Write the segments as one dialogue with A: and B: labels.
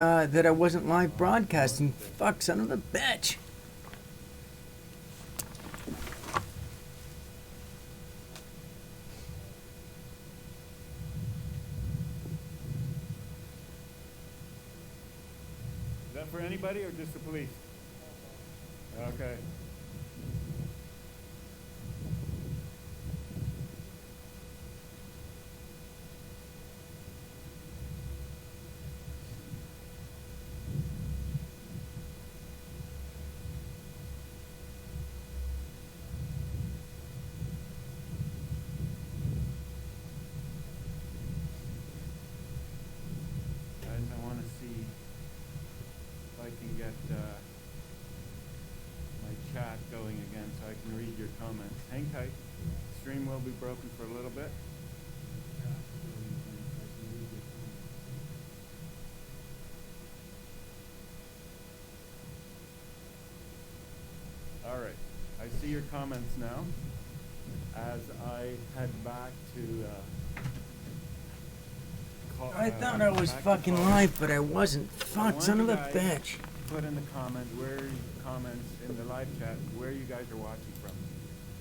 A: that I wasn't live broadcasting. Fuck, son of a bitch.
B: Is that for anybody or just the police? Okay. Guys, I want to see if I can get my chat going again so I can read your comments. Hang tight. Stream will be broken for a little bit. All right. I see your comments now. As I head back to
A: I thought I was fucking live, but I wasn't. Fuck, son of a bitch.
B: Put in the comments in the live chat where you guys are watching from.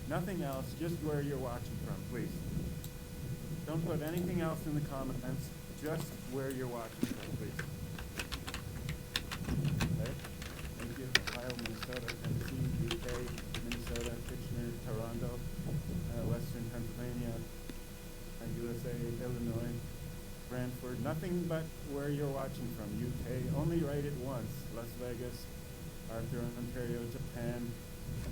B: Nothing else, just where you're watching from, please. Don't put anything else in the comments, just where you're watching from, please. Okay? Thank you. Ohio, Minnesota, Tennessee, UK, Minnesota, Kitchener, Toronto, Western Pennsylvania, USA, Illinois, Brantford, nothing but where you're watching from. UK, only write it once. Las Vegas, Arthur, Ontario, Japan,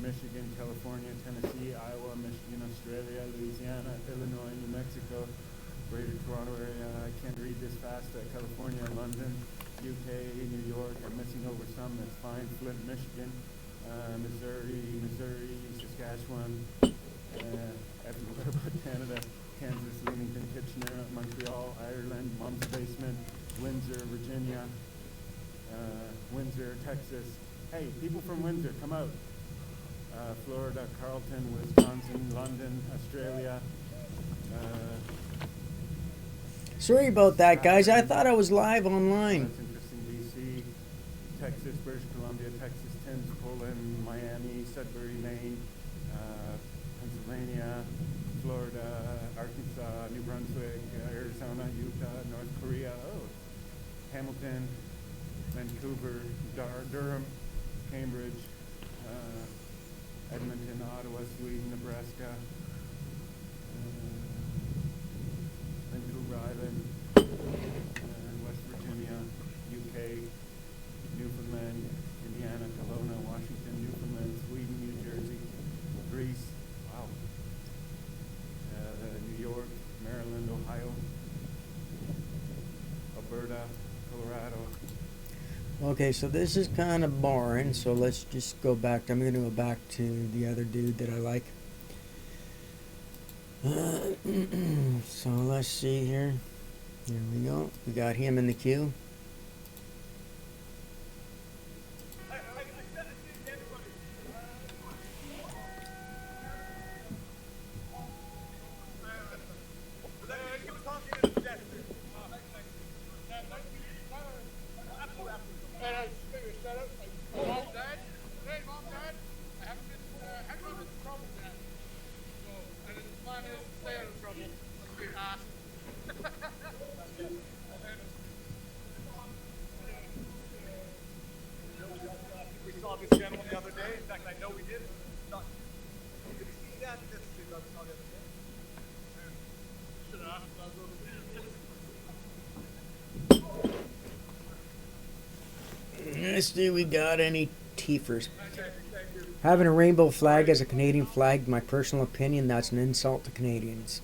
B: Michigan, California, Tennessee, Iowa, Michigan, Australia, Louisiana, Illinois, New Mexico, Greater Toronto area. I can't read this fast. California, London, UK, New York. I'm missing over some. That's fine. Flint, Michigan, Missouri, Saskatchewan, everywhere but Canada. Kansas, Leamington, Kitchener, Montreal, Ireland, Mom's Basement, Windsor, Virginia, Windsor, Texas. Hey, people from Windsor, come out. Florida, Carleton, Wisconsin, London, Australia.
A: Sorry about that, guys. I thought I was live online.
B: That's interesting. DC, Texas, British Columbia, Texas, Timms, Poland, Miami, Sudbury, Maine, Pennsylvania, Florida, Arkansas, New Brunswick, Arizona, Utah, North Korea, Hamilton, Vancouver, Durham, Cambridge, Edmonton, Ottawa, Sweden, Nebraska, Vancouver Island, West Virginia, UK, Newfoundland, Indiana, Kelowna, Washington, Newfoundland, Sweden, New Jersey, Greece, wow. New York, Maryland, Ohio, Alberta, Colorado.
A: Okay, so this is kind of boring, so let's just go back. I'm going to go back to the other dude that I like. So let's see here. Here we go. We got him in the queue. Let's see, we got any teefers. Having a rainbow flag as a Canadian flag, in my personal opinion, that's an insult to Canadians.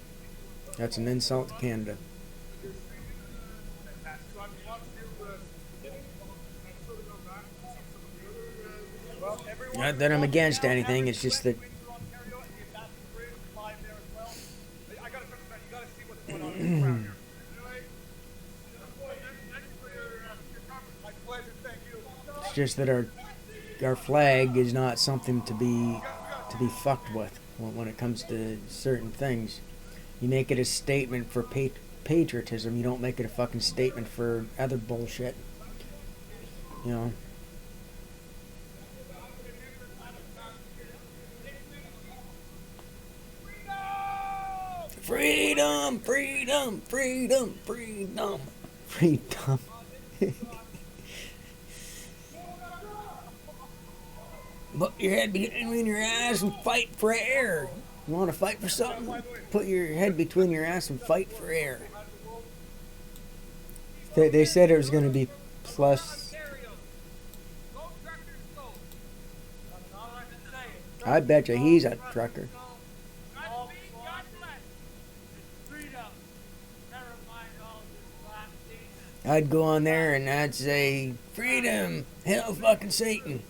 A: That's an insult to Canada. Not that I'm against anything, it's just that it's just that our flag is not something to be fucked with when it comes to certain things. You make it a statement for patriotism. You don't make it a fucking statement for other bullshit. You know. Freedom, freedom, freedom, freedom, freedom. Put your head between your ass and fight for air. You want to fight for something? Put your head between your ass and fight for air. They said it was going to be plus. I bet you he's a trucker. I'd go on there and I'd say, freedom, hell fucking Satan.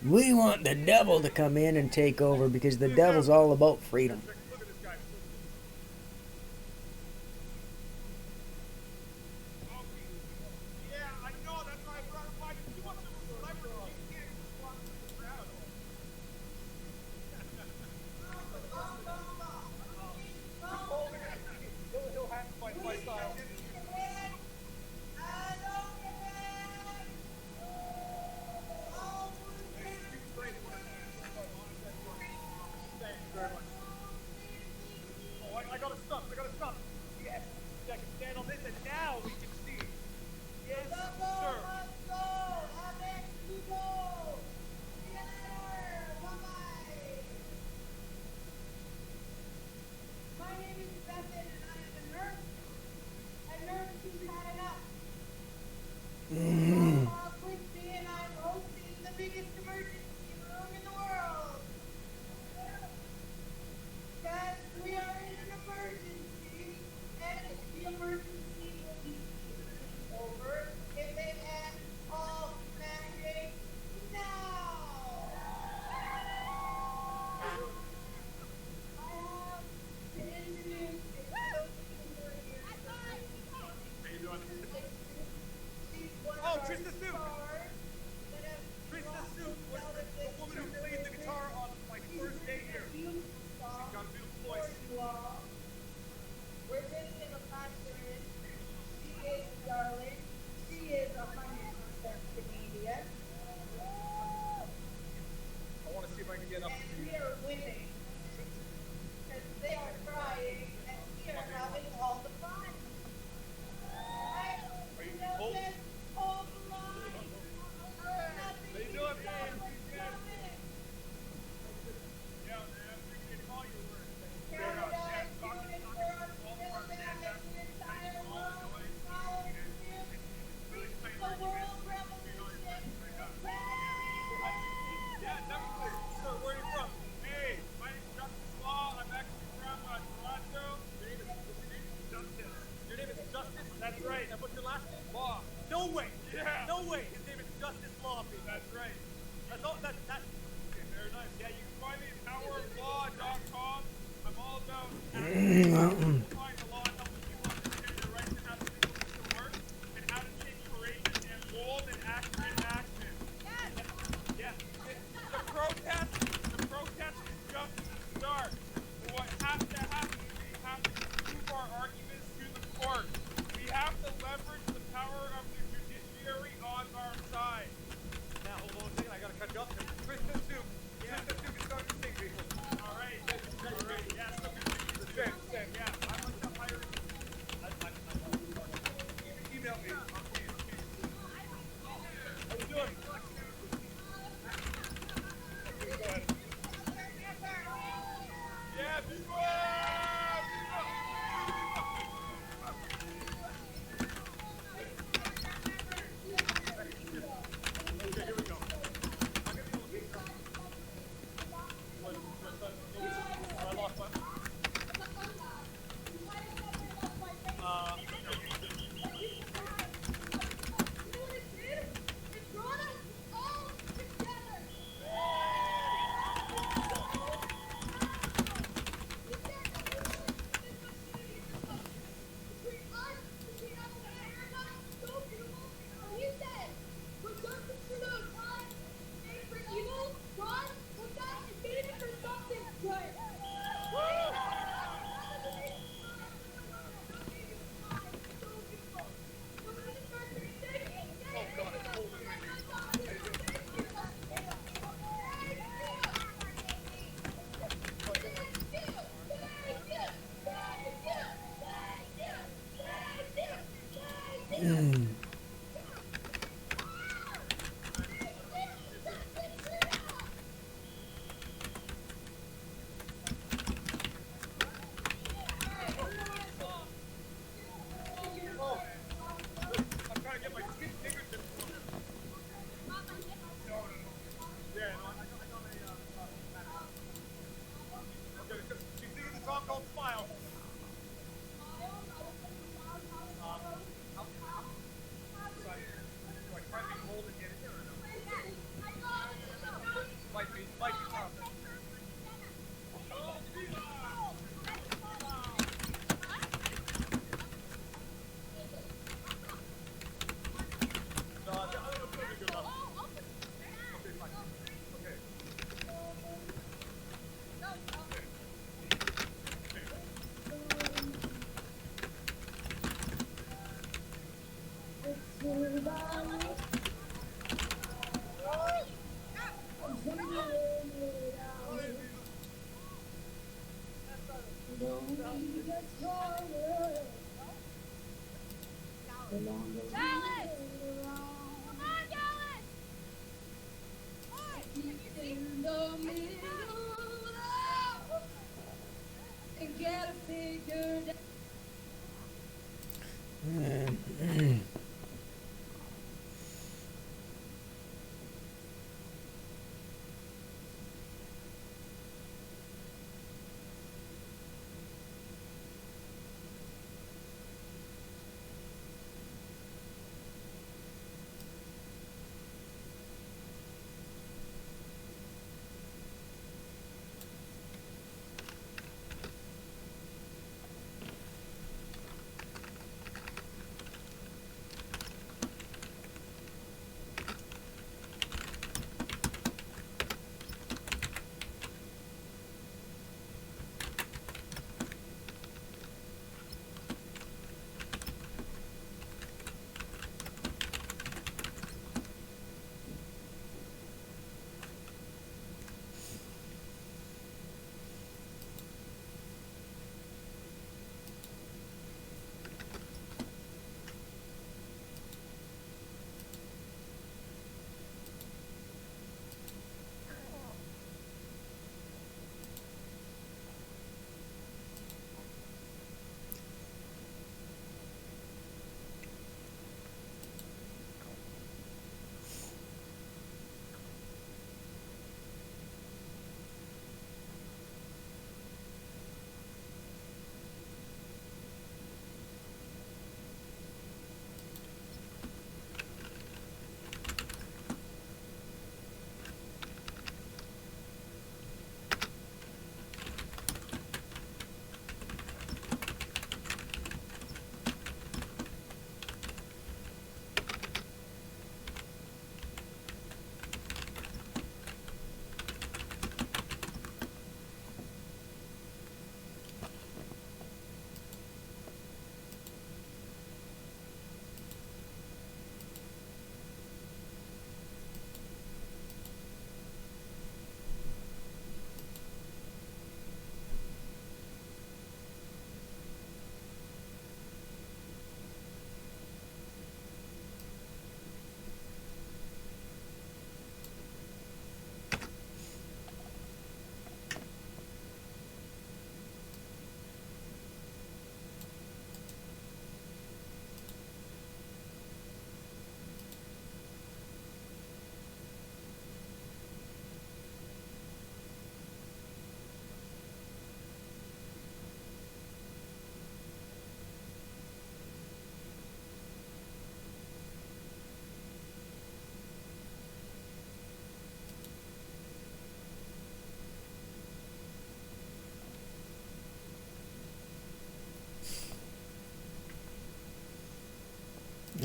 A: We want the devil to come in and take over because the devil's all about freedom.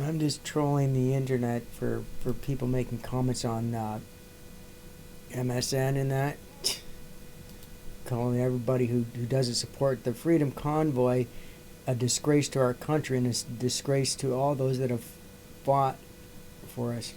A: I'm just trolling the internet for people making comments on MSN and that. Calling everybody who doesn't support the Freedom Convoy a disgrace to our country and a disgrace to all those that have fought for us.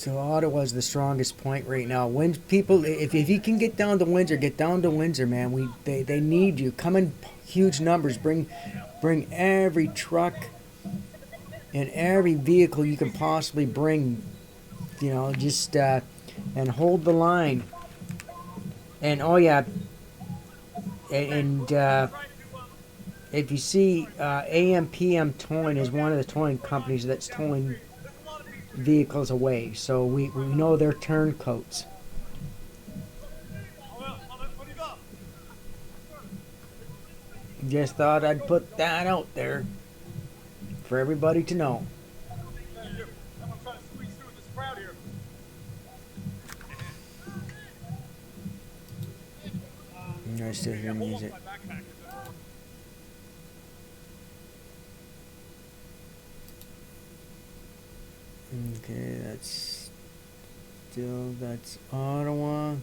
A: So Ottawa's the strongest point right now. When people, if you can get down to Windsor, get down to Windsor, man. They need you. Come in huge numbers. Bring every truck and every vehicle you can possibly bring. You know, just and hold the line. And oh yeah, and if you see AMPM Towing is one of the towing companies that's towing vehicles away. So we know they're turncoats. Just thought I'd put that out there for everybody to know. I still hear music. Okay, that's Ottawa.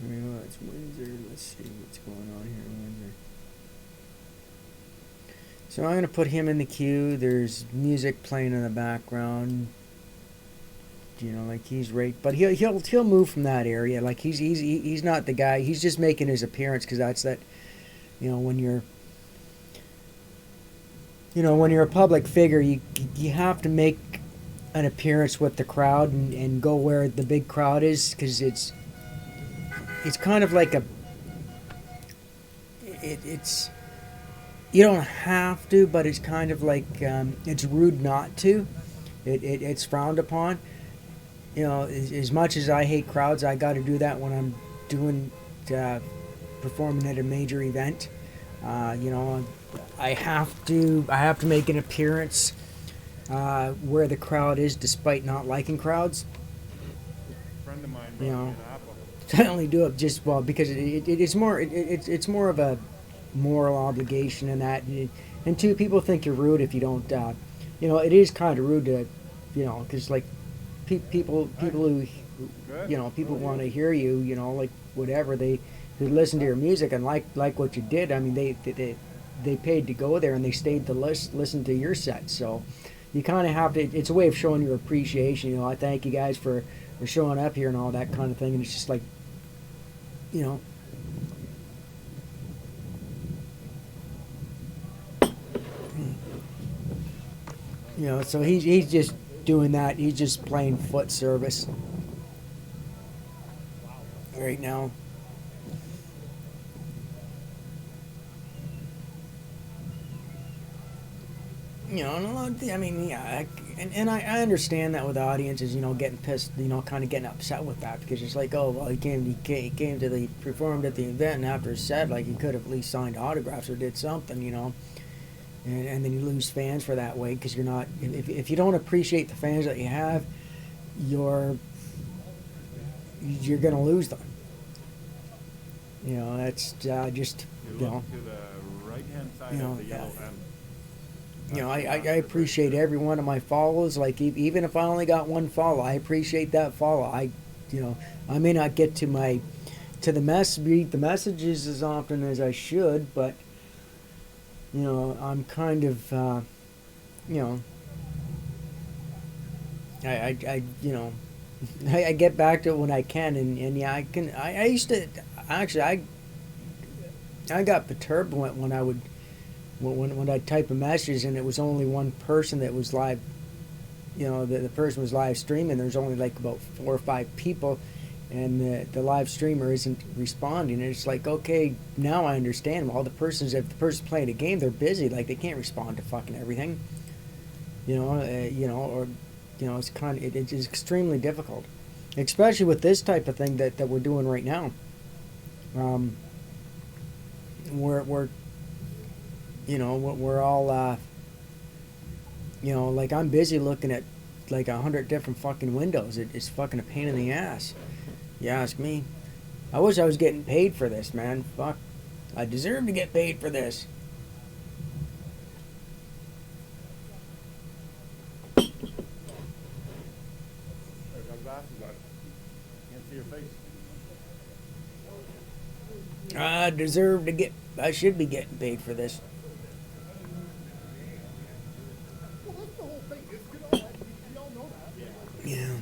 A: Well, it's Windsor. Let's see what's going on here in Windsor. So I'm gonna put him in the queue. There's music playing in the background. You know, like he's right, but he'll move from that area. Like he's not the guy. He's just making his appearance because that's that. You know, when you're a public figure, you have to make an appearance with the crowd and go where the big crowd is because it's kind of like it's you don't have to, but it's kind of like it's rude not to. It's frowned upon. You know, as much as I hate crowds, I got to do that when I'm doing performing at a major event. You know, I have to make an appearance where the crowd is, despite not liking crowds.
B: A friend of mine,
A: You know, I only do it just because it's more of a moral obligation in that, and two, people think you're rude if you don't. You know, it is kind of rude to, you know, because like people who people want to hear you, you know, like whatever they listen to your music and like what you did. I mean, they paid to go there and they stayed to listen to your set. So you kind of have to. It's a way of showing your appreciation. You know, I thank you guys for showing up here and all that kind of thing. And it's just like, you know. You know, so he's just doing that. He's just playing foot service right now. You know, and a lot I mean, yeah, I understand that with audiences, you know, getting pissed, you know, kind of getting upset with that because it's like, oh, well, he came to the performed at the event, and after his set, like he could have at least signed autographs or did something, you know. And then you lose fans for that way because you're not. If you don't appreciate the fans that you have, you're gonna lose them. You know, that's just
B: You look to the right-hand side
A: you know,
B: of the yellow M.
A: you know, I appreciate every one of my follows. Like even if I only got one follow, I appreciate that follow. I may not get to read the messages as often as I should, but you know, I'm kind of you know, I you know, I get back to it when I can, and yeah, I can. I used to actually I got perturbed when I would. When I type a message and it was only one person that was live, you know, the person was live streaming, there's only like about 4 or 5 people, and the live streamer isn't responding. And it's like, okay, now I understand. Well, if the person's playing a game, they're busy. Like, they can't respond to fucking everything. You know, or, you know, it's it's extremely difficult, especially with this type of thing that we're doing right now. We're you know, we're all, you know, like I'm busy looking at like 100 different fucking windows. It's fucking a pain in the ass. You ask me. I wish I was getting paid for this, man. Fuck. I deserve to get paid for this.
B: I've got glasses on. Can't see your face.
A: I deserve to get. I should be getting paid for this.
C: Well, that's the whole thing. We all know that.
A: Yeah.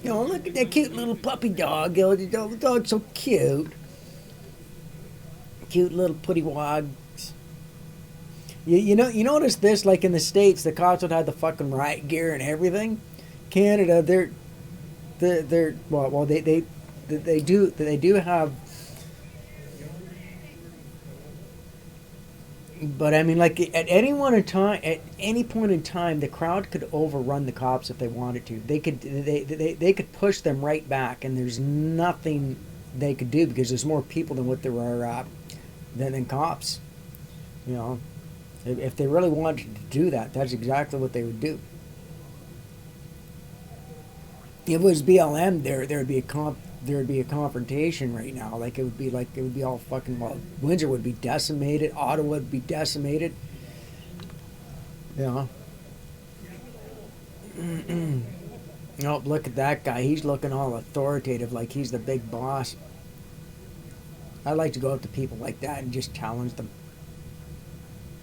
A: Oh, look at that cute little puppy dog. Oh, the dog's so cute. Cute little putty wags. You notice this, like in the States, the cops would have the fucking riot gear and everything. Canada, they're well, they do have. But I mean, like at any one in time, at any point in time, the crowd could overrun the cops if they wanted to. They could push them right back, and there's nothing they could do because there's more people than what there are than cops. You know, if they really wanted to do that, that's exactly what they would do. If it was BLM, there'd be a confrontation right now. Like it would be all fucking. Well, Windsor would be decimated. Ottawa would be decimated. You know. Oh, look at that guy. He's looking all authoritative, like he's the big boss. I like to go up to people like that and just challenge them.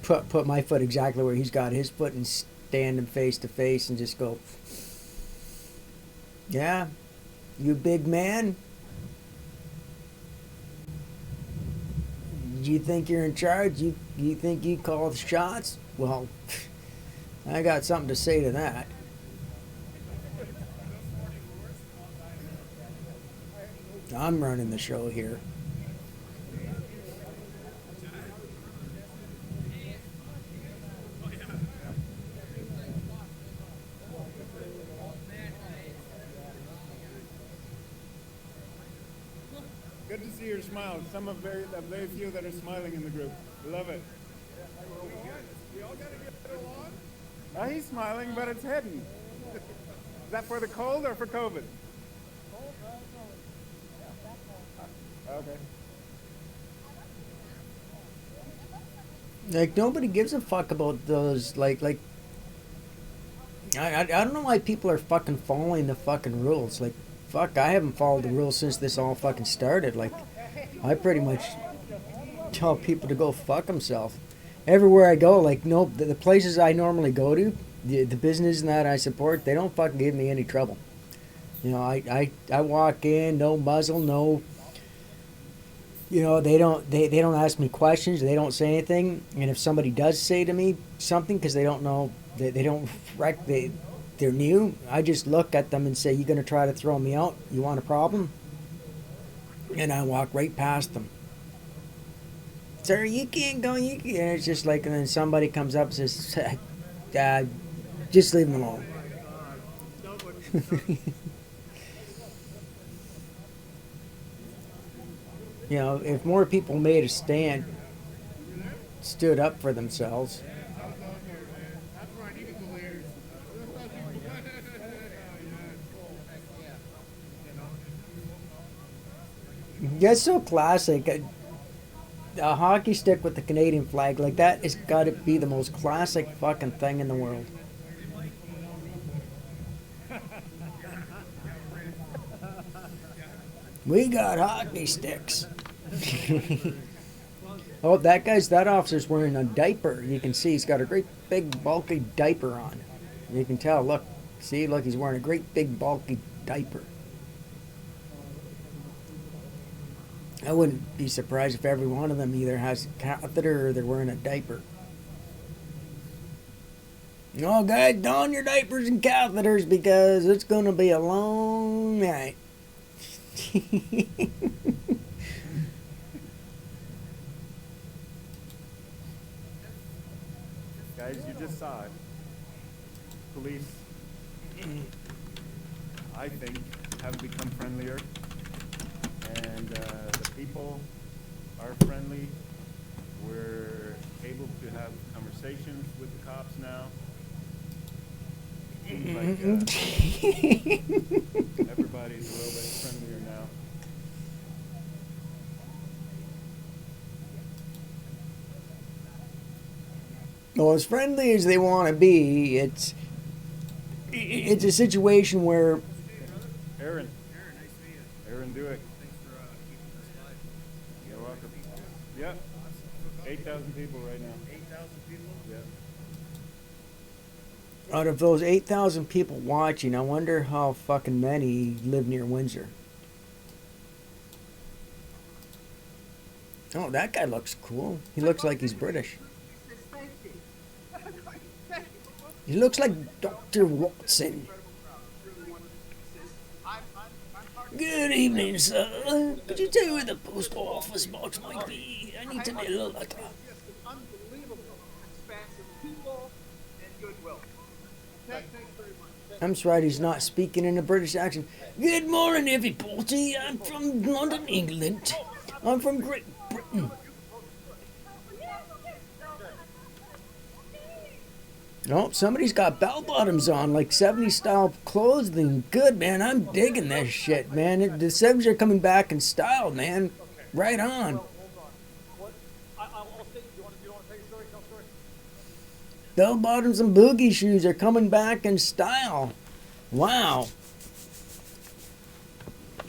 A: Put my foot exactly where he's got his foot and stand him face to face and just go. Yeah, you big man. You think you're in charge? You think you call the shots? Well, I got something to say to that. I'm running the show here.
B: Good to see your smile. Some of the very few that are smiling in the group. Love it. We all gotta get along. He's smiling, but it's hidden. Is that for the cold or for COVID? Okay.
A: Like nobody gives a fuck about those like I don't know why people are fucking following the fucking rules. Like fuck, I haven't followed the rules since this all fucking started. Like I pretty much tell people to go fuck themselves. Everywhere I go, like no the places I normally go to, the business that I support, they don't fucking give me any trouble. You know, I walk in, no muzzle, no. You know, they don't ask me questions. They don't say anything. And if somebody does say to me something because they don't know, they don't they're new, I just look at them and say, "You gonna try to throw me out? You want a problem?" And I walk right past them. Sir, you can't go. You can't. And it's just like, and then somebody comes up and says, "Just leave them alone." You know, if more people made a stand, stood up for themselves. That's so classic. A hockey stick with the Canadian flag, like that has got to be the most classic fucking thing in the world. We got hockey sticks. Oh, that officer's wearing a diaper. You can see he's got a great big bulky diaper on. You can tell, look, he's wearing a great big bulky diaper. I wouldn't be surprised if every one of them either has a catheter or they're wearing a diaper. Oh, guys, don your diapers and catheters because it's going to be a long night.
B: Guys, you just saw it. Police, I think, have become friendlier, and the people are friendly. We're able to have conversations with the cops now. Seems like everybody's a little bit friendlier now.
A: Well, as friendly as they want to be, it's a situation where
B: Aaron. Aaron, do it. You're welcome. Yep. 8,000 people right now. 8,000 people? Yeah.
A: out of those 8,000 people watching, I wonder how fucking many live near Windsor. Oh, that guy looks cool. He looks like he's British. He looks like Dr. Watson. Good evening, sir. Could you tell me where the postal office box might be? I need to mail a letter.
C: Unbelievable expanse of people and goodwill. Thanks very much.
A: I'm sorry he's not speaking in a British accent. Good morning, everybody. I'm from London, England. I'm from Great Britain. Oh, somebody's got bell bottoms on, like 70s style clothing. Good, man. I'm digging this shit, man. The 70s are coming back in style, man. Right on.
C: Hold on. I'll say, you want to tell your story? Tell a story.
A: Bell bottoms and boogie shoes are coming back in style. Wow.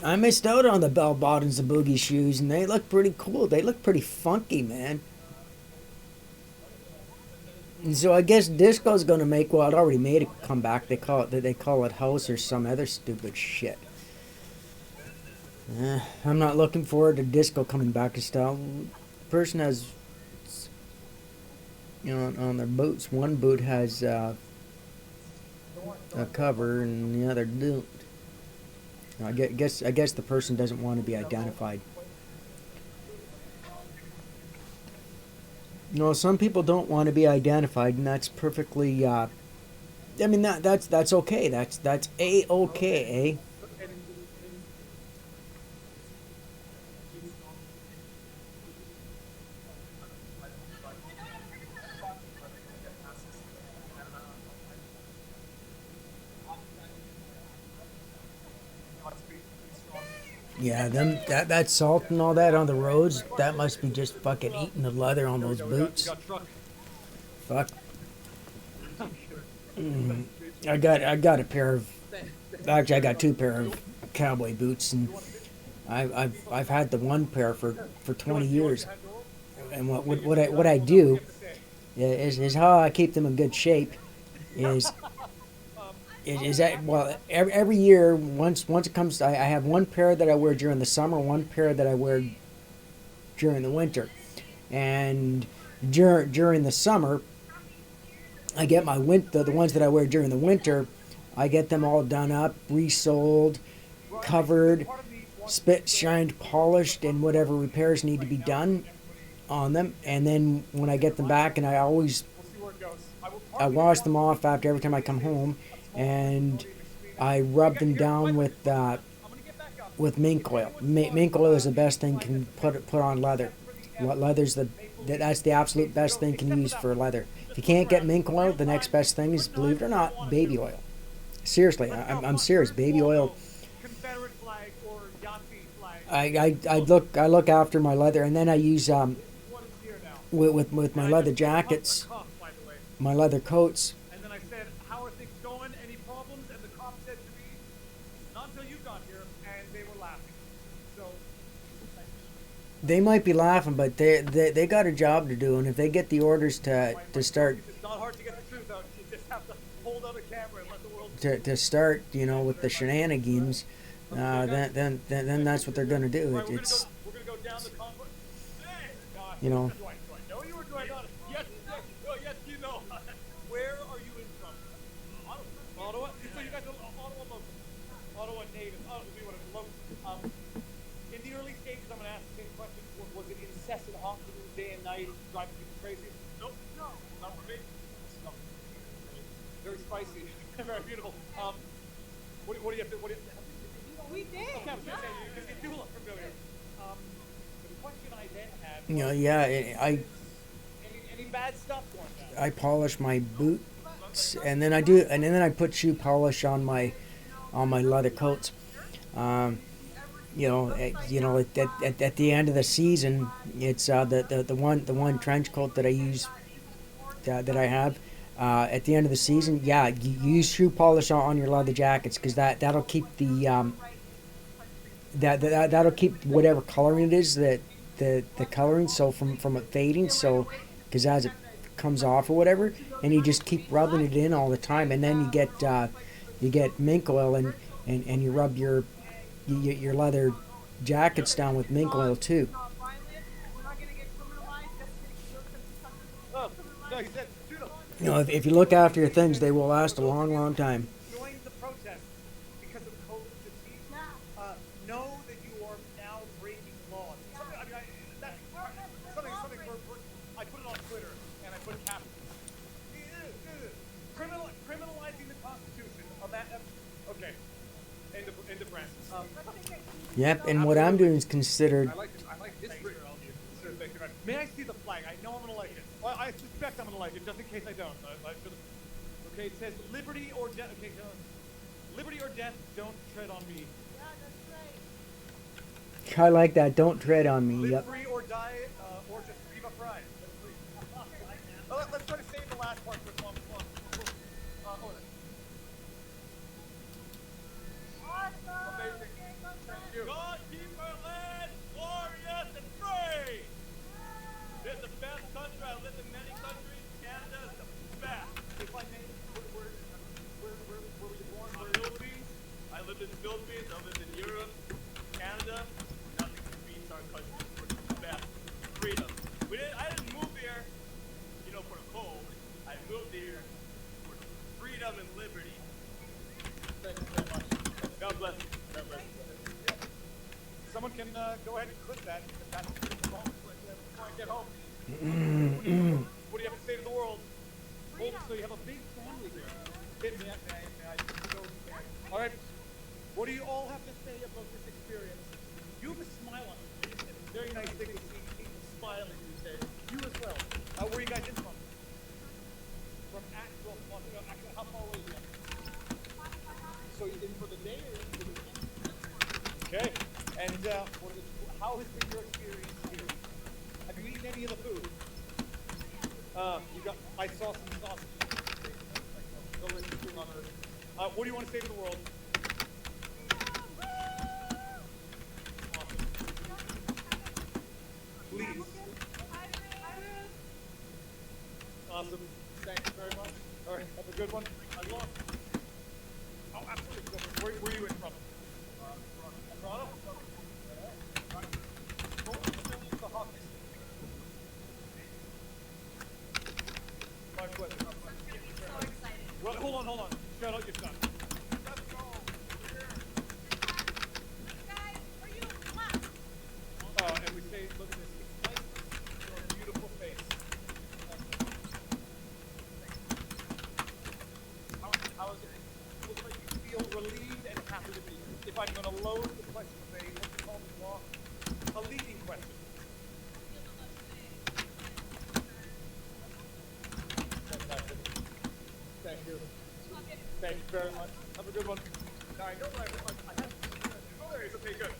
A: I missed out on the bell bottoms and boogie shoes, and they look pretty cool. They look pretty funky, man. And so I guess disco's gonna make, well, it already made a comeback. They call it house or some other stupid shit. I'm not looking forward to disco coming back to style. Person has, you know, on their boots. One boot has a cover, and the other don't. I guess the person doesn't want to be identified. You know, some people don't want to be identified, and that's perfectly. I mean, that's okay. That's a-okay, eh? Yeah, that salt and all that on the roads, that must be just fucking eating the leather on those boots. Fuck. I got a pair of, actually I got two pair of cowboy boots, and I've had the one pair for 20 years. And what I do is how I keep them in good shape is that, well, every year once it comes to, I have one pair that I wear during the summer, one pair that I wear during the winter. And during the summer, I get my the ones that I wear during the winter, I get them all done up, resoled, covered, spit, shined, polished, and whatever repairs need to be done on them. And then when I get them back, and I wash them off after every time I come home, and I rub them down with mink oil. Mink oil is the best thing can put on leather. Leather's that's the absolute best thing can use for leather. If you can't get mink oil, the next best thing is, believe it or not, baby oil. Seriously, I'm serious. Baby oil. I look after my leather, and then I use with my leather jackets, my leather coats.
C: And then I said, how are things going? Any problems? And the cop said to me, not until you got here. And they were laughing. So
A: They might be laughing, but they got a job to do, and if they get the orders to start
C: it's not hard to get the truth out. You just have to hold out a camera and let the world
A: to start, you know, with the shenanigans, then that's what they're gonna do.
C: Right,
A: It's
C: we're gonna go down the convoy. Hey, gosh,
A: you know.
C: Do I know you or do I not? Yes, yes, you know. Where are you in from? Ottawa. So you guys are Ottawa local. Ottawa native. Oh, we would have local. In the early stages, I'm gonna ask the same question. Was it incessant honking day and night, driving people crazy? Nope. No, not for me. No. Very spicy. Very beautiful. What do you have to?
D: We did.
C: Okay, I was gonna say because you do look familiar. The question I then had.
A: You know, yeah,
C: Any bad stuff going down?
A: I polish my boots, and then I put shoe polish on my leather coats. At the end of the season, it's the one trench coat that I use that I have. At the end of the season, yeah, you use shoe polish on your leather jackets because that'll keep the that'll keep whatever coloring it is that the coloring so from it fading. So because as it comes off or whatever, and you just keep rubbing it in all the time, and then you get mink oil and you rub your leather jackets down with mink oil too.
C: Oh, no, he said, shoot him.
A: You know, if you look after your things, they will last a long, long time.
C: Join the protest because of COVID-19. Know that you are now breaking laws. I put it on Twitter and I put captions. Criminalizing the Constitution. Okay. End of rant.
A: Yep, and what I'm doing is considered.
C: I like this. May I see the flag? I know I'm gonna like it. Well, I suspect I'm gonna like it, just in case I don't. Okay, it says liberty or death. Okay, liberty or death. Don't tread on me.
D: Yeah, that's right.
A: I like that. Don't tread on me.
C: Live
A: Yep.
C: free or die, or just viva pride. Let's try to save the last part for one. Amazing. Thank you. God keep our land glorious and free. It's the best country. I lived in many countries. Canada is the best. If I may, where were you born? Philippines. I lived in the Philippines. I lived in Europe, Canada. Nothing beats our country. We're the best. Freedom. I didn't move here, for the cold. I moved here for freedom and liberty. Thank you very much. God bless you. God bless you. Someone can go ahead and clip that. That's the moment before I get home. What do you have to say to the world? Oh, so you have a big family here. May I go? All right. What do you all have to say about this experience? You have a smile on your face, and it's a very nice thing to see people smiling these days. You as well. Where are you guys in from? From Asheville, Montreal. Actually, how far away are you? So you're in for the day or in for the weekend? Okay. And how has been your experience here? Have you eaten any of the food? I saw some sausage. Delicious thing on earth. What do you want to say to the world? Awesome. Please. Awesome. Thank you very much. All right, have a good one. I lost. Oh, absolutely. Where are you in from? Toronto? My pleasure. Well, hold on. Shout out your son. Let's go.
D: Guys, are you
C: And we say, look at this. It's nice. Your beautiful face. How is it? Looks like you feel relieved and happy to be here. If I'm going to load the question of what you call the law, a leading question. Thank you. Thank you very much. Have a good one. Now, I know that I have. Oh, there he is. Okay, good.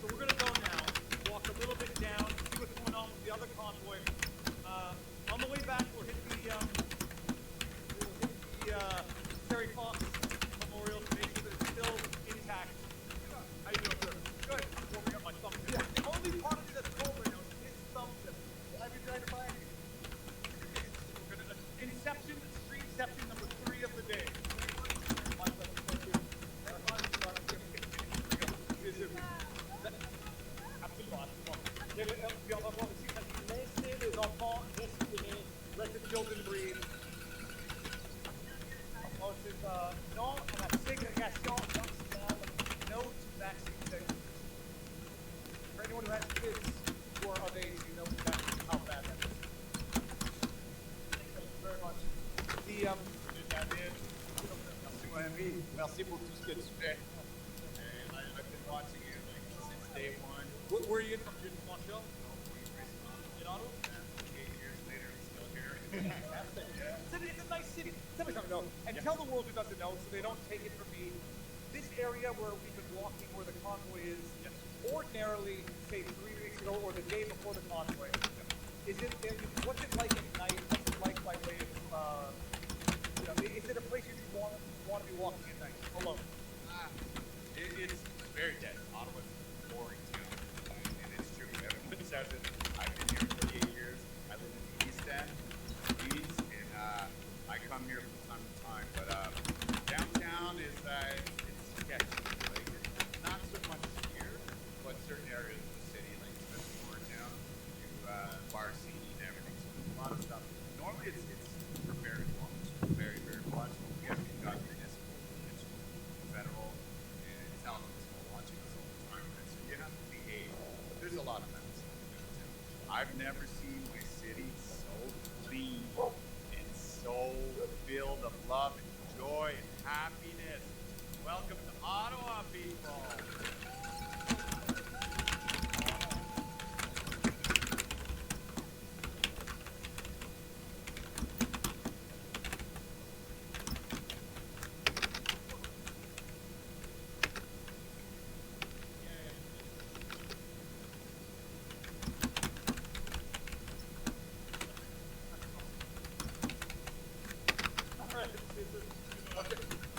C: So we're going to go now, walk a little bit down, see what's going on with the other convoy. On the way back, we'll hit the Terry Fox Memorial to make sure that it's still intact. How you doing, sir? Good. Warming up my thumb. Yeah. The only part of me that's cold right now is his thumb tip. Have you tried to buy any? We're going to Inception, Streetception number 3 of the day. My pleasure. Thank you. Puis on va voir ici, laissez les enfants respirer, let the children breathe. Ensuite, non à la ségrégation vaccinale, no to vaccine segregation. For anyone who has kids who are of age, you know exactly how bad that is. Thank you very much. Merci pour tout ce que tu fais.
E: And I've been watching you since day one.
C: Where are you from? You're from Montreal? In Ottawa?
E: 8 years later, I'm still here.
C: Fantastic. It's a nice city. Tell me something, though. And tell the world who doesn't know, so they don't take it from me. This area where we've been walking, where the convoy is, ordinarily, say 3 weeks ago or the day before the convoy, What's it like at night? What's it like by way of, is it a place you want to be walking at night alone?
E: Ah, it's very dead. Ottawa's a boring town, and it's true. Everyone says it. I've been here 48 years. I live in the East End, Queens, and I come here from time to time. But downtown is it's sketchy. Like not so much here, but certain areas of the city, like especially Warrentown, to Bar City and everything. So there's a lot of stuff. Normally it's for very long, very very much. We have got municipal, provincial, federal, and town municipal watching us all the time. Right? So you have to behave. But there's a lot of that downtown. I've never seen my city so clean and so filled of love and joy and happiness. Welcome to Ottawa, people.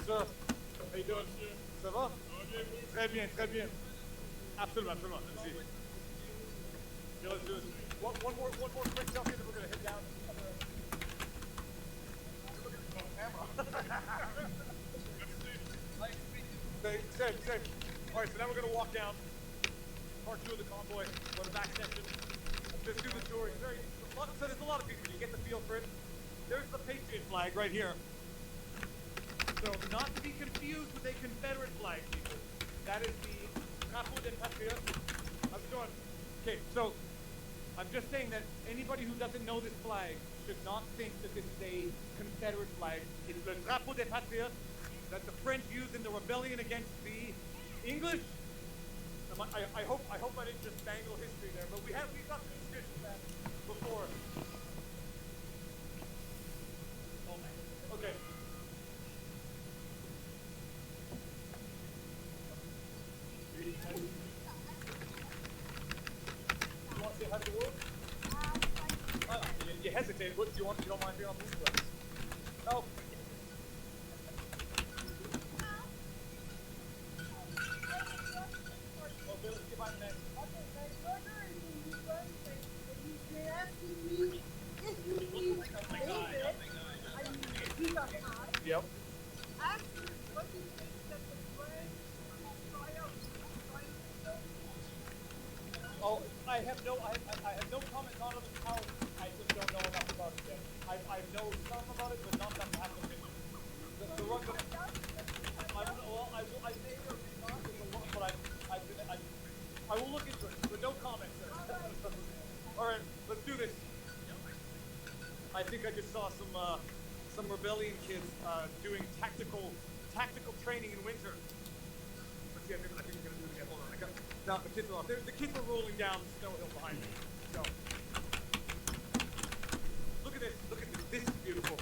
C: Sir, how you doing? Ça va? Très bien, très bien. Absolument, absolument. Let's see. Yeah, let's do this. One more quick selfie, then we're gonna head down. Same. All right, so now we're gonna walk down part 2 of the convoy, or the back section. Just do the tour. So there's a lot of people. You get the feel for it. There's the Patriot flag right here. So not to be confused with a Confederate flag, people. That is the Drapeau des Patriotes. How's it going? Okay, so I'm just saying that anybody who doesn't know this flag should not think that this is a Confederate flag. It's the Drapeau des Patriotes that the French used in the rebellion against the English. I hope I didn't just bangle history there, but we've got some history of that before. Oh man. Okay. You want to say hi to the world? You hesitated. What do you want? You don't mind being on the place? Oh. Oh, Bill, let's get by the next. Yep. Oh, I have no comment on it. How I just don't know enough about it yet. I know some about it, but not enough to have an opinion. The rug. I may or may not, but I will look into it. But no comment, sir. All right, let's do this. I think I just saw some rebellion kids doing tactical training in winter. Let's see, I think we're gonna do it again. Hold on, now the kids are off. The kids are rolling down the snow hill behind me. So look at this. This is beautiful.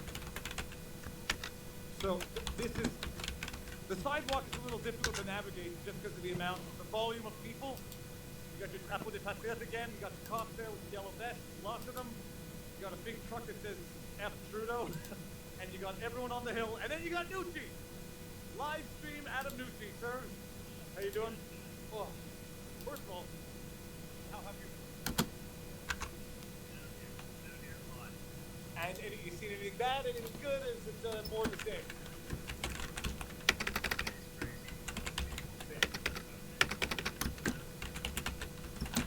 C: So this is the sidewalk is a little difficult to navigate just because of the volume of people. You got your Drapeau des Patriotes again. You got the cops there with the yellow vests, lots of them. You got a big truck that says F Trudeau, and you got everyone on the hill, and then you got Nucci. Live stream Adam Nucci, sir. How you doing? Oh, first of all, how have you been? And you seen anything bad, anything good? Is it more the same?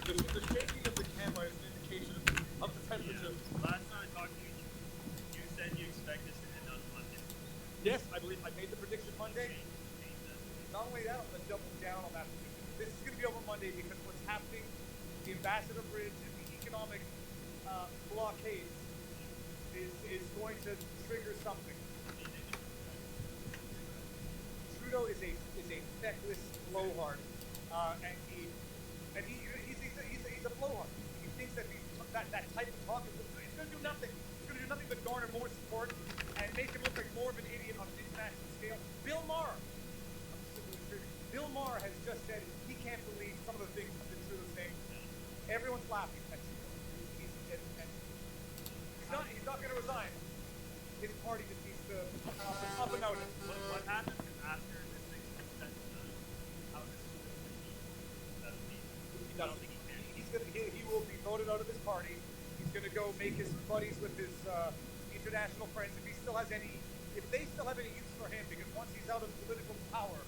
C: The shaking of the camera is an indication of the temperature.
F: Last time I talked to you, you said you expect this to end on Monday.
C: Yes, I believe I made the prediction Monday. Not only that, I'm going to double down on that prediction. This is going to be over Monday because what's happening, the Ambassador Bridge and the economic blockades is going to trigger something. Trudeau is a feckless blowhard, and he's a blowhard. He thinks that that type of talk is going to do nothing. It's going to do nothing but garner more support and make him look like more of an idiot on an international scale. Bill Maher has just said he can't believe some of the things that Trudeau's saying. Everyone's laughing at Trudeau. And He's not going to resign. His party just needs to up and out.
F: What happens after this thing sunset? How does he don't think he can.
C: He will be voted out of his party. He's going to go make his buddies with his international friends. If they still have any use for him, because once he's out of political power,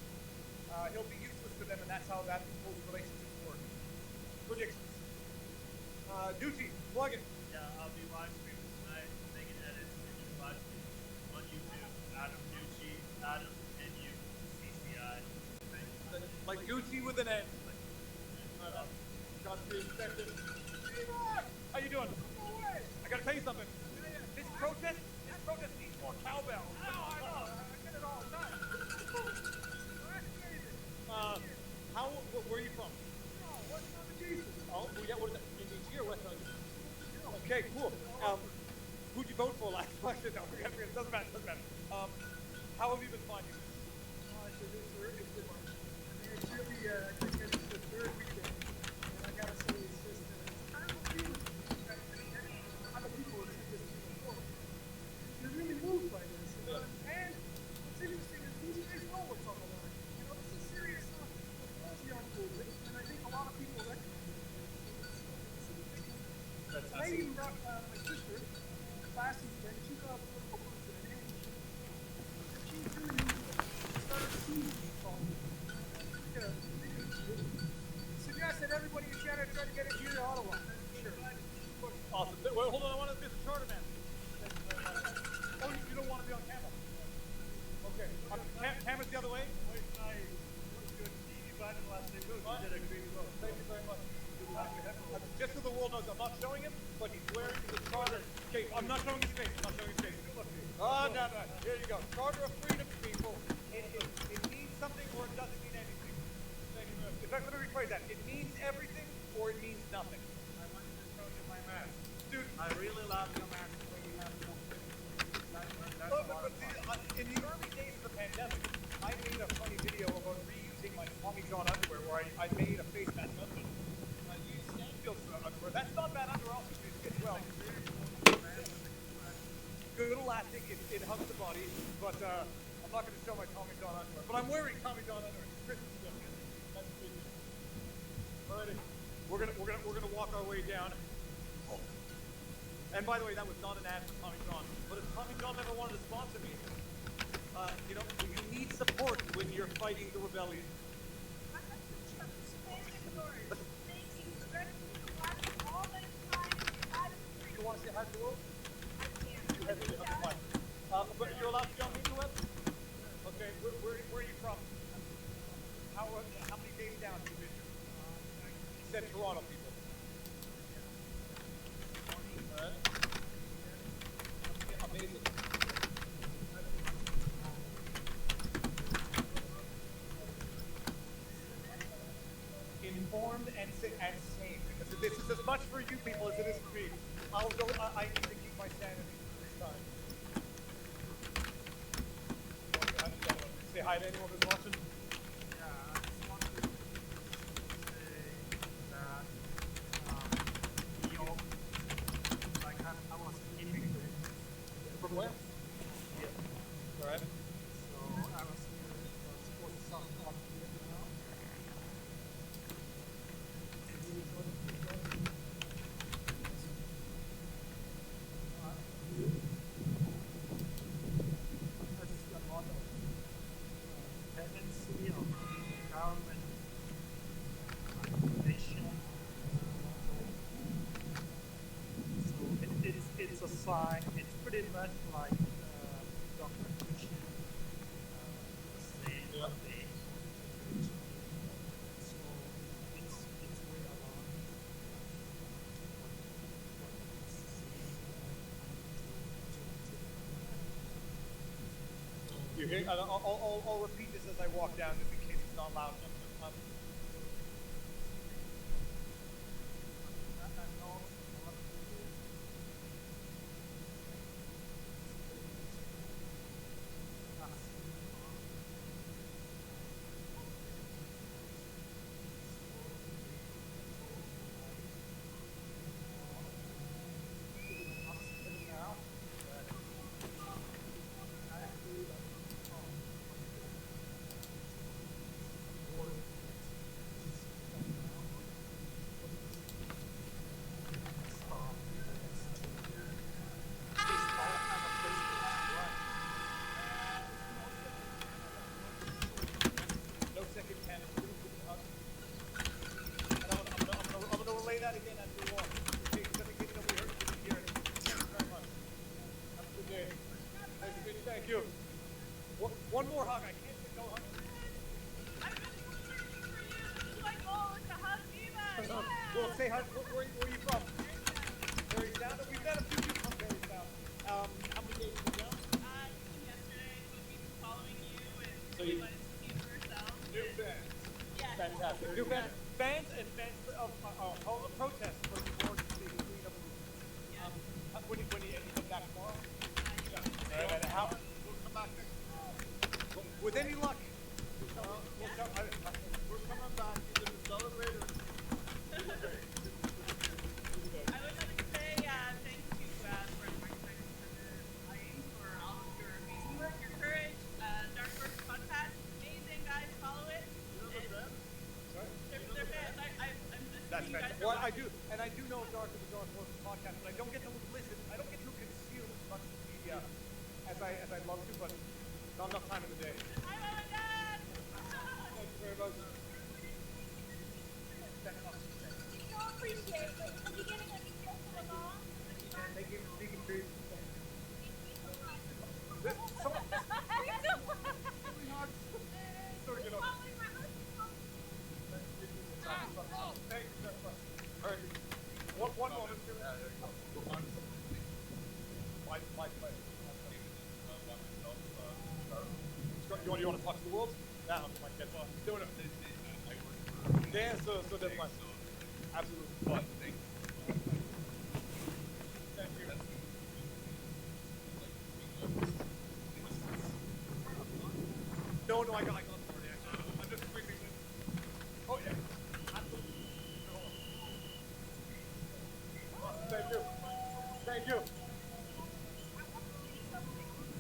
C: he'll be useless to them, and that's how those relationships work. Predictions. Duty, plug it.
F: Yeah, I'll be live streaming tonight, making edits, and just live streaming on YouTube. Adam Nucci, Adam NU CCI.
C: Like Gucci with an N. Got to respect it. How you doing? I gotta tell you something. This protest needs more cowbell. I know. I get it all the time. Where are you from? Oh, yeah, what is that? In DC or West Side? Okay, cool. Who'd you vote for last election? No, forget it. Doesn't matter. How have you been finding this?
G: It's really, I think it's the third weekend, and I gotta say, it's just, it's kind of a feeling that other people have said this to me before. You're really moved by this, you know? And what's interesting is these guys know what's on the line. You know, this is serious stuff. It was young movement, and I think a lot of people recognize it. I even brought my sister last weekend. She's a political person, and she's really moved. She started seeing me calling. Suggest that everybody in Canada try to get into your Ottawa. Sure.
C: Awesome. Wait, hold on. I want to do the charter, man. Oh, you don't want to be on camera? Okay. Camera's the other way?
F: Wait, good TV back in the last day. You did a great job.
C: Thank you very much. Just so the world knows, I'm not showing him, but he's wearing the charter. Okay, I'm not showing his face. Oh, no. Here you go. Charter of freedom, people. It means something or it doesn't mean anything. Thank you very much. In fact, let me rephrase that. It means everything or it means nothing.
F: I wanted to show you my mask.
C: Dude,
F: I really love your mask the way you have it on. That's
C: look,
F: a lot of fun.
C: in the early days of the pandemic, I made a funny video about reusing my Tommy John underwear where I made a face mask of it. I used Stanfield's underwear. That's not bad underwear also. It's well. Good elastic, it hugs the body, but I'm not going to show my Tommy John underwear. But I'm wearing Tommy John underwear. Christmas gift. That's good. Alrighty, we're gonna walk our way down. Oh. And by the way, that was not an ad for Tommy John. But if Tommy John never wanted to sponsor me, you need support when you're fighting the rebellion. You want to say hi to the world? But you're allowed to be on the interweb? Okay, where are you from? How many days down have you been here? You said Toronto people. Alright. Amazing. Informed and sane. Because this is as much for you people as it is for me. I need to keep my sanity this time. Say hi to anyone who's watching.
F: Yeah, I just wanted to say that I was keeping it.
C: From where?
F: Yeah.
C: Alright.
F: So I was supposed to start off here now. I just got a lot of tendency of government manipulation. So it's a sign. It's pretty much like Dr. Christian saying
C: Yeah.
F: So it's way along.
C: You hear? I'll repeat this as I walk down, just in case it's not loud enough. again as we walk. Okay, let me get it over here. Thank you very much. Have a good day. Nice to meet you. Thank you. One more hug. I can't get no hug. Well, say hi. Where are you from? Barrystown. We've got a few people from Barrystown. How many days have you been down? So you new fans. Fantastic. New fans. Fans and fans of protest for the board to see the Queen of the when you come back tomorrow? Yeah. And how? We'll come back next week. With any luck. We're coming back either to celebrate or. Well, I do, and I do know Dark of the Dark Horse podcast, but I don't get to listen. I don't get to consume as much media as I'd love to, but not enough time in the day. Thank you very much. Thank you for speaking to you. One moment. You want to talk to the world? Yeah, I'm my kid. Doing it. Yeah, so that's fine. Absolutely. Fun. Thank you. No, I got somebody actually. I'm just squeezing in. Oh, yeah. Absolutely. Thank you. Thank you.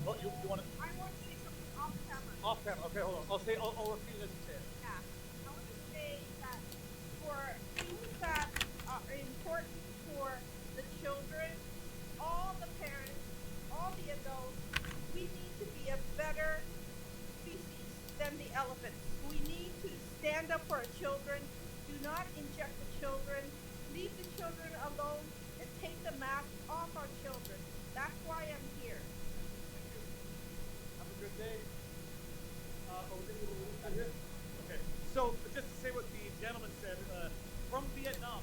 C: Oh, you want to?
D: I want to say something off camera.
C: Off camera. Okay, hold on. I'll repeat it as you say it.
D: Yeah. I want to say that for things that are important for the children, all the parents, all the adults, we need to be a better species than the elephants. We need to stand up for our children. Do not inject the children. Leave the children alone and take the mask off our children. That's why I'm here.
C: Have a good day. Okay. So, just to say what the gentleman said, from Vietnam,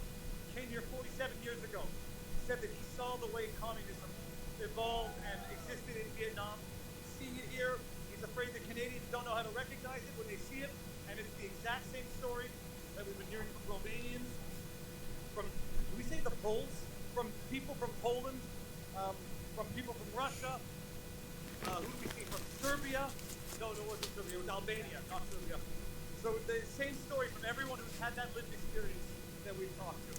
C: came here 47 years ago. Said that he saw the way communism evolved and existed in Vietnam. Seeing it here, he's afraid the Canadians don't know how to recognize it when they see it, and it's the exact same story that we've been hearing from Romanians, from, do we say the Poles? From people from Poland, from people from Russia, who do we see? From Serbia? No, it wasn't Serbia, it was Albania, not Serbia. So the same story from everyone who's had that lived experience that we've talked to.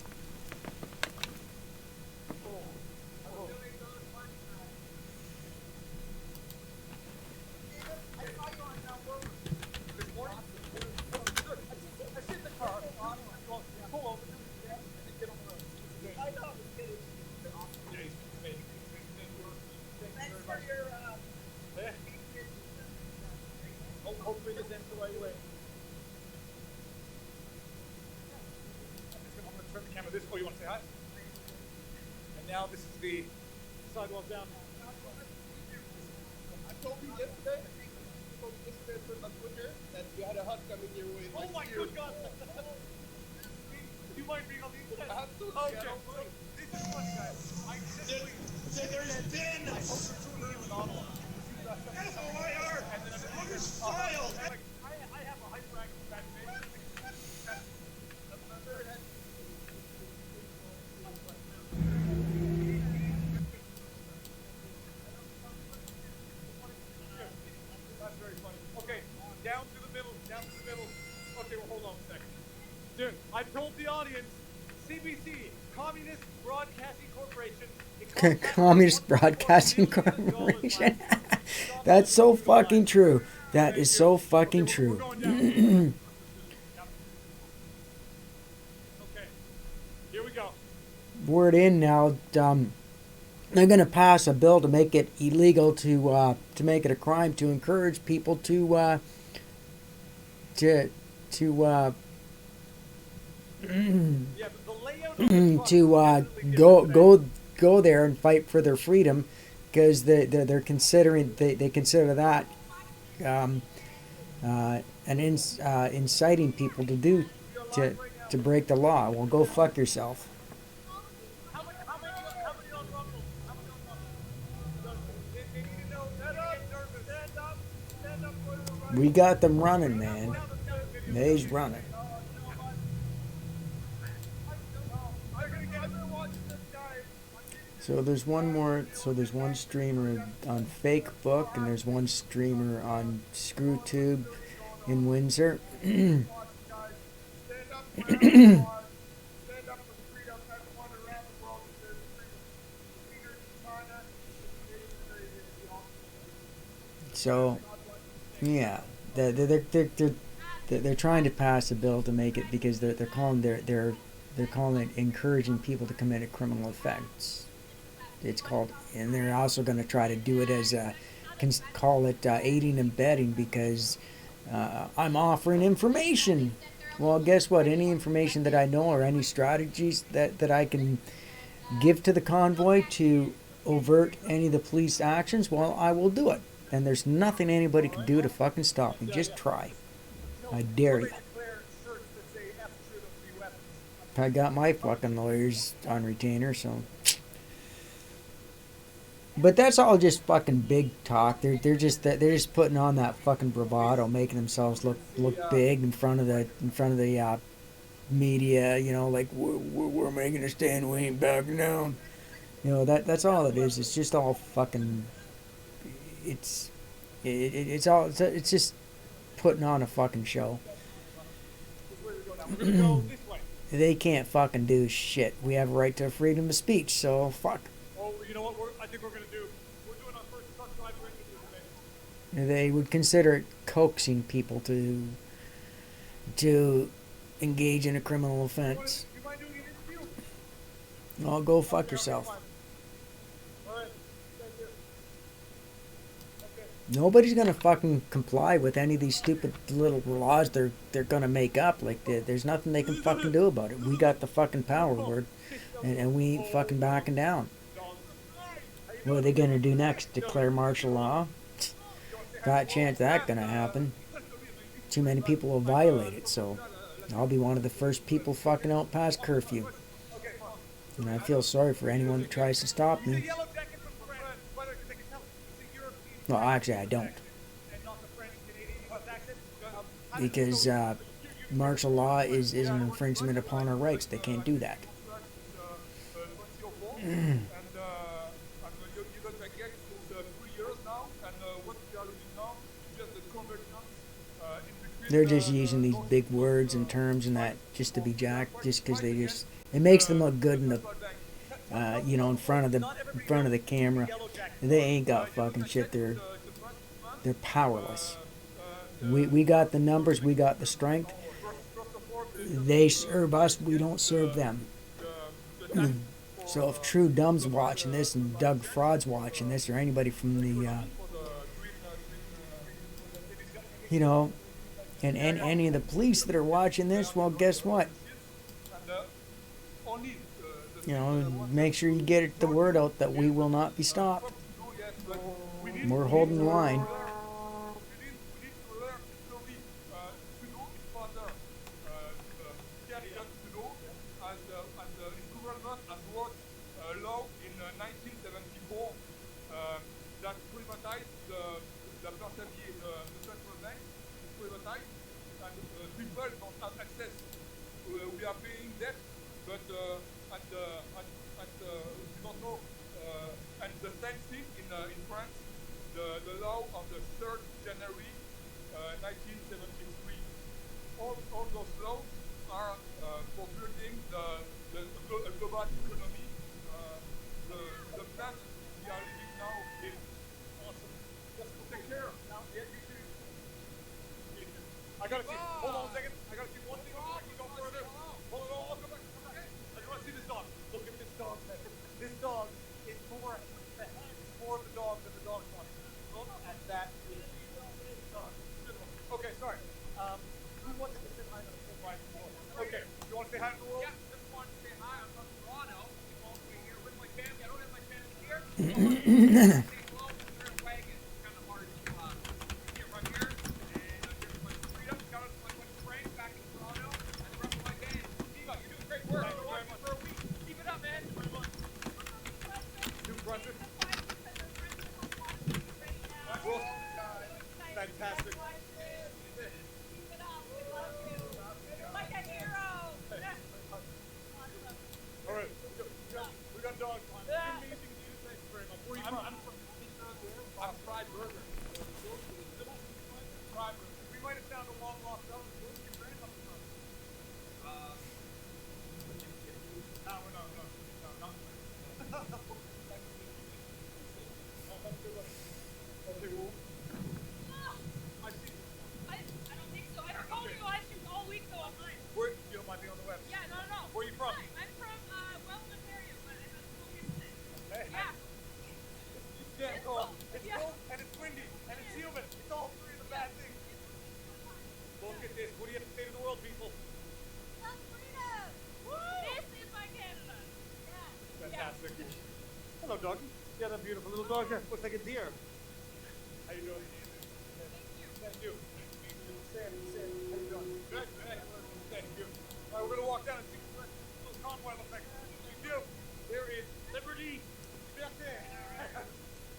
C: This morning? I sit in the car. Pull over. And get on the road. I know.
D: Thanks for your
C: Hopefully this ends the right way. I'm going to turn the camera this way. You want to say hi? And now this is the sidewalk down.
H: I told you yesterday on Twitter that you had a hut coming your way.
C: Oh my good God! You might be on the internet.
H: Absolutely.
C: Okay, so this is one guy.
H: There's been.
C: I hope you're tuning in with Ottawa.
H: FOIR!
C: And then
H: Look at style!
C: I have a hyperactive imagination. That's very funny. Okay, down to the middle. Okay, well, hold on a second. Dude, I told the audience, CBC, Communist Broadcasting Corporation.
A: Communist Broadcasting Corporation. That's so fucking true. That is so fucking true.
C: Okay, here we go.
A: Word in now. They're going to pass a bill to make it illegal to make it a crime to encourage people to
C: Yeah, the layout of the truck
A: to
C: is definitely
A: go
C: different
A: go go there and fight for their freedom, because they're considering they consider that um, inciting people to do to to break the law. Well, go fuck yourself.
C: How many on Rumble? How many on Rumble? They need to know not to get nervous.
G: Stand up for your rights.
A: We got them running,
C: Down
A: man.
C: the video.
A: They's running.
G: You know what? I'm gonna watch this guy.
A: So there's one more. So there's one streamer on Facebook, and there's one streamer on ScrewTube in Windsor.
G: Watch, guys. Stand up for whatever you want. Stand up for freedom. Everyone around the world deserves freedom. The leaders in China, the Canadians, the Australians.
A: So yeah, they're trying to pass a bill to make it, because they're calling they're calling it encouraging people to commit a criminal offense. It's called, and they're also going to try to do it as call it aiding and abetting, because I'm offering information. Well, guess what? Any information that I know, or any strategies that I can give to the convoy to overt any of the police actions, well, I will do it. And there's nothing anybody can do to fucking stop me. Just try. I dare you.
C: Declare shirts that say F should be weapons.
A: I got my fucking lawyers on retainer, so. But that's all just fucking big talk. They're just putting on that fucking bravado, making themselves look big in front of the media. You know, like we're making a stand. We ain't backing down. You know, that's all it is. It's just all fucking. It's just putting on a fucking show.
C: We're gonna go this way.
A: They can't fucking do shit. We have a right to freedom of speech, so fuck.
C: Oh, you know what? I think we're gonna do. We're doing our first truck driver interview today.
A: They would consider it coaxing people to engage in a criminal offense.
C: You mind doing an interview?
A: Oh, go fuck yourself.
C: All right. Thank you. Okay.
A: Nobody's gonna fucking comply with any of these stupid little laws they're gonna make up. Like there's nothing they can fucking do about it. We got the fucking power word, and we ain't fucking backing down. What are they gonna do next? Declare martial law? Got a chance that gonna happen. Too many people will violate it, so I'll be one of the first people fucking out past curfew. And I feel sorry for anyone that tries to stop
C: The
A: me.
C: yellow jacket from France. Whether they can tell it's a European
A: Well, actually, I don't,
C: and not the French Canadian accent.
A: because martial law is an infringement upon our rights. They can't do that.
G: And you got back here for 3 years now, and what we are doing now is just the conversion in between.
A: They're just using these big words and terms and that just to be jacked, just because it makes them look good in the in front of the camera. They ain't got fucking shit. They're powerless. We got the numbers, we got the strength. They serve us, we don't serve them. So if True Dumb's watching this, and Doug Fraud's watching this, or anybody from the and any of the police that are watching this, well, guess what? Make sure you get the word out that we will not be stopped. We're holding the line.
G: We need to learn history. Trudeau, his father, Pierre Trudeau, and his government has worked a law in 1974 that privatized the central bank, privatized, and people don't have access. We are paying debt, but we don't know. And the same thing in France, the law of the 3rd January 1973. All those laws are for building the global economy. The planet we are living now is awesome. Just take care. Now,
C: I gotta see. Hold on a second. I gotta see one thing before I can go further. Hold on, come back. I just wanna see this dog. Look at this dog, man. This dog is more. The head is more of the dog than the dog's body. Look at that. Dog. Okay, sorry. say hi to the world?
E: Yeah, just wanted to say hi. I'm from Toronto. I'm all the way here with my family. I don't have my family here. So I wanted to say hello. We're in a wagon. It's kind of hard to get right here. And I'm here for my freedom. Shout out to my buddy Frank back in Toronto and the rest of my band. Diva, you're doing great work. I've been watching you for a week. Keep it up, man.
C: New Brunswick.
D: Well,
C: Fantastic.
D: Keep it up. We love you. You're like a hero.
C: All right, we got dogs on. Amazing news. Thanks very much. Where are you from? I'm from Fried Burger. Fried Burger. We might have found a long lost relative. Where's your grandmother from? No, we're not. No, not. Okay, well, I see.
D: I don't think so. I told you I shoot all week though online.
C: Where you don't mind being on the web?
D: Yeah, no.
C: Where are you from?
D: Hi, I'm from Welland, Ontario, but I'm still here today.
C: Hey.
D: Yeah.
C: Yeah, cold. It's cold and it's windy and it's humid. It's all three of the bad things. Look at this. What do you have to say to the world, people?
D: Love freedom. Woo! This is my Canada. Yeah.
C: Fantastic. Hello, doggy. Yeah, that beautiful little dog there. Looks like a deer. How you doing? Thank you. Sam, how you doing? Good. Thank you. All right, we're gonna walk down and see what the little convoy looks like. Thank you. There is Liberty. Back there.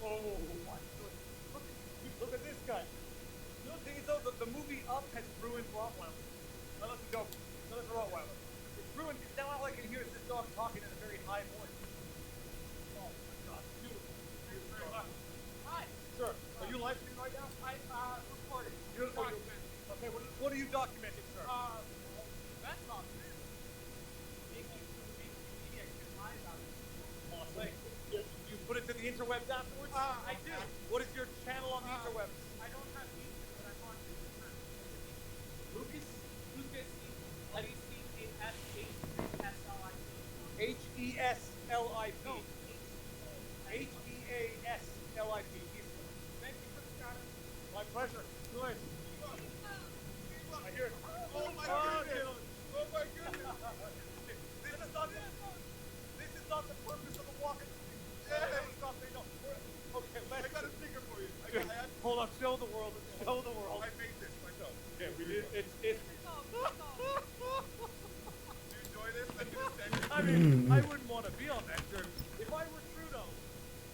C: Oh my goodness. Look at this guy. You know the thing is though, the movie Up has ruined Rottweiler. Now let's go. Now let's Rottweiler. It's ruined. Now all I can hear is this dog talking in a very high voice. Oh my God, beautiful. Thank you very much.
E: Hi.
C: Sir, are you live streaming right now?
E: I'm recording.
C: You're documenting. Okay, what are you documenting, sir?
E: That's not good. Making media can lie about it.
C: Awesome. You put it to the interwebs afterwards?
E: I do.
C: What is your channel on the interwebs?
E: I don't have YouTube, but I'm on YouTube. Lucas, how do you see H-E-S-H-S-L-I-P?
C: H-E-S-L-I-P. H-E-A-S-L-I-P.
E: Thank you for the shout out.
C: My pleasure. Good. I hear it.
B: Oh my goodness! Oh my goodness!
C: This is not the purpose of the walk.
B: Yes.
C: Okay,
B: I got a sticker for you.
C: hold on. Show the world. Show the world.
B: I made this myself.
C: Yeah, we did. It's.
B: Do you enjoy this? I'm gonna send it.
C: I mean, I wouldn't want to be on that shirt. If I were Trudeau,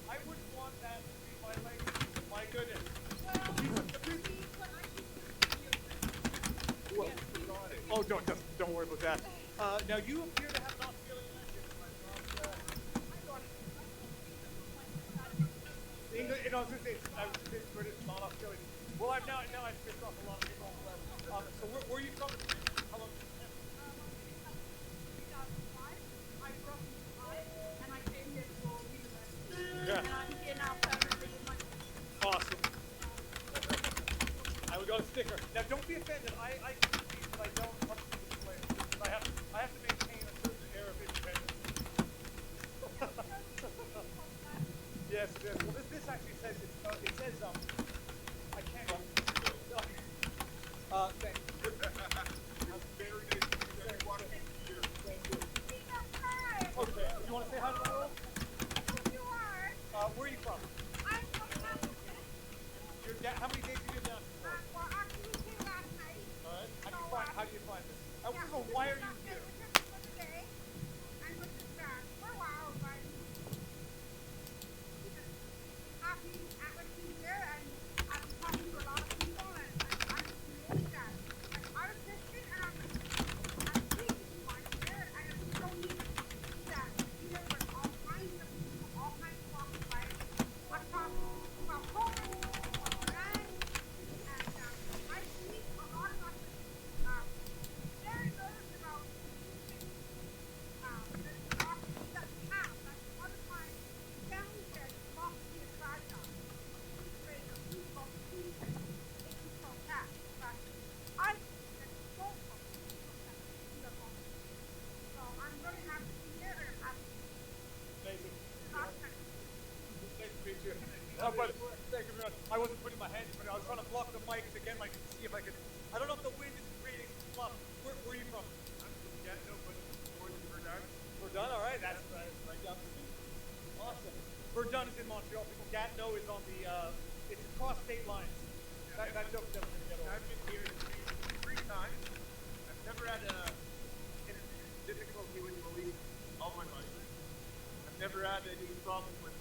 C: I wouldn't want that to be my legacy. My goodness. Oh, don't worry about that. Now you appear to have an Australian accent, my friend. English, I was going to say British, not Australian. Well, I've pissed off a lot of people on the web. So where are you from? How long?
D: I grew up in Dubai, and I came here for university.
C: Yeah.
D: And I'm here now permanently.
C: Awesome. I got a sticker. Now, don't be offended. I can see that I don't touch the display. I have to maintain a certain air of independence. Yes, it is. Well, this actually says it says I can't. Thank you.
B: It's very nice to meet you. Water. Here.
C: Thank you. Okay. You want to say hi to the world? Where are you from? How many days have you been down for? All right. How do you find this? So why are you here? Montreal people, Gatineau is on the, it's across state lines. That joke's never going to get old.
E: I've been here 3 times. I've never had a difficulty with police all my life. I've never had any problems with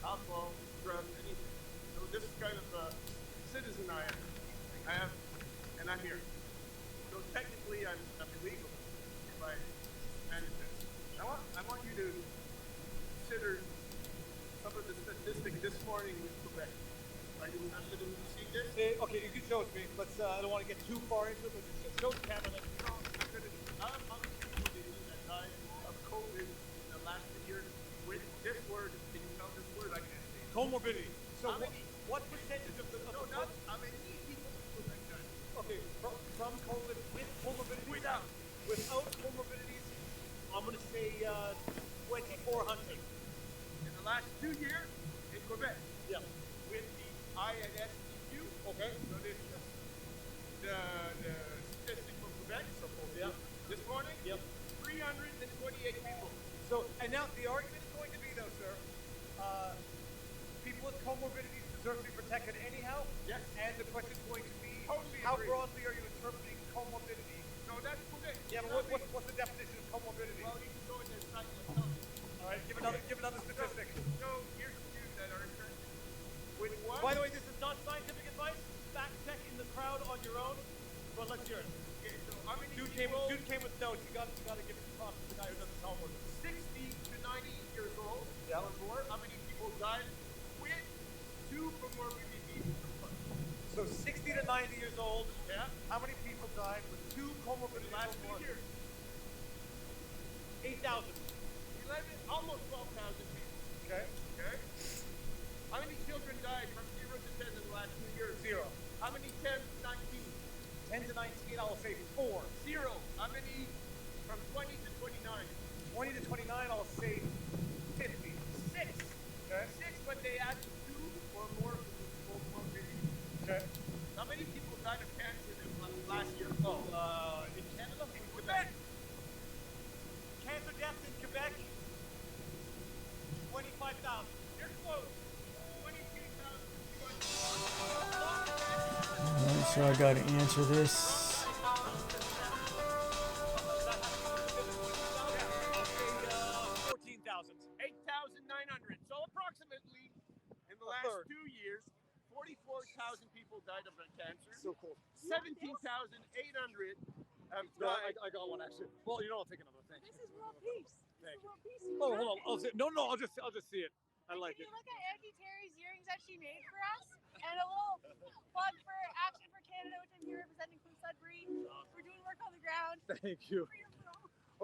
E: alcohol, drugs, anything. So this is kind of a citizen I am, and I'm here. So technically, I'm illegal if I manage this. I want you to consider some of the statistics this morning with Quebec. Are you interested in seeing this?
C: Okay, you can show it to me. Let's. I don't want to get too far into it, but just show the camera.
E: How many people did you that died of COVID in the last 2 years with this word? Can you spell this word? I can't say it.
C: Comorbidity. So
E: How many-
C: what percentage of the?
E: No, not how many people that died.
C: Okay, from COVID with comorbidities. Without comorbidities, I'm going to say 2,400.
E: In the last 2 years in Quebec
C: Yeah.
E: with the INSTQ.
C: Okay.
E: So this is the statistic from Quebec.
C: Yeah.
E: This morning.
C: Yep.
E: 328 people.
C: So, and now the argument is going to be, though, sir, people with comorbidities deserve to be protected anyhow.
E: Yes.
C: And the question is going to be,
E: Totally
C: how
E: agree.
C: broadly are you interpreting comorbidity?
E: So that's Quebec.
C: Yeah, but what's the definition of comorbidity?
E: Well, you can go in the site and tell me.
C: All right, give another statistic.
E: So here's the few that are interested. With one.
C: By the way, this is not scientific advice. Fact check in the crowd on your own. But let's hear it.
E: Okay, so how many
C: Dude
E: people?
C: came with notes. You got to give it props to the guy who does his homework.
E: 60 to 90 years old.
C: Yeah.
E: Or more. How many people died with 2 comorbidities?
C: So 60 to 90 years old.
E: Yeah.
C: How many people died with 2 comorbidities
E: Last
C: or more?
E: 2 years.
C: 8,000.
E: 11, almost 12,000 people.
C: Okay.
E: Okay. How many children died from 0 to 10 in the last 2 years?
C: 0.
E: How many 10 to 19?
C: 10 to 19, I will say 4.
E: 0. How many from 20 to 29?
C: 20 to 29, I'll say 50.
E: 6.
C: Okay.
E: 6 when they add 2 or more comorbidities.
C: Okay.
E: How many people died of cancer in the last year?
C: Oh, in Canada?
E: In Quebec.
C: Cancer deaths in Quebec, 25,000.
E: You're close. 22,000.
A: Alright, so I gotta answer this.
C: 14,000.
E: 8,900. So approximately in the last
C: third.
E: 2 years, 44,000 people died of cancer.
C: So cool.
E: 17,800 have
C: No,
E: died.
C: I got one actually. Well, you know, I'll take another thing.
G: This is world peace. This is world peace.
C: Oh, hold on. I'll see. No, I'll just see it. I like
I: Can
C: it.
I: you look at Auntie Terry's earrings that she made for us? And a little plug for Action for Canada, which I'm here representing from Sudbury. We're doing work on the ground.
C: Thank you.
I: For your bro.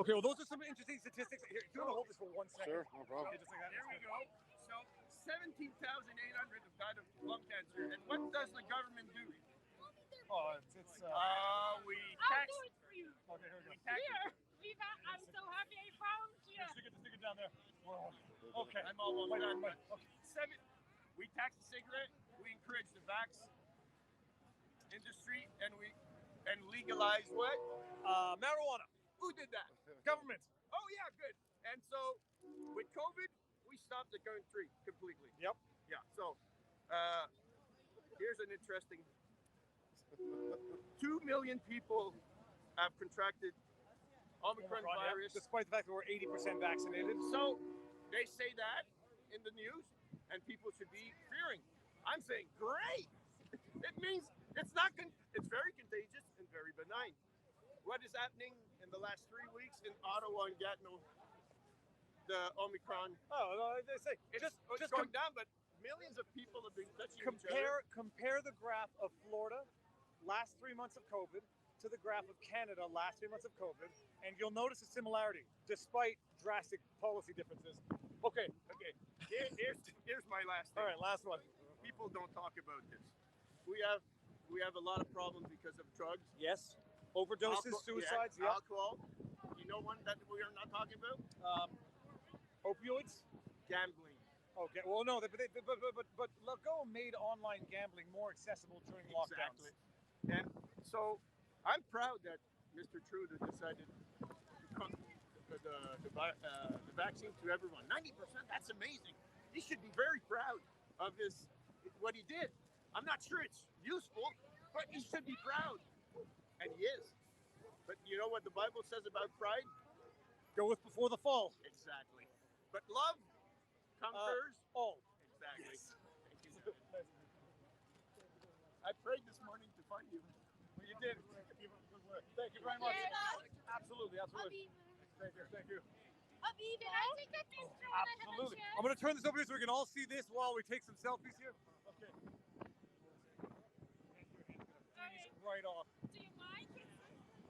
C: Okay, well, those are some interesting statistics. Here, do you want to hold this for 1 second?
J: Sure, no problem.
C: Okay, just like that.
E: There we go. So 17,800 have died of lung cancer. And what does the government do?
C: Oh, it's
E: We
I: I'll
E: tax.
I: do it for you.
C: okay, here we
E: We
C: go.
E: tax.
I: I'm so happy I found you.
C: Stick it down there. Whoa. Okay.
E: I'm almost done.
C: Wait. Okay.
E: We tax the cigarette. We encourage the vax industry, and we legalize what?
C: Marijuana.
E: Who did that?
C: Government.
E: Oh yeah, good. And so with COVID, we stopped the country completely.
C: Yep.
E: Yeah. So here's an interesting. 2 million people have contracted Omicron
C: Yeah,
E: virus.
C: despite the fact that we're 80% vaccinated.
E: So they say that in the news, and people should be fearing. I'm saying, great. It means it's not. It's very contagious and very benign. What is happening in the last 3 weeks in Ottawa and Gatineau? The Omicron.
C: Oh, no, they say
E: It's
C: just
E: going down, but millions of people have been touching each
C: compare the graph of Florida last 3 months of COVID to the graph of Canada last 3 months of COVID, and you'll notice a similarity despite drastic policy differences. Okay.
E: Okay. Here's my last thing.
C: All right, last one.
E: People don't talk about this. We have a lot of problems because of drugs.
C: Yes. Overdoses, suicides. Yeah.
E: Alcohol. You know one that we are not talking about?
C: Opioids.
E: Gambling.
C: Okay. Well, no, but Legault made online gambling more accessible during lockdowns.
E: Exactly. And so I'm proud that Mr. Trudeau decided to come the vaccine to everyone. 90%, that's amazing. He should be very proud.
C: of his what he did. I'm not sure it's useful, but he should be proud, and he is. But you know what the Bible says about pride?
F: Goeth before the fall.
C: Exactly. But love conquers
F: all.
C: Exactly.
F: Yes.
C: Thank you. I prayed this morning to find you.
F: Well, you did. Thank you very much. Absolutely. Thank you.
I: Can I take a picture when I have a
F: Absolutely.
I: chance?
F: I'm going to turn this over here so we can all see this while we take some selfies here. Okay. Ease right off.
I: Do you mind?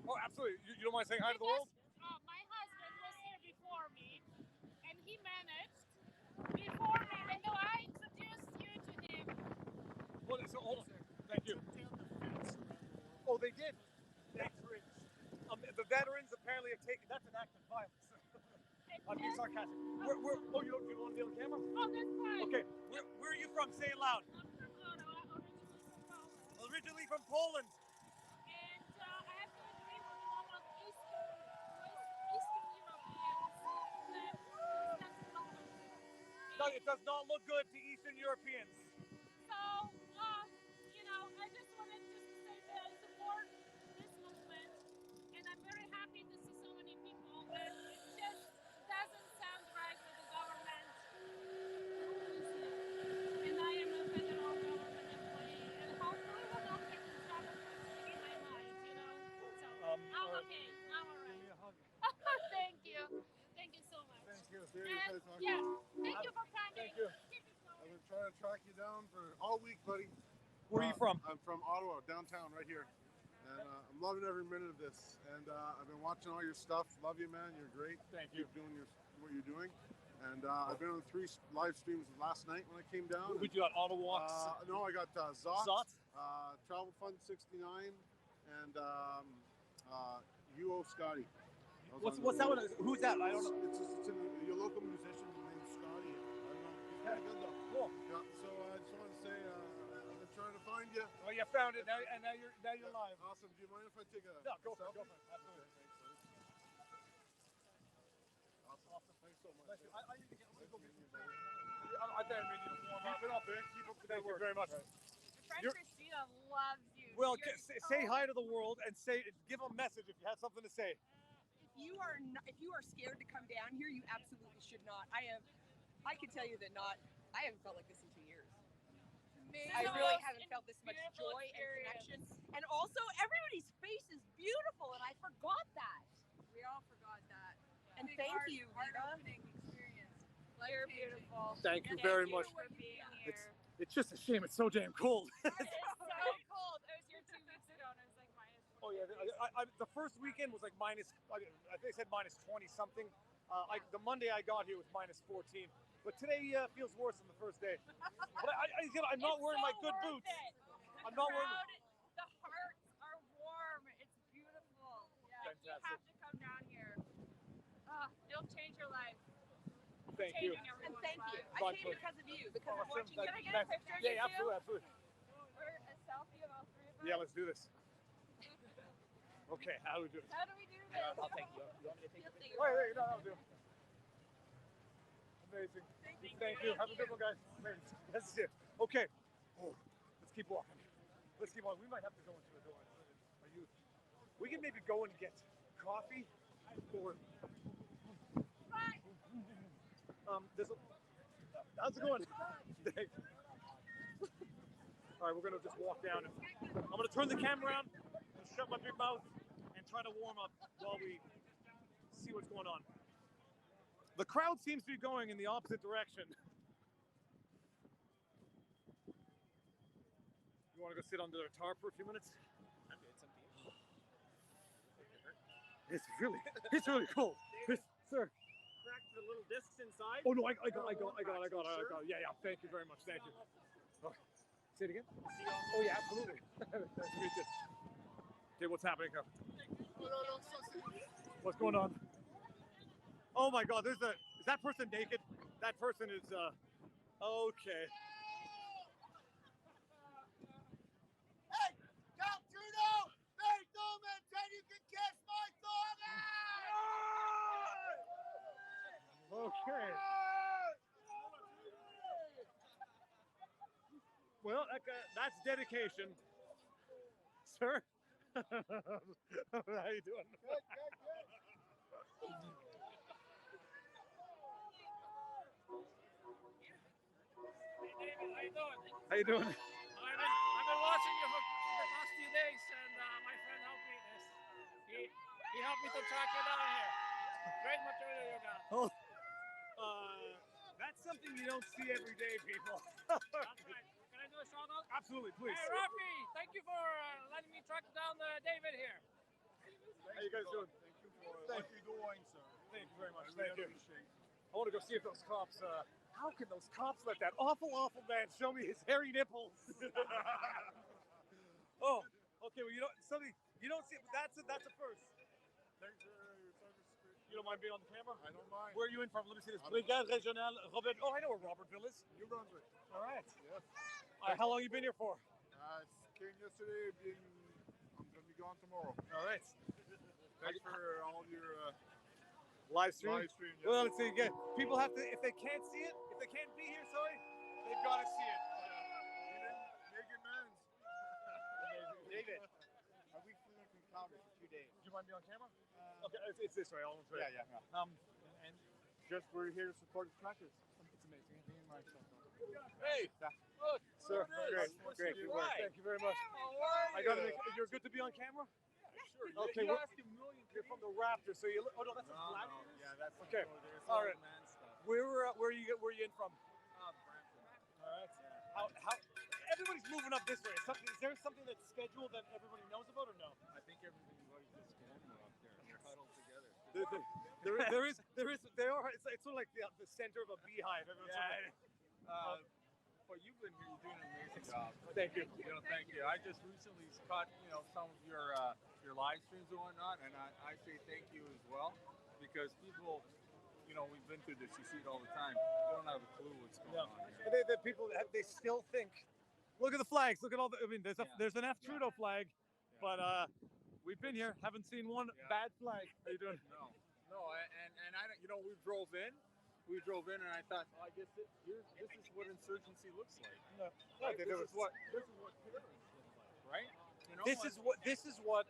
F: Oh, absolutely. You don't mind saying hi to the world?
I: My husband was here before me, and he managed before me, even though I introduced you to him.
F: Well, so hold on. Thank you. Oh, they did. The veterans apparently have taken. That's an act of violence. I'm being sarcastic. Oh, you don't want to be on camera?
I: Oh, that's fine.
F: Okay. Where are you from? Say it loud.
I: I'm from Ottawa, originally from Poland.
F: Originally from Poland.
I: And I have to agree with a lot of Eastern Europeans that doesn't look good.
F: No, it does not look good to Eastern Europeans.
I: So, I just wanted to say that I support this movement, and I'm very happy to see so many people, but it just doesn't sound right with the government. And I am a federal government employee, and hopefully will not get in trouble for speaking my mind, So, I'm okay. I'm all right.
F: Give me a hug.
I: Thank you. Thank you so much.
F: Thank you.
I: And, thank you for coming.
F: Thank you.
I: Keep it going.
J: I've been trying to track you down for all week, buddy.
F: Where are you from?
J: I'm from Ottawa, downtown, right here. And I'm loving every minute of this. And I've been watching all your stuff. Love you, man. You're great.
F: Thank you.
J: Keep doing what you're doing. And I've been on 3 live streams last night when I came down.
F: Who'd you got? Ottawa Walks?
J: No, I got Zot,
F: Zot?
J: Travel Fund 69, and UO Scotty.
F: What's that one? Who's that? I don't know.
J: It's your local musician named Scotty. I don't know. He's kind of good though.
F: Cool.
J: Yeah. So I just wanted to say I've been trying to find you.
F: Oh, you found it now, and now you're live.
J: Awesome. Do you mind if I take a
F: No, go for
J: selfie?
F: it. Go for it. Absolutely.
J: Awesome. Thanks so much.
F: I need to get. I'm gonna go get some. I think we need to warm up.
J: Keep it up, man. Keep up the
F: Thank
J: good
F: you
J: work.
F: very much.
I: Your friend
F: You're-
I: Christina loves you.
F: Well, say hi to the world and give a message if you have something to say.
H: If you are scared to come down here, you absolutely should not. I can tell you that I haven't felt like this in 2 years. I really haven't felt this much joy and connection. And also, everybody's face is beautiful, and I forgot that.
I: We all forgot that.
H: And thank you, Rita.
I: Heart-opening experience. You're beautiful.
F: Thank you very much.
I: for being here.
F: It's just a shame it's so damn cold.
I: It's so cold. It was here 2 weeks ago, and it was like minus.
F: Oh yeah, the first weekend was like minus. I think they said minus 20 something. The Monday I got here was minus 14, but today feels worse than the first day. But I'm not wearing my good boots. I'm not wearing.
I: The hearts are warm. It's beautiful. Yeah, you have to come down here. It'll change your life.
F: Thank you.
H: And thank you. I came because of you, because I'm watching you.
I: Can I get a picture of you
F: Yeah, absolutely.
I: Or a selfie of all 3 of us?
F: Yeah, let's do this. Okay, how do we do this?
I: How do we do this?
F: I'll take you. You want me to take
I: you?
F: Wait, no, I'll do it. Amazing. Thank you. Have a good one, guys. Amazing. That's it. Okay. Let's keep walking. Let's keep walking. We might have to go into the door. We can maybe go and get coffee or. How's it going? Thanks. All right, we're gonna just walk down. I'm gonna turn the camera around and shut my big mouth and try to warm up while we see what's going on. The crowd seems to be going in the opposite direction. You want to go sit under a tarp for a few minutes?
E: I'm good. Some people.
F: It's really cold. Sir.
E: Cracked the little discs inside.
F: Oh no, I got it. Yeah. Thank you very much. Thank you. Oh, say it again. Oh yeah, absolutely. Nice to meet you. Okay, what's happening? What's going on? Oh my God, is that person naked? That person is okay.
C: Hey, Count Trudeau! Make no mention you can kiss my father!
F: Okay. Well, that's dedication, sir. How you doing?
J: Good.
C: Hey David, how you doing?
F: How you doing?
C: I've been watching you for the past few days, and my friend helped me this. He helped me to track you down here. Great material you got.
F: Oh, that's something you don't see every day, people.
C: That's right. Can I do a shout out?
F: Absolutely, please.
C: Hey Rafi, thank you for letting me track down David here.
F: How you guys doing?
J: Thank you for what you're doing, sir.
F: Thank you very much.
J: I
F: Thank
J: really
F: you.
J: appreciate it.
F: I want to go see if those cops. How can those cops let that awful man show me his hairy nipples? Oh, okay. Well, you don't see it, but that's a first.
J: Thanks for your service.
F: You don't mind being on the camera?
J: I don't mind.
F: Where are you in from? Let me see this. Brigade Régionale Robert. Oh, I know where Robertville is.
J: New Brunswick.
F: All right.
J: Yes.
F: How long you been here for?
J: Came yesterday. I'm gonna be gone tomorrow.
F: All right.
J: Thanks for all your
F: Live stream.
J: live stream. Yes.
F: Well, let's see again. People have to, if they can't see it, if they can't be here, sorry, they've got to see it.
J: Make it man's.
K: David, a week from Calgary for 2 days.
F: Do you mind being on camera? Okay, it's this way. I'll
K: Yeah, yeah, yeah.
F: And
K: Just we're here to support the trackers.
F: it's amazing.
K: Me and Mike.
C: Hey, look,
F: Sir, great good work.
C: Right.
F: Thank you very much.
C: How are
F: I gotta make. You're good to be on camera.
C: Sure.
F: Okay,
C: You
F: well-
C: ask a million.
F: You're from the Raptor, so you. Oh no, that's a flag.
K: Yeah, that's
F: Okay.
K: There's
F: All right.
K: man stuff.
F: Where are you in from?
K: Brampton.
F: All right. How? Everybody's moving up this way. Is there something that's scheduled that everybody knows about, or no?
K: I think everybody's just going up there. They're huddled together.
F: They are. It's sort of like the center of a beehive. Everyone's sort of
K: But you've been here. You're doing an amazing job.
F: Thank you.
K: Thank you. I just recently caught some of your live streams and whatnot, and I say thank you as well because people, we've been through this. You see it all the time. They don't have a clue what's going on here.
F: The people they still think. Look at the flags. Look at all the. I mean, there's an F Trudeau flag, but we've been here. Haven't seen one bad flag. How you doing?
K: No, and I don't. We drove in. And I thought, I guess this is what insurgency looks like.
F: No.
K: Right? This is what terrorists look like, right?
F: This is what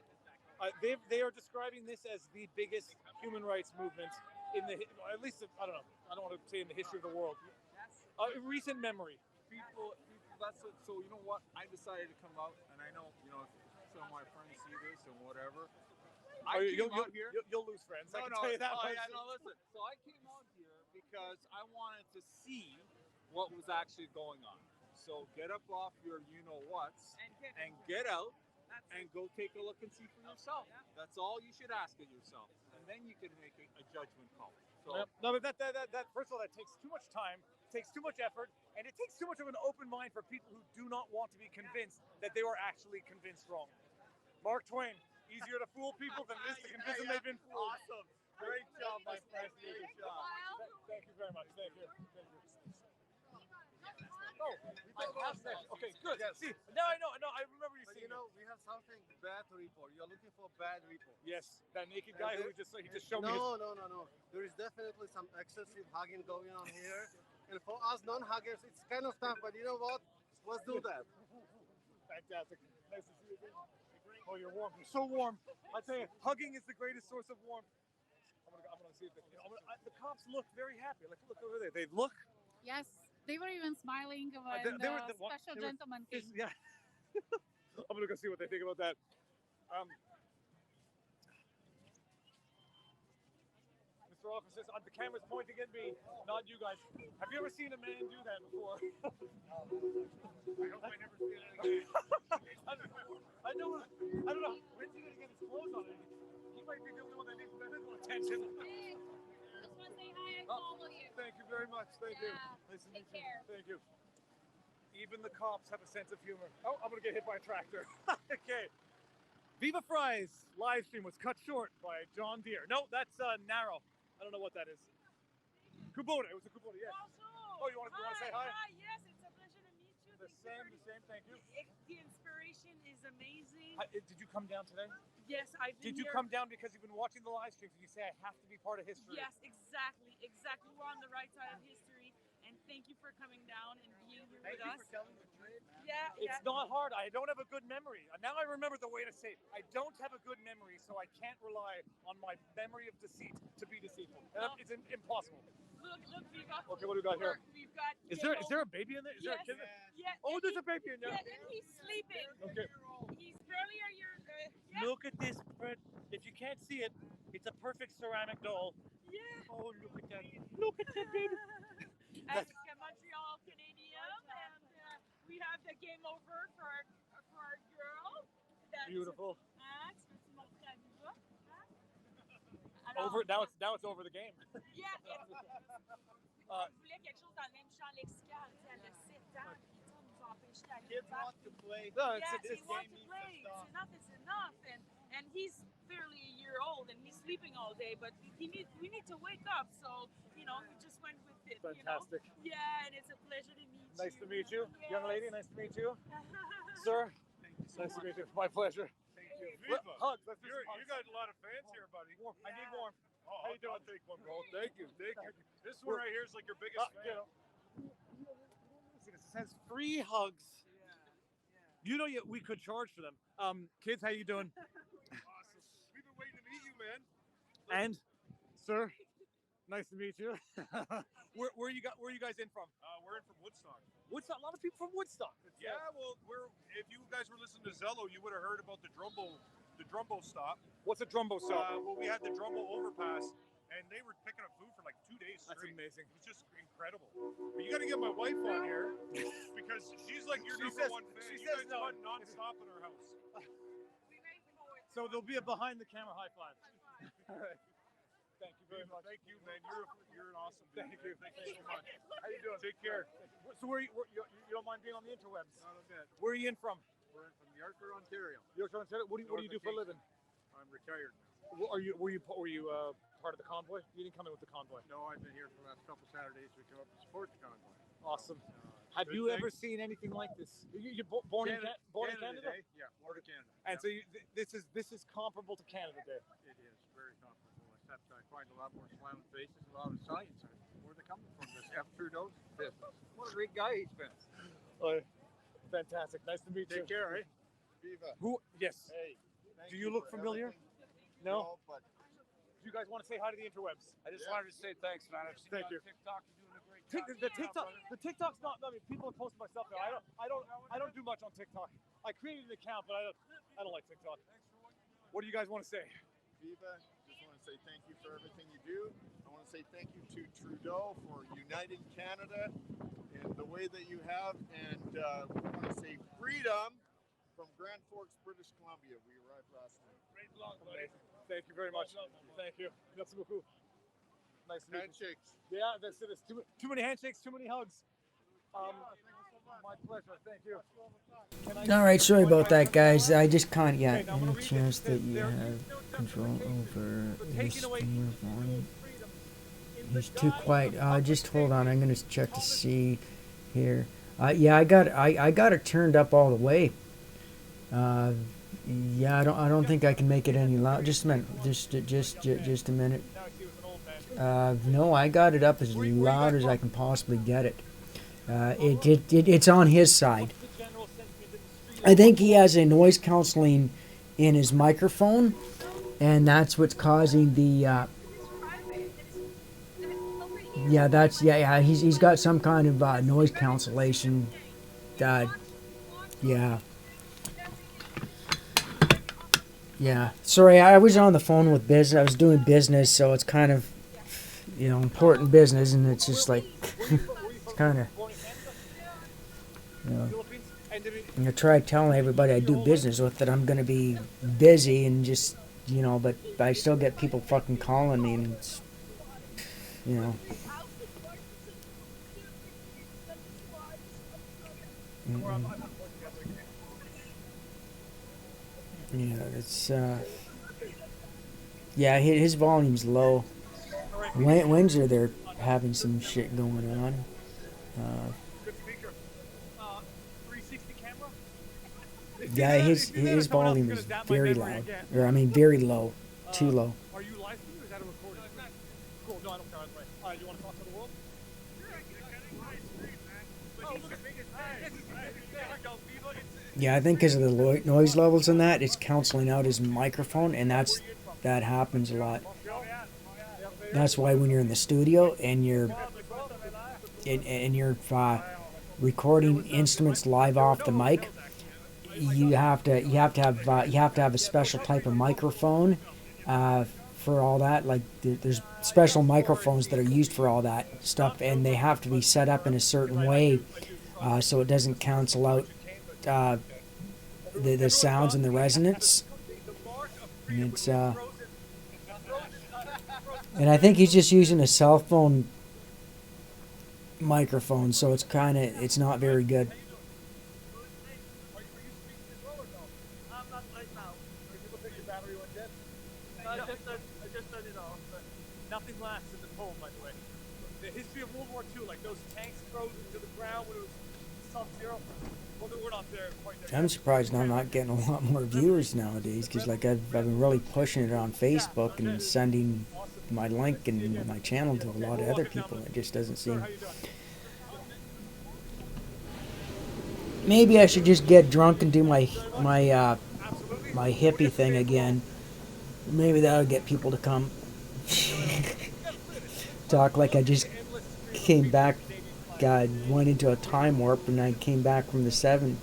F: they are describing this as the biggest human rights movement in at least I don't know. I don't want to say in the history of the world. Recent memory.
K: People. That's what. So you know what? I decided to come out, and I know if some of my friends see this and whatever.
F: You'll lose friends. I can
K: No.
F: tell you that
K: Oh
F: much.
K: yeah, no. Listen. So I came out here because I wanted to see what was actually going on. So get up off your you-know-whats and get out and go take a look and see for yourself. That's all you should ask of yourself, and then you can make a judgment call. So
F: No, but that first of all, that takes too much time, takes too much effort, and it takes too much of an open mind for people who do not want to be convinced that they were actually convinced wrong. Mark Twain, easier to fool people than it is to convince them they've been fooled.
K: awesome. Great job, my friend. Good job.
F: Thank you very much. Thank you. Oh, I have that. Okay, good.
J: Yes.
F: See, now I know. I remember you
J: But
F: saying.
J: we have something bad to report. You're looking for bad report.
F: Yes, that naked guy who just showed me.
L: No. There is definitely some excessive hugging going on here. And for us non-huggers, it's kind of tough, but you know what? Let's do that.
F: Fantastic. Nice to see you again. Oh, you're warm. You're so warm. I tell you, hugging is the greatest source of warmth. I'm gonna see if the cops look very happy. Look over there. They look.
M: Yes, they were even smiling when
F: they were-
M: the
F: what?
M: special
F: They were-
M: gentleman came.
F: Yeah. I'm gonna go see what they think about that. Mr. Officer, the camera's pointing at me, not you guys. Have you ever seen a man do that before?
J: I hope I never see it again.
F: I don't know. When's he gonna get his clothes on? He might be the only one that needs medical attention.
I: Hey, just want to say hi and follow you.
F: Thank you very much. Thank you. Nice to meet you. Thank you. Even the cops have a sense of humor. Oh, I'm gonna get hit by a tractor. Okay. Viva Fry's live stream was cut short by John Deere. No, that's narrow. I don't know what that is. Kubota. It was a Kubota. Yes. Oh, you want to say hi?
N: Hi, yes, it's a pleasure to meet you.
F: The same. Thank you.
N: The inspiration is amazing.
F: Did you come down today?
N: Yes, I've been
F: Did you
N: here.
F: come down because you've been watching the live streams and you say I have to be part of history?
N: Yes, exactly. We're on the right side of history, And thank you for coming down and being here
F: Thank
N: with
F: you
N: us.
F: for telling the truth, man.
N: Yeah,
F: It's not hard. I don't have a good memory. Now I remember the way to say it. I don't have a good memory, so I can't rely on my memory of deceit to be deceitful. It's impossible.
N: Look, Viva.
F: Okay, what do we got here?
N: We've got.
F: Is there a baby in there? Is there a kid in there?
N: Yeah.
F: Oh, there's a baby in there.
N: Yeah, and he's sleeping.
F: Okay.
N: He's barely a year. Yeah.
F: Look at this, Fred. If you can't see it, it's a perfect ceramic doll.
N: Yeah.
F: Oh, look at that. Look at that baby.
N: As a Montreal Canadian, and we have the game over for our girl. That's,
F: Beautiful.
N: Tu veux-tu montrer à Viva?
F: Over now it's over the game.
N: Yeah. On voulait quelque chose dans le même champ lexical. Elle a 7 ans, puis ça nous empêche d'aller.
L: Kids want to play.
F: No,
N: Yes,
F: it's
N: he wants to play. It's enough. And he's barely a year old, and he's sleeping all day. But we need to wake up. So we just went with it. Fantastic. Yeah, and it's a pleasure to meet you.
F: Nice to meet you,
N: Yes.
F: young lady. Nice to meet you, sir. Nice to meet you. My pleasure.
J: Thank you.
F: Hugs. Let's do
J: You
F: some hugs.
J: got a lot of fans here, buddy.
F: Warm. I need warm.
J: Oh,
F: How you doing?
J: I'll take one, bro. Thank you. This one right here is like your biggest fan.
F: It says free hugs. You know, we could charge for them. Kids, how you doing?
J: Awesome. We've been waiting to meet you, man.
F: And, sir, nice to meet you. where are you guys in from?
J: We're in from Woodstock.
F: Woodstock. A lot of people from Woodstock.
J: Yeah, well, if you guys were listening to Zello, you would have heard about the Drumbo stop.
F: What's a Drumbo stop?
J: Well, we had the Drumbo overpass, and they were picking up food for like 2 days straight.
F: That's amazing.
J: It was just incredible. But you got to get my wife on here because she's like your number one fan.
F: She
J: You
F: says
J: guys
F: no.
J: fun non-stop at our house.
F: So there'll be a behind the camera high five. All right. Thank you very much.
J: Thank you, man. You're an awesome dude.
F: Thank you.
J: Thank you so much.
F: How you doing?
J: Take care.
F: So you don't mind being on the interwebs?
J: Not a bit.
F: Where are you in from?
J: We're from Yarker, Ontario.
F: Yorkshire, Ontario. What do you do for a living?
J: I'm retired.
F: Were you part of the convoy? You didn't come in with the convoy.
J: No, I've been here for the last couple Saturdays. We come up to support the convoy.
F: Awesome. Have
J: good
F: you ever
J: thing.
F: seen anything like this? You're born in Canada?
J: eh? Yeah, born in Canada.
F: And
J: Yeah.
F: so this is comparable to Canada Day.
J: It is very comparable, except I find a lot more smiling faces, a lot of Italians. Where are they coming from? This F. Trudeau's business. What a great guy he's been.
F: Oh, fantastic. Nice to meet you.
J: Take care, eh? Viva.
F: Who? Yes.
J: Hey. thank
F: Do you look
J: for
F: familiar?
J: everything.
F: No?
J: but
F: Do you guys want to say hi to the interwebs?
E: I just wanted to say thanks, man. I've seen
F: Thank
E: you
F: you.
E: on TikTok. You're doing a great job.
F: The TikTok's not. I mean, people are posting my stuff there. I don't do much on TikTok. I created an account, but I don't like TikTok. What do you guys want to say?
J: Viva, just want to say thank you for everything you do. I want to say thank you to Trudeau for uniting Canada in the way that you have, and I want to say freedom from Grand Forks, British Columbia. We arrived last night.
F: Amazing. Thank you very much. Thank you. Merci beaucoup. Nice to meet you.
J: Handshakes.
F: Yeah, that's it. It's too many handshakes, too many hugs. My pleasure. Thank you.
A: All right, sorry about that, guys. I just can't yet. Any chance that you have control over the streamer volume? He's too quiet. Just hold on. I'm gonna check to see here. Yeah, I got it turned up all the way. Yeah, I don't think I can make it any louder. Just a minute. Just a minute. No, I got it up as loud as I can possibly get it. It's on his side. I think he has a noise canceling in his microphone, and that's what's causing the. Yeah. He's got some kind of noise cancellation. Yeah. Yeah. Sorry, I was on the phone with business. I was doing business, so it's kind of, important business, and it's just like, it's kind of, I try telling everybody I do business with that I'm going to be busy and just, but I still get people fucking calling me, and it's, Yeah, it's yeah, his volume's low. Windsor, they're having some shit going on.
F: Good speaker. 360 camera.
A: Yeah, his volume is very loud. Or I mean, very low. Too low.
F: Are you live streaming or is that a recording? Cool. No, I don't care. You want to talk to the world?
A: Yeah, I think because of the noise levels in that, it's canceling out his microphone, and that happens a lot. That's why when you're in the studio and you're recording instruments live off the mic, you have to have a special type of microphone for all that. Like there's special microphones that are used for all that stuff, and they have to be set up in a certain way so it doesn't cancel out the sounds and the resonance. And it's and I think he's just using a cell phone microphone, so it's not very good.
F: I just turned it off, but nothing lasts in the cold, by the way. The history of World War II, like those tanks frozen to the ground when it was sub-zero. Well, we're not there quite there.
A: I'm surprised I'm not getting a lot more viewers nowadays, because like I've been really pushing it on Facebook and sending my link and my channel to a lot of other people. It just doesn't seem. Maybe I should just get drunk and do my hippie thing again. Maybe that'll get people to come. Talk like I just came back. God, went into a time warp and I came back from the 70s.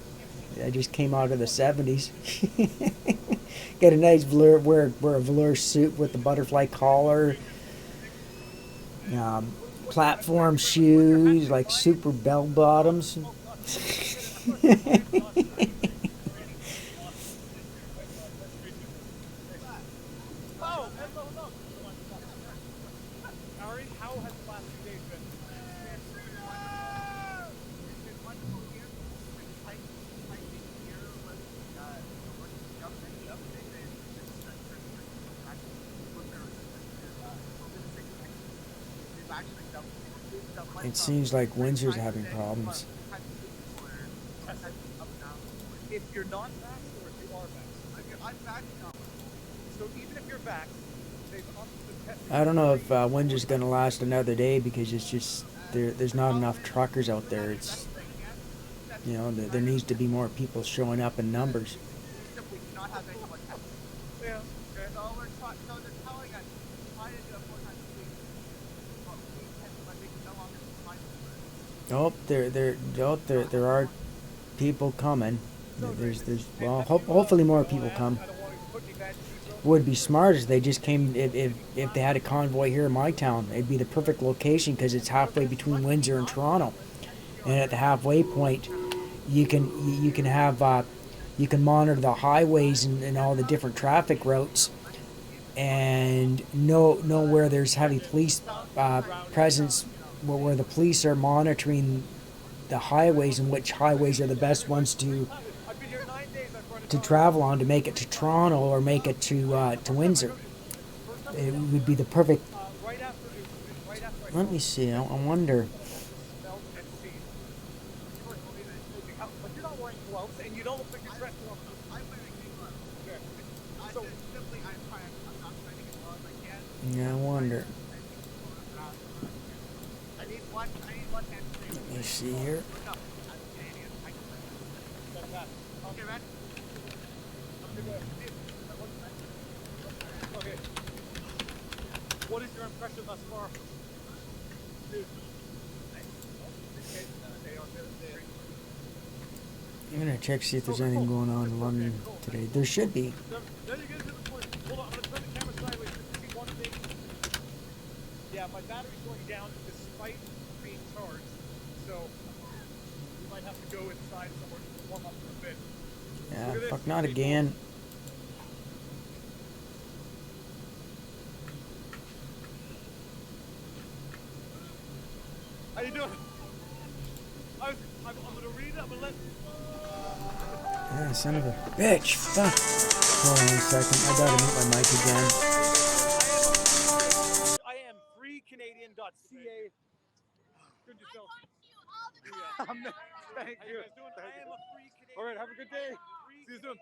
A: I just came out of the 70s. Get a nice velour, wear a velour suit with the butterfly collar. Platform shoes, like super bell bottoms.
F: Ari, how has the last few days been?
A: It seems like Windsor's having problems.
F: If you're not vaxxed or if you are vaxxed? I'm vaxxed. So even if you're vaxxed, they've upped the testing.
A: I don't know if Windsor's going to last another day because it's just there's not enough truckers out there. It's there needs to be more people showing up in numbers. Oh, there are people coming. Hopefully more people come. Would be smart if they just came. If they had a convoy here in my town, it'd be the perfect location because it's halfway between Windsor and Toronto, and at the halfway point, you can have you can monitor the highways and all the different traffic routes, and know where there's heavy police presence, where the police are monitoring the highways and which highways are the best ones to travel on to make it to Toronto or make it to Windsor. It would be the perfect. Let me see. I wonder.
F: But you're not wearing gloves and you don't look like you're dressed up.
A: Yeah, I wonder. Let me see here.
F: Okay. What is your impression thus far?
A: I'm gonna check see if there's anything going on in London today. There should be.
F: Then you get to the point. Hold on, I'm gonna turn the camera sideways just to see one thing. Yeah, my battery's going down despite being charged, so we might have to go inside somewhere to warm up for a bit.
A: Yeah, fuck, not again.
F: How you doing? I'm gonna read it. I'm gonna let.
A: Yeah, son of a bitch. Fuck. Hold on 1 second. I gotta mute my mic again.
F: I am freecanadian.ca. Good yourself. Thank you. I am a free Canadian. All right, have a good day. See you soon.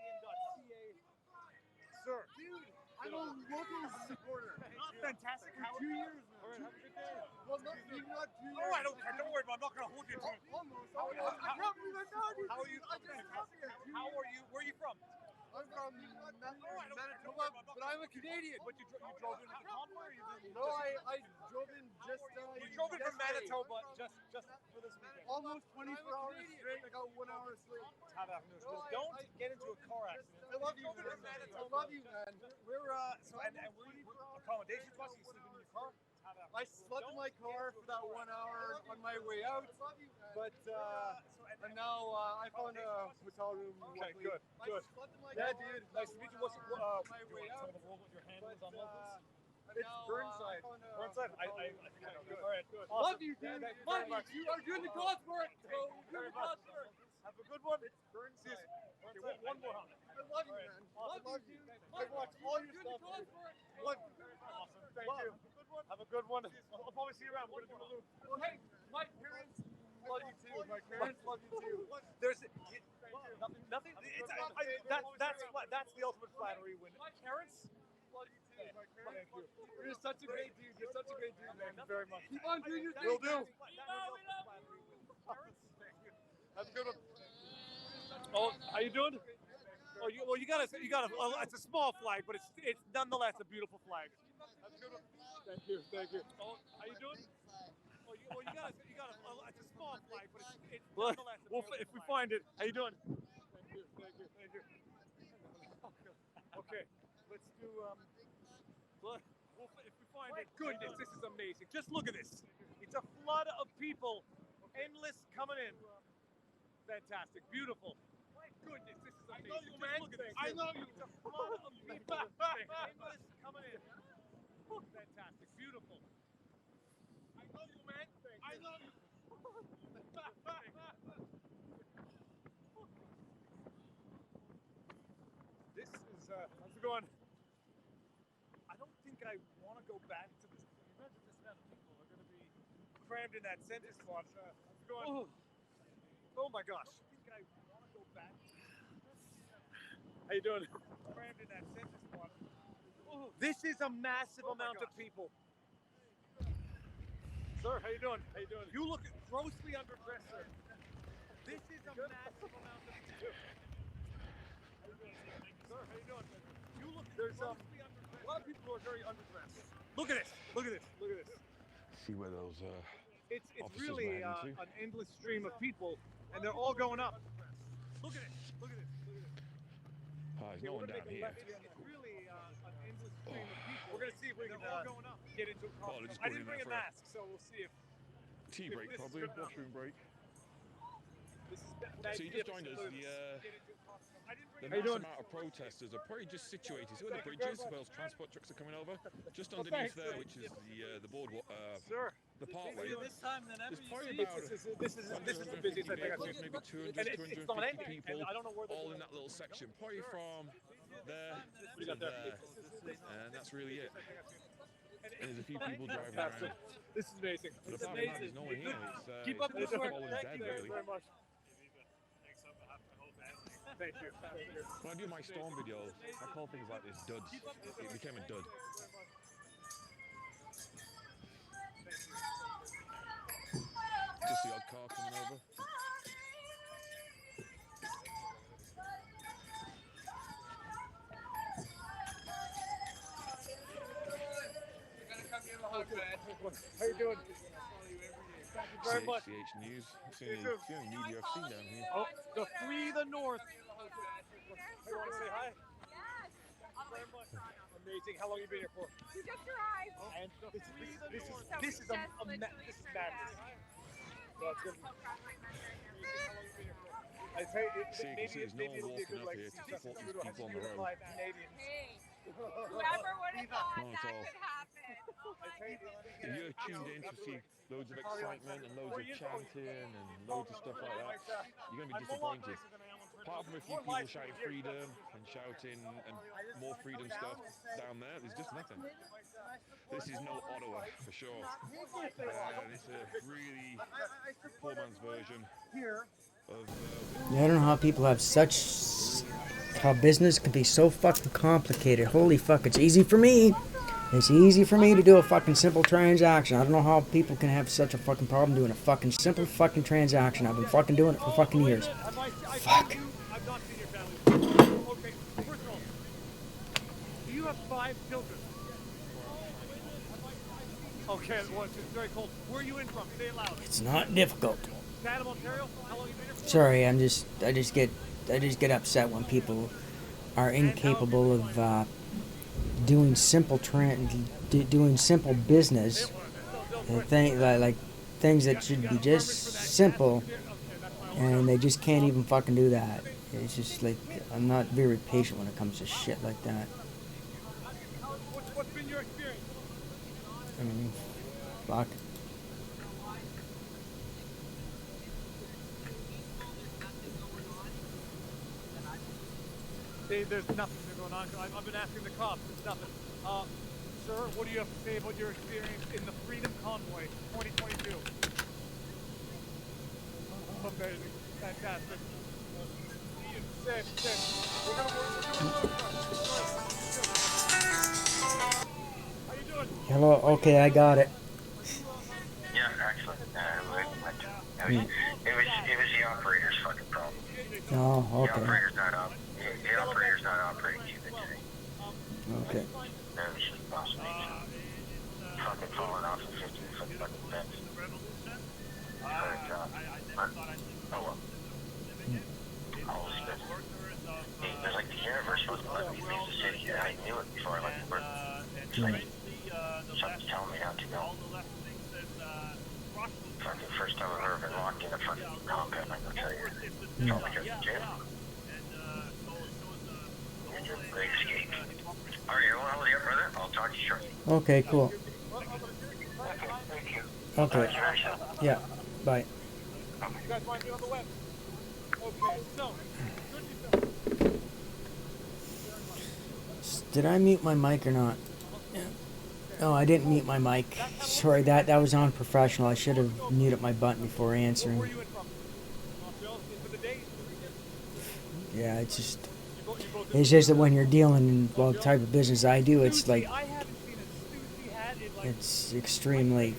F: Sir.
L: Dude, I'm a local supporter.
F: Fantastic. For 2 years now. All right, have a good day.
L: Well, not 2 years.
F: Oh, I don't care. Don't worry about it. I'm not going to hold you to it.
L: Almost.
F: How are you?
L: I can't believe I found you.
F: How are you?
L: I just got here.
F: How are you? Where are you from?
L: I'm from Manitoba, but I'm a Canadian.
F: But you drove into the Convoy? Or you didn't?
L: No, I drove in just.
F: You drove in from
L: yesterday.
F: Manitoba just for this weekend.
L: Almost 24 hours straight. I got 1 hour of sleep.
F: Don't get into a car accident.
L: I love you, man. I love you, man.
F: We're and we're accommodations wise. You sleep in your car.
L: I slept in my car for that 1 hour on my way out, but and now I found a hotel room.
F: Okay, good.
L: Yeah, dude.
F: Nice to meet you. What's
L: on my way
F: tell
L: out?
F: the world what your handle is on locals?
L: It's Burnside.
F: Burnside. I think I know. Good. All right. Good.
L: Love you, dude. Love you. You are doing the God's work, bro. Doing the God's work.
F: Have a good one.
L: It's Burnside.
F: Okay, one more.
L: I love you, man. Love you, dude. I watch all your stuff. Love you.
F: Awesome. Thank you. Have a good one. I'll probably see you around. We're gonna do a loop.
L: Well, hey, my parents love you too. My parents love you too.
F: There's nothing. That's the ultimate flattery when parents
L: Love you too. My parents.
F: Thank you.
L: You're such a great dude. You're such a great dude, man.
F: Thank you very much.
L: Keep on doing your thing.
F: Will do.
L: Parents.
F: Have a good one. Oh, how you doing? Oh, you got it's a small flag, but it's nonetheless a beautiful flag. Have a good one. Thank you. Oh, how you doing? Oh, you got it's a small flag, but it's nonetheless a beautiful if we find it. How you doing? Thank you. Okay, let's do if we find it. Goodness, this is amazing. Just look at this. It's a flood of people, endless coming in. Fantastic, beautiful. My goodness, this is amazing. I know you, man. Look at this. I know you. It's a flood of people, endless coming in. Fantastic, beautiful. I know you, man. I know you. This is how's it going? I don't think I want to go back to this. Imagine this amount of people are going to be crammed in that center spot. How's it going? Oh my gosh. I think I want to go back. How you doing? Crammed in that center spot. This is a massive amount of people. Sir, how you doing? You look grossly underdressed, sir. This is a massive amount of people. Sir, how you doing? You look There's a lot of people who are very underdressed. Look at this.
O: See where those
F: It's
O: officers
F: really
O: were heading to.
F: an endless stream of people, and they're all going up. Look at this.
O: Oh, there's no one down here.
F: It's really an endless stream of people. We're gonna see if we can all going up. Get into a
O: Oh,
F: crosswalk.
O: they're just
F: I
O: putting
F: didn't
O: in
F: bring a
O: there for
F: mask, so we'll see if
O: tea
F: if
O: break,
F: this is
O: probably.
F: good enough.
O: Washroom break.
F: This is
O: So you just joined us.
F: Get
O: The
F: into a crosswalk. I didn't bring
O: the
F: a
O: mass
F: mask.
O: amount of protesters are probably just situated. See where the
F: Thank you
O: bridge is,
F: very
O: where
F: much.
O: those transport trucks are coming over? Just
F: Well,
O: underneath
F: thanks.
O: there, which is the boardwalk,
F: Sir,
O: the parkway.
K: This time than ever
O: There's
K: you
O: probably
K: see.
O: about
F: this is the busiest I think I've
O: vehicles,
F: seen.
O: maybe 200,
F: And it's not
O: 250
F: empty,
O: people,
F: and I don't know where they're
O: all
F: going.
O: in that little section. Probably from there
F: What do you
O: to
F: got there?
O: there, and that's really it. And there's a few people driving around.
F: This is amazing.
O: But apart from that, there's no one here.
F: Keep
O: It's
F: up the
O: just
F: good work.
O: fallen
F: Thank
O: dead,
F: you
O: really.
F: very much. Thank you.
O: When I do my storm videos, I call things like this duds. It became a dud. Just the odd car coming over.
F: How you doing? Thank you very much.
O: CHCH News. It's the only media I've seen down here.
F: Oh, the Free the North. You want to say hi?
D: Yes.
F: Very much. Amazing. How long have you been here for?
D: You just arrived.
F: And this is madness.
D: So
F: This is madness. So it's gonna be. I tell you,
O: So you can see there's no one walking up here to support these people on the road.
D: Hey, whoever would have thought
O: Not
D: that
O: at all.
D: could happen? Oh my
O: If you're tuned in to see loads of excitement and loads of chanting and loads of stuff like that, you're going to be disappointed. Apart from a few people shouting freedom and shouting and more freedom stuff down there, there's just nothing. This is no Ottawa for sure. It's a really poor man's version of
A: I don't know how people have such... How business can be so fucking complicated. Holy fuck, it's easy for me. It's easy for me to do a fucking simple transaction. I don't know how people can have such a fucking problem doing a fucking simple fucking transaction. I've been fucking doing it for fucking years. Fuck.
F: I've not seen your family. Okay, first of all, do you have 5 children? Okay, well, it's very cold. Where are you in from? Say it loud.
A: It's not difficult.
F: Chatham, Ontario? How long have you been here for?
A: Sorry, I just get upset when people are incapable of doing simple doing simple business. Like things that should be just simple, and they just can't even fucking do that. It's just like, I'm not very patient when it comes to shit like that.
F: What's been your experience?
A: I mean, fuck.
F: There's nothing going on. I've been asking the cops. There's nothing. Sir, what do you have to say about your experience in the Freedom Convoy 2022? Amazing. Fantastic. Safe. We're doing How you doing?
A: Hello. Okay, I got it.
P: Yeah, excellent. It was the operator's fucking problem.
A: Oh, okay.
P: The operator's not operating even today.
A: Okay.
P: That was just possible. Fucking falling off a 15-foot fucking fence. But, oh well. All is good. It was like the universe wasn't letting me leave the city. I knew it before I left the work. It's like something's telling me not to go. Fucking first time I've ever been locked in a fucking compound, I can tell you. It's all because of jail. Great escape. Alright, everyone, hold it up, brother. I'll talk to you shortly.
A: Okay, cool.
P: Okay, thank you.
A: Okay. Yeah. Bye.
F: You guys want to be on the web? Okay, so.
A: Did I mute my mic or not? Oh, I didn't mute my mic. Sorry, that was unprofessional. I should have muted my button before answering. Yeah, it's just that when you're dealing, well, the type of business I do, it's like, it's extremely,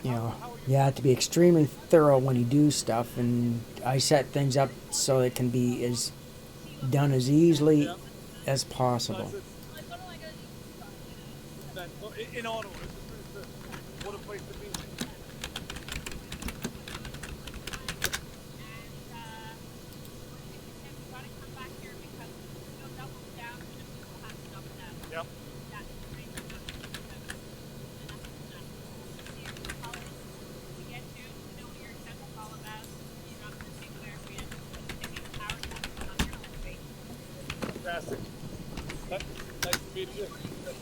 A: you know, you have to be extremely thorough when you do stuff, and I set things up so it can be as done as easily as possible.
F: In Ottawa, what a place to be. Yep. Fantastic. Nice to meet you.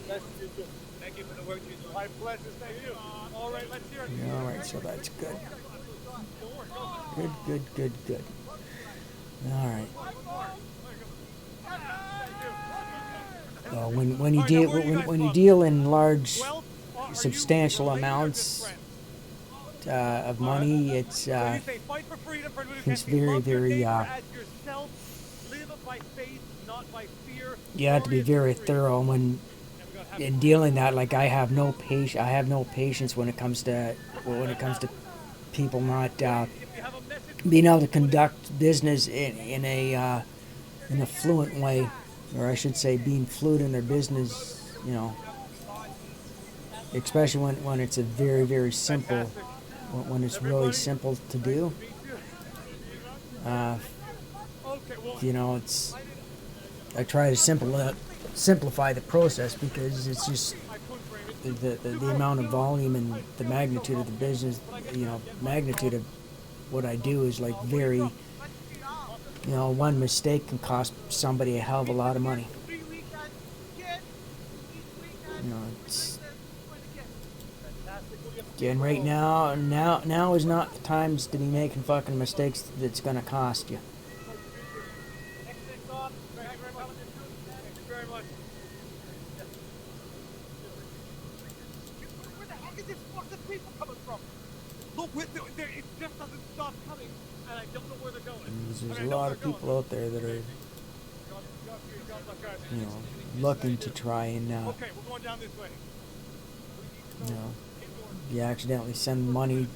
F: Nice to meet you. Thank you for the work you do. My pleasure. Thank you. All right, let's hear it.
A: Yeah, all right, so that's good. Good. All right. When you deal in large, substantial amounts of money, it's very you have to be very thorough when in dealing that. Like, I have no patience when it comes to people not being able to conduct business in a fluent way, or I should say being fluid in their business, you know, especially when it's a very simple, when it's really simple to do. You know, I try to simplify the process, because it's just the amount of volume and the magnitude of the business, you know, magnitude of what I do is like very, you know, one mistake can cost somebody a hell of a lot of money. You know, and right now is not the times to be making fucking mistakes that's gonna cost you.
F: It just doesn't stop coming, and I don't know where they're going.
A: There's a lot of people out there that are you know, looking to try and,
F: Okay, we're going down this way.
A: you know, you accidentally send money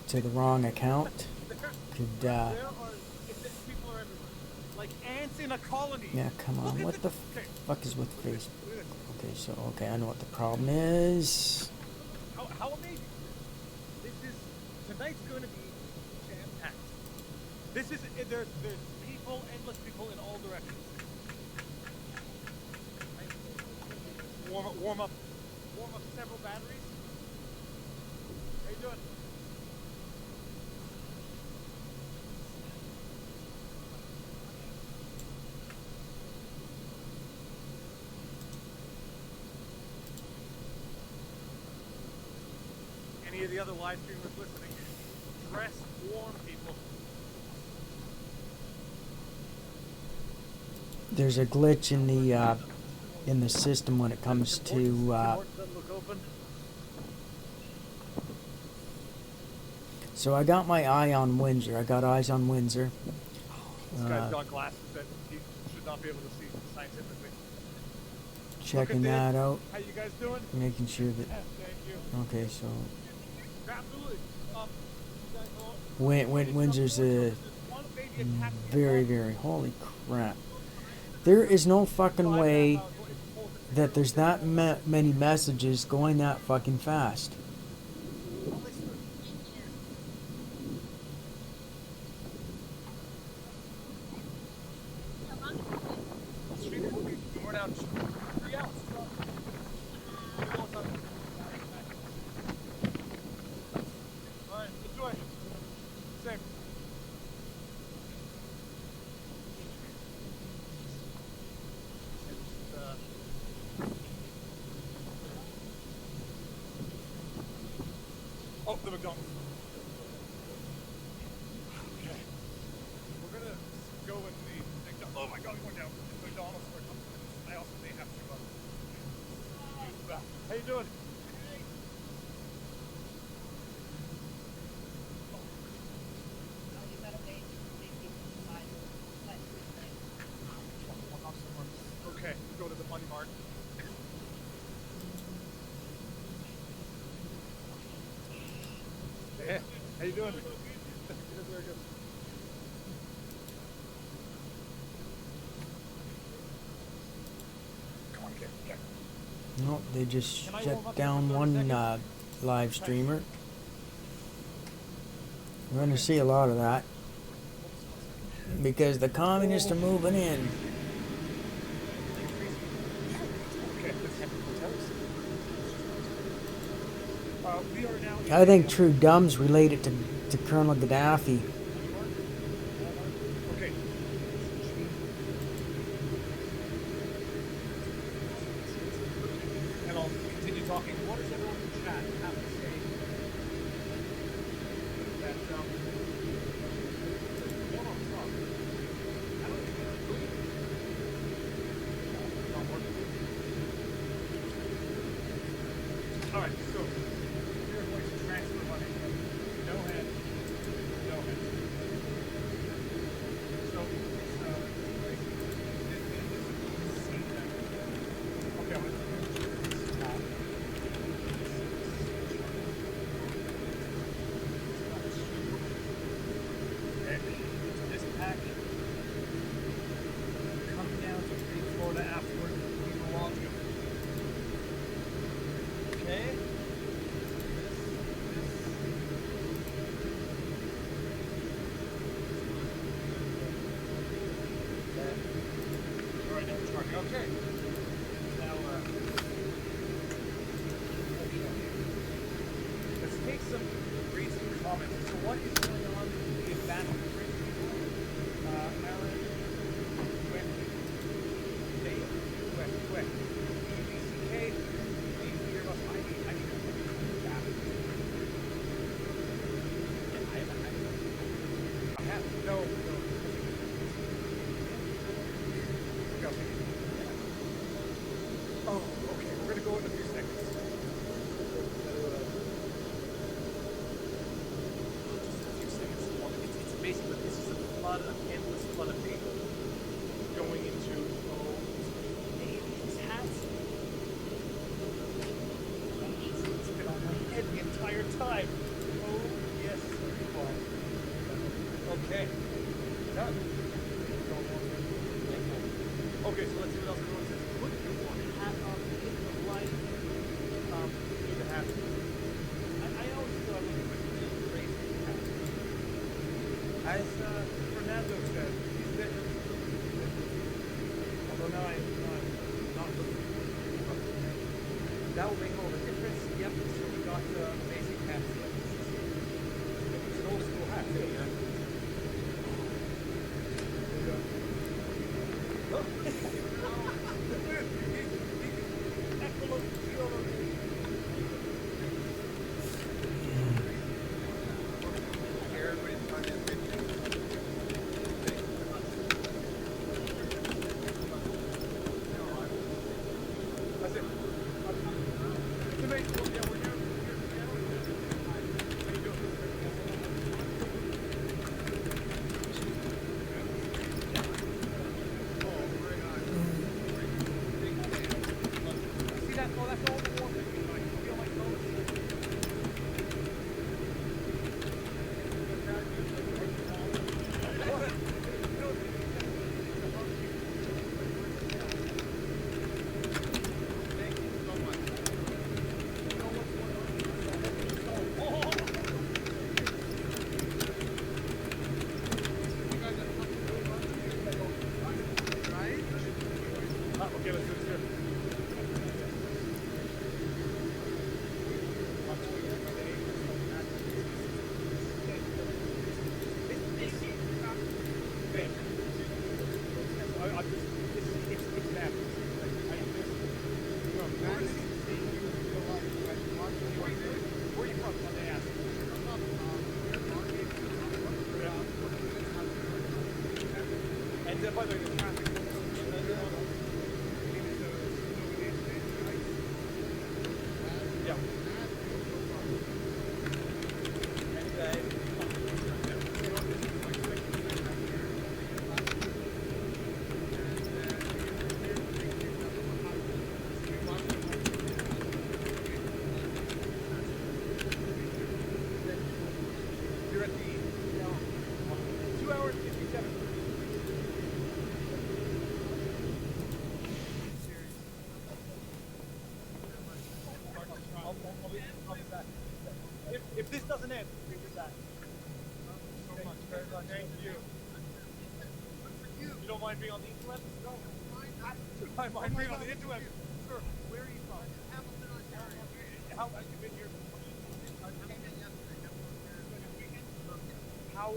A: to the wrong account, could,
F: There are people are everywhere, like ants in a colony.
A: yeah, come on, what the fuck is with Facebook? Okay, so, okay, I know what the problem is.
F: How amazing! This is tonight's going to be jam-packed. This is there's people, endless people in all directions. Warm up several batteries. How you doing? Any of the other live streamers listening, dress warm, people.
A: There's a glitch in the system when it comes to, so I got my eye on Windsor. I got eyes on Windsor.
F: This guy's got glasses that he should not be able to see scientifically.
A: Checking that out.
F: How you guys doing?
A: Making sure that.
F: Thank you.
A: Okay, so.
F: Absolutely.
A: Windsor's a very, very, holy crap. There is no fucking way that there's that many messages going that fucking fast.
F: We're down 3 hours. Alright, enjoy. Same. Oh, the McDonald's. Okay. We're gonna go in the oh my god, we're going down the McDonald's for a couple minutes. I also may have to use the bathroom. How you doing? Okay, go to the Money Mart. Yeah, how you doing? Very good. Come on, get.
A: Nope, they just shut down one live streamer. We're going to see a lot of that. Because the communists are moving in. I think True Dumb's related to Colonel Gaddafi.
F: Okay. And I'll continue talking. What does everyone in the chat have to say? That, one on top. I don't even know. Not working. All right, so you're going to transfer money. No hand. No hand. So it's like this is scene that. Okay, I'm gonna this pack coming down to Florida afterward. We will launch it. Okay. Alright, now we're starting. Okay. Now, let's take read some comments. So what is going on in that group? Aaron, Quick, Dave, Quick, BCK, do you hear us? I need to that. I have no. Oh, okay. We're gonna go in a few seconds. It's amazing, but this is a flood, an endless flood of data going into
C: that will make all the difference. Yep. So we got amazing hats. Yep. It's an old school hat too. Yeah. That's it. It's amazing. Yeah, we're here. How you doing? See that? Oh, that's all the warm. I can feel my toes. Okay, let's do this here. It's bad. Where are you from? When they ask. And by the way, the traffic. Yeah. You're at the 2 hours 57. I'll be back. If this doesn't end, we'll be back. So much. Very much. Thank you. You don't mind being on the interweb? No. I mind being on the interweb. Sure. Where are you from? Hamilton, Ontario. How long have you been here? I came in yesterday. How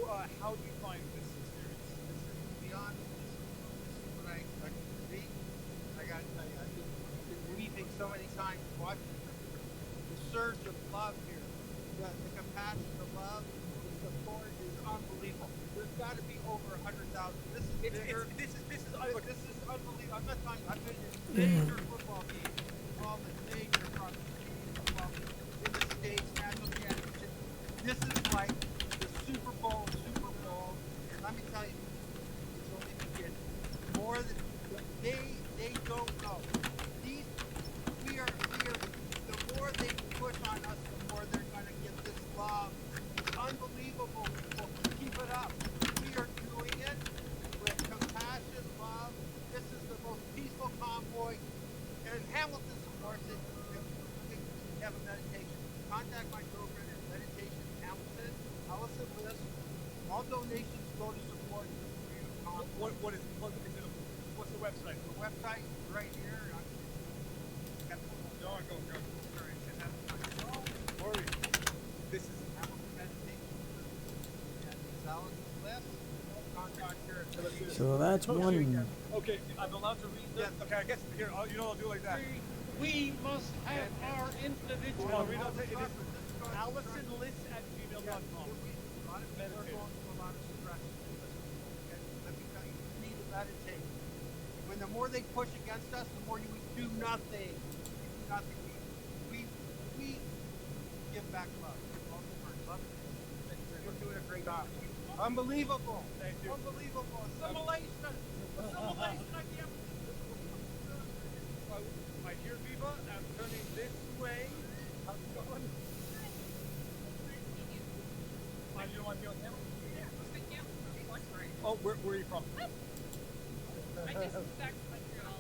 C: do you find this experience? This is beyond what I expected to be. I've been weeping so many times watching the surge of love here. The compassion, the love, the support is unbelievable. There's got to be over 100,000. This is unbelievable. I'm not talking. I've been in major football games, all the major football games in the States, national championship. This is like the Super Bowl. And let me tell you, it's only beginning. More than they don't know. We are. The more they push on us, the more they're going to get this love. It's unbelievable, people. Keep it up. We are doing it with compassion, love. This is the most peaceful convoy. And in Hamilton supports it. We have a meditation. Contact my girlfriend at Meditation Hamilton. Allison List. All donations go to support the Freedom Convoy. What's the website? The website is right here. Go. Sorry. This is Hamilton Meditation. It's Allison List. Contact here.
A: So that's one.
C: Okay, I'm allowed to read this? Yes. Okay, I guess here, I'll do like that.
G: We must have our individual.
C: Well, read out, it is AllisonList@gmail.com.
B: A lot of people are going through a lot of stress. Let me tell you, you need to meditate. When the more they push against us, the more you do nothing. We give back love. Love. You're doing a great job. Unbelievable.
C: Thank you.
B: Unbelievable. Assimilation. I can't.
C: I hear Viva. I'm turning this way. How's it going? You want to be on camera? Oh, where are you from?
H: I just moved back to Montreal.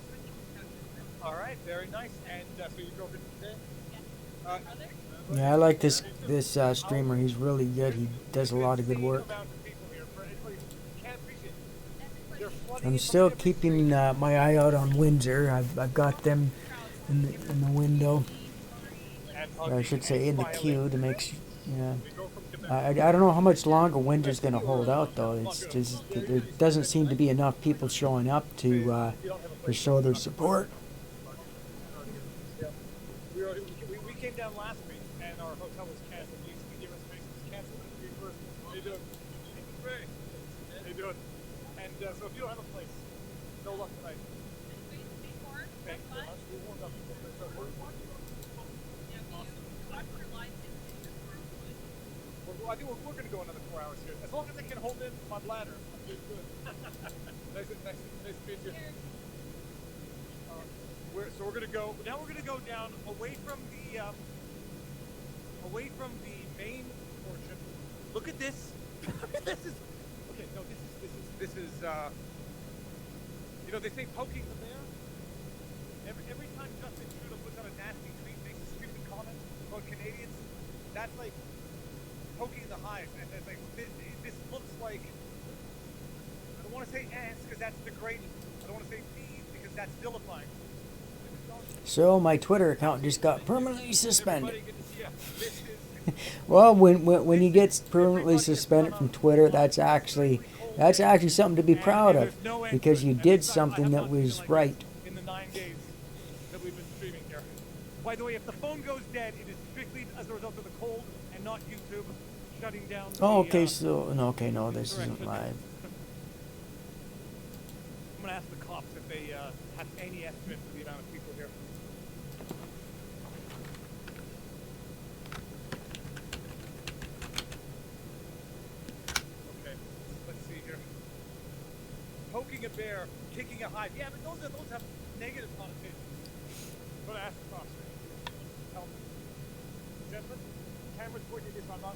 C: All right, very nice. And so you drove in today?
A: Yeah, I like this streamer. He's really good. He does a lot of good work. I'm still keeping my eye out on Windsor. I've got them in the window. or I should say in the queue to make yeah.
F: We go from Quebec.
A: I don't know how much longer Windsor's going to hold out though. It's just there doesn't seem to be enough people showing up to show their support.
F: Yeah. We came down last week and our hotel was canceled. The Expedia reservation was canceled. How you doing? Great. How you doing? And so if you don't have a place, no luck tonight. Thanks so much. We warmed up. I think we're going to go another 4 hours here. As long as I can hold in my bladder, I'm doing good. nice to meet you. So we're going to go. Now we're going to go down away from the main portion. Look at this. This is okay. No, this is. You know, they say poking the bear. Every time Justin Trudeau puts out a nasty tweet, makes a stupid comment about Canadians, that's like poking the hive. And it's like this looks like. I don't want to say ants because that's degrading. I don't want to say bees because that's vilifying.
A: So my Twitter account just got permanently suspended. Well, when you get permanently suspended from Twitter, that's actually something to be proud of, because you did something that was right.
F: In the 9 days that we've been streaming here. By the way, if the phone goes dead, it is strictly as a result of the cold and not YouTube shutting down.
A: Oh, okay. No, this isn't live.
F: I'm gonna ask the cops if they have any estimate for the amount of people here. Okay, let's see here. Poking a bear, kicking a hive. Yeah, but those have negative connotations. I'm gonna ask the cops. Tell me. Gentlemen, camera's working this. I'm on.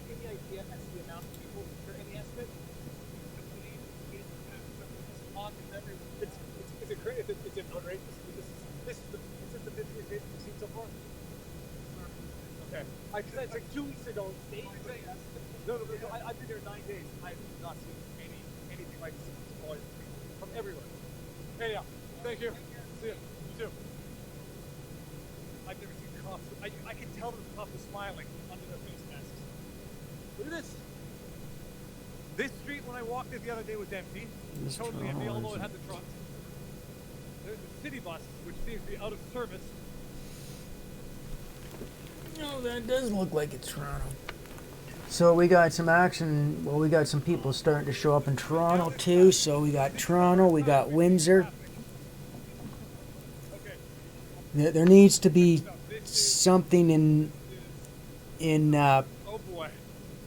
F: Any idea as to the amount of people? Is there any estimate? Is it great? It's outrageous. This is the busiest day we've seen so far. Okay. I said like 2 weeks ago. No, I've been there 9 days. I have not seen anything like this volume from everywhere. Hey, yeah. Thank you. See you. You too. I've never seen cops. I can tell that the cop is smiling under their face masks. Look at this. This street, when I walked it the other day, was empty. Totally empty, although it had the trucks. There's the city bus, which seems to be out of service.
A: No, that does look like it's Toronto. So we got some action. Well, we got some people starting to show up in Toronto too. So we got Toronto, we got Windsor. There needs to be something in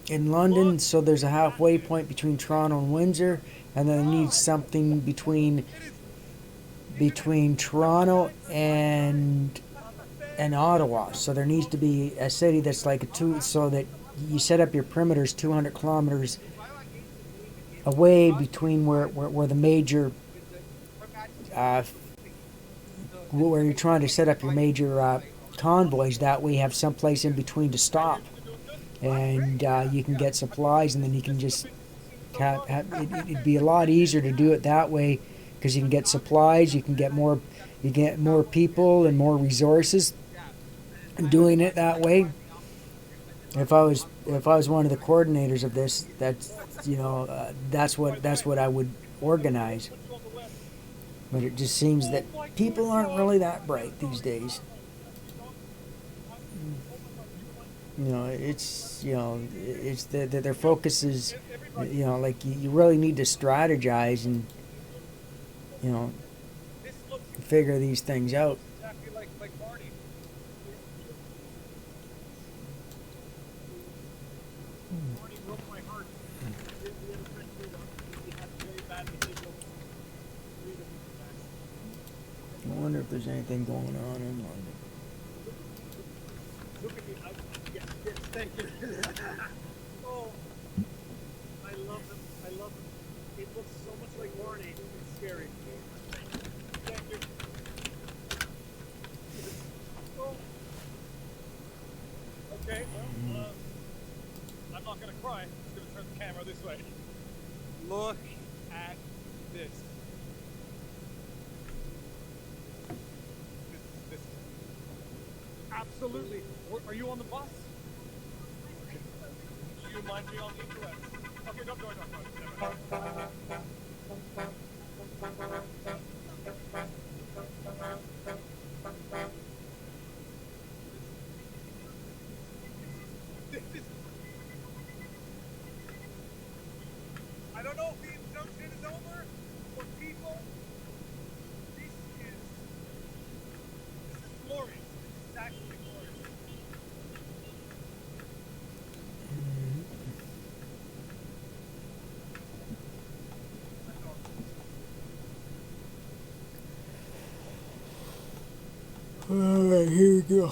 A: London, so there's a halfway point between Toronto and Windsor, and then there needs something between Toronto and Ottawa. So there needs to be a city that's like so that you set up your perimeters 200 kilometers away between where the major where you're trying to set up your major convoys. That way you have someplace in between to stop, and you can get supplies, and then you can just it'd be a lot easier to do it that way, because you can get supplies, you get more people and more resources doing it that way. If I was one of the coordinators of this, that's what I would organize. But it just seems that people aren't really that bright these days. It's that their focus is, like you really need to strategize and, figure these things out. I wonder if there's anything going on in London.
F: Look at me. Yes, thank you. Oh, I love them. It looks so much like Marnie. It's scary. Thank you. Oh. Okay, well, I'm not going to cry. I'm just going to turn the camera this way. Look at this. Absolutely. Are you on the bus? Okay. Do you mind being on the interwebs? Okay, don't. This is. I don't know if the injunction is over, but people, this is glorious. This is actually glorious.
A: Alright, here we go.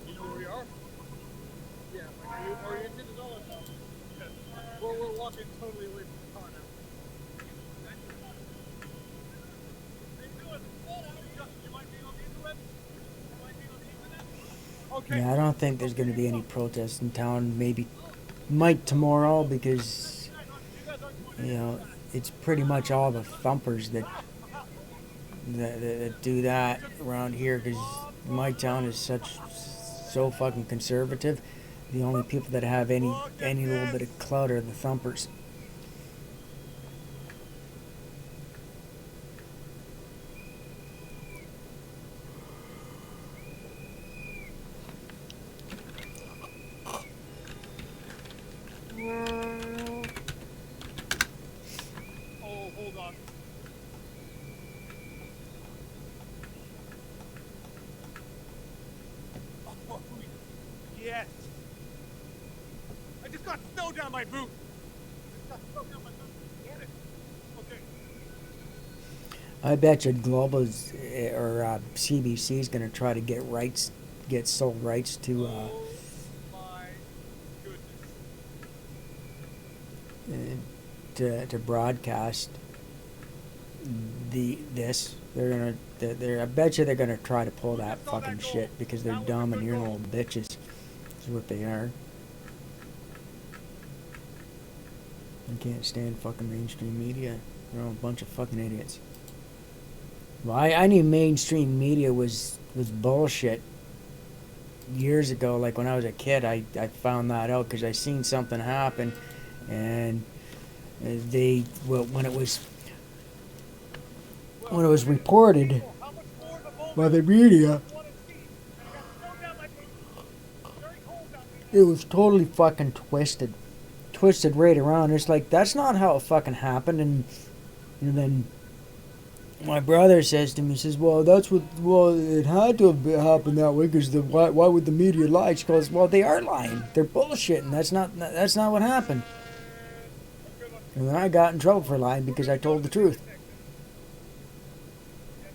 F: You know where we are? Yeah, like, are you oriented at all? Yes. We're walking totally away from the car now. How you doing? You might be on the interweb? You might be on the internet? Okay.
A: Yeah, I don't think there's going to be any protests in town. Maybe might tomorrow because, you know, it's pretty much all the thumpers that do that around here because my town is so fucking conservative. The only people that have any little bit of clout are the thumpers.
F: Oh, hold on. Oh, yes. I just got snow down my boot. Get it. Okay.
A: I bet you Globo's or CBC is going to try to get sold rights to to broadcast this. I bet you they're gonna try to pull that fucking shit because they're dumb and you're little bitches. Is what they are. I can't stand fucking mainstream media. They're all a bunch of fucking idiots. Well, I knew mainstream media was bullshit years ago. Like when I was a kid, I found that out because I seen something happen, and when it was reported by the media, it was totally fucking twisted right around. It's like that's not how it fucking happened, and then my brother says to me, he says, well, it had to have happened that way because why would the media lie? She goes, well, they are lying. They're bullshitting. That's not what happened. And then I got in trouble for lying because I told the truth.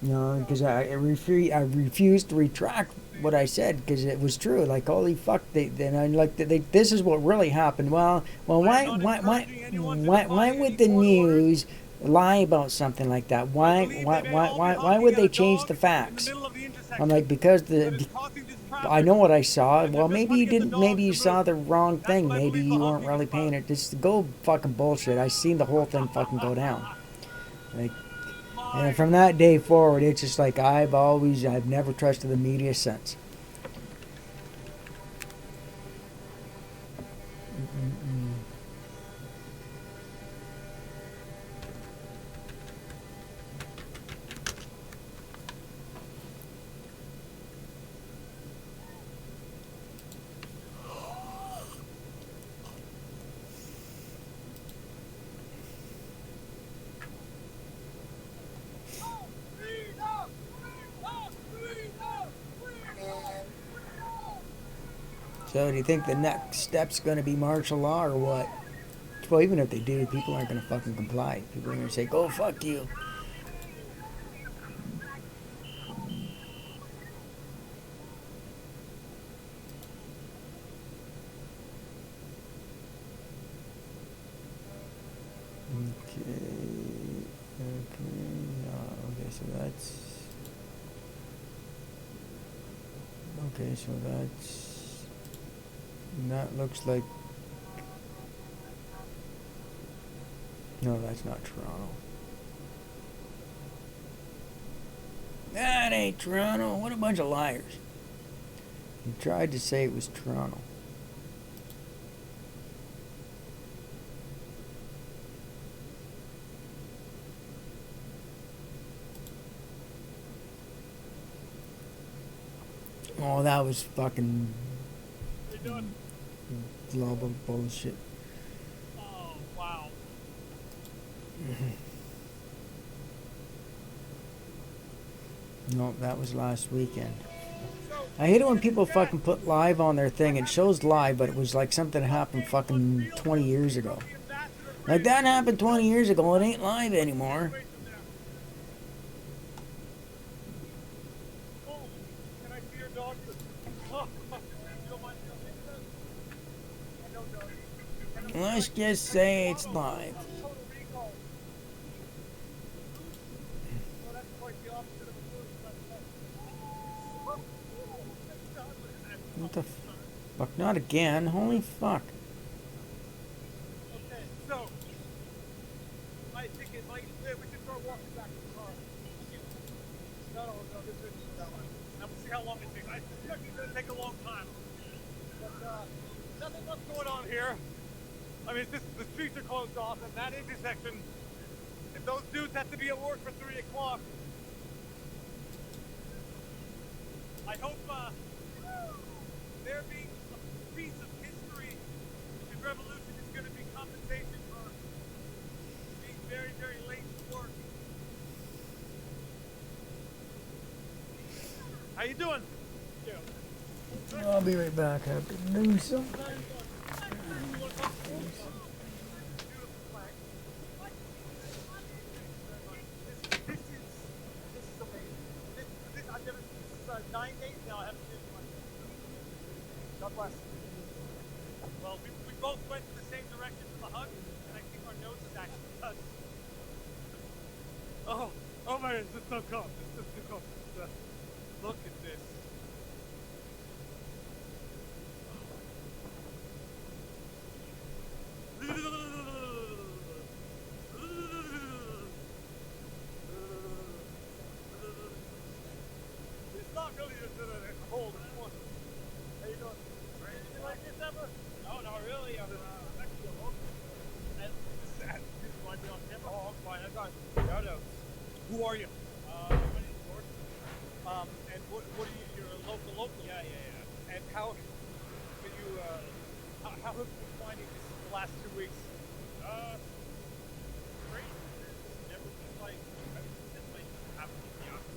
A: You know, because I refused to retract what I said because it was true. Like, holy fuck, this is what really happened. Well, why would the news lie about something like that? Why would they change the facts? I'm like, because I know what I saw. Well, maybe you didn't. Maybe you saw the wrong thing. Maybe you weren't really paying it. Just go fucking bullshit. I seen the whole thing fucking go down. Like, and from that day forward, it's just like I've never trusted the media since. So do you think the next step's going to be martial law or what? Well, even if they do, people aren't going to fucking comply. People are going to say, go fuck you. Okay, so that looks like No, that's not Toronto. That ain't Toronto. What a bunch of liars. You tried to say it was Toronto. Oh, that was fucking glob of bullshit.
C: Oh, wow.
A: No, that was last weekend. I hate it when people fucking put live on their thing. It shows live, but it was like something that happened fucking 20 years ago. Like, that happened 20 years ago. It ain't live anymore.
C: Can I see your dog? You don't mind me?
A: Let's just say it's live. What the fuck? Not again. Holy fuck.
C: Okay, so I think it might. We should start walking back to the car. No, this isn't that one. And we'll see how long it takes. I suspect it's gonna take a long time. But nothing much going on here. I mean, the streets are closed off, and that intersection. If those dudes have to be at work for 3 o'clock, I hope there being a piece of history in revolution is going to be compensation for being very, very late to work. How you doing?
A: I'll be right back. I have to do something.
C: This is amazing. I've never. This is 9 days now. I haven't seen one. God bless. Well, we both went in the same direction for the hug, and I think our noses actually touched. Oh man, this is so cool. This is so cool. Look at this. It's not really just a cold, it's more. How you doing? Anything like this ever? No, not really. I'm actually a local. And this is why I be on camera. Oh, I'm fine. I got shout-outs. Who are you? My name's Gordon. And what are you? You're a local? Yeah. And how can you, how have you been finding this the last 2 weeks? Great. It's never been like, since like happened in the office.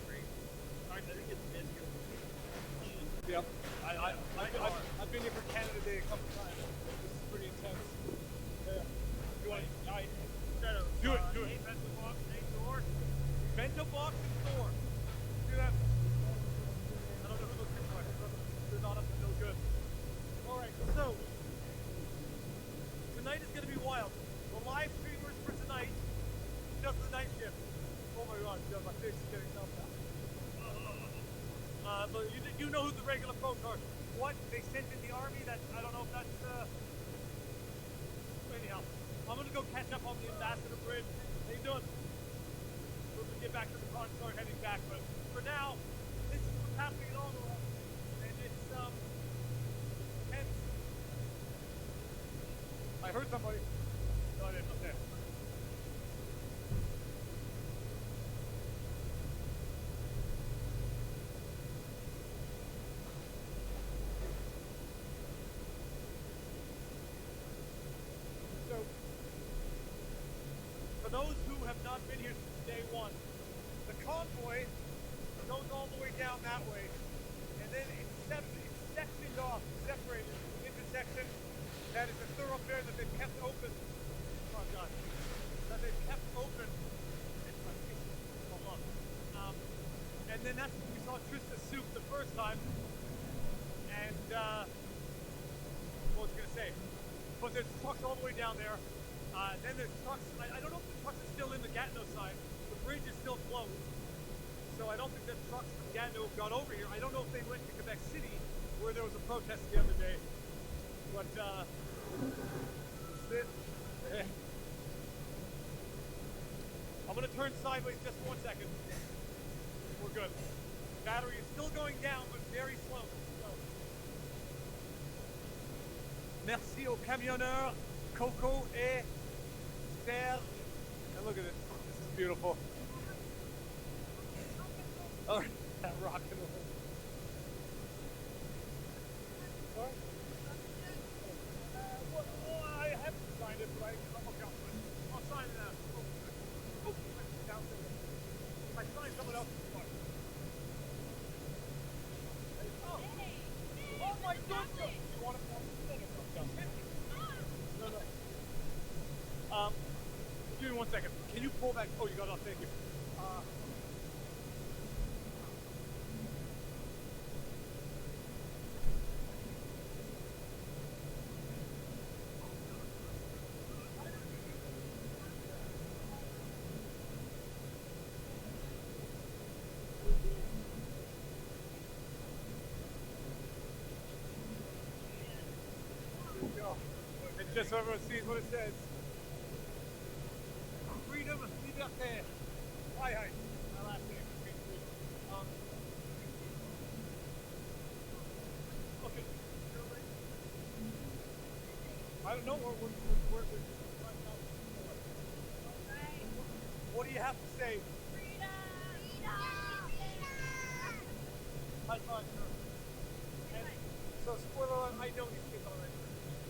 C: Great. I think it's been here. Yep. I've been here for Canada Day a couple times. This is pretty intense. Yeah. You want to do it? Bento box, door. Bento box and door. Do that. I don't know who those people are. They're not up to no good. All right. So tonight is going to be wild. The live streamers for tonight, just the night shift. Oh my God, my face is getting numb now. But you know who the regular folks are. What they sent in the army, that I don't know if that's anyhow. I'm gonna go catch up on the Ambassador Bridge. How you doing? We're gonna get back to the car and start heading back, but for now, this is what's happening in Ottawa. And it's tense. I heard somebody. No, I didn't, okay. For those who have not been here since day one, the convoy goes all the way down that way, and then it's sectioned off, separated into an intersection that is a thoroughfare that they've kept open. Oh God, that they've kept open. Hold on. And then that's when we saw Trista Soup the first time, and what was I gonna say? But there's trucks all the way down there. Then there's trucks. I don't know if the trucks are still in the Gatineau side. The bridge is still closed. So I don't think that trucks from Gatineau got over here. I don't know if they went to Quebec City, where there was a protest the other day. But
F: Sit. I'm gonna turn sideways just for 1 second. We're good. Battery is still going down, but very slowly. So. Merci aux camionneurs, Coco et Serge. And look at this. This is beautiful. All right, rock and roll. Sorry? Well, I haven't signed it, but I'll sign it now. Oh, downstairs. I signed someone else's one. Oh my goodness! You want it? No. Give me 1 second. Can you pull back? Oh, you got it off. Thank you. And just so everyone sees what it says. Freedom, liberté. Hi. My last name. Okay. I don't know where what do you have to say? High five, sir. And so, spoiler alert, I know these kids already.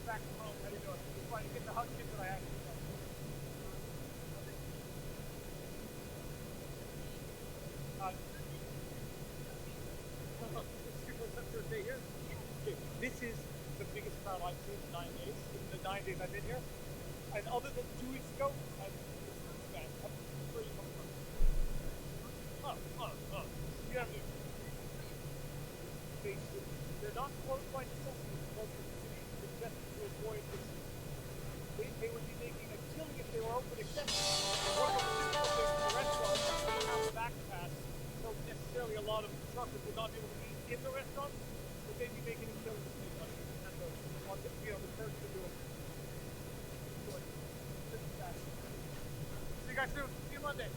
F: Back from home, how do you doing? It's fine, you get the hug kids that I have. Here. Okay, this is the biggest crowd I've seen in 9 days. In the 9 days I've been here. And other than 2 weeks ago, I'm where are you coming from? You have to. They're not close by necessity because the city is just to avoid this. They would be making a killing if they were open, except one of the restaurants don't have the back pass, so necessarily a lot of truckers would not be able to eat in the restaurant, but they'd be making a killing if they wanted to have the person to do it. See you guys soon. See you Monday.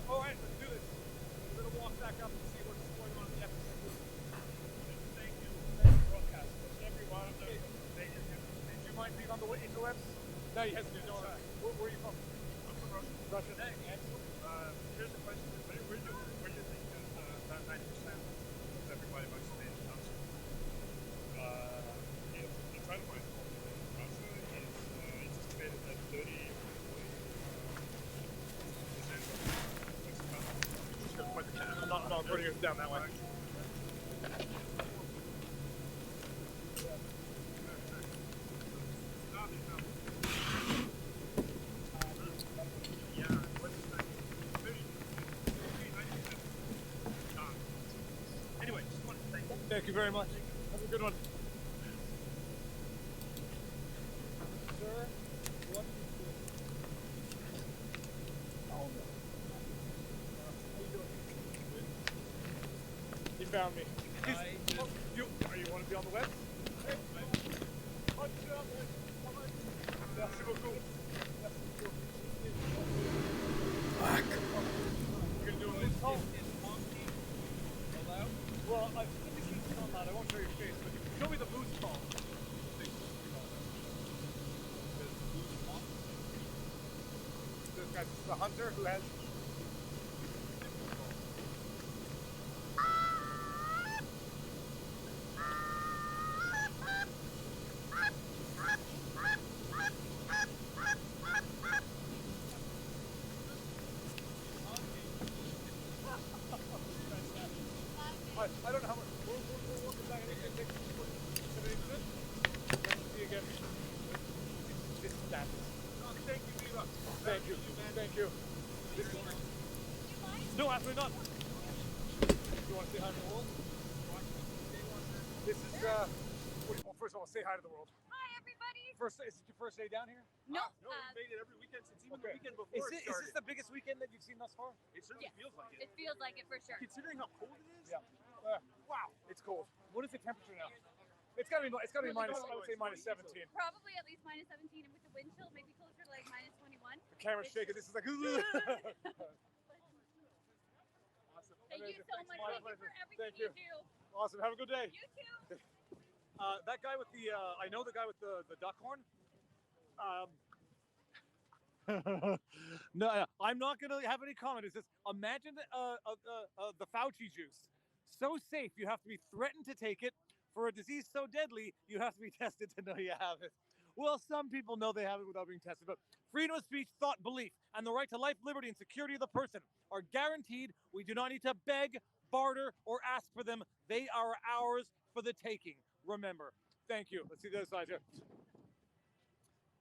F: All right, let's do this. We're going to walk back up and see what's going on in the episode. Thank you. Thank you, broadcast. Everyone. Do you mind being on the interwebs? No, you have to. No, where are you from? I'm from Russia. Russia. Hey, excellent. Here's a question. Where do you think that 90% of everybody vaccinated comes from? The trial point in Russia is anticipated that 30 I'm not putting it down that way. Anyway, just wanted to thank you very much. Have a good one. Sir, what is this? Oh no. You found me. You want to be on the web? Merci beaucoup. Fuck. You're gonna do a loose call? Well, I think it's not loud. I won't show your face, but you can show me the boost call. This guy's the hunter who has. I don't know how much. We're walking back. Everything's good? See you again. This is that. Thank you, Viva. Thank you. Thank you. No, absolutely not. You want to say hi to the world? This is, well, first of all, say hi to the world.
Q: Hi, everybody.
F: Is it your first day down here?
Q: No.
C: No, we've made it every weekend since even the weekend before
F: Is this the biggest weekend that you've seen thus far?
C: It certainly feels like it.
Q: It feels like it for sure.
C: Considering how cold it is.
F: Yeah. Wow, it's cold. What is the temperature now? It's gotta be minus. I would say minus 17.
M: Probably at least minus 17, and with the wind chill, maybe closer to like minus 21.
F: The camera's shaking. This is like. Awesome.
M: Thank you so much.
F: My
M: Thank you
F: pleasure.
M: for everything
F: Thank
M: you
F: you.
M: do.
F: Awesome. Have a good day.
M: You too.
F: That guy with the, I know the guy with the duck horn. No, I'm not going to have any comment. It's just imagine the Fauci juice. So safe, you have to be threatened to take it. For a disease so deadly, you have to be tested to know you have it. Well, some people know they have it without being tested, but freedom of speech, thought, belief, and the right to life, liberty, and security of the person are guaranteed. We do not need to beg, barter, or ask for them. They are ours for the taking. Remember. Thank you. Let's see the other side here.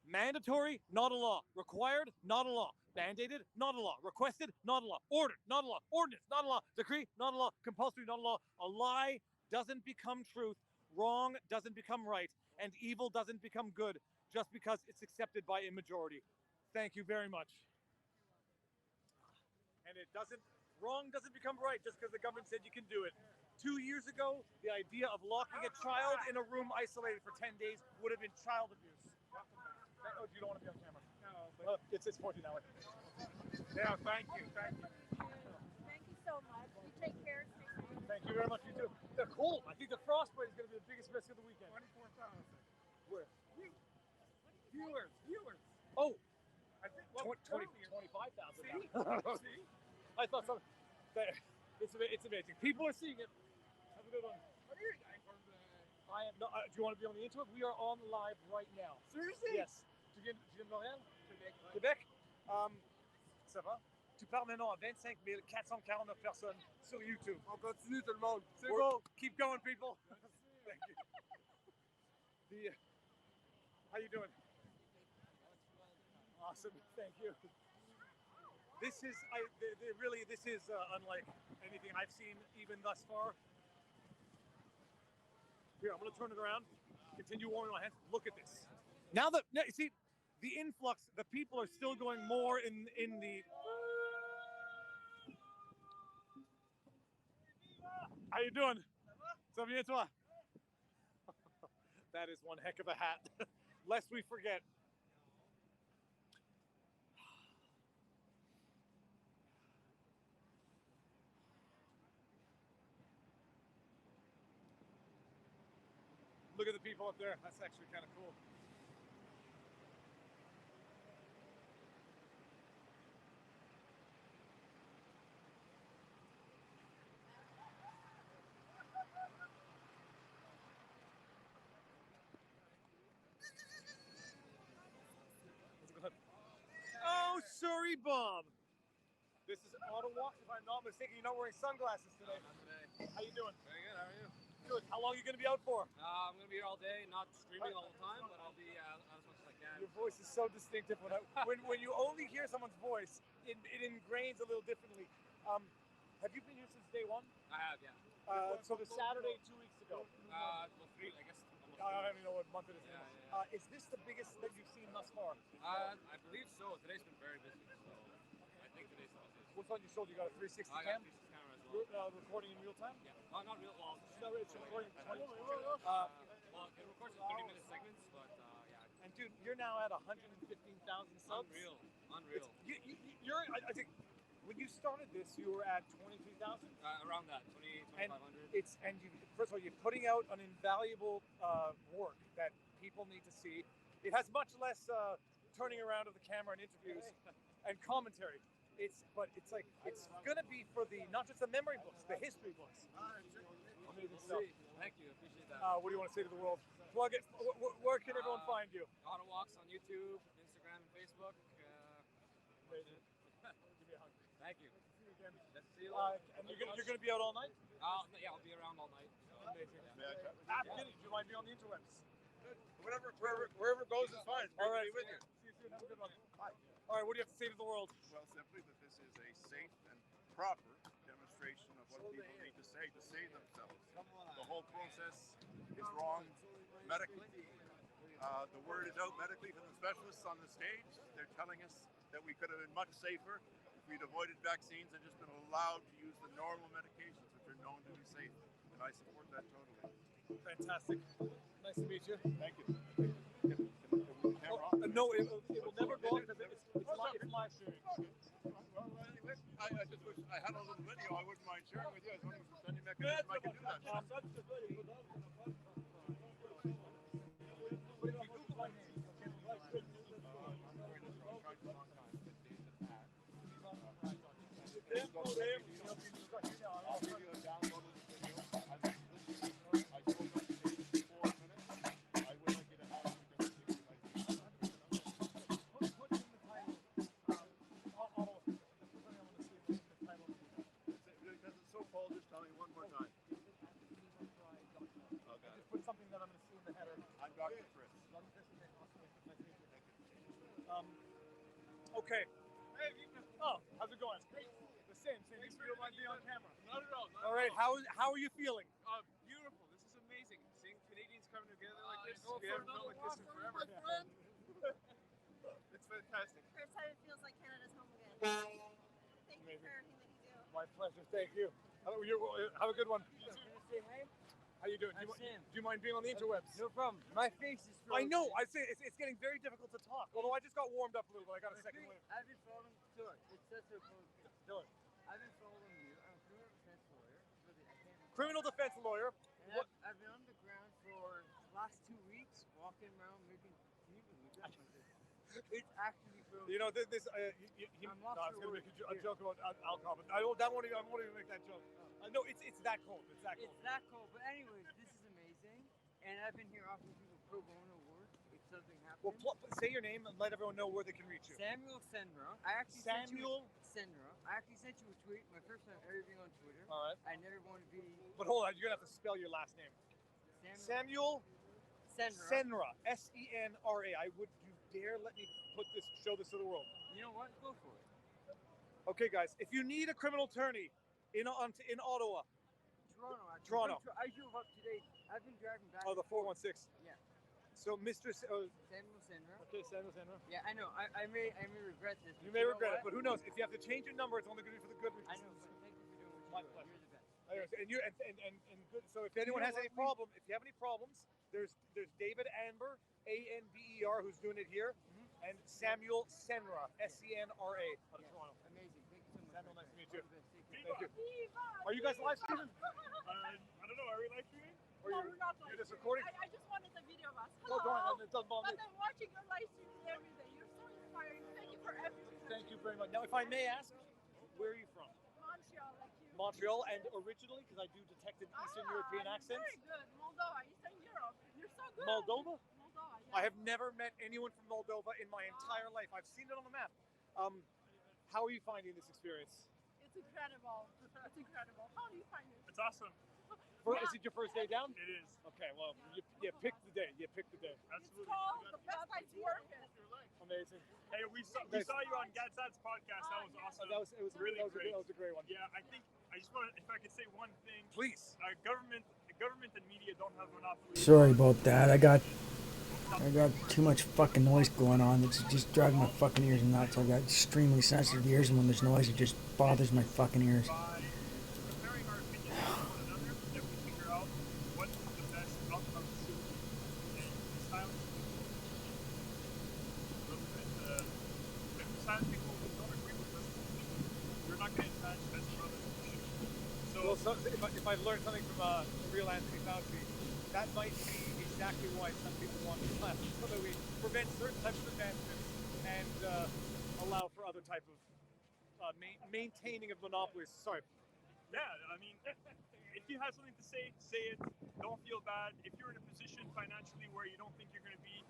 F: Mandatory, not a law. Required, not a law. Mandated, not a law. Requested, not a law. Ordered, not a law. Ordinance, not a law. Decree, not a law. Compulsory, not a law. A lie doesn't become truth. Wrong doesn't become right. And evil doesn't become good just because it's accepted by a majority. Thank you very much. And wrong doesn't become right just because the government said you can do it. 2 years ago, the idea of locking a child in a room isolated for 10 days would have been child abuse. Oh, you don't want to be on camera? No, but it's 14 hours. Yeah, thank you.
D: Thank you so much. You take care. Stay safe.
F: Thank you very much, you too. They're cold. I think the frostbite is going to be the biggest risk of the weekend.
B: 24,000.
F: Where?
B: Viewers.
F: Oh,
B: I think
F: 25,000.
B: See?
F: I thought so. It's amazing. People are seeing it. Have a good one.
B: What are you guys from
F: I am not. Do you want to be on the internet? We are on live right now.
B: Seriously?
F: Yes. Tu viens de Montréal? Québec. Ça va? Tu parles maintenant à 25 449 personnes sur YouTube.
B: On continue tout le monde. C'est
F: bon. Keep going, people. Thank you. How you doing? Awesome. Thank you. This is unlike anything I've seen even thus far. Here, I'm going to turn it around. Continue warming my hands. Look at this. Now you see, the influx, the people are still going more in the. How you doing? Ça va bien toi? That is one heck of a hat. Lest we forget. Look at the people up there. That's actually kind of cool. Oh, sorry, Bob. This is Ottawa, if I'm not mistaken. You're not wearing sunglasses today.
Q: Not today.
F: How you doing?
Q: Very good. How are you?
F: Good. How long are you going to be out for?
Q: I'm going to be here all day, not streaming all the time, but I'll be out as much as I can.
F: Your voice is so distinctive. When you only hear someone's voice, it ingrains a little differently. Have you been here since day one?
Q: I have, yeah.
F: So the Saturday 2 weeks ago.
Q: Well, 3, I guess.
F: I don't even know what month it is.
Q: Yeah.
F: Is this the biggest that you've seen thus far?
Q: I believe so. Today's been very busy, so I think today's the busiest.
F: What's on your shoulder? You got a 360
Q: I
F: cam?
Q: got a 360 camera as well.
F: Recording in real time?
Q: Yeah. Not real. Well,
F: it's recording.
Q: Well, it records in 30-minute segments, but yeah.
F: And dude, you're now at 115,000 subs.
Q: Unreal.
F: I think when you started this, you were at 23,000.
Q: Around that, 2,500.
F: And first of all, you're putting out an invaluable work that people need to see. It has much less turning around of the camera and interviews and commentary. It's gonna be for not just the memory books, the history books. Amazing stuff.
Q: Thank you, appreciate that.
F: What do you want to say to the world? Plug it. Where can everyone find you?
Q: Autowalks on YouTube, Instagram, and Facebook.
F: Amazing. Give me a hug.
Q: Thank you.
F: See you again.
Q: Let's see you.
F: And you're gonna be out all night?
Q: Yeah, I'll be around all night. So.
F: Amazing.
Q: Yeah.
F: You might be on the interwebs.
J: Wherever it goes is fine. It's great
F: All right.
J: to be with you.
F: See you soon. Have a good one. Bye. All right. What do you have to say to the world?
J: Well, simply that this is a safe and proper demonstration of what people need to say themselves. The whole process is wrong medically. The word is out medically from the specialists on the stage. They're telling us that we could have been much safer if we'd avoided vaccines and just been allowed to use the normal medications, which are known to be safe. And I support that totally.
F: Fantastic. Nice to meet you.
J: Thank you.
F: No, it will never go because it's live streaming.
J: Well, anyway, I just wish I had a little video I wouldn't mind sharing with you as long as we're sending mechanism I can do that. I'll give you a download of the video. I was listening to it. I spoke up to Dave for 4 minutes. I would like you to have it because I think
F: Put in the title.
J: because it's so cold, just tell me one more time. Okay.
F: Just put something that I'm going to see in the header.
J: I'm Dr. Chris.
F: Okay. Hey, oh, how's it going? The same. You feel like being on camera.
K: Not at all.
F: All right. How are you feeling?
K: Beautiful. This is amazing. Seeing Canadians coming together like this.
G: Go
K: We
G: for
K: haven't felt
G: another
K: like this
G: walk
K: in
G: for me,
K: forever.
G: my friend.
K: It's fantastic.
M: First time it feels like Canada's home again. Thank you for everything that you do.
F: My pleasure. Thank you. Have a good one.
R: Say hi.
F: How you doing?
R: I'm Sam.
F: Do you mind being on the interwebs?
R: No problem. My face is
F: I
R: frozen.
F: know. I say it's getting very difficult to talk. Although I just got warmed up a little bit. I got a second wave.
R: I've been following Dylan. It's such a cool
F: Dylan.
R: I've been following you. I'm a criminal defense lawyer. Really, I can't.
F: Criminal defense lawyer.
R: And I've been on the ground for the last 2 weeks, walking around, making. Can you believe that? It's actually frozen.
F: You know this. No, I was going to make a joke about alcohol, but I won't even make that joke. No, it's that cold. It's that cold.
R: It's that cold. But anyways, this is amazing. And I've been here offering people pro bono work if something happens.
F: Well, say your name and let everyone know where they can reach you.
R: Samuel Senra. I actually sent you a tweet. My first time ever being on Twitter.
F: All right.
R: I never want to be.
F: But hold on, you're gonna have to spell your last name. Samuel Senra. Senra. Would you dare let me show this to the world?
R: You know what? Go for it.
F: Okay, guys. If you need a criminal attorney in Ottawa.
R: Toronto. Actually.
F: Toronto.
R: I drove up today. I've been driving back.
F: Oh, the 416.
R: Yeah.
F: So, Mr.
R: Samuel Senra.
F: Okay, Samuel Senra.
R: Yeah, I know. I may regret this.
F: You may regret it, but who knows? If you have to change your number, it's only going to be for the good reasons.
R: I know. But thank you for doing what you do. You're the best.
F: And good. So if anyone has any problem, if you have any problems, there's David Amber, Anber, who's doing it here, and Samuel Senra, Senra, out of Toronto.
R: Amazing. Thank you so much.
F: Samuel, nice to meet you. Thank you. Are you guys live streaming?
C: I don't know. Are we live streaming?
D: No, we're not live
F: You're just
D: streaming.
F: recording?
D: I just wanted the video of us.
F: Oh, go on. It doesn't bother
D: But
F: me.
D: I'm watching your live streams every day. You're so inspiring. Thank you for everything.
F: Thank you very much. Now, if I may ask, where are you from?
D: Montreal, like you.
F: Montreal, and originally, because I do detect an Eastern European accent.
D: Very good. Moldova. Eastern Europe. You're so good.
F: Moldova?
D: Moldova, yeah.
F: I have never met anyone from Moldova in my entire life. I've seen it on the map. How are you finding this experience?
D: It's incredible. It's incredible. How do you find it?
C: It's awesome.
F: Is it your first day down?
C: It is.
F: Okay, well, you picked the day. You picked the day.
C: Absolutely.
D: It's called the best night's work.
F: Amazing.
C: Hey, we saw you on Gadsad's podcast. That was awesome.
F: It was
C: really great.
F: That was a great one.
C: Yeah, I just want to, if I could say one thing.
F: Please.
C: Government and media don't have monopoly.
A: Sorry about that. I got too much fucking noise going on. It's just driving my fucking ears nuts. I got extremely sensitive ears, and when there's noise, it just bothers my fucking ears.
C: Comparing our opinions to one another, that we figure out what the best outcome should be. And silence people who don't agree with us, we're not getting attached as brothers.
F: So if I've learned something from the real Anthony Fauci, that might be exactly why some people want to class, so that we prevent certain types of advancements and allow for other type of maintaining of monopolies. Sorry.
C: Yeah, I mean, if you have something to say it. Don't feel bad. If you're in a position financially where you don't think you're going to be,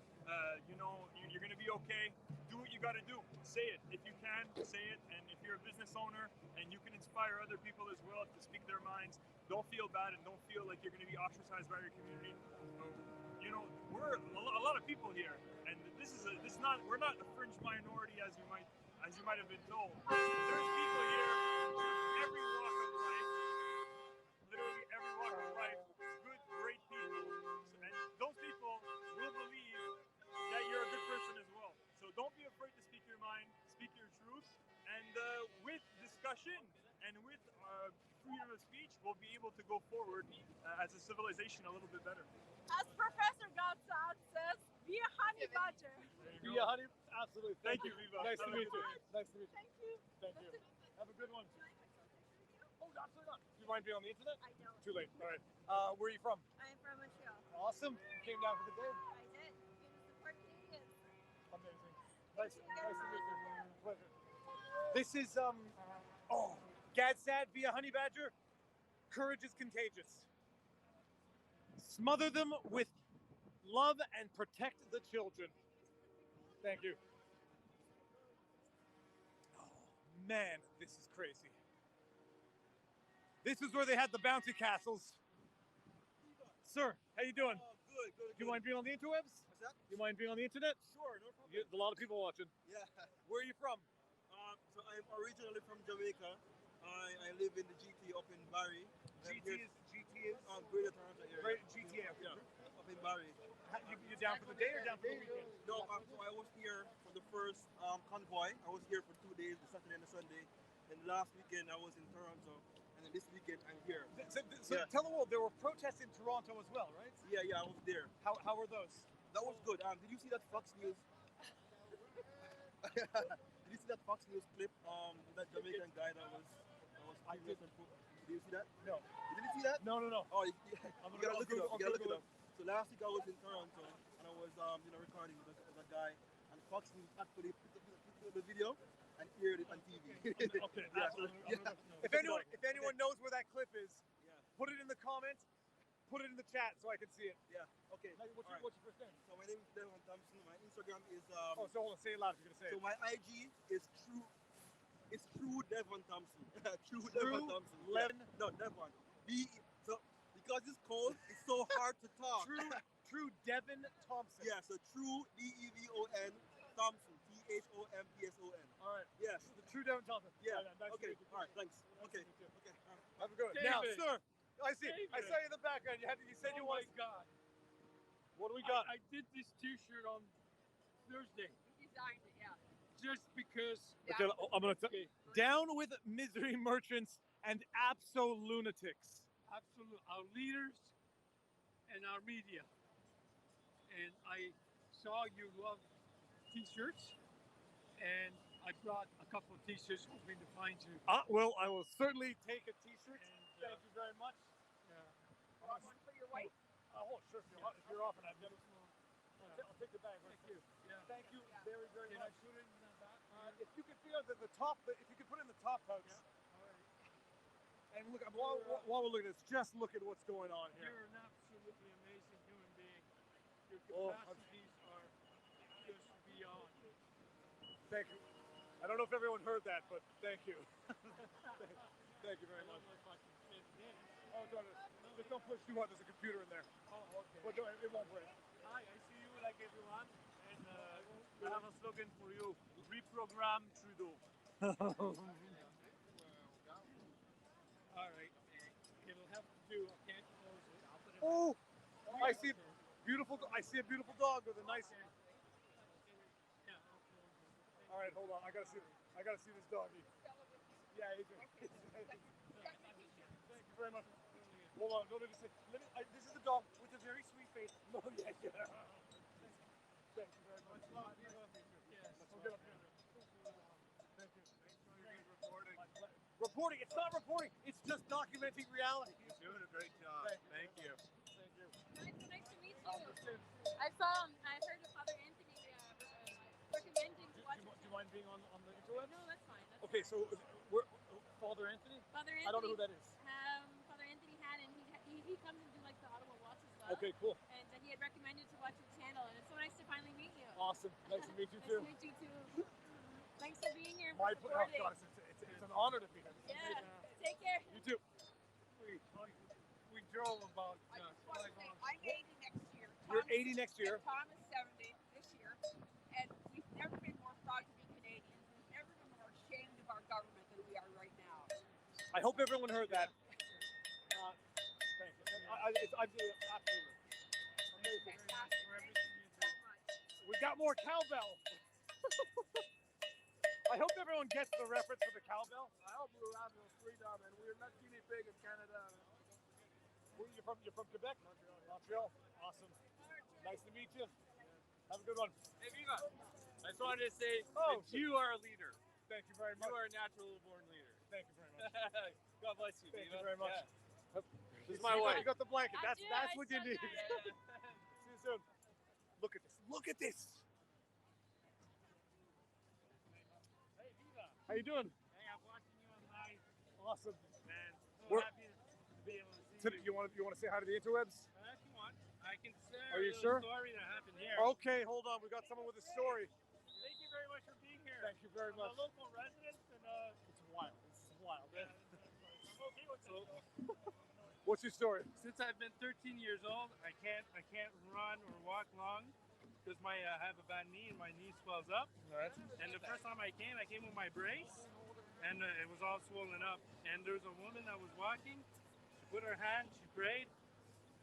C: you're going to be okay, do what you got to do. Say it. If you can, say it. And if you're a business owner and you can inspire other people as well to speak their minds, don't feel bad and don't feel like you're going to be ostracized by your community. We're a lot of people here, and we're not a fringe minority as you might have been told. There's people here from every walk of life, literally every walk of life, good, great people, and those people will believe that you're a good person as well. So don't be afraid to speak your mind, speak your truth, and with discussion and with freedom of
F: a speech, we'll be able to go forward as a civilization a little bit better.
I: As Professor Godsad says, be a honey badger.
F: Be a honey. Absolutely. Thank you, Viva. Nice to
I: Have a
F: meet
I: good
F: you.
I: day.
F: Nice to meet you.
I: Thank you.
F: Thank you. Have a good one. Oh, absolutely not. Do you mind being on the internet?
M: I don't.
F: Too late. All right. Where are you from?
M: I'm from Montreal.
F: Awesome. You came down for the day.
M: I did. Came to support Canadians.
F: Amazing. Nice to meet you. Pleasure. This is Gadsad via honey badger. Courage is contagious. Smother them with love and protect the children. Thank you. Oh man, this is crazy. This is where they had the bouncy castles. Sir, how you doing?
S: Good.
F: Do you mind being on the interwebs?
S: What's that?
F: You mind being on the internet?
S: Sure, no problem.
F: A lot of people watching.
S: Yeah.
F: Where are you from?
S: So I'm originally from Jamaica. I live in the GT up in Barrie.
F: GT is
S: Greater Toronto area.
F: Great GTA.
S: Yeah, up in Barrie.
F: You down for the day or down for the weekend?
S: No, so I was here for the first convoy. I was here for 2 days, the Saturday and the Sunday. And last weekend I was in Toronto. And then this weekend I'm here.
F: So tell the world, there were protests in Toronto as well, right?
S: Yeah, I was there.
F: How were those?
S: That was good. Did you see that Fox News? Did you see that Fox News clip? That Jamaican guy that was
F: I did.
S: Did you see that?
F: No.
S: You didn't see that?
F: No.
S: Oh, you
F: I'm
S: gotta look it up. You gotta look it
F: Google
S: up. So last week I was in Toronto and I was recording with a guy, and Fox News actually put the video and aired it on TV.
F: Okay.
S: Yeah.
F: If anyone knows where that clip is, put it in the comments. Put it in the chat so I can see it.
S: Yeah. Okay.
F: What's your first name?
S: So my name is Devon Thompson. My Instagram is
F: so hold on, say it loud if you're gonna say
S: so
F: it.
S: my IG is true. It's True Devon Thompson. Devon Thompson. No, Devon. So because it's cold, it's so hard to talk.
F: True Devon Thompson.
S: Yeah. So True Devon Thompson. THOMPSON.
F: All right.
S: Yes.
F: The True Devon Thompson.
S: Yeah.
F: Nice to
S: Okay.
F: meet you.
S: All right. Thanks. Okay.
F: Have a good one.
C: David.
F: Now, sir, I see.
C: David.
F: I saw you in the background. You said you
C: Oh
F: wanted.
C: my God.
F: What do we got?
C: I did this T-shirt on Thursday
H: You designed it, yeah.
C: just because.
F: Okay, I'm gonna down with misery merchants and absol-lunatics.
C: Absolute, our leaders and our media. And I saw you love T-shirts, and I brought a couple of T-shirts hoping to find you.
F: Well, I will certainly take a T-shirt. Thank you very much.
H: One for your wife.
F: Oh, sure. If you're offering, I've got I'll take the bag. Thank you. Thank you very, very
C: Can
F: much.
C: I put it in the back?
F: If you could feel the top, if you could put it in the top pouch. And look, while we're looking at this, just look at what's going on here.
C: You're an absolutely amazing human being. Your
F: Oh,
C: capacities are just beyond.
F: Thank you. I don't know if everyone heard that, but thank you. Thank you very
C: I
F: much.
C: don't know if I can fit it in.
F: Oh, just don't push too hard. There's a computer in there.
C: Oh, okay.
F: But it won't break.
C: Hi, I see you like everyone, and I have a slogan for you: reprogram Trudeau. All right, it'll have to do. I can't close it. I'll put it
F: Oh,
C: back.
F: I see beautiful. I see a beautiful dog with a nice.
C: Yeah.
F: All right, hold on. I gotta see this doggy. Yeah, he's good. Thank you very much. Hold on. No, this is the dog with a very sweet face. Oh yeah. Thank you very much.
C: Yes.
F: We'll get up here. Thank you. Reporting. It's not reporting. It's just documenting reality.
S: You're doing a great job. Thank you.
F: Thank you.
I: Nice to meet you. I heard of Father Anthony recommending to watch.
F: Do you mind being on the interweb?
I: No, that's fine.
F: Okay, so we're Father Anthony?
I: Father Anthony.
F: I don't know who that is.
I: Father Anthony had, and he comes and do like the Ottawa Watch as well.
F: Okay, cool.
I: And he had recommended to watch your channel, and it's so nice to finally meet you.
F: Awesome. Nice to meet you
I: Nice
F: too.
I: to meet you too. Thanks for being here.
F: My
I: For
F: oh
I: supporting.
F: God, it's an honor to be here.
I: Yeah. Take care.
F: You too.
C: We drove about.
H: I just want to say, I'm 80 next year.
F: You're
H: Tom
F: 80 next year.
H: And Tom is 70 this year. And we've never been more proud to be Canadians. We've never been more ashamed of our government than we are right now.
F: I hope everyone heard that. Thank you. It's absolutely amazing.
H: Fantastic. Thank you so much.
F: We got more cowbell. I hope everyone gets the reference for the cowbell.
G: I hope we will have freedom, and we're not guinea pig in Canada.
F: Where are you from? You're from Quebec? Montreal. Awesome. Nice to meet you. Have a good one.
C: Hey, Viva. I just wanted to say
F: Oh,
C: that you are a leader.
F: Thank you very much.
C: You are a natural born leader.
F: Thank you very much.
C: God bless you,
F: Thank
C: Viva.
F: you very much.
C: Yeah.
F: This
C: is my wife.
F: You got the blanket.
I: I do,
F: That's
I: I
F: what you
I: saw
F: need.
I: that.
F: See you soon. Look at this. Look at this.
C: Hey, Viva.
F: How you doing?
C: Hey, I'm watching you online,
F: Awesome.
C: man. So
F: We're-
C: happy to be able to see you.
F: You want to say hi to the interwebs?
C: If you want, I can share
F: Are you
C: a little
F: sure?
C: story that happened here.
F: Okay, hold on. We got someone with a story.
C: Thank you very much for being here.
F: Thank you very much.
C: I'm a local resident, and
F: It's wild. It's wild.
C: I'm okay with it.
F: What's your story?
C: Since I've been 13 years old, I can't run or walk long because I have a bad knee and my knee swells up. And the first time I came with my brace, and it was all swollen up. And there's a woman that was walking. She put her hand, she prayed,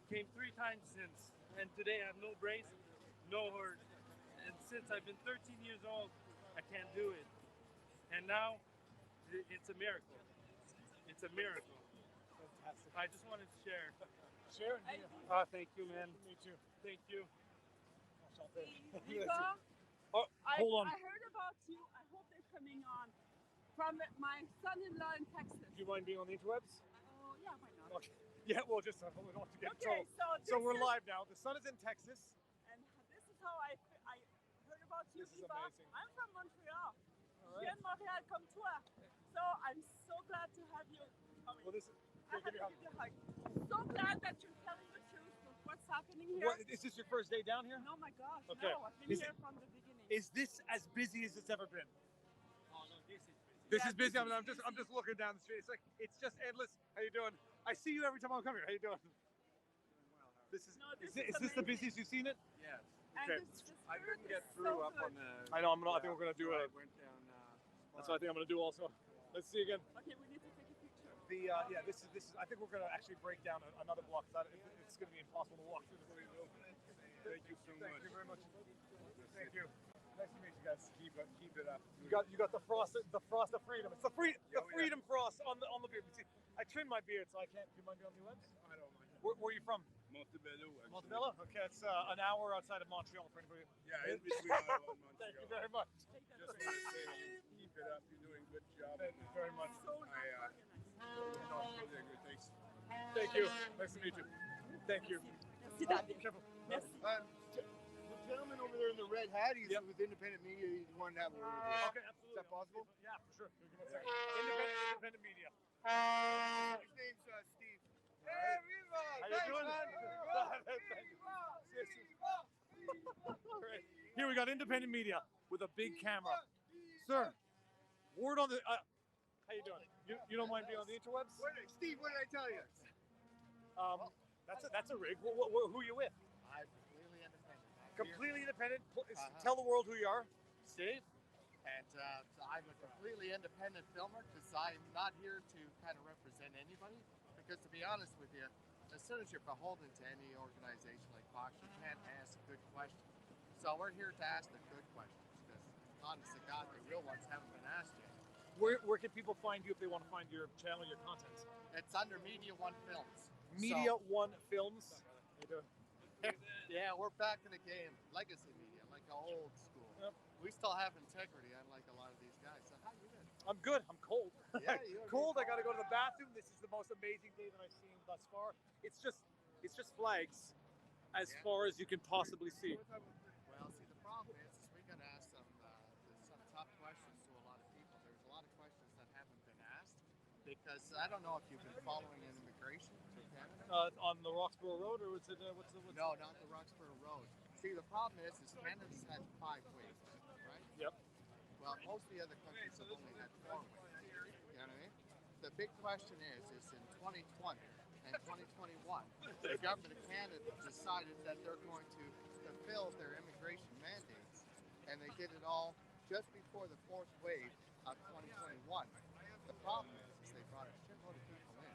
C: came 3 times since. And today I have no brace, no hurt. And since I've been 13 years old, I can't do it. And now it's a miracle. It's a miracle.
F: Fantastic.
C: I just wanted to share.
F: Share.
C: Thank you, man.
F: Me too.
C: Thank you.
D: Viva,
F: Oh, hold on.
D: I heard about you. I hope they're coming on from my son-in-law in Texas.
F: Do you mind being on the interwebs?
D: Oh, yeah, why not?
F: Okay. Yeah, well, just we don't have to get in
D: Okay,
F: trouble.
D: so
F: we're
D: this
F: live now. The sun is in Texas.
D: And this is how I heard about you,
F: This is
D: Viva.
F: amazing.
D: I'm from Montreal.
F: All
D: Je
F: right.
D: viens de Montréal comme toi. So I'm so glad to have you coming.
F: Well, this.
D: I have to give you a hug. So glad that you're telling the truth of what's happening here.
F: What, is this your first day down here?
D: No, my gosh,
F: Okay.
D: no. I've been
F: Is
D: here
F: it-
D: from the beginning.
F: Is this as busy as it's ever been?
C: Oh no, this is busy.
F: This
D: Yeah,
F: is busy.
D: this is
F: I'm just looking down the street. It's just endless. How you doing? I see you every time I come here. How you doing? This is.
D: No,
F: Is
D: this
F: this
D: is
F: the
D: amazing.
F: busiest you've seen it?
S: Yes.
D: And
F: Okay.
D: the
S: I
D: spirit
S: couldn't get
D: is
S: through
D: so
S: up
D: good.
S: on the.
F: I know. I think we're gonna do
S: I
F: a.
S: went down.
F: That's what I think I'm gonna do also. Let's see again.
D: Okay, we need to take a picture.
F: The yeah, this is. I think we're gonna actually break down another block. It's gonna be impossible to walk through this.
S: Thank you so much.
F: Thank you very much. Thank you. Nice to meet you guys.
S: Keep it up.
F: You got the frost of freedom. It's the freedom frost on the beard. See, I trimmed my beard, so I can't. Do you mind being on the webs?
S: I don't mind.
F: Where are you from?
S: Montebello. actually.
F: Montebello. Okay, it's an hour outside of Montreal for anybody.
S: Yeah, in between Ottawa and Montreal.
F: Thank you very much.
S: Just want to say, keep it up. You're doing a good job.
F: Thank you very much.
S: Really good. Thanks.
F: Thank you. Nice to meet you. Thank you.
D: Merci, David.
F: Careful.
J: The gentleman over there in the red hat, he's with independent media. He wanted to have a word with you.
F: Okay, absolutely.
J: Is that possible?
F: Yeah, for sure. Give me a second. Independent media.
J: His name's Steve.
G: Hey, Viva!
F: How you doing? All right. Here we got independent media with a big camera. Sir, word on the. How you doing? You don't mind being on the interwebs?
J: Steve, what did I tell you?
F: That's a rig. Who are you with?
J: I'm completely independent.
F: Completely independent. Tell the world who you are. Steve.
J: And I'm a completely independent filmer because I'm not here to kind of represent anybody. Because to be honest with you, as soon as you're beholden to any organization like Fox, you can't ask a good question. So we're here to ask the good questions because, honest to God, the real ones haven't been asked yet.
F: Where can people find you if they want to find your channel, your content?
J: It's under Media One Films.
F: Media One Films. How you doing?
J: Yeah, we're back in the game. Legacy media, like old school.
F: Yep.
J: We still have integrity, unlike a lot of these guys. So how you doing?
F: I'm good. I'm cold.
J: Yeah, you're
F: cold. I got to go to the bathroom. This is the most amazing day that I've seen thus far. It's just flags, as far as you can possibly see.
J: Well, see, the problem is we got to ask some tough questions to a lot of people. There's a lot of questions that haven't been asked because I don't know if you've been following in immigration to Canada.
F: On the Roxborough Road, or what's it? What's
J: No, not the Roxborough Road. See, the problem is Canada's had 5 waves, right?
F: Yep.
J: Well, most of the other countries have only had 4 waves. You know what I mean? The big question is in 2020 and 2021, the government of Canada decided that they're going to fulfill their immigration mandates, and they did it all just before the 4th wave of 2021. The problem is they brought a shitload of people in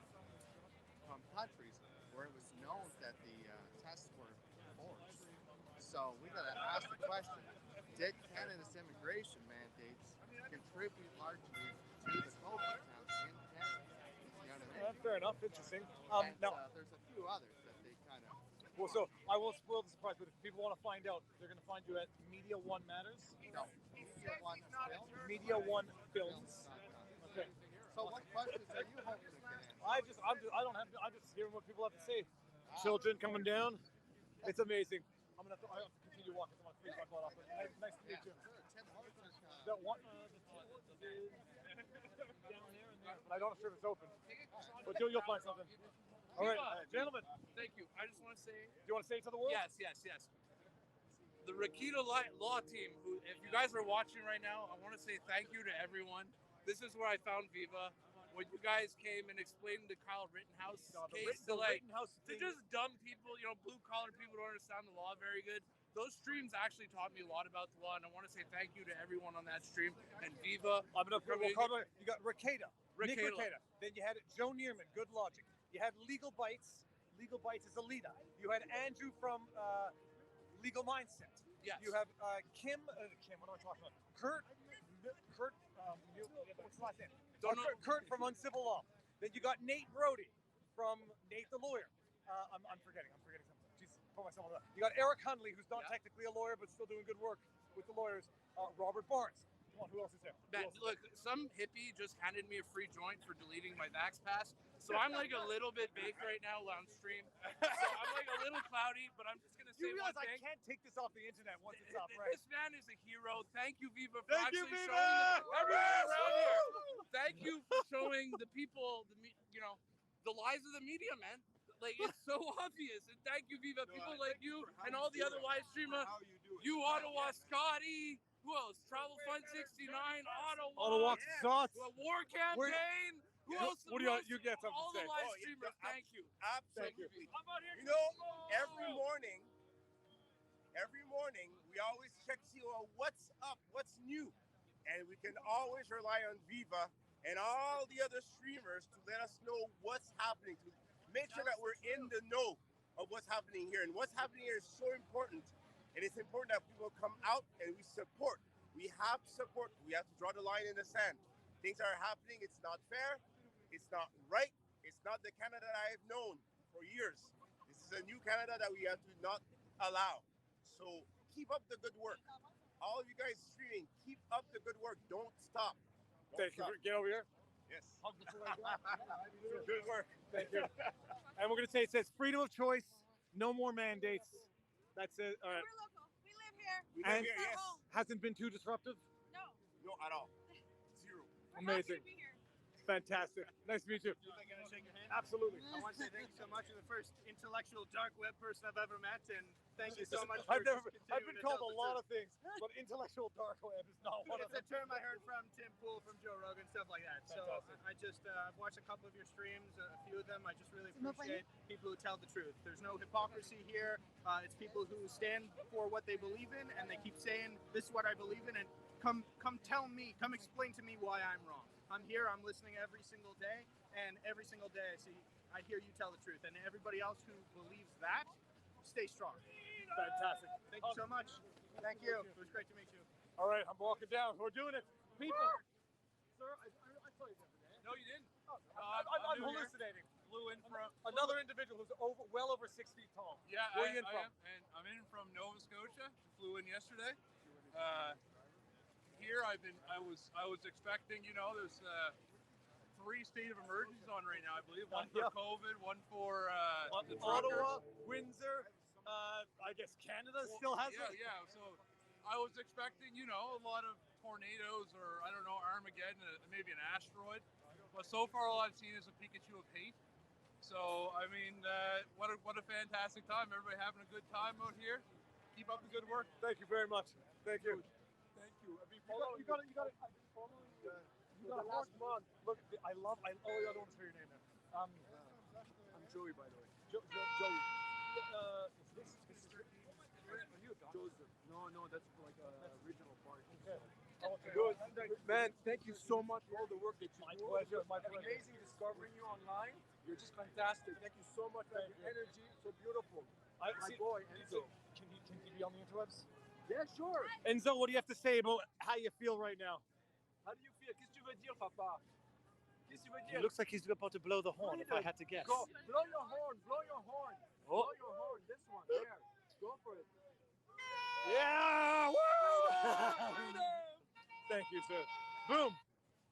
J: from countries where it was known that the tests were forced. So we got to ask the question, did Canada's immigration mandates contribute
L: tribute marches to the Convoy camps in Canada. You know what I mean?
F: Fair enough. Interesting.
L: And
F: Now,
L: there's a few others that they kind of.
F: well, so I won't spoil the surprise, but if people want to find out, they're going to find you at Media One Matters.
L: No, Media One Films.
F: Media One Films. Okay.
L: So what questions are you hoping to get answered?
F: I'm just hearing what people have to say. Children coming down. It's amazing. I have to continue walking. I want to freeze my butt off. But nice to meet you. That one, the Tim is down there and there, but I'm not sure if it's open. But you'll find something. All right, gentlemen.
C: Thank you. I just want to say.
F: Do you want to say it to the world?
C: Yes. The Rakita Law Team. Who, if you guys are watching right now, I want to say thank you to everyone. This is where I found Viva. When you guys came and explained the Kyle Rittenhouse case to just dumb people, blue collar people don't understand the law very good. Those streams actually taught me a lot about the law, and I want to say thank you to everyone on that stream and Viva.
F: You got Rakita. Nick
C: Rakita.
F: Rakita. Then you had Joe Neerman, Good Logic. You had Legal Bites. Legal Bites is Alita. You had Andrew from Legal Mindset.
C: Yes.
F: You have Kim. What am I talking about? Kurt. What's his last name? Kurt from Uncivil Law. Then you got Nate Brody from Nate the Lawyer. I'm forgetting something. Jesus, put myself on that. You got Eric Hundley, who's not technically a lawyer, but still doing good work with the lawyers. Robert Barnes. Come on, who else is there?
C: Look, some hippie just handed me a free joint for deleting my Vax Pass, so I'm like a little bit baked right now on stream. So I'm like a little cloudy, but I'm just gonna say
F: you realize
C: one thing.
F: I can't take this off the internet once it's up, right?
C: This man is a hero. Thank you, Viva, for
F: Thank you,
C: actually
F: Viva!
C: showing everyone around here.
F: Woo!
C: Thank you for showing the people, the lies of the media, man. Like, it's so obvious. And thank you, Viva. People like you and all the other live streamers. You, Ottawa, Scotty. Who else? Travel Fund 69, Ottawa.
F: Sauce.
C: The War Campaign. Who else?
F: What do you get something
C: all
F: to say?
C: the live streamers. Thank you.
S: Absolutely.
C: You
S: Every morning, we always check to see what's up, what's new. And we can always rely on Viva and all the other streamers to let us know what's happening, to make sure that we're in the know of what's happening here. And what's happening here is so important. And it's important that people come out and we support. We have to support. We have to draw the line in the sand. Things are happening. It's not fair. It's not right. It's not the Canada that I have known for years. This is a new Canada that we have to not allow. So keep up the good work. All of you guys streaming, keep up the good work. Don't stop.
F: Thank you. Get over here.
S: Yes.
F: Good work. Thank you. And we're going to say, it says freedom of choice, no more mandates. That's it. All right.
M: We're local. We live here.
S: We live here, yes.
F: Hasn't been too disruptive?
M: No.
S: No, at all. Zero.
F: Amazing. Fantastic. Nice to meet you.
R: Can I shake your hand?
F: Absolutely.
R: I want to say thank you so much. You're the first intellectual dark web person I've ever met, and thank you so much.
F: I've been called a lot of things, but intellectual dark web is not one of them.
R: It's a term I heard from Tim Pool, from Joe Rogan, stuff like that.
F: Fantastic.
R: So I just I've watched a couple of your streams, a few of them. I just really appreciate people who tell the truth. There's no hypocrisy here. It's people who stand for what they believe in, and they keep saying, "This is what I believe in," and come tell me, come explain to me why I'm wrong. I'm here, I'm listening every single day, and every single day I hear you tell the truth. And everybody else who believes that, stay strong.
F: Fantastic.
R: Thank you so much. Thank you. It was great to meet you.
F: All right, I'm walking down. We're doing it. People. Sir, I saw you the other day.
C: No, you didn't.
F: I'm hallucinating.
C: Flew in from
F: another individual who's well over 6 feet tall.
C: Yeah,
F: Where are you in from?
C: And I'm in from Nova Scotia. Flew in yesterday. Here I was expecting, there's 3 state of emergencies on right now, I believe. One for COVID, one for the
F: Ottawa, Windsor, I guess Canada still has it.
C: Yeah. So I was expecting, a lot of tornadoes or, I don't know, Armageddon, maybe an asteroid. But so far all I've seen is a Pikachu of hate. So, I mean, what a fantastic time. Everybody having a good time out here. Keep up the good work.
F: Thank you very much. Thank you.
C: Thank you. I've been
F: You got it. I've been following you. You got last month. Look, I don't want to say your name now. I'm Joey, by the way. Joey. Is this are you a doctor?
T: Joseph. No, that's like a regional park.
F: Okay.
T: Good. Man, thank you so much for all the work that you do.
F: My pleasure.
T: Amazing discovering you online. You're just fantastic. Thank you so much for your energy. So beautiful. My boy, Enzo.
F: Can he be on the interwebs?
T: Yeah, sure.
F: Enzo, what do you have to say about how you feel right now?
T: How do you feel? Qu'est-ce que tu veux dire, papa? Qu'est-ce que tu veux
F: He
T: dire?
F: looks like he's about to blow the horn, if I had to guess.
T: Go, blow your horn, blow your horn.
F: Oh.
T: Blow your horn, this one, there. Go for it.
F: Yeah! Woo! Thank you, sir. Boom!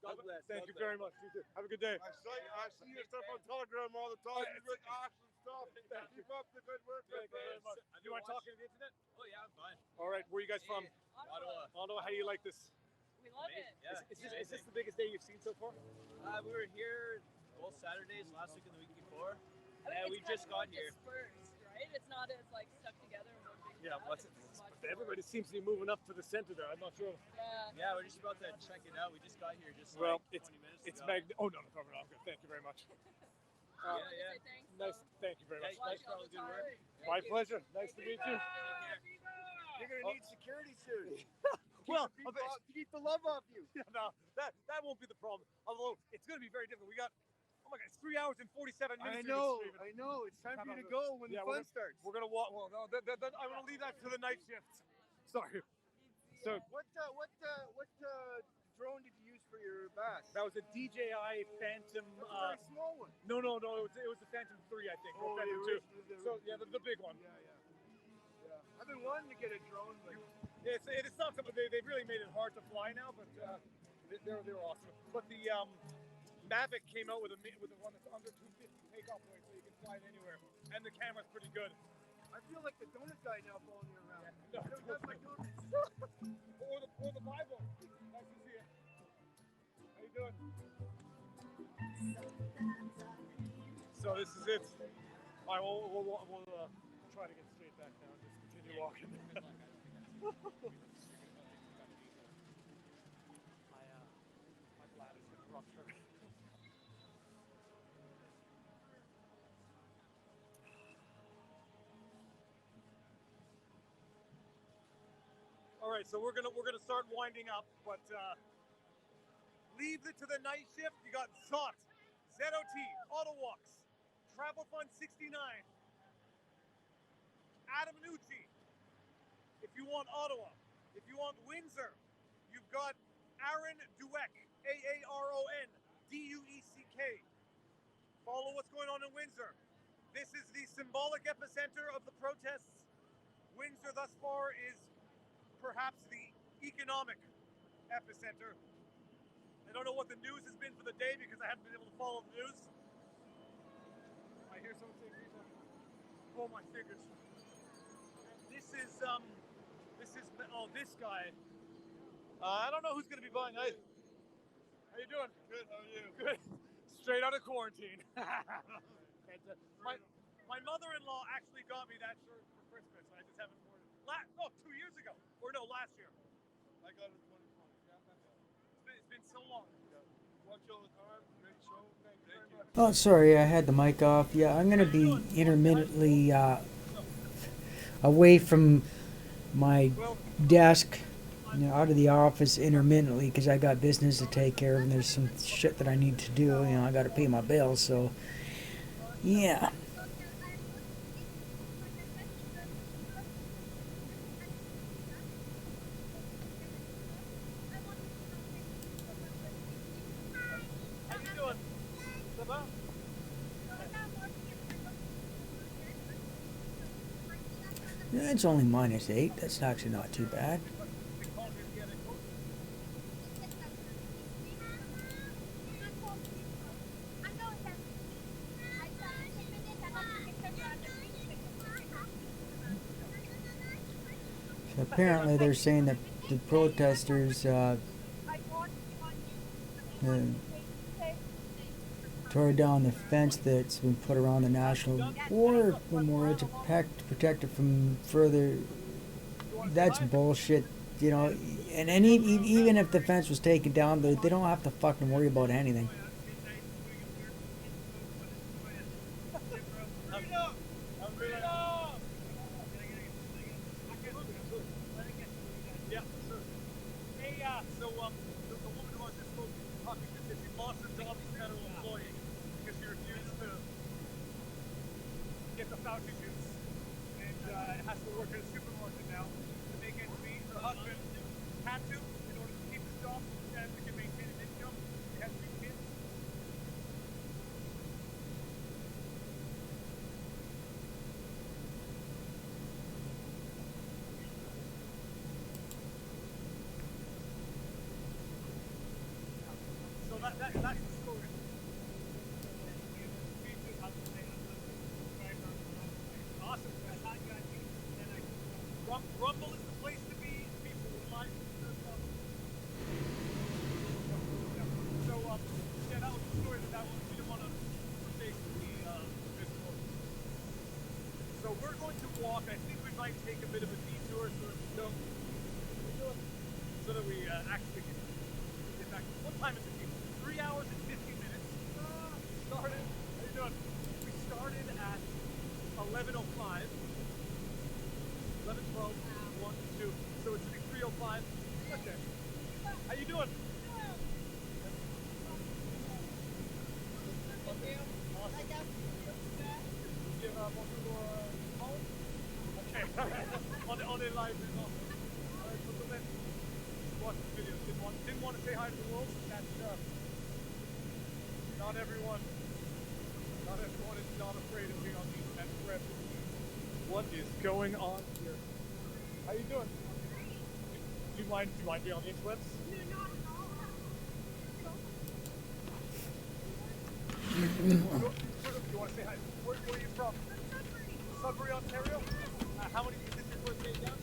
T: God bless.
F: Thank
T: God
F: you
T: bless.
F: very much. Have a good day.
J: I see your stuff on Telegram all the time. You make awesome stuff. Keep up the good work.
F: Thank you very much. Do you mind talking to the internet?
Q: Oh yeah, I'm fine.
F: All right, where are you guys from?
Q: Ottawa.
F: Ottawa, how do you like this?
Q: We love it. Yeah.
F: Is this the biggest day you've seen so far?
Q: We were here both Saturdays, last week and the week before,
H: I mean,
Q: and we
H: it's kind
Q: just
H: of
Q: got
H: more
Q: here.
H: dispersed, right? It's not as like stuck together in one big
F: Yeah,
H: crowd.
F: well, everybody seems to be moving up to the center there. I'm not sure.
H: Yeah.
Q: Yeah, we're just about to check it out. We just got here just
F: Well,
Q: like
F: it's
Q: 20 minutes
F: it's
Q: ago.
F: Oh no, okay. Thank you very much.
Q: Yeah.
F: Nice. Thank you very much.
Q: Thanks for all the good work.
F: My pleasure. Nice to meet you.
J: You're gonna need security soon.
F: Well,
J: keep the love off you.
F: Yeah, no, that won't be the problem. Although it's going to be very different. We got, oh my God, it's 3 hours and 47 minutes.
J: I know. It's time for you to go when the fun starts.
F: We're gonna walk. Well, no, I'm gonna leave that to the night shift. Sorry. So
J: What drone did you use for your bass?
F: that was a DJI Phantom.
J: That's a very small one.
F: No, it was the Phantom 3, I think, or
J: Oh,
F: Phantom
J: the
F: 2. So yeah, the big one.
J: Yeah. I've been wanting to get a drone, but
F: It's not something they've really made it hard to fly now, but they're awesome. But the Mavic came out with a one that's under 250 takeoff weight, so you can fly it anywhere, and the camera's pretty good.
J: I feel like the donut guy now following you around.
F: No,
J: I don't have my donut.
F: or the Bible. Nice to see you. How you doing? So this is it. All right, we'll try to get straight back now and just continue walking. My bladder's getting ruptured. All right, so we're gonna start winding up, but leave it to the night shift. You got ZOT, ZOT, AutoWalks, Travel Fund 69, Adam Nucci. If you want Ottawa, if you want Windsor, you've got Aaron Dueck, Aaron Dueck. Follow what's going on in Windsor. This is the symbolic epicenter of the protests. Windsor thus far is perhaps the economic epicenter. I don't know what the news has been for the day because I haven't been able to follow the news. I hear someone say, "Oh my fingers." This is this guy. I don't know who's going to be buying. How you doing?
J: Good. How are you?
F: Good. Straight out of quarantine. And, my mother-in-law actually got me that shirt for Christmas. I just haven't worn it. 2 years ago, or no, last year.
J: I got it 2020.
F: It's been so long.
J: Watch all the time. Great show. Thank you very much.
A: Oh, sorry, I had the mic off. Yeah, I'm going to be intermittently away from my desk, out of the office intermittently because I got business to take care of and there's some shit that I need to do. I got to pay my bills, so yeah.
F: How you doing? Ça va?
A: Yeah, it's only -8. That's actually not too bad. So apparently they're saying that the protesters tore down the fence that's been put around the National War Memorial to protect it from further. That's bullshit, And even if the fence was taken down, they don't have to fucking worry about anything.
F: Yeah, sure. Hey, so the woman who I just spoke to talking to she lost her job as a federal employee because she refused to get the Fauci juice and has to work at a supermarket now to make ends meet. Her husband had to in order to keep his job. family can maintain an income. They have 3 kids. So that's the story. Awesome. Rumble is the place to be. People would like So, yeah, that was the story that we didn't want to basically visible. So we're going to walk. I think we might take a bit of a detour so that we actually get back. What time is it? 3 hours and 50 minutes. Started. How you doing? We started at 11:05. 11, 12, 1, 2. So it's 3:05. Okay. How you doing? Okay. on the live is off. Alright, so then watch the video. Didn't want to say hi to the wolves. That's not everyone is not afraid of being on the internet forever. What is going on here? How you doing? Do you mind being on the interwebs? You want to say hi? Where are you from? Sudbury, Ontario? How many is this your first day down?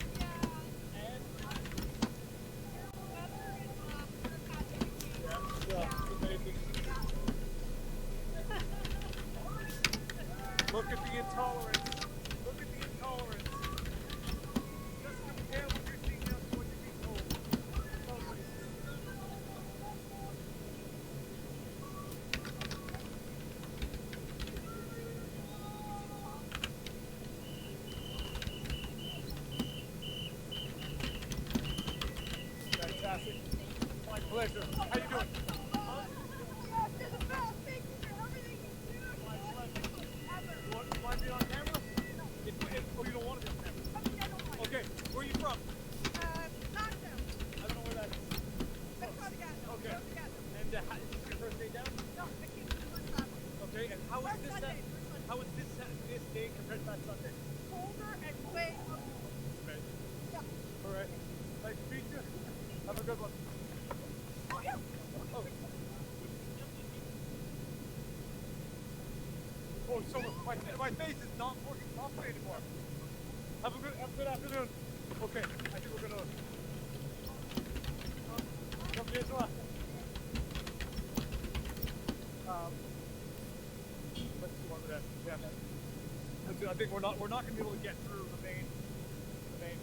F: Yeah, amazing. Look at the intolerance. Look at the intolerance. Just compare what you're seeing now to what you're being told. Fantastic. My pleasure. How you doing? Want to be on camera? Oh, you don't want to be on camera? Okay, where are you from? I don't know where that is. Okay. And is this your first day down? Okay, and how is this day compared to that Sunday?
D: Colder and way up.
F: Okay. All right. Nice to meet you. Have a good one. Oh. Oh, so my face is not working properly anymore. Have a good afternoon. Okay, I think we're gonna come here as well. Let's see what we're at. Yeah. I think we're not gonna be able to get through the main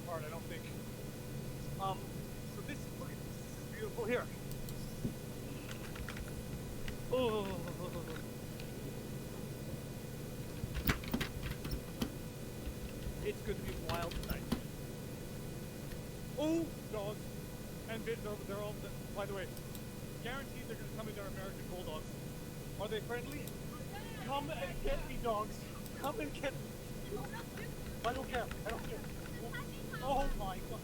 F: part. I don't think. So this is beautiful here. Oh. It's going to be wild tonight. Oh, dogs. And they're all, by the way, guaranteed they're going to come in their American Bulldogs. Are they friendly? Come and get me, dogs. Come and get me. I don't care. Oh my God.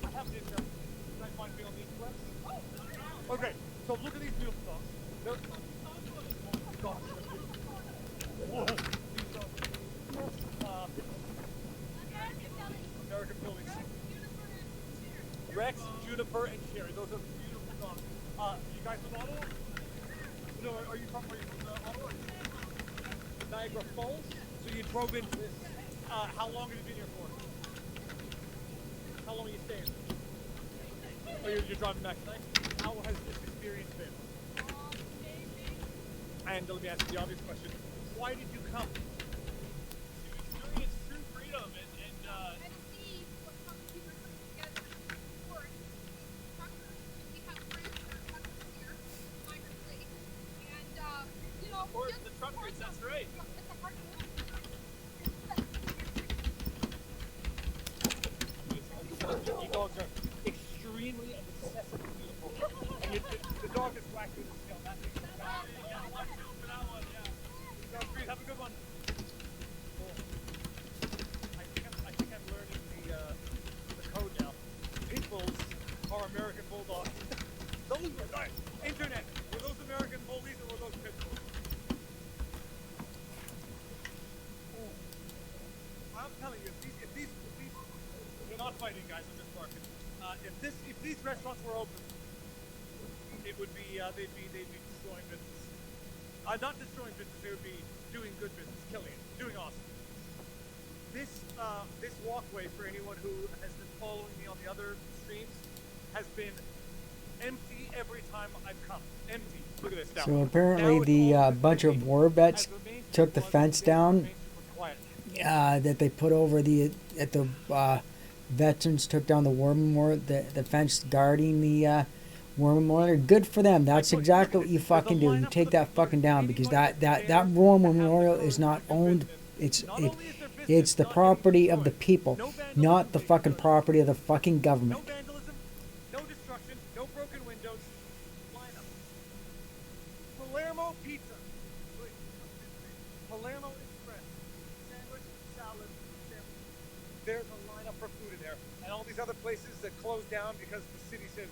F: I have an intern. Can I find me on these webs? Okay, so look at these beautiful dogs. They're, gosh, they're beautiful. Whoa. These dogs. American buildings. Rex, Juniper, and Sherry. Those are beautiful dogs. You guys from Ottawa? No, are you from Ottawa? Niagara Falls? So you drove into this. How long have you been here for? How long are you staying? Oh, you're driving back tonight? How has this experience been? And let me ask you the obvious question. Why did you come? To experience true freedom and
D: see what comes people coming together and support truckers. We have friends that are truckers here, migrant fleet. And,
C: Of course, the truckers, that's right.
D: It's a part of
F: You dogs are extremely and excessively beautiful. And the dog is wagging his tail. That makes it better.
C: Yeah, watch out for that one, yeah.
F: Dogs, please have a good one. telling you, if these, we're not fighting, guys. I'm just barking. If these restaurants were open, it would be they'd be destroying business. Not destroying business. They would be doing good business, killing it, doing awesome. This walkway, for anyone who has been following me on the other streams, has been empty every time I've come. Empty. Look at this now.
A: So apparently the bunch of war vets took the fence down that they put over at the veterans took down the war memorial, the fence guarding the war memorial. Good for them. That's exactly what you fucking do. You take that fucking down because that war memorial is not owned. It's the property of the people, not the fucking property of the fucking government.
F: No vandalism, no destruction, no broken windows. Line up. Palermo pizza. Palermo Express. Sandwich, salad, sandwich. There's a lineup for food in there. And all these other places that closed down because the city said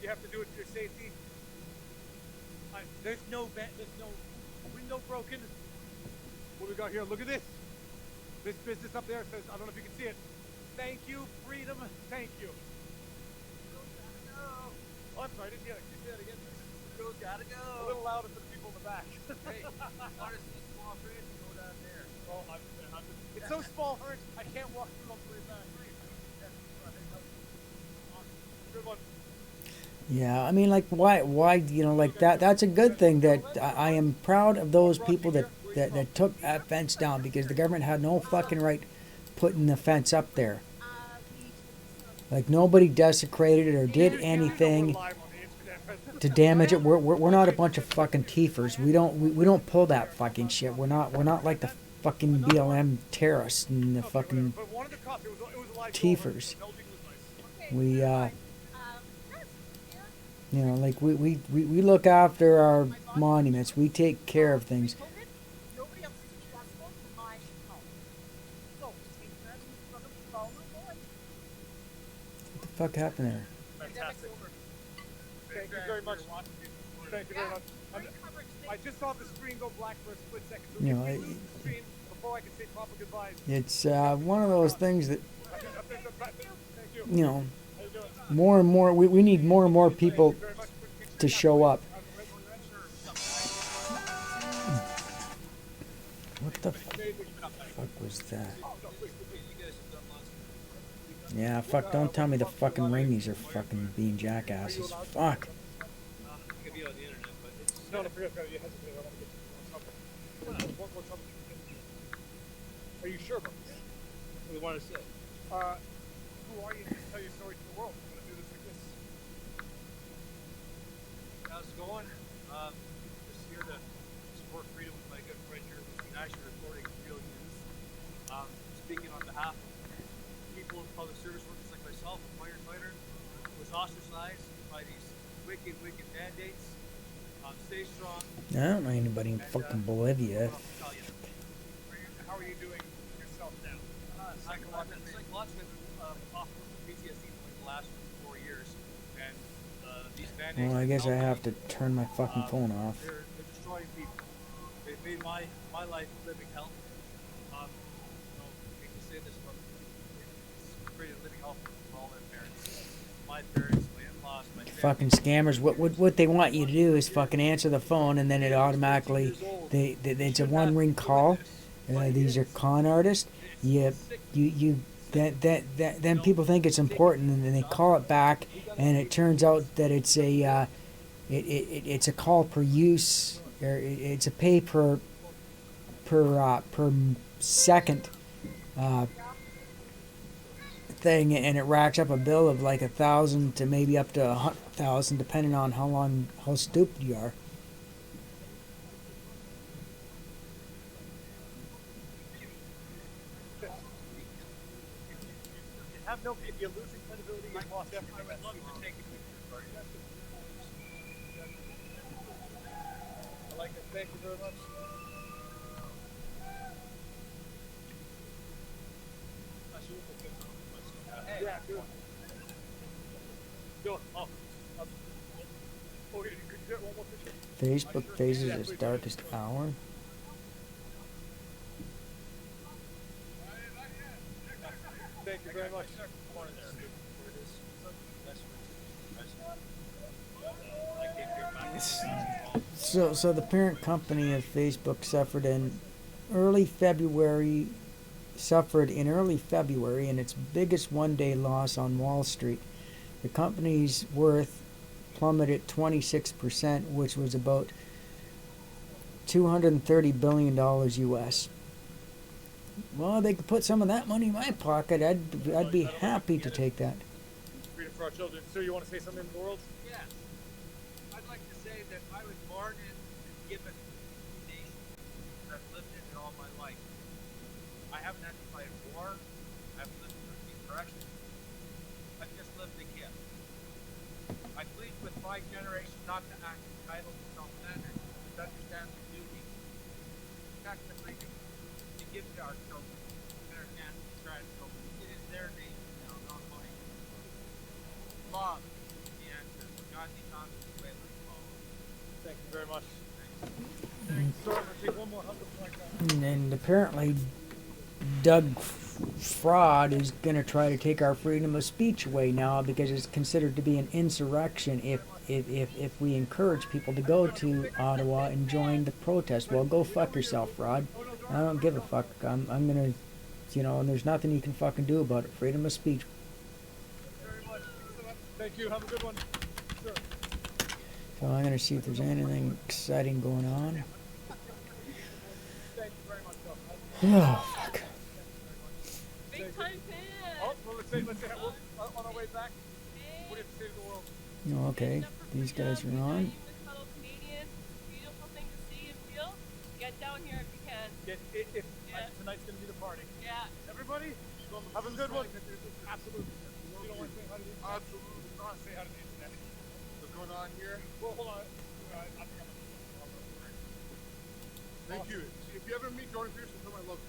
F: you have to do it for your safety. There's no window broken. What we got here? Look at this. This business up there says, I don't know if you can see it. Thank you, freedom. Thank you. Oh, I'm sorry, I didn't get it. Can you say that again? Girls gotta go. A little louder for the people in the back.
Q: Hey, want to see small friends? Go down there.
F: Oh, it's so small, Hurt. I can't walk through all the way back. Good one.
A: Yeah, I mean, like, why, like that's a good thing that I am proud of those people that took that fence down because the government had no fucking right putting the fence up there. Like, nobody desecrated it or did anything to damage it. We're not a bunch of fucking teefers. We don't pull that fucking shit. We're not like the fucking BLM terrorists and the fucking teefers. We like we look after our monuments. We take care of things. What the fuck happened there?
F: Fantastic. Thank you very much. Thank you very much. I just saw the screen go black for a split second. So
A: You know,
F: if you lose the stream before I can say proper goodbyes.
A: It's one of those things that more and more we need more and more people to show up. What the fuck was that? Yeah, fuck, don't tell me the fucking ringies are fucking being jackasses. Fuck.
F: No, forget it. You hesitated. I want to get you. Are you sure about this? What do you want to say? Who are you to tell your story to the world? I'm going to do this like this.
Q: How's it going? Just here to support freedom with my good friend here, who's been actually reporting real news. Speaking on behalf of people in public service workers like myself, a firefighter, who was ostracized by these wicked mandates. Stay strong.
A: I don't know anybody in fucking Bolivia.
F: How are you doing yourself now?
Q: Psychologically, off with PTSD for like the last 4 years, and these mandates.
A: Well, I guess I have to turn my fucking phone off.
Q: They're destroying people. They've made my life living hell. I hate to say this, but it's created living hell for all their parents. My parents, my in-laws, my
A: Fucking scammers. What they want you to do is fucking answer the phone, and then it automatically it's a one ring call. These are con artists. Then people think it's important, and then they call it back, and it turns out that it's a it's a call per use, or it's a pay per second thing, and it racks up a bill of like 1,000 to maybe up to 100,000, depending on how stupid you are.
F: If you're losing credibility, you've lost everything. I would love to take it. I like it. Thank you very much. Yeah, do it. Do it. Oh, could you get one more picture?
A: Facebook faces its darkest hour.
F: very much.
Q: Corner there. Where it is. That's I came here back.
A: So the parent company of Facebook suffered in early February, in its biggest one-day loss on Wall Street. The company's worth plummeted 26%, which was about $230 billion US. Well, they could put some of that money in my pocket. I'd be happy to take that.
F: Freedom for our children. Sir, you want to say something to the world?
K: Yes. I'd like to say that I was born in and given a nation. I've lived in it all my life. I haven't had to fight a war. I haven't lived through depression. I've just lived a gift. I plead with my generation not to act entitled to self-centered, but to understand the duty, protect the freedom, to give to our children, and our grandchildren. It is their nation now, not mine. Love is the answer. God the economy is the way let's follow.
F: Thank you very much. Thanks. Sorry, I'm going to take one more hug before I go.
A: And apparently Doug Fraud is going to try to take our freedom of speech away now because it's considered to be an insurrection if we encourage people to go to Ottawa and join the protest. Well, go fuck yourself, Fraud. I don't give a fuck. I'm going to, and there's nothing you can fucking do about it. Freedom of speech.
F: Thank you. Have a good one. Sure.
A: So I'm going to see if there's anything exciting going on.
F: Thank you very much,
A: Oh, fuck.
N: Big time fan.
F: Oh, well, let's say on our way back, what do you have to say to the world?
A: Oh, okay, these guys are on.
N: Fellow Canadians, beautiful thing to see and feel. Get down here if you can.
F: Tonight's going to be the party.
N: Yeah.
F: Everybody, have a good one. Absolutely. You don't want to say hi to the internet? Absolutely. Say hi to the internet. What's going on here? Well, hold on. I think I'm
J: Thank you. If you ever meet Jordan Pearson, tell him I love you.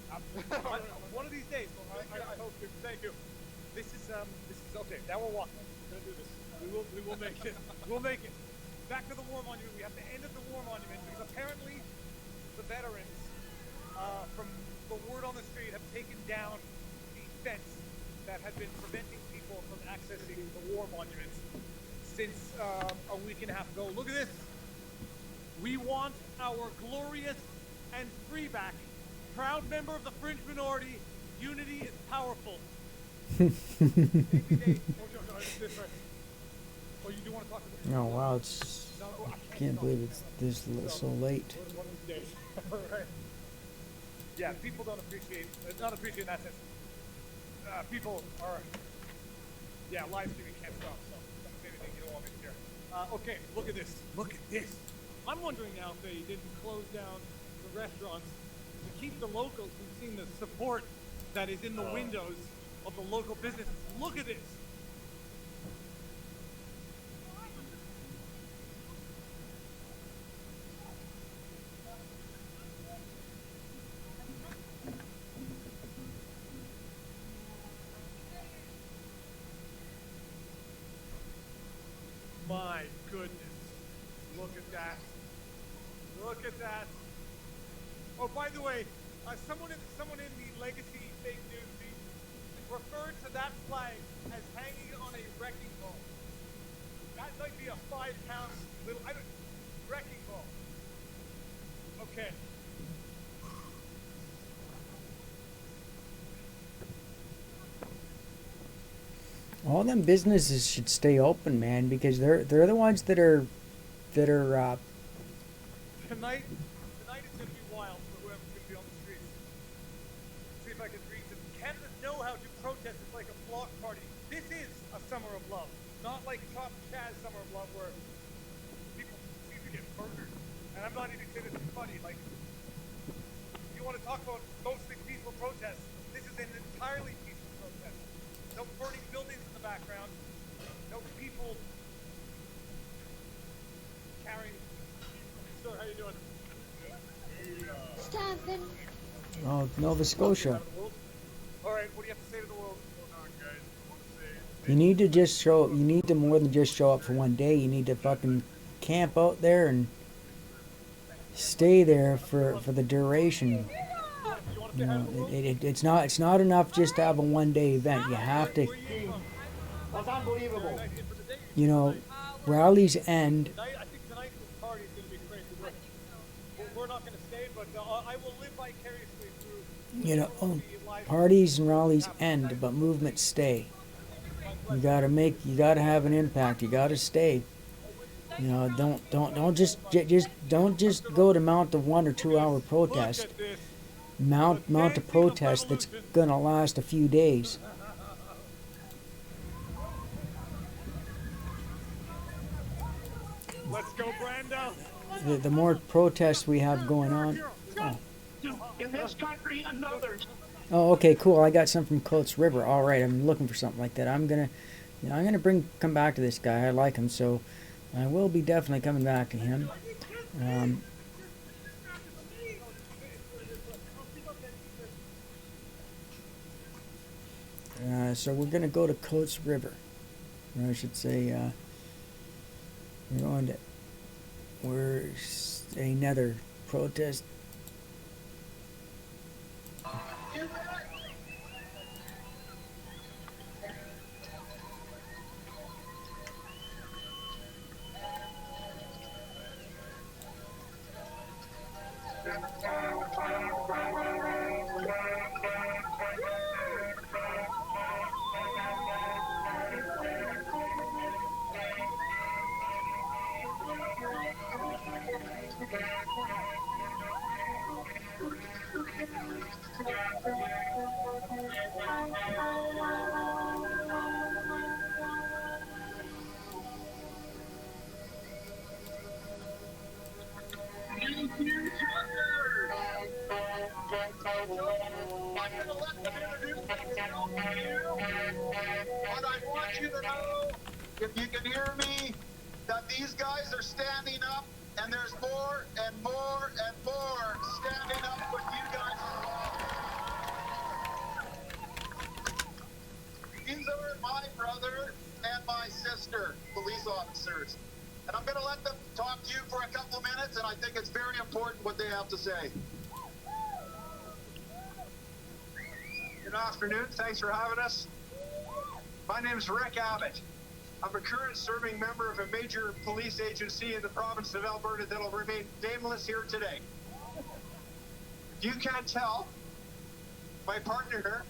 F: One of these days. I hope to. Thank you. This is okay. Now we're walking. We're gonna do this. We will make it. We'll make it. Back to the War Monument. We have to end at the War Monument because apparently the veterans, from the word on the street, have taken down the fence that had been preventing people from accessing the War Monument since a week and a half ago. Look at this. We want our glorious and free back. Proud member of the fringe minority, unity is powerful. Oh, you do want to talk to the
A: Oh, wow, it's... I can't believe it's this so late.
F: Right. Yeah, people don't appreciate, not appreciate that sense. People are, live streaming can't stop, so don't say anything you don't want me to hear. Okay, look at this. Look at this. I'm wondering now if they didn't close down the restaurants to keep the locals. We've seen the support that is in the windows of the local businesses. Look at this. My goodness. Look at that. Look at that. Oh, by the way, someone in the legacy fake news feed referred to that flag as hanging on a wrecking ball. That might be a 5-pound little wrecking ball. Okay.
A: All them businesses should stay open, man, because they're the ones that are
F: Tonight is going to be wild for whoever's going to be on the streets. See if I can read this. Canada know how to protest. It's like a block party. This is a summer of love, not like Top Chaz summer of love where people seem to get murdered. And I'm not even saying this is funny. Like, you want to talk about mostly peaceful protests? This is an entirely peaceful protest. No burning buildings in the background. No people carrying. Sir, how you doing?
M: Stanton.
A: oh, Nova Scotia.
F: All right, what do you have to say to the world?
A: You need to just show. You need to more than just show up for one day. You need to fucking camp out there and stay there for the duration.
F: You want to
A: You know, it's not enough just to have a one-day event. You have to,
C: That's unbelievable.
A: you know, rallies end.
C: I think tonight's party is going to be crazy. We're not going to stay, but I will live vicariously through.
A: You know, parties and rallies end, but movements stay. You gotta have an impact. You gotta stay. You know, don't just go to mount a 1 or 2 hour protest. Mount a protest that's gonna last a few days.
C: Let's go, Brando.
A: The more protests we have going on. Oh.
G: In this country and others.
A: Oh, okay, cool. I got some from Coates River. All right, I'm looking for something like that. I'm gonna come back to this guy. I like him, so I will be definitely coming back to him. So we're gonna go to Coates River, or I should say, we're going to. Where's another protest?
G: I'm going to let them introduce themselves to you, but I want you to know, if you can hear me, that these guys are standing up, and there's more and more and more standing up with you guys. These are my brother and my sister, police officers. And I'm going to let them talk to you for a couple of minutes, and I think it's very important what they have to say. Good afternoon. Thanks for having us. My name is Rick Abbott. I'm a current serving member of a major police agency in the province of Alberta that will remain nameless here today. If you can't tell, my partner here,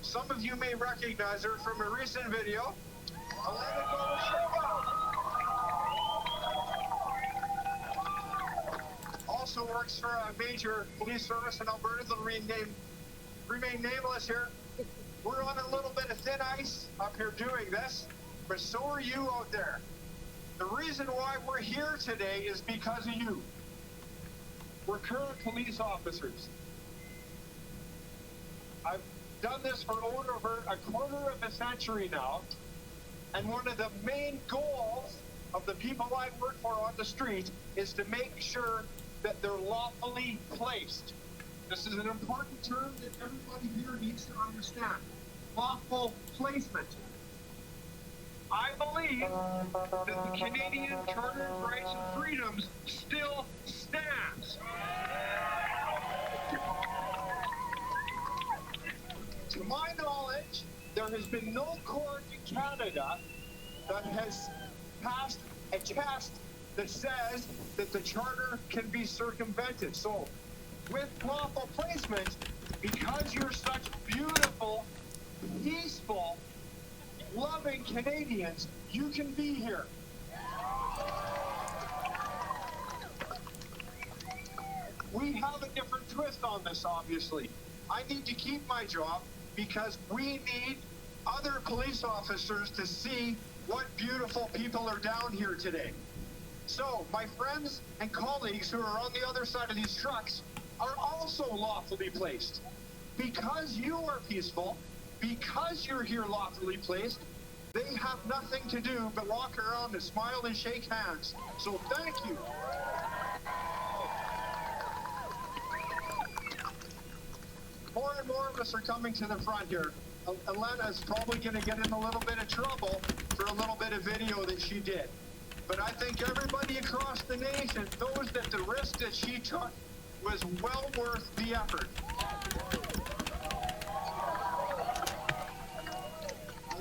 G: some of you may recognize her from a recent video. Also works for a major police service in Alberta that will remain nameless here. We're on a little bit of thin ice up here doing this, but so are you out there. The reason why we're here today is because of you. We're current police officers. I've done this for over a quarter of a century now, and one of the main goals of the people I work for on the street is to make sure that they're lawfully placed. This is an important term that everybody here needs to understand. Lawful placement. I believe that the Canadian Charter of Rights and Freedoms still stands. To my knowledge, there has been no court in Canada that has passed a test that says that the Charter can be circumvented. So, with lawful placement, because you're such beautiful, peaceful, loving Canadians, you can be here. We have a different twist on this, obviously. I need to keep my job because we need other police officers to see what beautiful people are down here today. So, my friends and colleagues who are on the other side of these trucks are also lawfully placed. Because you are peaceful, because you're here lawfully placed, they have nothing to do but walk around and smile and shake hands. So thank you. More and more of us are coming to the front here. Elena's probably going to get in a little bit of trouble for a little bit of video that she did. But I think everybody across the nation knows that the risk that she took was well worth the effort.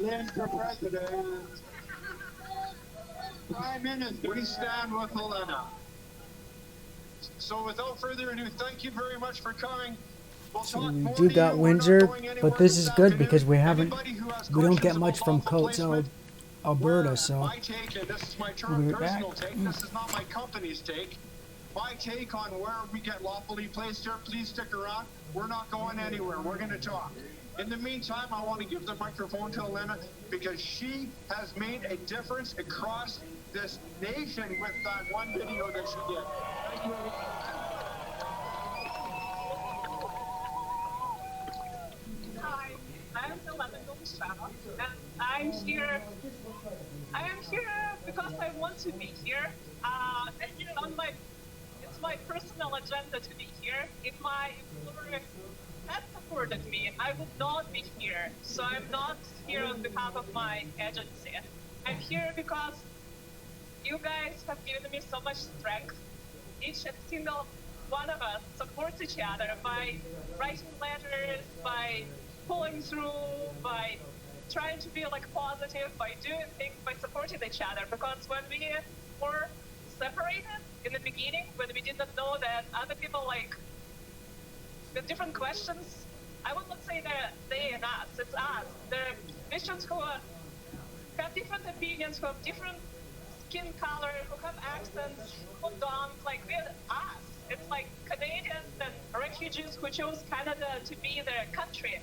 J: Lynn for president. Prime Minister. We stand with Helena. So without further ado, thank you very much for coming. We'll
A: So
J: talk
A: we
J: more
A: do
J: to
A: got
J: you. We're not
A: Windsor,
J: going anywhere
A: but this
J: this
A: is good
J: afternoon.
A: because we
J: Anybody who has
A: don't get
J: questions
A: much
J: about
A: from
J: vault
A: Coatesville,
J: placement,
A: Alberta,
J: where
A: so
J: my take, and this is my
A: we'll be right
J: personal
A: back.
J: take, this is not my company's take. My take on where we get lawfully placed here, please stick around. We're not going anywhere. We're going to talk. In the meantime, I want to give the microphone to Elena because she has made a difference across this nation with that one video that she did. Thank you.
U: Hi, I'm Elena Goldstrava, and I'm here. I am here because I want to be here. It's my personal agenda to be here. If my employer had supported me, I would not be here. So I'm not here on behalf of my agency. I'm here because you guys have given me so much strength. Each and single one of us supports each other by writing letters, by pulling through, by trying to be like positive, by doing things, by supporting each other. Because when we were separated in the beginning, when we did not know that other people like with different questions, I would not say that they and us, it's us. The Christians who have different opinions, who have different skin color, who have accents, who don't, like with us. It's like Canadians and refugees who chose Canada to be their country.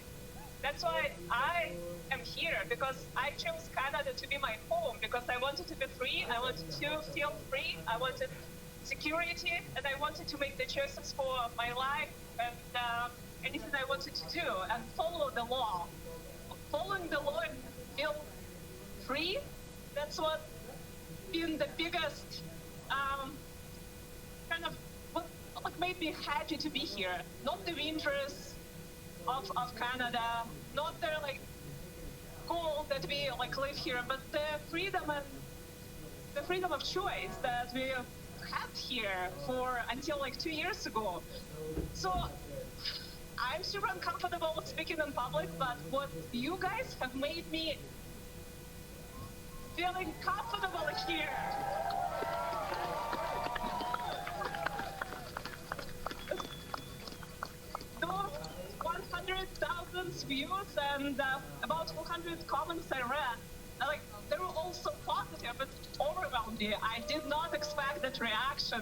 U: That's why I am here, because I chose Canada to be my home, because I wanted to be free, I wanted to feel free, I wanted security, and I wanted to make the choices for my life and anything I wanted to do and follow the law. Following the law and feel free, that's what been the biggest kind of what made me happy to be here. Not the winters of Canada, not the like cold that we like live here, but the freedom of choice that we had here for until like 2 years ago. So I'm super uncomfortable speaking in public, but what you guys have made me feeling comfortable here. Those 100,000 views and about 400 comments I read, like they were all so positive. It overwhelmed me. I did not expect that reaction.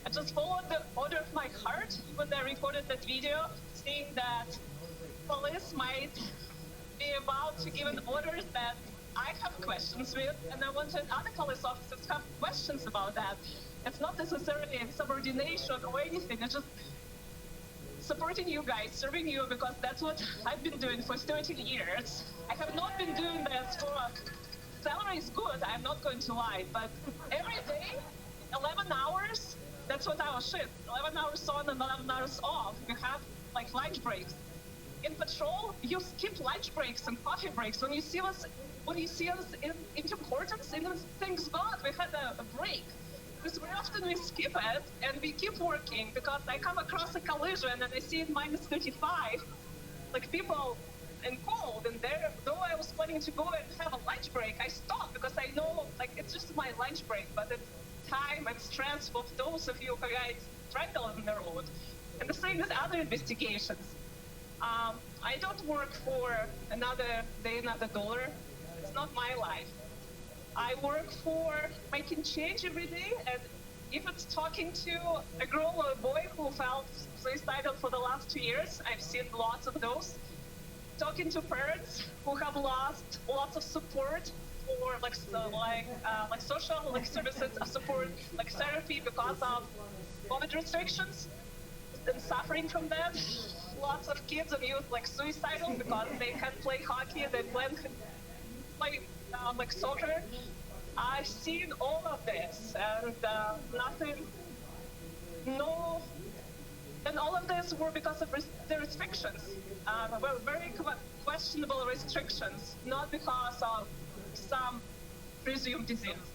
U: I just followed the order of my heart when I recorded that video, seeing that police might be about to give an orders that I have questions with, and I wanted other police officers to have questions about that. It's not necessarily subordination or anything, it's just supporting you guys, serving you, because that's what I've been doing for 13 years. I have not been doing this for, salary is good, I'm not going to lie, but every day, 11 hours, that's what our shift, 11 hours on and 11 hours off. We have like lunch breaks. In patrol, you skip lunch breaks and coffee breaks. When you see us in importance, in things God, we had a break. Because very often we skip it and we keep working, because I come across a collision and I see it minus 35, like people in cold, and there, though I was planning to go and have a lunch break, I stopped because I know like it's just my lunch break, but it's time and stress for those of you who guys struggle on the road. And the same with other investigations. I don't work for another day, another dollar. It's not my life. I work for making change every day, and if it's talking to a girl or a boy who felt suicidal for the last 2 years, I've seen lots of those. Talking to parents who have lost lots of support for like social like services support, like therapy because of COVID restrictions and suffering from that. Lots of kids and youth like suicidal because they can't play hockey, they can't play like soccer. I've seen all of this, and and all of this were because of the restrictions. Were very questionable restrictions, not because of some presumed disease.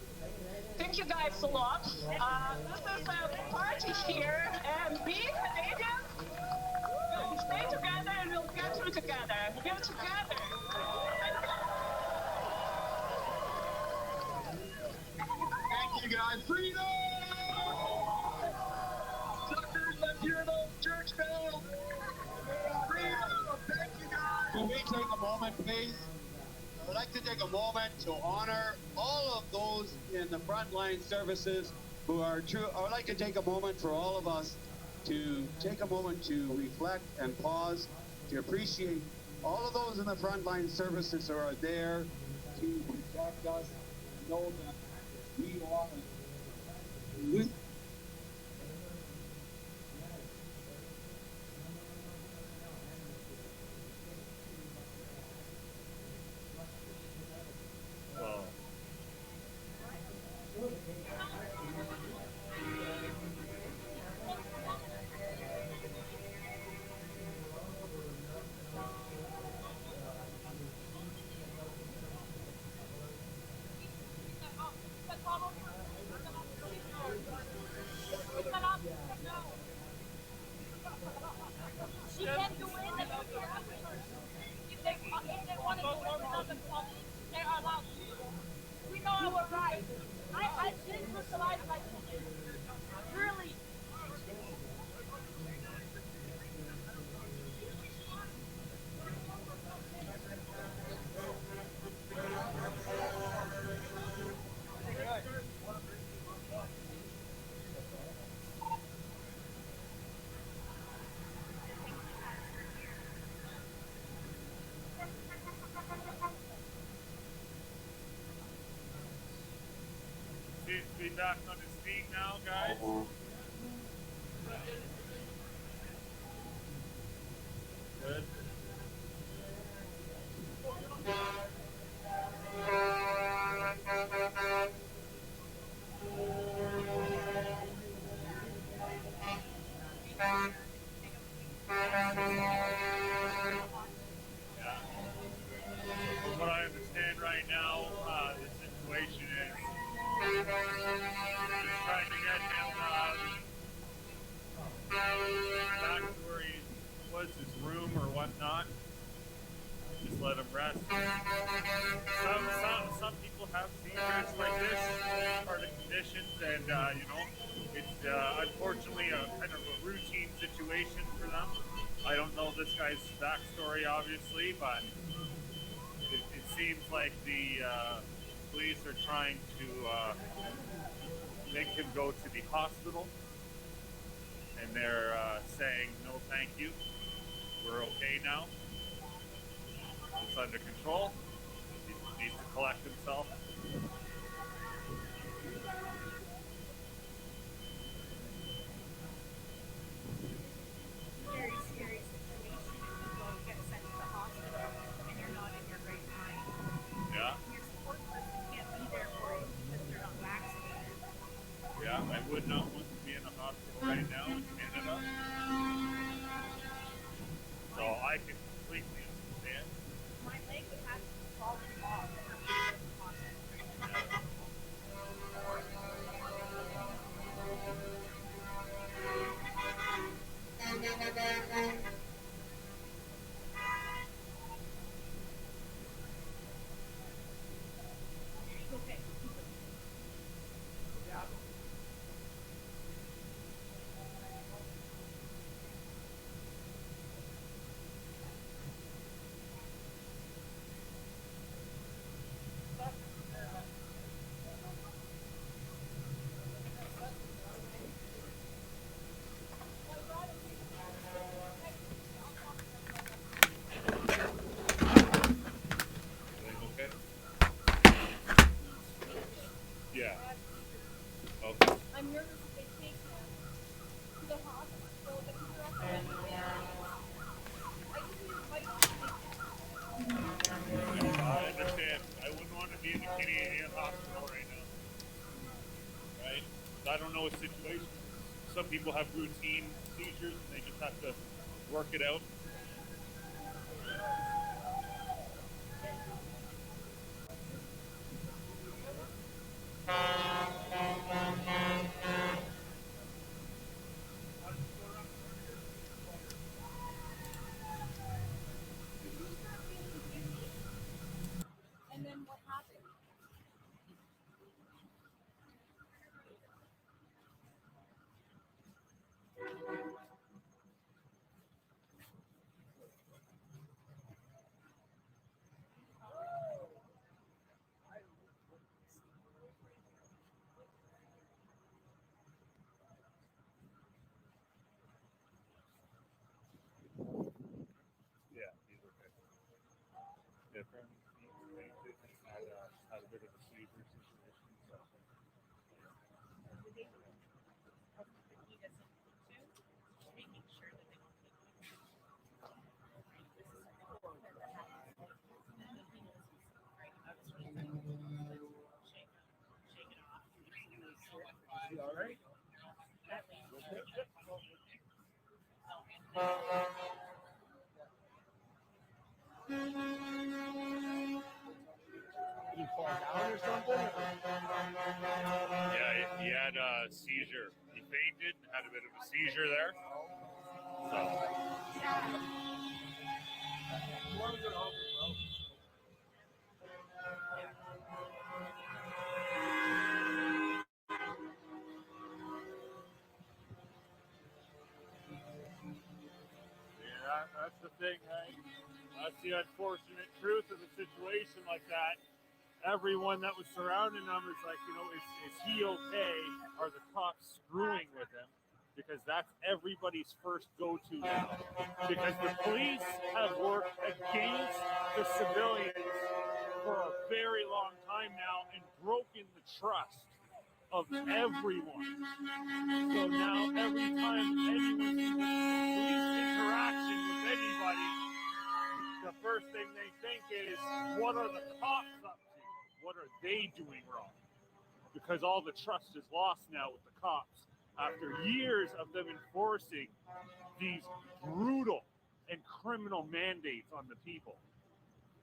U: Thank you guys a lot. This is a party here, and we Canadians will stay together and we'll get through together. We're together.
E: guys. Freedom! Suckers, let's hear those church bells. Freedom! Thank you, guys. Can we take a moment, please? I would like to take a moment to honor all of those in the frontline services who are true. I would like to take a moment for all of us to take a moment to reflect and pause, to appreciate all of those in the frontline services who are there to protect us and know that we are with.
F: Well,
I: She can do it. If they want to do it without the public, they are allowed to. We know our rights. I've been brutalized by police. Really.
F: seems to be back on his feet now, guys. Good. Yeah. From what I understand right now, the situation is just trying to get him back to where he was, his room or whatnot. Just let him rest. Some people have seizures like this, part of conditions, and it's unfortunately a kind of a routine situation for them. I don't know this guy's backstory, obviously, but it seems like the police are trying to make him go to the hospital, and they're saying, no thank you, we're okay now, it's under control, he needs to collect himself.
D: Very scary situation if you go get sent to the hospital and you're not in your right mind.
F: Yeah.
D: Your support person can't be there for you because they're not vaccinated.
F: Yeah, I would not want to be in a hospital right now in Canada. So I can completely understand.
D: My leg would have to be falling off for me to go to the hospital. Okay.
F: Okay? Yeah. Okay.
D: I'm nervous if they take him to the hospital that he's not going to be there. I just need his vitals taken.
F: I understand. I wouldn't want to be in the Canadian hospital right now. Right? I don't know his situation. Some people have routine seizures and they just have to work it out.
D: And then what happened?
F: Did he fall down or something?
O: Yeah, he had a seizure. He fainted, had a bit of a seizure there. Yeah, that's the thing, right? That's the unfortunate truth of a situation like that. Everyone that was surrounding him is like, is he okay? Are the cops screwing with him? Because that's everybody's first go-to now. Because the police have worked against the civilians for a very long time now and broken the trust of everyone. So now every time anyone sees a police interaction with anybody, the first thing they think is, what are the cops up to? What are they doing wrong? Because all the trust is lost now with the cops after years of them enforcing these brutal and criminal mandates on the people.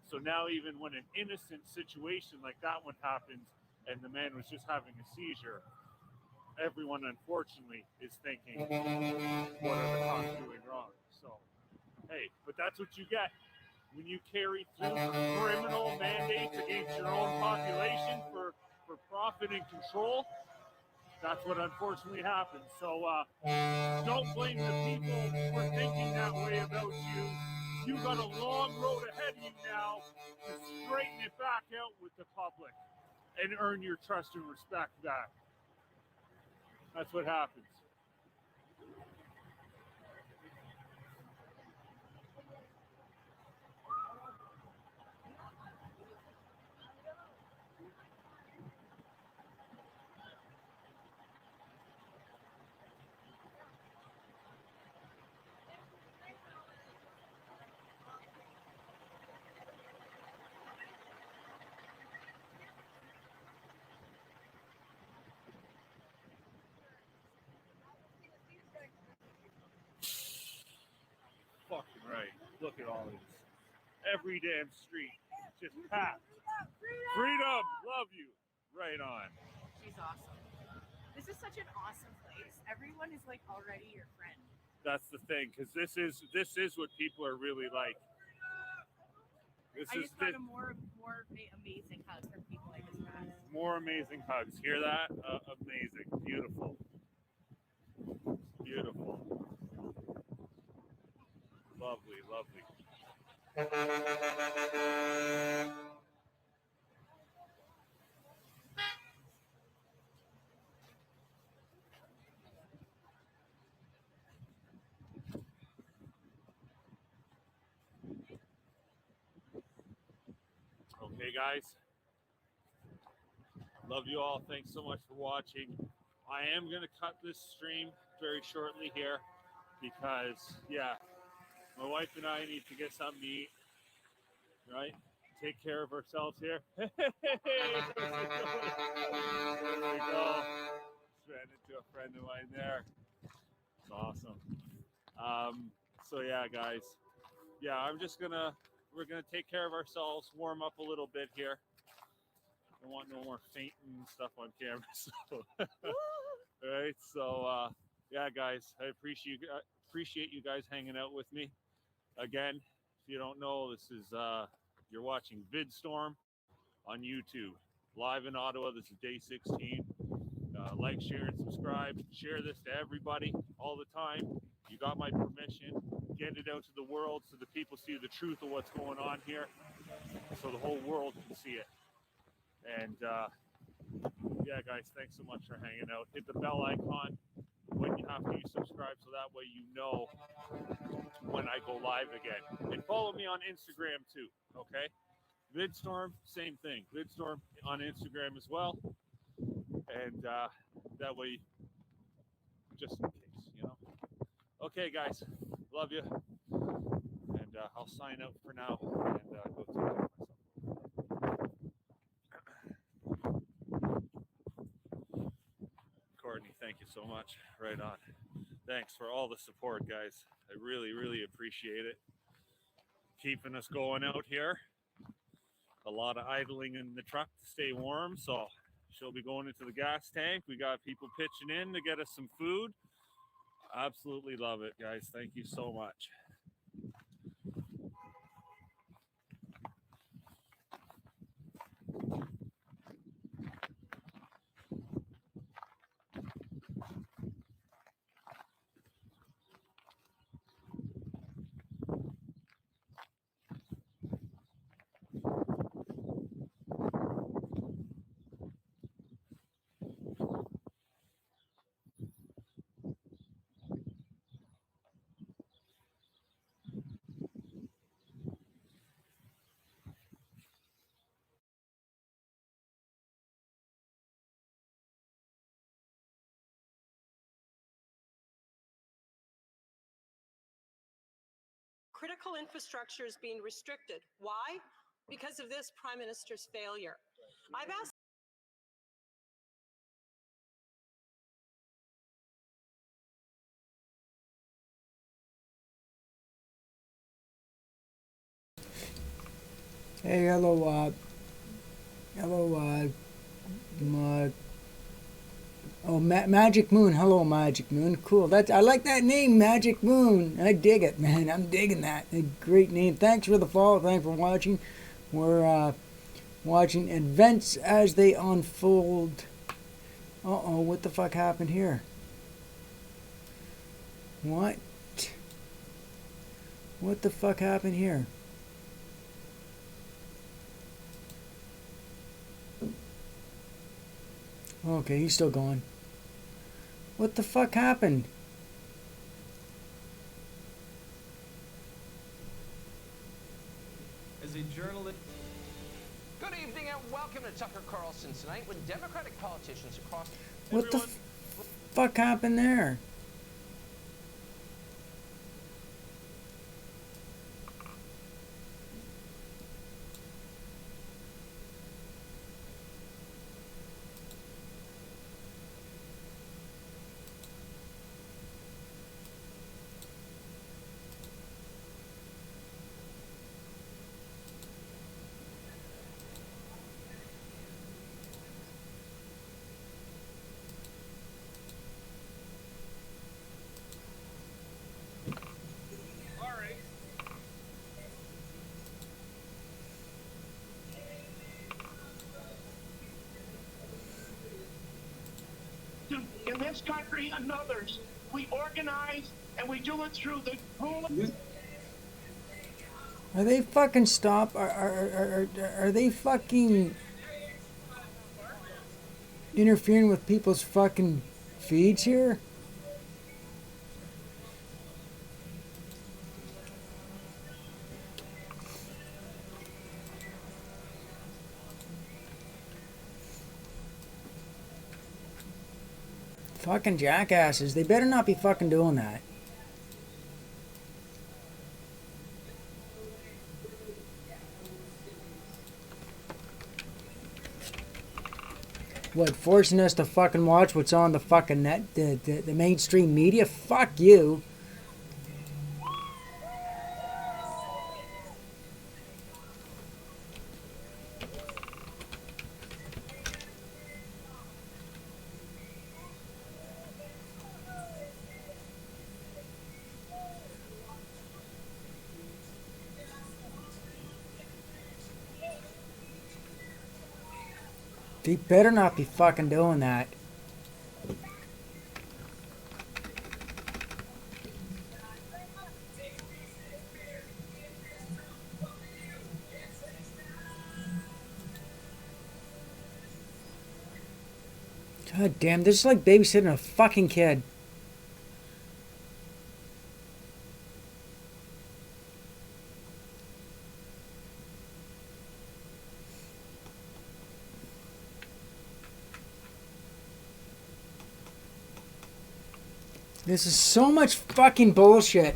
O: So now even when an innocent situation like that one happens and the man was just having a seizure, everyone unfortunately is thinking, what are the cops doing wrong? So, hey, but that's what you get when you carry through criminal mandates against your own population for profit and control. That's what unfortunately happens. So don't blame the people for thinking that way about you. You got a long road ahead of you now to straighten it back out with the public and earn your trust and respect back. That's what happens. Fucking right. Look at all this. Every damn street just packed. Freedom! Love you. Right on.
V: She's awesome. This is such an awesome place. Everyone is like already your friend.
O: That's the thing, because this is what people are really like.
V: I just got a more amazing hug from people I just met.
O: More amazing hugs. Hear that? Amazing. Beautiful. Beautiful. Lovely, lovely. Okay, guys. Love you all. Thanks so much for watching. I am going to cut this stream very shortly here because, yeah, my wife and I need to get something to eat, right? Take care of ourselves here. There we go. Just ran into a friend of mine there. It's awesome. So, yeah, guys. Yeah, we're going to take care of ourselves, warm up a little bit here. I don't want no more fainting and stuff on camera. So, right. So, yeah, guys, I appreciate you guys hanging out with me. Again, if you don't know, this is you're watching VidStorm on YouTube, live in Ottawa. This is day 16. Like, share, and subscribe. Share this to everybody all the time. You got my permission. Get it out to the world so the people see the truth of what's going on here, so the whole world can see it. And yeah, guys, thanks so much for hanging out. Hit the bell icon when you have to subscribe, so that way you know when I go live again. And follow me on Instagram too, okay? VidStorm, same thing. VidStorm on Instagram as well. And that way, just in case, Okay, guys, love you. And I'll sign out for now and go take care of myself. Courtney, thank you so much. Right on. Thanks for all the support, guys. I really, really appreciate it. Keeping us going out here. A lot of idling in the truck to stay warm, so she'll be going into the gas tank. We got people pitching in to get us some food. Absolutely love it, guys. Thank you so much.
B: Critical infrastructure is being restricted. Why? Because of this Prime Minister's failure. I've asked
A: Hey, hello, Magic Moon. Hello, Magic Moon. Cool. I like that name, Magic Moon. I dig it, man. I'm digging that. A great name. Thanks for the follow. Thanks for watching. We're watching events as they unfold. Uh-oh, what the fuck happened here? What? What the fuck happened here? Okay, he's still going. What the fuck happened?
P: As a journalist. Good evening and welcome to Tucker Carlson tonight when Democratic politicians across.
A: What the fuck happened there?
W: In this country and others, we organize and we do it through the rule of...
A: Are they fucking stop? Are they fucking interfering with people's fucking feeds here? Fucking jackasses. They better not be fucking doing that. What, forcing us to fucking watch what's on the fucking net, the mainstream media? Fuck you. They better not be fucking doing that. God damn, this is like babysitting a fucking kid. This is so much fucking bullshit.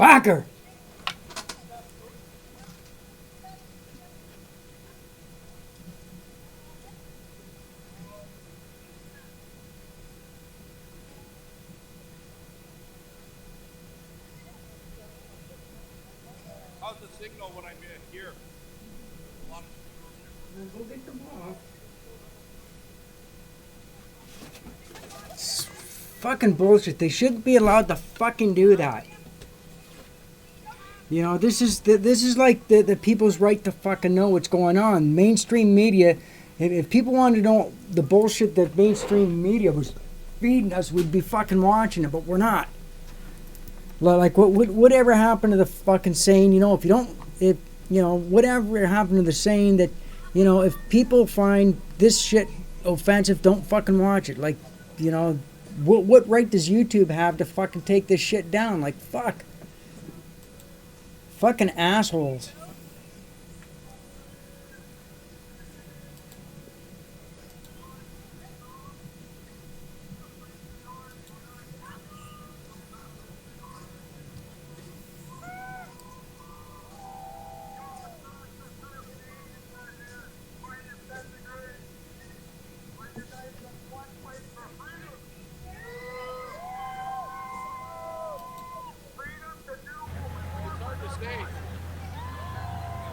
A: Fucker!
C: How's the signal when I'm here? A lot of
A: Go get the ball. It's fucking bullshit. They shouldn't be allowed to fucking do that. You know, this is like the people's right to fucking know what's going on. Mainstream media, if people wanted to know the bullshit that mainstream media was feeding us, we'd be fucking watching it, but we're not. Like, whatever happened to the fucking saying, you know, whatever happened to the saying that, you know, if people find this shit offensive, don't fucking watch it. Like, you know, what right does YouTube have to fucking take this shit down? Like, fuck. Fucking assholes.
C: It's hard to say.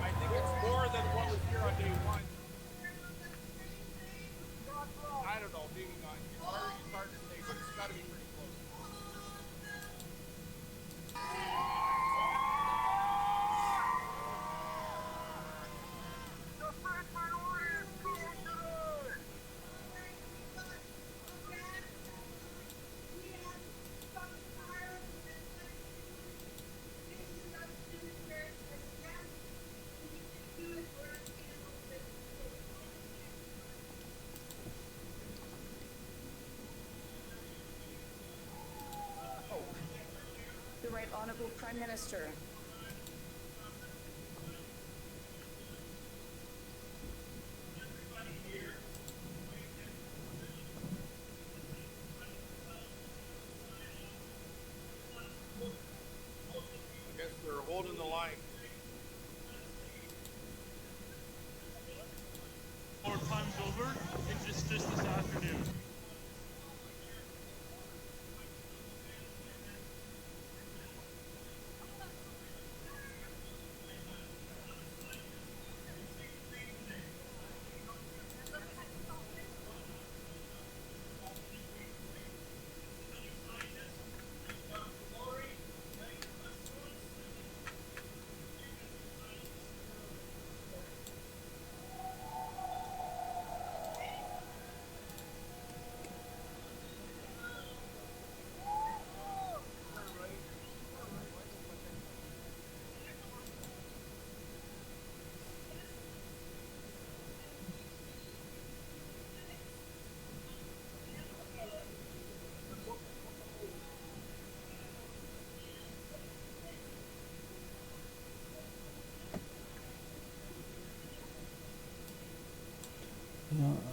C: I think it's more than what was here on day one. I don't know, maybe not. It's hard to say, but it's got to be pretty close.
L: The Right Honorable Prime Minister.
C: I guess they're holding the line.
O: More times over, it's just this afternoon.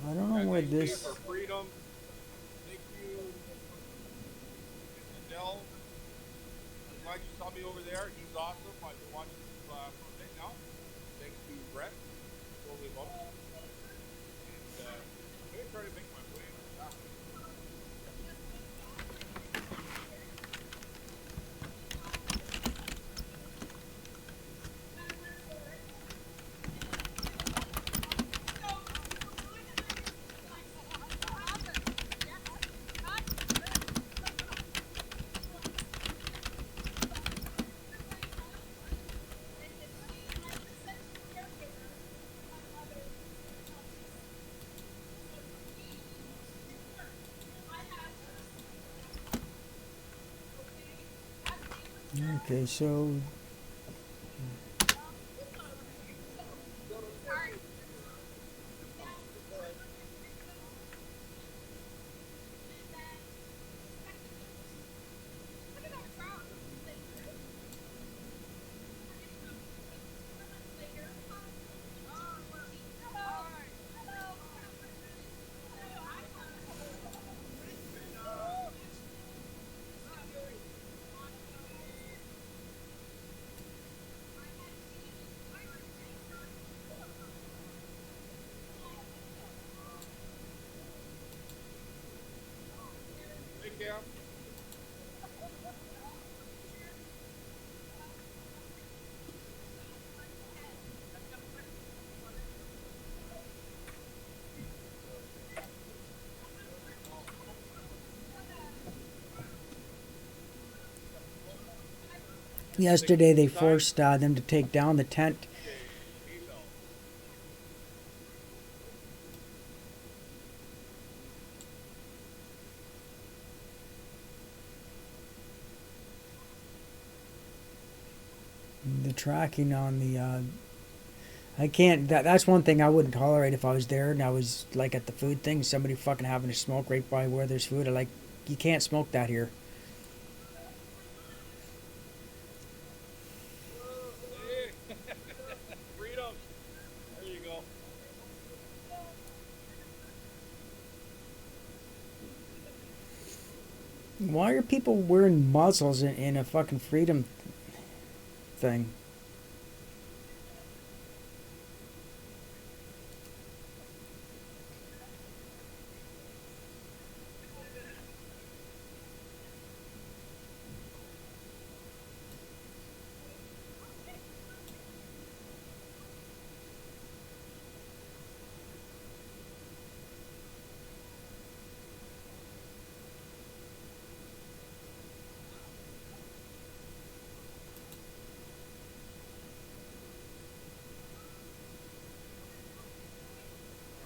A: I don't know where this.
C: For freedom. Thank you, Adele. I'm glad you saw me over there. He's awesome. I've been watching him for a bit now. Thanks to Brett. Totally love him. And I'm going to try to make my way that way.
A: Okay, so.
C: Cam.
A: Yesterday they forced them to take down the tent. The tracking on the I can't. That's one thing I wouldn't tolerate if I was there and I was like at the food thing. Somebody fucking having a smoke right by where there's food. I like, you can't smoke that here.
C: Freedom. There you go.
A: Why are people wearing muzzles in a fucking freedom thing?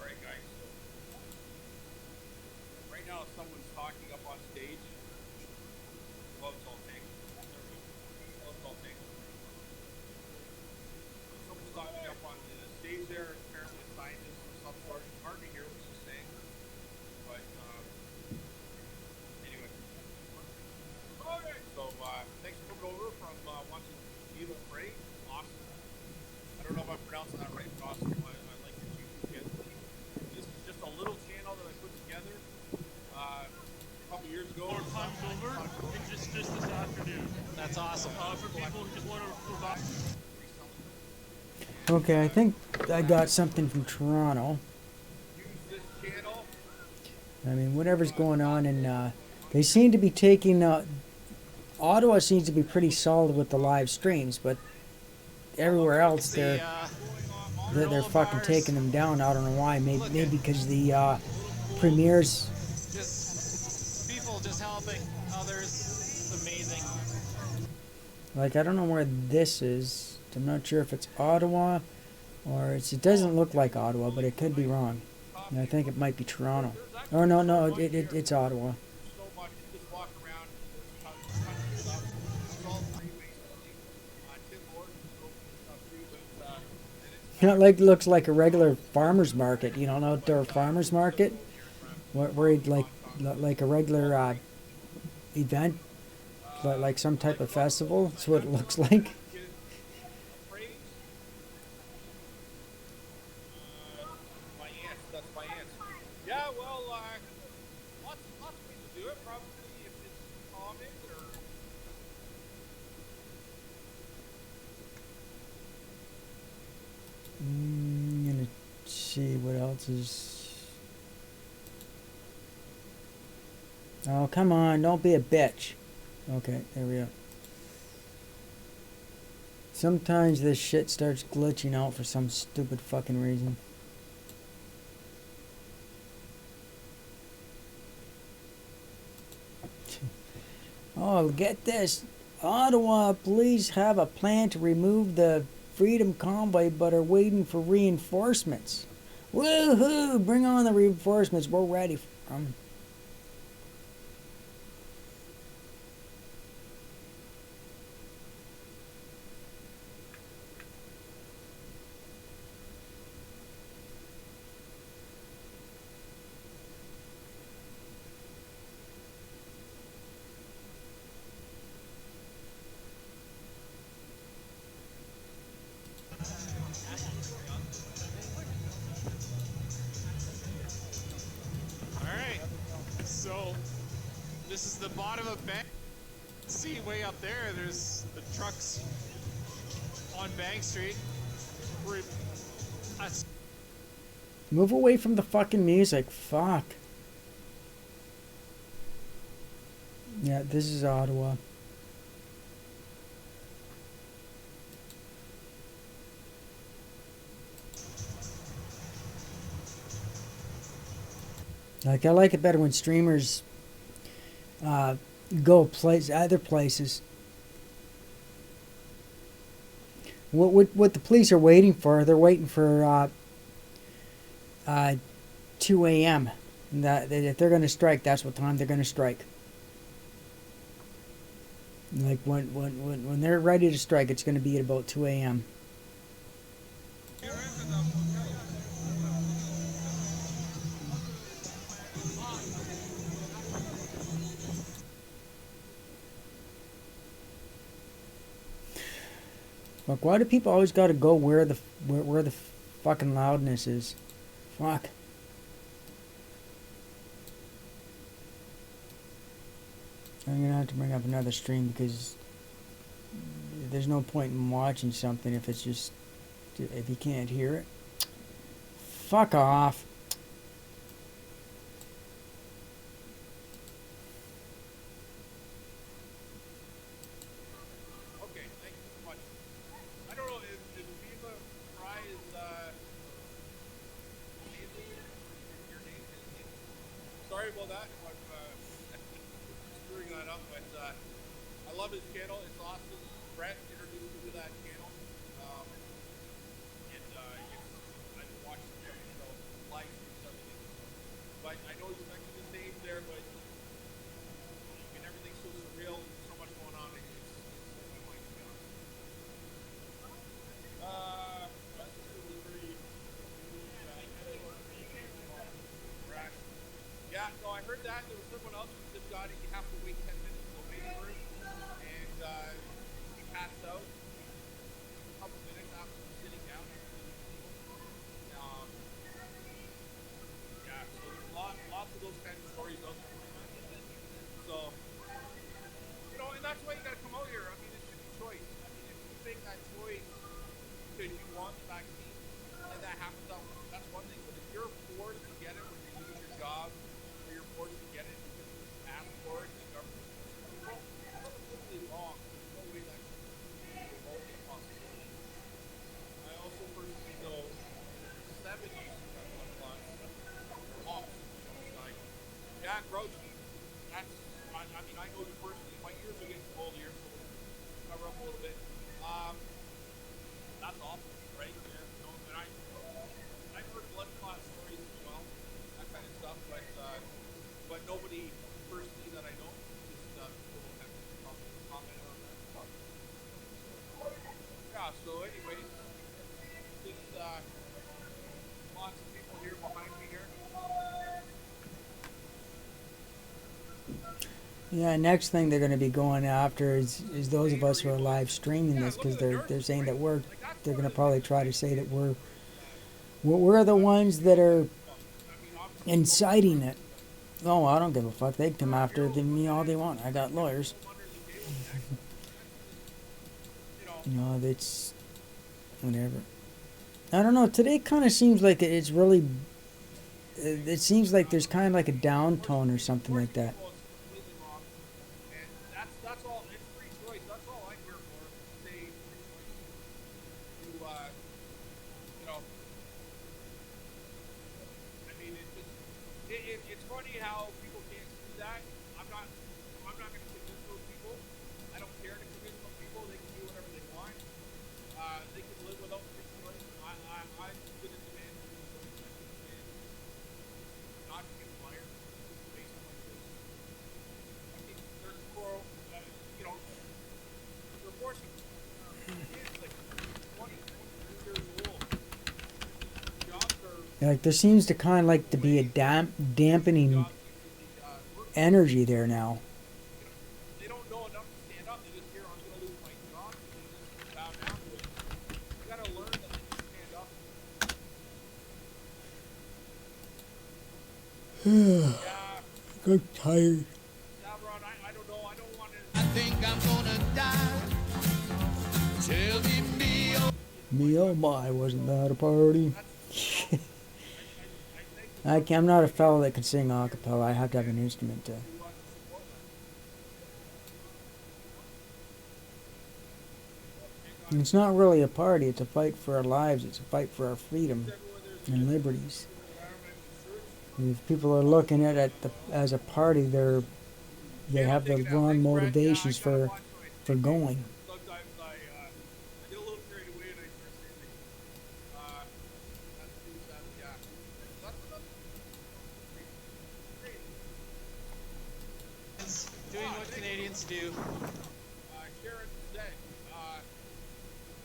C: Alright guys, so right now someone's talking up on stage. Love's all tank. Love's all tank. Someone's talking up on the stage there, apparently a scientist of some sort. It's hard to hear what she's saying. But anyway. Okay, so thanks for coming over from watching Evil Prey. Awesome. I don't know if I'm pronouncing that right, but awesome. I like your YouTube channel. This is just a little channel that I put together a couple years ago.
R: 4 times over, and just this afternoon. That's awesome. For people who just want to provide.
A: Okay, I think I got something from Toronto. I mean, whatever's going on, and they seem to be taking. Ottawa seems to be pretty solid with the live streams, but everywhere else they're fucking taking them down. I don't know why. Maybe because the premieres.
R: Just people just helping others. It's amazing.
A: Like, I don't know where this is. I'm not sure if it's Ottawa or it doesn't look like Ottawa, but it could be wrong. And I think it might be Toronto. Oh no, it's Ottawa. Like, looks like a regular farmer's market, you know, an outdoor farmer's market, where like a regular event, like some type of festival. That's what it looks like.
C: Yeah, well, lots of ways to do it. Probably if it's common or.
A: I'm gonna see what else is. Oh, come on, don't be a bitch. Okay, there we go. Sometimes this shit starts glitching out for some stupid fucking reason. Oh, get this. Ottawa police have a plan to remove the Freedom Convoy but are waiting for reinforcements. Woohoo! Bring on the reinforcements. We're ready for them.
R: Alright, so this is the bottom of Bank. See way up there, there's the trucks on Bank Street.
A: Move away from the fucking music. Fuck. Yeah, this is Ottawa. Like, I like it better when streamers go other places. What the police are waiting for? They're waiting for 2 a.m. That if they're going to strike, that's what time they're going to strike. Like when they're ready to strike, it's going to be at about 2 a.m. Like, why do people always got to go where the fucking loudness is? Fuck. I'm gonna have to bring up another stream because there's no point in watching something if it's just if you can't hear it. Fuck off.
F: Okay, thank you so much. I don't know if Viva Fry is your name. Sorry about that. I'm screwing that up, but I love his channel. It's awesome. Brett introduced me to that channel, and I've watched some of the live streams, everything. But I know he's mentioned his name there, but and everything's so surreal. There's so much going on. It's my mind, to be honest. That's really pretty. Yeah, no, I heard that. There was someone else who just got it. You have to wait 10 minutes in the waiting room. And he passed out a couple minutes after sitting down. Yeah, so there's lots of those kinds of stories out there. So, and that's why you got to come out here. I mean, it's your choice. I mean, if you make that choice because you want the vaccine, and that happens, that's one thing. But if you're forced to get it when you lose your job, or you're forced to get it because you asked for it, the government forces you, that's completely wrong. There's no way that's remotely possible. I also personally know 70 blood clots or lost. Yeah, Grouchy. That's, I mean, I know you personally. My ears are getting cold here, so we'll cover up a little bit. That's awful, right? Yeah. And I've heard blood clot stories as well, that kind of stuff, but nobody personally that I know, just people have commented on that stuff. Yeah, so anyways, just lots of people here behind me here.
A: Yeah, next thing they're going to be going after is those of us who are live streaming this, because they're saying that they're going to probably try to say that we're the ones that are inciting it. Oh, I don't give a fuck. They can come after me all they want. I got lawyers. That's whatever. I don't know. Today kind of seems like it's really. It seems like there's kind of like a down tone or something like that.
F: That's all. It's free choice. That's all I'm here for. Say, I mean, it's funny how people can't see that. I'm not going to convince those people. I don't care to convince those people. They can do whatever they want. They can live without free choice. I'm going to demand not to get fired based on my choice. I mean, there's moral. They're forcing kids like 20 years old. Jobs are.
A: Like there seems to kind of like to be a dampening energy there now.
F: They don't know enough to stand up. They just hear, I'm going to lose my job. And they just bow down to it. You got to learn that they can stand up.
A: I'm tired.
F: Savron, I don't know. I don't want to.
H: I think I'm gonna die. Tell
A: Me oh my, wasn't that a party? I'm not a fellow that can sing a cappella. I have to have an instrument to. And it's not really a party, it's a fight for our lives, it's a fight for our freedom and liberties. And if people are looking at it as a party, they have the wrong motivations for going.
C: Sometimes I get a little carried away and I start saying things. That's too sad. Yeah. That's enough.
R: Doing what Canadians do.
C: Sharon said,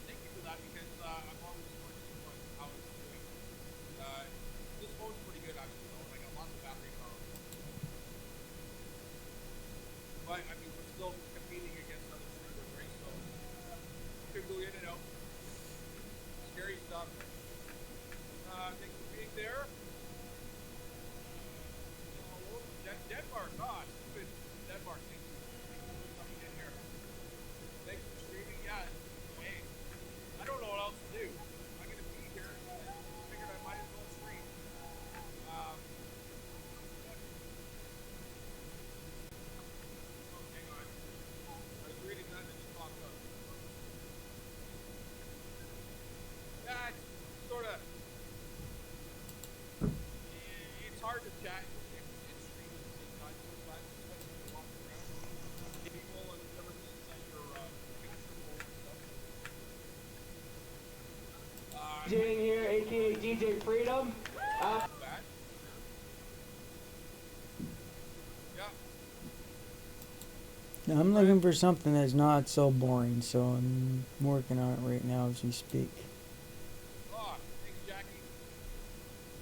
C: thank you for that because I'm always questioning how it's doing. This phone's pretty good actually though. I got lots of battery power. But I mean we're still competing against other streamers, right? So you can go in and out. Scary stuff. Thanks for being there. Denmark, stupid Denmark. Thank you for coming in here. Thanks for streaming. Yeah, hey, I don't know what else to do. I'm gonna be here. I figured I might as well stream. Oh, hang on. I was reading that and it just popped up. Yeah, it's sort of. It's hard to chat. It's streaming at the same time sometimes, especially when you're walking around. People and everything that you're comfortable and stuff.
Q: DJ here, aka DJ Freedom.
C: Bad. Yeah.
A: I'm looking for something that's not so boring, so I'm working on it right now as we speak.
C: Oh, thanks, Jackie.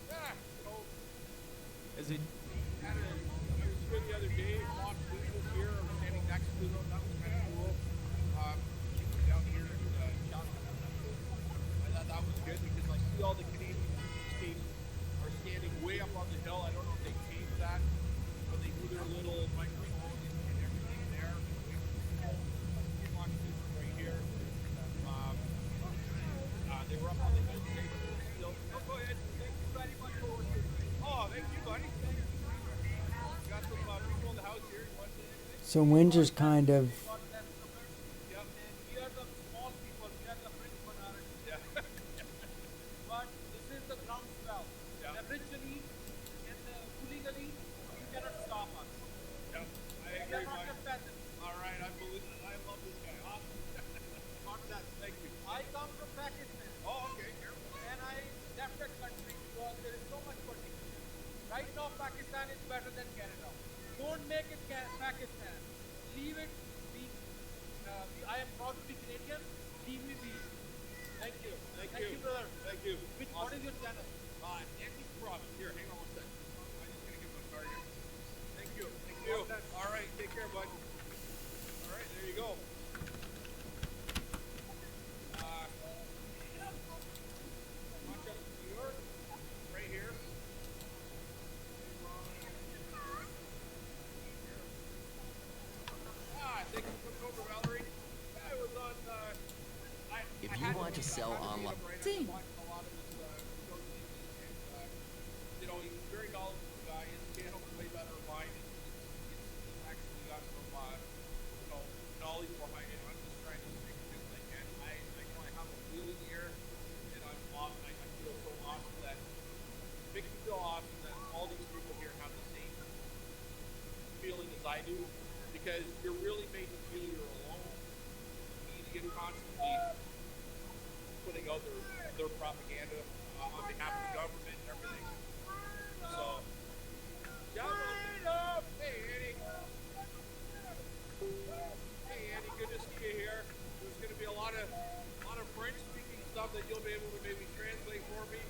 C: Yeah,
R: Is it?
C: I was good the other day. Lost visuals here. I was standing next to them. That was kind of cool. Down here in Chatham. I thought that was good because I see all the Canadian stations are standing way up on the hill. I don't know if they changed that, but they do their little microphone and everything there. Watch this right here. They were up on the hill today, but they're still. Oh, go ahead. Thank you very much for what you're doing. Oh, thank you, buddy. Got some people in the house here. You want to say anything?
A: So Windsor's kind of
C: Yeah, we are the small people. We are the French minority. Yeah. But this is the groundswell. Yeah. Eventually, and illegally, you cannot stop us. Yeah, I agree. We are not the peasants. All right, I believe. I love this guy. Awesome. Thank you. I come from Pakistan. Oh, okay. And I left that country because there is so much politics. Right now, Pakistan is better than Canada. Don't make it Pakistan. Leave it be. I am proud to be Canadian. Leave me be. Thank you. Thank you, brother. Thank you. What is your channel? Andy's Province. Here, hang on one second. I'm just gonna get my card here. Thank you. Thank you. All right, take care, bud. All right, there you go. Rochester, New York, right here. Thanks for coming over, Valerie. I was on.
S: If you want to sell online,
C: Watching a lot of his shows lately, and you know he's very knowledgeable guy. His channel is way better than mine. It's actually got some knowledge behind it. I'm just trying to stick to it like that. I have a feeling here, and I'm awesome. I feel so awesome that it makes me feel awesome that all these people here have the same feeling as I do, because you're really made to feel you're alone. You need to get constantly putting out their propaganda on behalf of the government and everything. So, hey Andy. Hey Andy, good to see you here. There's going to be a lot of French speaking stuff that you'll be able to maybe translate for me.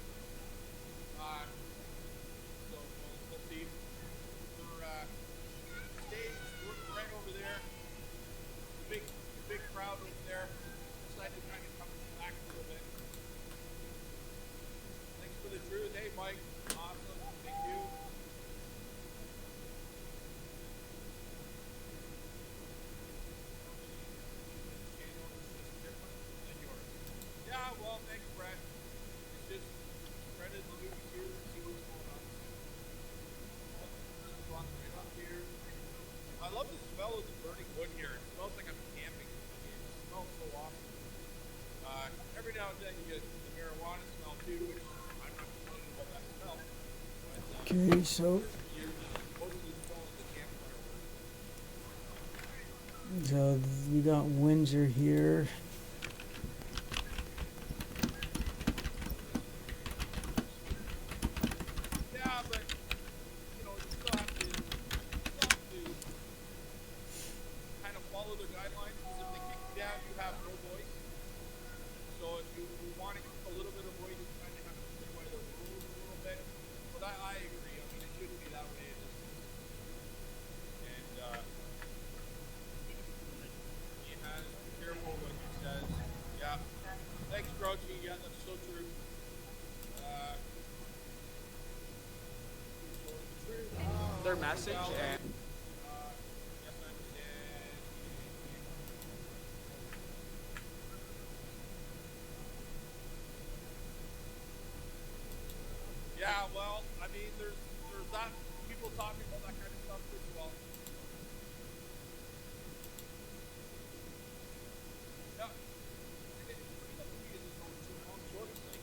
C: So we'll see. We're stage right over there. The big crowd over there. Decided to kind of come back a little bit. Thanks for the truth. Hey Mike. Awesome. Thank you. Yeah, well, thanks, Brett. It's just Brett is the movie here and see what's going on. Just walk right up here. I love the smell of the burning wood here. It smells like I'm camping. It smells so awesome. Every now and then you get the marijuana smell too, which I'm not complaining about that smell. But,
A: Okay, so
C: you're mostly smelling the campfire.
A: we got Windsor here.
C: Yeah, but you know, you still have to kind of follow the guidelines, because if they kick you down, you have no voice. So if you want to keep a little bit of voice, you kind of have to play by the rules a little bit. But I agree. I mean, it shouldn't be that way. And he has to be careful what he says. Yeah. Thanks, Grouchy. Yeah, that's so true.
K: Their message and
C: yeah, well, I mean, there's that people talking about that kind of stuff as well. Yeah, and then freedom to me is its own choice. Like,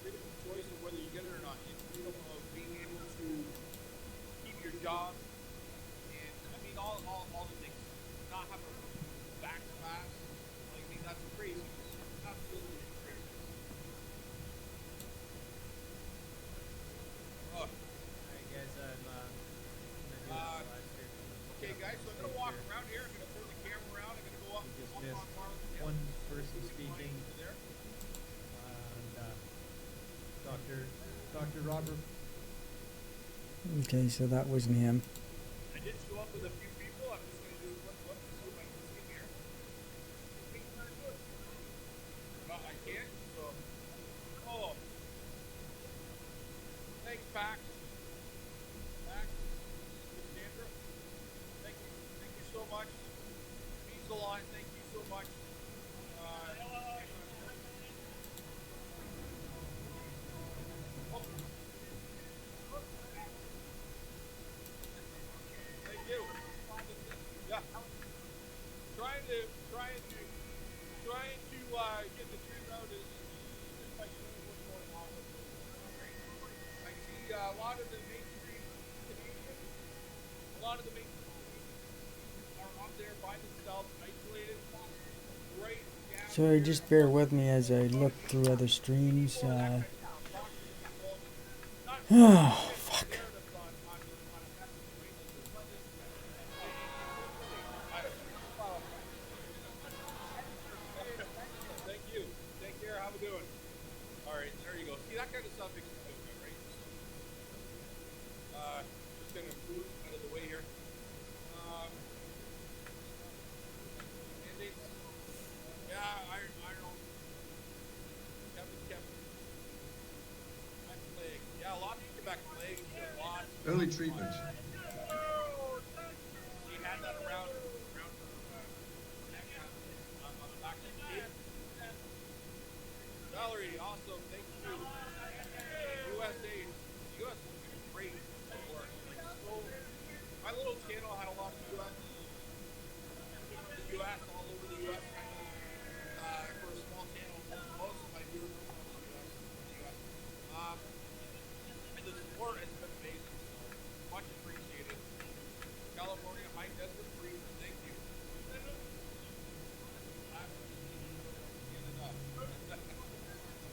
C: freedom of choice of whether you get it or not. It's freedom of being able to keep your job, and I mean all the things. Not have a back pass. Like, I mean, that's crazy. Absolutely crazy. Oh.
K: Alright guys, I'm gonna do this live here.
C: Okay guys, so I'm gonna walk around here. I'm gonna turn the camera around. I'm gonna go up.
K: We just
C: up
K: missed
C: on Marlin.
K: one person speaking.
C: There.
K: And Dr. Robert.
A: Okay, so that wasn't him.
C: I did show up with a few people. I'm just gonna do a quick look to see if I can see him here. But I can't, so. Oh. Thanks, Pax. Pax. Cassandra. Thank you so much. Means a lot. Thank you so much. Thank you. Yeah. Trying to get the truth out is just by showing what's going on with this. I see a lot of the mainstream Canadians, are up there by themselves, isolated, right down.
A: Sorry, just bear with me as I look through other streams. Oh, fuck.
C: Thank you. Take care. How we doing? All right, there you go. See, that kind of stuff makes me feel good, right? Just gonna move out of the way here. And it's, yeah, I don't. Kevin. I'm plague. Yeah, a lot of you come back plague. A lot.
N: Early treatment.
C: You had that around on the back of the gate. Valerie, awesome. Thank you. USA. The US is doing great work. Like, so, my little channel had a lot of US. The US, all over the US. For a small channel, most of my viewers are from the US. And the support has been amazing. So, much appreciated. California, high desert free. Thank you.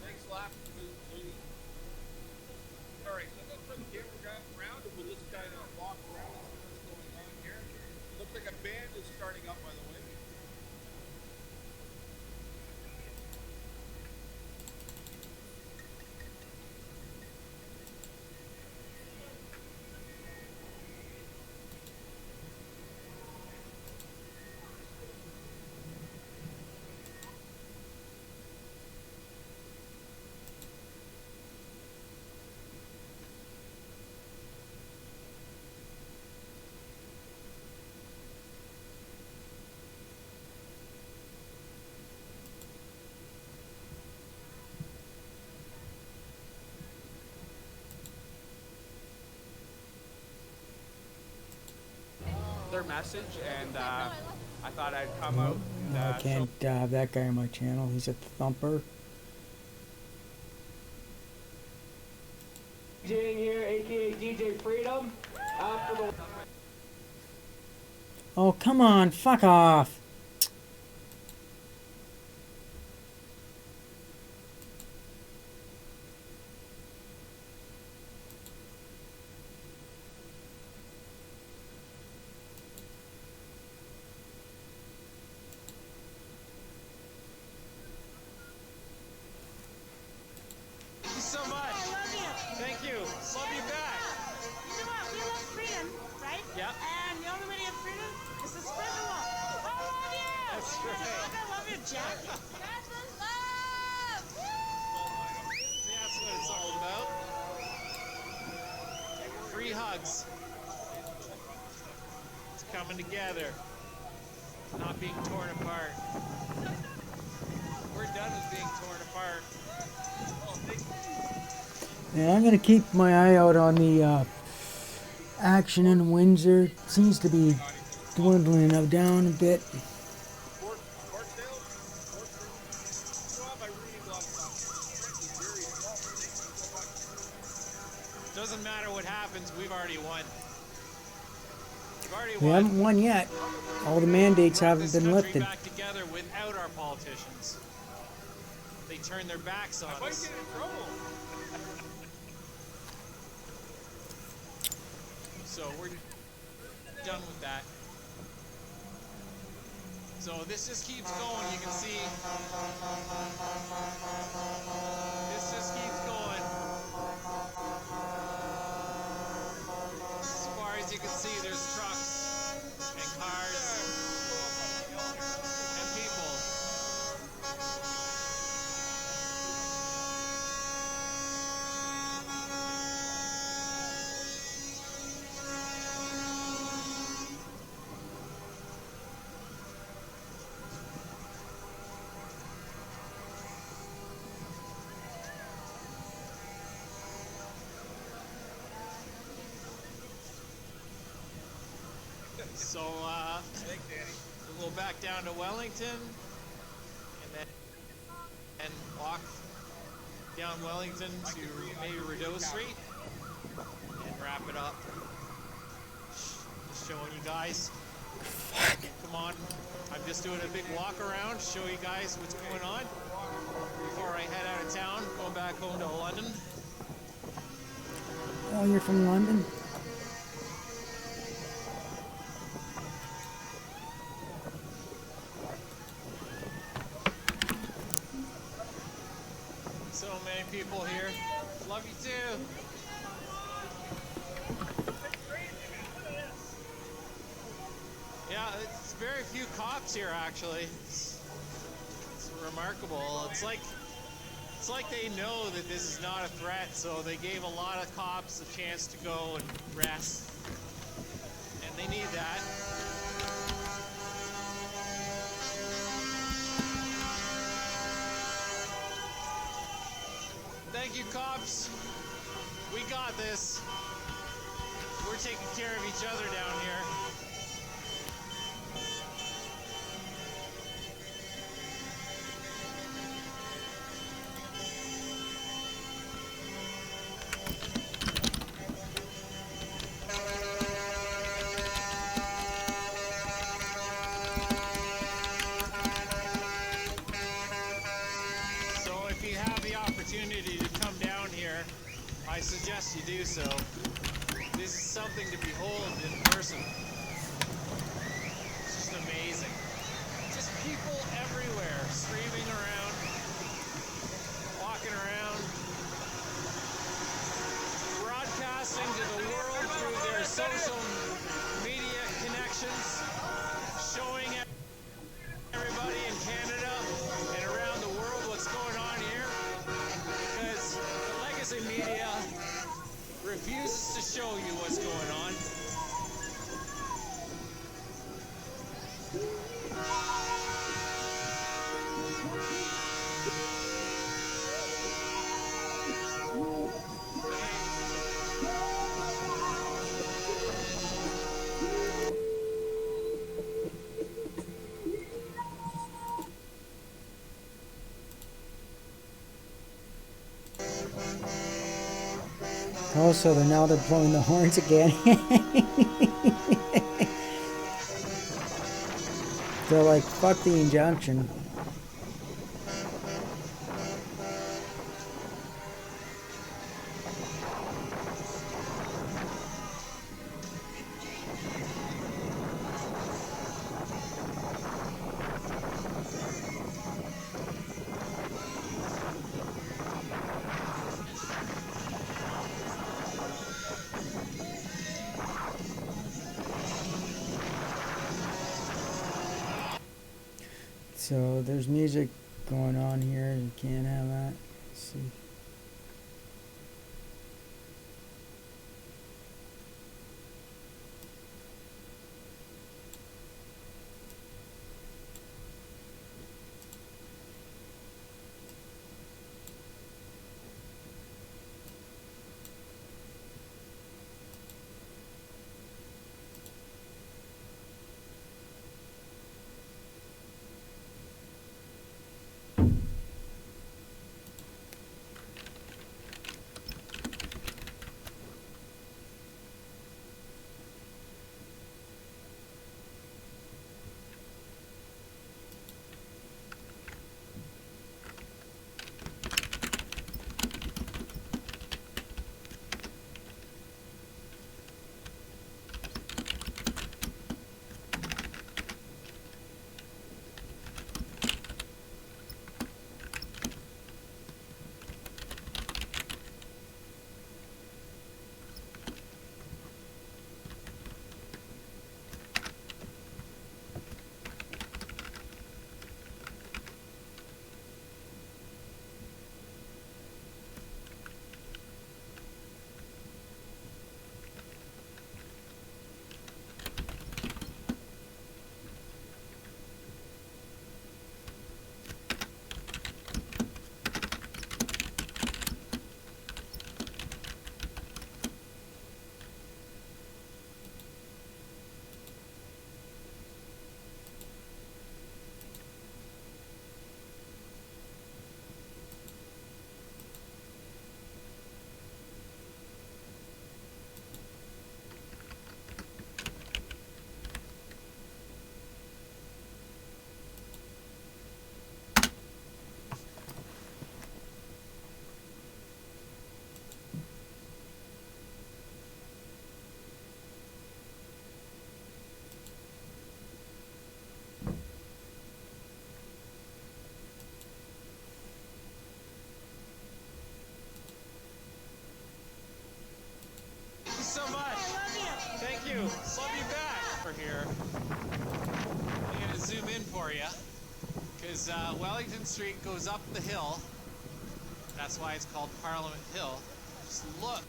C: Thanks, Slap. All right, so I'm going to turn the camera around and we'll just kind of walk around and see what's going on here. Looks like a band is starting up, by the way.
M: their message, and I thought I'd come out and
A: I can't have that guy on my channel. He's a thumper.
Q: DJing here, aka DJ Freedom. After the
A: Oh, come on, fuck off.
R: Thank you so much.
I: I love you.
R: Thank you. Love you back.
I: You know what? We love freedom, right?
R: Yeah.
I: And the only way to get freedom is to spread the love. I love you.
R: That's right.
I: I love you, Jack. That's the love.
R: See, that's what it's all about. Free hugs. It's coming together. Not being torn apart. We're done with being torn apart.
A: Yeah, I'm gonna keep my eye out on the action in Windsor. Seems to be dwindling down a bit.
R: Doesn't matter what happens, we've already won. We've already
A: We
R: won.
A: haven't won yet. All the mandates haven't been
R: Country
A: lifted.
R: back together without our politicians. They turn their backs on us. So we're done with that. So this just keeps going, you can see. This just keeps going. As far as you can see, there's trucks and cars and people. So we'll go back down to Wellington and walk down Wellington to maybe Rideau Street and wrap it up. Just showing you guys. Come on. I'm just doing a big walk around, show you guys what's going on before I head out of town, going back home to London.
A: Oh, you're from London?
R: So many people here. Love you too. Yeah, it's very few cops here actually. It's remarkable. It's like they know that this is not a threat, so they gave a lot of cops a chance to go and rest. And they need that. Thank you, cops. We got this. We're taking care of each other down here. So if you have the opportunity to come down here, I suggest you do so. This is something to behold in person. It's just amazing. Just people everywhere, streaming around, walking around, broadcasting to the world through their social media connections, showing everybody in Canada and around the world what's going on here, because the legacy media refuses to show you what's going on.
A: Also, they're blowing the horns again. They're like, fuck the injunction. So there's music going on here. You can't have that. Let's see.
R: Thank you so much. Thank you. Love you back. We're here. I'm going to zoom in for you because Wellington Street goes up the hill. That's why it's called Parliament Hill. Just look.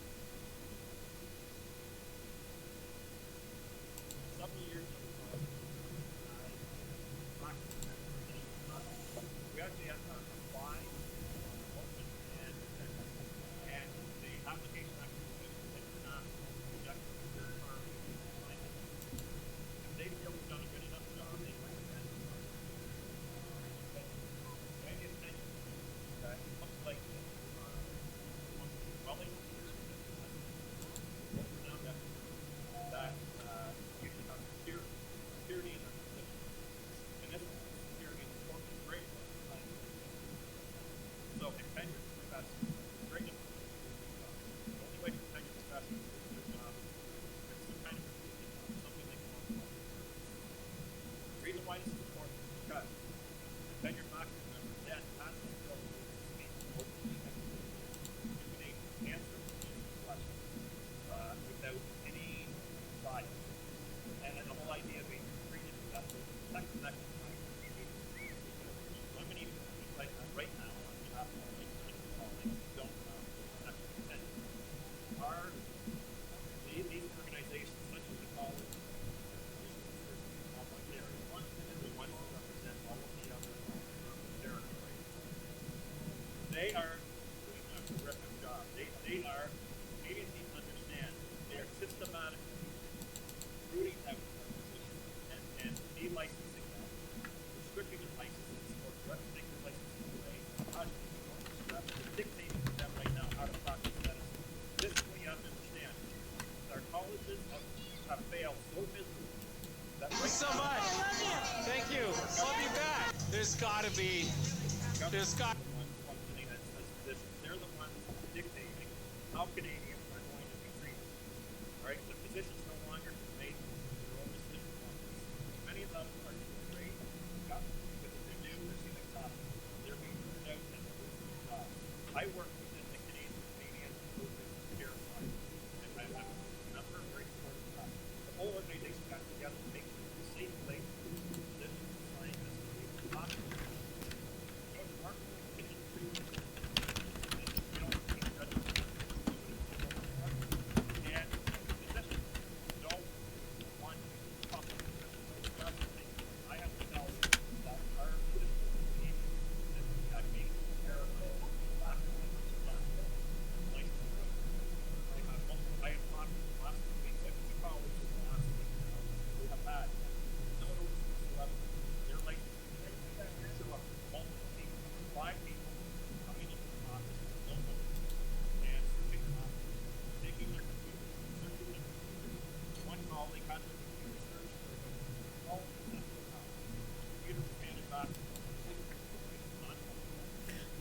C: We actually have to apply and the application actually it's not rejected for if they feel we've done a good enough job, they recommend when it's mentioned that it looks like that you should have security in their position. And this security is important great.
R: so much. Thank you. Love you back. There's got to be. There's got.
C: Functioning as positions. They're the ones dictating how Canadians are going to be treated. Right? The physicians no longer can make their own decisions on this. Many of them are doing great. Yeah, because if they're new, they're seeing it tough. They're being turned out and they're losing their jobs. I work within the Canadian Movement Care Fund, and I'm a member, very supportive of that. The whole organization got together to make sure it's a safe place for physicians, scientists, and even hospitals.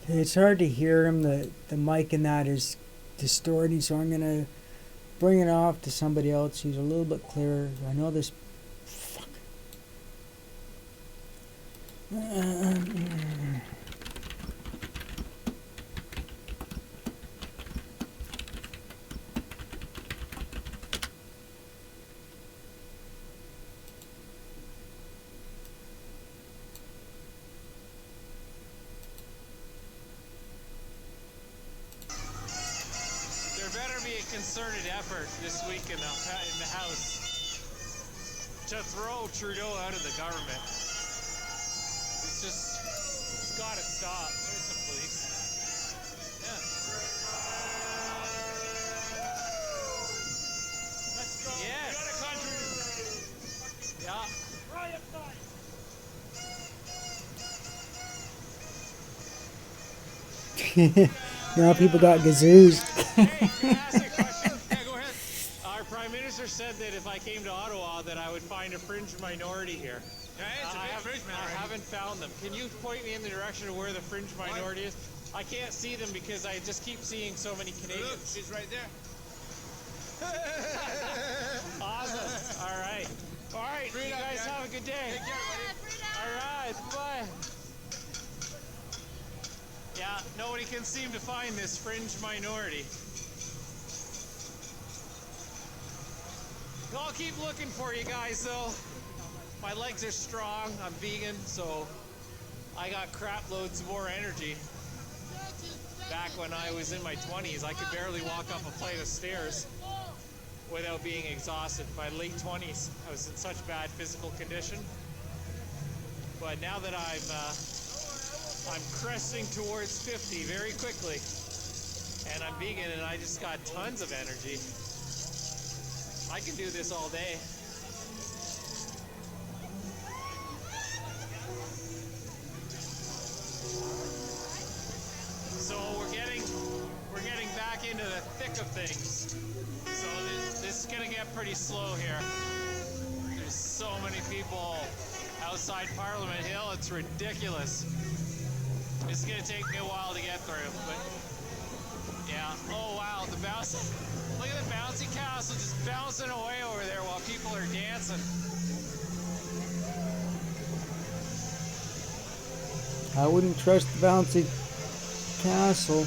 A: It's hard to hear him. The mic in that is distorting, so I'm gonna bring it off to somebody else who's a little bit clearer. I know this. Fuck.
R: Concerted effort this week in the House to throw Trudeau out of the government. It's got to stop. There's some police. Yeah. Let's go. Yes. We got a country. Yeah. Riot
A: time. Now people got gazoos.
R: Said that if I came to Ottawa that I would find a fringe minority here.
G: Yeah, it's a big fringe minority.
R: I haven't found them. Can you point me in the direction of where the fringe minority is? I can't see them because I just keep seeing so many Canadians.
G: Look, she's right there.
R: Awesome. All right. All right. You guys have a good day.
G: Take care, buddy.
R: All right. Bye. Yeah, nobody can seem to find this fringe minority. I'll keep looking for you guys though. My legs are strong, I'm vegan, so I got crap loads more energy. Back when I was in my 20s, I could barely walk up a flight of stairs without being exhausted. My late 20s, I was in such bad physical condition. But now that I'm cresting towards 50 very quickly, and I'm vegan and I just got tons of energy. I can do this all day. So we're getting back into the thick of things. So this is gonna get pretty slow here. There's so many people outside Parliament Hill, it's ridiculous. It's gonna take me a while to get through, but yeah. Oh wow, the bounce. Look at the bouncy castle just bouncing away over there while people are dancing.
A: I wouldn't trust the bouncy castle.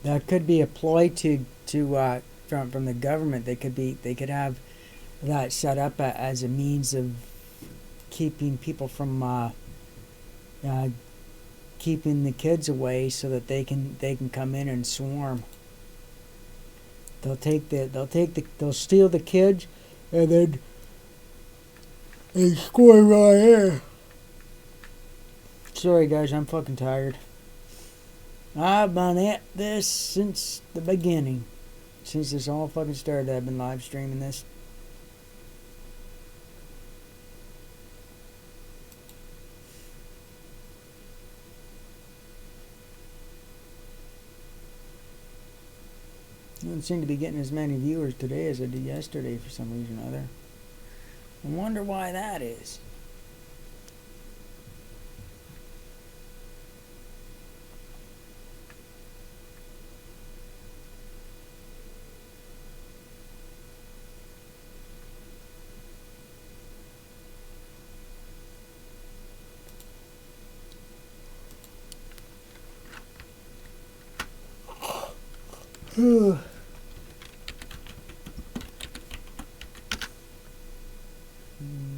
A: That could be a ploy from the government. They could have that set up as a means of keeping people from keeping the kids away, so that they can come in and swarm. They'll steal the kids, and then they score right here. Sorry guys, I'm fucking tired. I've been at this since the beginning. Since this all fucking started, I've been live streaming this. I don't seem to be getting as many viewers today as I did yesterday for some reason or other. I wonder why that is.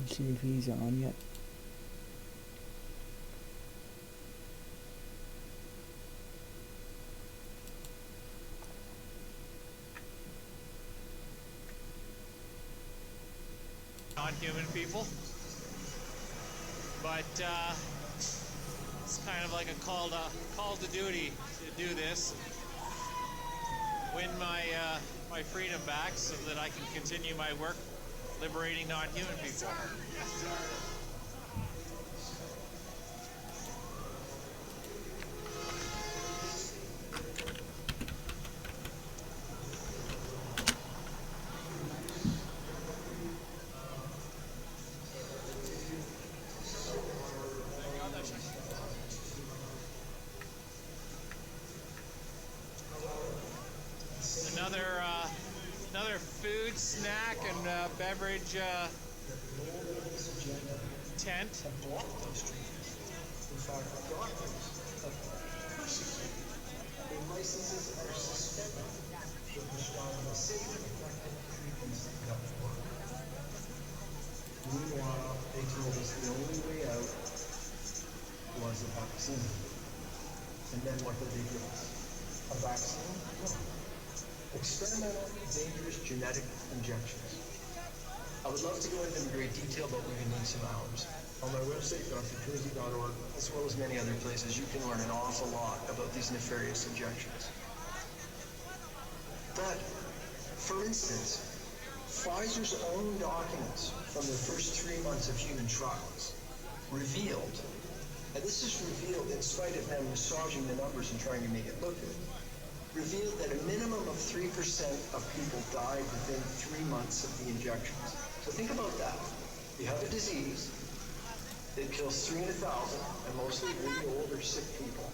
A: See if he's on yet.
R: Non-human people, but it's kind of like a call to duty to do this, win my freedom back, so that I can continue my work liberating non-human people. Another food, snack, and beverage tent.
J: Licenses are suspended for prescribing safe and effective treatments of work. Meanwhile, they told us the only way out was a vaccine. And then what did they give us? A vaccine? No. Experimental, dangerous genetic injections. I would love to go into great detail, but we're going to need some hours. On my website, drcrazy.org, as well as many other places, you can learn an awful lot about these nefarious injections. But, for instance, Pfizer's own documents from their first 3 months of human trials revealed, and this is revealed in spite of them massaging the numbers and trying to make it look good, revealed that a minimum of 3% of people died within 3 months of the injections. So think about that. You have a disease, it kills 3 in 1,000, and mostly really old or sick people.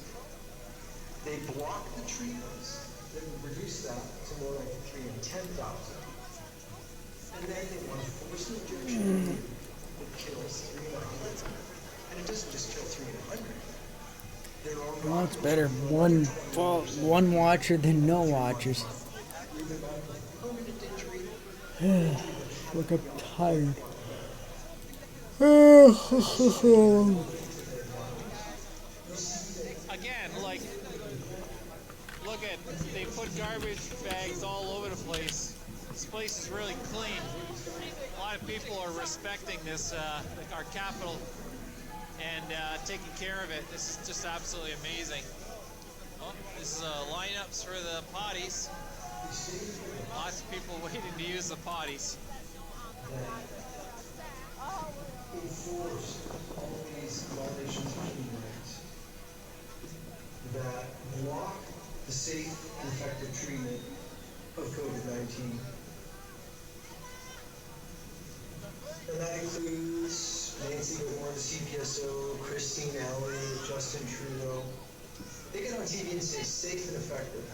J: They block the treatments, then reduce that to more like 3 in 10,000. And then they want to force an injection that kills 3 in 100. And it doesn't just kill 3 in 100.
A: Well, it's better one watcher than no watchers. Look, I'm tired.
R: Again, like, look at, they put garbage bags all over the place. This place is really clean. A lot of people are respecting this, like our capital, and taking care of it. This is just absolutely amazing. Oh, this is lineups for the potties. Lots of people waiting to use the potties.
J: Enforce all these violations of human rights that block the safe and effective treatment of COVID-19. And that includes Nancy Whitmore, the CPSO, Christine Alley, Justin Trudeau. They get on TV and say safe and effective.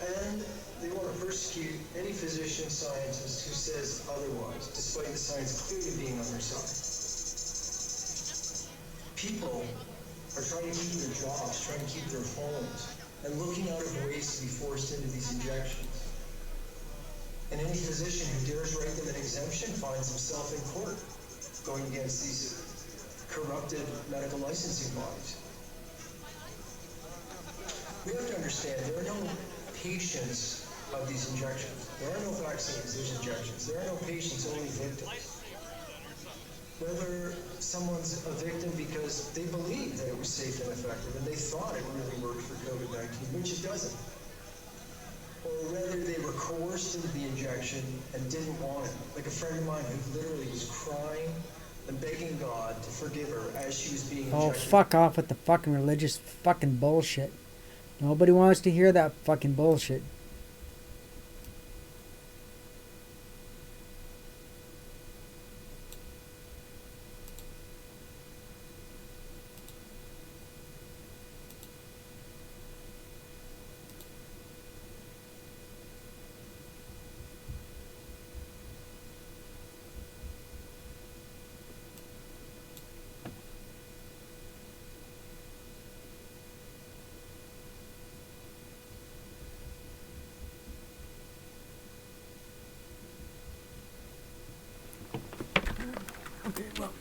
J: And they want to persecute any physician scientist who says otherwise, despite the science clearly being on their side. People are trying to keep their jobs, trying to keep their homes, and looking out of ways to be forced into these injections. And any physician who dares write them an exemption finds himself in court, going against these corrupted medical licensing bodies. We have to understand, there are no patients of these injections. There are no vaccines, there's injections. There are no patients, only victims. Whether someone's a victim because they believe that it was safe and effective, effective, and they thought it really worked for COVID-19, which it doesn't. Or whether they were coerced into the injection and didn't want it. Like a friend of mine who literally was crying and begging God to forgive her as she was being
A: Oh,
J: injected.
A: fuck off with the fucking religious fucking bullshit. Nobody wants to hear that fucking bullshit. Okay, well.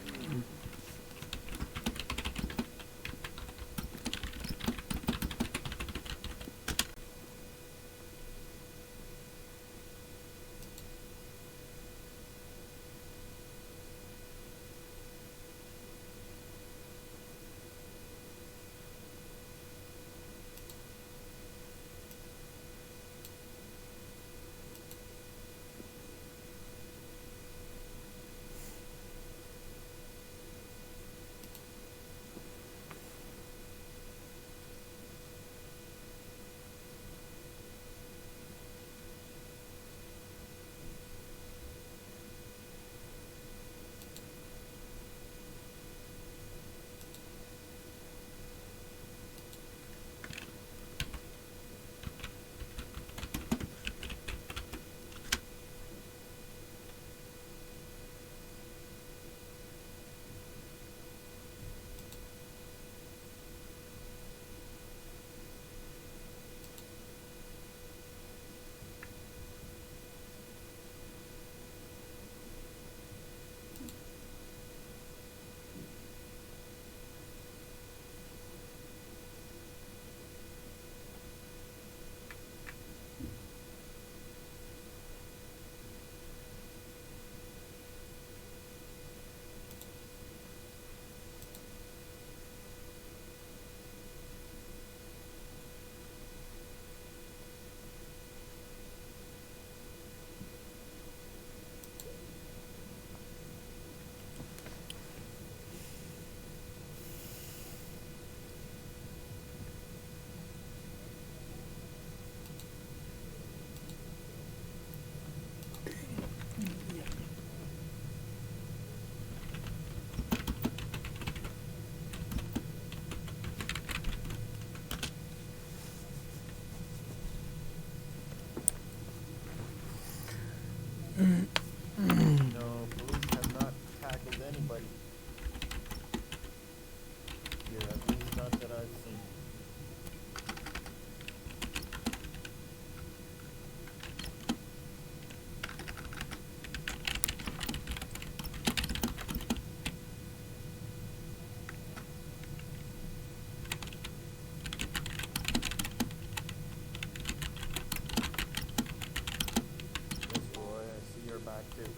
N: No, police have not tackled anybody here, at least not that I've seen. Yes, Roy, I see you're back too.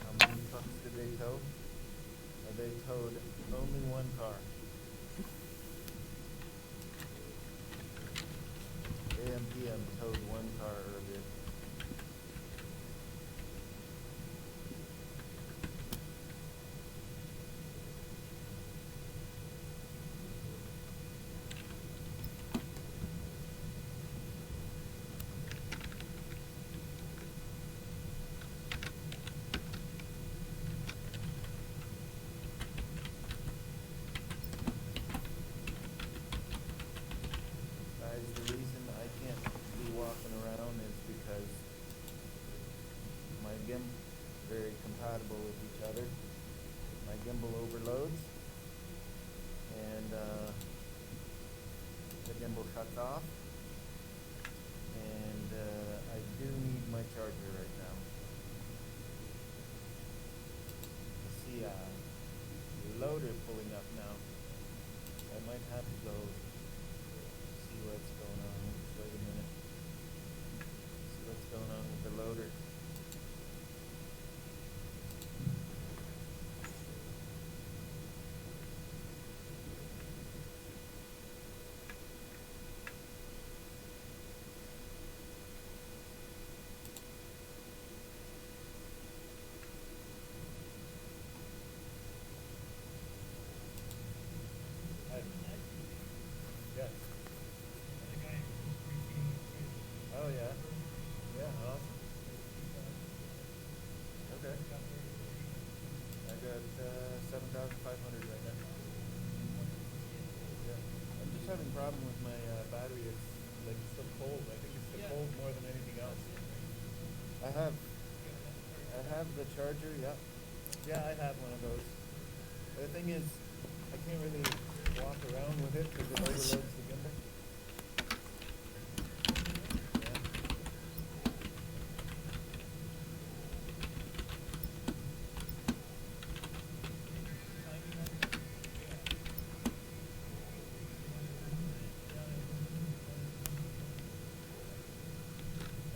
N: How many trucks did they tow? They towed only one car. AMPM towed one car earlier. Guys, the reason I can't be walking around is because my gimbal very compatible with each other. My gimbal overloads and the gimbal shuts off, and I do need my might have to go see what's going on. Wait a minute. See what's going on with the loader. Yes. Oh yeah. Yeah, awesome. Okay. I got 7,500 right now. Yeah. I'm just having a problem with my battery. It's like so cold. I think it's the cold more than anything else. I have the charger, yeah. Yeah, I have one of those. The thing is, I can't really walk around with it because it overloads the gimbal.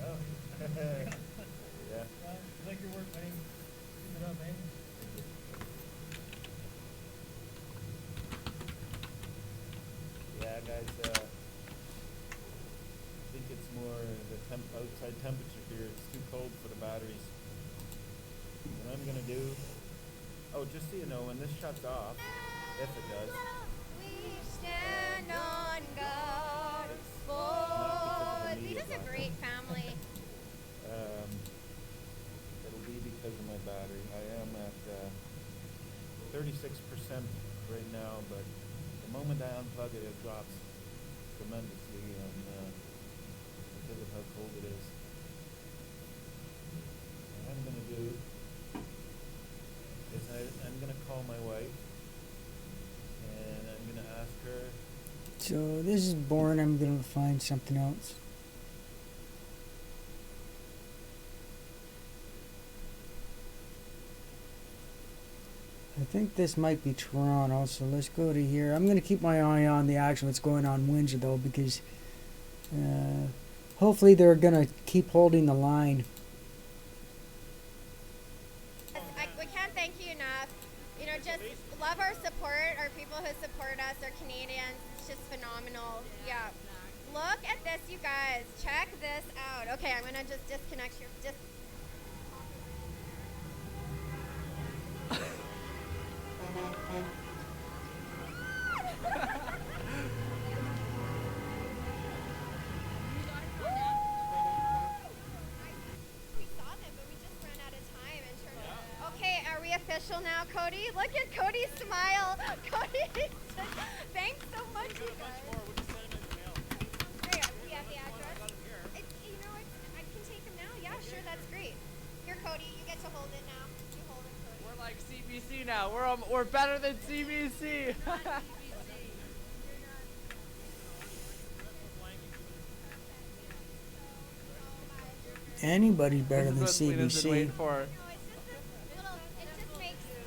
N: Oh. Yeah.
K: Like your work, man. Keep it up, man.
N: Yeah, guys, I think it's more the outside temperature here. It's too cold for the batteries. What I'm gonna do, oh, just so you know, when this shuts off, if it does,
E: We stand on God.
N: not because of the
E: We
N: media
E: just a
N: blackout.
E: great family.
N: It'll be because of my battery. I am at 36% right now, but the moment I unplug it, it drops tremendously because of how cold it is. What I'm going to do is I'm going to call my wife and I'm going to ask her.
A: So this is boring. I'm going to find something else. I think this might be Toronto, so let's go to here. I'm going to keep my eye on the action what's going on in Windsor, though, because hopefully they're going to keep holding the line.
E: We can't thank you enough. You know, just love our support, our people who support us, our Canadians. It's just phenomenal. Yeah. Look at this, you guys. Check this out. Okay, I'm going to just disconnect your... We saw them, but we just ran out of time in terms of... Okay, are we official now, Cody? Look at Cody's smile. Cody, thanks so much, you guys. Great. We have the address. You know what? I can take them now. Yeah, sure, that's great. Here, Cody, you get to hold it now. You hold it, Cody.
M: We're like CBC now. We're better than CBC.
A: Anybody's better than
M: This is what Sweden's been
A: CBC.
M: waiting for.
E: It just makes the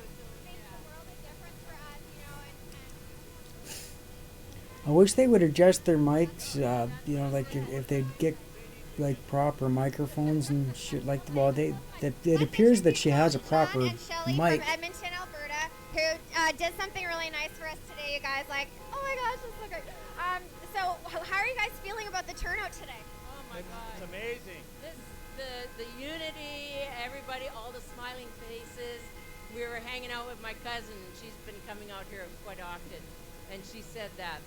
E: world a difference for us, you know,
A: I wish they would adjust their mics, you know, like if they'd get like proper microphones and shit like it appears that she has a proper
E: and Shelly
A: mic.
E: from Edmonton, Alberta, who did something really nice for us today, you guys. Like, oh my gosh, that's so great. So how are you guys feeling about the turnout today?
T: Oh my God.
M: It's amazing.
T: The unity, everybody, all the smiling faces. We were hanging out with my cousin. She's been coming out here quite often. And she said that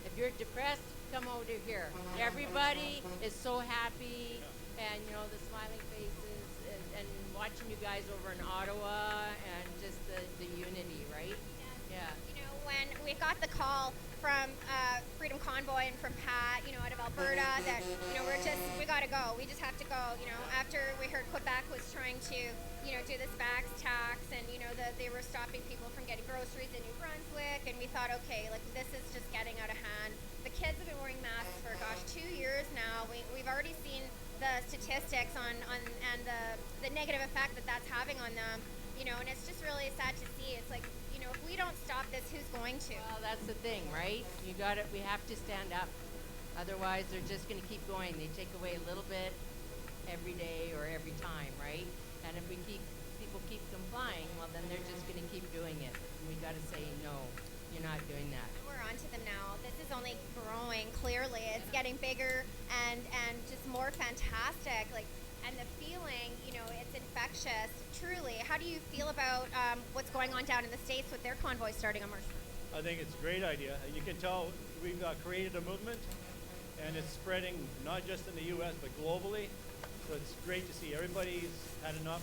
T: if you're depressed, come over here. Everybody is so happy. And, you know, the smiling faces and watching you guys over in Ottawa and just the unity, right? Yeah.
E: You know, when we got the call from Freedom Convoy and from Pat, you know, out of Alberta, that, you know, we gotta go. We just have to go, you know, after we heard Quebec was trying to, you know, do this bags tax and, you know, they were stopping people from getting groceries in New Brunswick, and we thought, okay, like, this is just getting out of hand. The kids have been wearing masks for, 2 years now. We've already seen the statistics on and the negative effect that's having on them. You know, and it's just really sad to see. It's like, you know, if we don't stop this, who's going to?
T: Well, that's the thing, right? You got it. We have to stand up. Otherwise, they're just going to keep going. They take away a little bit every day or every time, right? And if people keep complying, well, then they're just going to keep doing it. We got to say, no, you're not doing that.
E: And we're on to them now. This is only growing. Clearly, it's getting bigger and just more fantastic. Like, and the feeling, you know, it's infectious. Truly, how do you feel about what's going on down in the States with their convoy starting on March 1st?
K: I think it's a great idea. And you can tell we've created a movement, and it's spreading not just in the U.S. but globally. So it's great to see everybody's had enough.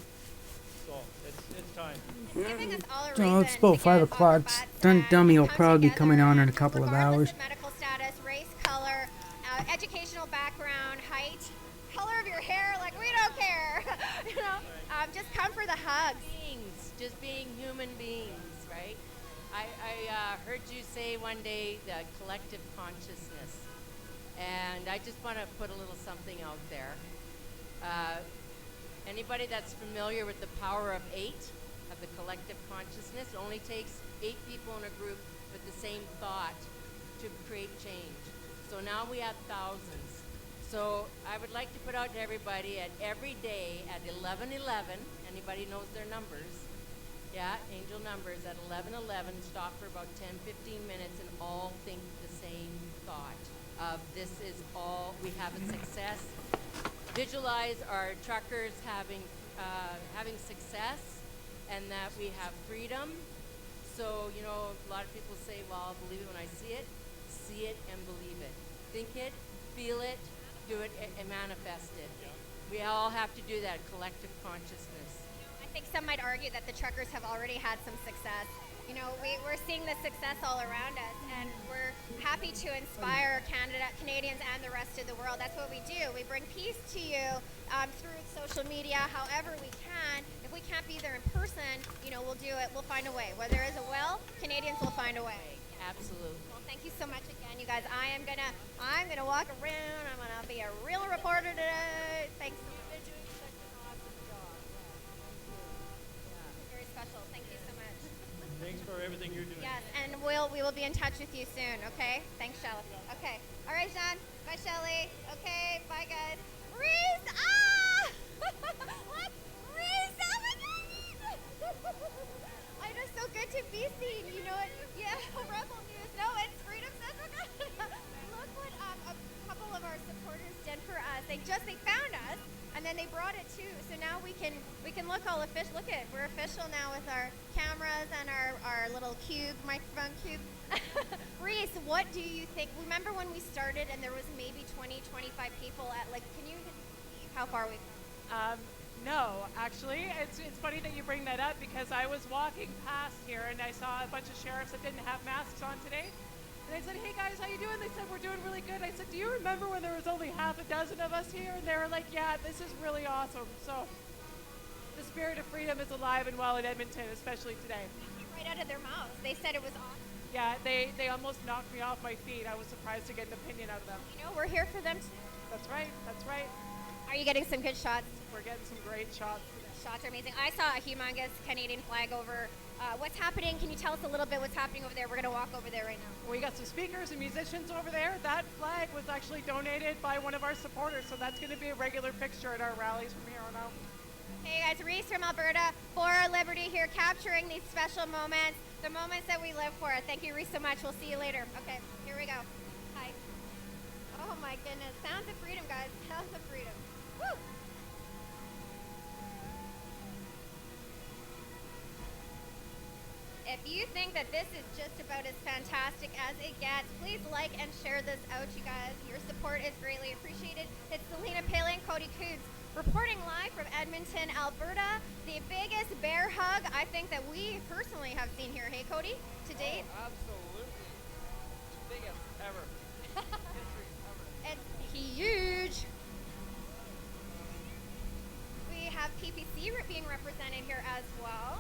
K: So it's time.
E: It's giving us all a
A: So
E: reason
A: it's about
E: to
A: 5
E: get
A: o'clock.
E: off our butts
A: Dun
E: and
A: Dummy will
E: come
A: probably be coming
E: together,
A: on in a couple of
E: regardless
A: hours.
E: of medical status, race, color, educational background, height, color of your hair, like we don't care. You know, just come for the hugs.
T: Just being human beings, right? I heard you say one day the collective consciousness, and I just want to put a little something out there. Anybody that's familiar with the power of 8, of the collective consciousness, it only takes 8 people in a group with the same thought to create change. So now we have thousands. So I would like to put out to everybody at every day at 11:11, anybody knows their numbers, yeah, angel numbers, at 11:11, stop for about 10-15 minutes and all think the same thought of this is all, we have a success. Visualize our truckers having success and that we have freedom. So, you know, a lot of people say, well, I'll believe it when I see it. See it and believe it. Think it, feel it, do it, and manifest it. Yeah. We all have to do that, collective consciousness.
E: I think some might argue that the truckers have already had some success. You know, we're seeing the success all around us, and we're happy to inspire Canadians and the rest of the world. That's what we do. We bring peace to you through social media, however we can. If we can't be there in person, you know, we'll do it. We'll find a way. Where there is a will, Canadians will find a way.
T: Absolutely.
E: Well, thank you so much again, you guys. I'm gonna walk around. I'm gonna be a real reporter today. Thanks so much.
T: You've been doing such an awesome job.
E: Very special. Thank you so much.
K: Thanks for everything you're doing.
E: Yes, and we will be in touch with you soon, okay? Thanks, Shelley. Okay. All right, Jean. Bye, Shelley. Okay, bye, guys. Reese! Ah! Look! Reese! Oh, my God! I'm just so good to be seen. You know what? Yeah, Rebel News. No, it's Freedom Central. Look what a couple of our supporters did for us. They found us, and then they brought it too. So now we can look all official. Look at, we're official now with our cameras and our little cube, microphone cube. Reese, what do you think? Remember when we started and there was maybe 20, 25 people at, like, can you believe how far we've come?
I: No, actually, it's funny that you bring that up because I was walking past here and I saw a bunch of sheriffs that didn't have masks on today. And I said, hey guys, how you doing? They said, we're doing really good. I said, do you remember when there was only half a dozen of us here? And they were like, yeah, this is really awesome. So the spirit of freedom is alive and well in Edmonton, especially today.
E: Right out of their mouths. They said it was awesome.
I: Yeah, they almost knocked me off my feet. I was surprised to get an opinion out of them.
E: You know, we're here for them too.
I: That's right, that's right.
E: Are you getting some good shots?
I: We're getting some great shots.
E: Shots are amazing. I saw a humongous Canadian flag over. What's happening? Can you tell us a little bit what's happening over there? We're going to walk over there right now.
I: We got some speakers and musicians over there. That flag was actually donated by one of our supporters, so that's going to be a regular fixture at our rallies from here on out.
E: Hey guys, Reese from Alberta for Liberty here, capturing these special moments, the moments that we live for. Thank you, Reese, so much. We'll see you later. Okay, here we go. Hi. Oh my goodness. Sounds of freedom, guys. Sounds of freedom. Woo! If you think that this is just about as fantastic as it gets, please like and share this out, you guys. Your support is greatly appreciated. It's Selena Paley and Cody Coods reporting live from Edmonton, Alberta. The biggest bear hug I think that we personally have seen here. Hey, Cody, to date?
M: Oh, absolutely. Biggest ever. History ever.
E: It's huge. We have PPC being represented here as well.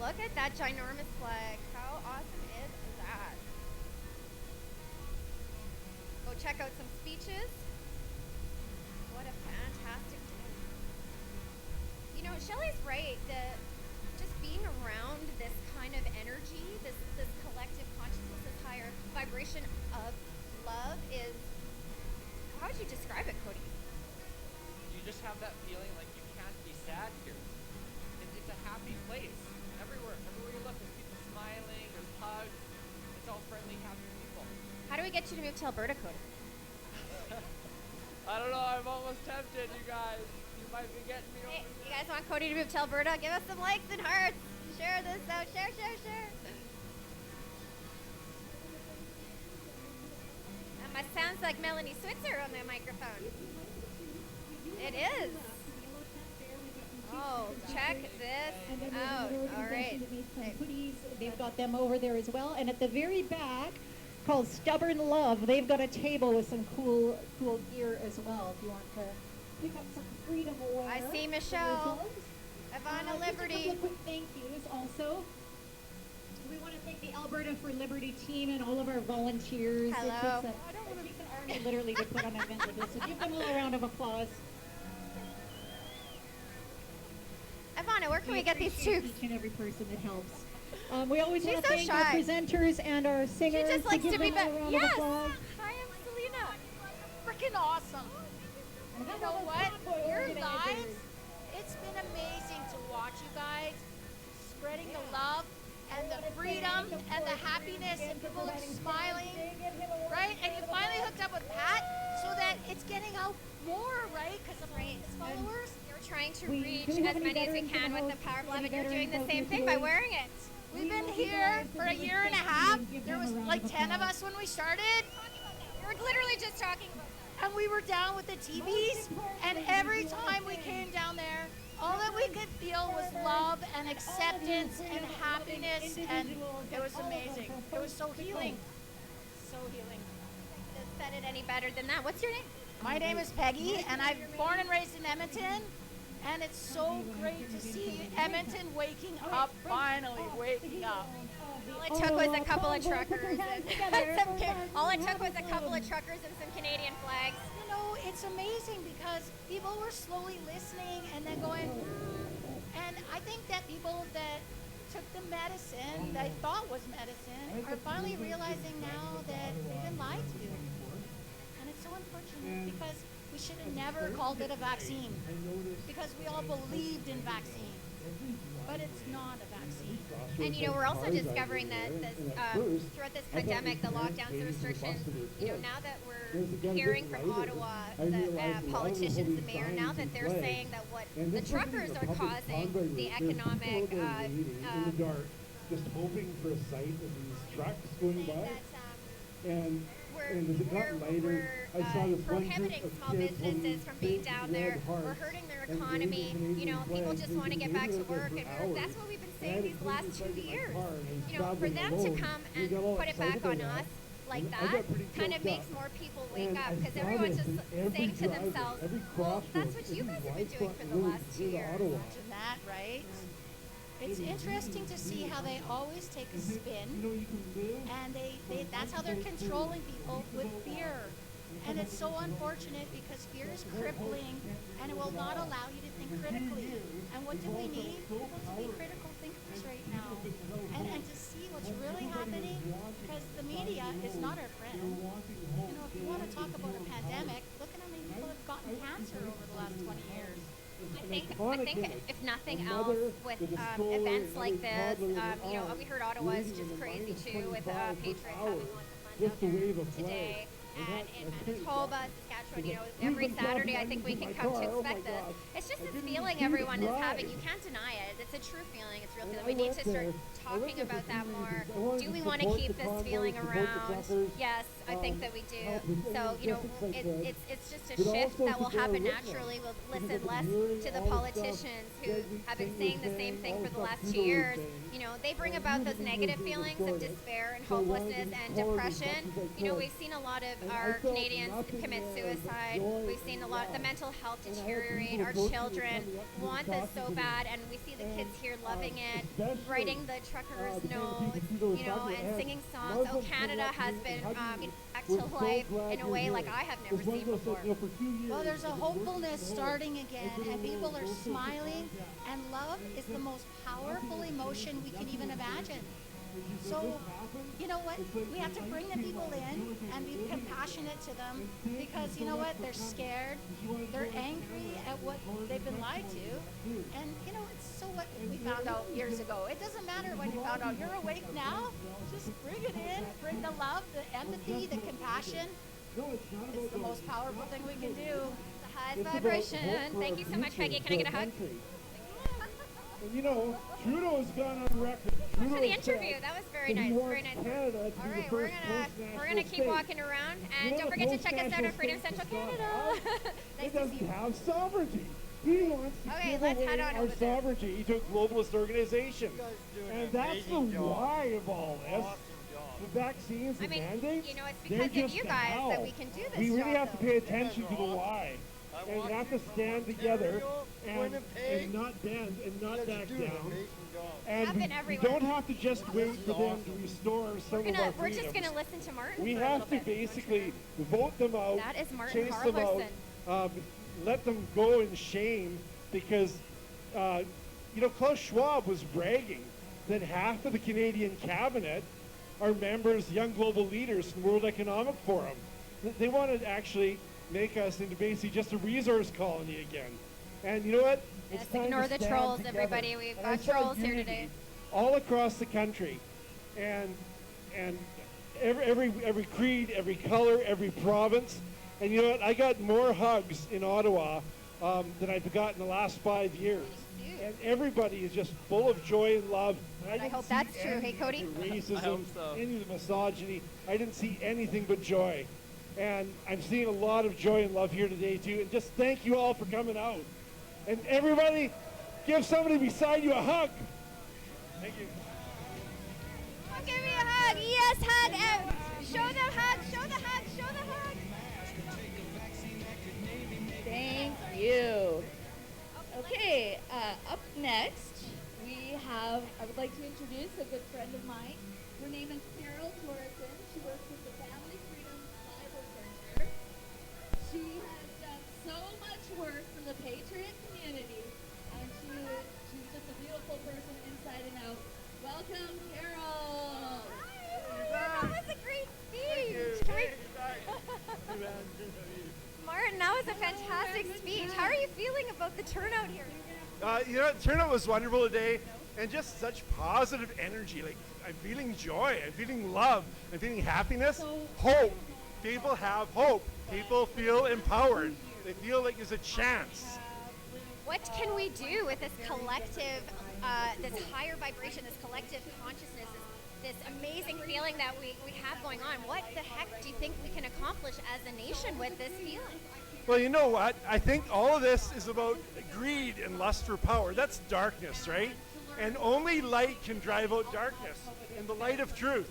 E: Look at that ginormous flag. How awesome is that? Go check out some speeches. What a fantastic day. You know, Shelley's
P: have that feeling like you can't be sad here. It's a happy place. Everywhere you look, there's people smiling, there's hugs. It's all friendly, happy people.
E: How do we get you to move to Alberta, Cody?
P: I don't know, I'm almost tempted, you guys. You might be getting me
E: Hey,
P: over
E: you guys want Cody to move to Alberta? Give us some likes and hearts. Share this out. Share. That must sounds like Melanie Switzer on the microphone. It is. Oh, check this out. All right.
D: They've got them over there as well. And at the very back, called Stubborn Love, they've got a table with some cool gear as well if you want to pick up some freedom wear.
E: I see Michelle. Ivana Liberty.
D: Just a couple of quick thank yous also. We want to thank the Alberta for Liberty team and all of our volunteers.
E: Hello.
D: It takes an army literally to put on an event like this. So give them a round of applause.
E: Ivana, where can we get these tubes?
D: Each and every person that helps. We always
E: She's
D: want to
E: so
D: thank
E: shy.
D: our presenters and our singers.
E: She just likes
D: give
E: to be
D: them
E: back.
D: a round of
E: Yes.
D: applause.
E: Hi, I'm Selena.
T: Freaking awesome. You know what?
D: Convoy
T: Your
D: organizers.
T: lives, it's been amazing to watch you guys spreading the love and the freedom and the happiness and people smiling, right? And you finally hooked up with Pat so that it's getting out more, right? Because of his followers.
E: We're trying to
D: We
E: reach
D: do
E: as
D: have any
E: many as we
D: veterans in
E: can
D: the
E: with the
D: house?
E: Power Club,
D: Any
E: and you're doing the
D: veterans
E: same
D: out
E: thing
D: there
E: by wearing it.
T: We've been here for a year and a half. There was like 10 of us when we started.
E: We're literally just talking about that.
T: And we were down with the TVs, and every time we came down there, all that we could feel was love and acceptance and happiness, and it was amazing. It was so healing. So healing.
E: Couldn't have said it any better than that. What's your name?
T: My name is Peggy, and I'm born and raised in Edmonton, and it's so great to see Edmonton waking up, finally waking up.
E: All it took was a couple of truckers. All it took was a couple of truckers and some Canadian flags.
T: You know, it's amazing because people were slowly listening and then going, and I think that people that took the medicine that I thought was medicine are finally realizing now that they've been lied to. And it's so unfortunate because we should have never called it a vaccine because we all believed in vaccines, but it's not a vaccine.
E: And we're also discovering that throughout this pandemic, the lockdowns, the restrictions, now that we're hearing from Ottawa, the politicians, the mayor, now that they're saying that what the truckers are causing the economic
U: in the dark, just hoping for a sight of these trucks going by. And as it got lighter, I saw this one group
E: prohibiting
U: of
E: small
U: kids holding
E: businesses from being down there. We're hurting their economy. People just want to get back to work, and that's what we've been saying these last 2 years. For them to come and put it back on us like that kind of makes more people wake up because everyone's just saying to themselves, well, that's what you guys have been doing for the last 2 years.
T: Imagine that, right? It's interesting to see how they always take a spin, and that's how they're controlling people with fear. And it's so unfortunate because fear is crippling, and it will not allow you to think critically. And what do we need? People to be critical thinkers right now, and to see what's really happening, because the media is not our friend. If you want to talk about a pandemic, look at how many people have gotten cancer over the last 20 years.
E: I think if nothing else, with events like this, we heard Ottawa is just crazy too with Patriots having one down there today. And in Manitoba, Saskatchewan, every Saturday I think we can come to expect this. It's just this feeling everyone is having. You can't deny it. It's a true feeling. It's a real feeling. We need to start talking about that more. Do we want to keep this feeling around? Yes, I think that we do. So, it's just a shift that will happen naturally. We'll listen less to the politicians who have been saying the same thing for the last 2 years. They bring about those negative feelings of despair and hopelessness and depression. We've seen a lot of our Canadians commit suicide. We've seen a lot of the mental health deteriorate. Our children want this so bad, and we see the kids here loving it, writing the truckers' notes, and singing songs. Oh, Canada has been back to life in a way like I have never seen before.
T: Well, there's a hopefulness starting again, and people are smiling, and love is the most powerful emotion we can even imagine. So, you know what? We have to bring the people in and be compassionate to them because, you know what? They're scared. They're angry at what
D: they've been lied to. And, you know, it's so what we found out years ago. It doesn't matter when you found out. You're awake now. Just bring it in. Bring the love, the empathy, the compassion. It's the most powerful thing we can do.
E: The highest vibration. Thank you so much, Peggy. Can I get a hug?
U: And you know, Trudeau's gone on record.
E: Thanks for the interview. That was very nice. Very nice.
U: Canada
E: All right, we're gonna keep walking around, and don't forget to check us out on Freedom Central Canada.
U: It doesn't have sovereignty. He wants to give away our sovereignty to a globalist organization. And that's the why of all this. The vaccines, the mandates,
E: you know, it's
U: they're
E: because of
U: just
E: you
U: the
E: guys
U: how.
E: that we can do this
U: We really
E: job,
U: have to pay attention to the why. And we have to stand together and not bend and not back down. And we don't have to just wait for them to restore some of our freedoms.
E: We're just gonna listen to Martin.
U: We
E: for a
U: have
E: little
U: to
E: bit.
U: basically vote them out,
E: That is Martin
U: chase them out,
E: Carlerson.
U: let them go in shame because, you know, Klaus Schwab was bragging that half of the Canadian cabinet are members, young global leaders from the World Economic Forum. They want to actually make us into basically just a resource colony again. And you know what?
E: Yes,
U: It's time
E: ignore
U: to
E: the
U: stand
E: trolls,
U: together.
E: everybody. We've
U: And I
E: got
U: saw
E: trolls here
U: unity
E: today.
U: all across the country, and every creed, every color, every province. And you know what? I got more hugs in Ottawa than I've got in the last 5 years. And everybody is just full of joy and love. And
E: I
U: didn't
E: hope
U: see
E: that's true.
U: any
E: Hey, Cody?
U: of the racism,
E: I hope so.
U: any of the misogyny. I didn't see anything but joy. And I'm seeing a lot of joy and love here today too. And just thank you all for coming out. And everybody, give somebody beside you a hug. Thank you.
E: Oh, give me a hug. Yes, hug. Show the hug. Show the hug. Show the hug.
B: Thank you. Okay, up next, I would like to introduce a good friend of mine. Her name is Carol Torreson. She works with the Family Freedom Bible Center. She has done so much work for the Patriot community, and she's just a beautiful person inside and out. Welcome, Carol.
E: That was a great speech. Martin, that was a fantastic speech. How are you feeling about the turnout here?
V: You know, the turnout was wonderful today, and just such positive energy. Like, I'm feeling joy, I'm feeling love, I'm feeling happiness, hope. People have hope. People feel empowered. They feel like there's a chance.
E: What can we do with this collective, this higher vibration, this collective consciousness, this amazing feeling that we have going on? What the heck do you think we can accomplish as a nation with this feeling?
V: Well, you know what? I think all of this is about greed and lust for power. That's darkness, right? And only light can drive out darkness, and the light of truth.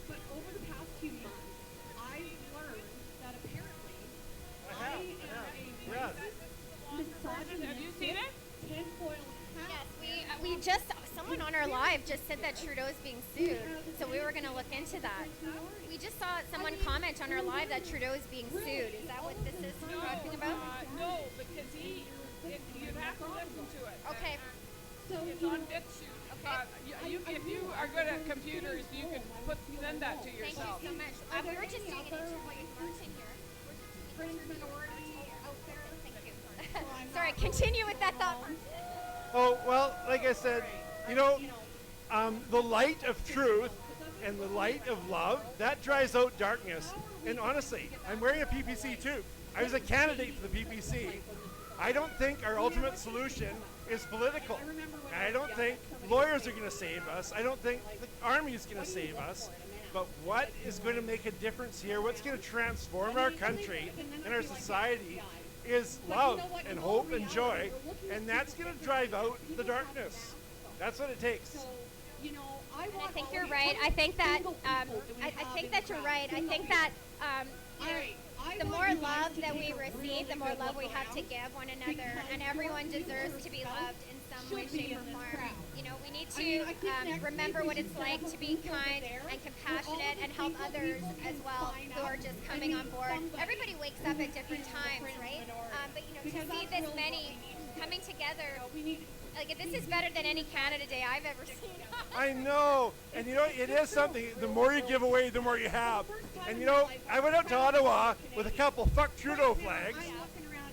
D: But over the past few months, I've learned that apparently I am a misogynist.
I: Have you seen it?
D: Tinfoil hat.
E: Yes, someone on our live just said that Trudeau's being sued, so we were going to look into that. We just saw someone comment on our live that Trudeau is being sued. Is that what this is talking about?
I: No, because you'd have to listen to it.
E: Okay.
I: It's on BitChute. Okay. If you are good at computers, you can send that to yourself.
E: Thank you so much. We were just doing an interview with Martin here.
D: Fringe minority out there.
E: Thank you. Sorry, continue with that thought.
V: Oh, well, like I said, you know, the light of truth and the light of love, that drives out darkness. And honestly, I'm wearing a PPC too. I was a candidate for the PPC. I don't think our ultimate solution is political. I don't think lawyers are going to save us. I don't think the army is going to save us. But what is going to make a difference here, what's going to transform our country and our society is love and hope and joy. And that's going to drive out the darkness. That's what it takes.
E: I think you're right. I think that I think that you're right. I think that the more love that we receive, the more love we have to give one another, and everyone deserves to be loved in some way, shape, or form. You know, we need to remember what it's like to be kind and compassionate and help others as well who are just coming on board. Everybody wakes up at different times, right? But you know, to see this many coming together. Like, this is better than any Canada Day I've ever seen.
V: I know. And you know, it is something, the more you give away, the more you have. And you know, I went out to Ottawa with a couple Fuck Trudeau flags,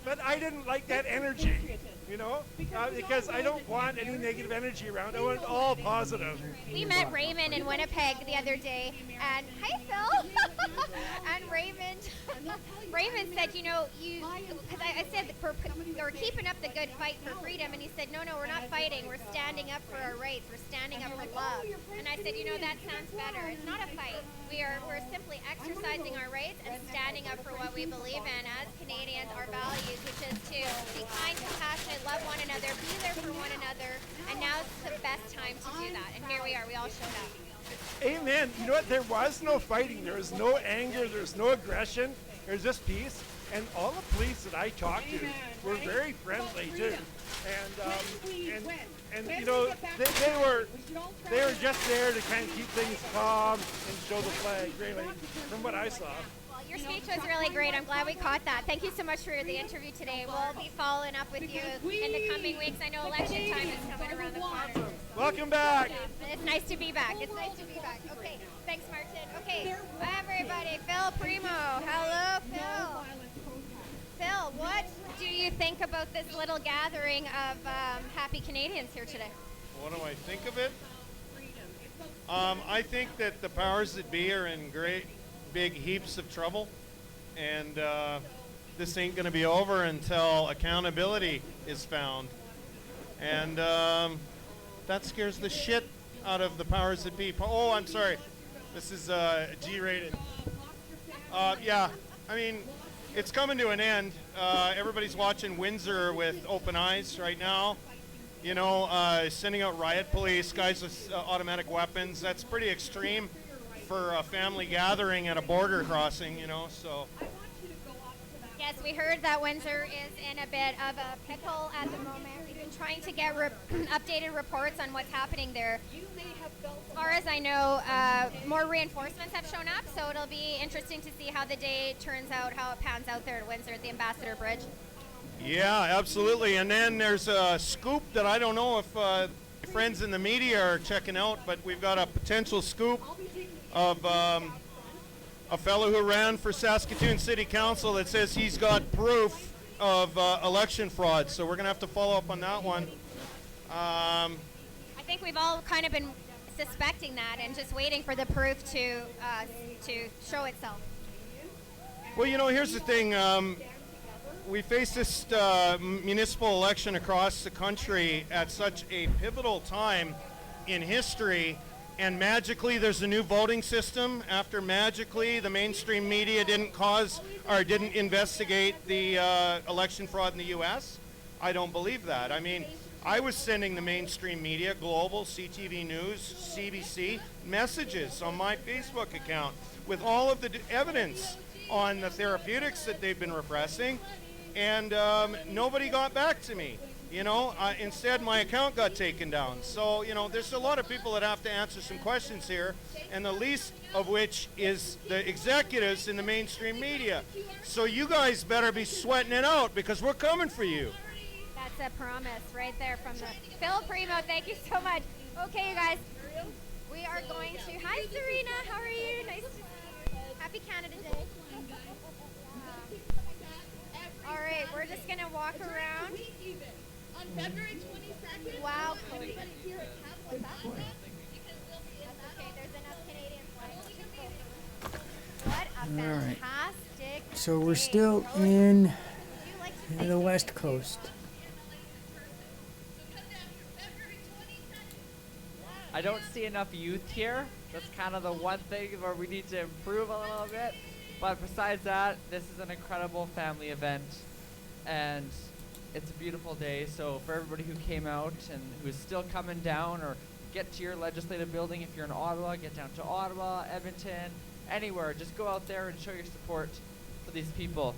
U: but I didn't like that energy, because I don't want any negative energy around. I want it all positive.
E: We met Raymond in Winnipeg the other day, and hi Phil. And Raymond said, because I said we're keeping up the good fight for freedom, and he said, no, we're not fighting. We're standing up for our rights. We're standing up for love. And I said, that sounds better. It's not a fight. We're simply exercising our rights and standing up for what we believe in as Canadians, our values, which is to be kind, compassionate, love one another, be there for one another, and now's the best time to do that. And here we are. We all showed up.
U: Amen. You know what? There was no fighting. There was no anger. There was no aggression. There was just peace. And all the police that I talked to were very friendly too. And they were just there to kind of keep things calm and show the flag, really, from what I saw.
E: Well, your speech was really great. I'm glad we caught that. Thank you so much for the interview today. We'll be following up with you in the coming weeks. I know election time is coming around the corner.
U: Welcome back.
E: It's nice to be back. Okay, thanks, Martin. Okay, everybody. Phil Primo. Hello, Phil. Phil, what do you think about this little gathering of happy Canadians here today?
L: What do I think of it? I think that the powers that be are in great big heaps of trouble, and this ain't going to be over until accountability is found. And that scares the shit out of the powers that be. Oh, I'm sorry. This is G-rated. Yeah, I mean, it's coming to an end. Everybody's watching Windsor with open eyes right now. Sending out riot police, guys with automatic weapons. That's pretty extreme for a family gathering at a border crossing, so.
E: Yes, we heard that Windsor is in a bit of a pickle at the moment. We've been trying to get updated reports on what's happening there. As far as I know, more reinforcements have shown up, so it'll be interesting to see how the day turns out, how it pans out there at Windsor at the Ambassador Bridge.
L: Yeah, absolutely. And then there's a scoop that I don't know if friends in the media are checking out, but we've got a potential scoop of a fellow who ran for Saskatoon City Council that says he's got proof of election fraud. So we're going to have to follow up on that one.
E: I think we've all kind of been suspecting that and just waiting for the proof to show itself.
L: Well, here's the thing. We face this municipal election across the country at such a pivotal time in history, and magically there's a new voting system after magically the mainstream media didn't investigate the election fraud in the U.S. I don't believe that. I mean, I was sending the mainstream media, Global, CTV News, CBC, messages on my Facebook account with all of the evidence on the therapeutics that they've been repressing, and nobody got back to me. Instead my account got taken down. So, there's a lot of people that have to answer some questions here, and the least of which is the executives in the mainstream media. So you guys better be sweating it out, because we're coming for you.
E: That's a promise right there from the Phil Primo. Thank you so much. Okay, you guys, we are going to. Hi, Serena. How are you? Nice to see you. Happy Canada Day. All right, we're just gonna walk around.
B: On February 22nd.
E: Wow,
B: Cody.
E: What's that? Okay, there's enough Canadian flags. What a
A: All right.
E: fantastic.
A: So we're still in the West Coast.
P: I don't see enough youth here. That's kind of the one thing where we need to improve a little bit. But besides that, this is an incredible family event, and it's a beautiful day. So for everybody who came out and who's still coming down, or get to your legislative building if you're in Ottawa, get down to Ottawa, Edmonton, anywhere. Just go out there and show your support for these people.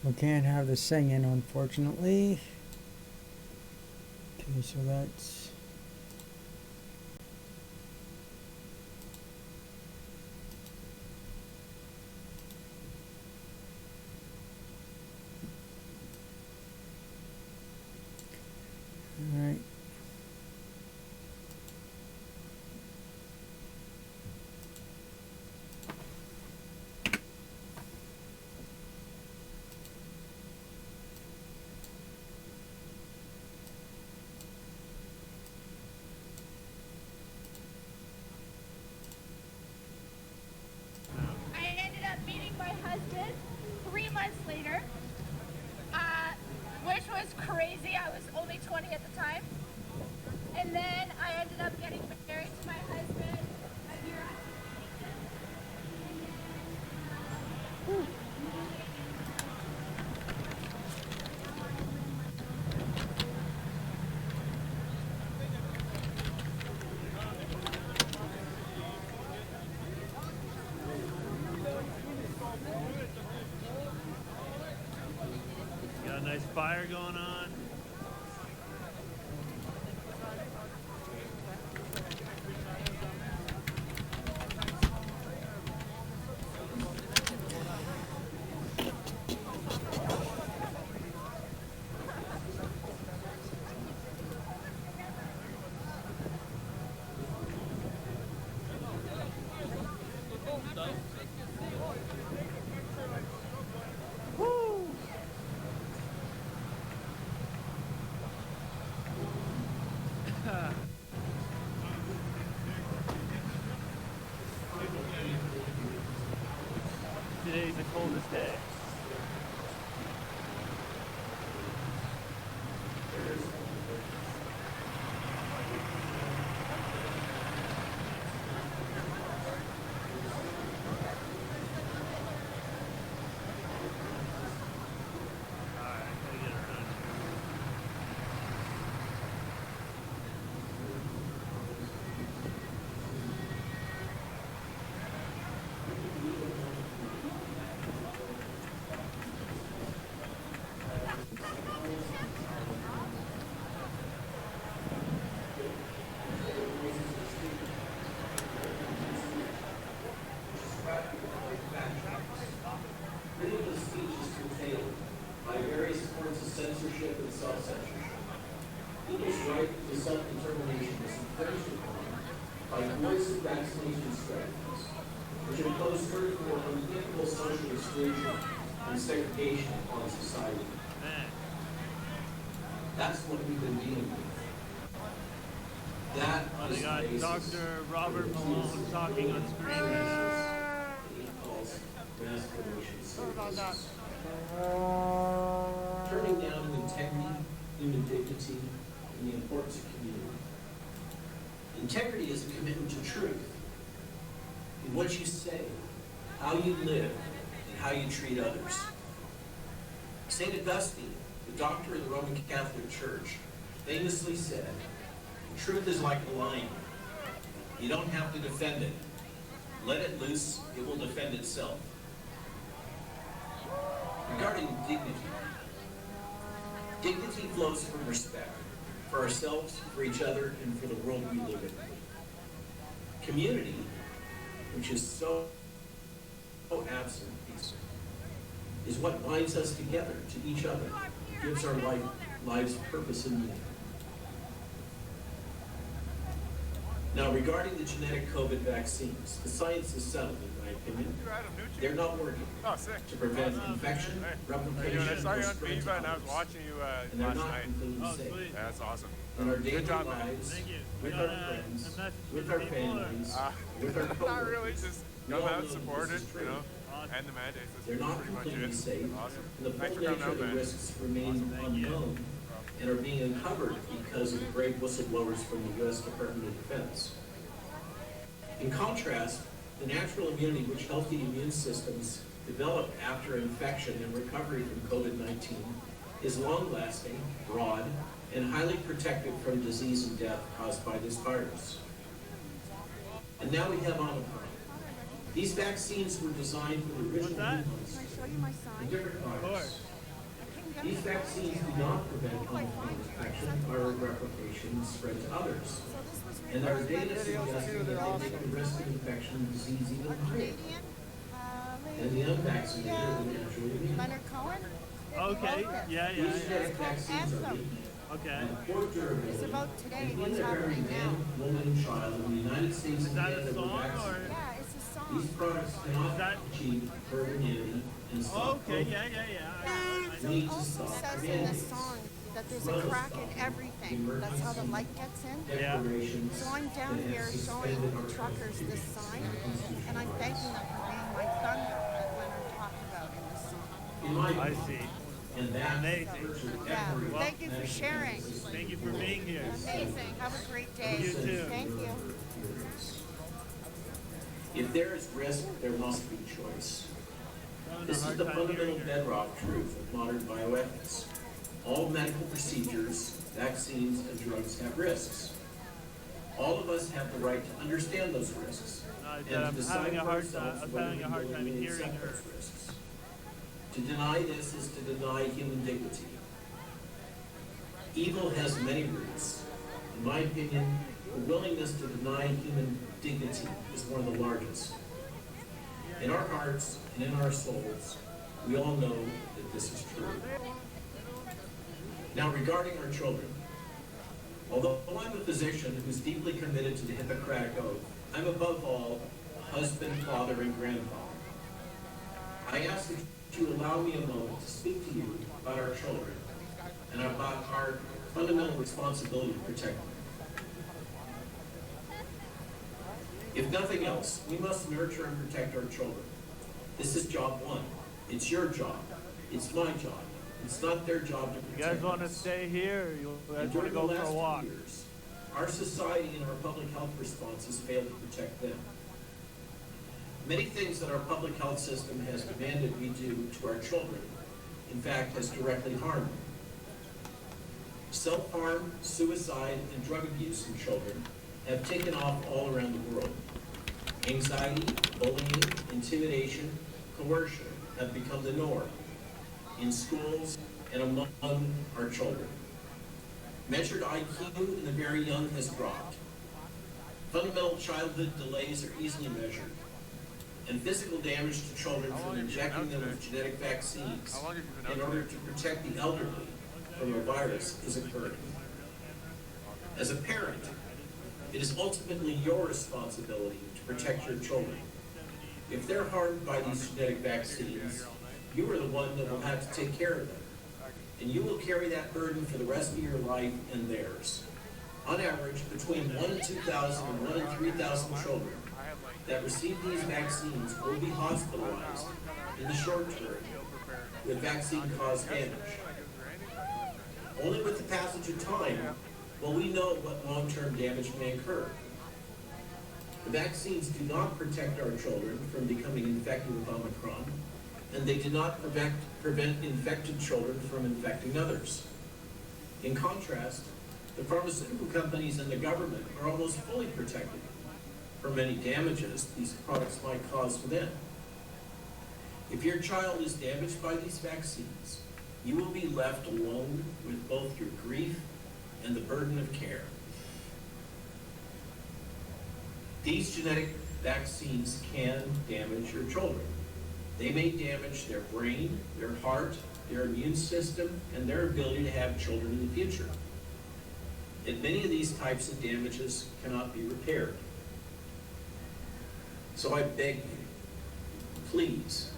A: We can't have the singing, unfortunately. Okay, so that's... All right.
B: I ended up meeting my husband 3 months later, which was crazy. I was only 20 at the time. And then I ended up getting married to my husband a year after.
F: Got a nice fire going on. Today's the coldest day.
O: Many of the speech is curtailed by various forms of censorship and self-censorship. People's right to self-determination is infringed upon by coercive vaccination strategies, which impose furthermore unthinkable social exclusion and segregation upon society. That's what we've been dealing with. That
F: They
O: is
F: got
O: the basis
F: Dr. Robert
O: for the
F: Malone
O: disease
F: talking on screen.
O: he calls mass formation circuses. Turning down to integrity, human dignity, and the importance of community. Integrity is a commitment to truth in what you say, how you live, and how you treat others. St. Augustine, the doctor of the Roman Catholic Church, famously said, "Truth is like a lion. You don't have to defend it. Let it loose, it will defend itself." Regarding dignity, dignity flows from respect for ourselves, for each other, and for the world we live in. Community, which is so absent, is what binds us together to each other, gives our lives purpose and meaning. Now, regarding the genetic COVID vaccines, the science is settled, in my opinion. They're not working to prevent infection, replication,
W: I saw
O: or
W: you on
O: spread to
W: FIBA and I was
O: others.
W: watching you
O: And they're
W: last
O: not
W: night.
O: completely safe.
W: Yeah, that's awesome.
O: In our daily
W: Good job, man.
O: lives, with our friends, with our families, with our
W: Not
O: coworkers,
W: really, just
O: we
W: come
O: all
W: out,
O: know
W: support
O: this
W: it,
O: is
W: you
O: true.
W: know, and the mandates. That's
O: They're not
W: pretty much
O: completely
W: it.
O: safe,
W: Awesome.
O: and the
W: Thanks
O: full
W: for coming
O: nature
W: out,
O: of the
W: man.
O: risks remain unknown and are being uncovered because of the brave whistleblowers from the U.S. Department of Defense. In contrast, the natural immunity which healthy immune systems develop after infection and recovery from COVID-19 is long-lasting, broad, and highly protective from disease and death caused by this virus. And now we have Omicron. These vaccines were designed for the original humans in different virus. These vaccines do not prevent Omicron infection, viral replication, and spread to others. And there are data suggesting that they make the risk of infection and disease even higher than the unvaccinated or the naturally immune.
F: Okay, yeah.
O: These genetic vaccines are leaky,
F: Okay.
O: Port durability,
D: It's about today,
O: and
D: what's
O: being every
D: happening now.
O: man, woman, and child in the United States
F: Is
O: and
F: that a
O: Canada
F: song
O: with vaccine.
F: or?
D: Yeah, it's a song.
O: These products cannot achieve herd immunity and stop
F: Okay,
O: COVID.
F: yeah.
D: So it also says in the song that there's a crack in everything. That's how the light gets in.
F: Yeah.
D: So I'm down here showing the truckers this sign, and I'm thanking them for being my thunder that Leonard talked about in the song.
F: I see. Amazing.
D: Yeah,
F: Well,
D: thank you for sharing.
F: Thank you for being here.
D: Amazing. Have a great day.
F: You too.
D: Thank you.
O: If there is risk, there must be choice. This is the fundamental bedrock truth of modern bioethics. All medical procedures, vaccines, and drugs have risks. All of us have the right to understand those risks and to decide for ourselves whether we willingly accept those risks. To deny this is to deny human dignity. Evil has many roots. In my opinion, the willingness to deny human dignity is one of the largest. In our hearts and in our souls, we all know that this is true. Now, regarding our children, although I'm a physician who's deeply committed to the Hippocratic Oath, I'm above all a husband, father, and grandfather. I ask that you allow me a moment to speak to you about our children and about our fundamental responsibility to protect them. If nothing else, we must nurture and protect our children. This is job one. It's your job. It's my job. It's not their job to protect
F: You guys want to
O: us.
F: stay here, or you guys want to
O: During the
F: go for a
O: last
F: walk?
O: 2 years, our society and our public health response has failed to protect them. Many things that our public health system has demanded we do to our children, in fact, has directly harmed them. Self-harm, suicide, and drug abuse in children have taken off all around the world. Anxiety, bullying, intimidation, coercion have become the norm in schools and among our children. Measured IQ in the very young has dropped. Fundamental childhood delays are easily measured. And physical damage to children from injecting them with genetic vaccines in order to protect the elderly from a virus is occurring. As a parent, it is ultimately your responsibility to protect your children. If they're harmed by these genetic vaccines, you are the one that will have to take care of them. And you will carry that burden for the rest of your life and theirs. On average, between 1 in 2,000 and 1 in 3,000 children that receive these vaccines will be hospitalized in the short term with vaccine-caused damage. Only with the passage of time will we know what long-term damage may occur. The vaccines do not protect our children from becoming infected with Omicron, and they do not prevent infected children from infecting others. In contrast, the pharmaceutical companies and the government are almost fully protected from any damages these products might cause to them. If your child is damaged by these vaccines, you will be left alone with both your grief and the burden of care. These genetic vaccines can damage your children. They may damage their brain, their heart, their immune system, and their ability to have children in the future. And many of these types of damages cannot be repaired. So I beg you, please,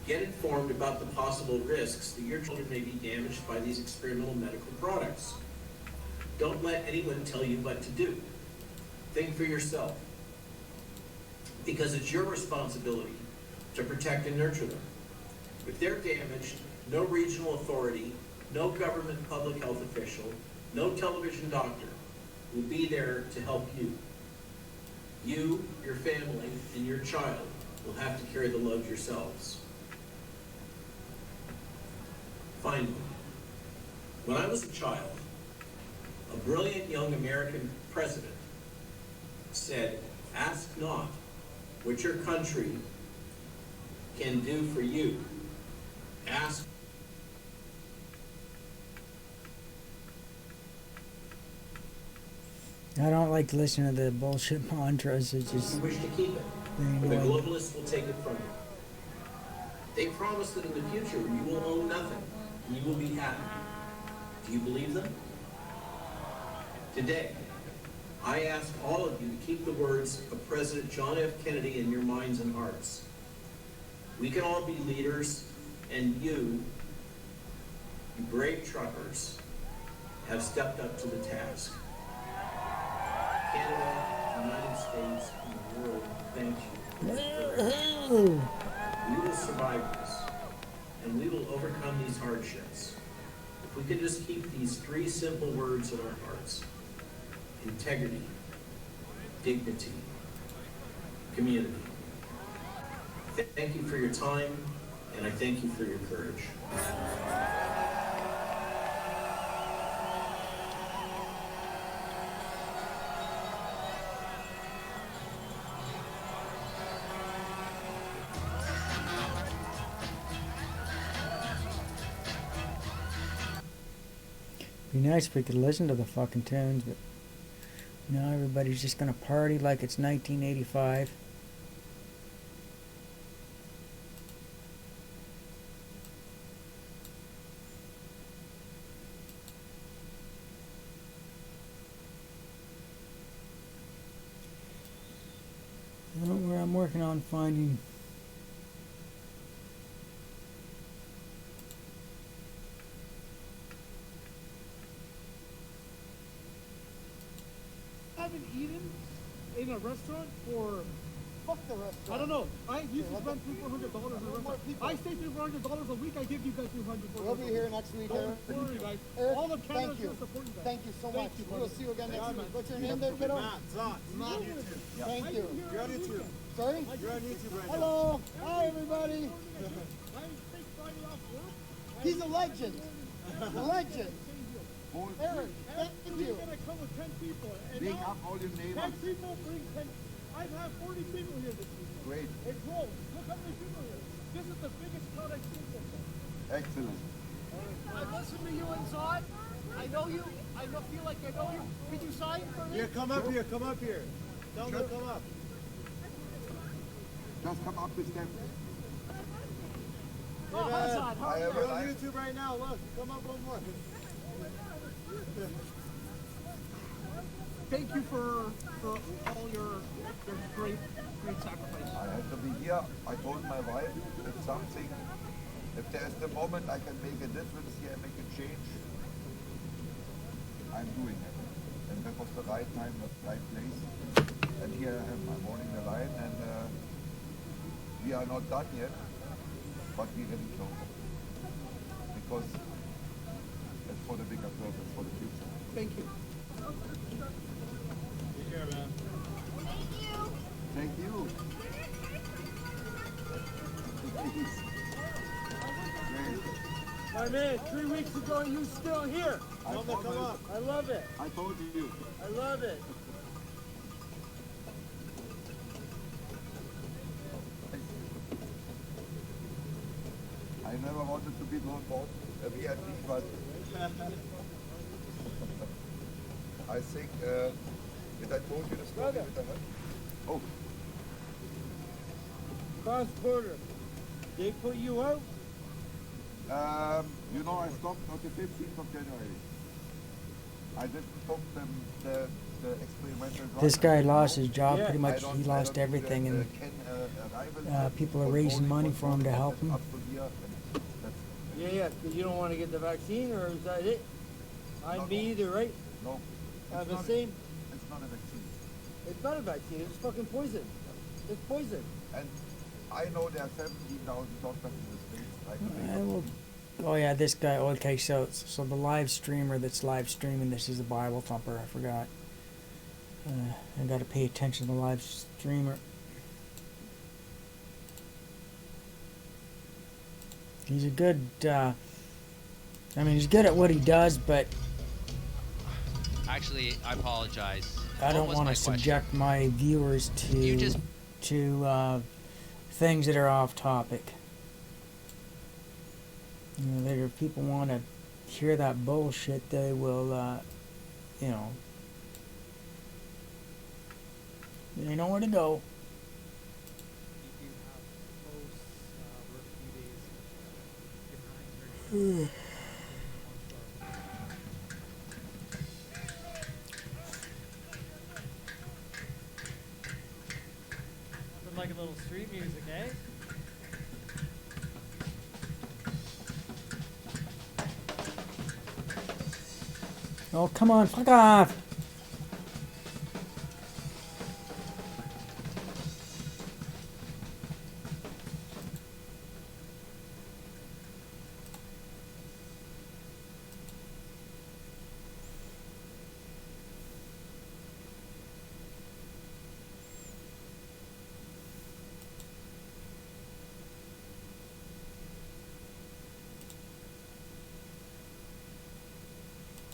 O: get informed about the possible risks that your children may be damaged by these experimental medical products. Don't let anyone tell you what to do. Think for yourself. Because it's your responsibility to protect and nurture them. If they're damaged, no regional authority, no government public health official, no television doctor will be there to help you. You, your family, and your child will have to carry the load yourselves. Finally, when I was a child, a brilliant young American president said, "Ask not what your country can do for you. Ask."
A: I don't like to listen to the bullshit mantras. It's
O: You
A: just
O: wish to keep it, or the globalists will take it from you. They promise that in the future you will own nothing and you will be happy. Do you believe them? Today, I ask all of you to keep the words of President John F. Kennedy in your minds and hearts. We can all be leaders, and you brave truckers, have stepped up to the task. Canada, United States, and the world, thank you. We will survive this, and we will overcome these hardships. If we can just keep these three simple words in our hearts: integrity, dignity, community. Thank you for your time, and I thank you for your courage.
A: Be nice if we could listen to the fucking tunes, but now everybody's just gonna party like it's 1985. I don't know where I'm working on finding.
U: Haven't eaten in a restaurant for.
H: Fuck the restaurant.
U: I don't know. I used to spend $300-400 in a restaurant. I stay $300 a week. I give you guys $200.
H: We'll be here next week, Eric.
U: Don't worry, guys.
H: Eric,
U: All of Canada's
H: thank you.
U: here supporting you guys.
H: Thank you so much.
U: You,
H: We'll see you again next week. What's your name there, kiddo?
U: Matt.
H: Thank you.
U: You're on YouTube.
H: Sorry?
U: You're on YouTube right now.
H: Hello. Hi, everybody. He's a legend. A legend. Eric, thank you.
U: You're going to come with 10 people. And
S: Bring
U: now
S: up all your
U: 10
S: neighbors.
U: people bring 10. I've had 40 people here this week.
S: Great.
U: It grows. Look how many people here. This is the biggest crowd I've seen so far.
S: Excellent.
U: I listen to you inside. I know you. I feel like I know you. Can you sign for me?
S: Here, come up here. Come up here.
U: Tell them to come up.
S: Just come up the steps.
U: Oh, Hassan, how are you?
S: You're on
U: YouTube right now. Look, come up one more. Thank you for all your great sacrifice.
S: I have to be here. I told my wife if something, if there's the moment I can make a difference here and make a change, I'm doing it. And that was the right time, the right place. And here I am, I'm holding the line, and we are not done yet, but we're getting closer. Because it's for the bigger purpose, for the future.
U: Thank you.
S: Take care, man. Thank you.
U: My man, 3 weeks ago you still here.
S: I
U: Come up. I love it.
S: I told you.
U: I love it.
S: I never wanted to be no more a VIP, but I think, did I told you the story with the hut? Oh.
U: Cross border. They put you out?
S: You know, I stopped on the 15th of January. I didn't stop them, the experimental drug.
A: This guy lost his job pretty
S: I
A: much.
S: don't-
A: He
S: I
A: lost
S: don't
A: everything,
S: think
A: and
S: that, arrival
A: people are raising money for him to help him.
S: up to here, and that's
U: Yeah, because you don't want to get the vaccine, or is that it? I'm me either, right?
S: no.
U: The
S: not-
U: same.
S: It's not a vaccine.
U: It's not a vaccine. It's fucking poison. It's poison.
S: And I know there are 17,000 doctors in the States. I can make
A: I will. Oh yeah, this guy. Okay, so the live streamer that's live streaming this is the Bible Thumper. I forgot. I got to pay attention to the live streamer. He's a good. I mean, he's good at what he does, but
W: Actually, I apologize.
A: I don't
W: What was
A: want
W: my
A: to
W: question?
A: subject my viewers to things that are off topic. You know, that if people want to hear that bullshit, they will, you know, they know where to go.
P: a little street music, eh?
A: Oh, come on, fuck off!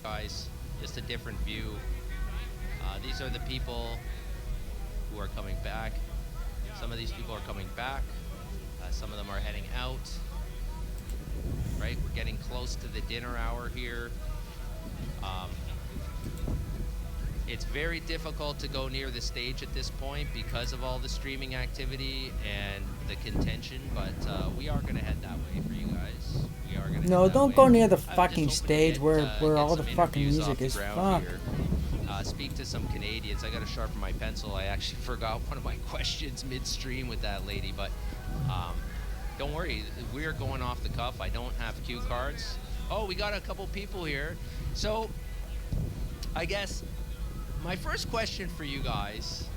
C: Guys, just a different view. These are the people who are coming back. Some of these people are coming back. Some of them are heading out. Right, we're getting close to the dinner hour here. It's very difficult to go near the stage at this point because of all the streaming activity and the contention, but we are going to head that way for you guys. We are going to
A: No,
C: head that
A: don't
C: way.
A: go near the
C: I was just
A: fucking
C: hoping to
A: stage
C: get,
A: where
C: get
A: all the
C: some
A: fucking
C: interviews
A: music
C: off the
A: is.
C: ground
A: Fuck.
C: here. Speak to some Canadians. I got to sharpen my pencil. I actually forgot one of my questions midstream with that lady, but don't worry. We're going off the cuff. I don't have cue cards. Oh, we got a couple people here. So, I guess my first question for you guys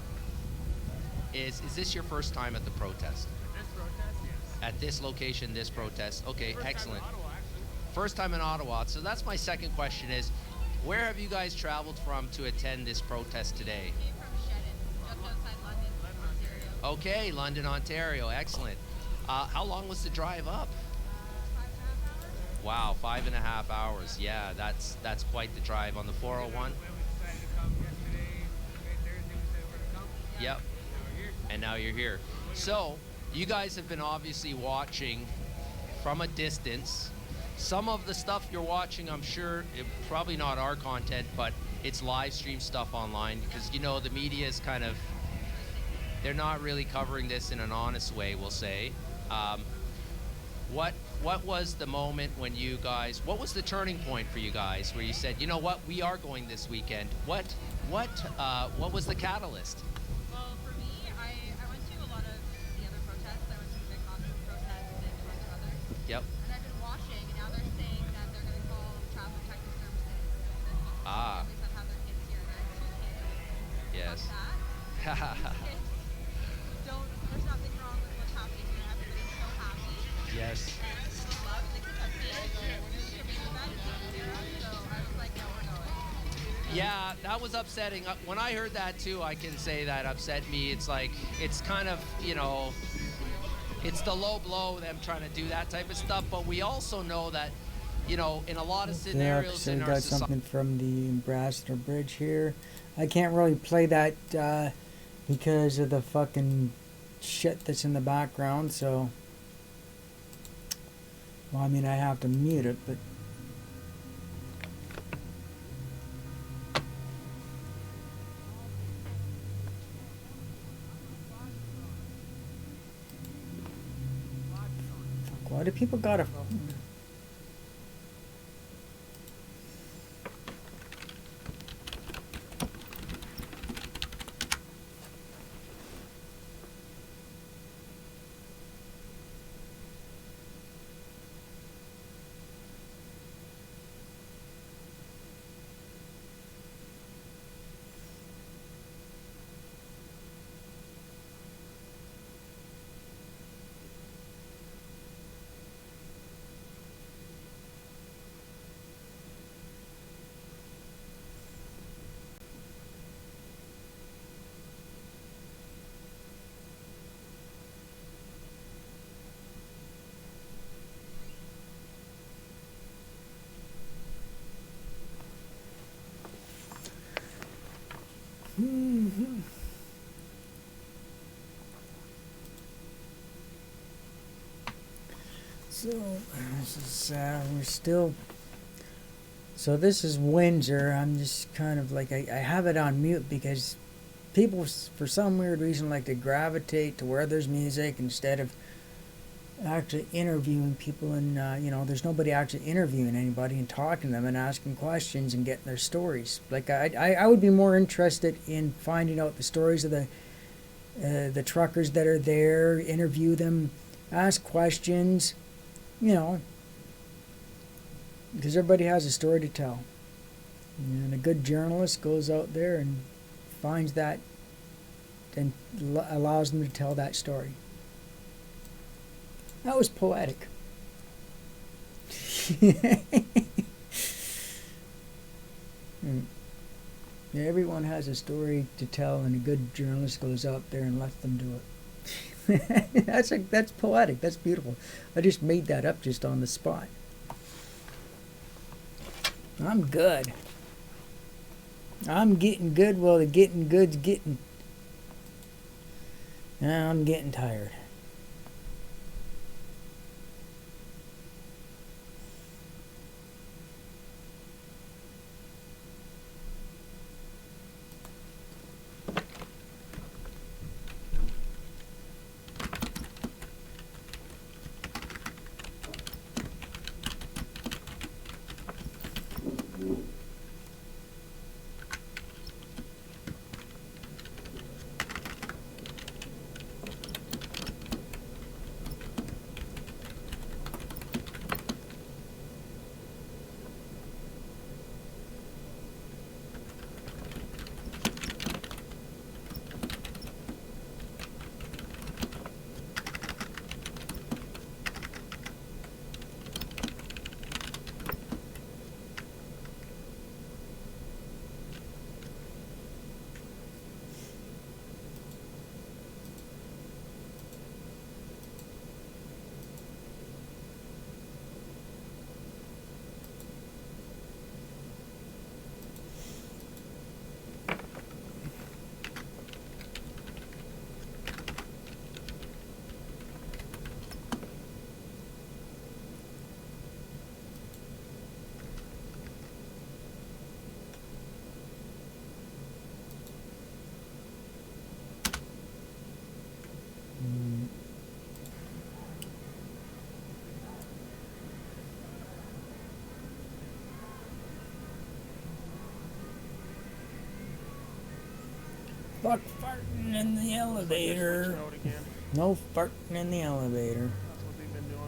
C: is this your first time at the protest?
M: This protest, yes.
C: At this location, this protest? Okay,
M: First
C: excellent.
M: time in Ottawa, actually.
C: First time in Ottawa. So that's my second question is, where have you guys traveled from to attend this protest today?
Q: Came from Shedden, just outside London, Ontario.
C: Okay, London, Ontario. Excellent. How long was the drive up?
Q: 5.5 hours.
C: Wow, 5.5 hours. Yeah, that's quite the drive on the 401. Yep. And now you're here. So, you guys have been obviously watching from a distance. Some of the stuff you're watching, I'm sure, probably not our content, but it's live stream stuff online because, you know, the media is kind of, they're not really covering this in an honest way, we'll say. What was the moment when you guys, what was the turning point for you guys where you said, you know what, we are going this weekend? What was the catalyst?
Q: Well, for me, I went to a lot of the other protests. I went to the big hospital protest and a bunch of others.
C: Yep.
Q: And I've been watching, and now they're saying that they're going to call Child Protective Services.
C: Ah.
Q: Families that have their kids here, and I have 2 kids.
C: Yes.
Q: Fuck that. These kids don't, there's nothing wrong with what's happening here. Everybody's so happy.
C: Yes.
Q: And love. The kids have kids. They're being abandoned in Sarah. So I was like, no, we're going.
C: Yeah, that was upsetting. When I heard that too, I can say that upset me. It's like, it's kind of, you know, it's the low blow, them trying to do that type of stuff. But we also know that, you know, in a lot of
A: Yeah,
C: scenarios
A: so
C: in
A: we
C: our
A: got
C: society.
A: something from the Ambassador Bridge here. I can't really play that because of the fucking shit that's in the background, so... Well, I mean, I have to mute it, but... Fuck, why do people gotta... So, this is, we're still... So this is Windsor. I'm just kind of like, I have it on mute because people, for some weird reason, like to gravitate to where there's music instead of actually interviewing people. And, you know, there's nobody actually interviewing anybody and talking to them and asking questions and getting their stories. Like, I would be more interested in finding out the stories of the the truckers that are there, interview them, ask questions, you know, because everybody has a story to tell. And a good journalist goes out there and finds that and allows them to tell that story. That was poetic. Everyone has a story to tell, and a good journalist goes out there and lets them do it. That's poetic. That's beautiful. I just made that up just on the spot. I'm good. I'm getting good while the getting good's getting. Now I'm getting tired. Fuck farting in the elevator. No farting in the elevator.
F: That's what they've been doing.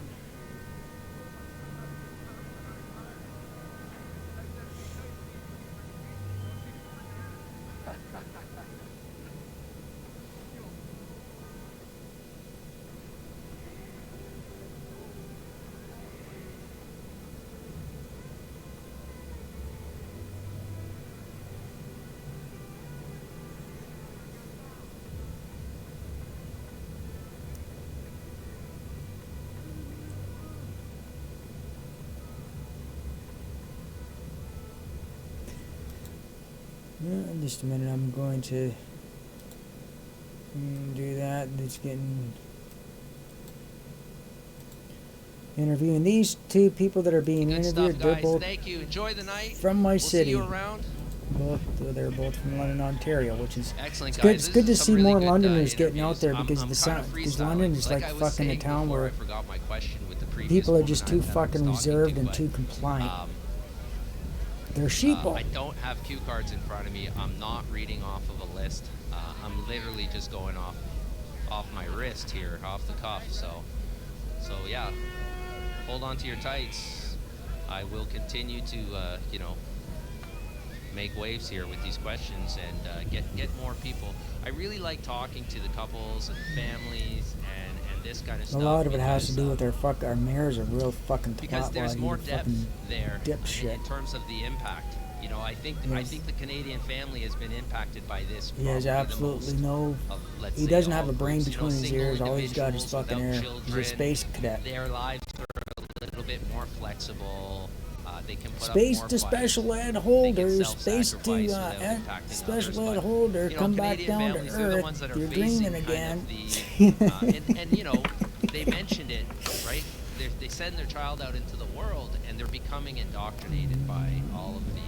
A: Just a minute, I'm going to do that. It's getting interviewing these two people that are being
C: Good
A: interviewed.
C: stuff,
A: They're
C: guys.
A: both
C: Thank you. Enjoy the night.
A: from my
C: We'll
A: city.
C: See you around.
A: They're both from London, Ontario, which is
C: Excellent,
A: it's
C: guys.
A: good. It's
C: This
A: good to
C: is some
A: see
C: really
A: more
C: good,
A: Londoners getting out
C: interviews.
A: there because
C: I'm
A: the
C: kind of
A: sound. Because
C: freestyling.
A: London is
C: Like
A: like
C: I was
A: fucking a
C: saying
A: town
C: before,
A: where
C: I forgot my question with the previous
A: people are
C: woman
A: just too
C: that I was
A: fucking
C: talking
A: reserved
C: to,
A: and
C: but,
A: too compliant. They're
C: I
A: sheeple.
C: don't have cue cards in front of me. I'm not reading off of a list. I'm literally just going off my wrist here, off the cuff. So yeah, hold on to your tights. I will continue to make waves here with these questions and get more people. I really like talking to the couples and families and this kind of stuff.
A: A lot of it has to do with our mayor's a real fucking
C: because
A: twat.
C: there's
A: He's
C: more
A: a
C: depth
A: fucking
C: there
A: dipshit.
C: in terms of the impact. You know, I think the Canadian family has been impacted by this.
A: He has absolutely no. He doesn't have a brain between his ears. All he's got is fucking air. He's a space cadet.
C: Their lives are a little bit more flexible. They can put
A: Space
C: up
A: to
C: more
A: special ed holder. Space to special ed holder. Come back down to Earth. You're dreaming again.
C: And you know, they mentioned it, right? They send their child out into the world, and they're becoming indoctrinated by all of the,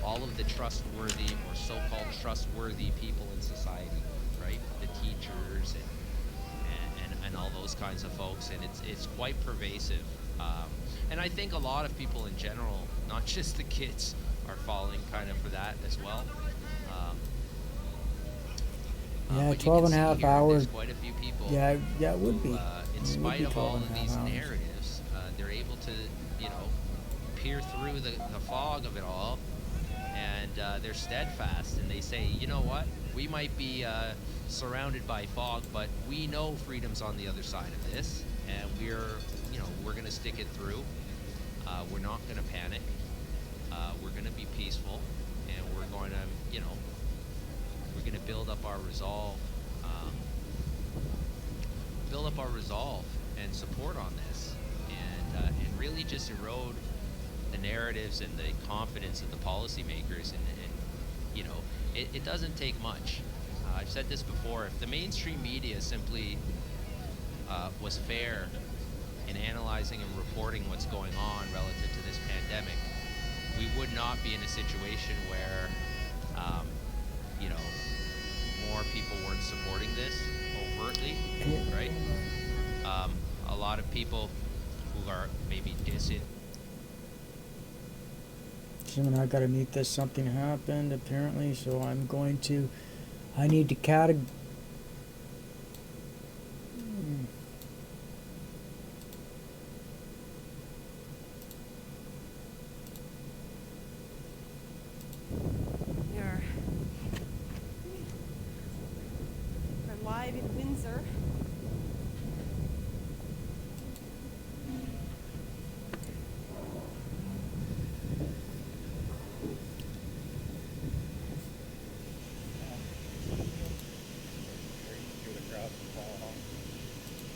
C: all of the trustworthy or so-called trustworthy people in society, right? The teachers and all those kinds of folks, and it's quite pervasive. And I think a lot of people in general, not just the kids, are falling kind of for that as well.
A: Yeah,
C: But you
A: 12
C: can
A: and a
C: see
A: half
C: here,
A: hours.
C: there's quite a few people
A: Yeah, it would be.
C: who, in
A: It would
C: spite
A: be
C: of
A: 12
C: all
A: and
C: of
A: a half
C: these
A: hours.
C: narratives, they're able to, you know, peer through the fog of it all, and they're steadfast, and they say, you know what, we might be surrounded by fog, but we know freedom's on the other side of this, and we're going to stick it through. We're not going to panic. We're going to be peaceful, and we're going to, we're going to build up our resolve, and support on this, and really just erode the narratives and the confidence of the policymakers. And it doesn't take much. I've said this before. If the mainstream media simply was fair in analyzing and reporting what's going on relative to this pandemic, we would not be in a situation where, more people weren't supporting this overtly, right? A lot of people who are maybe
A: Jim and I gotta meet this. Something happened apparently, so I need to
G: I'm live in Windsor.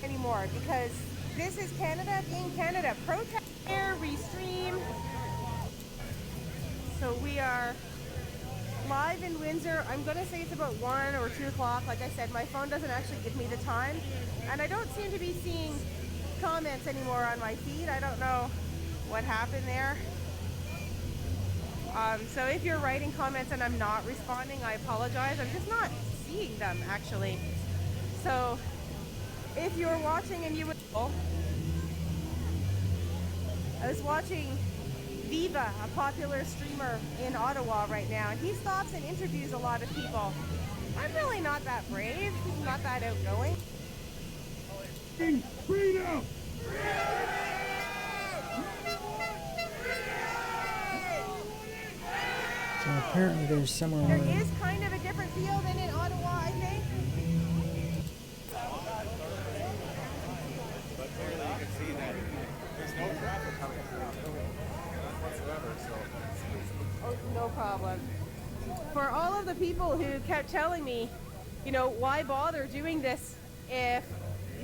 G: Anymore, because this is Canada being Canada. Protest here, restream. So we are live in Windsor. I'm going to say it's about 1 or 2 o'clock. Like I said, my phone doesn't actually give me the time. And I don't seem to be seeing comments anymore on my feed. I don't know what happened there. So if you're writing comments and I'm not responding, I apologize. I'm just not seeing them, actually. So if you're watching and you would... I was watching Viva, a popular streamer in Ottawa right now, and he stops and interviews a lot of people. I'm really not that brave, not that outgoing.
H: Freedom!
A: So apparently there's somewhere.
G: There is kind of a different feel than in Ottawa, I think.
M: But clearly you can see that there's no traffic coming through whatsoever, so.
G: Oh, no problem. For all of the people who kept telling me, why bother doing this if,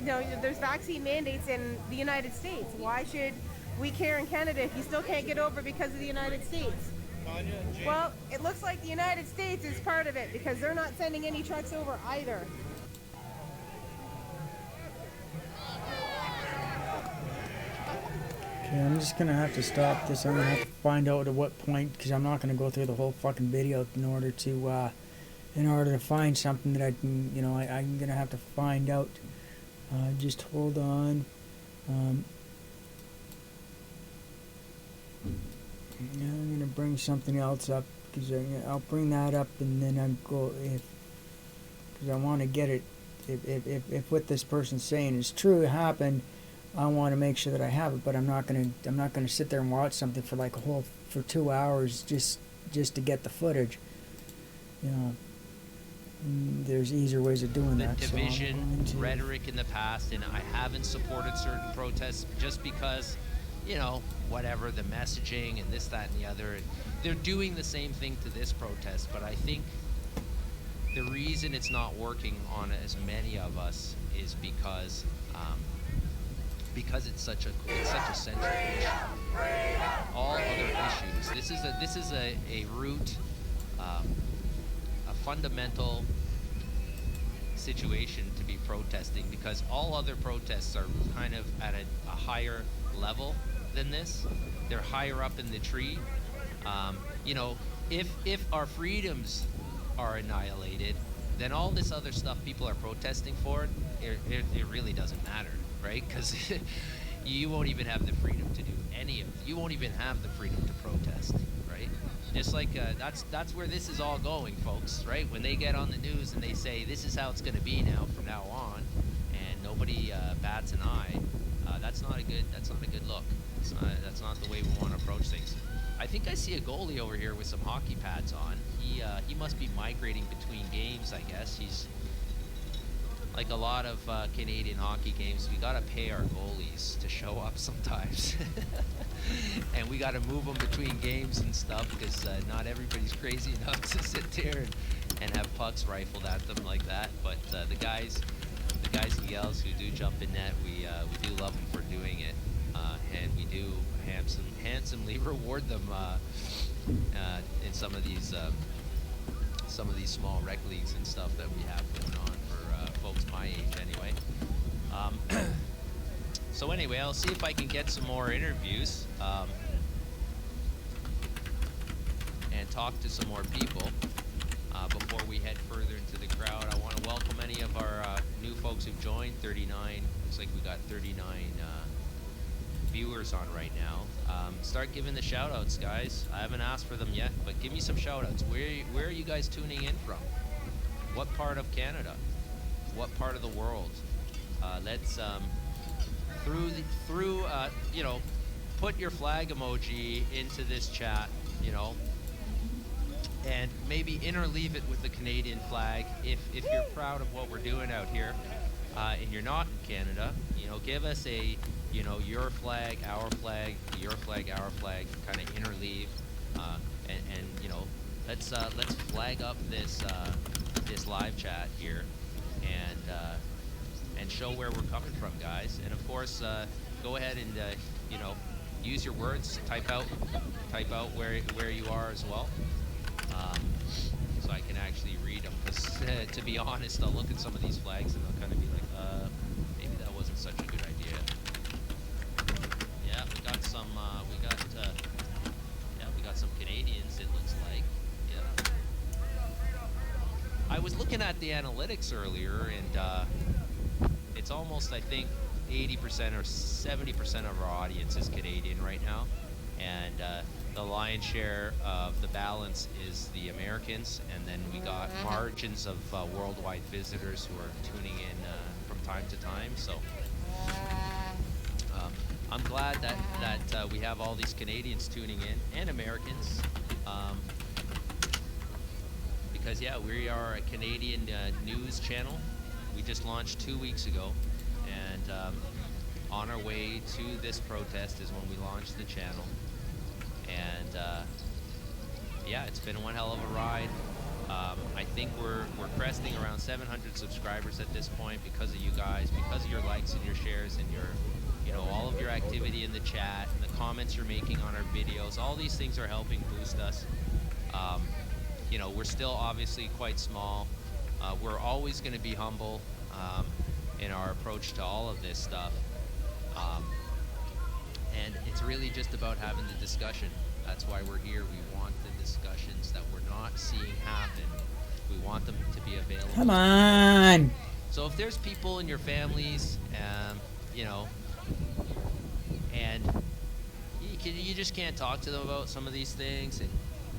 G: there's vaccine mandates in the United States? Why should we care in Canada if you still can't get over because of the United States? Well, it looks like the United States is part of it because they're not sending any trucks over either.
A: Okay, I'm just gonna have to stop this. I'm gonna have to find out at what point, because I'm not gonna go through the whole fucking video in order to find something that I can, I'm gonna have to find out. Just hold on. Yeah, I'm gonna bring something else up because I'll bring that up and then because I want to get it. If what this person's saying is true, it happened. I want to make sure that I have it, but I'm not gonna sit there and watch something for like for 2 hours just to get the footage. There's easier ways of doing that.
C: Division, rhetoric in the past, and I haven't supported certain protests just because, whatever, the messaging and this, that, and the other. And they're doing the same thing to this protest, but I think the reason it's not working on as many of us is because it's such a central issue. All other issues. This is a root, a fundamental situation to be protesting, because all other protests are kind of at a higher level than this. They're higher up in the tree. If our freedoms are annihilated, then all this other stuff people are protesting for, it really doesn't matter, right? Because you won't even have the freedom to do any of it. You won't even have the freedom to protest, right? Just like that's where this is all going, folks. Right? When they get on the news and they say this is how it's going to be now from now on, and nobody bats an eye, that's not a good look. That's not the way we want to approach things. I think I see a goalie over here with some hockey pads on. He must be migrating between games, I guess. He's like a lot of Canadian hockey games. We gotta pay our goalies to show up sometimes, and we gotta move them between games and stuff because not everybody's crazy enough to sit there and have pucks rifled at them like that. But the guys and gals who do jump in net, we do love them for doing it, and we do handsomely reward them in some of these small rec leagues and stuff that we have going on for folks my age anyway. So anyway, I'll see if I can get some more interviews and talk to some more people before we head further into the crowd. I want to welcome any of our new folks who've joined. 39, looks like we got 39 viewers on right now. Start giving the shout outs, guys. I haven't asked for them yet, but give me some shout outs. Where are you guys tuning in from? What part of Canada? What part of the world? Let's put your flag emoji into this chat, and maybe interleave it with the Canadian flag if you're proud of what we're doing out here, and you're not in Canada. Give us a your flag, our flag, your flag, our flag, kind of interleave, and let's flag up this live chat here, and show where we're coming from, guys. And of course, go ahead and use your words. Type out where you are as well, so I can actually read them. Because to be honest, I'll look at some of these flags and they'll kind of be like, maybe that wasn't such a good idea. Yeah, we got some. We got some Canadians. It looks like. Yeah. I was looking at the analytics earlier, and it's almost, I think, 80% or 70% of our audience is Canadian right now, and the lion's share of the balance is the Americans, and then we got margins of worldwide visitors who are tuning in from time to time. So I'm glad that we have all these Canadians tuning in, and Americans, because we are a Canadian news channel. We just launched 2 weeks ago, and on our way to this protest is when we launched the channel. And it's been one hell of a ride. I think we're cresting around 700 subscribers at this point because of you guys, because of your likes and your shares and your all of your activity in the chat and the comments you're making on our videos. All these things are helping boost us. We're still obviously quite small. We're always going to be humble in our approach to all of this stuff. And it's really just about having the discussion. That's why we're here. We want the discussions that we're not seeing happen. We want them to be available.
A: Come on.
C: So if there's people in your families, and you just can't talk to them about some of these things, and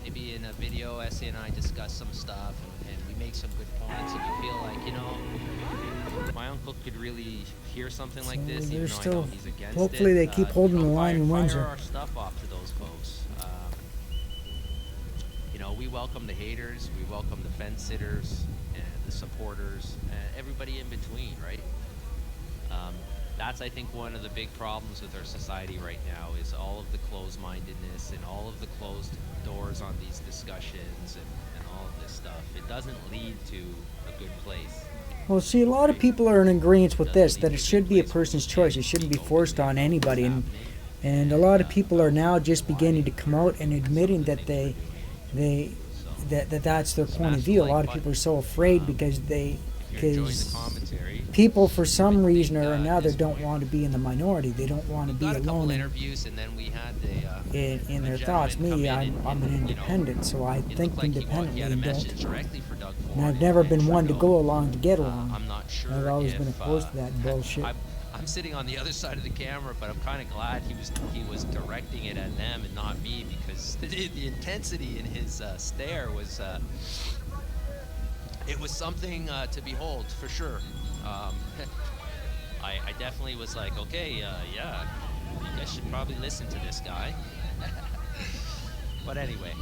C: maybe in a video, Essie and I discuss some stuff, and we make some good points, and you feel like, my uncle could really hear something like this, even though I know he's against
A: hopefully
C: it.
A: They keep holding the line in Windsor.
C: Fire our stuff off to those folks. We welcome the haters, we welcome the fence sitters, and the supporters, and everybody in between, right? That's, I think, one of the big problems with our society right now is all of the closed-mindedness and all of the closed doors on these discussions and all of this stuff. It doesn't lead to a good place.
A: Well, see, a lot of people are in agreement with this, that it should be a person's choice. It shouldn't be forced on anybody. And a lot of people are now just beginning to come out and admitting that that's their point of view. A lot of people are so afraid because people, for some reason or another, don't want to be in the minority. They don't want to be alone in their thoughts. Me, I'm an independent, so I think independently and don't. And I've never been one to go along to get along.
C: I'm not sure.
A: I've always been opposed to that bullshit.
C: I'm I'm sitting on the other side of the camera, but I'm kind of glad he was directing it at them and not me, because the intensity in his stare was it was something to behold for sure. I definitely was like, okay, yeah, you guys should probably listen to this guy. But anyway,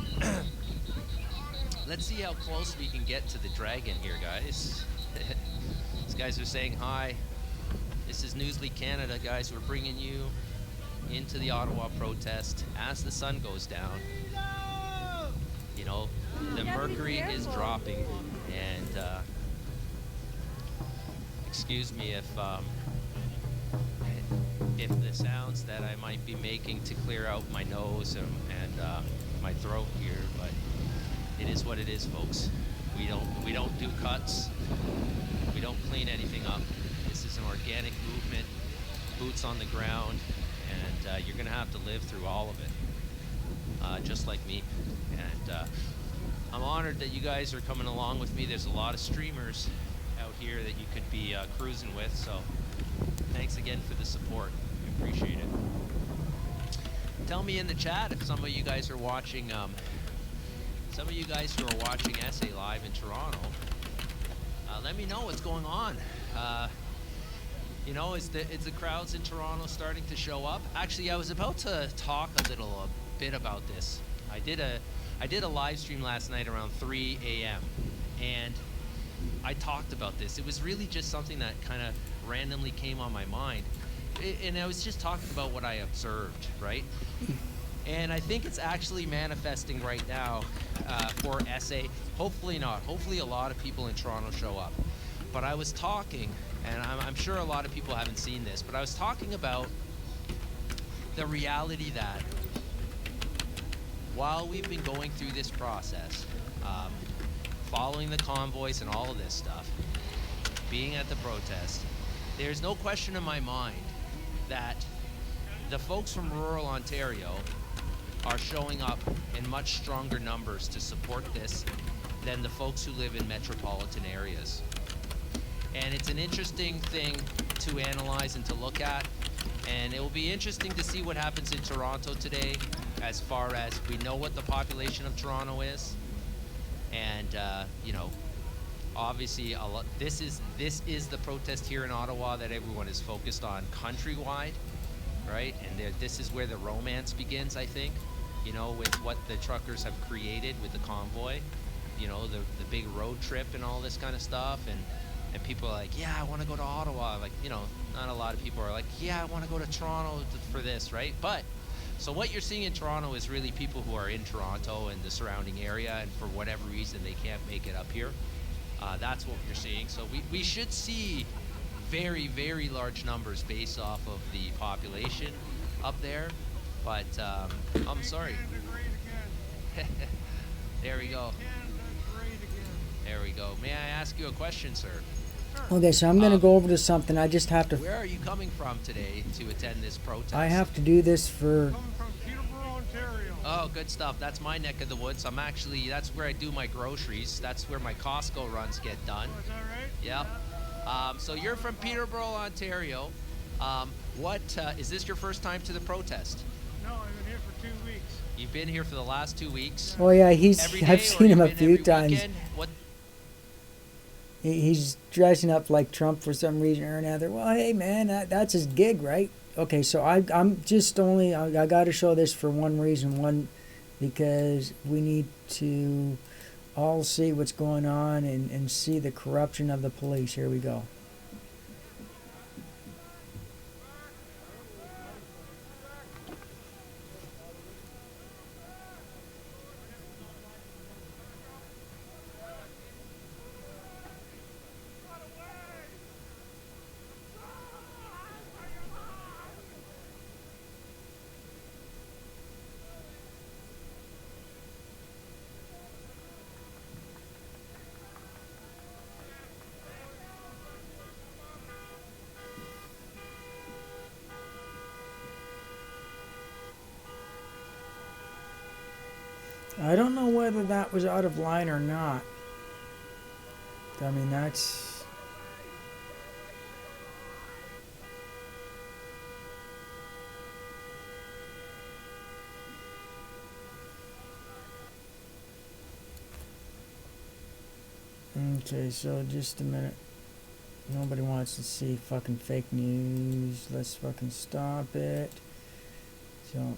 C: let's see how close we can get to the dragon here, guys. These guys are saying hi. This is Newsly Canada, guys. We're bringing you into the Ottawa protest as the sun goes down. You know, the mercury is dropping, and excuse me if the sounds that I might be making to clear out my nose and my throat here, but it is what it is, folks. We don't do cuts. We don't clean anything up. This is an organic movement, boots on the ground, and you're gonna have to live through all of it, just like me. And I'm honored that you guys are coming along with me. There's a lot of streamers out here that you could be cruising with, so thanks again for the support. We appreciate it. Tell me in the chat if some of you guys are watching, some of you guys who are watching SA Live in Toronto, let me know what's going on. You know, is the crowds in Toronto starting to show up? Actually, I was about to talk a bit about this. I did a live stream last night around 3 a.m. and I talked about this. It was really just something that kind of randomly came on my mind. And I was just talking about what I observed, right? And I think it's actually manifesting right now for SA. Hopefully not. Hopefully a lot of people in Toronto show up. But I was talking, and I'm sure a lot of people haven't seen this, but I was talking about the reality that while we've been going through this process, following the convoys and all of this stuff, being at the protest, there's no question in my mind that the folks from rural Ontario are showing up in much stronger numbers to support this than the folks who live in metropolitan areas. And it's an interesting thing to analyze and to look at, and it will be interesting to see what happens in Toronto today, as far as we know what the population of Toronto is, and you know, obviously this is the protest here in Ottawa that everyone is focused on countrywide, right? And this is where the romance begins, I think, you know, with what the truckers have created with the convoy, you know, the big road trip and all this kind of stuff, and people are like, yeah, I want to go to Ottawa. Like, you know, not a lot of people are like, yeah, I want to go to Toronto for this, right? But so what you're seeing in Toronto is really people who are in Toronto and the surrounding area, and for whatever reason they can't make it up here. That's what you're seeing. So we should see very, very large numbers based off of the population up there. But I'm sorry. There we go. There we go. May I ask you a question, sir?
A: Okay, so I'm going to go over to something. I just have to...
C: Where are you coming from today to attend this protest?
A: I have to do this for...
C: Oh, good stuff. That's my neck of the woods. I'm actually, that's where I do my groceries. That's where my Costco runs get done.
V: Oh, is that right?
C: Yep. So you're from Peterborough, Ontario. Is this your first time to the protest?
V: No, I've been here for 2 weeks.
C: You've been here for the last 2 weeks?
A: Oh yeah,
C: Every day,
A: I've seen him a
C: been
A: few
C: every
A: times.
C: weekend? What?
A: He's dressing up like Trump for some reason or another. Well, hey man, that's his gig, right? Okay, so I'm just only, I got to show this for one reason. Because we need to all see what's going on and see the corruption of the police. Here we go. I don't know whether that was out of line or not. I mean, that's... Okay, so just a minute. Nobody wants to see fucking fake news. Let's fucking stop it. So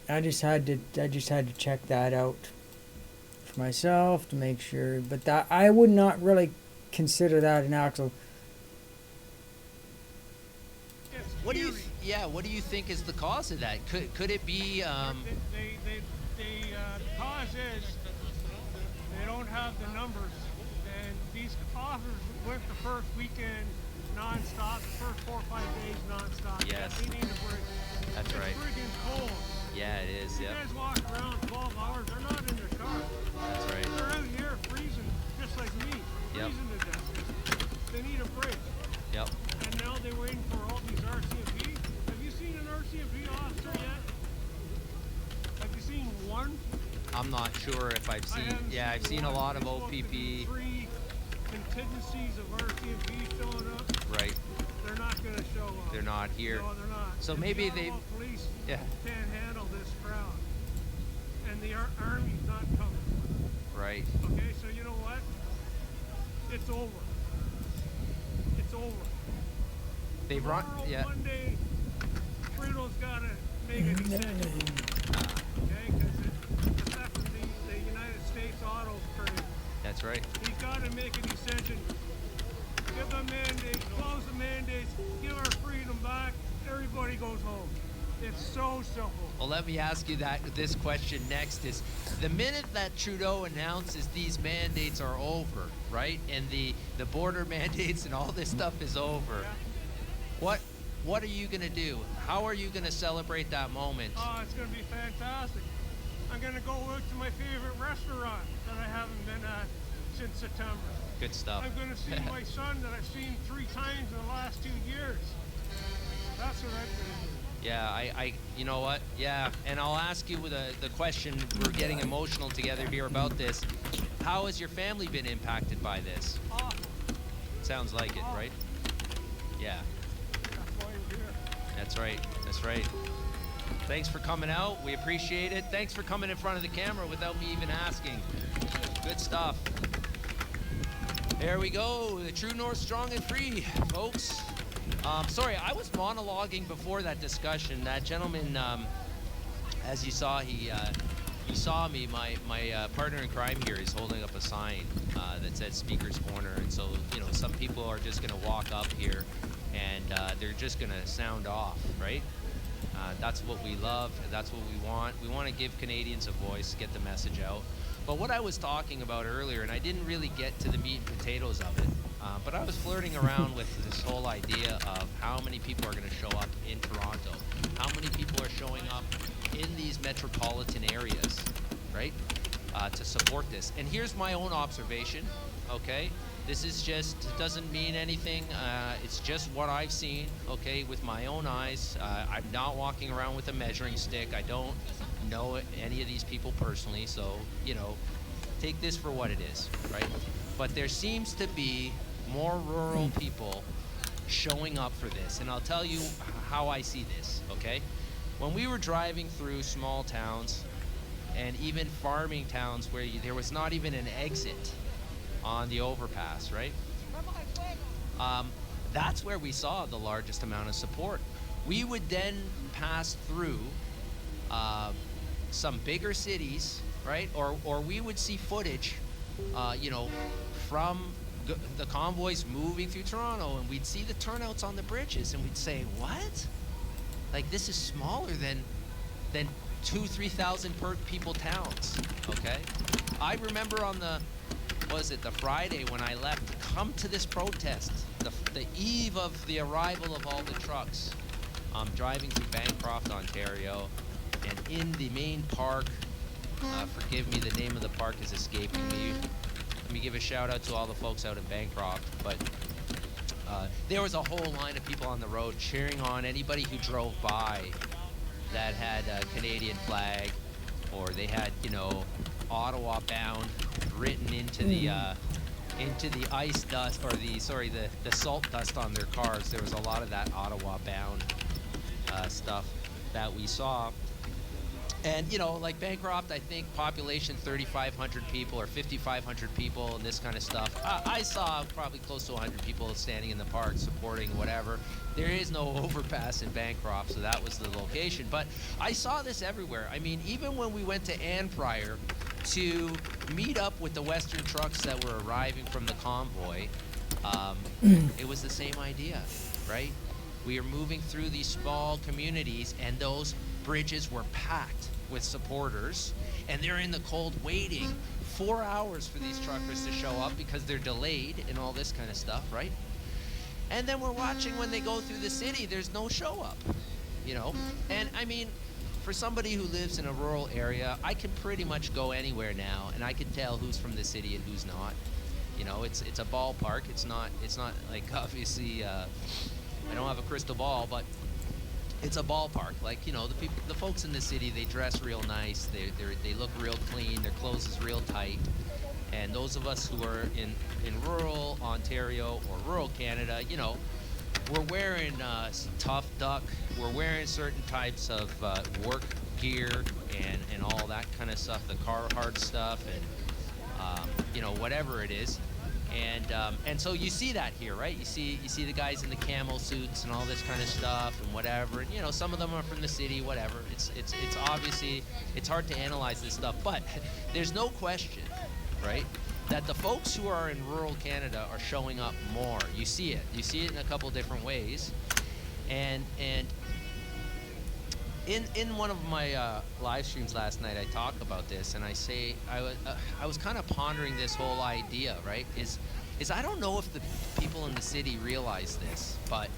A: I just had to check that out for myself to make sure. But that I would not really consider that an actual.
C: What do you what do you think is the cause of that? Could it be
J: The cause is they don't have the numbers, and these offers went the first weekend nonstop, the first 4 or 5 days nonstop.
C: Yes.
J: They need a break.
C: That's right.
J: It's friggin' cold.
C: Yeah, it is.
J: You
C: Yep.
J: guys walk around 12 hours, they're not in their car.
C: That's right.
J: They're out here freezing, just like me,
C: Yep.
J: freezing to death. They need a break.
C: Yep.
J: And now they're waiting for all these RCMP. Have you seen an RCMP officer yet? Have you seen one?
C: I'm not sure if I've seen. Yeah, I've seen a lot of OPP.
J: Three contingencies of RCMP showing up.
C: Right.
J: They're not going to show up.
C: They're not here.
J: No, they're not.
C: So
J: And
C: maybe
J: the
C: they.
J: Ottawa police
C: Yeah.
J: can't handle this crowd. And the army's not coming.
C: Right.
J: Okay, so you know what? It's over. It's over.
C: They run.
J: Tomorrow,
C: Yeah.
J: Monday, Trudeau's got to make a decision. Okay, because it's affecting the United States auto trade.
C: That's right.
J: He's got to make a decision. Give the mandate, close the mandates, give our freedom back, everybody goes home. It's so simple.
C: Well, let me ask you this question next is, the minute that Trudeau announces these mandates are over, right, and the border mandates and all this stuff is over, what are you going to do? How are you going to celebrate that moment?
J: Oh, it's going to be fantastic. I'm going to go out to my favorite restaurant that I haven't been at since September.
C: Good stuff.
J: I'm going to see my son that I've seen 3 times in the last 2 years. That's what I'm going to do.
C: Yeah, I you know what? Yeah, and I'll ask you the question. We're getting emotional together here about this. How has your family been impacted by this?
J: Awful.
C: Sounds like it, right? Yeah.
J: That's why you're here.
C: That's right. That's right. Thanks for coming out. We appreciate it. Thanks for coming in front of the camera without me even asking. Good stuff. There we go. The True North strong and free, folks. Sorry, I was monologuing before that discussion. That gentleman, as you saw, he saw me. My partner in crime here is holding up a sign that said Speaker's Corner. And so, you know, some people are just going to walk up here and they're just going to sound off, right? That's what we love. That's what we want. We want to give Canadians a voice, get the message out. But what I was talking about earlier, and I didn't really get to the meat and potatoes of it, but I was flirting around with this whole idea of how many people are going to show up in Toronto, how many people are showing up in these metropolitan areas, right, to support this. And here's my own observation, okay? This is just, doesn't mean anything. It's just what I've seen, okay, with my own eyes. I'm not walking around with a measuring stick. I don't know any of these people personally, so, you know, take this for what it is, right? But there seems to be more rural people showing up for this, and I'll tell you how I see this, okay? When we were driving through small towns and even farming towns where there was not even an exit on the overpass, right? That's where we saw the largest amount of support. We would then pass through some bigger cities, right? Or we would see footage, you know, from the convoys moving through Toronto, and we'd see the turnouts on the bridges, and we'd say, what? Like, this is smaller than 2,000-3,000 per people towns, okay? I remember on the Friday when I left to come to this protest, the eve of the arrival of all the trucks, driving through Bancroft, Ontario, and in the main park, forgive me, the name of the park is escaping me. Let me give a shout out to all the folks out in Bancroft, but there was a whole line of people on the road cheering on anybody who drove by that had a Canadian flag, or they had, you know, Ottawa bound written into the ice dust, or the salt dust on their cars. There was a lot of that Ottawa bound stuff that we saw. And, you know, like Bancroft, I think population 3,500 people or 5,500 people and this kind of stuff. I saw probably close to 100 people standing in the park supporting whatever. There is no overpass in Bancroft, so that was the location. But I saw this everywhere. I mean, even when we went to Ann Pryor to meet up with the Western trucks that were arriving from the convoy, it was the same idea, right? We are moving through these small communities, and those bridges were packed with supporters, and they're in the cold waiting 4 hours for these truckers to show up because they're delayed and all this kind of stuff, right? And then we're watching when they go through the city, there's no show up, you know? And I mean, for somebody who lives in a rural area, I can pretty much go anywhere now, and I can tell who's from the city and who's not. You know, it's a ballpark. It's not like, obviously, I don't have a crystal ball, but it's a ballpark. Like, you know, the folks in the city, they dress real nice. They look real clean. Their clothes is real tight. And those of us who are in rural Ontario or rural Canada, you know, we're wearing tough duck. We're wearing certain types of work gear and all that kind of stuff, the Carhartt stuff, and you know, whatever it is. And so you see that here, right? You see the guys in the camo suits and all this kind of stuff and whatever. And, you know, some of them are from the city, whatever. It's obviously, it's hard to analyze this stuff, but there's no question, right, that the folks who are in rural Canada are showing up more. You see it. You see it in a couple different ways. And in one of my live streams last night, I talk about this, and I say I was kind of pondering this whole idea, right? Is I don't know if the people in the city realize this, but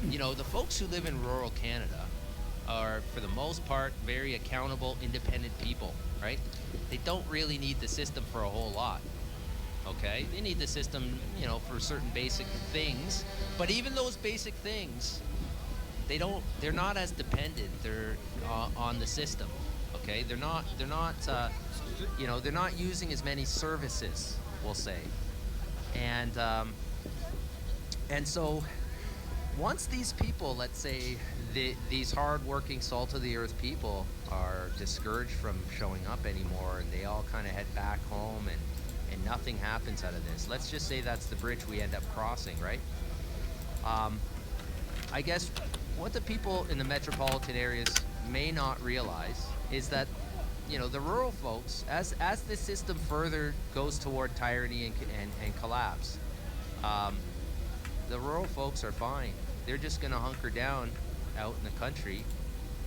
C: you know, the folks who live in rural Canada are, for the most part, very accountable, independent people, right? They don't really need the system for a whole lot. Okay, they need the system, you know, for certain basic things, but even those basic things, they're not as dependent. They're on the system. Okay, they're not you know, they're not using as many services, we'll say. And so once these people, let's say these hard-working, salt-of-the-earth people are discouraged from showing up anymore, and they all kind of head back home, and nothing happens out of this. Let's just say that's the bridge we end up crossing, right? I guess what the people in the metropolitan areas may not realize is that, you know, the rural folks, as this system further goes toward tyranny and collapse, the rural folks are fine. They're just going to hunker down out in the country,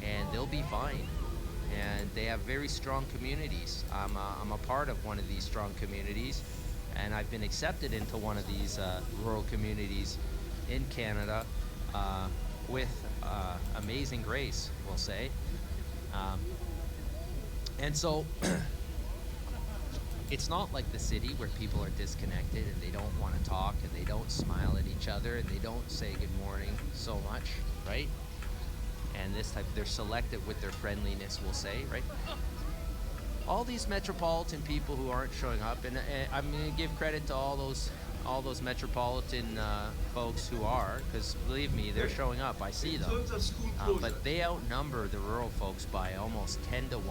C: and they'll be fine. And they have very strong communities. I'm a part of one of these strong communities, and I've been accepted into one of these rural communities in Canada with amazing grace, we'll say. And so it's not like the city where people are disconnected and they don't want to talk and they don't smile at each other and they don't say good morning so much, right? And this type, they're selective with their friendliness, we'll say, right? All these metropolitan people who aren't showing up, and I'm going to give credit to all those metropolitan folks who are, because believe me, they're showing up. I see them, but they outnumber the rural folks by almost 10-1,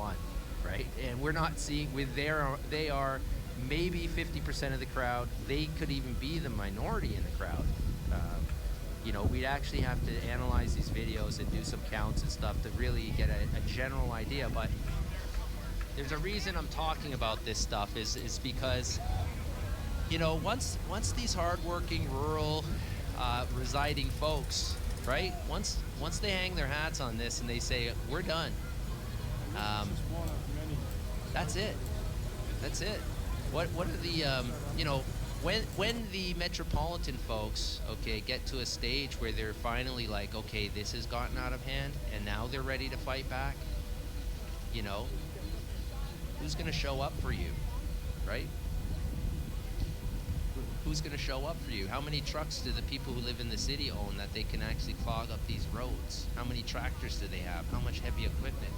C: right? And we're not seeing they are maybe 50% of the crowd. They could even be the minority in the crowd. You know, we'd actually have to analyze these videos and do some counts and stuff to really get a general idea. But there's a reason I'm talking about this stuff is because, you know, once these hardworking rural residing folks, right? Once they hang their hats on this and they say we're done, that's it. That's it. What are the you know, when the metropolitan folks, okay, get to a stage where they're finally like, okay, this has gotten out of hand and now they're ready to fight back, you know, who's going to show up for you, right? Who's going to show up for you? How many trucks do the people who live in the city own that they can actually clog up these roads? How many tractors do they have? How much heavy equipment?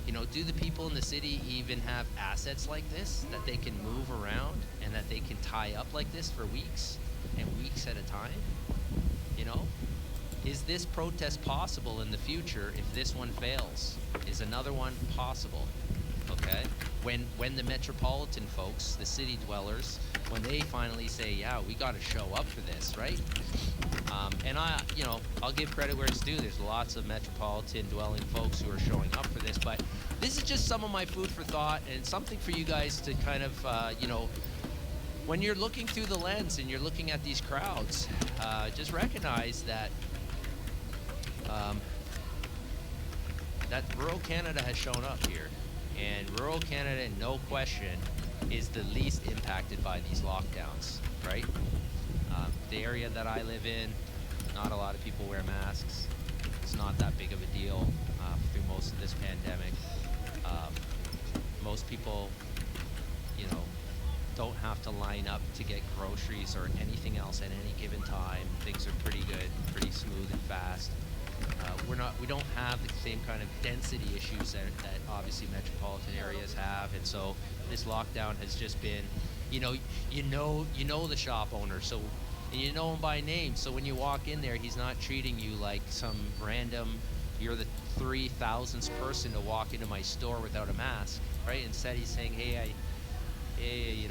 C: You know, do the people in the city even have assets like this that they can move around and that they can tie up like this for weeks and weeks at a time? You know? is this protest possible in the future if this one fails? Is another one possible? Okay? When the metropolitan folks, the city dwellers, when they finally say, yeah, we got to show up for this, right? And I'll give credit where it's due. There's lots of metropolitan dwelling folks who are showing up for this, but this is just some of my food for thought and something for you guys to kind of, when you're looking through the lens and you're looking at these crowds, just recognize that that rural Canada has shown up here. And rural Canada, no question, is the least impacted by these lockdowns, right? The area that I live in, not a lot of people wear masks. It's not that big of a deal through most of this pandemic. Most people, don't have to line up to get groceries or anything else at any given time. Things are pretty good, pretty smooth and fast. We don't have the same kind of density issues that obviously metropolitan areas have, and so this lockdown has just been, you know the shop owner, so and you know him by name. So when you walk in there, he's not treating you like some random, you're the 3,000th person to walk into my store without a mask, right? Instead, he's saying, hey,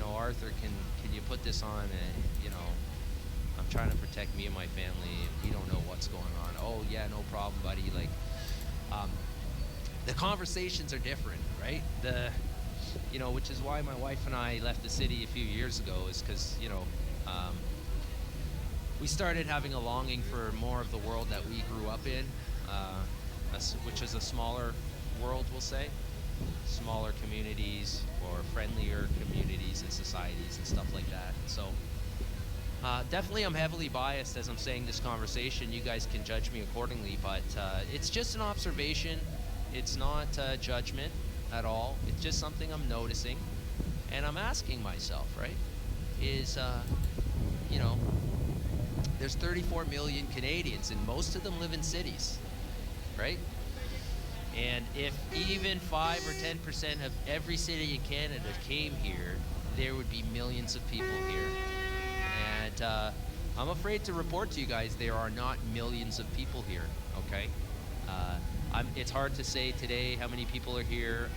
C: Arthur, can you put this on? And I'm trying to protect me and my family, and we don't know what's going on. Oh yeah, no problem, buddy. Like, the conversations are different, right? Which is why my wife and I left the city a few years ago, is because, we started having a longing for more of the world that we grew up in, which is a smaller world, we'll say. Smaller communities or friendlier communities and societies and stuff like that. So definitely I'm heavily biased as I'm saying this conversation. You guys can judge me accordingly, but it's just an observation. It's not judgment at all. It's just something I'm noticing, and I'm asking myself, right, is, there's 34 million Canadians, and most of them live in cities, right? And if even 5 or 10% of every city in Canada came here, there would be millions of people here. And I'm afraid to report to you guys there are not millions of people here, okay? It's hard to say today how many people are here.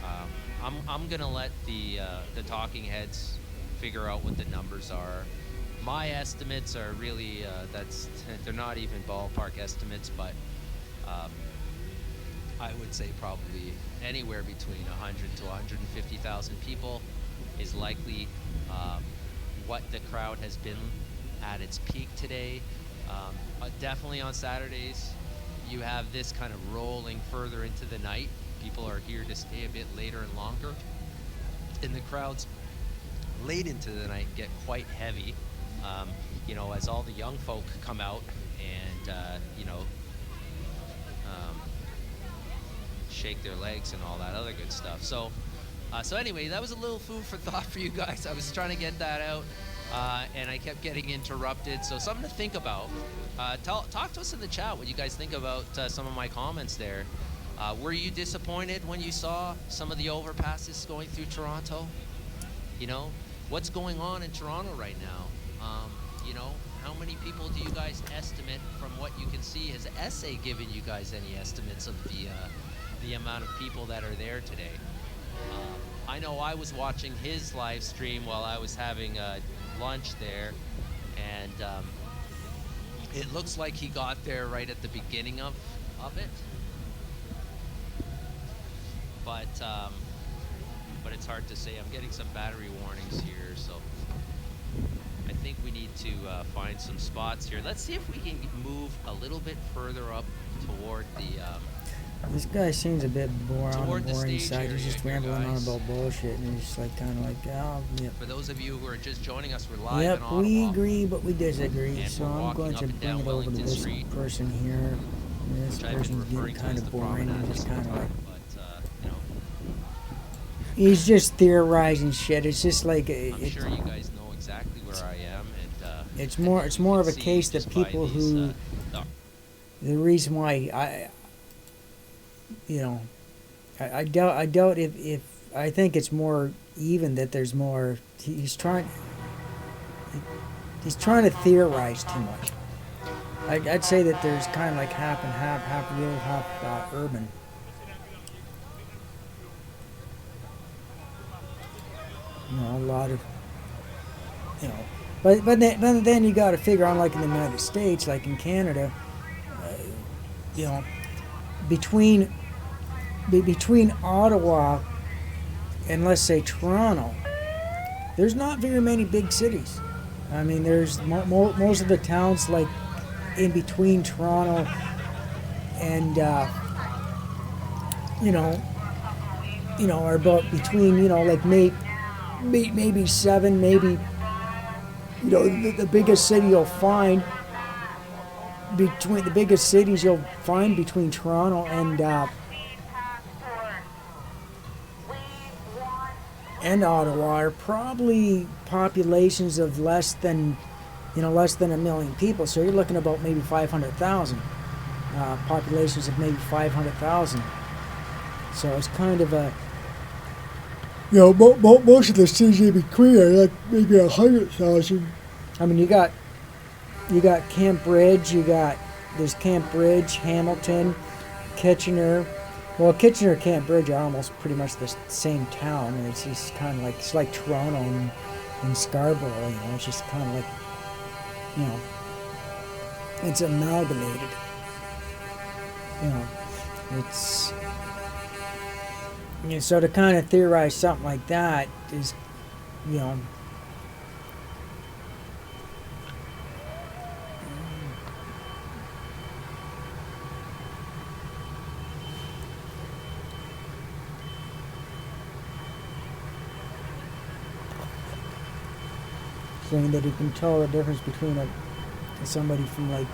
C: I'm gonna let the talking heads figure out what the numbers are. My estimates are really, they're not even ballpark estimates, but I would say probably anywhere between 100 to 150,000 people is likely what the crowd has been at its peak today. Definitely on Saturdays, you have this kind of rolling further into the night. People are here to stay a bit later and longer. And the crowds late into the night get quite heavy, as all the young folk come out and, shake their legs and all that other good stuff. So anyway, that was a little food for thought for you guys. I was trying to get that out, and I kept getting interrupted. So something to think about. Talk to us in the chat what you guys think about some of my comments there. Were you disappointed when you saw some of the overpasses going through Toronto? What's going on in Toronto right now? How many people do you guys estimate from what you can see? Has Essay given you guys any estimates of the amount of people that are there today? I know I was watching his live stream while I was having lunch there, and it looks like he got there right at the beginning of it. But it's hard to say. I'm getting some battery warnings here, so I think we need to find some spots here. Let's see if we can move a little bit further up toward the
A: This guy seems a bit on the
C: toward the
A: boring
C: stage
A: side. He's
C: area
A: just
C: here,
A: rambling on
C: guys.
A: about bullshit, and he's just like kind of like, oh, yep.
C: For those of you who are just joining us, we're live in
A: Yep,
C: Ottawa.
A: we agree, but we disagree.
C: And
A: So
C: we're
A: I'm
C: walking
A: going
C: up
A: to
C: and
A: bring
C: down
A: it over to
C: Wellington
A: this
C: Street,
A: person here. This
C: which I've been
A: person's
C: referring
A: getting
C: to
A: kind
C: as
A: of
C: the
A: boring.
C: promenade
A: And just
C: so
A: kind of
C: far,
A: like,
C: but
A: he's just theorizing shit. It's just like
C: I'm sure you guys know exactly where I am, and
A: it's more of a
C: see
A: case that
C: just by
A: people
C: these,
A: who the reason why I doubt if I think it's more even that there's more. He's trying to theorize too much. I'd say that there's kind of like half and half, half rural, half urban. You know, a lot of, you know, but then you got to figure out, like in the United States, like in Canada, you know, between Ottawa and let's say Toronto, there's not very many big cities. I mean, there's most of the towns like in between Toronto and you know, are about between, you know, like maybe seven, maybe, you know, the biggest city you'll find between the biggest cities you'll find between Toronto and Ottawa are probably populations of less than a million people. So you're looking about maybe 500,000 populations of maybe 500,000. So it's kind of a, you know, most of the cities in between are like maybe 100,000. I mean, you got Camp Bridge, there's Camp Bridge, Hamilton, Kitchener. Well, Kitchener and Camp Bridge are almost pretty much the same town. And it's just kind of like, it's like Toronto and Scarborough, you know, it's just kind of like, you know, it's amalgamated. You know, it's, you know, so to kind of theorize something like that is, you know, saying that you can tell the difference between somebody from like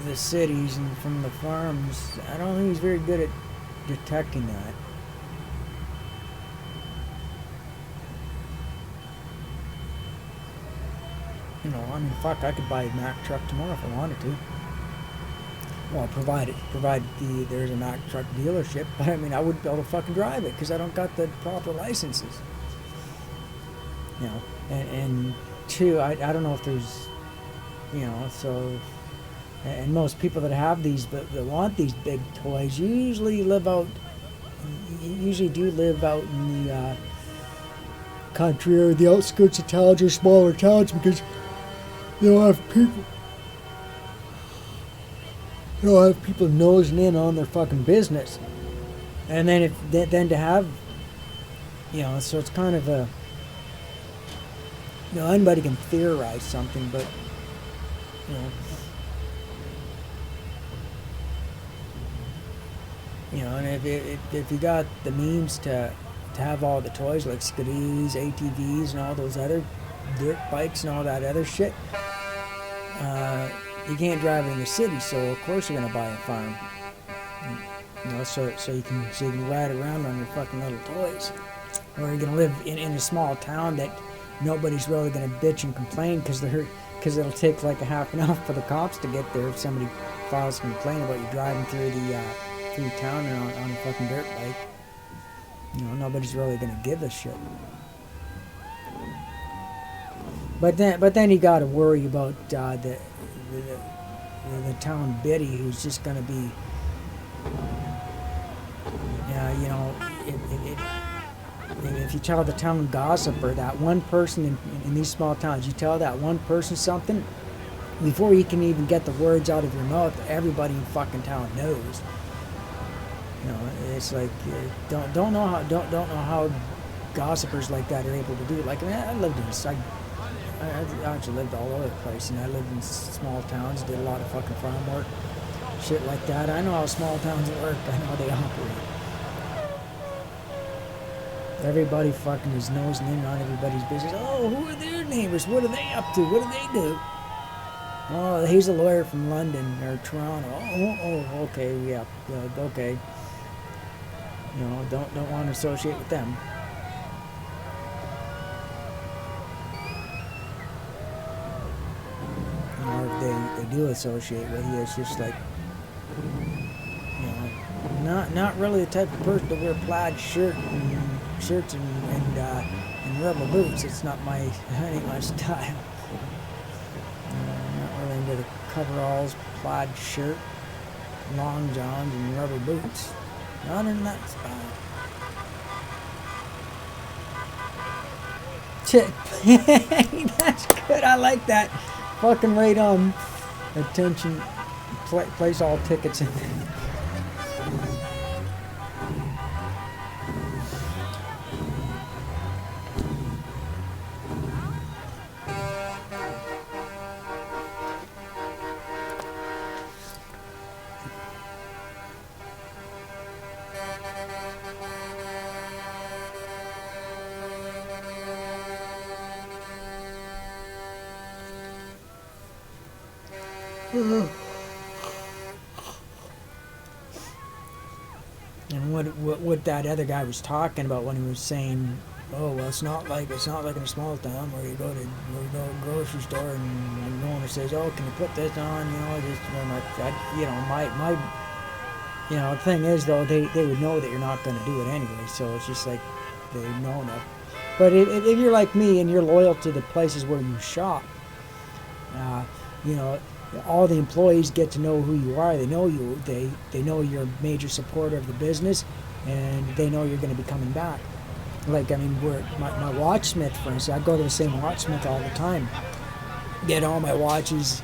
A: the cities and from the farms. I don't think he's very good at detecting that. You know, I mean, fuck, I could buy a Mack truck tomorrow if I wanted to. Well, provided there's a Mack truck dealership, but I mean, I wouldn't be able to fucking drive it because I don't got the proper licenses. You know, and two, I don't know if there's, you know, so, and most people that have these, but that want these big toys usually do live out in the country or the outskirts of towns or smaller towns because they don't have people nosing in on their fucking business. And then then to have, you know, so it's kind of a, you know, anybody can theorize something, but, you know, and if you got the means to have all the toys like skidoos, ATVs, and all those other dirt bikes and all that other shit, you can't drive it in the city, so of course you're gonna buy a farm. You know, so you can ride around on your fucking little toys, or you're gonna live in a small town that nobody's really going to bitch and complain because it'll take like a half an hour for the cops to get there if somebody files a complaint about you driving through town on a fucking dirt bike. You know, nobody's really going to give a shit. But then you got to worry about the town biddy who's just going to be, you know, if you tell the town gossiper, that one person in these small towns, you tell that one person something, before you can even get the words out of your mouth, everybody in fucking town knows. You know, it's like don't know how gossipers like that are able to do it. Like, I mean, I actually lived all over the place, and I lived in small towns, did a lot of fucking farm work, shit like that. I know how small towns work. I know how they operate. Everybody fucking is nosing in on everybody's business. Oh, who are their neighbors? What are they up to? What do they do? Oh, he's a lawyer from London or Toronto. Oh, okay, yeah, okay. You know, don't want to associate with them. Or if they do associate with you, it's just like, you know, not really the type of person to wear plaid shirts and rubber boots. It's not my style. Not really with coveralls, plaid shirt, long johns, and rubber boots. Not in that spot. That's good. I like that. Fucking right on. Attention. Place all tickets in. And what that other guy was talking about when he was saying, oh well, it's not like in a small town where you go to grocery store and no one says, oh, can you put this on, just my the thing is though, they would know that you're not going to do it anyway, so it's just like they know enough. But if you're like me and you're loyal to the places where you shop, all the employees get to know who you are. They know you. They know you're a major supporter of the business, and they know you're going to be coming back. Like, I mean, my watchsmith, for instance, I go to the same watchsmith all the time. Get all my watches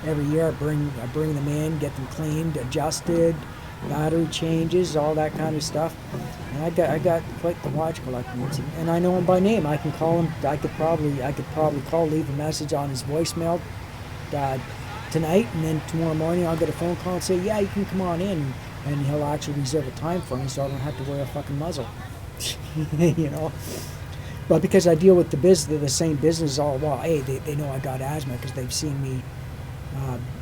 A: every year. I bring them in, get them cleaned, adjusted, battery changes, all that kind of stuff. And I got quite the watch collection, and I know him by name. I can call him. I could probably call, leave a message on his voicemail tonight, and then tomorrow morning I'll get a phone call and say, yeah, you can come on in, and he'll actually reserve a time for me, so I don't have to wear a fucking muzzle. But because I deal with the same business all the while, they know I got asthma because they've seen me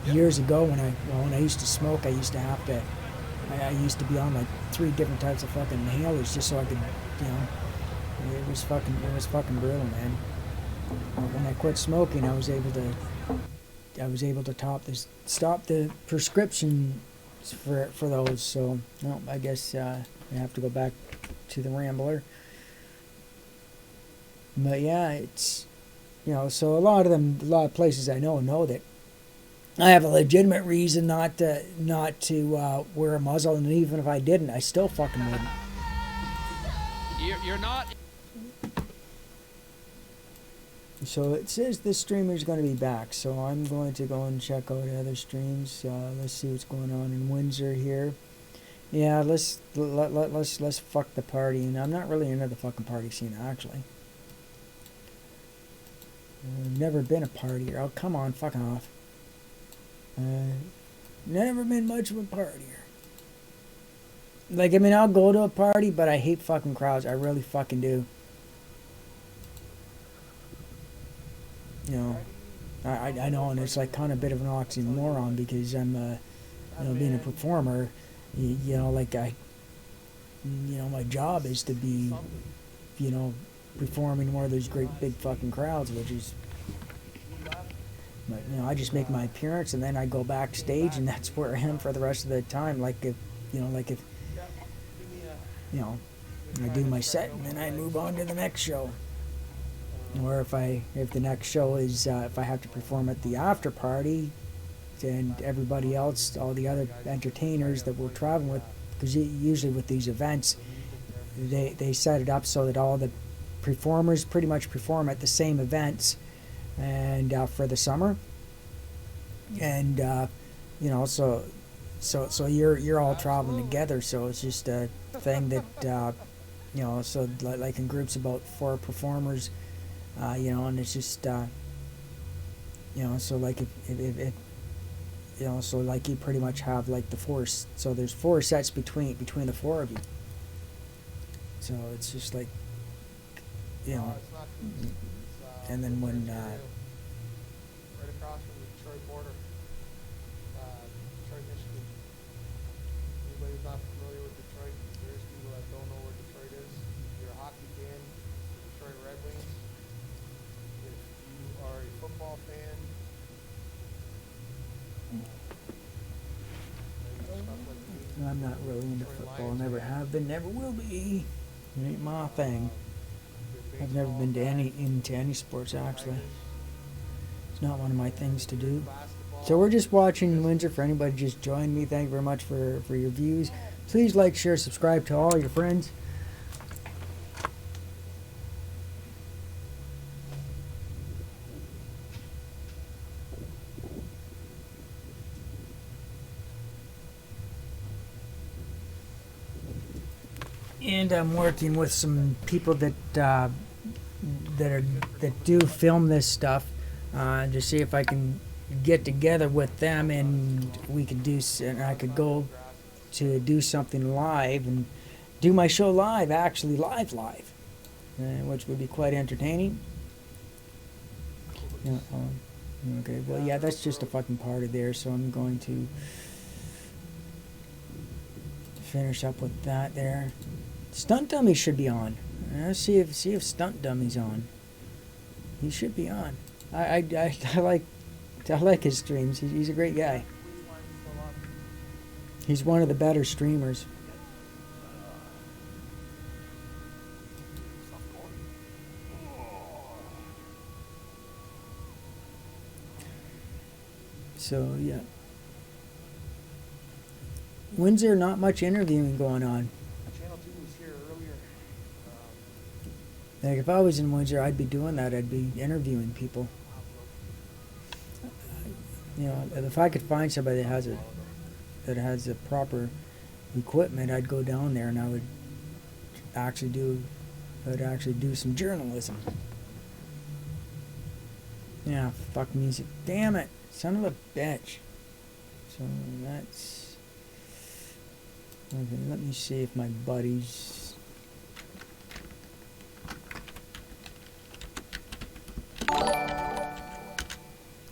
A: years ago when I used to smoke. I used to be on like 3 different types of fucking inhalers just so I could, it was fucking brutal, man. When I quit smoking, I was able to stop the prescription for those. So no, I guess I have to go back to the Rambler. But yeah, it's so a lot of places I know that I have a legitimate reason not to wear a muzzle, and even if I didn't, I still fucking wouldn't.
C: You're not.
A: So it says this streamer is going to be back, so I'm going to go and check out other streams. Let's see what's going on in Windsor here. Yeah, let's fuck the party, and I'm not really into the fucking party scene actually. I've never been a partier. Oh, come on, fuck off. Never been much of a partier. Like, I mean, I'll go to a party, but I hate fucking crowds. I really fucking do. I know, and it's like kind of a bit of an oxymoron because I'm, being a performer, my job is to be, performing where there's great big fucking crowds, which is, I just make my appearance and then I go backstage and that's where I am for the rest of the time. Like if I do my set and then I move on to the next show. Or if the next show is, if I have to perform at the after party, and everybody else, all the other entertainers that we're traveling with, because usually with these events, they set it up so that all the performers pretty much perform at the same events, and for the summer, and so you're all traveling together, so it's just a thing that so like in groups about 4 performers. And it's just, so like if so like you pretty much have like so there's 4 sets between the 4 of you. So it's just like, and then when,
M: right across from the Detroit border, Detroit, Michigan. Anybody who's not familiar with Detroit, there's people that don't know where Detroit is. If you're a hockey fan, the Detroit Red Wings. If you are a football fan,
A: I'm not really into football, never have been, never will be. It ain't my thing. I've never been into any sports actually. It's not one of my things to do.
M: basketball,
A: So we're just watching Windsor. For anybody just joined me, thank you very much for your views. Please like, share, subscribe to all your friends. And I'm working with some people that that do film this stuff to see if I can get together with them and we could do and I could go to do something live and do my show live, actually live, which would be quite entertaining. Yeah, okay, well, yeah, that's just a fucking party there, so I'm going to finish up with that there. Stunt Dummy should be on. Let's see if Stunt Dummy's on. He should be on. I like his streams. He's a great guy. He's one of the better streamers. So yeah. Windsor, not much interviewing going on.
M: Channel 2 was here earlier.
A: Like if I was in Windsor, I'd be doing that. I'd be interviewing people. You know, if I could find somebody that has a proper equipment, I'd go down there and I would actually do some journalism. Yeah, fuck music. Damn it, son of a bitch. So that's okay. Let me see if my buddies.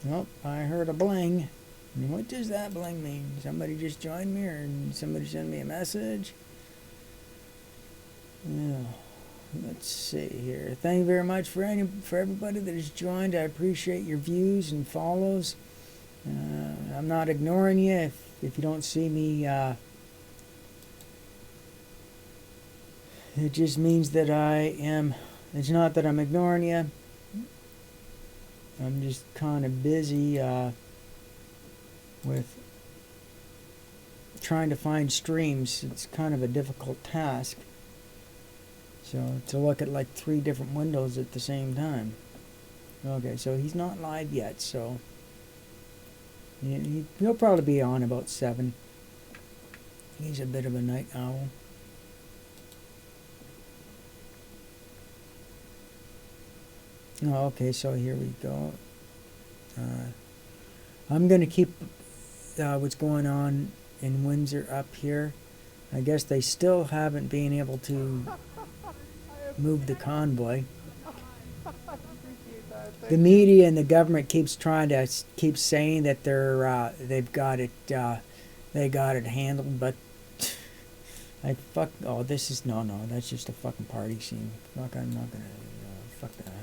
A: Oh, I heard a bling. What does that bling mean? Somebody just joined me or somebody sent me a message? Yeah. Let's see here. Thank you very much for everybody that has joined. I appreciate your views and follows. I'm not ignoring you. If you don't see me, it just means that it's not that I'm ignoring you. I'm just kind of busy with trying to find streams. It's kind of a difficult task. So to look at like 3 different windows at the same time. Okay, so he's not live yet, so he'll probably be on about 7. He's a bit of a night owl. Oh, okay, so here we go. I'm going to keep what's going on in Windsor up here. I guess they still haven't been able to move the convoy. The media and the government keeps saying that they've got it handled, but this is no, that's just a fucking party scene. I'm not gonna fuck that.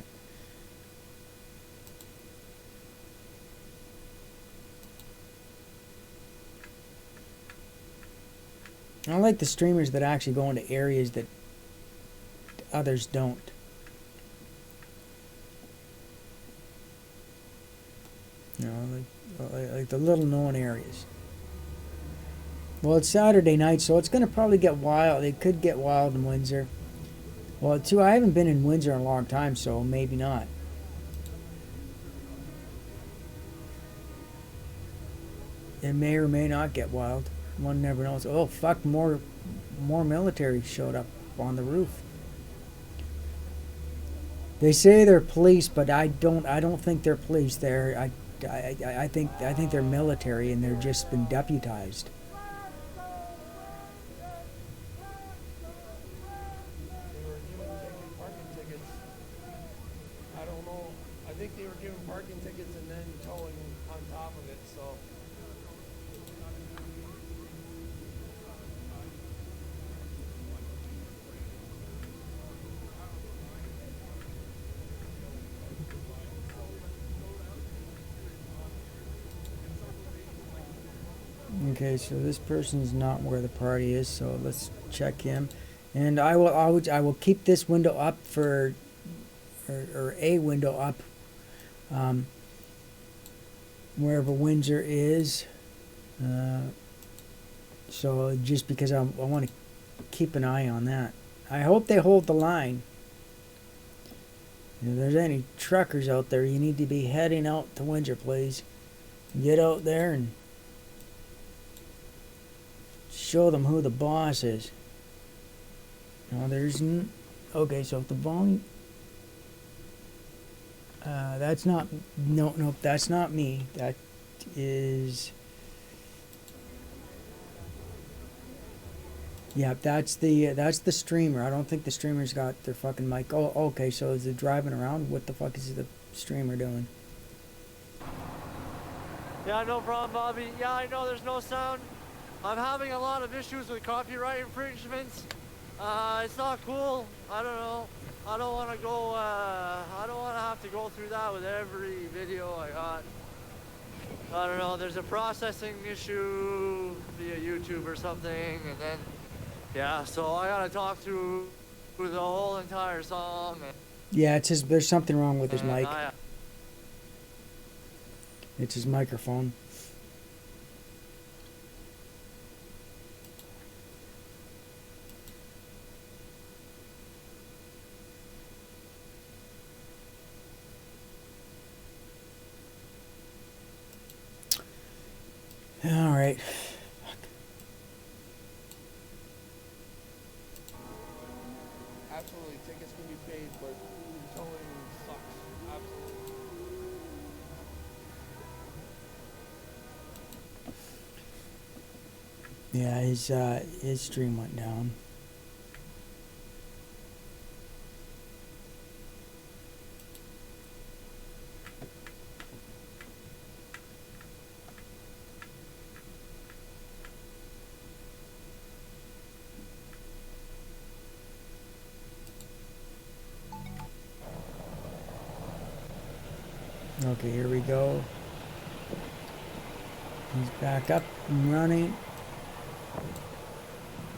A: I like the streamers that actually go into areas that others don't. You know, like the little known areas. Well, it's Saturday night, so it's going to probably get wild. It could get wild in Windsor. Well, too, I haven't been in Windsor in a long time, so maybe not. It may or may not get wild. One never knows. Oh fuck! More military showed up on the roof. They say they're police, but I don't think they're police. I think they're military, and they're just been deputized.
M: Parking tickets. I don't know. I think they were giving parking tickets and then towing on top of it. So.
A: Okay, so this person's not where the party is, so let's check him. And I will keep this window up or a window up wherever Windsor is. So just because I want to keep an eye on that. I hope they hold the line. If there's any truckers out there, you need to be heading out to Windsor, please. Get out there and show them who the boss is. No, there's okay. So if the volume, that's not no, that's not me. That is. Yeah, that's the streamer. I don't think the streamer's got their fucking mic. Oh, okay. So is it driving around? What the fuck is the streamer doing?
N: Yeah, no problem, Bobby. Yeah, I know there's no sound. I'm having a lot of issues with copyright infringements. It's not cool. I don't know. I don't want to go. I don't want to have to go through that with every video I got. I don't know. There's a processing issue via YouTube or something, and then. Yeah, so I gotta talk through the whole entire song.
A: Yeah, it's his. There's something wrong with his mic. It's his microphone. All right.
M: Absolutely, tickets can be paid, but towing sucks. Absolutely.
A: Yeah, his stream went down. Okay, here we go. He's back up and running.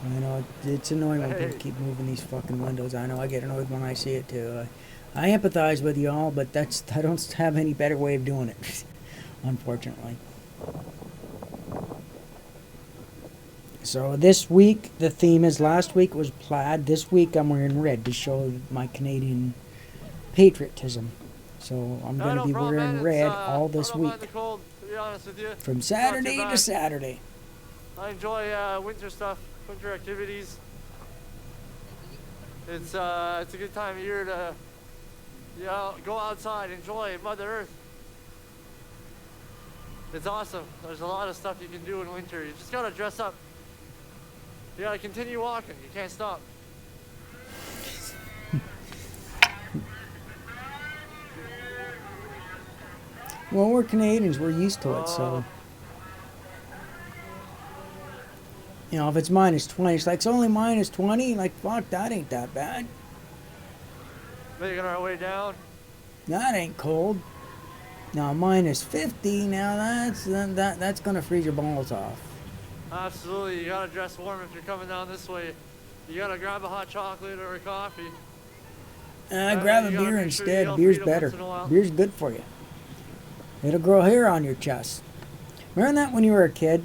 A: I know it's annoying when people keep moving these fucking windows. I know I get annoyed when I see it too. I empathize with y'all, but I don't have any better way of doing it, unfortunately. So this week the theme is, last week was plaid. This week I'm wearing red to show my Canadian patriotism. So I'm going to be wearing red all this week.
N: The cold, to be honest with you.
A: From Saturday to Saturday.
N: I enjoy winter stuff, winter activities. It's a good time of year to go outside, enjoy Mother Earth. It's awesome. There's a lot of stuff you can do in winter. You just gotta dress up. You gotta continue walking. You can't stop.
A: Well, we're Canadians. We're used to it, so. You know, if it's minus 20, it's like, it's only minus 20. Like, fuck, that ain't that bad.
N: Making our way down.
A: That ain't cold. Now, minus 50, now that's going to freeze your balls off.
N: Absolutely. You gotta dress warm if you're coming down this way. You gotta grab a hot chocolate or a coffee.
A: Grab a beer instead. Beer's better. Beer's good for you. It'll grow hair on your chest. Remember that when you were a kid?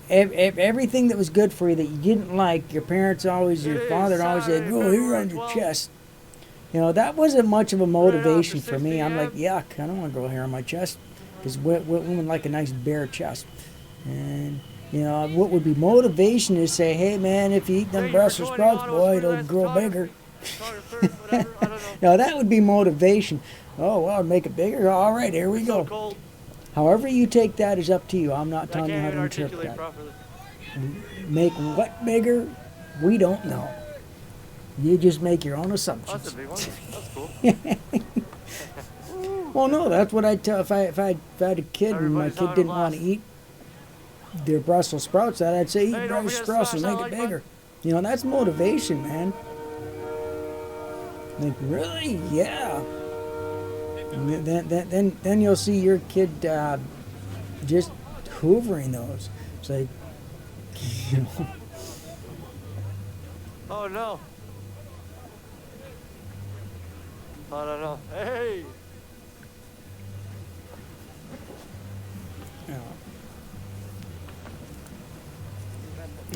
A: Everything that was good for you that you didn't like, your parents always, your father always said, grow hair on your chest. You know, that wasn't much of a motivation for me. I'm like, yuck, I don't want to grow hair on my chest. Because women like a nice bare chest. And, you know, what would be motivation is say, hey, man, if you eat them Brussels sprouts, boy, it'll grow bigger. Now, that would be motivation. Oh, well, make it bigger. All right, here we go. However you take that is up to you. I'm not telling you how to interpret that. Make what bigger? We don't know. You just make your own assumptions.
N: That's a big one. That's cool.
A: Well, no, that's what I'd tell if I had a kid and my kid didn't want to eat their Brussels sprouts. I'd say eat Brussels sprouts and make it bigger. You know, that's motivation, man. Like, really? Yeah. Then you'll see your kid just hoovering those. It's like, you know.
N: Oh no. I don't know. Hey.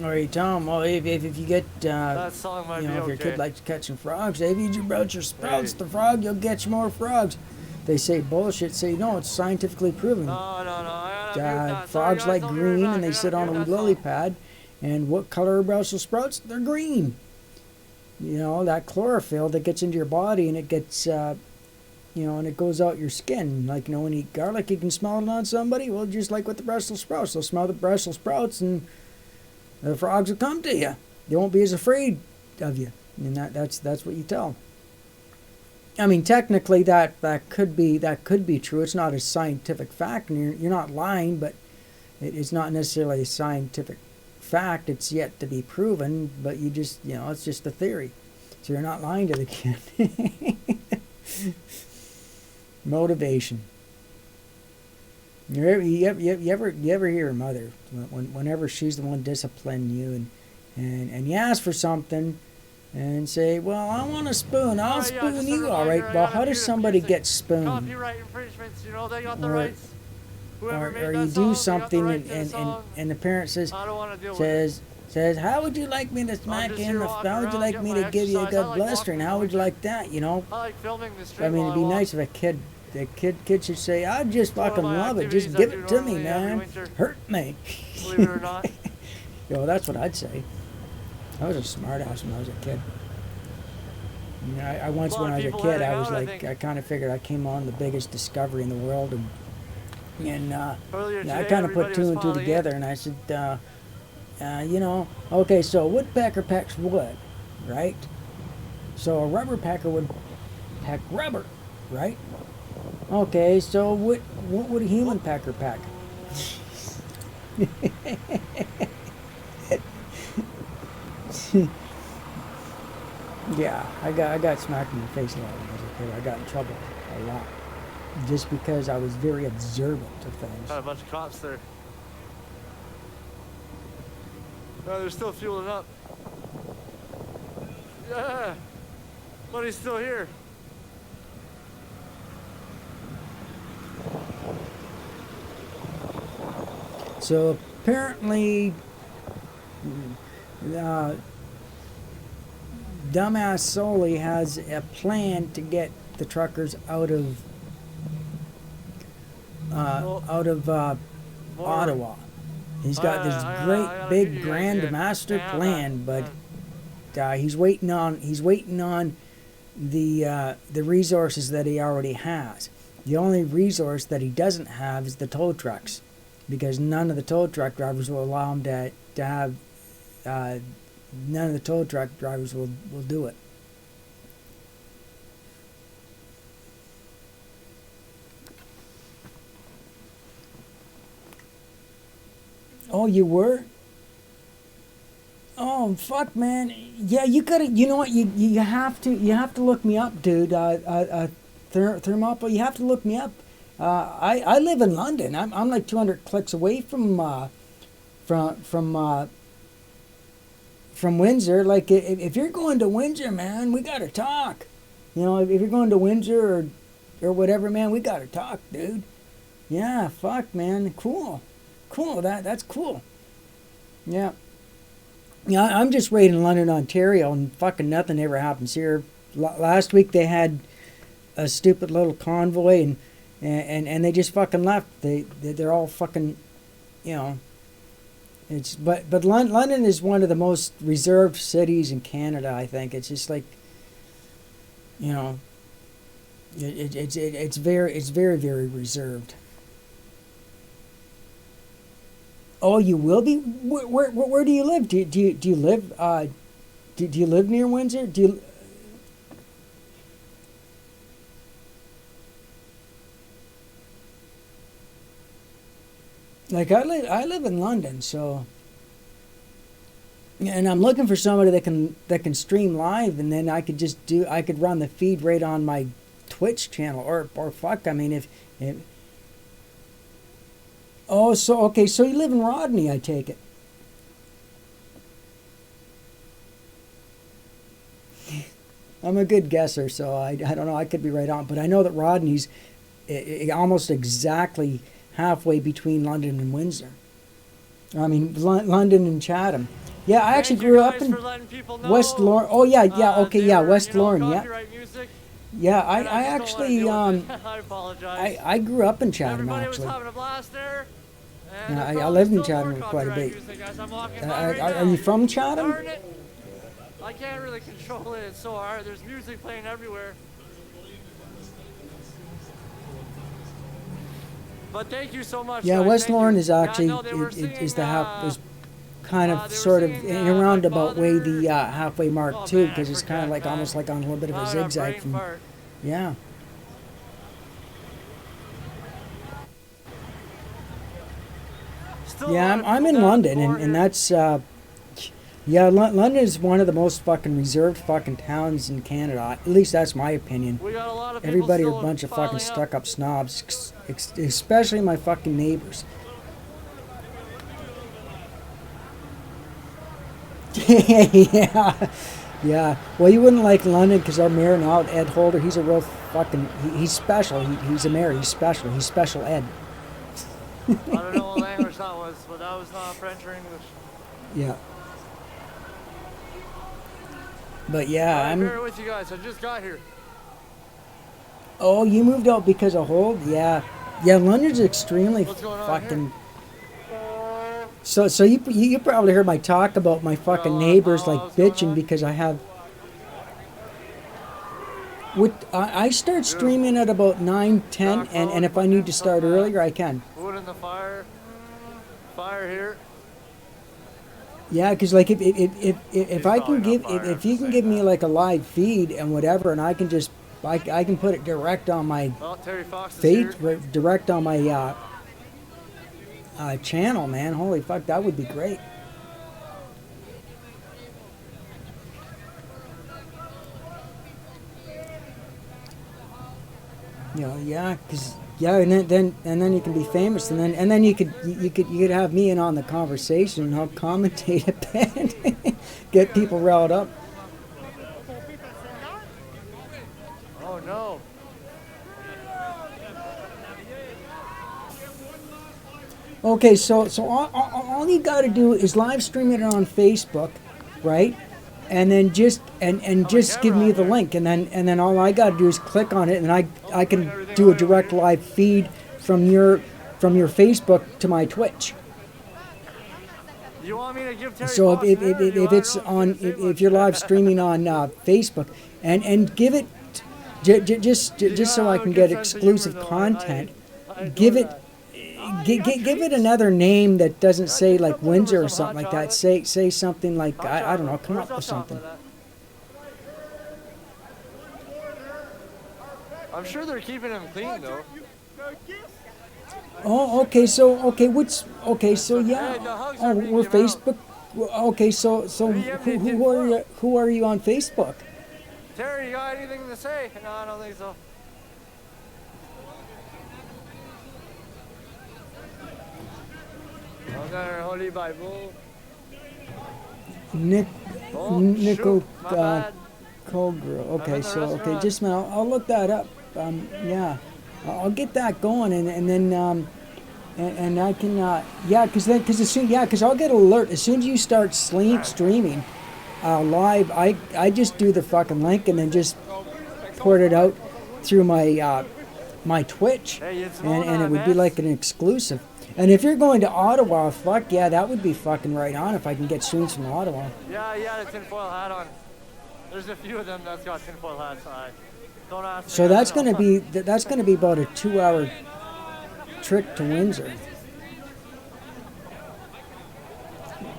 A: Or you tell them, well, if you get,
N: That song might
A: you know,
N: be
A: if your
N: okay.
A: kid likes catching frogs, if you broach your sprouts
N: Hey.
A: the frog, you'll get you more frogs. They say bullshit. Say no, it's scientifically proven.
N: No. I gotta mute that. Sorry,
A: Frogs
N: guys,
A: like
N: don't be right
A: green,
N: back.
A: and they
N: I
A: sit
N: gotta
A: on a
N: mute that
A: lily
N: song.
A: pad. And what color are Brussels sprouts? They're green. You know, that chlorophyll that gets into your body and it gets, you know, and it goes out your skin. Like, you know, when you eat garlic, you can smell it on somebody. Well, just like with the Brussels sprouts. They'll smell the Brussels sprouts and the frogs will come to you. They won't be as afraid of you. And that's what you tell them. I mean, technically, that could be true. It's not a scientific fact, and you're not lying, but it's not necessarily a scientific fact. It's yet to be proven, but you just, you know, it's just a theory. So you're not lying to the kid. Motivation. You ever hear a mother whenever she's the one disciplining you and you ask for something and say, well, I want a spoon, I'll spoon you, all right. Well, how does somebody get spooned?
N: Copyright infringements, you know, they got the
A: Or,
N: rights. Whoever made
A: or
N: that
A: you
N: song,
A: do
N: they
A: something
N: got the rights to the
A: and
N: song.
A: the parent says,
N: I don't want to deal with
A: says, how would you like me to smack
N: just
A: you in
N: here
A: the,
N: walking
A: how would you
N: around,
A: like
N: get
A: me
N: my
A: to give you a
N: exercise.
A: good
N: I like
A: blistering?
N: walking
A: How
N: in
A: would you
N: winter.
A: like that, you know?
N: I like filming the street
A: I mean,
N: while
A: it'd be
N: I walk.
A: nice if the kid should say, I just
N: one of
A: fucking
N: my
A: love it. Just
N: activities I
A: give
N: do
A: it to me,
N: normally every
A: man.
N: winter.
A: Hurt me.
N: Believe it or not.
A: Yo, that's what I'd say. I was a smart ass when I was a kid. You know, I once
N: A lot
A: when I
N: of
A: was a
N: people
A: kid,
N: heading
A: I was
N: out, I
A: like,
N: think.
A: I kind of figured I came on the biggest discovery in the world, and
N: Earlier
A: I
N: today,
A: kind of put
N: everybody
A: two
N: was
A: and two
N: piling
A: together, and I said, you know, okay, so a woodpecker pecks wood, right? So a rubber pecker would peck rubber, right? Okay, so what would a human pecker peck? Yeah, I got smacked in the face a lot when I was a kid. I got in trouble a lot, just because I was very observant of things.
N: Got a bunch of cops there. No, they're still fueling up. Yeah, but he's still here.
A: So apparently, dumbass Soli has a plan to get the truckers out of Ottawa. He's got this great big grand master plan, but he's waiting on the resources that he already has. The only resource that he doesn't have is the tow trucks, because none of the tow truck drivers will allow him to have. None of the tow truck drivers will do it. Oh, you were? Oh, fuck, man. Yeah, you gotta. You know what? You have to look me up, dude. Thermopylae. You have to look me up. I live in London. I'm like 200 clicks away from Windsor. Like, if you're going to Windsor, man, we gotta talk. You know, if you're going to Windsor or whatever, man, we gotta talk, dude. Yeah, fuck, man. Cool. That's cool. Yeah. Yeah, I'm just right in London, Ontario, and fucking nothing ever happens here. Last week they had a stupid little convoy, and they just fucking left. They're all fucking, you know. But London is one of the most reserved cities in Canada. I think it's just like, you know, it's very reserved. Oh, you will be. Where do you live? Do you live? Do you live near Windsor? Do you? Like I live in London, so. And I'm looking for somebody that can stream live, and then I could run the feed right on my Twitch channel, or fuck, I mean if. Oh, so okay, so you live in Rodney, I take it. I'm a good guesser, so I don't know, I could be right on, but I know that Rodney's almost exactly halfway between London and Windsor. I mean, London and Chatham. Yeah, I actually grew up in West Lorne. Oh yeah, okay, yeah, West Lorne, yeah. Yeah, I actually
N: I apologize.
A: I grew up in Chatham
N: Everybody
A: actually.
N: was having a blast there.
A: Yeah, I lived in Chatham for quite a bit. Are you from Chatham?
N: Darn it. I can't really control it. It's so hard. There's music playing everywhere. But thank you so much.
A: Yeah,
N: guys.
A: West
N: Thank
A: Lorne
N: you.
A: is actually
N: Yeah, no, they were
A: is the
N: singing,
A: is kind of sort of in a roundabout way the halfway mark too, because it's kind of like almost like on a little bit of a zigzag from. Yeah. Yeah, I'm in London, and that's yeah, London is one of the most fucking reserved fucking towns in Canada. At least that's my opinion.
N: We got a lot of people
A: Everybody are a
N: still
A: bunch of fucking
N: filing up.
A: stuck-up snobs, especially my fucking neighbors. Yeah, yeah. Well, you wouldn't like London because our mayor now, Ed Holder, he's a real fucking. He's special. He's a mayor. He's special. He's special Ed.
N: I don't know what language that was, but that was not French or English.
A: Yeah. But yeah,
N: I'm
A: I'm.
N: here with you guys. I just got here.
A: Oh, you moved out because of Hold? Yeah. Yeah, London's extremely
N: What's going on
A: fucking. So you probably heard my talk about my fucking neighbors like bitching because I have. I start streaming at about 9:10, and if I need to start earlier, I can.
N: Wood in the fire. Fire here.
A: Yeah, because like if I can give if you can give me like a live feed and whatever, and I can just I can put it direct on my
N: Terry Fox is
A: feed,
N: here.
A: direct on my channel, man. Holy fuck, that would be great. You know, yeah, because yeah, and then you can be famous, and then you could have me in on the conversation and help commentate a bit, get people riled up.
N: Oh no.
A: Okay, so all you got to do is live stream it on Facebook, right? And then just just give me the link, and then all I got to do is click on it, and I can do a direct live feed from your Facebook to my Twitch.
N: You want me to give Terry
A: So
N: Fox
A: if
N: there, or do you
A: it's on if you're live streaming on Facebook, and give it just so I can get exclusive content, give it. Give it another name that doesn't say like Windsor or something like that. Say something like I don't know. Come up with something.
N: I'm sure they're keeping him clean though.
A: Oh, okay. So yeah. Oh, we're Facebook. Okay, so who are you on Facebook?
N: Terry, you got anything to say? No, I don't think so. Okay, Holy Bible.
A: Nickel Colgirl. Okay, so just a minute. I'll look that up. Yeah, I'll get that going, and then and I can because I'll get an alert as soon as you start streaming live. I just do the fucking link and then just port it out through my my Twitch, and it would be like an exclusive. And if you're going to Ottawa, fuck yeah, that would be fucking right on if I can get streams from Ottawa.
N: Yeah, he had a tinfoil hat on. There's a few of them that's got tinfoil hats on. Don't ask me.
A: So that's gonna be about a 2-hour trip to Windsor.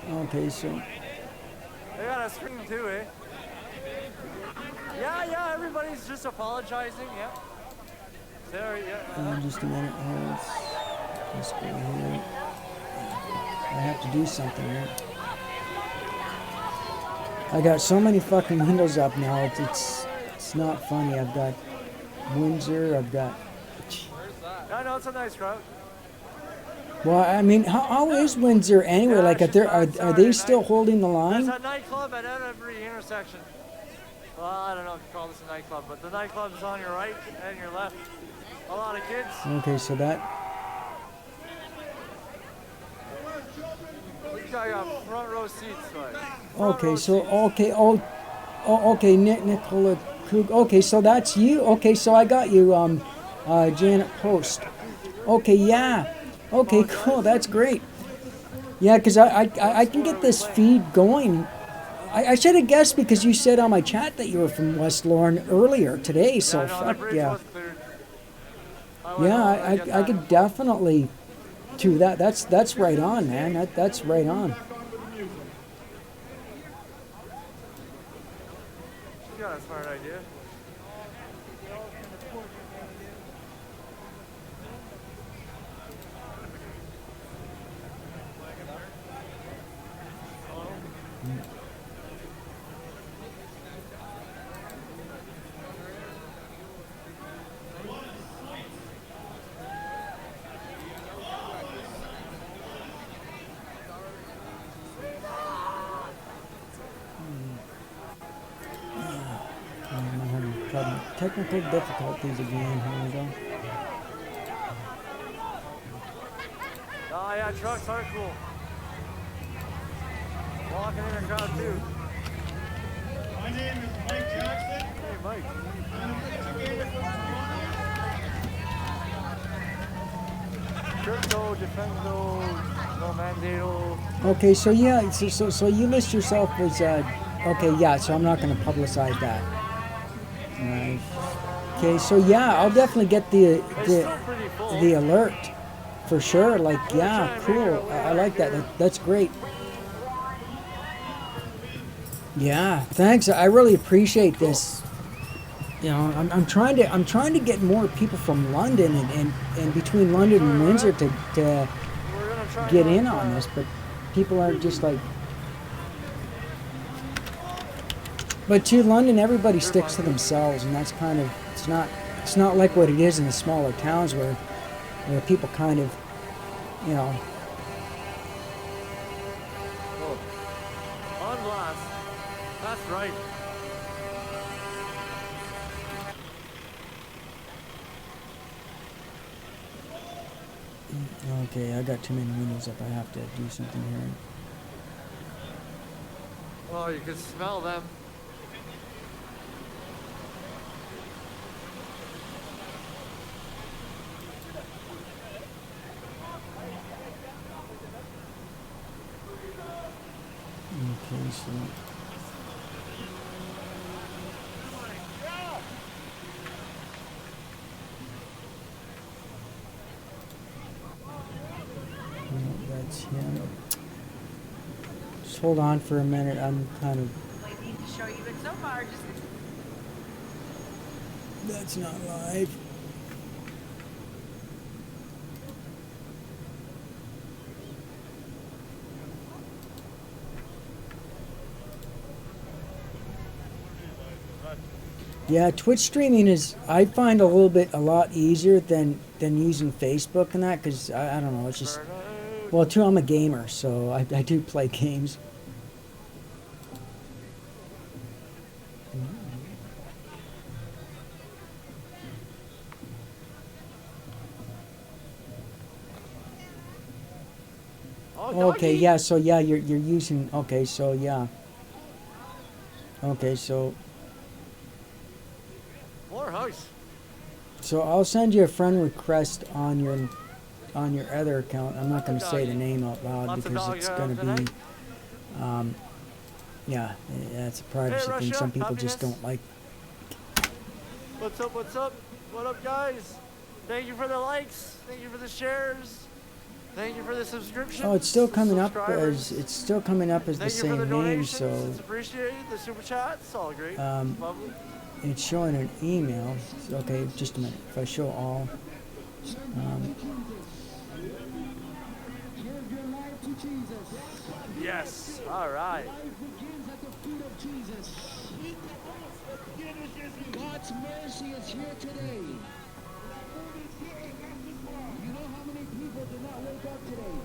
A: Okay, so.
N: They got a screen too, eh? Yeah, everybody's just apologizing, yeah. Sorry, yeah.
A: Just a minute. Let's go here. I have to do something here. I got so many fucking windows up now. It's not funny. I've got Windsor. I've got.
N: I know it's a nice crowd.
A: Well, I mean, how is Windsor anyway? Like, are they still holding the line?
N: There's a nightclub at every intersection. Well, I don't know if you call this a nightclub, but the nightclub is on your right and your left. A lot of kids.
A: Okay, so that.
N: guy got front row seats, like.
A: Okay, so okay, Nicola Krug. Okay, so that's you. Okay, so I got you, Janet Post. Okay, yeah. Okay, cool. That's great. Yeah, because I can get this feed going. I should have guessed because you said on my chat that you were from West Lorne earlier today. So fuck yeah. Yeah, I could definitely do that. That's right on, man. That's right on.
N: You got a smart idea.
A: I'm having technical difficulties again. Here we go.
N: Oh yeah, trucks are cool. Walking in the crowd too.
K: My name is Mike Jackson.
N: Hey, Mike.
K: I'm an educator from Toronto.
N: Crypto, Defendo, no Mandado.
A: Okay, so yeah, so you list yourself as okay, yeah. So I'm not going to publicize that. Right. Okay, so yeah, I'll definitely get the alert for sure. Like, yeah, cool. I like that. That's great. Yeah, thanks. I really appreciate this. You know, I'm trying to get more people from London and between London and Windsor to get in on this, but people are just like. But to London, everybody sticks to themselves, and that's kind of it's not like what it is in the smaller towns where people kind of, you know.
N: On blast. That's right.
A: Okay, I got too many windows up. I have to do something here.
N: Oh, you can smell them.
A: Okay, so. No, that's him. Just hold on for a minute. I'm kind of.
Q: I need to show you, but so far just.
A: That's not live. Yeah, Twitch streaming is, I find a lot easier than using Facebook and that, because I don't know, it's just, well, too, I'm a gamer, so I do play games. Okay, yeah, so yeah, you're using, okay, so yeah. Okay, so.
N: More house.
A: So I'll send you a friend request on your other account. I'm not going to say the name out loud because it's going to be, yeah, it's a privacy thing. Some people just don't like.
N: What's up? What's up? What up, guys? Thank you for the likes. Thank you for the shares. Thank you for the subscription.
A: Oh, it's still coming up as the same name. So
N: it's appreciated. The super chat, it's all great. Lovely.
A: It's showing an email. Okay, just a minute. If I show all.
N: Yes. All right.
H: God's mercy is here today. You know how many people did not wake up today?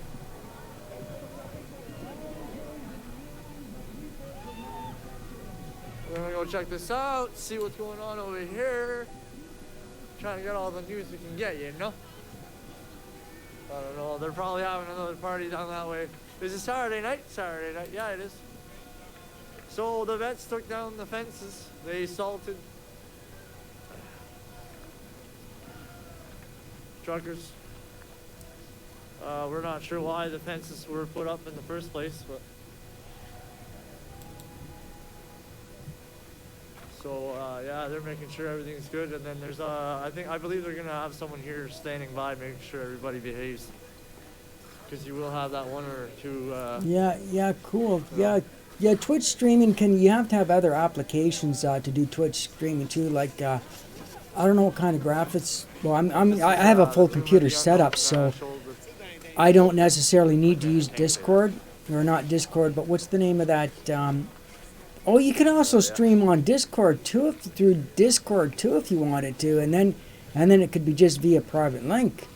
N: We're gonna go check this out, see what's going on over here. Trying to get all the news we can get, you know? I don't know, they're probably having another party down that way. Is it Saturday night? Saturday night, yeah, it is. So the vets took down the fences. They salted truckers. We're not sure why the fences were put up in the first place, but so yeah, they're making sure everything's good. And then there's I believe they're gonna have someone here standing by, making sure everybody behaves, because you will have that one or two.
A: Yeah, cool. Yeah, Twitch streaming you have to have other applications to do Twitch streaming too. Like I don't know what kind of graphics. Well, I have a full computer setup, so I don't necessarily need to use Discord, or not Discord, but what's the name of that? Oh, you can also stream on Discord too, through Discord too, if you wanted to, and then it could be just via private link.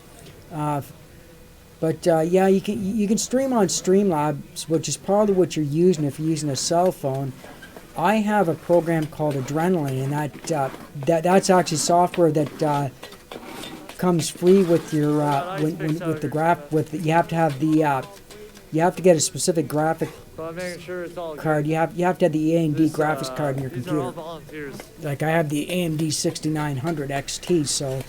A: But yeah, you can stream on Streamlabs, which is probably what you're using if you're using a cell phone. I have a program called Adrenaline, and that's actually software that comes free with your with the graph. You have to have you have to get a specific graphic
N: So I'm making sure it's all
A: card.
N: good.
A: You have to have the AMD graphics card in your
N: These are all
A: computer.
N: volunteers.
A: Like I have the AMD 6900 XT, so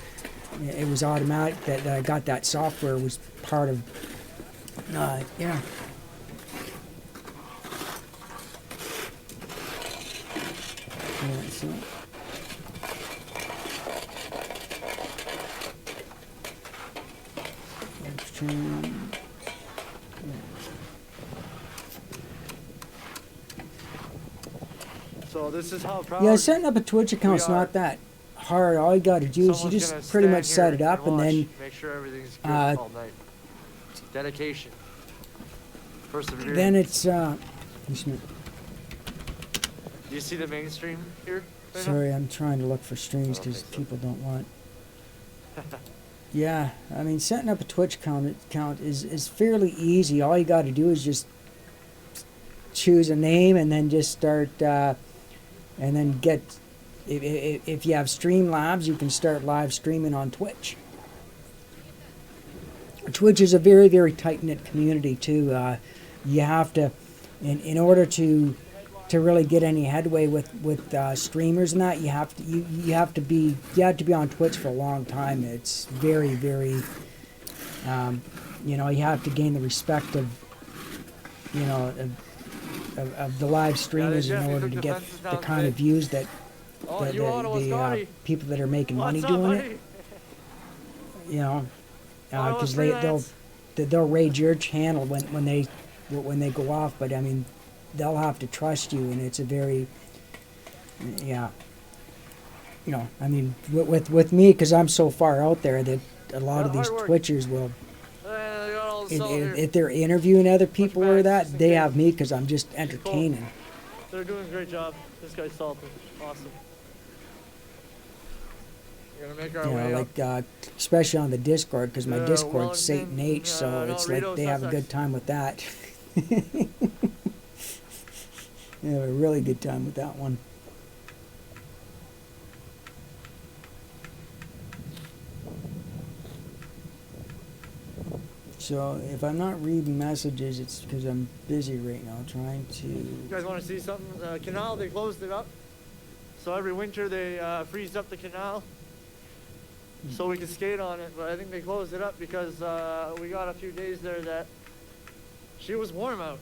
A: it was automatic that I got that software was part of. Yeah. Yeah, so.
N: So this is how proud.
A: Yeah, setting up a Twitch account's not that hard. All you got to do is you
N: Someone's
A: just
N: gonna
A: pretty
N: stand
A: much set it
N: here
A: up, and
N: watch,
A: then
N: make sure everything's good all night. Dedication. Perseverance.
A: then it's.
N: Do you see the mainstream here? Right
A: Sorry, I'm trying to look for streams because people don't want. Yeah, I mean, setting up a Twitch account is fairly easy. All you got to do is just choose a name and then just start, and then get. If you have Streamlabs, you can start live streaming on Twitch. Twitch is a very, very tight-knit community too. You have to, in order to really get any headway with streamers and that, you have to be on Twitch for a long time. It's very, very, you have to gain the respect of the live streamers in order to get the kind of views that the people that are making money doing it. Because they'll raid your channel when they go off, but I mean, they'll have to trust you, and it's a very, I mean, with me, because I'm so far out there that a lot of these Twitchers will, if they're interviewing other people or that, they have me because I'm just entertaining.
N: They're doing a great job. This guy's salted. Awesome. We're gonna make our way
A: like especially on the Discord, because my Discord's
N: Wellington,
A: Satan H, so it's like
N: Rito,
A: they have a
N: Sussex.
A: good time with that. They have a really good time with that one. So if I'm not reading messages, it's because I'm busy right now trying to.
N: You guys want to see something? The canal, they closed it up. So every winter they freeze up the canal so we can skate on it. But I think they closed it up because we got a few days there that she was warm out.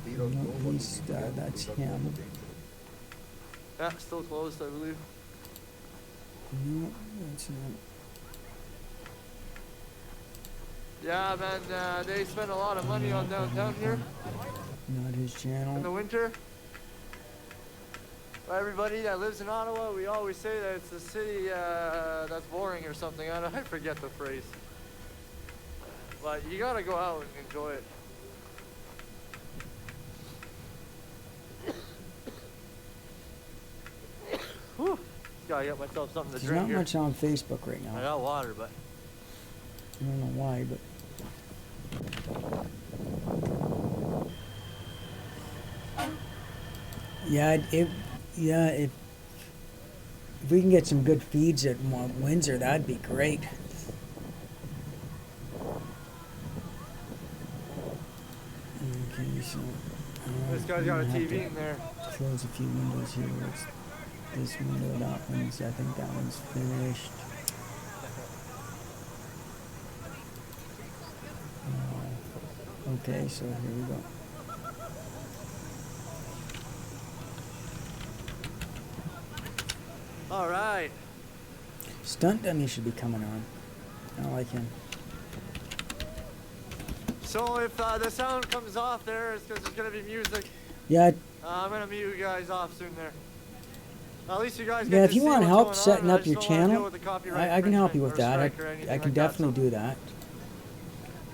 A: No, that's him.
N: Yeah, still closed, I believe.
A: No, that's not.
N: Yeah, man, they spend a lot of money on downtown here
A: Not his channel.
N: in the winter. For everybody that lives in Ottawa, we always say that it's a city that's boring or something. I forget the phrase. But you gotta go out and enjoy it. Whew. Gotta get myself something to
A: There's
N: drink
A: not
N: here.
A: much on Facebook right now.
N: I got water, but
A: I don't know why, but. Yeah, if we can get some good feeds at Windsor, that'd be great. Okay, so
N: This guy's got a
A: I'm gonna have
N: TV in there.
A: to close a few windows here. It's this window, that one's, I think that one's finished. Okay, so here we go.
N: All right.
A: Stunt dummy should be coming on. I like him.
N: So if the sound comes off there, it's because there's gonna be music.
A: Yeah.
N: I'm gonna mute you guys off soon there. At least you guys get
A: Yeah,
N: to
A: if you
N: see
A: want
N: what's
A: help
N: going
A: setting
N: on.
A: up your
N: I just don't wanna deal
A: channel,
N: with the copyright
A: I can help you with
N: infringement
A: that.
N: or strike or
A: I
N: anything
A: can
N: like that,
A: definitely
N: so
A: do that.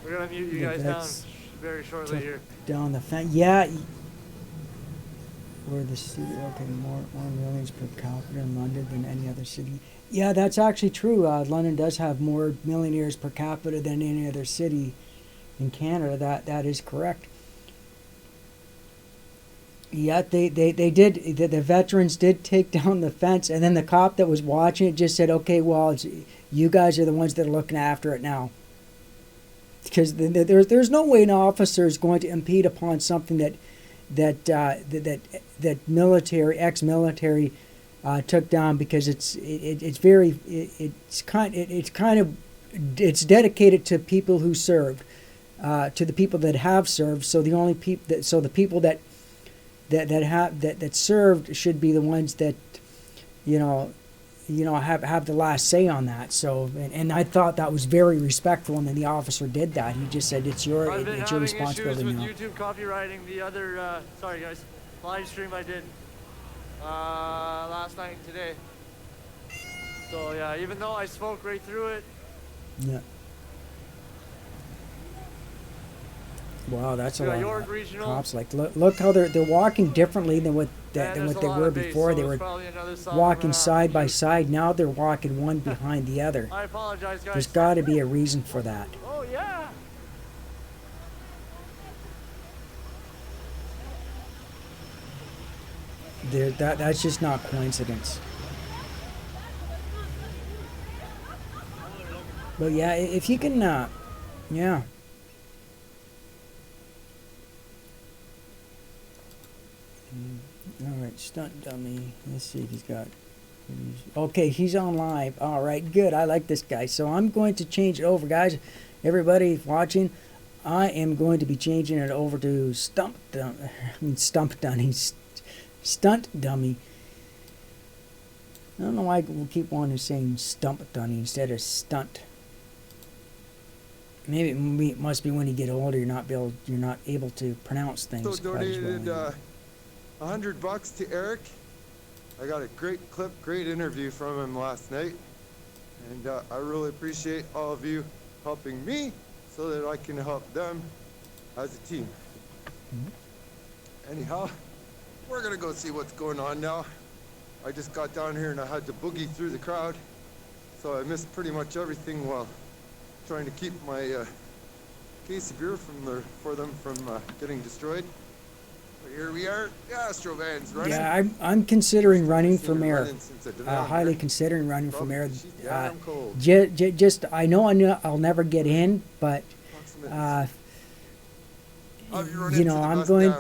N: We're gonna mute you
A: Yeah,
N: guys down
A: that's
N: very shortly
A: took
N: here.
A: Down the fence. Yeah. Where the city, okay, more millions per capita in London than any other city. Yeah, that's actually true. London does have more millionaires per capita than any other city in Canada. That is correct. Yeah, they did. The veterans did take down the fence, and then the cop that was watching it just said, "Okay, well, you guys are the ones that are looking after it now." Because there's no way an officer is going to impede upon something that military, ex-military, took down, because it's dedicated to people who served, to the people that have served. So the only people the people that served should be the ones that have the last say on that. So and I thought that was very respectful, and then the officer did that. He just said it's your
N: I've been having
A: responsibility
N: issues
A: now.
N: with YouTube copywriting the other, sorry guys, live stream I did last night and today. So yeah, even though I spoke right through it.
A: Yeah. Wow, that's a lot of cops. Like, look how they're walking differently than what they were before. They were walking side by side. Now they're walking one behind the other.
N: I apologize, guys.
A: There's got to be a reason for that.
N: Oh yeah.
A: That's just not coincidence. But yeah, if you can, yeah. All right, stunt dummy. Let's see if he's got. Okay, he's on live. All right, good. I like this guy. So I'm going to change it over, guys. Everybody watching, I am going to be changing it over to stunt dummy. I don't know why we'll keep wanting to say stump dummy instead of stunt. Maybe it must be when you get older, you're not able to pronounce things.
R: So
A: quite as
R: donated
A: well.
R: $100 to Eric. I got a great clip, great interview from him last night, and I really appreciate all of you helping me so that I can help them as a team. Anyhow, we're gonna go see what's going on now. I just got down here and I had to boogie through the crowd, so I missed pretty much everything while trying to keep my case of beer for them from getting destroyed. But here we are, the Astro van's running.
A: Yeah, I'm considering running for mayor. Highly considering running for mayor. Just I know I'll never get in, but I'm going.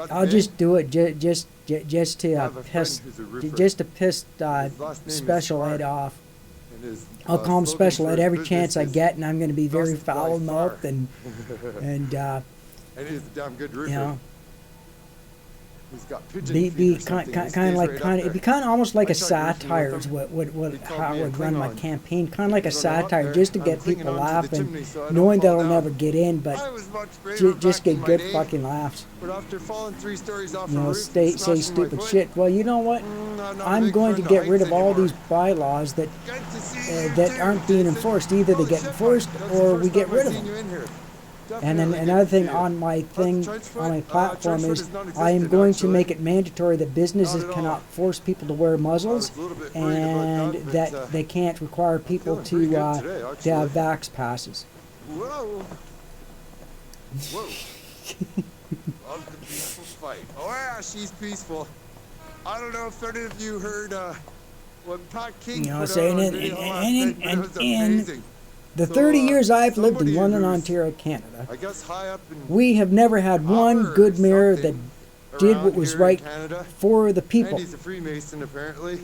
A: I'll just do it just to piss Special Ed off. I'll call him Special Ed every chance I get, and I'm going to be very foul-mouthed and
R: and he's a damn good roofer.
A: You know,
R: he's got pigeon
A: be
R: feet or something.
A: It'd be kind of almost like a satire is how I would run my campaign, kind of like a satire, just to get people laughing, knowing that I'll never get in, but just get good fucking laughs.
R: But after falling 3 stories off
A: You know,
R: a roof,
A: say
R: smashing my
A: stupid
R: foot,
A: shit. Well, you know what? I'm going to get rid of all these bylaws that aren't being enforced. Either they get enforced or we get rid of them. And then another thing on my platform is I am going to make it mandatory that businesses cannot force people to wear muzzles, and that they can't require people to have vax passes.
R: Whoa! Whoa! Love the peaceful fight. Oh yeah, she's peaceful. I don't know if any of you heard what Pat King put out on video last night, but it was amazing.
A: The
R: So,
A: 30 years I've lived in
R: somebody
A: London,
R: who's,
A: Ontario, Canada,
R: I guess high up in
A: we have never had one
R: Power
A: good
R: or
A: mayor that
R: something
A: did
R: around
A: what was
R: here in
A: right
R: Canada.
A: for the people.
R: Andy's a Freemason apparently.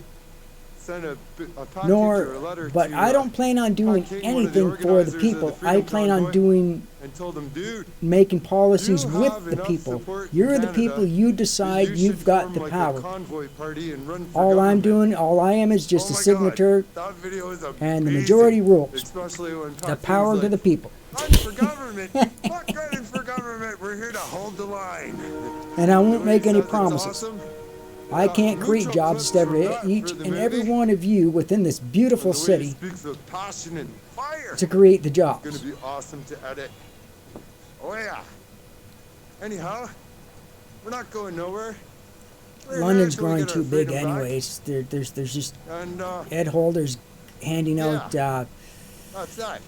R: Sent a package or a
A: Nor,
R: letter
A: but
R: to
A: I don't plan on doing
R: Pat King, one of the
A: anything for the
R: organizers of
A: people.
R: the
A: I
R: Freedom
A: plan on
R: Convoy,
A: doing
R: and told him, dude,
A: making policies
R: you
A: with
R: have
A: the
R: enough
A: people.
R: support in
A: You're the
R: Canada
A: people. You
R: that
A: decide.
R: you
A: You've
R: should
A: got
R: form
A: the
R: like
A: power.
R: a convoy party and run for
A: All I'm
R: government.
A: doing, all I am, is just
R: Oh
A: a
R: my
A: signature,
R: God, that video is
A: and the
R: amazing,
A: majority rules.
R: especially when
A: The
R: Pat
A: power
R: King's
A: to the
R: like,
A: people.
R: run for government. Fuck running for government. We're here to hold the line.
A: And I won't
R: The way
A: make
R: he
A: any
R: says it's
A: promises.
R: awesome.
A: I can't create
R: Mucho
A: jobs
R: clips
A: to
R: from that
A: each
R: for the
A: and every
R: movie.
A: one of you within this beautiful
R: And the way he
A: city
R: speaks with passion and fire.
A: to create the
R: It's going
A: jobs.
R: to be awesome to edit. Oh yeah. Anyhow, we're not going nowhere. We're here
A: London's
R: till we
A: growing
R: get
A: too
R: our
A: big
R: freedom back.
A: anyways. There's just
R: And
A: Ed Holder's handing out
R: that's that.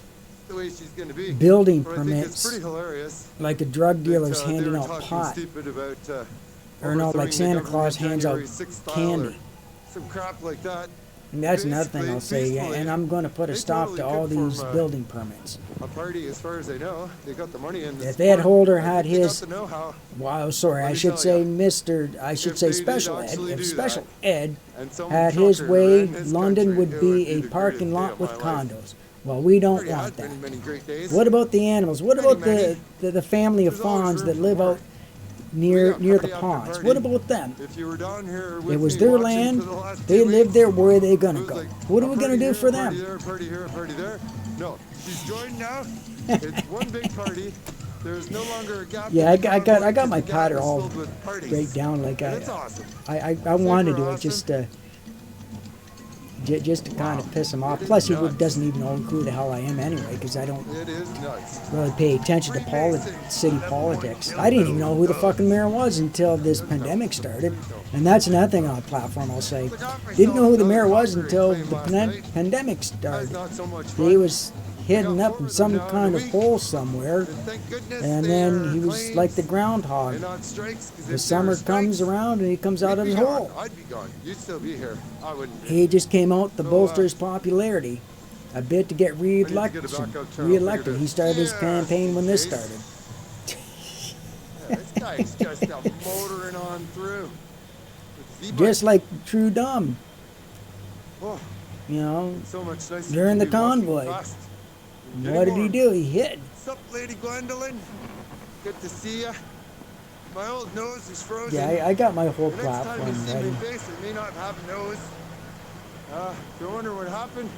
R: The way she's going to be.
A: building
R: But I think it's
A: permits
R: pretty hilarious.
A: like a drug dealer's
R: that, they
A: handing
R: were
A: out
R: talking
A: pot.
R: stupid about,
A: Or no, like
R: overthrowing the
A: Santa
R: government
A: Claus hands out
R: January 6th style
A: candy.
R: or some crap like that.
A: And that's another thing
R: Basically,
A: I'll say,
R: peacefully,
A: and I'm going to put a
R: they
A: stop
R: totally
A: to all
R: could form
A: these
R: a-
A: building permits.
R: A party, as far as I know, they got the money in.
A: If Ed Holder
R: I
A: had
R: think they got
A: his,
R: the know-how.
A: well, sorry,
R: Let
A: I
R: me
A: should
R: tell
A: say
R: ya.
A: I should
R: If
A: say
R: they did
A: Special Ed.
R: actually
A: If
R: do
A: Special
R: that,
A: Ed
R: and some
A: had his
R: trucker
A: way,
R: ran his
A: London
R: country,
A: would
R: it
A: be
R: be
A: a
R: the
A: parking
R: greatest day
A: lot
R: of
A: with
R: my life.
A: condos. Well, we don't
R: Already
A: want
R: had
A: that.
R: many, many great days.
A: What about the animals? What about
R: Many.
A: the family of
R: There's always
A: fawns
R: room
A: that
R: for
A: live
R: more.
A: out near
R: We
A: the
R: got party after
A: ponds?
R: party.
A: What about them?
R: If you were down here with
A: It was
R: me
A: their
R: watching
A: land.
R: for the last
A: They
R: 2
A: live
R: weeks,
A: there. Where are they
R: it
A: gonna
R: was
A: go?
R: like
A: What
R: a
A: are we gonna
R: party
A: do
R: here,
A: for
R: a party
A: them?
R: there, a party here, a party there. No, she's joined now. It's one big party. There's no longer a gap.
A: Yeah,
R: in the
A: I got
R: convoy
A: I got
R: 'cause
A: my
R: the gap
A: pattern
R: is
A: all
R: filled with parties.
A: right down like
R: And it's awesome.
A: I want to
R: Super
A: do it
R: awesome.
A: just to kind of piss him off.
R: It is
A: Plus, he
R: nuts.
A: doesn't even know who the hell I am anyway, because I don't
R: It is nuts.
A: really pay attention to city politics. I didn't even know who the fucking mayor was until this pandemic started, and that's another thing on the platform I'll say. Didn't know who the mayor was until the pandemic started.
R: Not so much
A: He
R: fun.
A: was hidden up in some kind of hole somewhere, and then he was like the groundhog.
R: They're not strikes 'cause
A: The
R: if
A: summer
R: there were
A: comes
R: strikes,
A: around and he comes out of
R: we'd
A: his
R: be gone.
A: hole.
R: I'd be gone. You'd still be here. I wouldn't.
A: He just came out to
R: So,
A: bolster his popularity a bit to get
R: I need to get
A: re-elected.
R: it back up, Charles. Figured
A: He
R: it.
A: started his
R: Yeah,
A: campaign when this
R: Chase.
A: started.
R: Yeah, this guy's just motoring on through. With Z-bike.
A: Just like True Dumb,
R: Oh,
A: you know,
R: so much nicer
A: during
R: to
A: the
R: be walking
A: convoy.
R: fast.
A: What did he do? He hid.
R: What's up, Lady Gwendolyn? Good to see ya. My old nose is frozen.
A: Yeah, I got my whole
R: The next time you
A: platform
R: see
A: ready.
R: my face, I may not have a nose. If you're wondering what happened,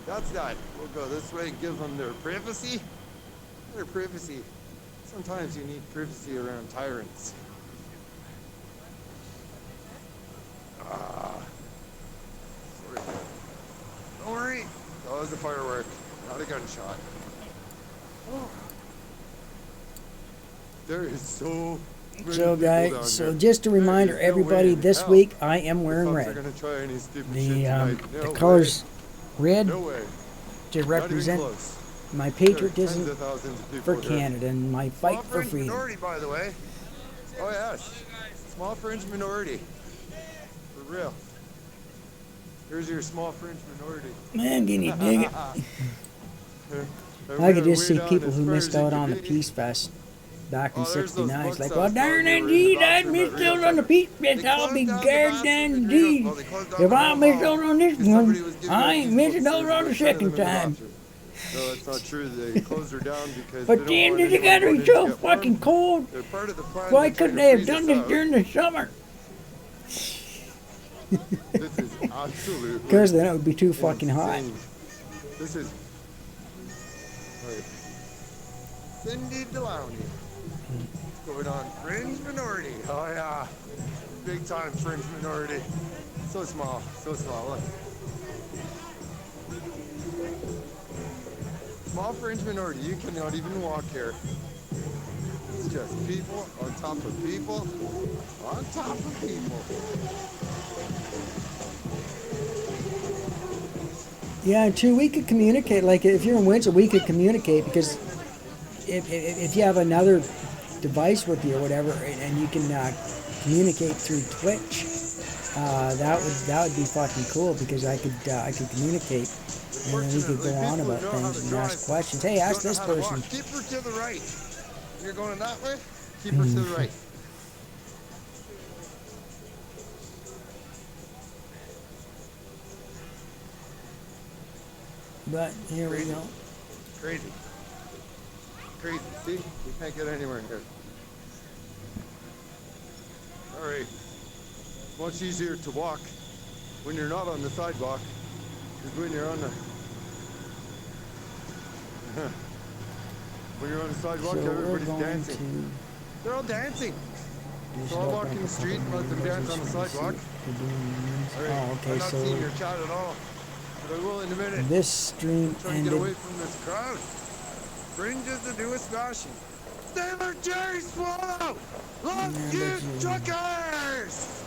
R: that's that. We'll go this way and give them their privacy. Their privacy. Sometimes you need privacy around tyrants. Sorry. Don't worry. That was a firework, not a gunshot. There is so many
A: So,
R: people
A: guys,
R: down
A: so
R: here.
A: just a
R: There
A: reminder,
R: is no way
A: everybody,
R: in
A: this
R: hell
A: week I am wearing
R: the cops are
A: red.
R: gonna try any stupid
A: The
R: shit tonight. No
A: the
R: way.
A: colors red
R: No way.
A: to
R: Not even
A: represent
R: close.
A: my
R: There are
A: patriotism
R: tens of thousands of
A: for
R: people here.
A: Canada and my fight
R: Small
A: for
R: fringe
A: freedom.
R: minority, by the way. Oh yes, small fringe minority. For real. Here's your small fringe minority.
A: Man, can you dig it? I could just see people who missed out on the Peace Fest back in '69. It's like, well, darn it, geez, I missed out on the Peace Fest. I'll be goddamn geez. If I missed out on this one, I ain't missing out on the second time.
R: No, that's not true. They closed her down because
A: But
R: they
A: then
R: don't want
A: it got to
R: anyone
A: be
R: to
A: so
R: get warm.
A: fucking cold.
R: They're part of the plan
A: Why
R: to try
A: couldn't
R: to
A: they have
R: freeze
A: done
R: us
A: this
R: out.
A: during the summer?
R: This is absolutely
A: Because then it would be too fucking hot.
R: insane. This is right. Cindy Delaney. What's going on? Fringe minority. Oh yeah. Big time fringe minority. So small. So small. Look. Small fringe minority. You cannot even walk here. It's just people on top of people on top of people.
A: Yeah, and two, we could communicate. Like, if you're in Windsor, we could communicate because if you have another device with you or whatever, and you can communicate through Twitch, that would be fucking cool because I could communicate and then we could go on about things and ask questions. Hey, ask this person.
R: Keep her to the right. You're going that way? Keep her to the right.
A: But here we go.
R: Crazy. Crazy. See? We can't get anywhere here. Alright. It's much easier to walk when you're not on the sidewalk because when you're on the when you're on the sidewalk,
A: So
R: everybody's
A: we're going
R: dancing. They're all dancing. So I'll walk in the street and let them dance on the sidewalk. Alright.
A: Oh, okay,
R: I'm not
A: so
R: seeing your chat at all. But I will in a minute.
A: this stream
R: Trying to get away
A: ended.
R: from this crowd. Fringes to do with smashing. Sailor Jerry Swallow! Love you, truckers!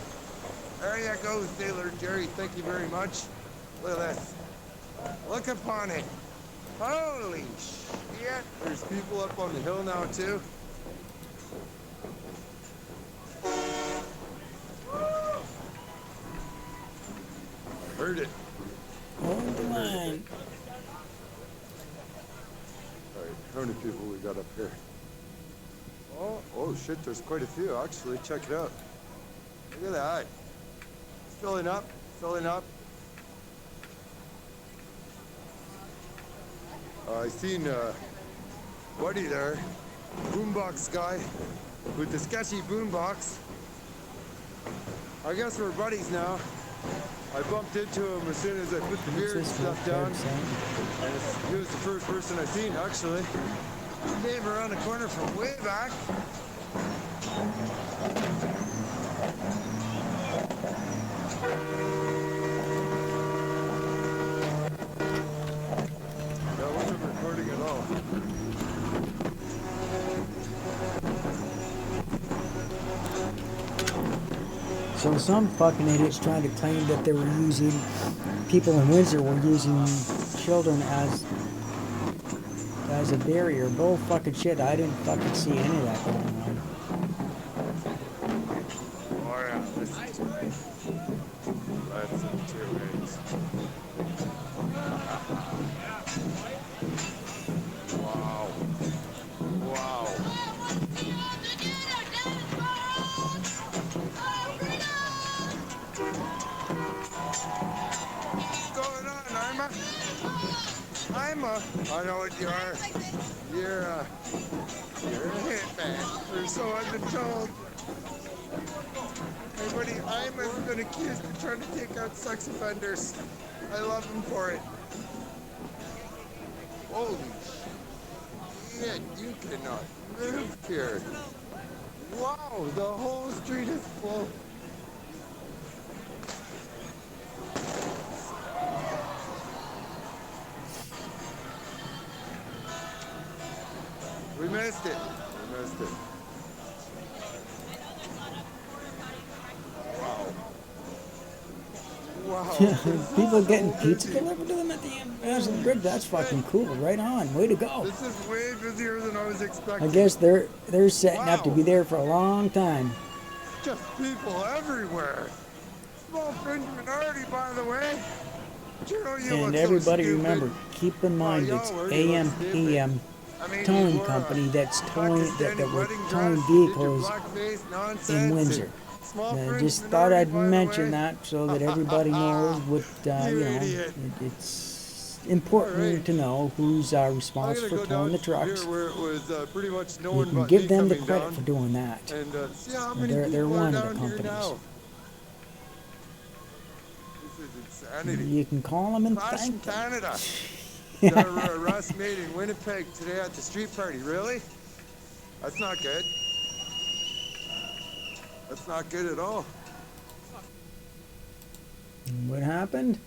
R: There you go, Sailor Jerry. Thank you very much. Look at this. Look upon it. Holy shit. There's people up on the hill now, too. Heard it.
A: Hold the line.
R: Alright, how many people we got up here? Oh shit, there's quite a few actually. Check it out. Look at that. It's filling up, filling up. I seen Buddy there, boombox guy with the sketchy boombox. I guess we're buddies now. I bumped into him as soon as I put the beer and stuff down. And he was the first person I seen, actually. He came around the corner from way back. That wasn't recording at all.
A: So some fucking idiots trying to claim that they were using, people in Windsor were using children as a barrier. Bull fucking shit. I didn't fucking see any of that going on.
R: Oh yeah, listen to me. Listen to me. Wow. Wow. What's going on, Irma? Irma? I know what you are. You're a hitman, or so I've been told. Hey buddy, Irma's been accused of trying to take out sex offenders. I love him for it. Holy shit, you cannot move here. Wow, the whole street is full. We missed it. We missed it. Wow. Wow.
A: People getting pizza delivered to them at the Amazon Bridge. That's fucking cool. Right on. Way to go.
R: This is way busier than I was expecting.
A: I guess they're setting up to be there for a long time.
R: Just people everywhere. Small fringe minority, by the way. But you know you look
A: And
R: so
A: everybody
R: stupid.
A: remember, keep in mind it's AM, PM towing company that's towing that were towing vehicles in Windsor. I just thought I'd mention that so that everybody knows what it's important to know who's responsible for towing the trucks.
R: Where it was pretty much no
A: You
R: one
A: can
R: but
A: give
R: me
A: them the
R: coming
A: credit
R: down.
A: for doing that.
R: And see how many
A: They're
R: people are
A: one of
R: down
A: the
R: here
A: companies.
R: now. This is insanity.
A: You can call them and
R: Crash in
A: thank them.
R: Canada. There were arrests made in Winnipeg today at the street party. Really? That's not good. That's not good at all.
A: What happened?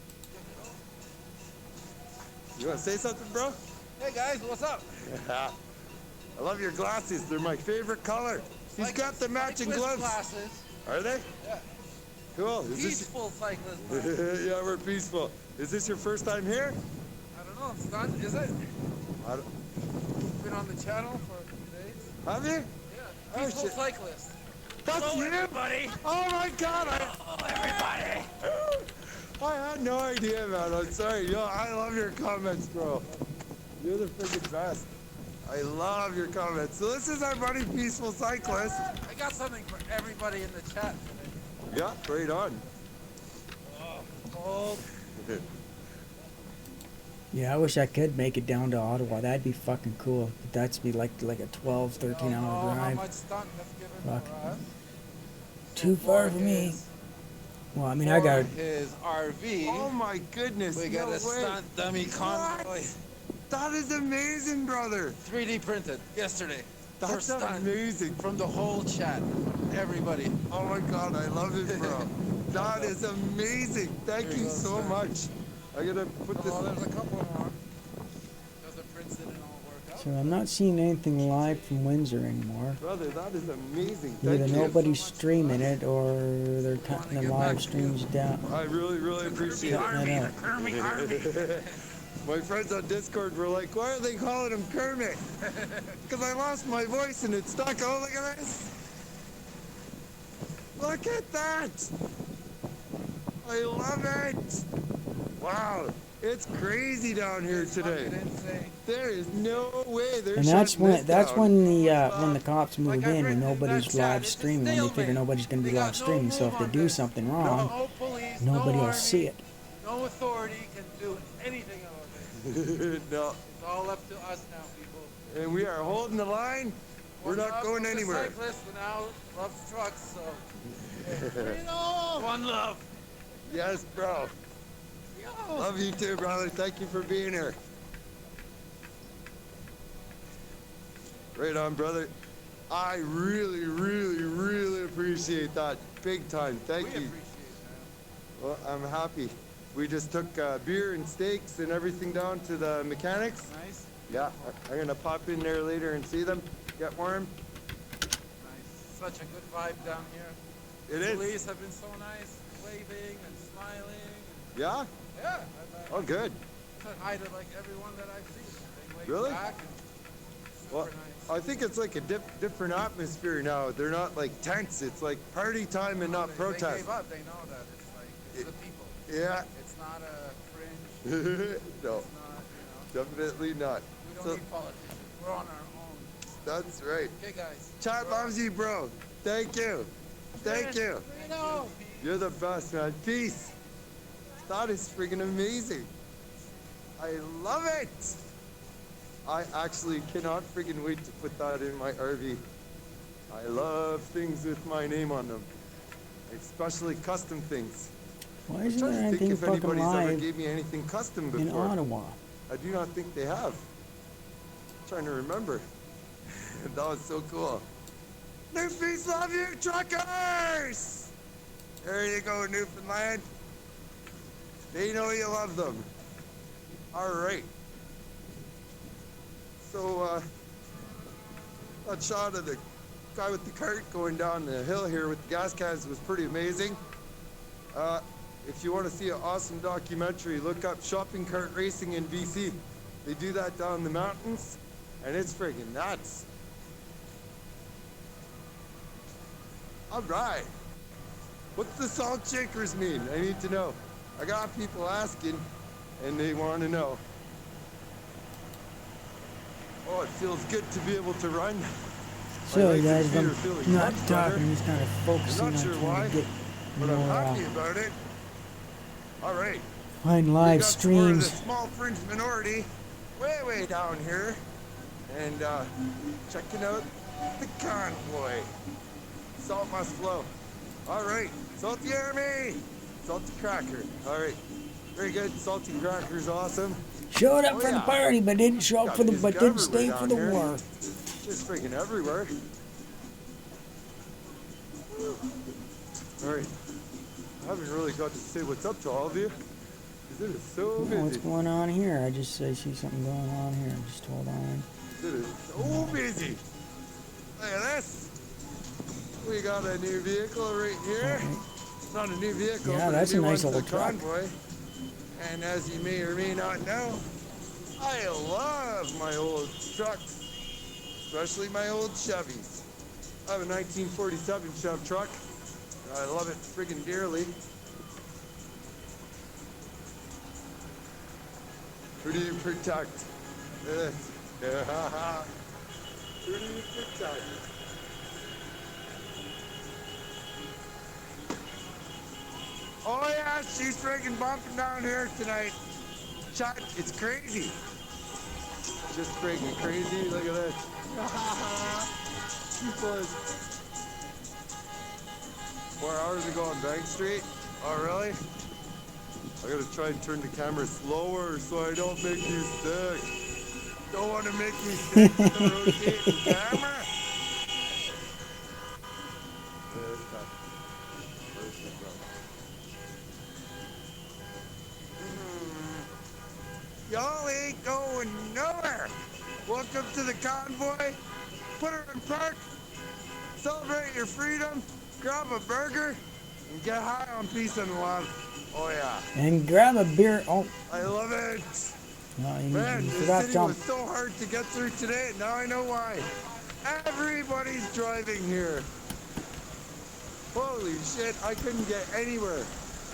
R: You want to say something, bro?
M: Hey guys, what's up?
R: I love your glasses. They're my favorite color. He's got the matching gloves.
M: Glasses.
R: Are they?
M: Yeah.
R: Cool.
M: Peaceful cyclist.
R: Yeah, we're peaceful. Is this your first time here?
M: I don't know. It's not. Is it?
R: I don't...
M: Been on the channel for a few days.
R: Have you?
M: Yeah.
R: Oh,
M: Peaceful
R: shit.
M: cyclist.
R: That's you?
N: Everybody.
R: Oh my God!
N: Everybody.
R: I had no idea, man. I'm sorry. Yo, I love your comments, bro. You're the freaking best. I love your comments. So this is our buddy Peaceful Cyclist.
N: I got something for everybody in the chat today.
R: Yeah, right on.
N: Cold.
A: Yeah, I wish I could make it down to Ottawa. That'd be fucking cool. But that's be like a 12, 13 hour
N: How
A: drive.
N: much stunt that's given
A: Fuck.
N: for us?
A: Too far for me. Well, I mean, I
N: For
A: got.
N: his RV.
R: Oh my goodness.
N: We got
R: no
N: a
R: way.
N: stunt dummy Convoy.
R: That is amazing, brother.
N: 3D printed yesterday.
R: That's
N: First stunt
R: amazing.
N: from the whole chat. Everybody.
R: Oh my God, I love it, bro. That is amazing. Thank you so much. I gotta put this.
N: Oh, there's a couple more. Because the prints didn't all work out.
A: So I'm not seeing anything live from Windsor anymore.
R: Brother, that is amazing.
A: Either
R: Thank you.
A: nobody's streaming it or they're cutting the live streams down.
R: I really appreciate
A: Cutting it out.
R: it. My friends on Discord were like, why are they calling him Kermit? Because I lost my voice and it stuck. Oh, look at this. Look at that. I love it. Wow. It's crazy down here today. There is no way they're
A: And that's
R: shutting this
A: when
R: down.
A: the cops move in and nobody's live streaming when they figure nobody's gonna be live streaming. So if they do something wrong,
N: No police,
A: nobody
N: no
A: will
N: army,
A: see it.
N: No authority can do anything about it.
R: No.
N: It's all up to us now, people.
R: And we are holding the line. We're not going anywhere.
N: Cyclists now loves trucks, so. One love.
R: Yes, bro. Love you too, brother. Thank you for being here. Right on, brother. I really appreciate that. Big time. Thank you. Well, I'm happy. We just took beer and steaks and everything down to the mechanics.
N: Nice.
R: Yeah, I'm gonna pop in there later and see them. Get warm.
N: Nice. Such a good vibe down here.
R: It
N: the
R: is.
N: police have been so nice, waving and smiling.
R: Yeah?
N: Yeah.
R: Oh, good.
N: I said hi to like everyone that I've seen. They wave
R: Really?
N: back and super
R: Well,
N: nice.
R: I think it's like a different atmosphere now. They're not like tense. It's like party time and not
N: They
R: protest.
N: gave up. They know that it's like it's the people.
R: Yeah.
N: It's not a fringe.
R: No, definitely not.
N: We don't
R: So,
N: need politicians. We're on our own.
R: that's right.
N: Okay, guys.
R: Chat loves you, bro. Thank you. Thank you.
N: Freedom.
R: You're the best, man. Peace. That is freaking amazing. I love it. I actually cannot freaking wait to put that in my RV. I love things with my name on them, especially custom things.
A: Why
R: I'm
A: isn't
R: trying
A: there
R: to think
A: anything
R: if
A: fucking
R: anybody's ever
A: live
R: gave me anything custom
A: in
R: before.
A: Ottawa?
R: I do not think they have. I'm trying to remember. That was so cool. Newfies love you, truckers! There you go, Newfoundland. They know you love them. All right. So, that shot of the guy with the cart going down the hill here with the gas cans was pretty amazing. If you want to see an awesome documentary, look up shopping cart racing in BC. They do that down in the mountains, and it's friggin' nuts. All right. What's the salt shakers mean? I need to know. I got people asking, and they want to know. Oh, it feels good to be able to run.
A: So,
R: My legs and
A: guys,
R: feet
A: I'm
R: are feeling
A: not
R: much better.
A: talking. I'm just kind of focusing
R: I'm
A: on
R: not sure why,
A: trying to get
R: but I'm
A: more
R: happy about it. All right.
A: find
R: We
A: live
R: got some more of the
A: streams.
R: small fringe minority way down here. And checking out the convoy. Salt must flow. All right. Salty Army. Salty Cracker. All right. Very good. Salty Cracker's awesome.
A: Showed up
R: Oh,
A: for the
R: yeah.
A: party, but didn't show up
R: Got
A: for the,
R: music
A: but didn't
R: everywhere
A: stay for
R: down
A: the
R: here.
A: war.
R: Just freaking everywhere. All right. I haven't really got to say what's up to all of you. 'Cause it is so
A: Oh, what's
R: busy.
A: going on here? I see something going on here. Just hold on.
R: It is so busy. Look at this. We got a new vehicle right here. Not a new vehicle,
A: Yeah,
R: but
A: that's
R: a
A: a
R: new
A: nice
R: one for
A: little
R: the
A: truck.
R: convoy. And as you may or may not know, I love my old trucks, especially my old Chevys. I have a 1947 Chev truck. I love it friggin' dearly. Who do you protect? Who do you protect? Oh yeah, she's friggin' bumping down here tonight. Chuck, it's crazy. Just friggin' crazy. Look at this. She was 4 hours ago on Bank Street. Oh really? I gotta try and turn the camera slower so I don't make you sick. Don't want to make you sick with the rotating camera. There's that. Where's the drum? Y'all ain't going nowhere. Welcome to the Convoy. Put her in park. Celebrate your freedom. Grab a burger and get high on peace and love. Oh yeah.
A: And grab a beer. Oh.
R: I love it.
A: No, you
R: Man,
A: you
R: this
A: forgot
R: city
A: jump.
R: was so hard to get through today. Now I know why. Everybody's driving here. Holy shit, I couldn't get anywhere.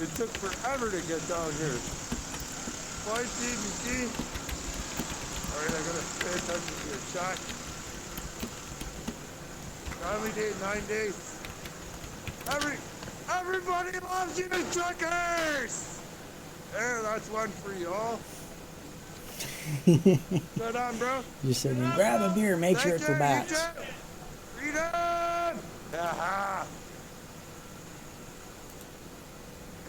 R: It took forever to get down here. Bye, CBC. Alright, I gotta pay attention to your shot. Family day, 9 days. Everybody loves you, truckers! There, that's one for y'all. Right on, bro.
A: You said, grab a beer, make sure it's for bats.
R: Freedom! Aha!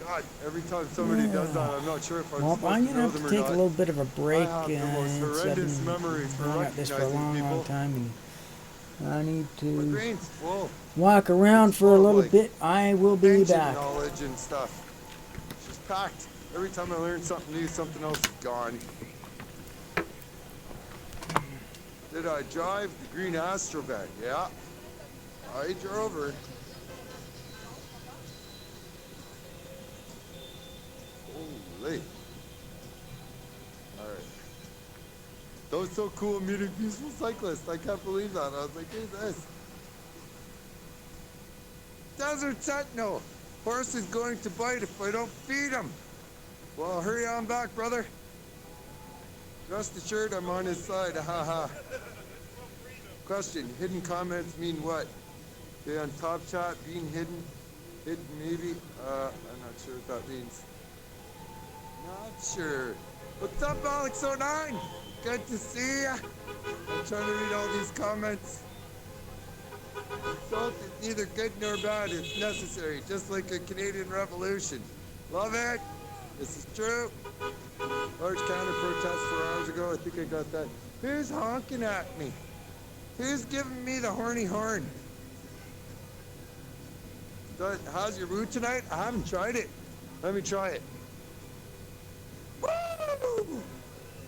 R: God, every time somebody does that, I'm not sure if I'm
A: Well,
R: supposed
A: I'm
R: to
A: gonna
R: know
A: have
R: them
A: to
R: or
A: take
R: not.
A: a little bit of a break.
R: I have the most horrendous memory for
A: I've at this for a
R: recognizing
A: long,
R: people.
A: long time, and I need
R: My
A: to
R: brain's full.
A: walk around
R: It's
A: for a
R: full of,
A: little
R: like,
A: bit. I will be
R: ancient
A: back.
R: knowledge and stuff. It's just packed. Every time I learn something new, something else is gone. Did I drive the green Astrovan? Yeah. I drove her. Holy. Alright. That was so cool meeting peaceful cyclists. I can't believe that. I was like, who's this? Desert Sentinel. Horse is going to bite if I don't feed him. Well, hurry on back, brother. Rest assured I'm on his side. Haha. Question, hidden comments mean what? Okay, on Top Chat, being hidden. Hidden maybe? I'm not sure what that means. Not sure. What's up, Alex09? Good to see ya. I'm trying to read all these comments. Salt is neither good nor bad, it's necessary, just like a Canadian Revolution. Love it. This is true. Large counter protest 4 hours ago, I think I got that. Who's honking at me? Who's giving me the horny horn? How's your mood tonight? I haven't tried it. Let me try it. Woo!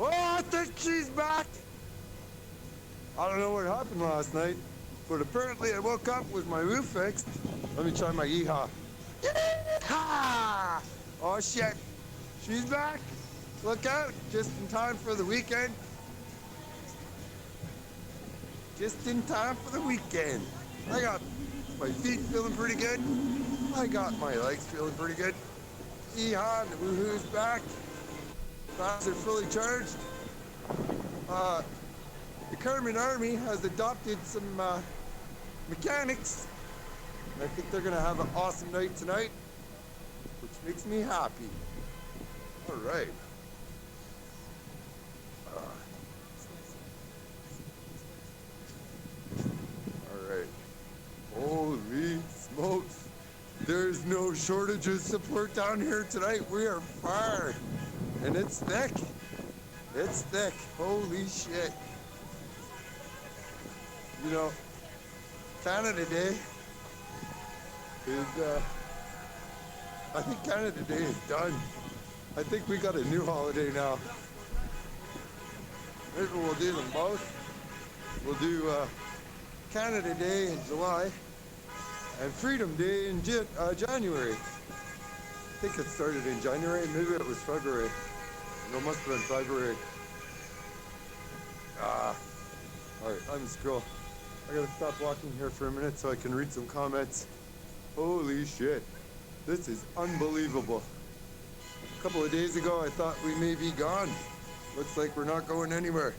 R: Oh, I think she's back. I don't know what happened last night, but apparently I woke up with my roof fixed. Let me try my yeehaw. Yeehaw! Oh shit, she's back. Look out, just in time for the weekend. Just in time for the weekend. I got my feet feeling pretty good. I got my legs feeling pretty good. Yeehaw, the woohoo's back. Fans are fully charged. The Carmen Army has adopted some mechanics. And I think they're gonna have an awesome night tonight, which makes me happy. All right. All right. Holy smokes. There's no shortage of support down here tonight. We are fired. And it's thick. It's thick. Holy shit. You know, Canada Day is, I think Canada Day is done. I think we got a new holiday now. Maybe we'll do them both. We'll do Canada Day in July and Freedom Day in January. I think it started in January, maybe it was February. No, it must have been February. Alright, I'm scroll. I gotta stop walking here for a minute so I can read some comments. Holy shit. This is unbelievable. A couple of days ago, I thought we may be gone. Looks like we're not going anywhere.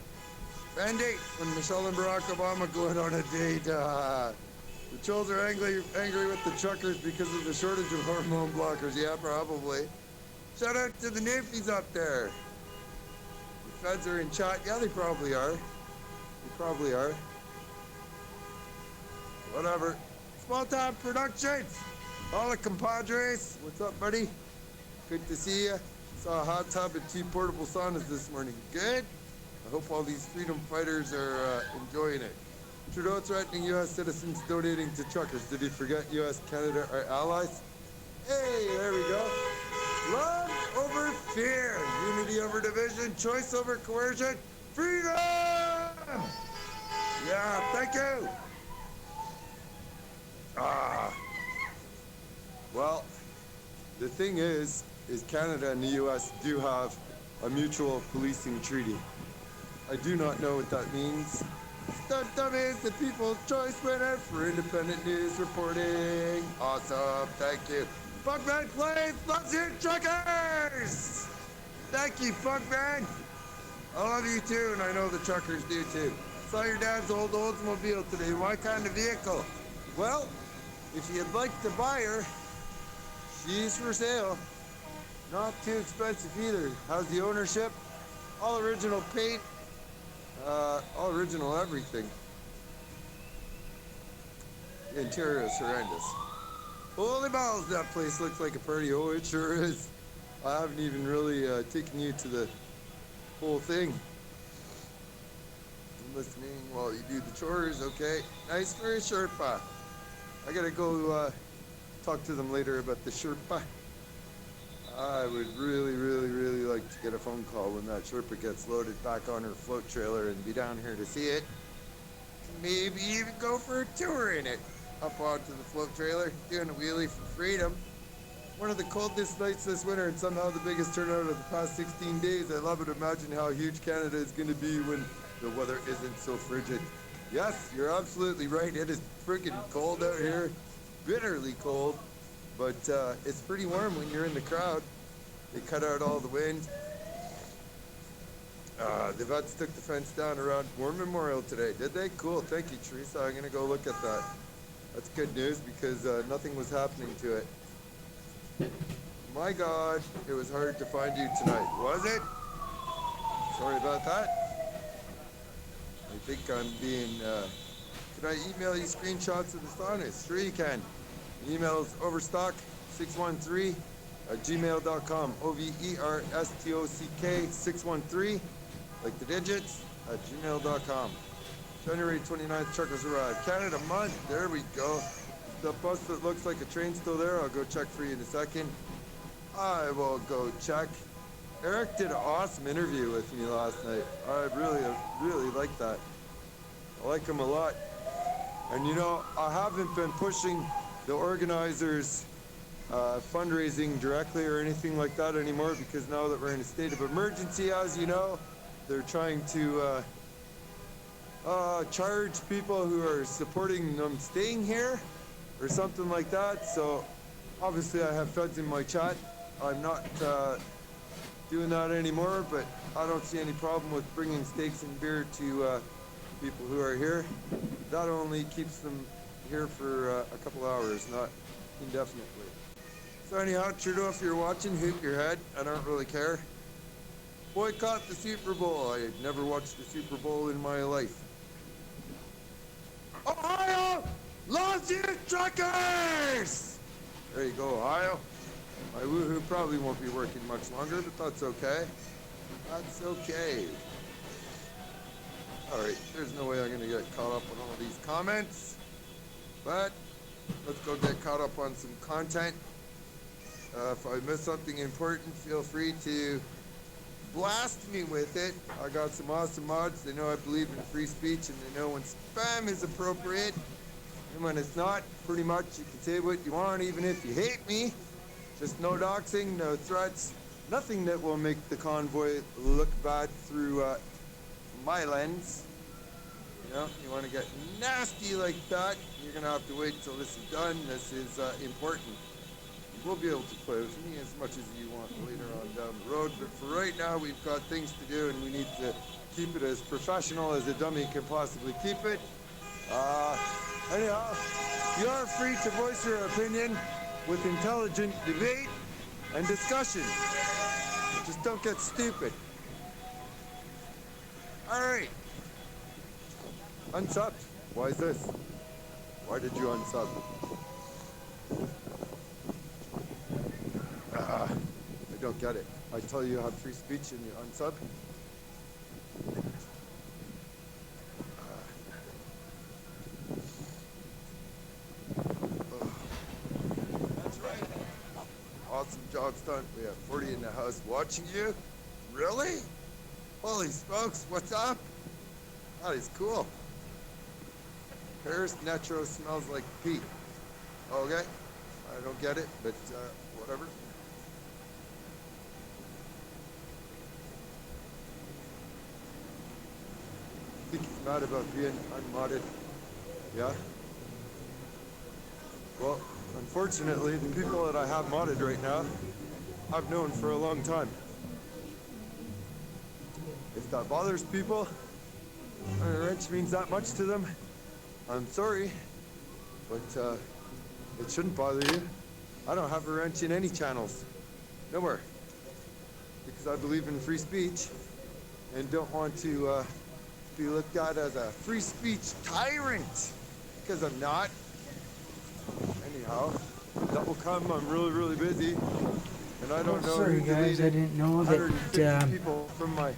R: Band-Aid, when Michelle and Barack Obama going on a date. The trolls are angry with the truckers because of the shortage of hormone blockers. Yeah, probably. Shout out to the nifties up there. The feds are in chat. Yeah, they probably are. They probably are. Whatever. Small Town Productions. All the compadres. What's up, buddy? Good to see you. Saw a hot tub and 2 portable saunas this morning. Good. I hope all these freedom fighters are enjoying it. Trudeau threatening U.S. citizens donating to truckers. Did he forget U.S. Canada are allies? Hey, there we go. Love over fear. Unity over division. Choice over coercion. Freedom! Yeah, thank you. Well, the thing is Canada and the U.S. do have a mutual policing treaty. I do not know what that means. Dum is the People's Choice winner for independent news reporting. Awesome, thank you. Funkman Plays loves you, truckers! Thank you, Funkman. I love you too, and I know the truckers do too. Saw your dad's old Oldsmobile today. What kind of vehicle? Well, if you'd like to buy her, she's for sale. Not too expensive either. How's the ownership? All original paint. All original everything. The interior is horrendous. Holy balls, that place looks like a party. Oh, it sure is. I haven't even really taken you to the whole thing. I'm listening while you do the chores, okay? Nice for a Sherpa. I gotta go talk to them later about the Sherpa. I would really, really, really like to get a phone call when that Sherpa gets loaded back on her float trailer and be down here to see it. Maybe even go for a tour in it. Up onto the float trailer, doing a wheelie for freedom. One of the coldest nights this winter and somehow the biggest turnout of the past 16 days. I love it. Imagine how huge Canada is going to be when the weather isn't so frigid. Yes, you're absolutely right. It is freaking cold out here. Bitterly cold. But it's pretty warm when you're in the crowd. They cut out all the wind. The vets took the fence down around War Memorial today. Did they? Cool. Thank you, Teresa. I'm going to go look at that. That's good news because nothing was happening to it. My God, it was hard to find you tonight. Was it? Sorry about that. I think I'm being... Can I email you screenshots of the saunas? Sure you can. Email's overstock613 at gmail.com. OVERSTOCK 613, like the digits, at gmail.com. January 29th, truckers arrive. Canada month, there we go. The bus that looks like a train still there, I'll go check for you in a second. I will go check. Eric did an awesome interview with me last night. I really like that. I like him a lot. And you know, I haven't been pushing the organizers fundraising directly or anything like that anymore because now that we're in a state of emergency, as you know, they're trying to charge people who are supporting them staying here or something like that. So obviously I have feds in my chat. I'm not doing that anymore, but I don't see any problem with bringing steaks and beer to people who are here. That only keeps them here for a couple hours, not indefinitely. So anyhow, Trudeau, if you're watching, hoot your head. I don't really care. Boycott the Super Bowl. I had never watched the Super Bowl in my life. Ohio loves you, truckers! There you go, Ohio. My woohoo probably won't be working much longer, but that's okay. That's okay. Alright, there's no way I'm going to get caught up on all these comments. But let's go get caught up on some content. If I miss something important, feel free to blast me with it. I got some awesome mods. They know I believe in free speech and they know when spam is appropriate. And when it's not, pretty much you can say what you want even if you hate me. Just no doxing, no threats, nothing that will make the convoy look bad through my lens. You know, you want to get nasty like that, you're going to have to wait till this is done. This is important. We'll be able to play with me as much as you want later on down the road, but for right now, we've got things to do, and we need to keep it as professional as a dummy can possibly keep it. Anyhow, you are free to voice your opinion with intelligent debate and discussion. Just don't get stupid. All right. Unsubbed. Why is this? Why did you unsub? I don't get it. I tell you have free speech and you unsub? That's right. Awesome job's done. We have 40 in the house watching you. Really? Holy smokes, what's up? That is cool. Paris Netro smells like pee. Okay? I don't get it, but whatever. I think he's mad about being unmodded. Yeah? Well, unfortunately, the people that I have modded right now, I've known for a long time. If that bothers people, and a wrench means that much to them, I'm sorry, but it shouldn't bother you. I don't have a wrench in any channels. Nowhere. Because I believe in free speech and don't want to be looked at as a free speech tyrant. Because I'm not. Anyhow, that will come. I'm really, really busy. And I don't know
A: sorry
R: who
A: guys, I
R: deleted
A: didn't know
R: 150 people from my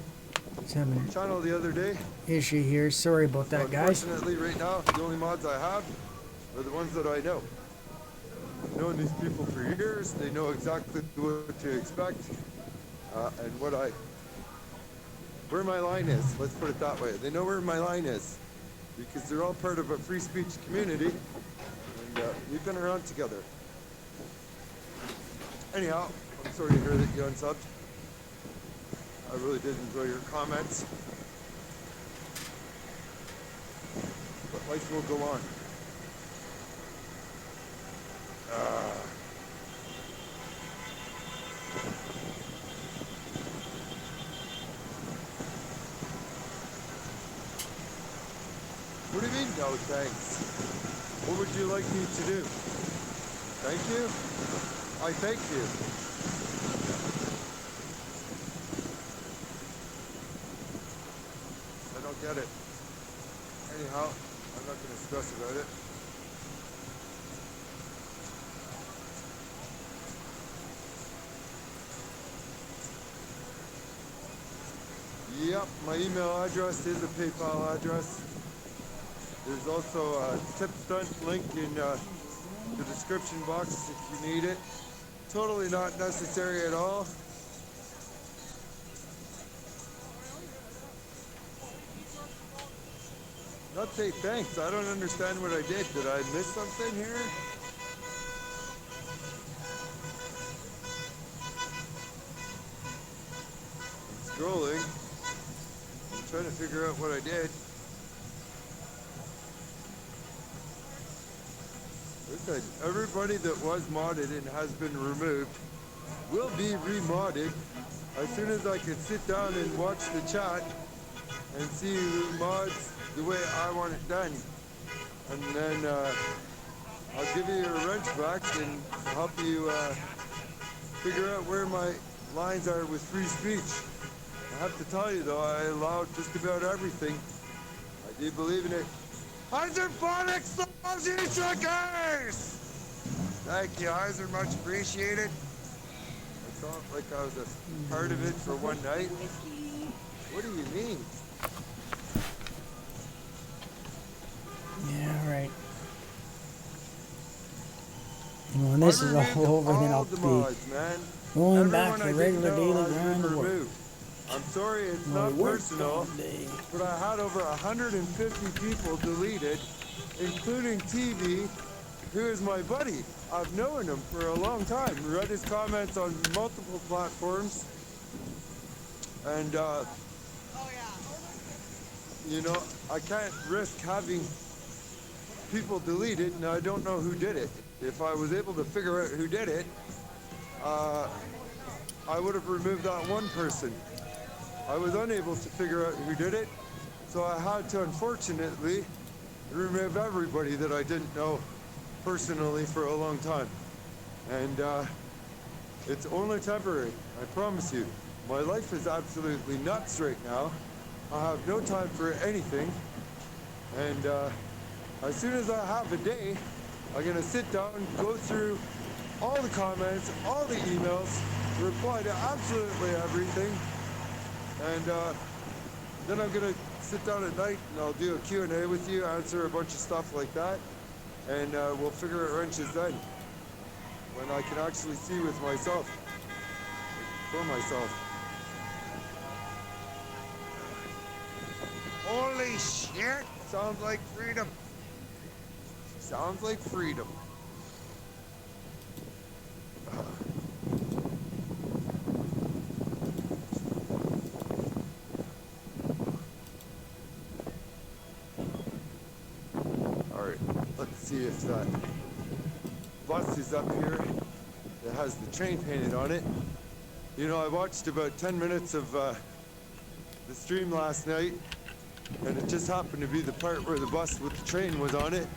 R: channel the other day.
A: issue here. Sorry about that, guys.
R: Unfortunately, right now, the only mods I have are the ones that I know. I've known these people for years. They know exactly what to expect and where my line is. Let's put it that way. They know where my line is because they're all part of a free speech community, and we've been around together. Anyhow, I'm sorry to hear that you unsubbed. I really did enjoy your comments. But life will go on. What do you mean, no thanks? What would you like me to do? Thank you? I thank you. I don't get it. Anyhow, I'm not going to stress about it. Yep, my email address is a PayPal address. There's also a tip stunt link in the description box if you need it. Totally not necessary at all. Not say thanks. I don't understand what I did. Did I miss something here? I'm scrolling. I'm trying to figure out what I did. Listen, everybody that was modded and has been removed will be remodded as soon as I can sit down and watch the chat and see who mods the way I want it done. And then I'll give you your wrench back and help you figure out where my lines are with free speech. I have to tell you though, I allow just about everything. I do believe in it. Hydroponics loves you truckers! Thank you, Heiser, much appreciated. I felt like I was a part of it for one night. What do you mean?
A: Yeah, right. When this is all over, then I'll be going back to regular daily grind to work.
R: I'm sorry it's not personal, but I had over 150 people deleted, including TV, who is my buddy. I've known him for a long time. Read his comments on multiple platforms. And you know, I can't risk having people delete it and I don't know who did it. If I was able to figure out who did it, I would have removed that one person. I was unable to figure out who did it, so I had to unfortunately remove everybody that I didn't know personally for a long time. And it's only temporary, I promise you. My life is absolutely nuts right now. I have no time for anything. And as soon as I have a day, I'm gonna sit down, go through all the comments, all the emails, reply to absolutely everything. And then I'm gonna sit down at night and I'll do a Q&A with you, answer a bunch of stuff like that. And we'll figure out wrenches then. When I can actually see with myself, for myself. Holy shit! Sounds like freedom. Sounds like freedom. Alright, let's see if that bus is up here. It has the train painted on it. You know, I watched about 10 minutes of the stream last night, and it just happened to be the part where the bus with the train was on it.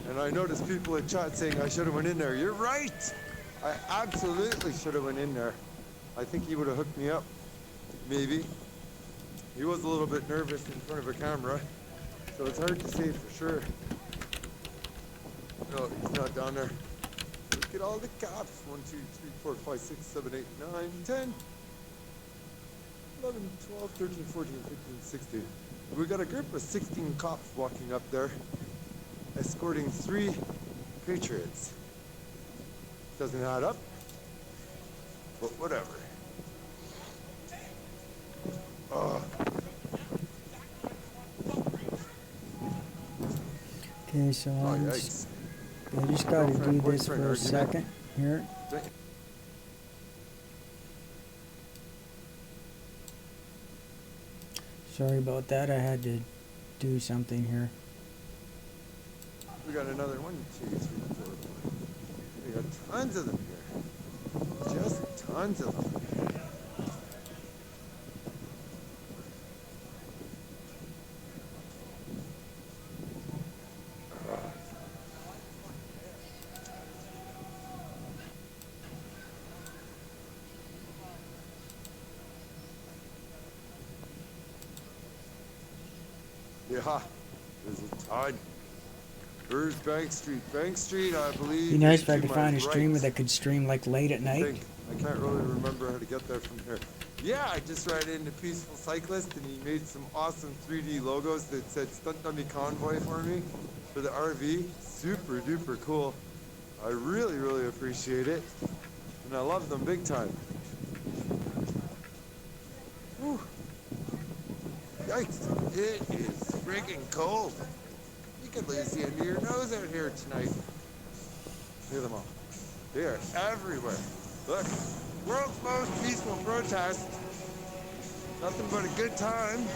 R: And I noticed people in chat saying I should have went in there. You're right! I absolutely should have went in there. I think he would have hooked me up. Maybe. He was a little bit nervous in front of a camera, so it's hard to say for sure. No, he's not down there. Look at all the cops. 1, 2, 3, 4, 5, 6, 7, 8, 9, 10, 11, 12, 13, 14, 15, 16. We got a group of 16 cops walking up there, escorting 3 patriots. Doesn't add up, but whatever.
A: Okay, so I just got to do this for a second here. Sorry about that. I had to do something here.
R: We got another 1, 2, 3, 4, 5. We got tons of them here. Just tons of them. Yeah, there's a ton. Where's Bank Street? Bank Street, I believe.
A: Be nice if I
R: to
A: could
R: my
A: find a
R: right.
A: streamer that could stream like late at night.
R: I can't really remember how to get there from here. Yeah, I just ran into Peaceful Cyclist and he made some awesome 3D logos that said Stunt Dummy Convoy for me for the RV. Super duper cool. I really, really appreciate it. And I love them big time. Whew. Yikes, it is freaking cold. You could lose the end of your nose out here tonight. Look at them all. They are everywhere. Look, world's most peaceful protest. Nothing but a good time.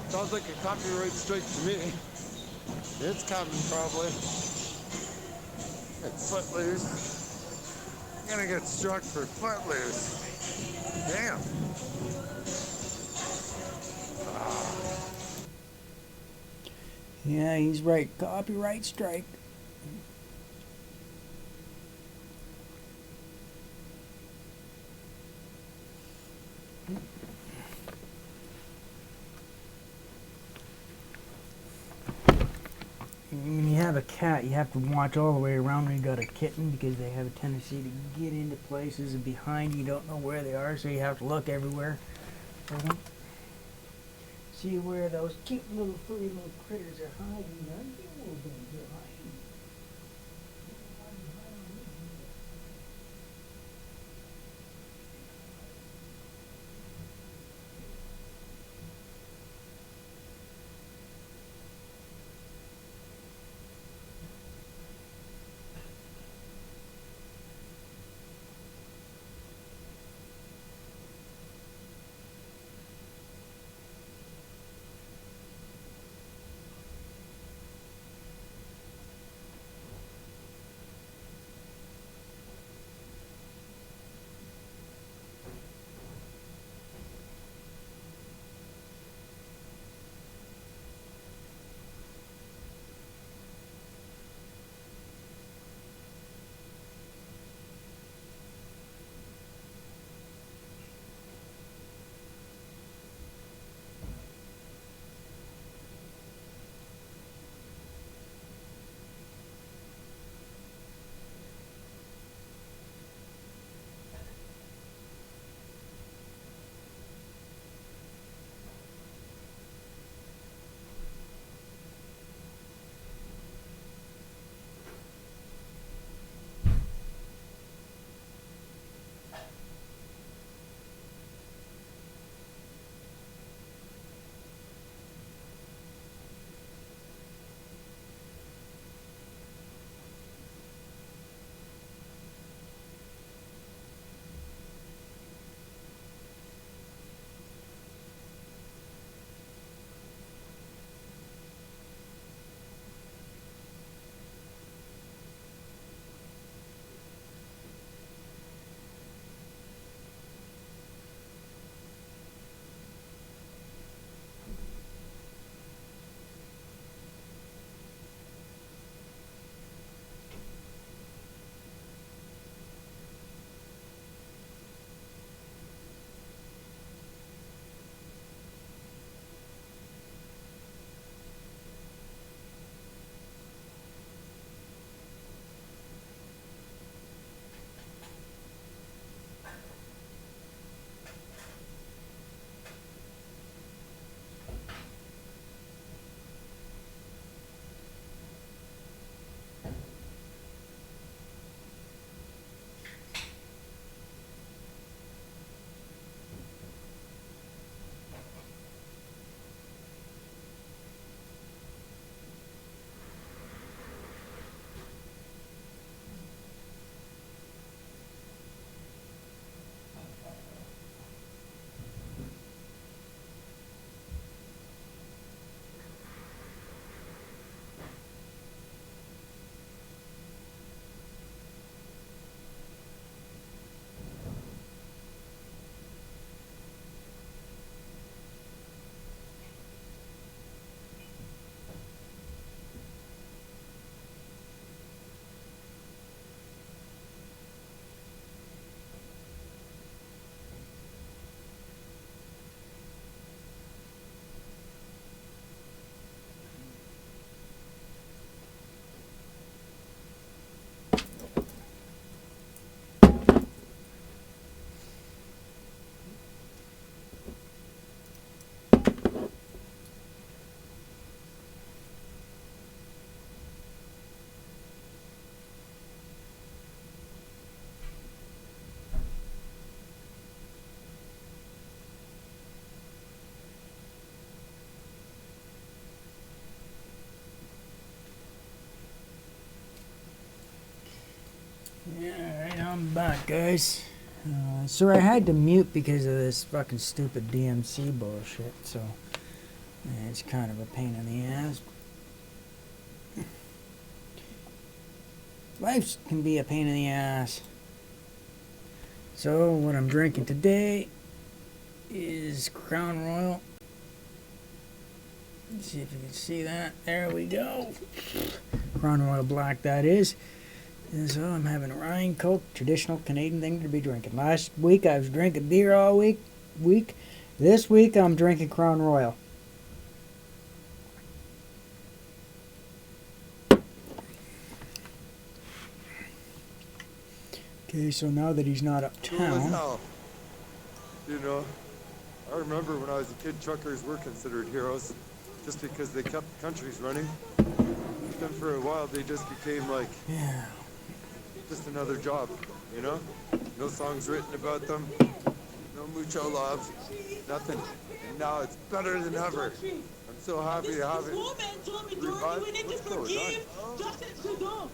R: Sounds like a copyright strike to me. It's coming probably. It's Footloose. I'm gonna get struck for Footloose. Damn.
A: Yeah, he's right. Copyright strike. When you have a cat, you have to watch all the way around when you got a kitten because they have a tendency to get into places and behind you don't know where they are, so you have to look everywhere for them. See where those cute little furry little critters are hiding. Aren't you? Well, they're hiding. Yeah, right, I'm back, guys. So I had to mute because of this fucking stupid DMC bullshit, so yeah, it's kind of a pain in the ass. Life can be a pain in the ass. So what I'm drinking today is Crown Royal. Let's see if you can see that. There we go. Crown Royal Black, that is. And so I'm having a Ryan Coke, traditional Canadian thing to be drinking. Last week I was drinking beer all week. This week I'm drinking Crown Royal. Okay, so now that he's not
R: Cool as
A: uptown,
R: hell. You know, I remember when I was a kid, truckers were considered heroes just because they kept countries running. But then for a while, they just became like just another job, you know? No songs written about them, no mucho love, nothing. And now it's better than ever. I'm so happy to have it.
I: We need to forgive Justin Trudeau.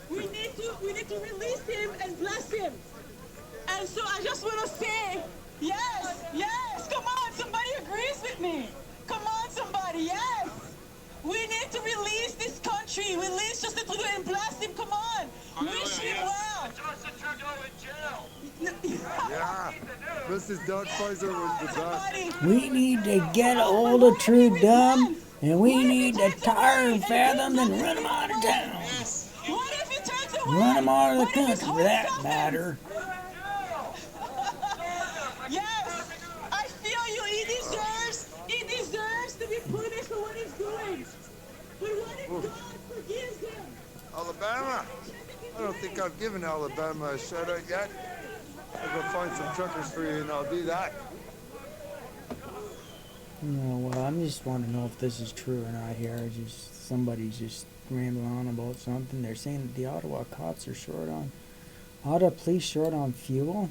I: We need to release him and bless him. And so I just want to say, yes, come on, somebody agrees with me. Come on, somebody, yes. We need to release this country. Release Justin Trudeau and bless him, come on. Wish him well.
T: Justin Trudeau in jail.
R: Yeah, Mrs. Doug Pfizer was the best.
A: we need to get a hold of Trudeau, and we need to tar and fathom and run him out of town.
I: What if he turns away?
A: Run him out of the country, for that matter.
I: Yes, I feel you. He deserves to be punished for what he's doing. But what if God forgives him?
R: Alabama. I don't think I've given Alabama a shout out yet. I'll go find some truckers for you and I'll do that.
A: No, well, I'm just want to know if this is true or not here. Somebody's just rambling on about something. They're saying that the Ottawa cops are Ottawa police short on fuel.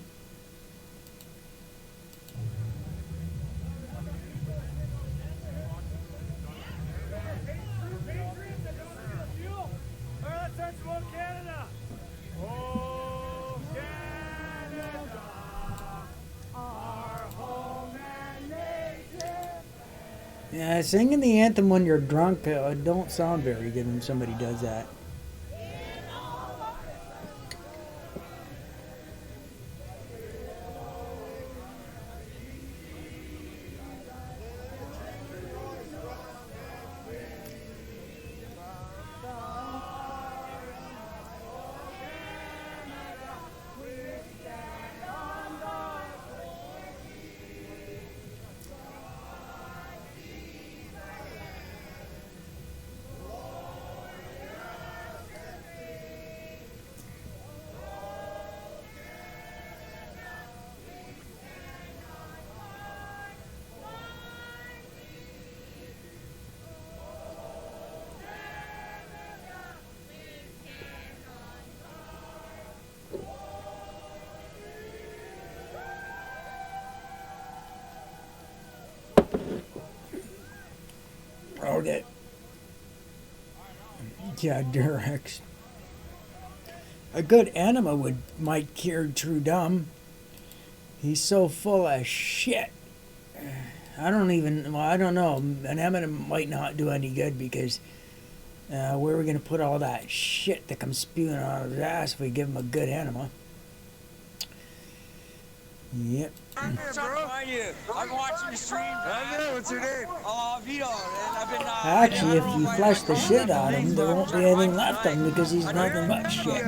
A: Yeah, singing the anthem when you're drunk don't sound very good when somebody does that. Okay. Yeah, Durex. A good enema might cure Trudeau. He's so full of shit. I don't know. An enema might not do any good because where are we going to put all that shit that comes spewing out of his ass if we give him a good enema? Yep.
T: What's up, bro? How are you? I've been watching your stream.
R: What's your name?
T: Vito. And I've been.
A: Actually, if you flush the shit out of him, there won't be anything left of him because he's nothing but shit.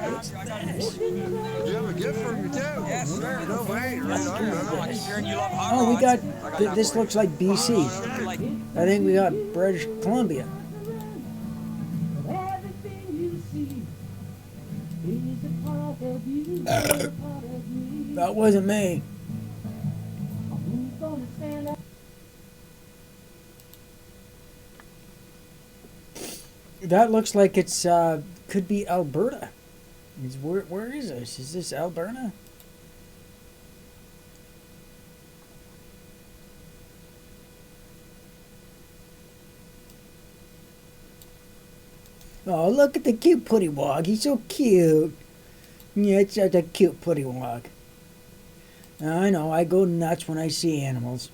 A: What's this?
R: You have a gift for me too?
T: Yes, sir.
R: No way, right on.
A: Oh, we got, this looks like BC. I think we got British Columbia. That wasn't me. That looks like it's could be Alberta. Where is this? Is this Alberta? Oh, look at the cute putty wog. He's so cute. Yeah, it's such a cute putty wog. I know, I go nuts when I see animals.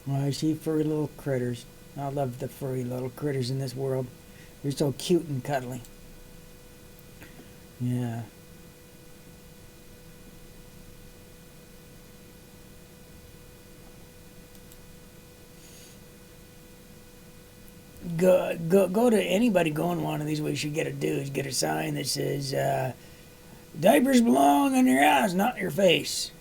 A: When I see furry little critters. I love the furry little critters in this world. They're so cute and cuddly. Yeah. Go to anybody going one of these. What you should do is get a sign that says, diapers belong in your eyes, not in your face.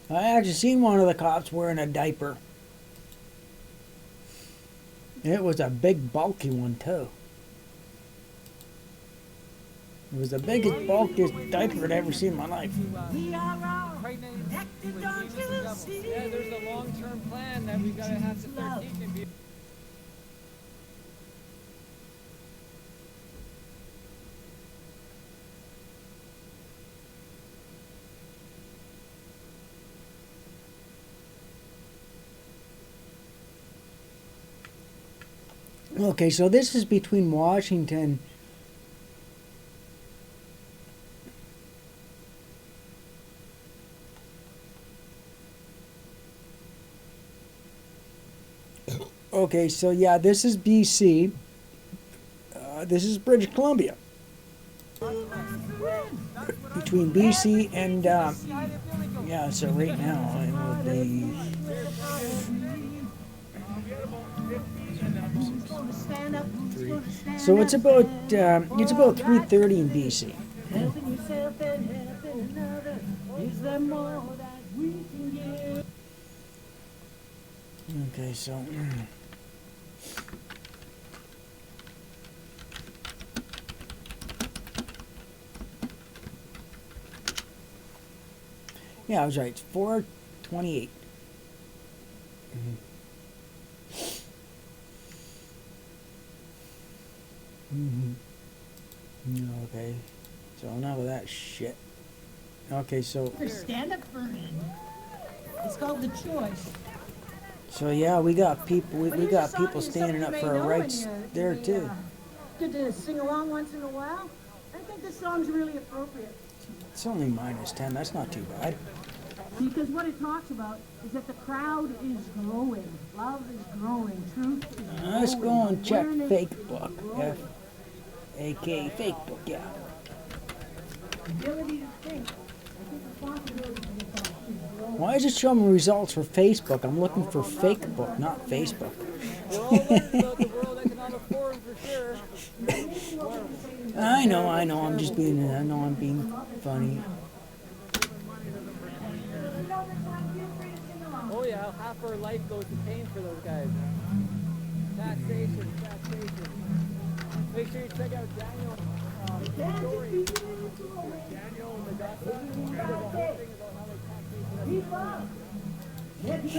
A: I actually seen one of the cops wearing a diaper. It was a big, bulky one, too. It was the biggest, bulkiest diaper I'd ever seen in my life.
P: Yeah, there's a long-term plan that we gotta have to start teaching people.
A: Okay, so this is between Washington. Okay, so yeah, this is BC. This is British Columbia. Between BC and, yeah, so right now it will be... So it's about 3:30 in BC. Okay, so yeah, I was right. It's 4:28. Okay, so enough of that shit. Okay, so
H: Stand up for it. It's called the choice.
A: so yeah, we got people. We got people standing up for our rights there too.
H: Good to sing along once in a while. I think this song's really appropriate.
A: It's only -10. That's not too bad.
H: Because what it talks about is that the crowd is growing. Love is growing. Truth is growing.
A: Let's go and check
H: Awareness
A: Facebook.
H: is growing.
A: A.K.A. Facebook, yeah.
H: Ability to think. I think responsibility for the thought is growing.
A: Why is it showing me results for Facebook? I'm looking for Facebook, not Facebook. I know. I'm just being. I know I'm being funny.
P: Oh yeah, half our life goes to paying for those guys. Taxation. Make sure you check out Daniel. Story. Daniel and the gospel.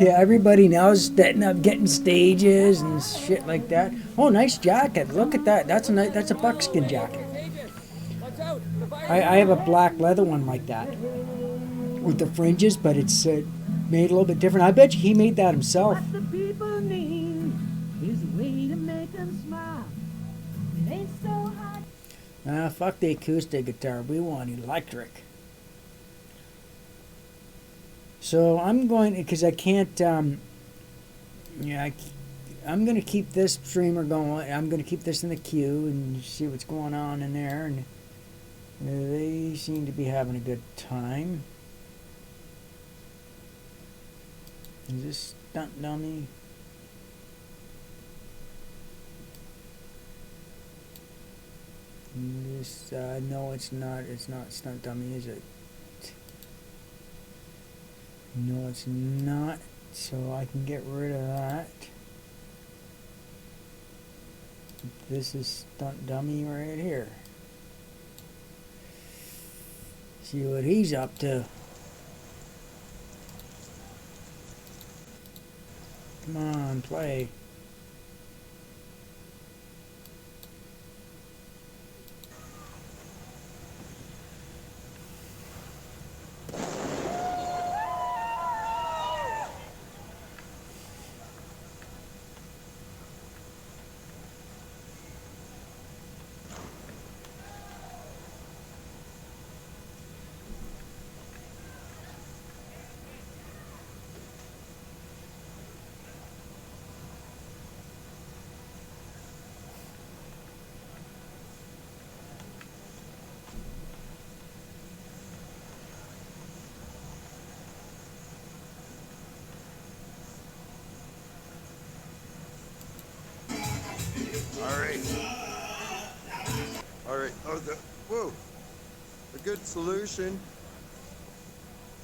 A: Yeah, everybody now is setting up, getting stages and shit like that. Oh, nice jacket! Look at that. That's a buckskin jacket. I have a black leather one like that with the fringes, but it's made a little bit different. I bet you he made that himself.
H: What the people need is a way to make them smile. It ain't so hard.
A: Fuck the acoustic guitar. We want electric. So I'm going, because I can't, I'm going to keep this streamer going. I'm going to keep this in the queue and see what's going on in there. And they seem to be having a good time. Is this Stunt Dummy? This, no, it's not. It's not Stunt Dummy, is it? No, it's not. So I can get rid of that. This is Stunt Dummy right here. See what he's up to. Come on, play.
R: All right. All right. Oh, whoa. A good solution.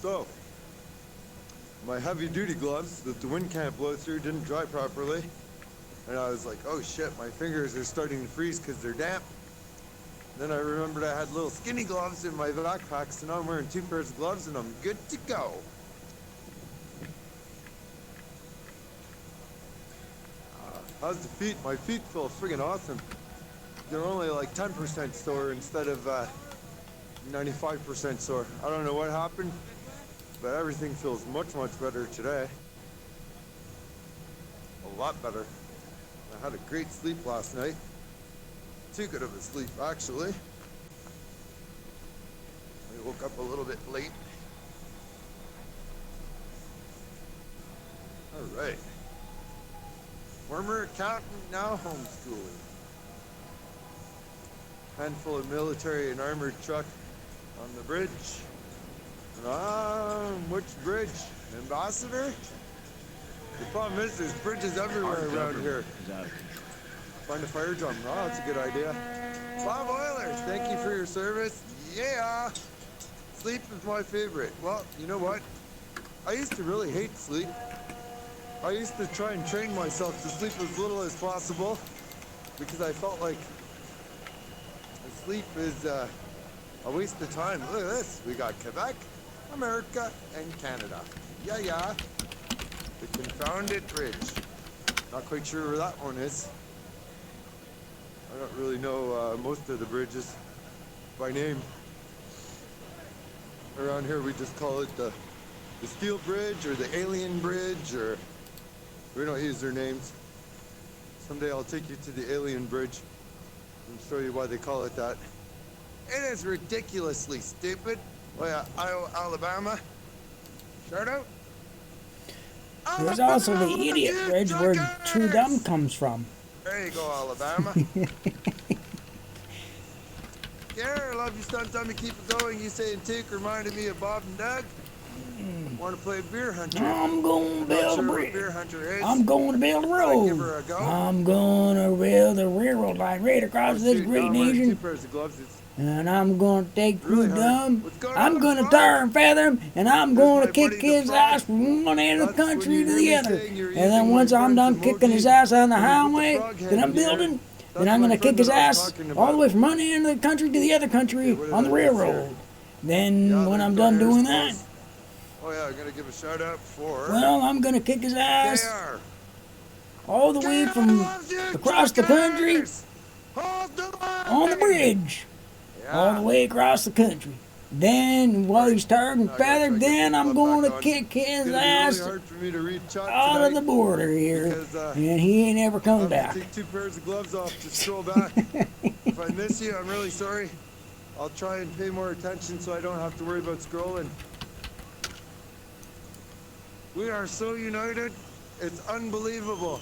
R: So, my heavy duty gloves that the wind can't blow through didn't dry properly. And I was like, oh shit, my fingers are starting to freeze because they're damp. Then I remembered I had little skinny gloves in my backpack, so now I'm wearing 2 pairs of gloves and I'm good to go. How's the feet? My feet feel friggin' awesome. They're only like 10% sore instead of 95% sore. I don't know what happened, but everything feels much, much better today. A lot better. I had a great sleep last night. Too good of a sleep, actually. I woke up a little bit late. All right. Former accountant, now homeschooling. Handful of military and armored truck on the bridge. Which bridge? Ambassador? The problem is there's bridges everywhere around here. Find a fire drum. Oh, that's a good idea. Bob Oilers, thank you for your service. Yeah. Sleep is my favorite. Well, you know what? I used to really hate sleep. I used to try and train myself to sleep as little as possible because I felt like sleep is a waste of time. Look at this. We got Quebec, America, and Canada. Yeah. The confounded bridge. Not quite sure where that one is. I don't really know most of the bridges by name. Around here we just call it the Steel Bridge or the Alien Bridge, or we don't use their names. Someday I'll take you to the Alien Bridge and show you why they call it that. It is ridiculously stupid. Oh yeah, Iowa, Alabama. Shout out.
A: There's also the Idiot Bridge where True Dumb comes from.
R: There you go, Alabama. Gary, love you, son. Tell me keep it going. You saying Tick reminded me of Bob and Doug. Want to play Beer Hunter?
A: I'm going to build a bridge.
R: Beer Hunter is.
A: I'm going to build a road.
R: Give her a go.
A: I'm going to build a railroad line right across this great nation.
R: 2 pairs of gloves.
A: And I'm going to take True
R: Really
A: Dumb. I'm going to tar and feather him, and I'm going to kick his ass from one end of the country to the other. And then once I'm done kicking his ass on the highway that I'm building, then I'm going to kick his ass all the way from one end of the country to the other country on the railroad. Then when I'm done doing that,
R: oh yeah, I'm going to give a shout out for...
A: well, I'm going to kick his ass all the way from across the country on the bridge. All the way across the country. Then, while he's tarred and feathered, then I'm going to kick his ass out of the border here. And he ain't ever come back.
R: Take 2 pairs of gloves off to stroll back. If I miss you, I'm really sorry. I'll try and pay more attention so I don't have to worry about scrolling. We are so united. It's unbelievable.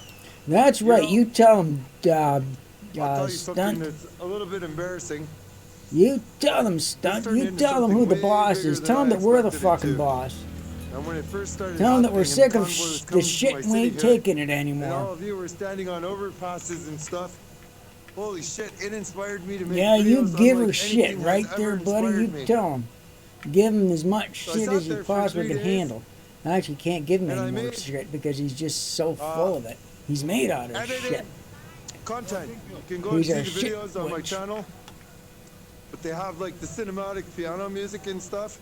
A: That's right. You tell him,
R: I'll tell you something
A: Stunt.
R: that's a little bit embarrassing.
A: You tell them, Stunt. You tell them who the boss is. Tell them that we're the fucking boss.
R: And when it first started
A: Tell them that we're sick of
R: Convoy was
A: the
R: coming
A: shit
R: to
A: and
R: my
A: we ain't
R: city here,
A: taking it
R: and all
A: anymore.
R: of you were standing on overpasses and stuff. Holy shit, it inspired me to make
A: Yeah, you
R: videos
A: give her
R: unlike
A: shit
R: anything
A: right
R: has
A: there,
R: ever
A: buddy. You
R: inspired me.
A: tell him. Give him as much
R: So I
A: shit
R: sat
A: as you
R: there for
A: possibly
R: 3
A: can
R: days,
A: handle. I actually can't give him
R: and I
A: any more
R: made,
A: shit because he's just so full of it. He's made out of
R: edited
A: shit.
R: content. You can go and
A: He's
R: see
A: a
R: the
A: shit
R: videos on my
A: witch.
R: channel. But they have like the cinematic piano music and stuff.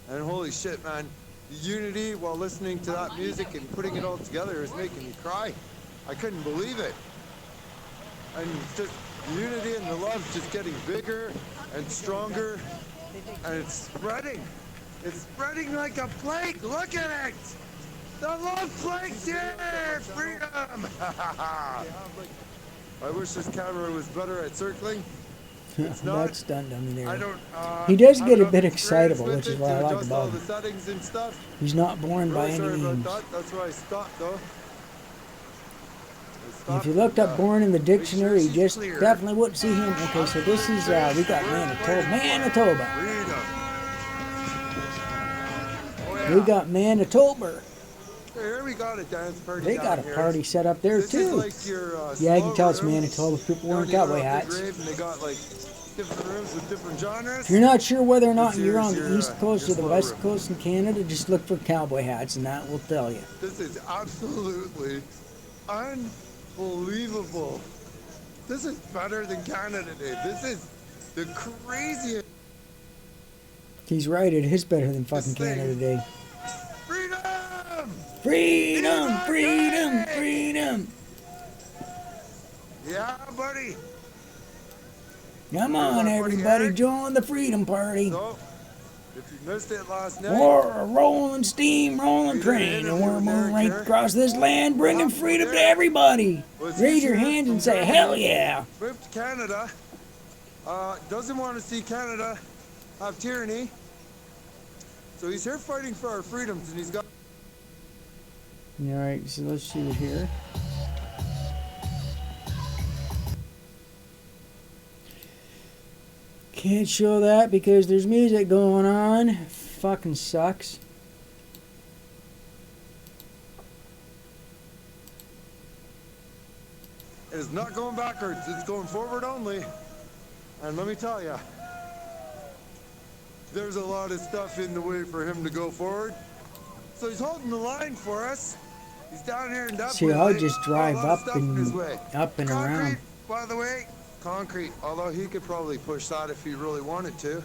R: And holy shit, man. The unity while listening to that music and putting it all together is making me cry. I couldn't believe it. And just the unity and the love just getting bigger and stronger. And it's spreading. It's spreading like a plague. Look at it. The love plague here. Freedom. I wish this camera was better at circling. It's not.
A: That's done in there.
R: I don't,
A: He does
R: have
A: get a
R: enough
A: bit
R: experience
A: excitable,
R: with
A: which is
R: it
A: what
R: to
A: I like
R: adjust all
A: about
R: the
A: him.
R: settings and stuff.
A: He's not boring by
R: Really
A: any
R: sorry about
A: means.
R: that. That's why I stopped though.
A: If you looked up born in the dictionary, you just definitely wouldn't see him. Okay, so this is, we got Manitoba. We got Manitoba.
R: Here we got a dance party.
A: They
R: down
A: got a
R: here.
A: party set up there
R: This is
A: too.
R: like your,
A: Yeah, I
R: slow
A: can tell it's
R: room.
A: Manitoba. People wearing
R: Down here
A: cowboy
R: up the
A: hats.
R: grave, and they got like different rooms with different genres.
A: If you're not sure whether or not
R: This
A: you're
R: here's
A: on the
R: your,
A: East Coast
R: your
A: or the
R: slow
A: West
R: room.
A: Coast in Canada, just look for cowboy hats, and that will tell you.
R: This is absolutely unbelievable. This is better than Canada Day. This is the craziest
A: He's right. It is better than fucking
R: thing.
A: Canada Day.
R: freedom.
A: Freedom, freedom, freedom.
R: Yeah, buddy.
A: Come on, everybody, join the freedom party.
R: So, if you missed it last night,
A: We're a rolling steam, rolling train, and we're moving right across this land, bringing freedom to everybody. Raise your hands and say, hell yeah.
R: moved to Canada, doesn't want to see Canada have tyranny. So he's here fighting for our freedoms, and he's got...
A: All right, so let's see it here. Can't show that because there's music going on. Fucking sucks.
R: It is not going backwards, it's going forward only. And let me tell you, there's a lot of stuff in the way for him to go forward. So he's holding the line for us. He's down here in Dublin.
A: See, I'll just drive up and
R: Concrete,
A: around.
R: by the way, concrete. Although he could probably push that if he really wanted to.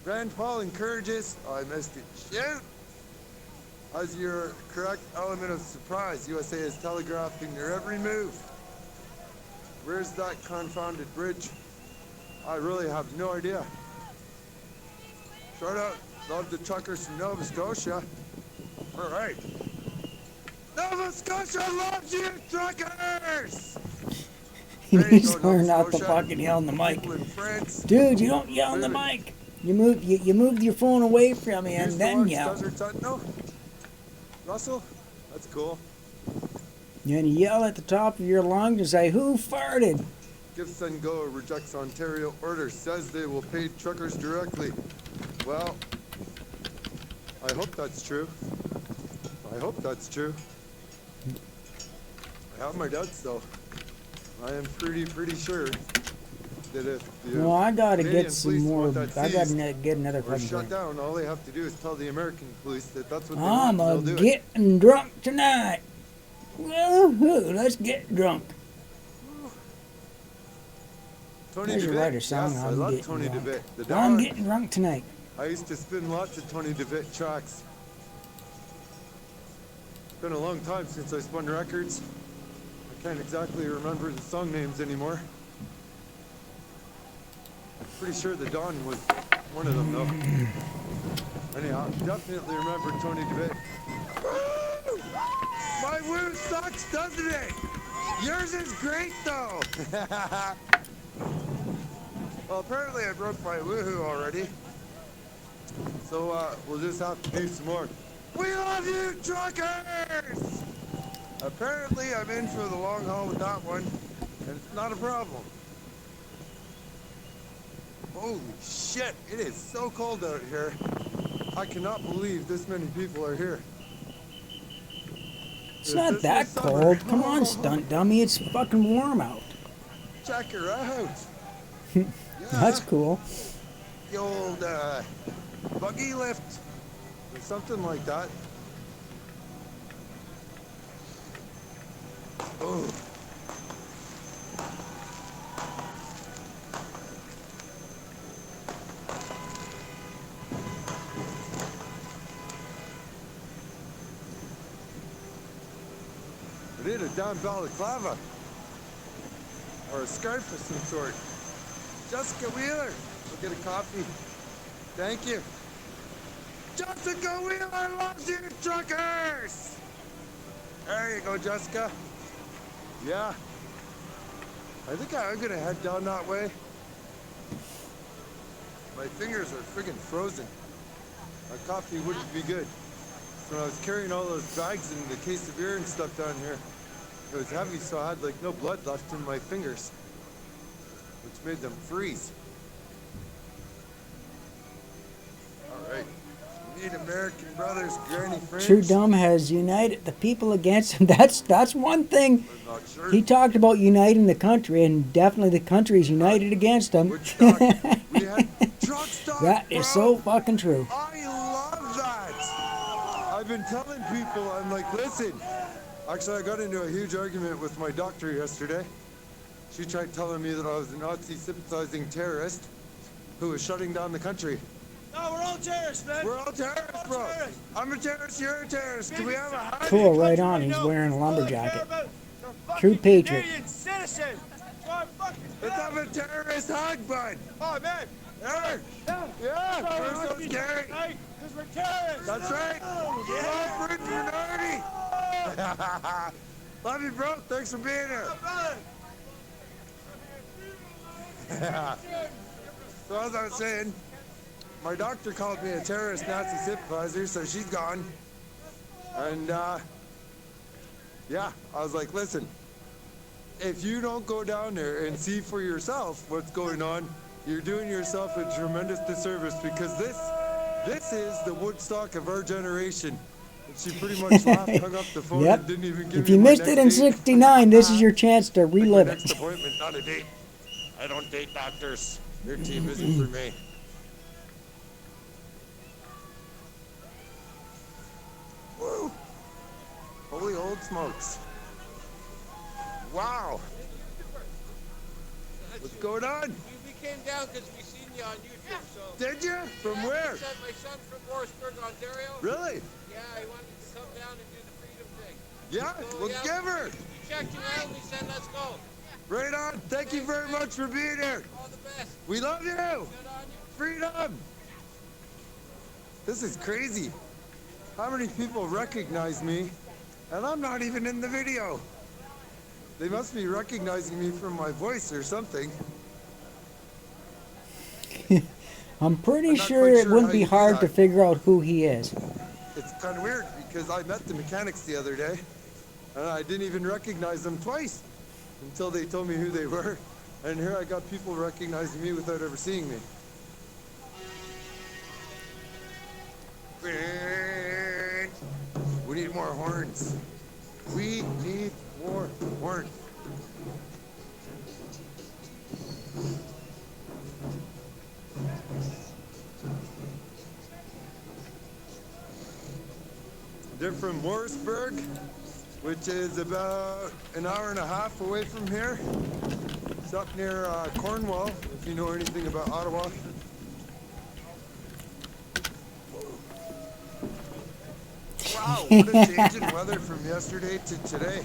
R: Rand Paul encourages. Oh, I missed it. Shoot! As your correct element of surprise, USA is telegraphing their every move. Where's that confounded bridge? I really have no idea. Shout out, love the truckers from Nova Scotia. All right. Nova Scotia loves you, truckers!
A: He's learning not to fucking yell in the mic. Dude, you don't yell in the mic. You move your phone away from you and then yell.
R: Russell, that's cool.
A: And you yell at the top of your lungs and say, who farted?
R: Give Send Go rejects Ontario order, says they will pay truckers directly. Well, I hope that's true. I hope that's true. I have my doubts though. I am pretty sure that if the
A: Well, I gotta
R: Canadian
A: get some
R: police
A: more.
R: want that
A: I gotta
R: seized
A: get another
R: or
A: fucking
R: shut
A: drink.
R: down, all they have to do is tell the American police that that's what they
A: I'm
R: want.
A: a
R: They'll do it.
A: getting drunk tonight. Woohoo! Let's get drunk.
R: Tony
A: I should
R: DeVitt.
A: write a song.
R: Yes, I
A: I'm
R: love
A: getting
R: Tony
A: drunk.
R: DeVitt. The
A: I'm
R: dog.
A: getting drunk tonight.
R: I used to spin lots of Tony DeVitt tracks. It's been a long time since I spun records. I can't exactly remember the song names anymore. Pretty sure the Dawn was one of them though. Anyhow, definitely remember Tony DeVitt. Woo! My woo sucks, doesn't it? Yours is great though. Well, apparently I broke my woohoo already. So we'll just have to do some more. We love you, truckers! Apparently I'm in for the long haul with that one, and it's not a problem. Holy shit, it is so cold out here. I cannot believe this many people are here.
A: It's not that cold. Come on, stunt dummy. It's fucking warm out.
R: Check her out.
A: That's cool.
R: The old buggy lift or something like that. Oh. I need a down balaclava or a scarf of some sort. Jessica Wheeler, we'll get a coffee. Thank you. Jessica Wheeler loves you, truckers! There you go, Jessica. Yeah. I think I'm gonna head down that way. My fingers are friggin' frozen. My coffee wouldn't be good. So when I was carrying all those bags and the case of beer and stuff down here, it was heavy, so I had like no blood left in my fingers, which made them freeze. All right, beat American brothers, granny friends.
A: Trudeau has united the people against him. That's one thing.
R: I'm not sure.
A: He talked about uniting the country, and definitely the country is united against him.
R: We had truck stock,
A: That is so fucking true.
R: I love that. I've been telling people, I'm like, listen. Actually, I got into a huge argument with my doctor yesterday. She tried telling me that I was a Nazi-sympathizing terrorist who was shutting down the country.
T: No, we're all terrorists, man.
R: We're all terrorists, bro. I'm a terrorist, you're a terrorist. Can we have a hug?
A: Cool, right on. He's wearing a lumber jacket. True patriot.
T: Canadian citizen. So I'm fucking
R: Let's have a terrorist hug, bud.
T: Oh, man.
R: Yeah. Yeah. We're so scary.
T: Because we're terrorists.
R: That's right.
T: Yeah.
R: Small minority. Love you, bro. Thanks for being here. So as I was saying, my doctor called me a terrorist Nazi sympathizer, so she's gone. And yeah, I was like, listen, if you don't go down there and see for yourself what's going on, you're doing yourself a tremendous disservice, because this is the Woodstock of our generation. And she pretty much laughed, hung up the phone,
A: Yep.
R: and didn't even give
A: If
R: me
A: you
R: my
A: missed
R: next
A: it in
R: date.
A: '69, this is your chance to relive
R: Next
A: it.
R: appointment, not a date. I don't date doctors. They're too busy for me. Woo! Holy old smokes. Wow. What's going on?
M: We came down because we seen you on YouTube. So.
R: Did you? From where?
M: My son's from Morrisburg, Ontario.
R: Really?
M: Yeah, he wanted to come down and do the freedom thing.
R: Yeah,
M: So,
R: well, give her.
M: We checked you out and we said, let's go.
R: Right on. Thank you very much for being here.
M: All the best.
R: We love you.
M: Good on you.
R: Freedom. This is crazy. How many people recognize me, and I'm not even in the video? They must be recognizing me from my voice or something.
A: I'm pretty
R: I'm not
A: sure
R: quite
A: it
R: sure
A: wouldn't
R: how
A: be
R: you do
A: hard
R: that.
A: to figure out who he is.
R: It's kind of weird because I met the mechanics the other day, and I didn't even recognize them twice until they told me who they were. And here I got people recognizing me without ever seeing me. We need more horns. We need more horns. They're from Morrisburg, which is about an hour and a half away from here. It's up near Cornwall, if you know anything about Ottawa. Wow, what a change in weather from yesterday to today.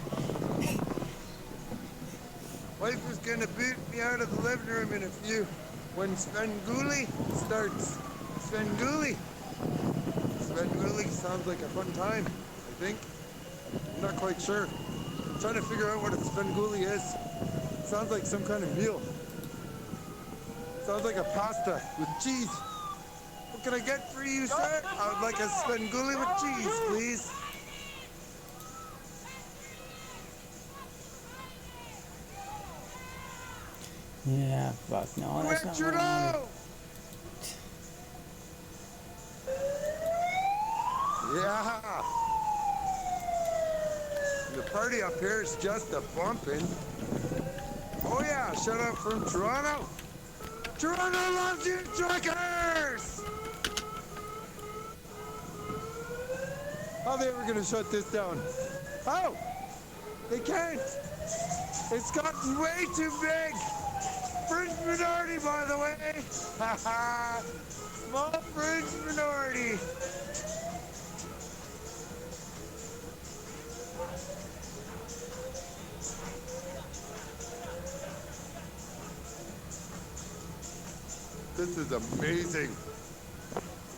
R: Wife is gonna boot me out of the living room in a few when Svengoolie starts. Svengoolie. Svengoolie sounds like a fun time, I think. I'm not quite sure. I'm trying to figure out what a Svengoolie is. It sounds like some kind of meal. It sounds like a pasta with cheese. What can I get for you, sir? I would like a Svengoolie with cheese, please.
A: Yeah, fuck no, that's not what I wanted.
R: Yeah. The party up here is just a bumping. Oh yeah, shout out from Toronto. Toronto loves you, truckers! How are they ever gonna shut this down? Oh, they can't. It's gotten way too big. Fringe minority, by the way. Haha. Small fringe minority. This is amazing.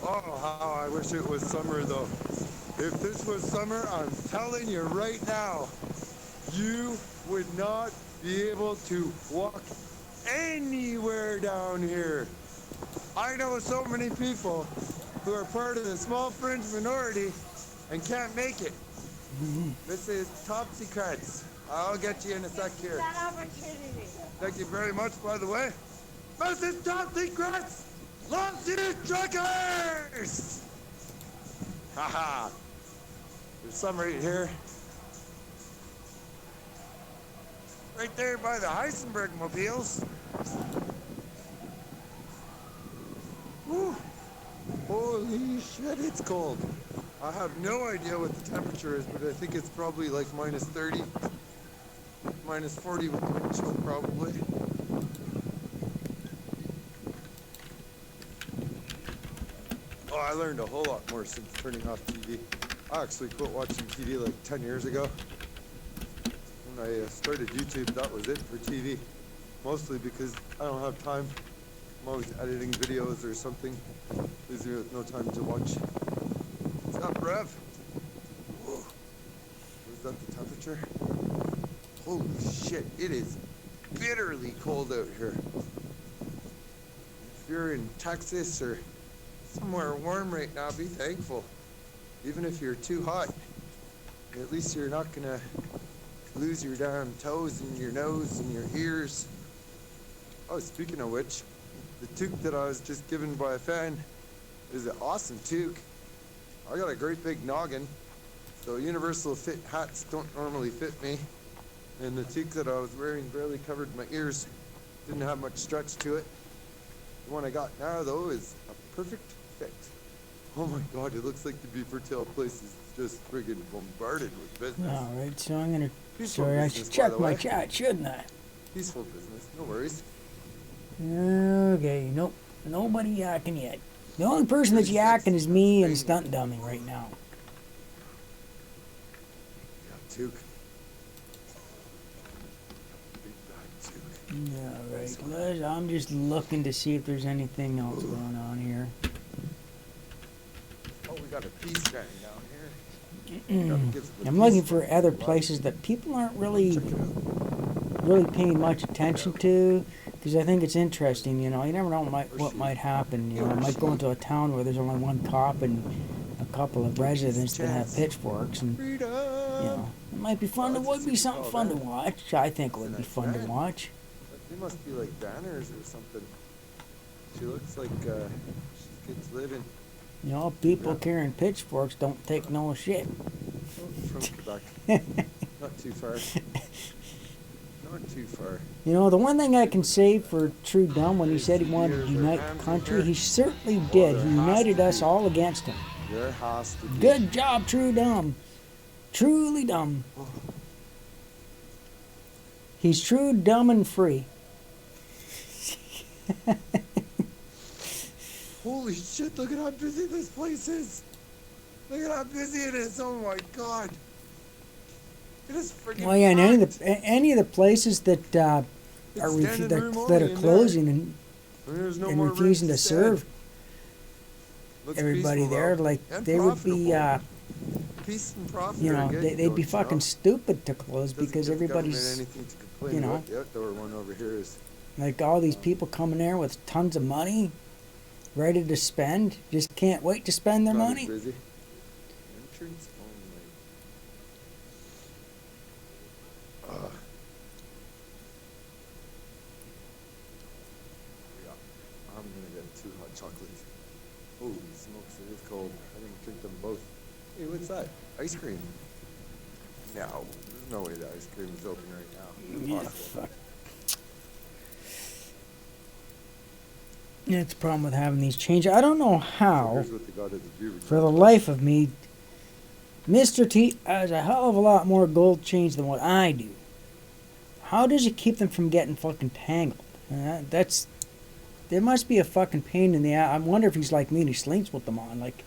R: Oh, how I wish it was summer though. If this was summer, I'm telling you right now, you would not be able to walk anywhere down here. I know so many people who are part of the small fringe minority and can't make it. This is top secrets. I'll get you in a sec here. Thank you very much, by the way. This is top secrets. Loves you, truckers. Haha. There's some right here. Right there by the Heisenberg mobiles. Woo. Holy shit, it's cold. I have no idea what the temperature is, but I think it's probably like minus 30, minus 40 with the wind chill probably. Oh, I learned a whole lot more since turning off TV. I actually quit watching TV like 10 years ago. When I started YouTube, that was it for TV. Mostly because I don't have time. I'm always editing videos or something. Leaves me with no time to watch. What's up, Rev? Whoa. Was that the temperature? Holy shit, it is bitterly cold out here. If you're in Texas or somewhere warm right now, be thankful. Even if you're too hot, at least you're not gonna lose your damn toes and your nose and your ears. Oh, speaking of which, the toque that I was just given by a fan is an awesome toque. I got a great big noggin, so universal fit hats don't normally fit me. And the toque that I was wearing barely covered my ears. Didn't have much stretch to it. The one I got now, though, is a perfect fit. Oh my god, it looks like the Beaver Tail place is just friggin' bombarded with business.
A: Alright, so I'm gonna...
R: Peaceful
A: Sorry, I
R: business,
A: should
R: by
A: check
R: the
A: my
R: way.
A: chat, shouldn't I?
R: Peaceful business, no worries.
A: Okay, nope. Nobody yakking yet. The only person that's yakking is me and Stunt Dummy right now.
R: Yeah, toque. Big bag toque.
A: Alright, I'm just looking to see if there's anything else going on here.
R: Oh, we got a peace gang down here.
A: I'm looking for other places that people aren't really paying much attention to, because I think it's interesting. You know, you never know what might happen. You know, I might go into a town where there's only one cop and a couple of residents that have pitchforks, and you know, it might be fun. It would be something fun to watch. I think it would be fun to watch.
R: They must be like banners or something. She looks like she gets living.
A: You know, people carrying pitchforks don't take no shit.
R: From Quebec. Not too far. Not too far.
A: You know, the one thing I can say for True Dumb, when he said he wanted to unite the country, he certainly did. He united us all against him.
R: There has to be.
A: Good job, True Dumb. Truly dumb. He's true, dumb, and free.
R: Holy shit, look at how busy this place is. Look at how busy it is. Oh my god. It is freaking
A: Well, yeah, and
R: packed.
A: any of the places that are closing and
R: There's no
A: and
R: more
A: refusing to
R: rooms
A: serve
R: Looks
A: everybody
R: peaceful,
A: there,
R: though.
A: like
R: And
A: they would be,
R: profitable. Peace and profit
A: you
R: are
A: know,
R: good,
A: they'd be
R: don't you
A: fucking
R: know?
A: stupid to close
R: Doesn't
A: because
R: give the government
A: everybody's,
R: anything to complain
A: you know,
R: about. The outdoor one over here is
A: like all these people coming there with tons of money, ready to spend, just can't wait to spend their
R: not
A: money.
R: as busy. Entrance only. Yeah, I'm gonna get 2 hot chocolates. Holy smokes, it is cold. I'm gonna drink them both. Hey, what's that? Ice cream? No, there's no way the ice cream is open right now.
A: Yeah,
R: Impossible.
A: fuck. Yeah, it's a problem with having these changes. I don't know
R: So
A: how,
R: here's what they got at the Beaver
A: for the
R: Tail.
A: life of me, Mr. T has a hell of a lot more gold chains than what I do. How does he keep them from getting fucking tangled? There must be a fucking pain in the ass. I wonder if he's like me and he sleeps with them on. Like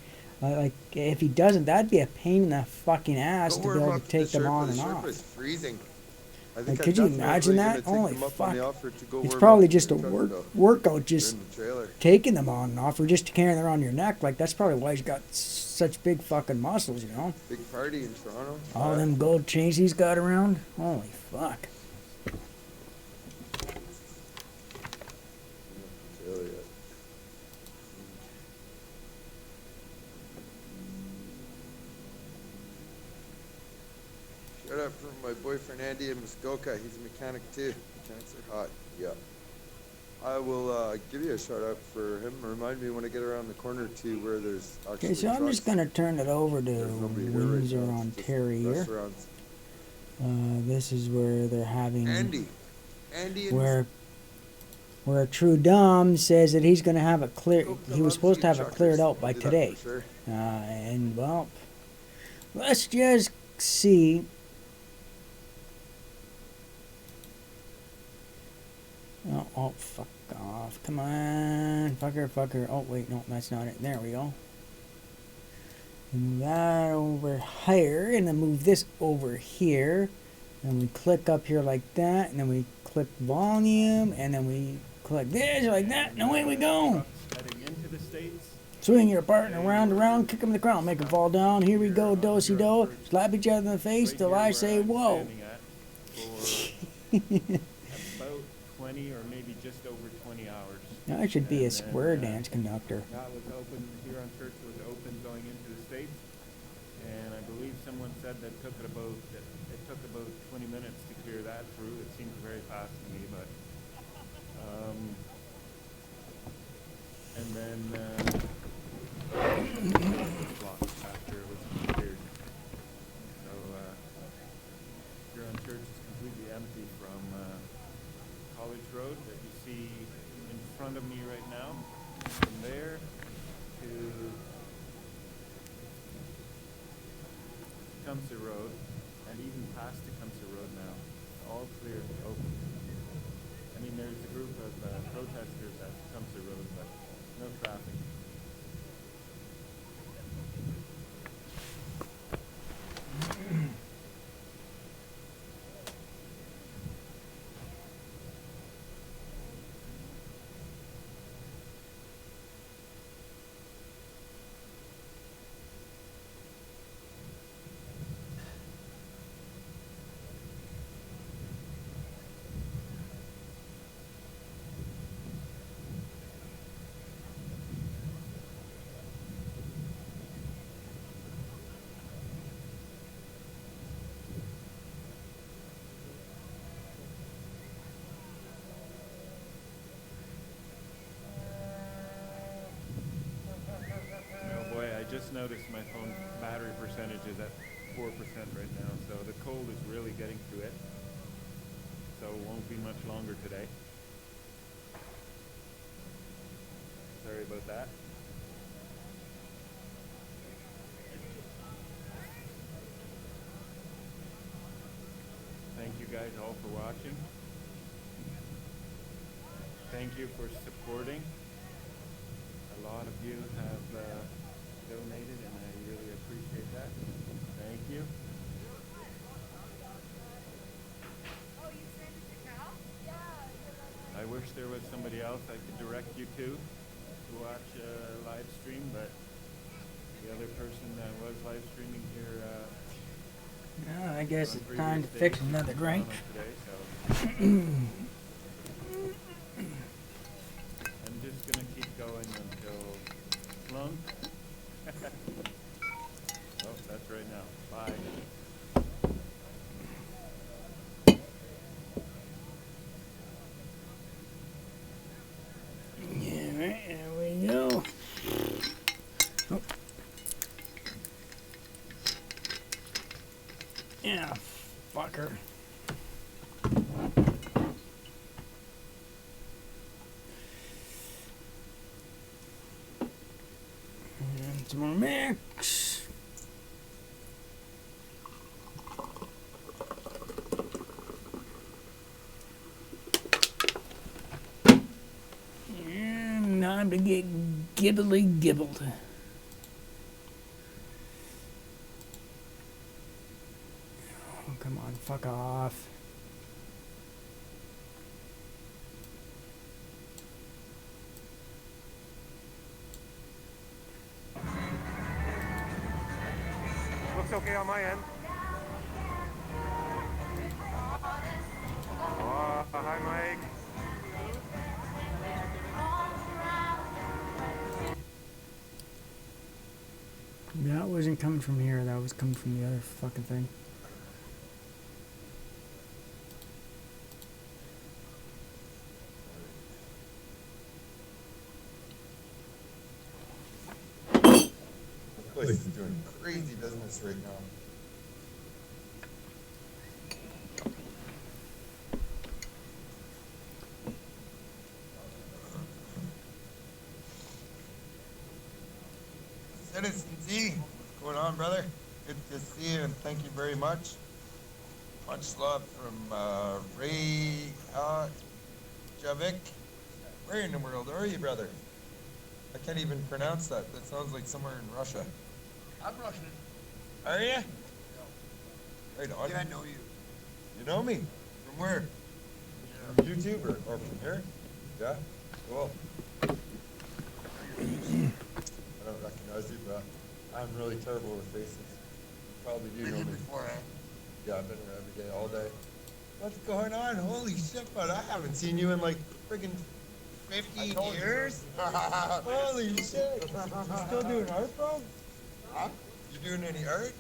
A: if he doesn't, that'd be a pain in the fucking ass
R: Don't
A: to
R: worry
A: be able
R: about
A: to take
R: the
A: them
R: Sherpa.
A: on
R: The
A: and
R: Sherpa
A: off.
R: is freezing. I
A: Like,
R: think
A: could you
R: I'm
A: imagine
R: definitely
A: that?
R: gonna take
A: Holy
R: them up
A: fuck.
R: on the offer to go
A: It's
R: warm
A: probably
R: up
A: just a
R: in the truck, though.
A: workout, just
R: In the trailer.
A: taking them on and off, or just carrying them around your neck. Like, that's probably why he's got such big fucking muscles, you know?
R: Big party in Toronto.
A: All them gold chains he's got around. Holy fuck.
R: Shout out for my boyfriend Andy in Muskoka. He's a mechanic too. Mechanics are hot. Yeah. I I will give you a shout out for him. Remind me when I get around the corner to where there's actually
A: Okay, so I'm just
R: trucks.
A: going to turn it over to
R: There's nobody here right
A: Windsor,
R: now. It's just
A: Ontario.
R: restaurants.
A: This is where they're having...
R: Andy and
A: Where Trudom says that he's going to have it clear. He was supposed to have it cleared out by
R: I'll do that
A: today.
R: for sure.
A: And well, let's just see. Oh, fuck off. Come on. Fucker. Oh, wait, no, that's not it. There we go. Move that over here, and then move this over here. And we click up here like that, and then we click volume, and then we click this like that, and away we go.
K: Heading into the States.
A: Swing your partner round and round, kick him in the crown, make him fall down. Here we go, do-si-do. Slap each other in the face till I say whoa.
K: About 20 or maybe just over 20 hours.
A: Now, I should be a square dance conductor.
K: That was open, Huron Church was open going into the States. And I believe someone said that it took about 20 minutes to clear that through. It seems very fast to me, but and then blocked after it was cleared. So Huron Church is completely empty from College Road that you see in front of me right now. From there to Tecumseh Road, and even past Tecumseh Road now, all clear, open. I mean, there's a group of protesters at Tecumseh Road, but no traffic. Just noticed my phone battery percentage is at 4% right now, so the cold is really getting to it. So it won't be much longer today. Sorry about that. Thank you guys all for watching. Thank you for supporting. A lot of you have donated, and I really appreciate that. Thank you.
D: Oh, you sent it to Cal? Yeah.
K: I wish there was somebody else I could direct you to watch a live stream, but the other person that was live streaming here.
A: I guess it's time to fix another drink.
K: Today, so I'm just gonna keep going until Slunk. Oh, that's right now. Bye.
A: Yeah, right, there we go. Oh. Yeah, fucker. And some more mix. And time to get gibbly gibbled. Oh, come on, fuck off.
V: Looks okay on my end. Hi, Mike.
A: That wasn't coming from here, that was coming from the other fucking thing.
R: place is doing crazy business right now. Citizen Z, what's going on, brother? Good to see you, and thank you very much. Much love from Ray Javik. Where in the world are you, brother? I can't even pronounce that. That sounds like somewhere in Russia.
T: I'm Russian.
R: Are you? Right on.
T: Yeah, I know you.
R: You know me? From where? From YouTube or from here? Yeah? Cool. I don't recognize you, but I'm really terrible with faces. Probably do know me.
T: Before, eh?
R: Yeah, I've been here every day, all day. What's going on? Holy shit, bud. I haven't seen you in like friggin' 15 years. Holy shit. You still doing art, bro? Huh? You doing any art?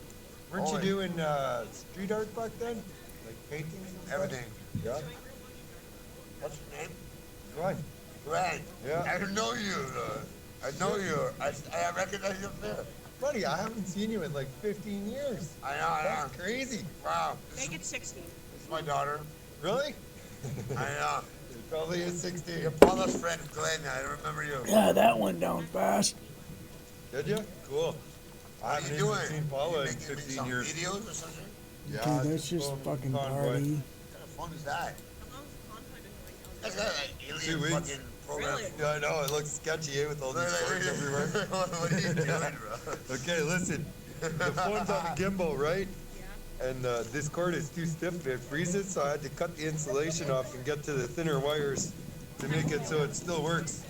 R: Weren't you doing street art back then? Like paintings and stuff?
T: Everything.
R: Yeah.
T: What's your name?
R: Glenn.
T: Glenn.
R: Yeah.
T: I don't know you. I know you. I recognize you there.
R: Buddy, I haven't seen you in like 15 years.
T: I know.
R: That's crazy.
T: Wow.
Q: Make it 16.
T: This is my daughter.
R: Really?
T: I know.
R: It probably is 16.
T: Your Paula's friend, Glenn. I remember you.
A: Yeah, that went down fast.
R: Did you? Cool. I
T: What are
R: haven't
T: you
R: even
T: doing?
R: seen Paula in
T: Making
R: 15
T: some
R: years.
T: videos or something?
R: Yeah.
A: Dude, that's just fucking
R: Convoy.
A: party.
T: What kind of phone is that? That's got an
R: 2
T: alien
R: weeks.
T: fucking program.
R: Yeah, I know. It looks sketchy, eh, with all these cords everywhere.
T: What are you doing, bro?
R: Okay, listen. The phone's on a gimbal, right? And this cord is too stiff, it freezes, so I had to cut the insulation off and get to the thinner wires to make it so it still works.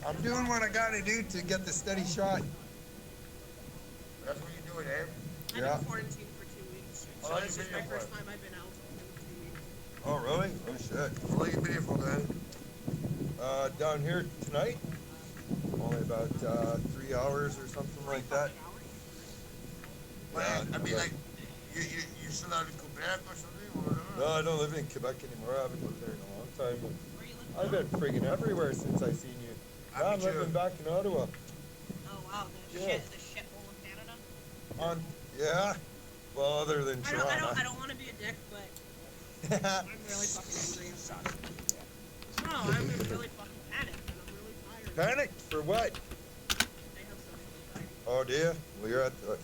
R: I'm doing what I gotta do to get the steady shot.
T: That's what you're doing, eh?
R: Yeah.
Q: I've been quarantined for 2 weeks.
T: How
Q: So
T: long
Q: this
T: you
Q: is
T: been
Q: my
T: here for?
Q: first time I've been out in 2 weeks.
R: Oh, really? Oh, shit.
T: How long you been here for, man?
R: Down here tonight, only about 3 hours or something like that.
T: Well, I mean, like, you're still out in Quebec or something? Or whatever?
R: No, I don't live in Quebec anymore. I haven't lived there in a long time. I've been friggin' everywhere since I seen you. Now I'm living back in Ottawa.
Q: Oh wow, the
R: Yeah.
Q: shit, the shithole of Canada.
R: Yeah. Well, other than
Q: I
R: Toronto.
Q: don't want to be a dick, but I'm really fucking angry. No, I'm really fucking panicked, and I'm really tired.
R: Panicked for what?
Q: I have social anxiety.
R: Oh, do you? Well, you're at the.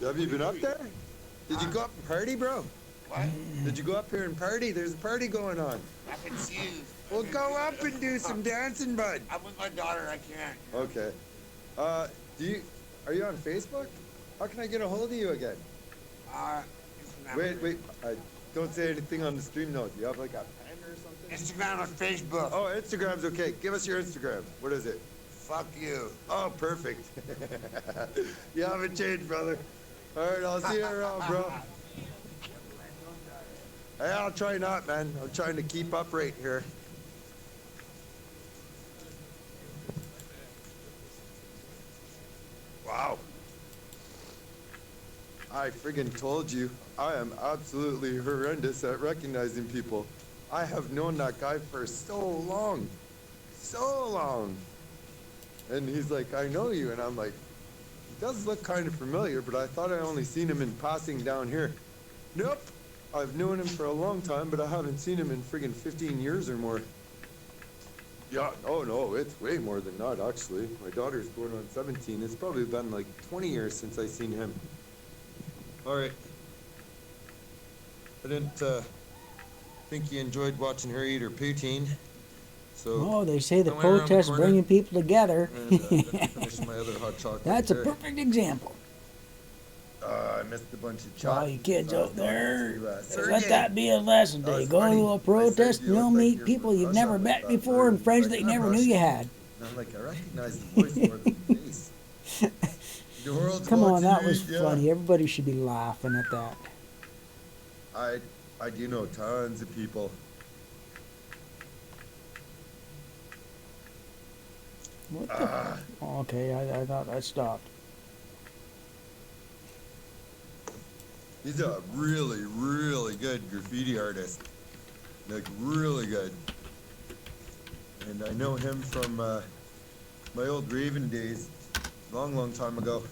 R: Have you been up there? Did you go up and party, bro?
T: What?
R: Did you go up here and party? There's a party going on.
T: I'm confused.
R: Well, go up and do some dancing, bud.
T: I'm with my daughter. I can't.
R: Okay. Are you on Facebook? How can I get a hold of you again? Wait. Don't say anything on the stream though. Do you have like a pen or something?
T: Instagram or Facebook.
R: Oh, Instagram's okay. Give us your Instagram. What is it?
T: Fuck you.
R: Oh, perfect. You haven't changed, brother. All right, I'll see you around, bro. Hey, I'll try not, man. I'm trying to keep up right here. Wow. I friggin' told you, I am absolutely horrendous at recognizing people. I have known that guy for so long. So long. And he's like, I know you. And I'm like, he does look kind of familiar, but I thought I only seen him in passing down here. Nope. I've known him for a long time, but I haven't seen him in friggin' 15 years or more. Yeah, oh no, it's way more than that, actually. My daughter's going on 17. It's probably been like 20 years since I seen him. All right. I didn't think you enjoyed watching her eat her poutine. So
A: Oh, they say the
R: I went around the
A: protest
R: corner
A: bringing people together.
R: and finish my other hot chocolate.
A: That's a
R: there.
A: perfect example.
R: I missed a bunch of
A: All
R: chocolate.
A: you kids
R: so I
A: out there,
R: thought to,
A: let that be a lesson
R: That
A: day.
R: was
A: Go
R: funny.
A: to a protest,
R: I said,
A: and you'll
R: "You look like
A: meet
R: you're
A: people
R: from
A: you've
R: Russia."
A: never
R: I
A: met
R: thought,
A: before and friends
R: like,
A: that you
R: I'm
A: never knew you
R: Russian.
A: had.
R: And I'm like, I recognize the voice more than the face. The world's
A: Come on,
R: watching
A: that
R: me,
A: was
R: yeah.
A: funny. Everybody should be laughing at that.
R: I do know tons of people.
A: What the? Oh, okay, I thought I stopped.
R: He's a really, really good graffiti artist. Like, really good. And I know him from my old Raven days, Long time ago.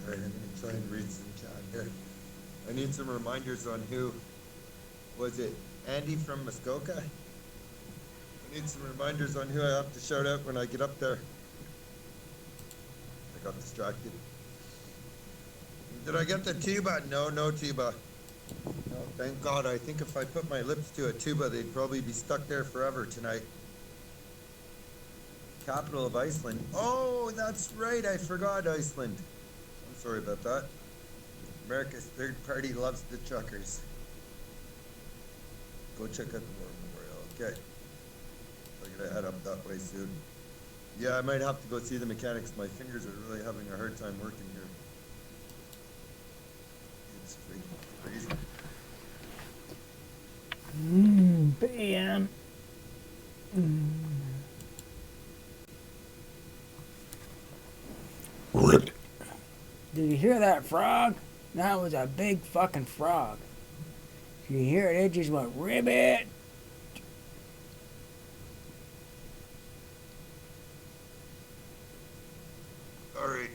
R: Alright, I'm gonna try and read some chat here. I need some reminders on who was it? Andy from Muskoka? I need some reminders on who I have to shout out when I get up there. I got distracted. Did I get the tuba? No tuba. No, thank God. I think if I put my lips to a tuba, they'd probably be stuck there forever tonight. Capital of Iceland. Oh, that's right. I forgot Iceland. I'm sorry about that. America's third party loves the truckers. Go check out the War Memorial. Okay. I'm gonna head up that way soon. Yeah, I might have to go see the mechanics. My fingers are really having a hard time working here. It's freaking crazy.
A: Bam. Did you hear that frog? That was a big fucking frog. Did you hear it? It just went ribbit.
R: Alright.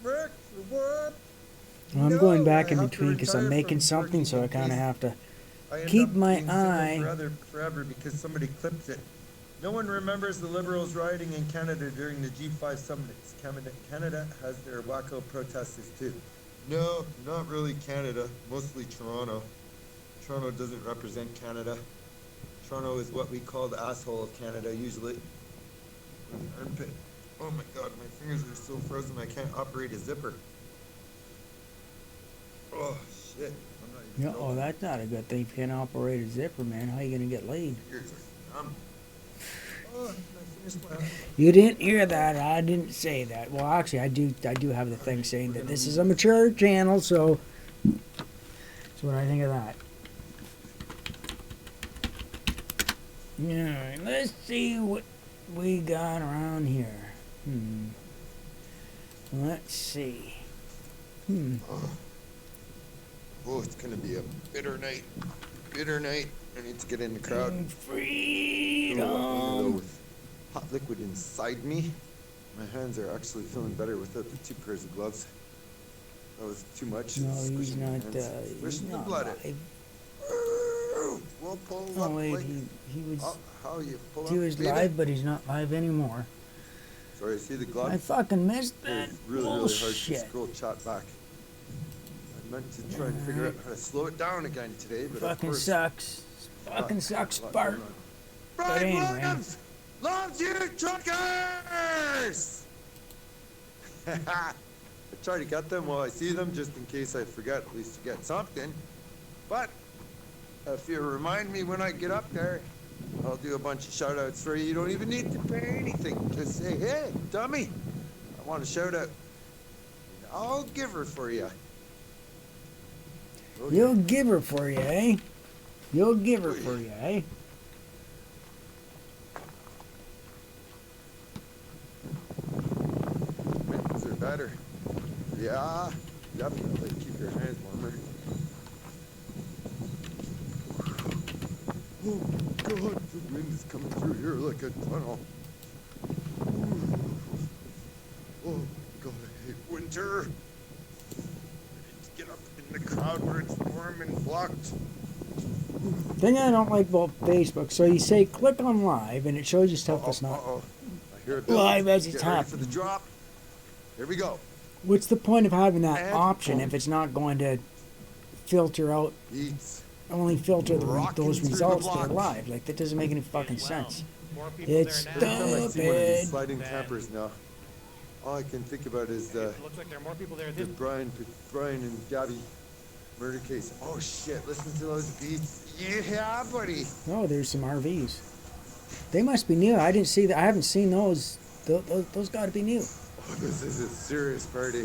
R: Work for what?
A: I'm going back in between because I'm making something, so I kind of have to keep my eye.
R: Forever because somebody clipped it. No one remembers the Liberals rioting in Canada during the G5 summits. Canada has their wacko protesters too. No, not really Canada. Mostly Toronto. Toronto doesn't represent Canada. Toronto is what we call the asshole of Canada usually. Armpit. Oh my God, my fingers are so frozen I can't operate a zipper. Oh shit. I'm not even
A: Oh, that's not a good thing. If you can't operate a zipper, man, how are you gonna get laid?
R: Oh, I finished my...
A: You didn't hear that. I didn't say that. Well, actually, I do have the thing saying that this is a mature channel, so that's what I think of that. Alright, let's see what we got around here. Let's see.
R: Oh, it's gonna be a bitter night. Bitter night. I need to get in the crowd.
A: Freedom.
R: With hot liquid inside me. My hands are actually feeling better without the 2 pairs of gloves. That was too much.
A: No, he's not. He's
R: the
A: not
R: blood
A: live.
R: We'll pull
A: Oh
R: up
A: wait,
R: like,
A: he was.
R: how you pull
A: He
R: up,
A: was
R: baby?
A: live, but he's not live anymore.
R: Sorry, see the glove?
A: I fucking missed that.
R: It's really hard to
A: bullshit.
R: scroll chat back. I meant to try and figure out how to slow it down again today, but of
A: Fucking
R: course,
A: sucks. Fucking sucks,
R: lot
A: Bart.
R: going on.
A: But
R: Brian
A: anyway.
R: Williams loves you, truckers! I try to get them while I see them, just in case I forget, at least to get something. But if you remind me when I get up there, I'll do a bunch of shout outs for you. You don't even need to pay anything. Just say, hey, dummy, I want a shout out. I'll give her for you. Okay.
A: You'll give her for you, eh? You'll give her for you, eh?
R: Mittens are better. Yeah, definitely keep your hands warmer. Oh God, the wind is coming through here like a tunnel. Oh God, I hate winter. I need to get up in the crowd where it's warm and blocked.
A: Thing I don't like about Facebook, so you say click on live and it shows you stuff that's not
R: I hear a build.
A: live as it's
R: Get ready for the
A: happening.
R: drop. Here we go.
A: What's the point of having that
R: And
A: option
R: boom.
A: if it's not going to filter out,
R: Beats.
A: only filter
R: Rocking
A: those
R: through the
A: results that are
R: block.
A: live? Like, that doesn't make any fucking sense.
F: More people
A: It's
F: there now.
R: Every time I see one of these
A: stupid.
R: sliding campers now, all I can think about is
F: It looks like there are more people there
R: the
F: than
R: Brian and Gabby murder case. Oh shit, listen to those beats. Yeah, buddy.
A: Oh, there's some RVs. They must be new. I didn't see that. I haven't seen those. Those got to be new.
R: Oh, this is a serious party.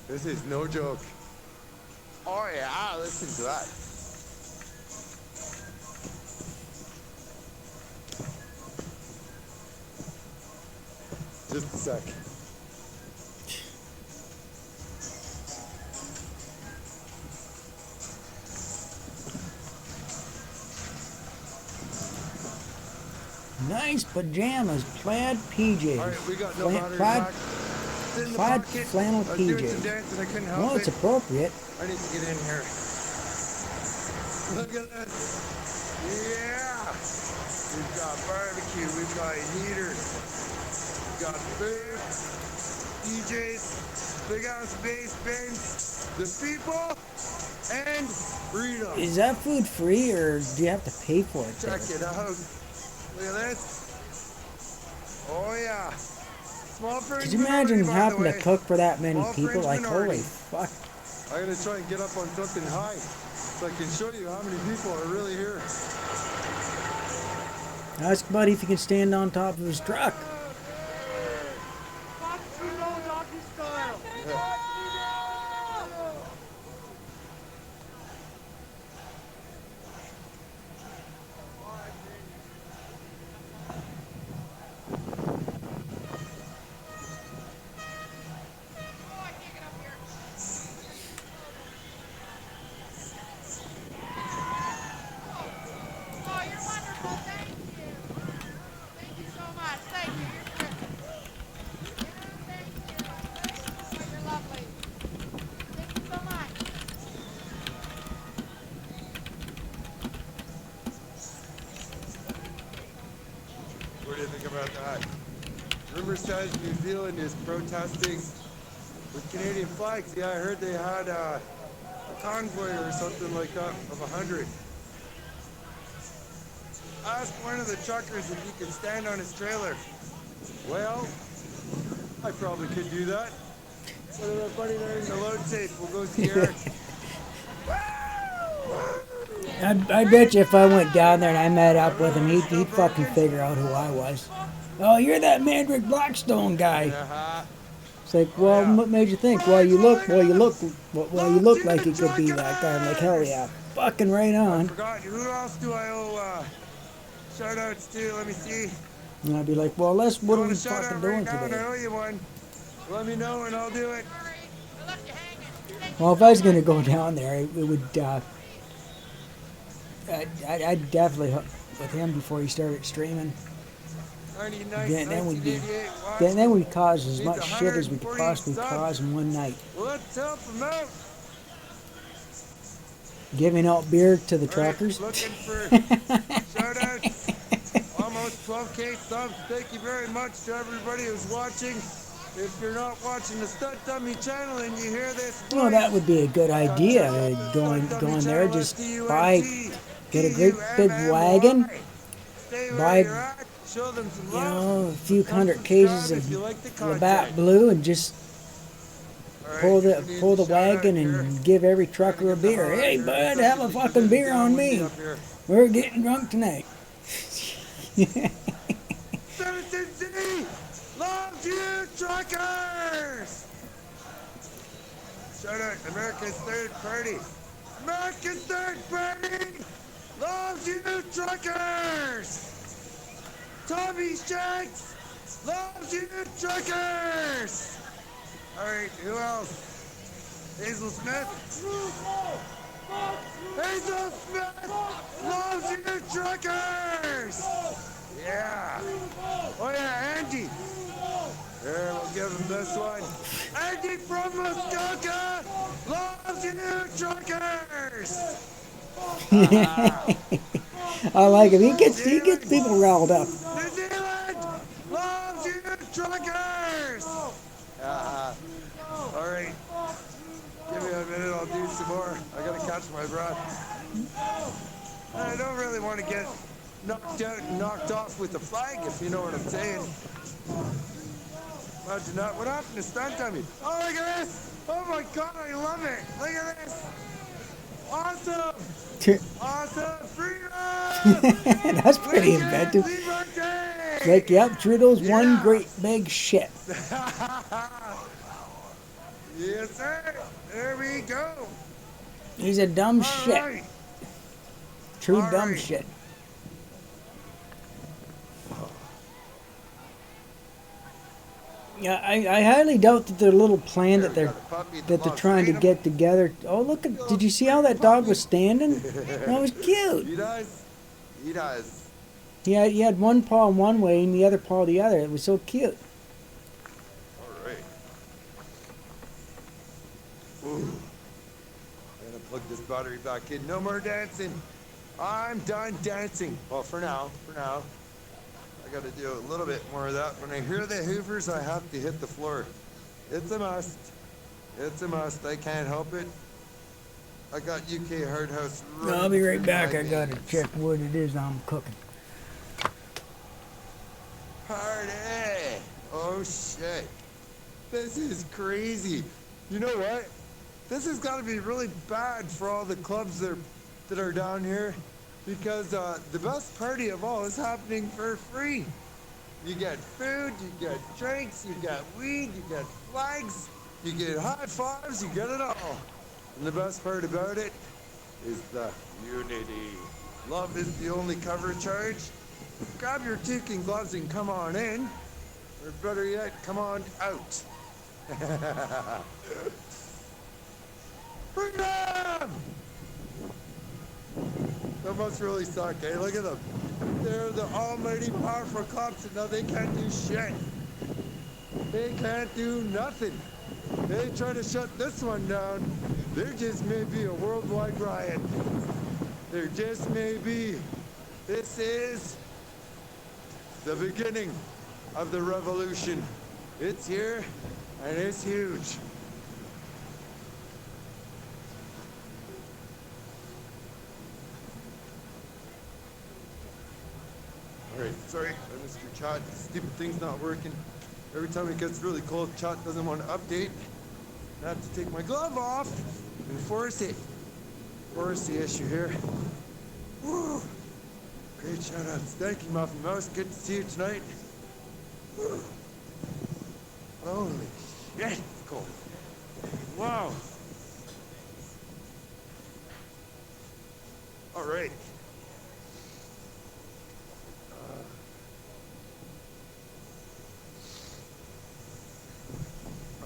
R: This is no joke. Oh yeah, listen to that. Just a sec.
A: nice pajamas, plaid PJs.
R: All right, we got no battery
A: plaid,
R: pack. It's in the
A: plaid
R: pocket.
A: flannel
R: I was doing some
A: PJs.
R: dancing, I couldn't help
A: Well, it's
R: it.
A: appropriate.
R: I need to get in here. Look at this. Yeah. We've got barbecue. We've got heaters. We've got food. DJs. Big house bass bins. The people. And freedom.
A: Is that food free or do you have to pay for it?
R: Check it out. Look at this. Oh yeah. Small fringe
A: Could you imagine
R: minority, by the
A: having to
R: way.
A: cook for that many
R: Small
A: people?
R: fringe
A: Like,
R: minority.
A: holy fuck.
R: I'm gonna try and get up on something high so I can show you how many people are really here.
A: Ask Buddy if he can stand on top of his truck.
D: Oh, you're wonderful. Thank you. Thank you so much. Thank you. You're lovely. Thank you so much.
R: What do you think about that? Rumor says New Zealand is protesting with Canadian flags. Yeah, I heard they had a convoy or something like that of 100. Ask one of the truckers if he can stand on his trailer. Well, I probably could do that. What about buddy there in the load tape? We'll go see Eric.
A: I bet you if I went down there and I met up with him, he'd fucking figure out who I was. Oh, you're that Mandrick Blackstone guy. It's like, well, what made you think? Well, you look like you could be that guy. I'm like, hell yeah, fucking right on.
R: Forgot, who else do I owe shout outs to? Let me see.
A: And I'd be like, well, what are we
R: Want a shout
A: fucking
R: out
A: doing
R: right now, and I
A: today?
R: owe you one. Let me know and I'll do it.
A: Well, if I was gonna go down there, it would. I'd definitely hook with him before he started streaming. Then we'd cause as much shit as we could possibly cause in one night.
R: Well, let's help him out.
A: Giving out beer to the truckers.
R: Looking for shout outs. Almost 12K subs. Thank you very much to everybody who's watching. If you're not watching the Stunt Dummy channel and you hear this,
A: Well, that would be a good idea. Going there, just get a great big wagon, buy, a few hundred cases of Labatt Blue, and just pull the wagon and give every trucker a beer. Hey, bud, have a fucking beer on me. We're getting drunk tonight.
R: Loves you, truckers! Shout out America's Third Party. America's Third Party loves you, truckers! Tommy Shanks loves you, truckers! Alright, who else? Hazel Smith? Hazel Smith loves you, truckers! Yeah. Oh yeah, Andy. There, we'll give him this one. Andy from Muskoka loves you, truckers.
A: I like him. He gets people riled up.
R: New Zealand loves you, truckers. All right. Give me a minute. I'll do some more. I gotta catch my breath. I don't really want to get knocked out and knocked off with the flag, if you know what I'm saying. Imagine that. What happened to Stunt Dummy? Oh, look at this! Oh my god, I love it! Look at this! Awesome! Awesome! Freedom!
A: That's pretty inventive. It's like, yep, Trudeau's one great big shit.
R: Yes, sir! There we go!
A: He's a dumb shit.
R: Right.
A: True dumb shit. Yeah, I highly doubt that their little plan that they're trying to get together. Oh, look at! Did you see how that dog was standing? That was cute.
R: He does. He does.
A: He had one paw one way and the other paw the other. It was so cute.
R: All right. Ooh. I'm gonna plug this battery back in. No more dancing. I'm done dancing. Well, for now. I gotta do a little bit more of that. When I hear the hoovers, I have to hit the floor. It's a must. It's a must. I can't help it. I got UK Hard House.
A: I'll be right
R: through
A: back.
R: my
A: I gotta
R: veins.
A: check what it is I'm cooking.
R: Party! Oh shit. This is crazy. You know what? This has got to be really bad for all the clubs that are down here, because the best party of all is happening for free. You get food, you get drinks, you get weed, you get flags, you get high fives, you get it all. And the best part about it is the unity. Love is the only cover charge. Grab your tuking gloves and come on in, or better yet, come on out. Freedom! That must really suck, eh? Look at them. They're the almighty powerful cops, and now they can't do shit. They can't do nothing. They try to shut this one down. There just may be a worldwide riot. There just may be. This is the beginning of the revolution. It's here, and it's huge. All right, sorry, I missed your chat. Stupid thing's not working. Every time it gets really cold, chat doesn't want to update. I have to take my glove off and force it. Force the issue here. Woo! Great shout outs. Thank you, Muffin Mouse. Good to see you tonight. Woo. Holy shit, it's cold. Wow. All right.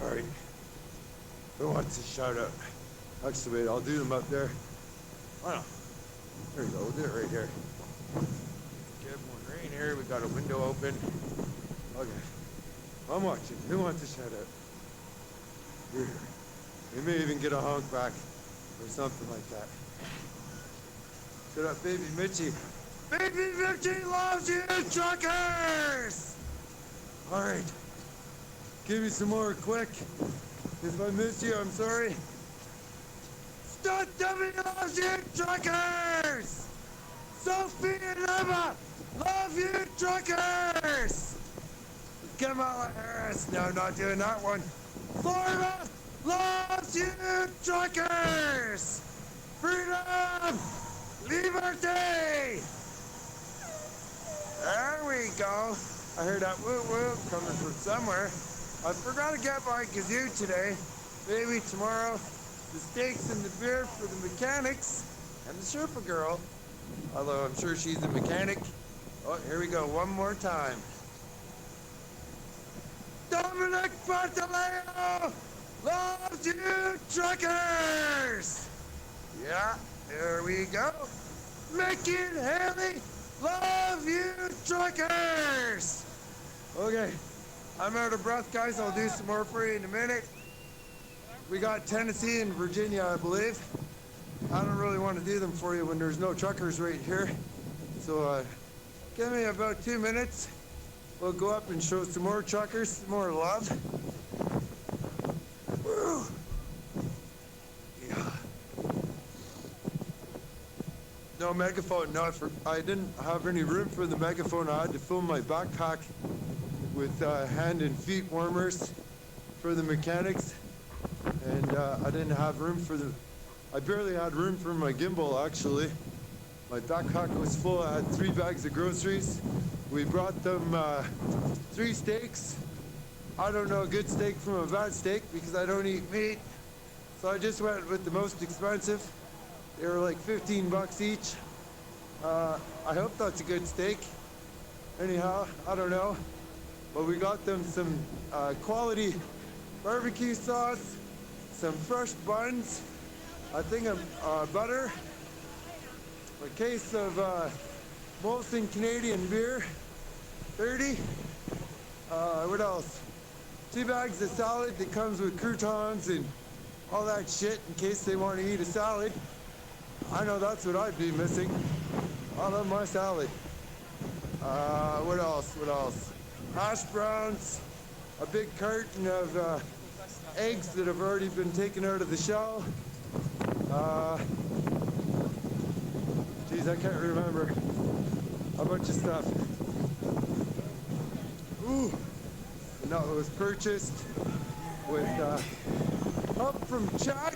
R: All right. Who wants a shout out? Actually, wait, I'll do them up there. Oh no. There we go. We'll do it right here. Get more rain here. We got a window open. Okay. I'm watching. Who wants a shout out? Here. We may even get a honk back or something like that. Shut up, baby Mitchie. Baby Mitchie loves you, truckers! All right. Give me some more quick. If I miss you, I'm sorry. Stunt Dummy loves you, truckers! Sophie and Emma love you, truckers! Kamala Harris, no, not doing that one. Florida loves you, truckers! Freedom! Liberty! There we go. I heard that woo-woo coming from somewhere. I forgot to get my kazoo today. Maybe tomorrow, the steaks and the beer for the mechanics and the Sherpa girl. Although I'm sure she's a mechanic. Oh, here we go, one more time. Dominic Bartoleo loves you, truckers! Yeah, there we go. Mickey and Haley love you, truckers! Okay. I'm out of breath, guys. I'll do some more for you in a minute. We got Tennessee and Virginia, I believe. I don't really want to do them for you when there's no truckers right here. So give me about 2 minutes. We'll go up and show some more truckers, some more love. Woo! Yeah. No megaphone. No, I didn't have any room for the megaphone. I had to fill my backpack with hand and feet warmers for the mechanics, and I didn't have room for I barely had room for my gimbal, actually. My backpack was full. I had 3 bags of groceries. We brought them 3 steaks. I don't know a good steak from a bad steak because I don't eat meat, so I just went with the most expensive. They were like 15 bucks each. I hope that's a good steak. Anyhow, I don't know. But we got them some quality barbecue sauce, some fresh buns, I think butter, a case of Molson Canadian beer, 30. What else? 2 bags of salad that comes with croutons and all that shit in case they want to eat a salad. I know that's what I'd be missing. I love my salad. What else? What else? Hash browns, a big carton of eggs that have already been taken out of the shell. Geez, I can't remember. A bunch of stuff. Ooh. And that was purchased with help from Chuck,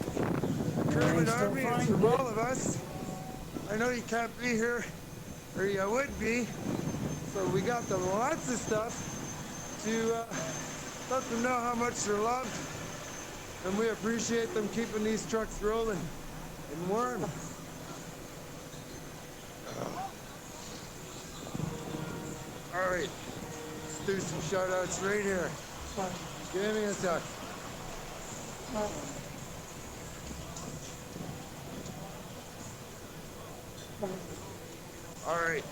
R: Kermit Army, and from all of us. I know you can't be here, or you would be. So we got them lots of stuff to let them know how much they're loved. And we appreciate them keeping these trucks rolling and warm. All right, let's do some shout outs right here. Give me a sec. All right.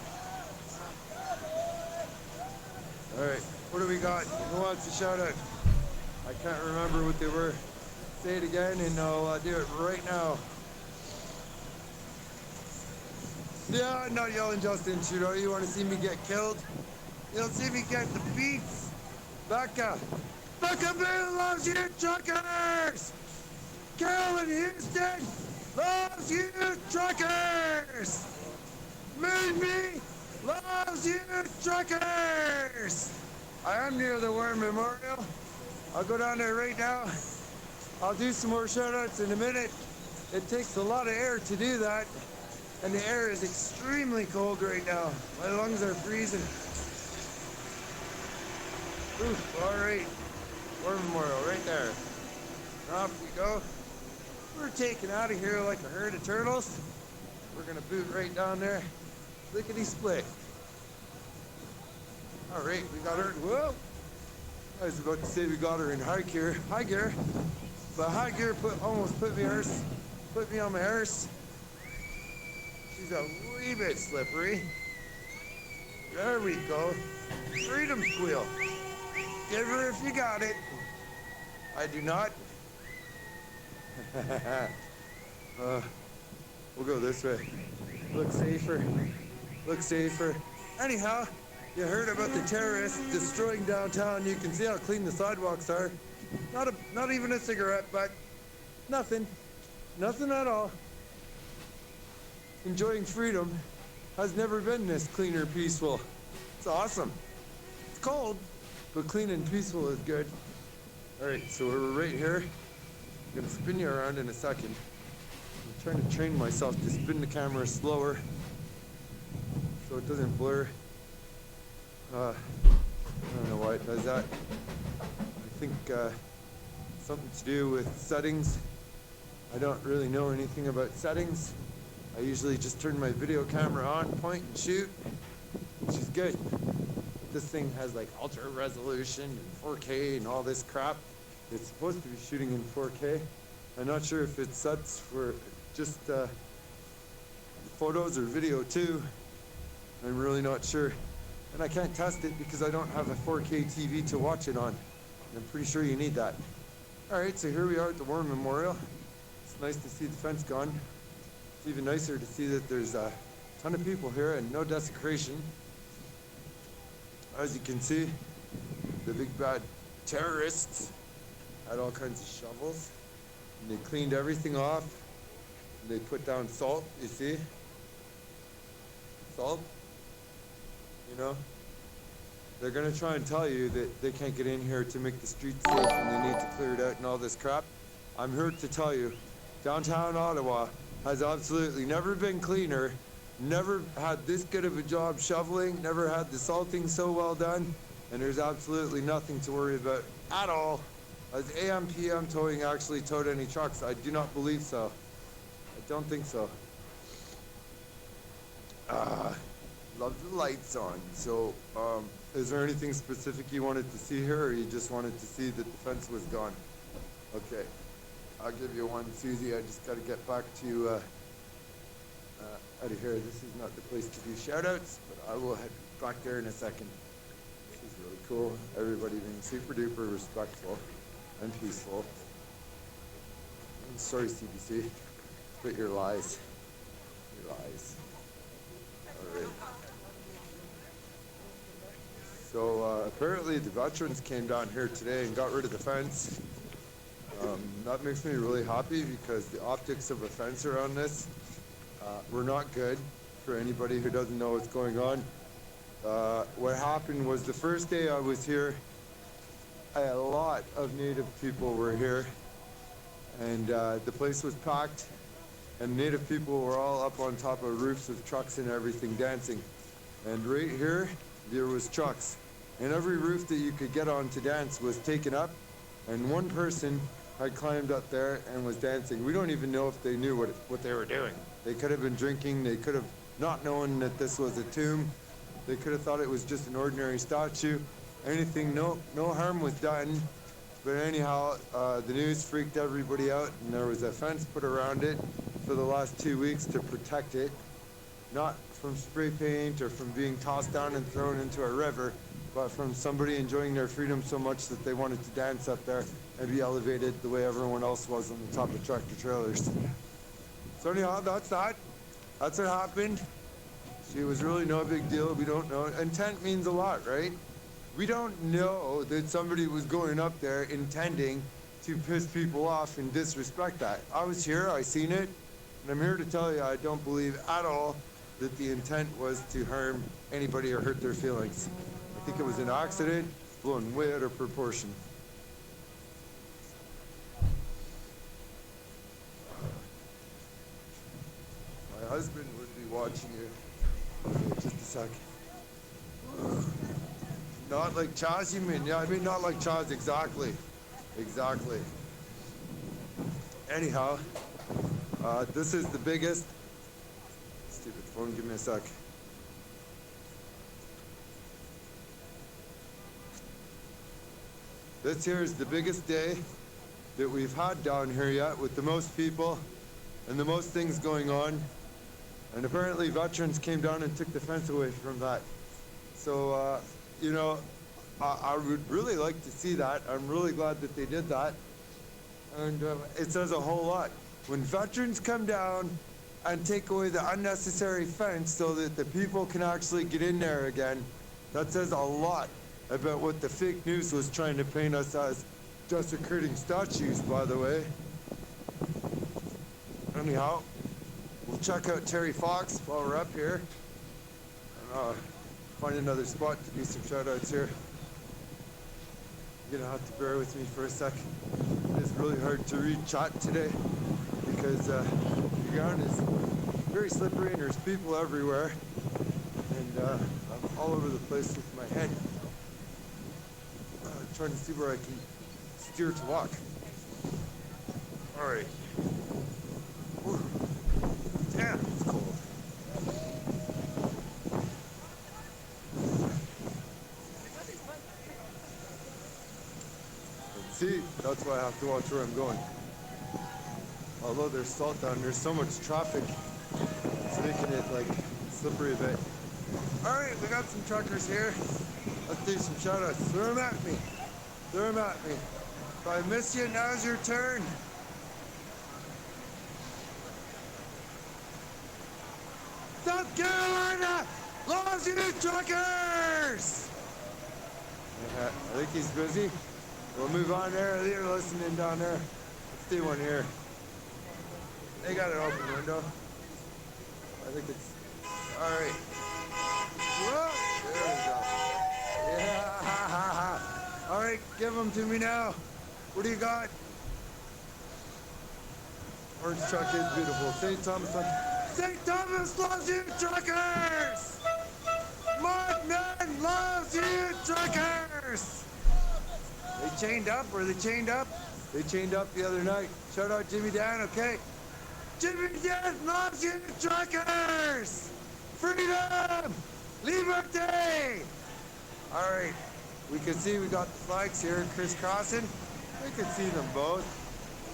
R: All right, what do we got? Who wants a shout out? I can't remember what they were. Say it again and I'll do it right now. Yeah, I'm not yelling Justin Trudeau. You want to see me get killed? You'll see me get the beats. Becca. Becca Boo loves you, truckers! Carolyn Houston loves you, truckers! Moonby loves you, truckers! I am near the War Memorial. I'll go down there right now. I'll do some more shout-outs in a minute. It takes a lot of air to do that, and the air is extremely cold right now. My lungs are freezing. Oof, all right. War Memorial right there. Off we go. We're taking out of here like a herd of turtles. We're gonna boot right down there. Lickety split. All right, we got her. Whoa! I was about to say we got her in high gear. High gear. But high gear almost put me on my horse. She's a wee bit slippery. There we go. Freedom squeal. Give her if you got it. I do not. We'll go this way. Look safer. Look safer. Anyhow, you heard about the terrorists destroying downtown. You can see how clean the sidewalks are. Not even a cigarette butt. Nothing. Nothing at all. Enjoying freedom has never been this clean or peaceful. It's awesome. It's cold, but clean and peaceful is good. All right, so we're right here. I'm gonna spin you around in a second. I'm trying to train myself to spin the camera slower so it doesn't blur. I don't know why it does that. I think something to do with settings. I don't really know anything about settings. I usually just turn my video camera on, point and shoot, which is good. This thing has like ultra resolution and 4K and all this crap. It's supposed to be shooting in 4K. I'm not sure if it sets for just photos or video too. I'm really not sure. And I can't test it because I don't have a 4K TV to watch it on. I'm pretty sure you need that. All right, so here we are at the War Memorial. It's nice to see the fence gone. It's even nicer to see that there's a ton of people here and no desecration. As you can see, the big bad terrorists had all kinds of shovels. And they cleaned everything off. And they put down salt, you see? Salt. You know? They're gonna try and tell you that they can't get in here to make the streets safe and they need to clear it out and all this crap. I'm here to tell you, downtown Ottawa has absolutely never been cleaner, never had this good of a job shoveling, never had the salting so well done, and there's absolutely nothing to worry about at all. Has AM/PM towing actually towed any trucks? I do not believe so. I don't think so. Love the lights on. So, is there anything specific you wanted to see here, or you just wanted to see that the fence was gone? Okay, I'll give you one, Susie. I just got to get back to out of here. This is not the place to do shout-outs, but I will head back there in a second. This is really cool. Everybody being super duper respectful and peaceful. I'm sorry, CBC, but your lies. Your lies. All right. So apparently the veterans came down here today and got rid of the fence. That makes me really happy because the optics of a fence around this were not good for anybody who doesn't know what's going on. What happened was the first day I was here, a lot of Native people were here, and the place was packed, and Native people were all up on top of roofs with trucks and everything dancing. And right here, there was trucks. And every roof that you could get on to dance was taken up, and one person had climbed up there and was dancing. We don't even know if they knew what they were doing. They could have been drinking, they could have not known that this was a tomb. They could have thought it was just an ordinary statue. Anything, no harm was done. But anyhow, the news freaked everybody out, and there was a fence put around it for the last 2 weeks to protect it, not from spray paint or from being tossed down and thrown into a river, but from somebody enjoying their freedom so much that they wanted to dance up there and be elevated the way everyone else was on the top of tractor trailers. So anyhow, that's that. That's what happened. It was really no big deal. We don't know. Intent means a lot, right? We don't know that somebody was going up there intending to piss people off and disrespect that. I was here, I seen it, and I'm here to tell you I don't believe at all that the intent was to harm anybody or hurt their feelings. I think it was an accident blown way out of proportion. My husband would be watching you. Okay, just a sec. Not like Chaz, you mean? Yeah, I mean not like Chaz, exactly. Exactly. Anyhow, this is the biggest. Stupid phone, give me a sec. This here is the biggest day that we've had down here yet, with the most people and the most things going on. And apparently veterans came down and took the fence away from that. So, you know, I would really like to see that. I'm really glad that they did that. And it says a whole lot. When veterans come down and take away the unnecessary fence so that the people can actually get in there again, that says a lot about what the fake news was trying to paint us as desecrating statues, by the way. Anyhow, we'll check out Terry Fox while we're up here. And find another spot to do some shout-outs here. You're gonna have to bear with me for a sec. It's really hard to read chat today because the ground is very slippery and there's people everywhere. And I'm all over the place with my head. Trying to see where I can steer to walk. All right. Whew. Damn, it's cold. See, that's why I have to watch where I'm going. Although there's salt down, there's so much traffic, it's making it like slippery a bit. All right, we got some truckers here. Let's do some shout-outs. Throw them at me. Throw them at me. If I miss you, now's your turn. South Carolina loves you, truckers! Yeah, I think he's busy. We'll move on there. They're listening down there. Let's do one here. They got an open window. I think it's... All right. Whoa, there we go. Yeah. All right, give them to me now. What do you got? Orange truck is beautiful. St. Thomas. St. Thomas loves you, truckers! Mark Nunn loves you, truckers! They chained up? Were they chained up? They chained up the other night. Shout out Jimmy Dan, okay? Jimmy Dan loves you, truckers! Freedom! Liberty! All right, we can see we got the flags here crisscrossing. We can see them both.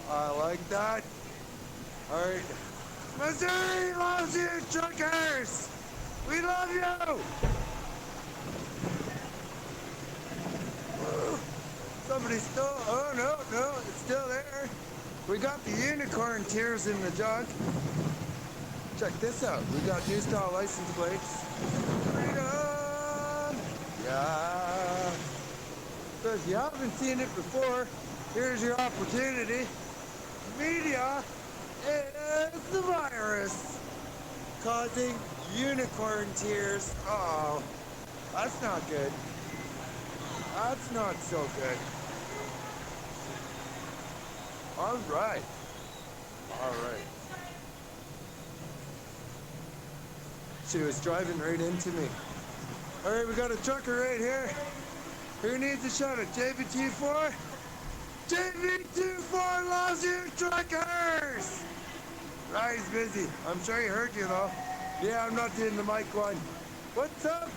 R: I like that. All right, Missouri loves you, truckers! We love you! Woo. Somebody stole, oh no, it's still there. We got the unicorn tears in the jug. Check this out, we got new style license plates. Freedom! Yeah. So if you haven't seen it before, here's your opportunity. Media is the virus causing unicorn tears. Uh-oh, that's not good. That's not so good. All right. All right. She was driving right into me. All right, we got a trucker right here. Who needs a shout out? JV24? JV24 loves you, truckers! Right, he's busy. I'm sure he heard you, though. Yeah, I'm not doing the mic one. What's up?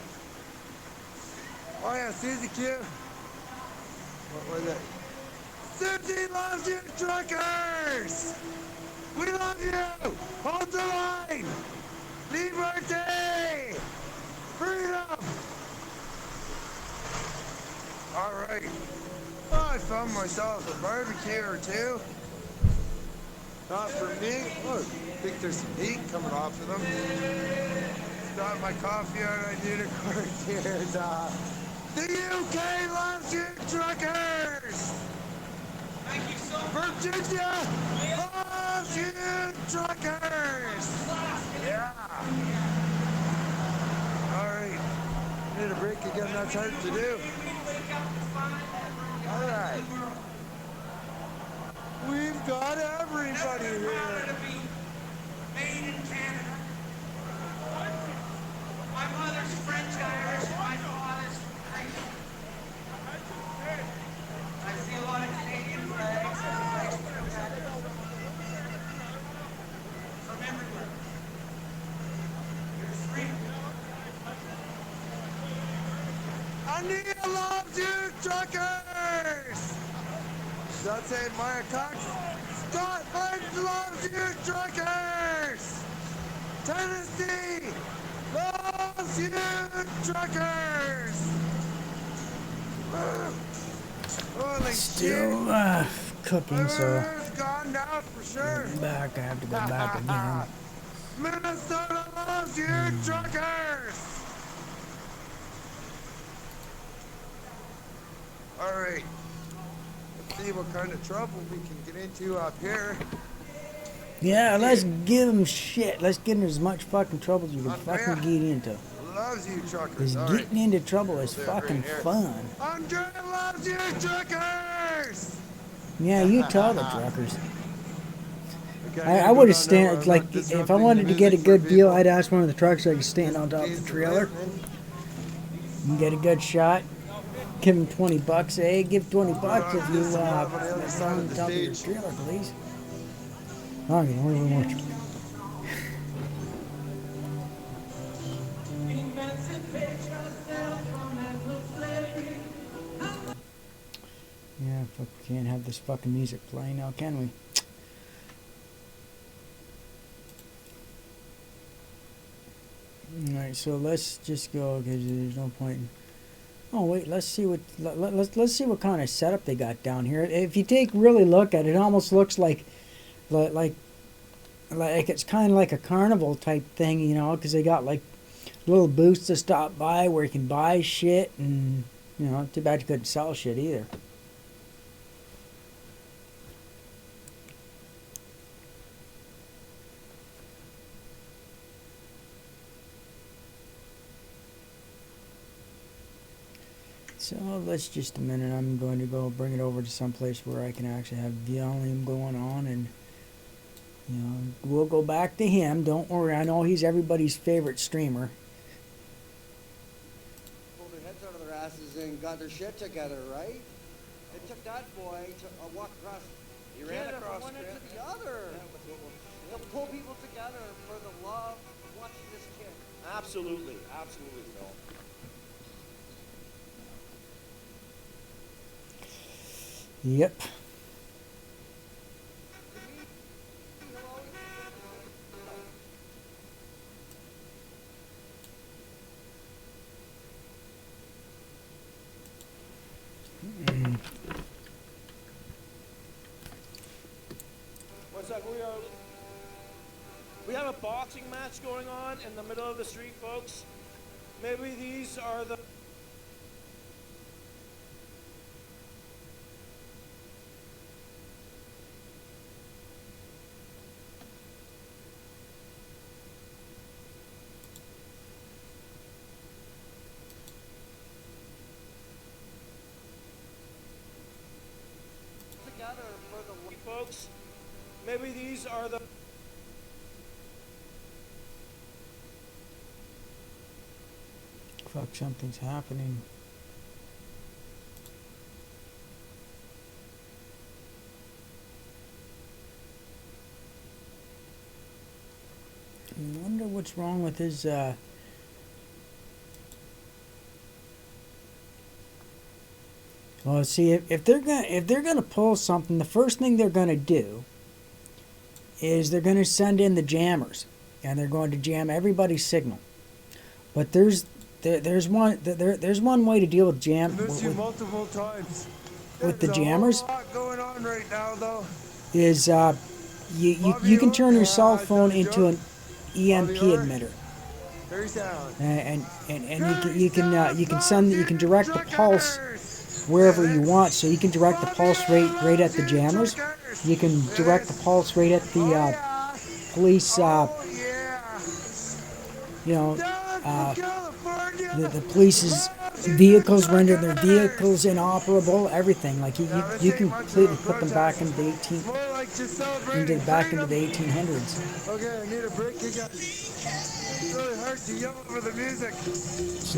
R: Oh, yeah, Susie Q. What was it? Susie loves you, truckers! We love you! Hold the line! Liberty! Freedom! All right. Oh, I found myself a barbecue or two. Not for me. Look, I think there's some heat coming off of them. Got my coffee out on unicorn tears. The UK loves you, truckers! Thank you so much. Virginia loves you, truckers! Yeah. All right. Need a break again. That's hard to do. All right. We've got everybody here.
E: Made in Canada. My mother's French Irish, my father's Irish. I see a lot of Canadian flags and flags from everywhere. You're free.
R: Anita loves you, truckers! That's it, Maya Cox. Scotland loves you, truckers! Tennessee loves you, truckers! Holy
A: Still cooking, so
R: gone now for sure.
A: back. I have to go back again.
R: Minnesota loves you, truckers! All right. Let's see what kind of trouble we can get into up here.
A: Yeah, let's give them shit. Let's get in as much fucking trouble as you can fucking get into.
R: Loves you, truckers.
A: Because
R: All
A: getting
R: right.
A: into trouble is
R: We'll do it
A: fucking
R: right here.
A: fun.
R: Andrea loves you, truckers!
A: Yeah, you tell the truckers.
R: Okay,
A: I would have
R: no,
A: stand
R: I'm
A: like
R: not
A: if I
R: disrupting
A: wanted
R: the
A: to get a
R: music for
A: good deal,
R: people.
A: I'd ask one of the trucks so I could stand on top of the trailer. You get a good shot. Give him $20. Hey, give $20 if you
R: on the other side
A: on
R: of the
A: top of your
R: stage.
A: trailer, please. Okay, what do we want? Yeah, fuck, we can't have this fucking music playing now, can we? Alright, so let's just go because there's no point in... Oh wait, let's see what let's see what kind of setup they got down here. If you take really look at it, it almost looks like it's kind of like a carnival type thing, you know, because they got like little booths to stop by where you can buy shit, and you know, too bad you couldn't sell shit either. So let's just a minute. I'm going to go bring it over to some place where I can actually have volume going on, and you know, we'll go back to him. Don't worry. I know he's everybody's favorite streamer.
L: Pulled their heads out of their asses and got their shit together, right? It took that boy to walk across.
N: He ran
L: Canada
N: across
L: from one end
N: Canada.
L: to the other. They'll pull people together for the love of watching this kid.
N: Absolutely, absolutely, Phil.
A: Yep.
B: sec. We have a boxing match going on in the middle of the street, folks. Maybe these are the... together for the folks. Maybe these are the...
A: Fuck, something's happening. I wonder what's wrong with his, Well, see, if they're gonna pull something, the first thing they're gonna do is they're gonna send in the jammers, and they're going to jam everybody's signal. But there's one way to deal with
R: I missed you multiple times.
A: with the
R: There's
A: jammers.
R: a lot going on right now, though.
A: Is you can turn your cell phone into an EMP emitter,
R: Very sound.
A: and you can direct the pulse wherever you want. So you can direct the pulse right at the jammers. You can direct the pulse right at the police. The police's vehicles, render their vehicles inoperable. Everything, like you can completely put them back into the 1800s.
R: Okay, I need a break, you guys. It's really hard to yell over the music.
A: It's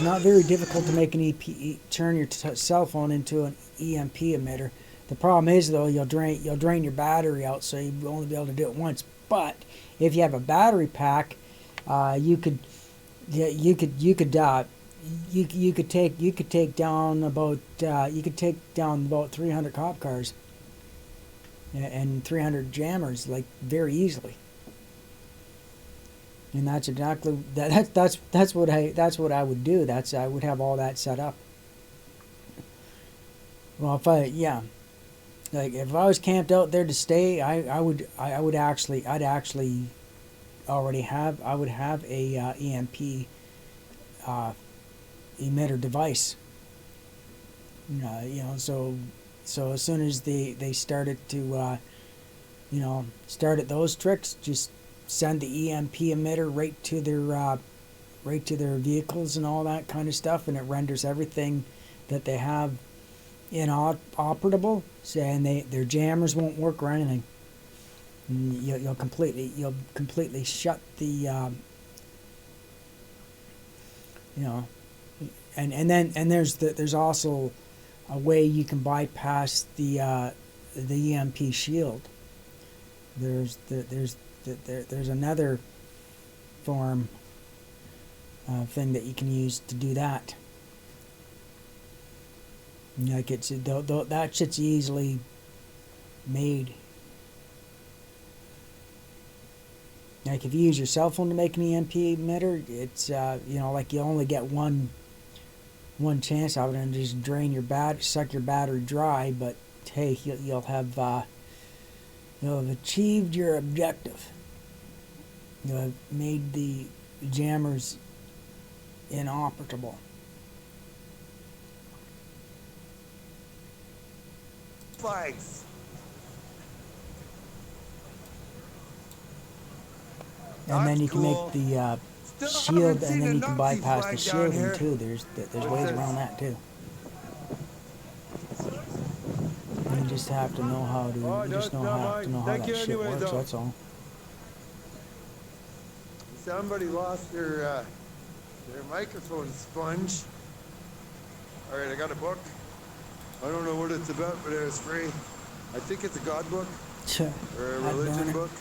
A: not very difficult to make an turn your cell phone into an EMP emitter. The problem is though, you'll drain your battery out, so you'll only be able to do it once. But if you have a battery pack, you could take down about 300 cop cars and 300 jammers, like, very easily. And that's exactly that's what I would do. I would have all that set up. Well, if if I was camped out there to stay, I'd actually already have a EMP emitter device. So as soon as they started to started those tricks, just send the EMP emitter right to their vehicles and all that kind of stuff, and it renders everything that they have inoperable, and their jammers won't work or anything. And you'll completely shut the and then there's also a way you can bypass the EMP shield. There's another form thing that you can use to do that. Like that shit's easily made. Like if you use your cell phone to make an EMP emitter, it's like you only get one chance of it, and just suck your battery dry. But hey, you'll have achieved your objective. You'll have made the jammers inoperable.
R: Flags.
A: And then you can make the shield, and then you can bypass the shielding too. There's ways around that too. You just have to know how to. You just have to know how that shit works. That's all.
R: Somebody lost their microphone sponge. All right, I got a book. I don't know what it's about, but it was free. I think it's a God book or a religion book.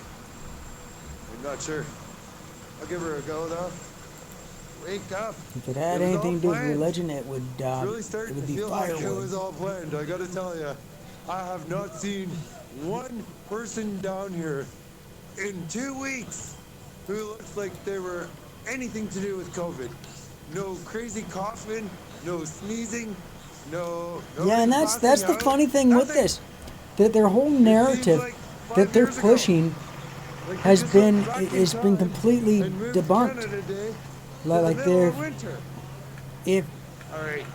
R: I'm not sure. I'll give her a go though. Wake up.
A: If it had anything to do with religion, it would
R: really starting to
A: be
R: feel
A: firewood.
R: like it was all planned. I gotta tell you, I have not seen one person down here in 2 weeks who looks like they were anything to do with COVID. No crazy coughing, no sneezing, no.
A: Yeah, and that's the funny thing with this, that their whole narrative that they're
R: years ago.
A: pushing
R: Like they
A: has
R: just
A: been
R: went back in
A: has been
R: time
A: completely
R: and moved
A: debunked.
R: Canada Day to
A: Like
R: the middle
A: they're
R: of winter.
A: if
R: All right.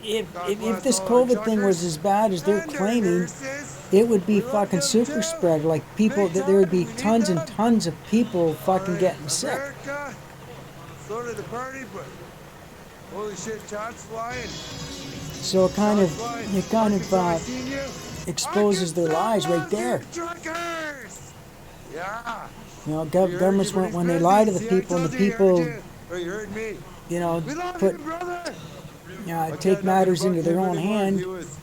A: if
R: God
A: if, if
R: bless
A: this
R: all our
A: COVID thing was
R: truckers
A: as bad as they're
R: and our
A: claiming,
R: nurses.
A: it would be
R: We love
A: fucking
R: them
A: super
R: too.
A: spread. Like people,
R: Big
A: that there would
R: time.
A: be
R: We need
A: tons and
R: them.
A: tons of people
R: All
A: fucking
R: right,
A: getting sick.
R: America, slow to the party, but holy shit, shots flying.
A: So it kind
R: Shots
A: of
R: flying.
A: it kind of
R: Arkansas, I seen you.
A: exposes their lies right there.
R: Truckers! Yeah.
A: You know,
R: We heard you,
A: governments
R: but he's
A: when they lie to the
R: busy. See,
A: people
R: I
A: and the
R: told you, he heard
A: people,
R: you. Or you heard me.
A: you know,
R: We love
A: put
R: you, brother. I
A: take
R: can't
A: matters
R: nothing
A: into
R: about
A: their
R: him
A: own
R: anymore.
A: hand.
R: He was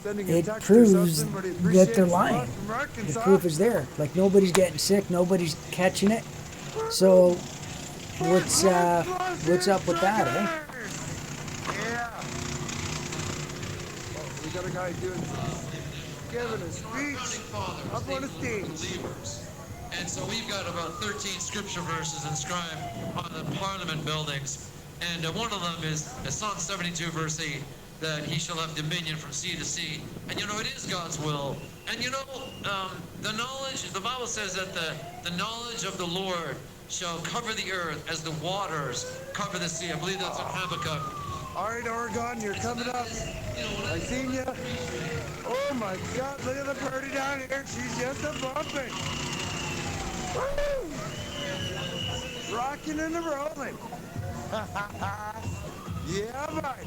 R: sending a
A: It
R: text or
A: proves
R: something, but he
A: that they're
R: appreciates the love
A: lying.
R: from
A: The
R: Arkansas.
A: proof is there. Like nobody's getting sick, nobody's catching it. So what's up with that, eh?
R: Yeah. Oh, we got a guy giving a speech up on the stage.
O: And so we've got about 13 scripture verses inscribed on the Parliament buildings. And one of them is Psalm 72, verse 8, that he shall have dominion from sea to sea. And you know, it is God's will. And you know, the Bible says that the knowledge of the Lord shall cover the earth as the waters cover the sea. I believe that's in Habakkuk.
R: All right, Oregon, you're coming up. I seen you. Oh my God, look at the party down here. She's just a bumping. Woo! Rocking and a rolling. Yeah, bud.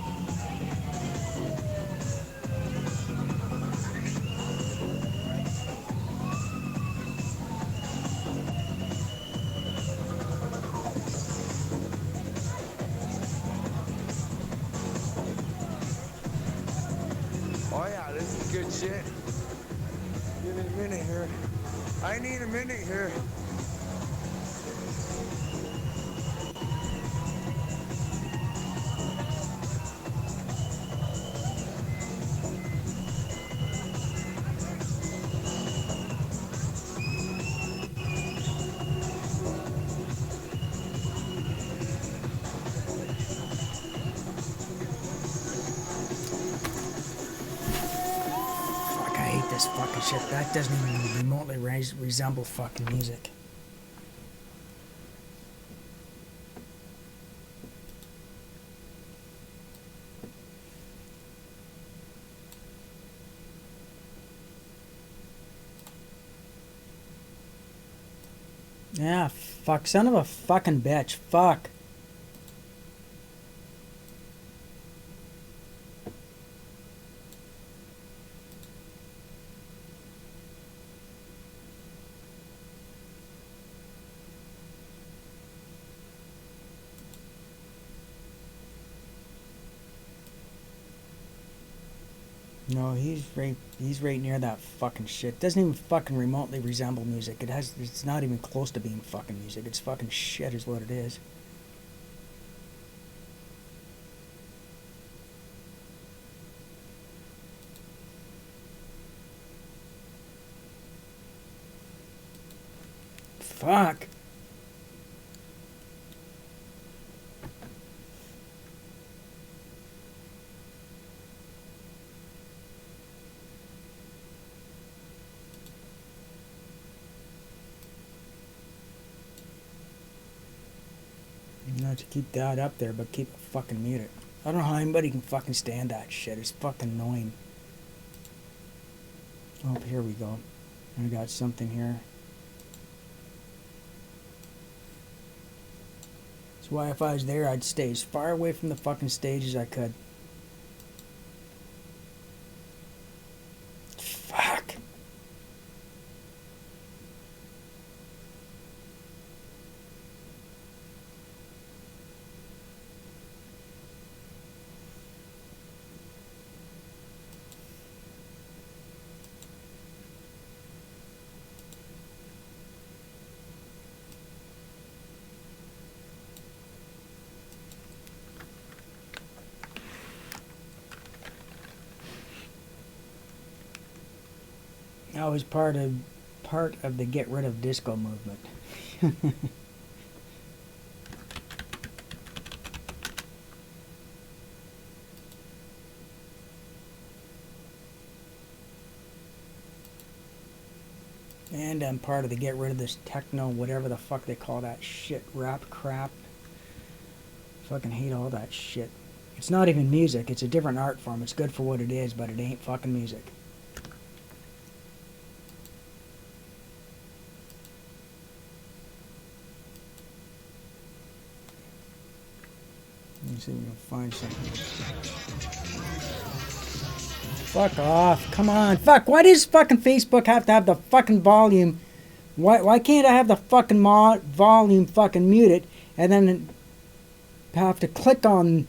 R: Oh yeah, this is good shit. Give me a minute here. I need a minute here.
A: Fuck, I hate this fucking shit. That doesn't even remotely resemble fucking music. Yeah, fuck, son of a fucking bitch. Fuck. No, he's right near that fucking shit. Doesn't even fucking remotely resemble music. It's not even close to being fucking music. It's fucking shit is what it is. Fuck. Not to keep that up there, but keep it fucking muted. I don't know how anybody can fucking stand that shit. It's fucking annoying. Oh, here we go. I got something here. That's why if I was there, I'd stay as far away from the fucking stage as I could. Fuck. I was part of the get rid of disco movement. And I'm part of the get rid of this techno, whatever the fuck they call that shit, rap crap. Fucking hate all that shit. It's not even music, it's a different art form. It's good for what it is, but it ain't fucking music. Let me see if we can find something. Fuck off. Come on. Fuck. Why does fucking Facebook have to have the fucking volume? Why can't I have the fucking volume fucking muted and then have to click on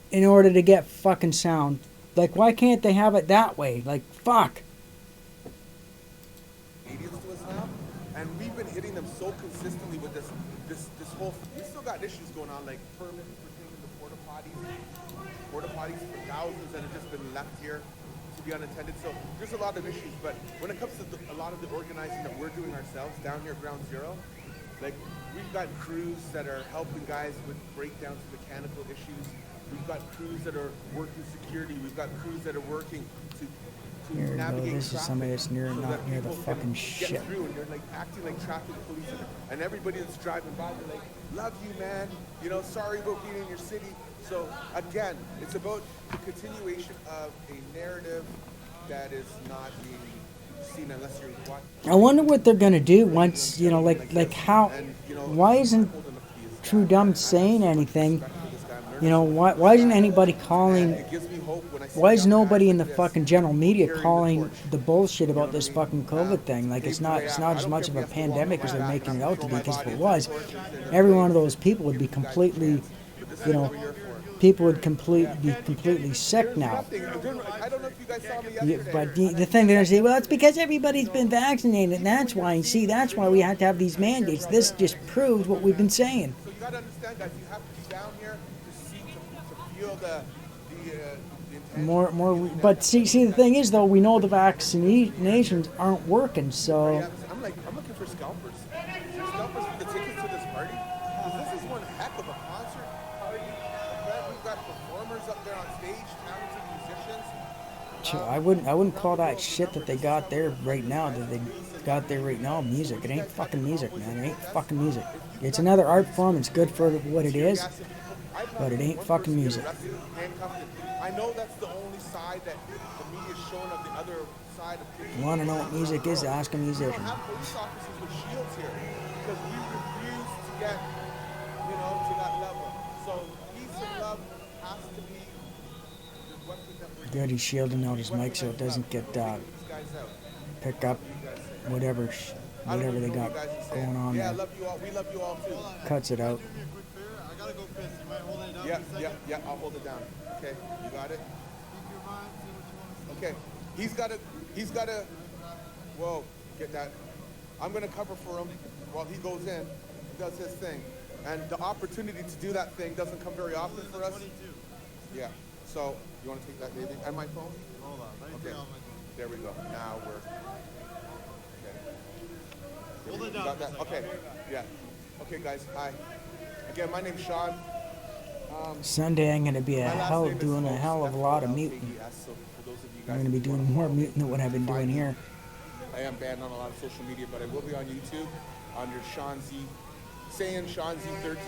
A: in order to get fucking sound? Like, why can't they have it that way? Like, fuck.
S: Canadians to us now, and we've been hitting them so consistently with this whole. We still got issues going on, like permits pertaining to porta potties for thousands that have just been left here to be unattended. So there's a lot of issues, but when it comes to a lot of the organizing that we're doing ourselves down here at Ground Zero, like we've got crews that are helping guys with breakdowns, mechanical issues. We've got crews that are working security. We've got crews that are working to
A: Here we go.
S: navigate
A: This is
S: traffic
A: somebody that's near,
S: so
A: not
S: that
A: near the
S: people can
A: fucking
S: get
A: shit.
S: through, and they're like acting like traffic police, and everybody that's driving by, they're like, "Love you, man. You know, sorry about being in your city." So again, it's about the continuation of a narrative that is not being seen unless you're watching.
A: I wonder what they're gonna do once, you know, like how, why isn't Trudum saying anything? You know, why isn't anybody calling, why is nobody in the fucking general media calling the bullshit about this fucking COVID thing? Like, it's not as much of a pandemic as they're making it out to be, because if it was, every one of those people would be completely, you know, people would be completely sick now. Yeah, but the thing they're going to say, well, it's because everybody's been vaccinated, and that's why. And see, that's why we have to have these mandates. This just proves what we've been saying.
S: So you got to understand, guys, you have to be down here to see, to feel the
A: More, but see, the thing is, though, we know the vaccinations aren't working, so.
S: I'm looking for scalpers. Scalpers for the tickets to this party. Because this is one heck of a concert party event. We've got performers up there on stage, talented musicians.
A: I wouldn't call that shit that they got there right now. That they got there right now music. It ain't fucking music, man. It ain't fucking music. It's another art form. It's good for what it is, but it ain't fucking music.
S: I know that's the only side that the media's showing of the other side of things.
A: You want to know what music is? Ask a musician.
S: We don't have police officers with shields here because we refuse to get, you know, to that level. So peace and love has to be the weapon that we're
A: Good, he's shielding out his mic so it doesn't get pick up whatever they got going on
S: Yeah, I
A: there.
S: love you all. We love you all too.
A: Cuts it out.
S: I gotta go piss. You might hold it down. Yeah. I'll hold it down. Okay, you got it. Okay, he's gotta. Whoa, get that. I'm gonna cover for him while he goes in, does his thing, and the opportunity to do that thing doesn't come very often for us. Yeah. So you want to take that, baby, and my phone? Hold on. Okay. There we go. Now we're. Okay. Hold it down. Got that? Okay. Yeah. Okay, guys. Hi. Again, my name's Sean.
A: Sunday I'm going to be doing a hell of a lot of muting. I'm going to be doing more muting than what I've been doing here.
S: I am banned on a lot of social media, but I will be on YouTube under Sean Z, saying Sean Z13.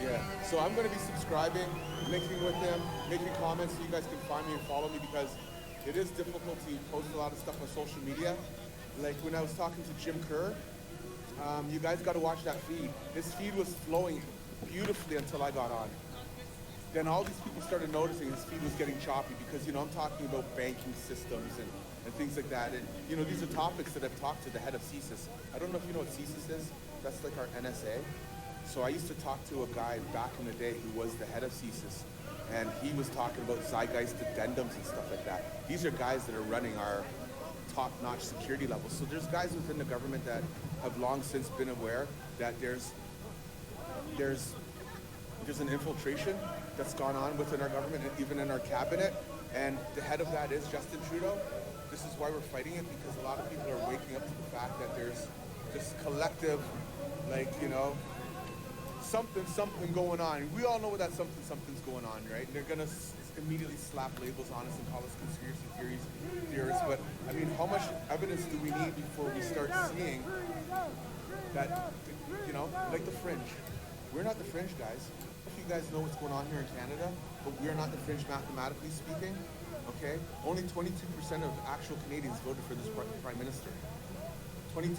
S: Yeah. So I'm going to be subscribing, linking with him, making comments so you guys can find me and follow me, because it is difficult to post a lot of stuff on social media. Like when I was talking to Jim Kerr, you guys got to watch that feed. His feed was flowing beautifully until I got on. Then all these people started noticing his feed was getting choppy because, you know, I'm talking about banking systems and things like that. And, you know, these are topics that I've talked to the head of CSIS. I don't know if you know what CSIS is. That's like our NSA. So I used to talk to a guy back in the day who was the head of CSIS, and he was talking about zeitgeist addendums and stuff like that. These are guys that are running our top-notch security levels. So there's guys within the government that have long since been aware that there's an infiltration that's gone on within our government and even in our cabinet, and the head of that is Justin Trudeau. This is why we're fighting it, because a lot of people are waking up to the fact that there's this collective, like, you know, something going on. We all know what that something's going on, right? And they're gonna immediately slap labels on us and call us conspiracy theorists. But I mean, how much evidence do we need before we start seeing that, you know, like the fringe? We're not the fringe, guys. If you guys know what's going on here in Canada, but we're not the fringe mathematically speaking, okay? Only 22% of actual Canadians voted for this prime minister. 22%.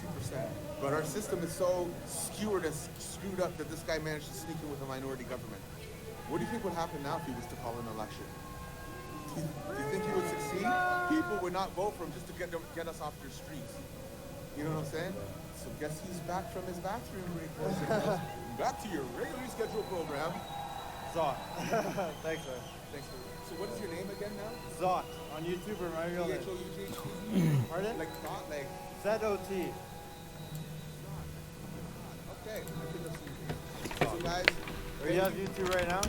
S: But our system is so screwed up that this guy managed to sneak in with a minority government. What do you think would happen now if he was to call an election? Do you think he would succeed? People would not vote for him just to get us off their streets. You know what I'm saying? So guess he's back from his bathroom break. Back to your regularly scheduled program.
G: Zot. Thanks, man.
S: Thanks for. So what is your name again now?
G: Zot on YouTube or my real name?
S: Zot.
G: Pardon?
S: Like thought, like
G: ZOT.
S: Okay. So guys,
G: are you on YouTube right now?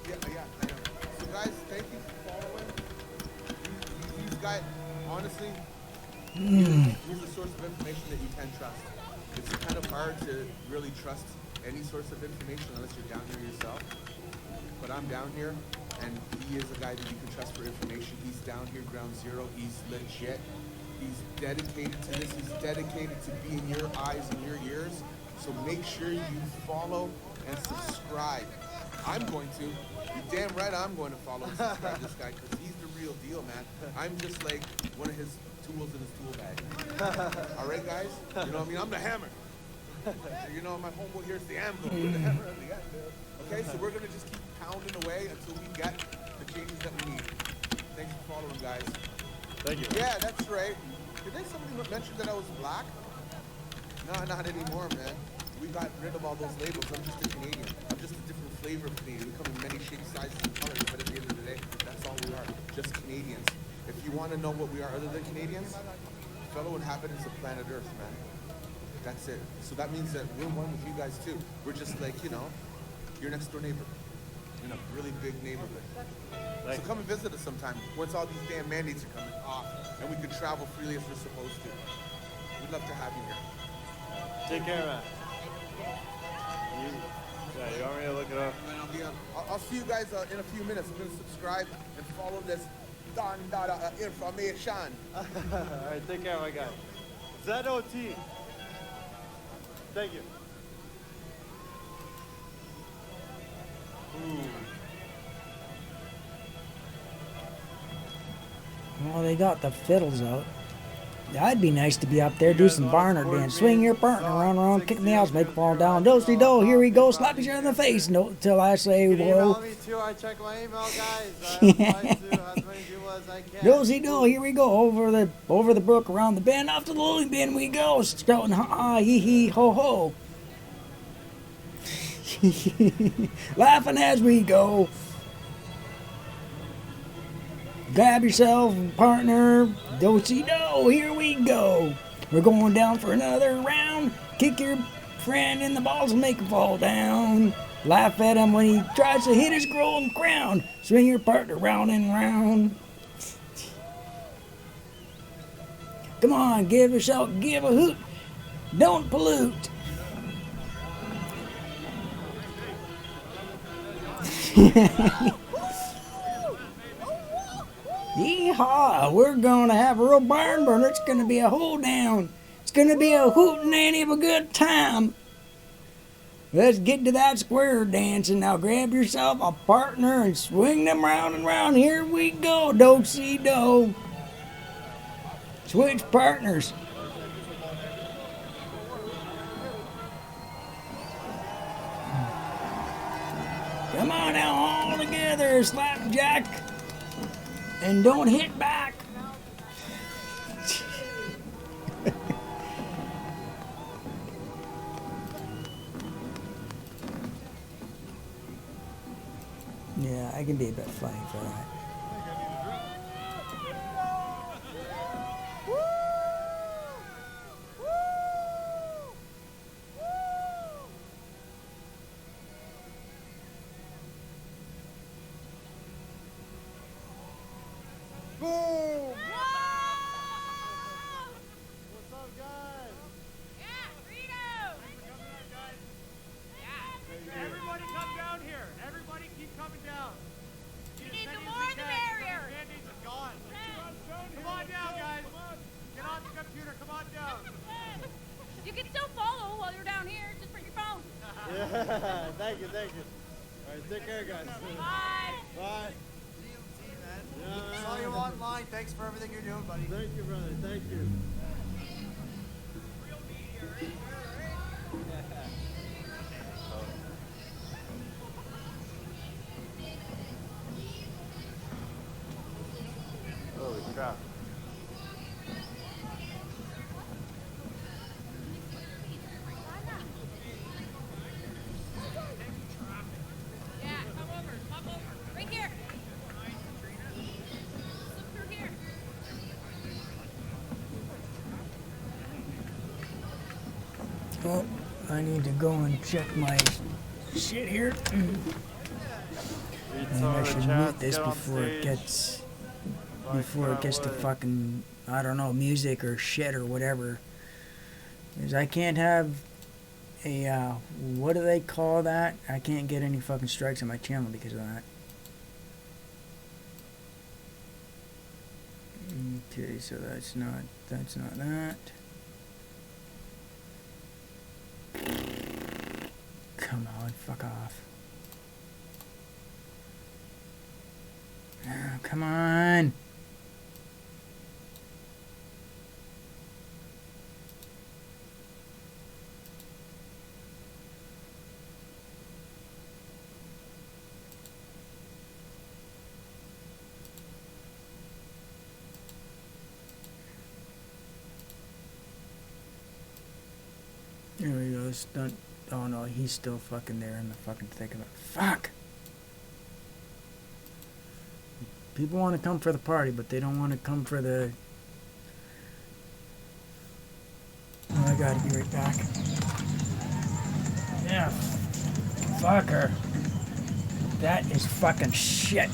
S: Yeah, I am. So guys, thank you for following. These guys, honestly, here's a source of information that you can trust. It's kind of hard to really trust any source of information unless you're down here yourself. But I'm down here, and he is a guy that you can trust for information. He's down here, ground zero. He's legit. He's dedicated to this. He's dedicated to being your eyes and your ears. So make sure you follow and subscribe. I'm going to. You're damn right I'm going to follow and subscribe this guy because he's the real deal, man. I'm just like one of his tools in his tool bag. All right, guys? You know what I mean? I'm the hammer. You know, my homeboy here's the anvil. We're the hammer and the anvil. Okay, so we're going to just keep pounding away until we get the changes that we need. Thanks for following, guys.
G: Thank you.
S: Yeah, that's right. Did somebody mention that I was black? No, not anymore, man. We got rid of all those labels. I'm just a Canadian. I'm just a different flavor of Canadian. We come in many shapes, sizes, and colors, but at the end of the day, that's all we are. Just Canadians. If you want to know what we are other than Canadians, fellow inhabitants of planet Earth, man. That's it. So that means that we're one with you guys too. We're just like, you know, your next door neighbor in a really big neighborhood. So come and visit us sometime once all these damn mandates are coming off and we can travel freely as we're supposed to. We'd love to have you here.
G: Take care, man. You want me to look it up?
S: I'll see you guys in a few minutes. I'm going to subscribe and follow this information.
G: All right, take care, my guy. ZOT. Thank you.
A: Well, they got the fiddles out. That'd be nice to be up there, do some Barner dance. Swing your partner around, kick the house, make it fall down. Do-si-do, here we go, slap each other in the face. No, till I say, whoa.
G: Email me too, I check my email, guys. I reply to as many people as I can.
A: Do-si-do, here we go, over the brook, around the bend, off to the loading bin we go. Spouting ha-ha, hee-hee, ho-ho. Laughing as we go. Grab yourself a partner, do-si-do, here we go. We're going down for another round. Kick your friend in the balls and make him fall down. Laugh at him when he tries to hit his golden crown. Swing your partner round and round. Come on, give a hoot. Don't pollute. Yeehaw, we're gonna have a real barn burner. It's gonna be a hold down. It's gonna be a hootin' nanny of a good time. Let's get to that square dancing. Now grab yourself a partner and swing them round and round. Here we go, do-si-do. Switch partners. Come on now, all together, slapjack. And don't hit back. Yeah, I can be a bit funny for that.
G: Boom!
J: Everybody come down here. Everybody keep coming down.
Q: We need the more than
G: Thank you, thank you. All right, take care, guys.
Q: Bye.
G: Bye. Yeah.
L: Saw you online. Thanks for everything you're doing, buddy.
G: Thank you, brother. Thank you.
K: Holy crap.
Q: Yeah, come over. Pop over. Right here. Look through here.
A: Oh, I need to go and check my shit here. And I should mute this before it gets to fucking, I don't know, music or shit or whatever. Because I can't have a what do they call that? I can't get any fucking strikes on my channel because of that. Okay, so that's not that. Come on, fuck off. Oh, come on. There we go. Stunt. Oh no, he's still fucking there in the fucking thick of it. Fuck! People want to come for the party, but they don't want to come for the... Oh, I gotta be right back. Yeah. Fuck her. That is fucking shit.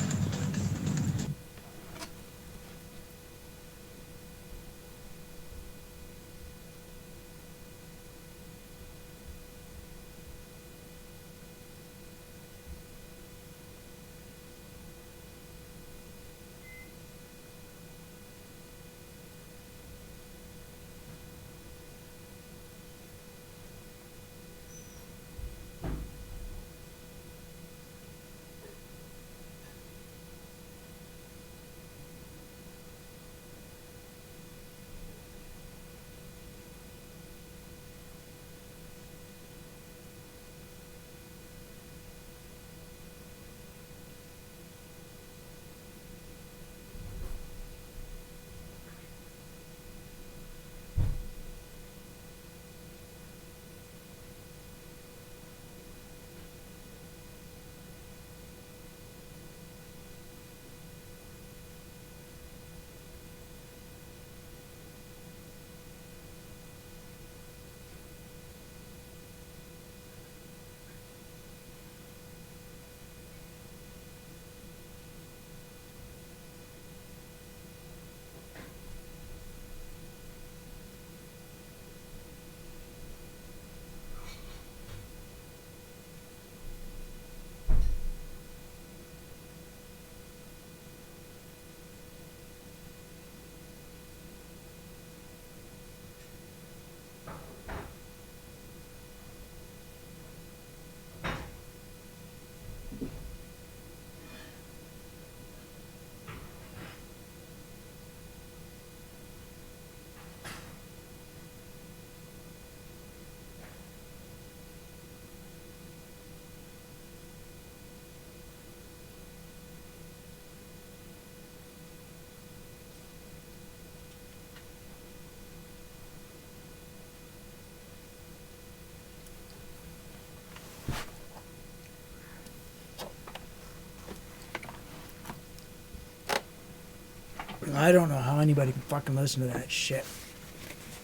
A: I don't know how anybody can fucking listen to that shit.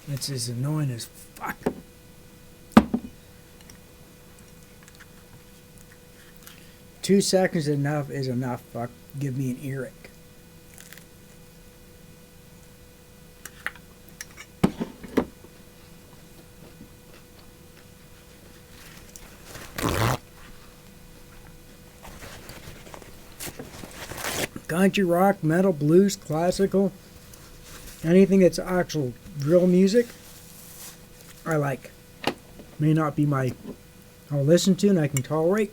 A: It's as annoying as fuck. 2 seconds is enough. Fuck, give me an earache. Country, rock, metal, blues, classical, anything that's actual real music, I like. May not be my I'll listen to and I can tolerate.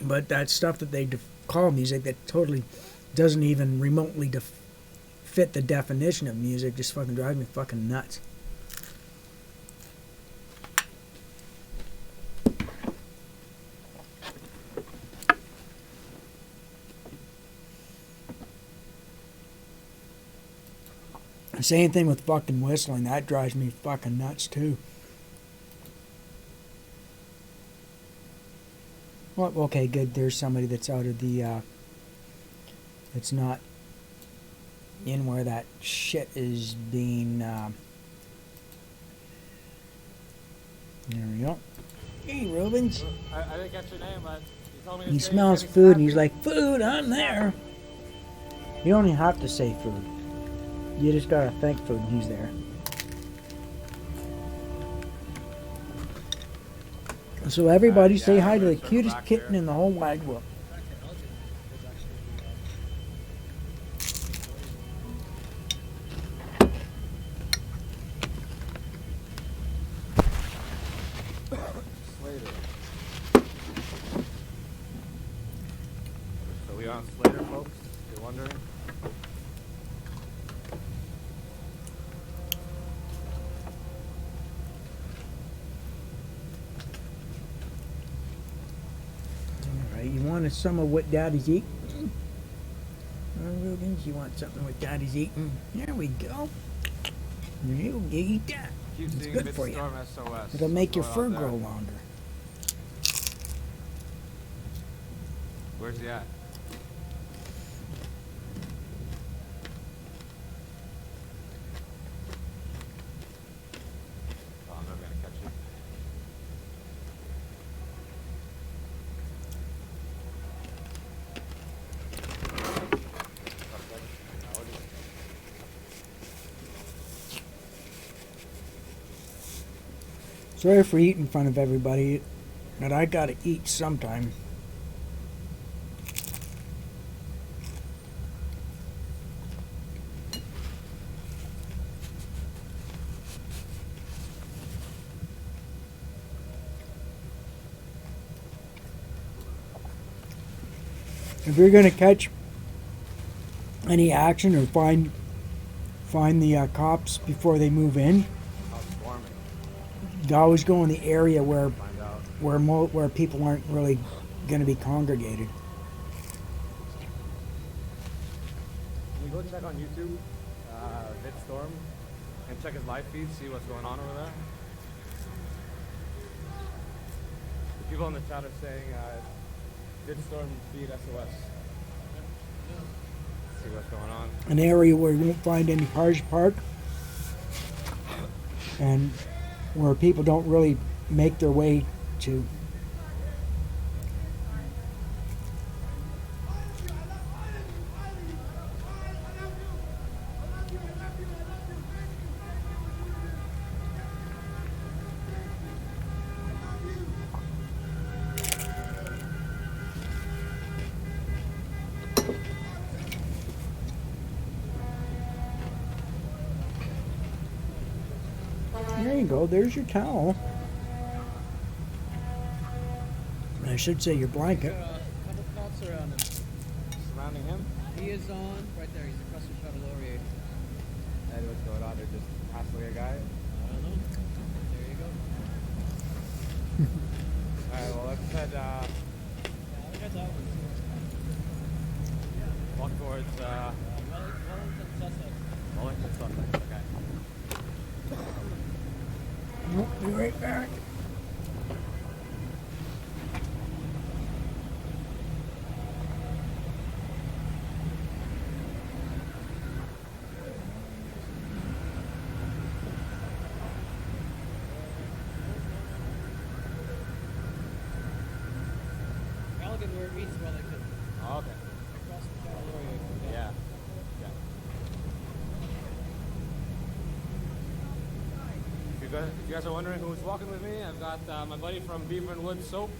A: But that stuff that they call music that totally doesn't even remotely fit the definition of music just fucking drives me fucking nuts. Same thing with fucking whistling. That drives me fucking nuts too. Well, okay, good. There's somebody that's out of the, that's not in where that shit is being, there we go. Hey, Rubens.
C: I didn't catch your name, but you told me to
A: He
C: say
A: smells
C: anything
A: food
C: happy.
A: and he's like, food, I'm there. You don't even have to say food. You just gotta think food and he's there. So everybody say hi to the cutest kitten in the whole wide world.
C: Slater. So we on Slater, folks? If you're wondering.
A: Alright, you wanted some of what Daddy's eating? Rubens, you want something what Daddy's eating? There we go. You eat that.
C: Keep
A: It's
C: seeing
A: good for you.
C: Midstorm SOS.
A: It'll make your
C: What's
A: fur
C: going on
A: grow
C: there?
A: longer.
C: Where's he at? Oh, I'm never gonna catch you.
A: Sorry for eating in front of everybody, but I gotta eat sometime. If you're gonna catch any action or find the cops before they move in, you always go in the area where people aren't really gonna be congregated.
C: Can you go check on YouTube, Midstorm, and check his live feed, see what's going on over there? The people in the chat are saying, Midstorm feed SOS. See what's going on.
A: An area where you won't find any cars parked and where people don't really make their way to. There you go, there's your towel. I should say your blanket.
U: Couple cops around him.
C: Surrounding him?
U: He is on right there. He's across the shot of Laurier.
C: Hey, what's going on? They're just hassling a guy?
U: I don't know. There you go.
C: Alright, well, let's head,
U: we got that one.
C: walk towards,
U: Wellington Sussex.
C: Wellington Sussex, okay.
A: Nope, be right back.
U: Elgin, we're East Wellington.
C: Oh, okay.
U: Across the shot of Laurier.
C: Yeah. If you guys are wondering who's walking with me, I've got my buddy from Beaver and Wood Soap.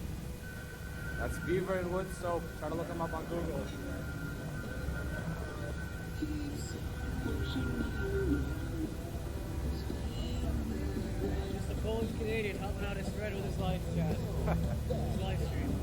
C: That's Beaver and Wood Soap. Try to look him up on Google.
U: Just a pull
I: lowest Canadian helping out his friend with his life chat. His live stream.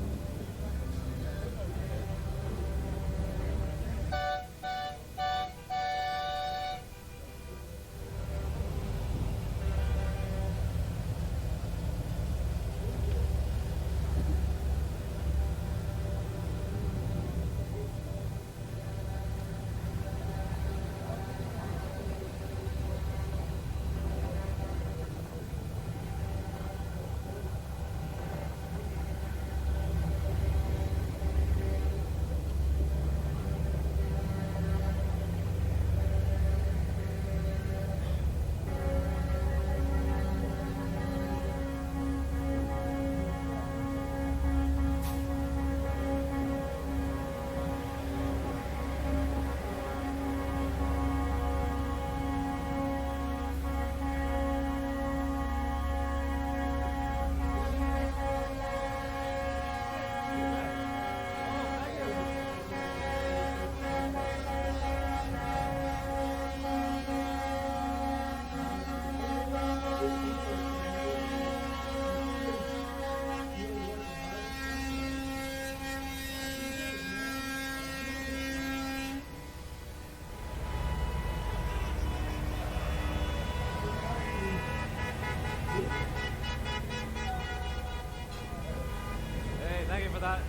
C: Hey, thank you for that.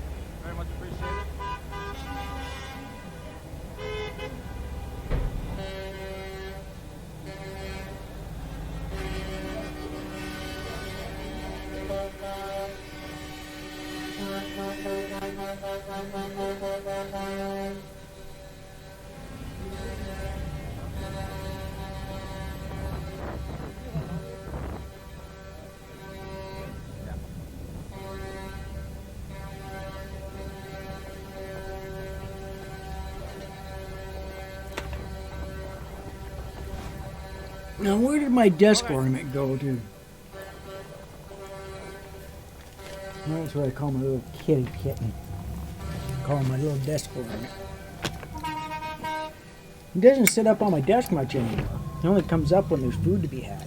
C: Very much appreciated.
A: Now, where did my desk ornament go to? That's what I call my little kitty kitten. I call him my little desk ornament. He doesn't sit up on my desk much anymore. He only comes up when there's food to be had.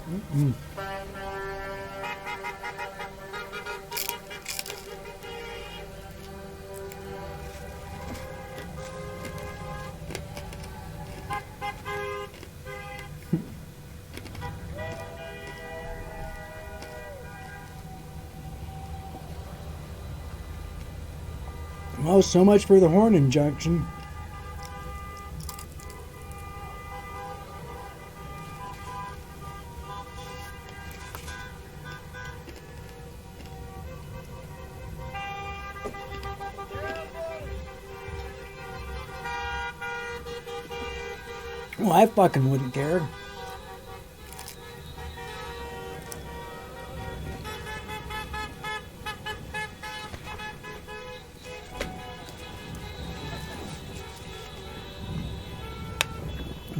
A: Mm-mm. Well, so much for the horn injunction. Well, I fucking wouldn't care.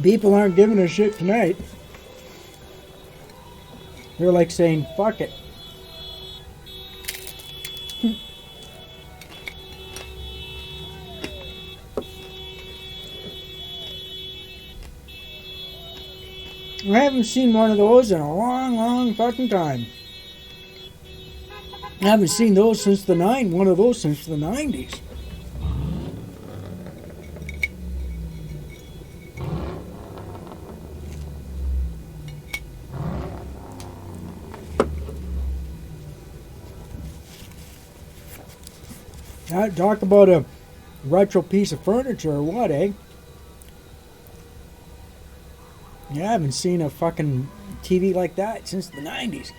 A: People aren't giving a shit tonight. They're like saying, fuck it. I haven't seen one of those in a long, long fucking time. I haven't seen those since one of those since the 90s. Talk about a retro piece of furniture or what, eh? Yeah, I haven't seen a fucking TV like that since the 90s.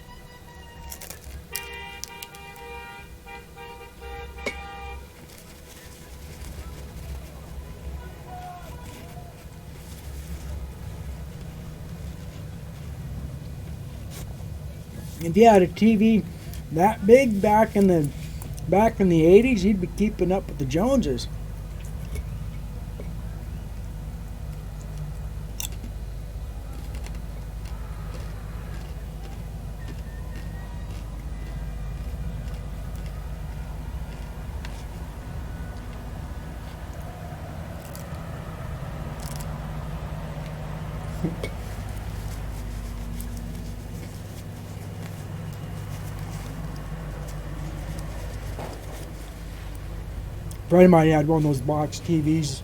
A: If you had a TV that big back in the 80s, you'd be keeping up with the Joneses. A friend of mine had one of those box TVs.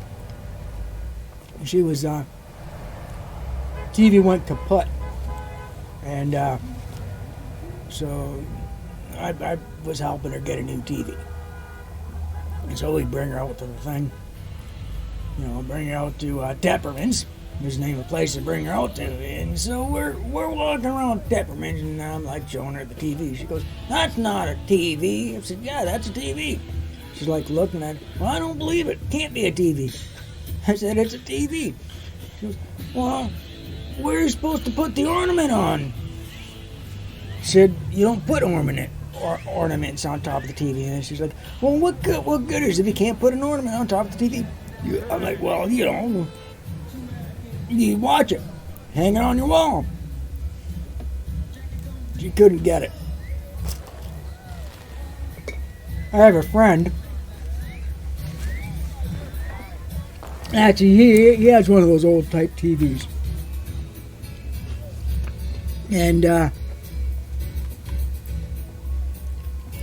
A: She was TV went kaput, and so I was helping her get a new TV. And so we bring her out to the thing, bring her out to Tepperman's. There's the name of the place to bring her out to. And so we're walking around Tepperman's, and I'm like showing her the TV. She goes, "That's not a TV." I said, "Yeah, that's a TV." She's like looking at it. "Well, I don't believe it. Can't be a TV." I said, "It's a TV." She goes, "Well, where are you supposed to put the ornament on?" I said, "You don't put ornaments on top of the TV." And she's like, "Well, what good is it if you can't put an ornament on top of the TV?" I'm like, "Well, you watch it. Hang it on your wall." She couldn't get it. I have a friend. Actually, he has one of those old type TVs. And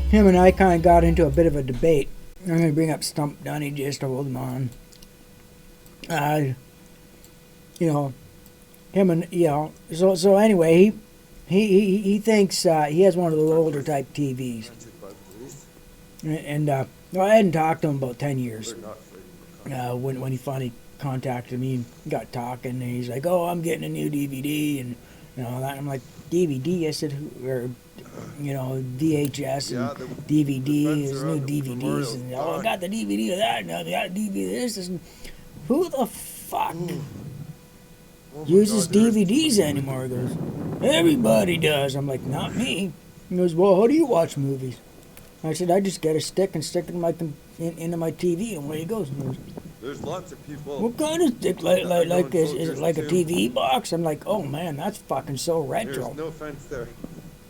A: him and I kind of got into a bit of a debate. I'm going to bring up Stump Dunny just to hold him on. Him and, so anyway, he thinks he has one of those older type TVs. And I hadn't talked to him about 10 years. When he finally contacted me and got talking, and he's like, "Oh, I'm getting a new DVD," and that. I'm like, "DVD?" I said, or VHS and DVD. There's new DVDs, and I got the DVD of that, and I got a DVD of this. And who the fuck uses DVDs anymore? He goes, "Everybody does." I'm like, "Not me." He goes, "Well, how do you watch movies?" I said, "I just get a stick and stick it into my TV, and away he goes." And he goes,
R: "There's lots of people."
A: "What kind of stick? Like is it like a TV box?" I'm like, "Oh man, that's fucking so retro."
R: There's no fence there.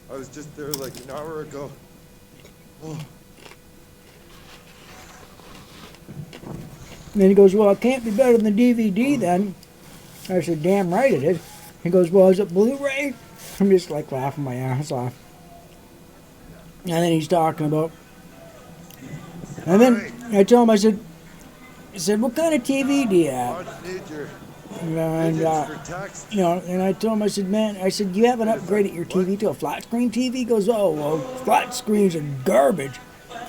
R: I was just there like an hour ago. Oh.
A: And then he goes, "Well, it can't be better than the DVD then." I said, "Damn right it is." He goes, "Well, is it Blu-ray?" I'm just like laughing my ass off. And then he's talking about, and then I told him, I said, "What kind of TV do you have?" And and I told him, I said, "Man," I said, "you haven't upgraded your TV to a flat screen TV?" He goes, "Oh, well, flat screens are garbage."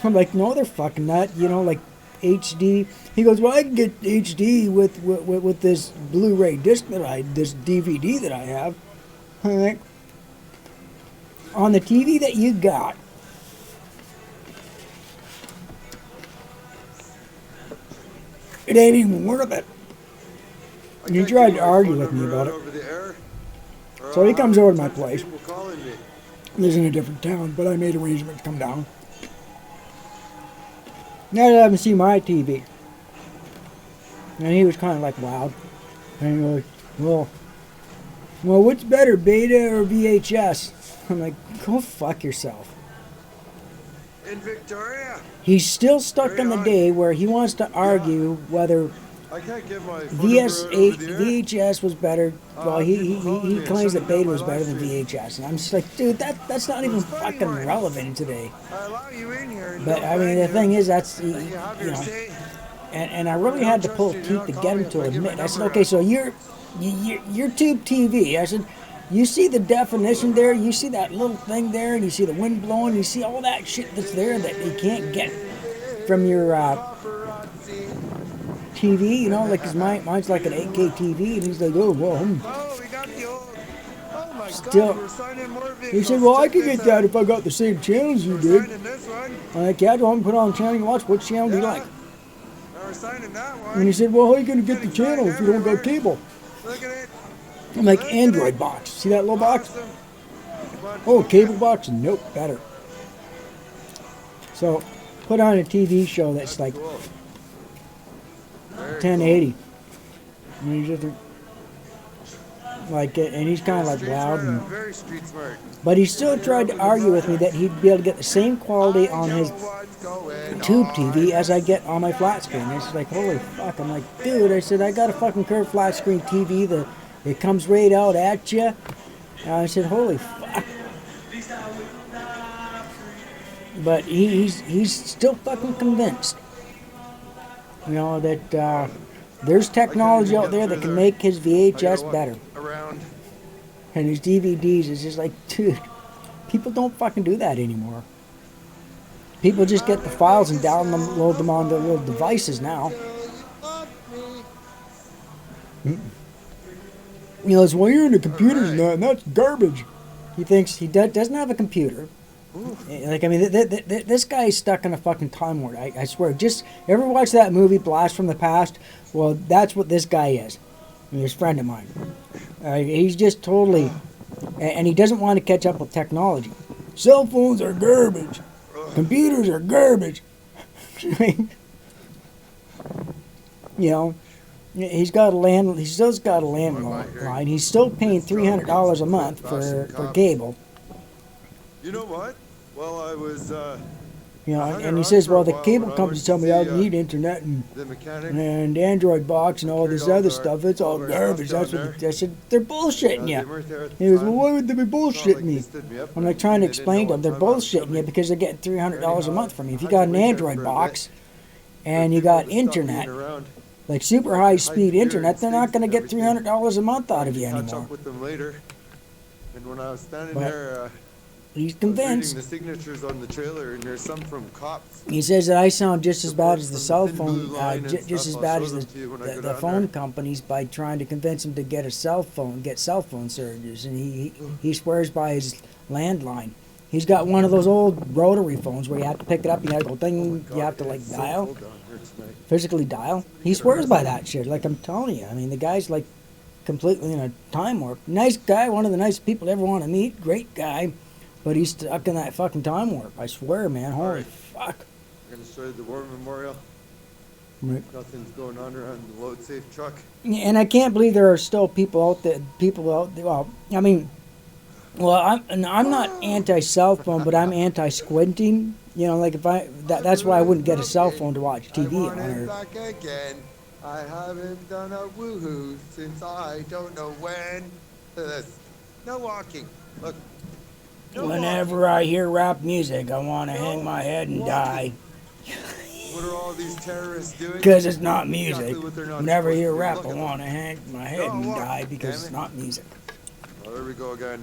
A: I'm like, "No, they're fucking not, like HD." He goes, "Well, I can get HD with this Blu-ray disc this DVD that I have." I'm like, on the TV that you got, it ain't even worth it. And he tried to argue with me about it. So he comes over to my place. He lives in a different town, but I made arrangements to come down. Now that I haven't seen my TV. And he was kind of like loud. And he goes, well, what's better, Beta or VHS? I'm like, go fuck yourself.
R: In Victoria.
A: He's still stuck in the day where he wants to argue whether
R: I can't give my
A: VHS was better. Well, he claims that Beta was better than VHS, and I'm just like, dude, that's not even fucking relevant today.
R: I allow you in here.
A: But I mean, the thing is, that's and I really had to pull teeth to get him to admit. I said, okay, so your tube TV. I said, you see the definition there, you see that little thing there, and you see the wind blowing, you see all that shit that's there that you can't get from your TV, like his mine's like an 8K TV, and he's like, oh, well,
R: we got the old. Oh my
A: still.
R: God, we're signing more vehicles.
A: He said, well, I could get that if I got the same channels you did.
R: This one.
A: I'm like, yeah, do you want me to put on the channel you watch? What channel do you like?
R: Now we're signing that one.
A: And he said, well, how are you going to get the channel if you don't got cable?
R: Look at it.
A: I'm like, Android box. See that little box? Oh, cable box? Nope, better. So, put on a TV show that's like 1080. And he's just like, and he's kind of like loud.
R: Very street smart.
A: But he still tried to argue with me that he'd be able to get the same quality on his tube TV as I get on my flat screen. It's like, holy fuck. I'm like, dude, I said, I got a fucking curved flat screen TV. The It comes right out at you. And I said, holy fuck. But he's still fucking convinced. You know, that there's technology out there that can make his VHS better.
R: Around.
A: And his DVDs is just like, dude, people don't fucking do that anymore. People just get the files and download them on their little devices now. You know, it's, well, you're into computers and that's garbage. He thinks he doesn't have a computer. Like, I mean, this guy is stuck in a fucking time warp. I swear. Just ever watch that movie, Blast from the Past? Well, that's what this guy is. I mean, he's a friend of mine. He's just totally, and he doesn't want to catch up with technology. Cell phones are garbage. Computers are garbage. You know, he's got a He still's got a landline. He's still paying $300 a month for cable.
R: You know what? Well, I was.
A: You know, and he says, well, the cable companies tell me I don't need internet and Android box and all this other stuff. It's all garbage. That's what I said. They're bullshitting you. He goes, well, why would they be bullshitting me? I'm like trying to explain to them, they're bullshitting you because they're getting $300 a month from you. If you got an Android box and you got internet, like super high speed internet, they're not going to get $300 a month out of you anymore.
R: Catch up with them later. And when I was standing there.
A: He's convinced.
R: Reading the signatures on the trailer, and there's some from cops.
A: He says that I sound just as bad as the cell phone, just as bad as the phone companies by trying to convince him to get a cell phone, get cell phone service, and he swears by his landline. He's got one of those old rotary phones where you have to pick it up, you gotta go ding, you have to like dial, physically dial. He swears by that shit. Like I'm telling you, I mean the guy's like completely in a time warp. Nice guy, one of the nicest people to ever want to meet, great guy. But he's stuck in that fucking time warp. I swear, man. Holy fuck.
R: I'm going to show you the war memorial.
A: Right.
R: Nothing's going on around the load safe truck.
A: And I can't believe there are still people out there. Well, I mean, I'm not anti-cell phone, but I'm anti-squinting. You know, like if that's why I wouldn't get a cell phone to watch TV on.
R: Or back again. I haven't done a woohoo since I don't know when. This. No walking. Look.
A: Whenever I hear rap music, I want to hang my head and die.
R: What are all these terrorists doing?
A: Because it's not music. Whenever I hear rap, I want to hang my head and die because it's not music.
R: Oh, there we go again.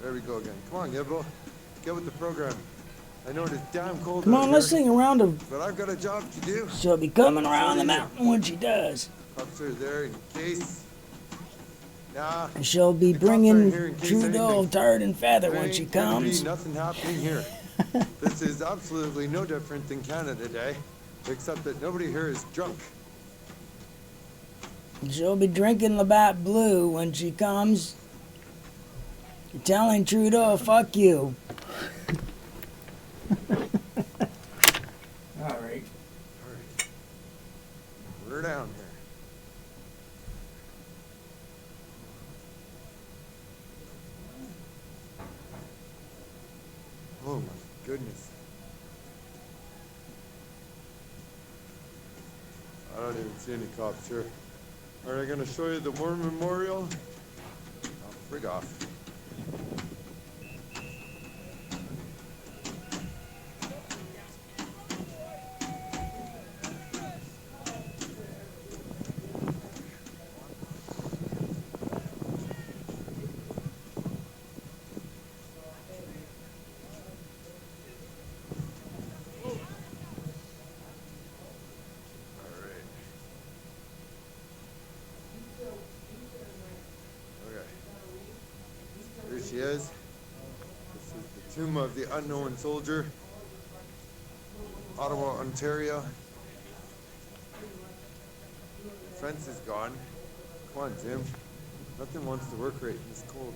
R: There we go again. Come on, Gibbo. Get with the program. I know it is damn cold.
A: Come on, let's sing a round of.
R: But I've got a job to do.
A: She'll be coming around the mountain when she does.
R: Cops are there in case. Nah.
A: And she'll be bringing Trudeau tarred and feather when she comes.
R: Nothing happening here. This is absolutely no different than Canada Day, except that nobody here is drunk.
A: She'll be drinking Labatt Blue when she comes. You're telling Trudeau, fuck you. All right.
R: We're down here. Oh my goodness. I don't even see any cops here. Are they gonna show you the war memorial? Oh, frig off. She is. This is the tomb of the unknown soldier, Ottawa, Ontario. The fence is gone. Come on, Jim. Nothing wants to work right in this cold.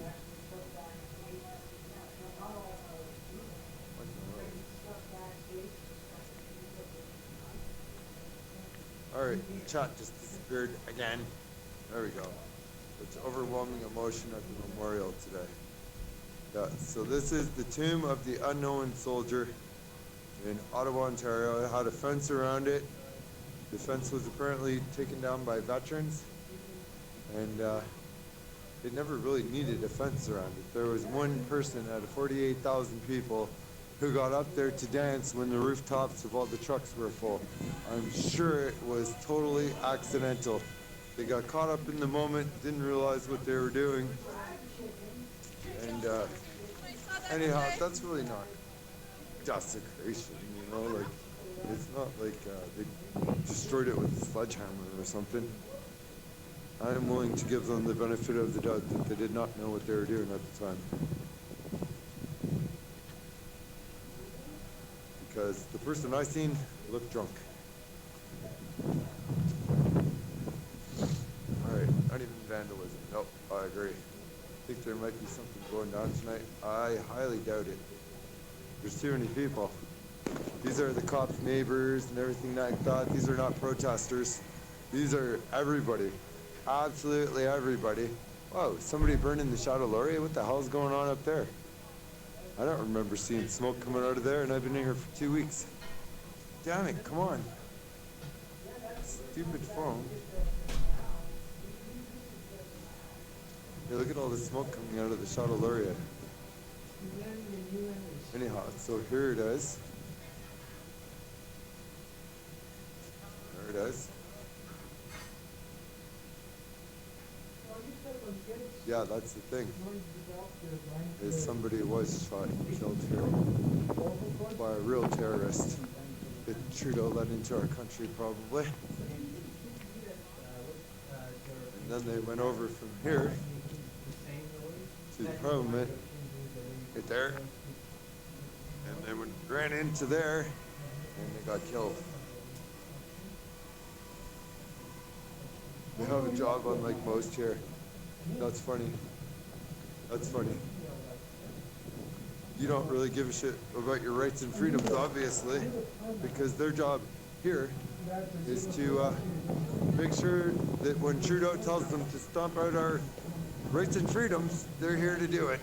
R: All right, chat just disappeared again. There we go. It's overwhelming emotion at the memorial today. Yeah, so this is the tomb of the unknown soldier in Ottawa, Ontario. It had a fence around it. The fence was apparently taken down by veterans, and it never really needed a fence around it. There was one person out of 48,000 people who got up there to dance when the rooftops of all the trucks were full. I'm sure it was totally accidental. They got caught up in the moment, didn't realize what they were doing. And anyhow, that's really not desecration, you know, like, it's not like they destroyed it with a sledgehammer or something. I'm willing to give them the benefit of the doubt that they did not know what they were doing at the time. Because the person I seen looked drunk. Alright, not even vandalism. Nope, I agree. I think there might be something going down tonight. I highly doubt it. There's too many people. These are the cops' neighbors and everything like that. These are not protesters. These are everybody. Absolutely everybody. Whoa, somebody burning the Shadow Laurier? What the hell's going on up there? I don't remember seeing smoke coming out of there, and I've been in here for 2 weeks. Damn it, come on. Stupid phone. Hey, look at all the smoke coming out of the Shadow Laurier. Anyhow, so here it is. There it is. Yeah, that's the thing. Is somebody was shot and killed here by a real terrorist that Trudeau let into our country, probably. And then they went over from here to the Parliament, right there, and they ran into there, and they got killed. They have a job unlike most here. That's funny. That's funny. You don't really give a shit about your rights and freedoms, obviously, because their job here is to make sure that when Trudeau tells them to stomp out our rights and freedoms, they're here to do it.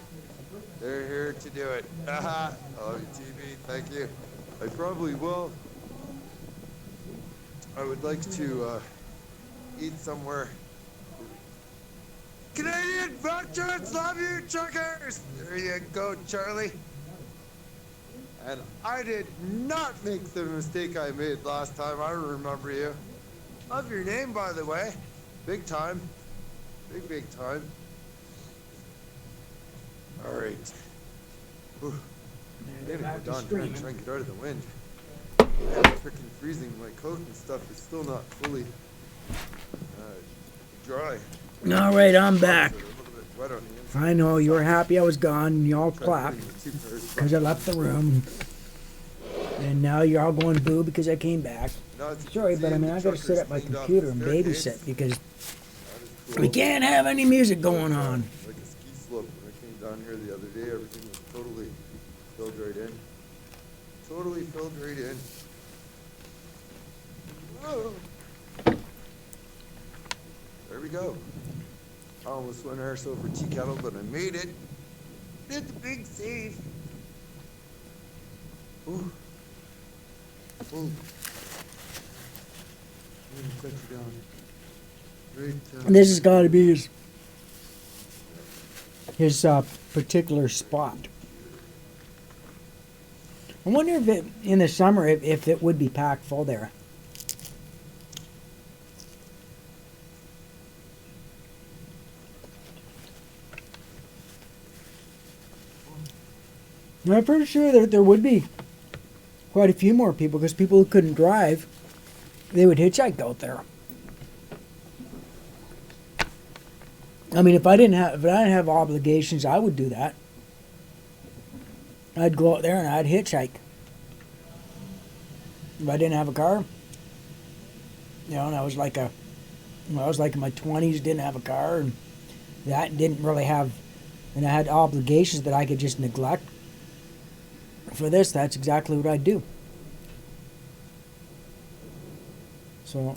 R: They're here to do it. Haha. I love you, TV. Thank you. I probably will. I would like to eat somewhere. Canadian veterans love you, truckers! There you go, Charlie. And I did not make the mistake I made last time. I remember you. Love your name, by the way. Big time. Big, big time. All right. Whew. I'm gonna go down trying to get out of the wind. It's freaking freezing. My coat and stuff is still not fully dry.
A: All right, I'm back. I know you were happy I was gone, and you all clapped because I left the room. And now you're all going boo because I came back. Sorry, but I mean, I got to sit at my computer and babysit because we can't have any music going on.
R: Like a ski slope. When I came down here the other day, everything was totally filled right in. Totally filled right in. Whoa. There we go. I almost went arse over tea kettle, but I made it. Did the big save. Ooh. Ooh. I'm gonna set you down. Right
A: This has got to be his particular spot. I wonder if it, in the summer, if it would be packed full there. I'm pretty sure that there would be quite a few more people because people who couldn't drive, they would hitchhike out there. I mean, if I didn't have obligations, I would do that. I'd go out there and I'd hitchhike. If I didn't have a car, you know, and I was like in my 20s, didn't have a car, and that didn't really have, and I had obligations that I could just neglect. For this, that's exactly what I'd do. So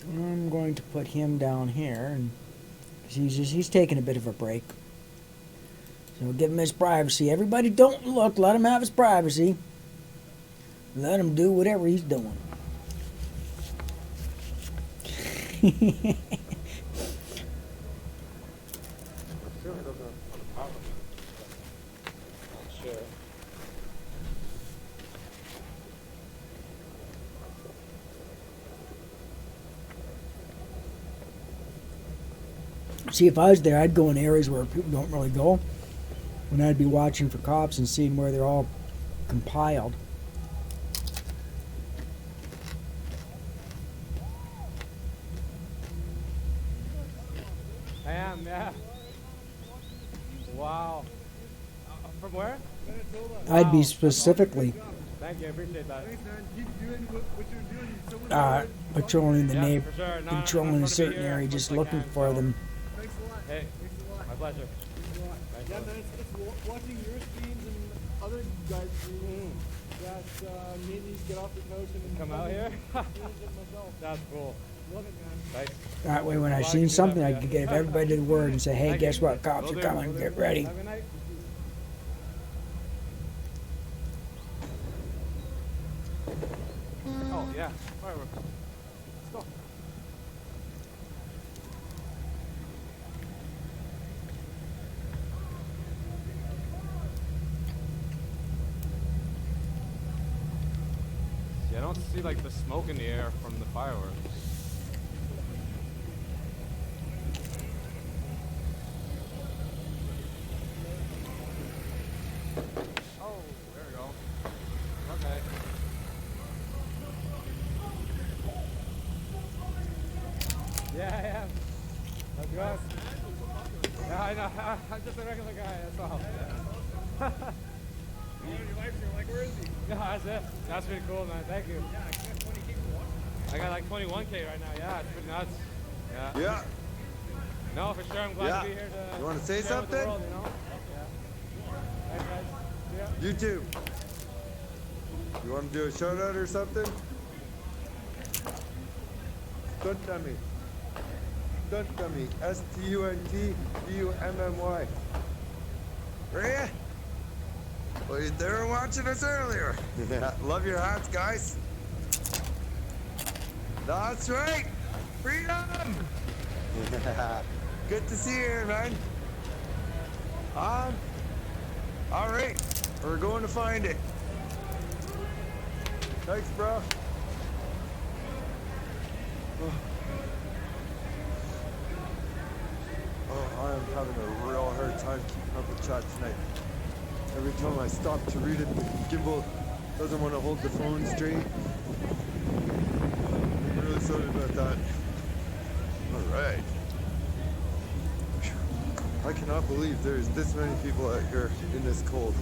A: I'm going to put him down here, and he's taking a bit of a break. So give him his privacy. Everybody don't look. Let him have his privacy. Let him do whatever he's doing. See, if I was there, I'd go in areas where people don't really go, and I'd be watching for cops and seeing where they're all compiled.
C: I am, yeah. Wow. From where?
A: I'd be specifically
C: Thank you, I appreciate that.
A: patrolling the
C: Yeah,
A: neighbor,
C: for sure. No,
A: patrolling a certain
C: here
A: area,
C: as
A: just
C: much as I
A: looking
C: can,
A: for
C: so-
A: them.
C: Hey, my pleasure.
V: Yeah, man, it's watching your streams and other guys' streams that made me get off the couch and
C: Come out here?
V: myself.
C: That's cool.
V: Love it, man.
C: Thanks.
A: That way, when I
C: Glad
A: seen
C: to do
A: something,
C: that
A: I
C: for
A: could
C: ya.
A: give everybody the word and say, "Hey,
C: Thank
A: guess
C: you.
A: what? Cops
C: Will
A: are
C: do.
A: coming. Get ready."
C: Have a good night. Oh, yeah. Fireworks. Let's go. See, I don't see like the smoke in the air from the fireworks. Oh, there we go. Okay. Yeah, I am. That's good. Yeah, I know. I'm just a regular guy, that's all.
V: Your wife's like, where is he?
C: Yeah, that's it. That's pretty cool, man. Thank you.
V: Yeah, I got 20K for watching.
C: I got like 21K right now. Yeah, it's pretty nuts. Yeah.
R: Yeah.
C: No, for sure. I'm glad
R: Yeah.
C: to be here to
R: You wanna say
C: share with the
R: something?
C: world, you know? Yeah. Thanks, guys. See ya.
R: YouTube. You want to do a shout out or something? Stunt dummy. Stunt dummy. STUNTDUMMY. Were ya? Well, they were watching us earlier. Yeah. Love your hats, guys. That's right. Freedom. Good to see you here, man. All right. We're going to find it. Thanks, bro. Oh, I'm having a real hard time keeping up with chat tonight. Every time I stop to read it, the gimbal doesn't want to hold the phone straight. I'm really sorry about that. All right. I cannot believe there's this many people out here in this cold.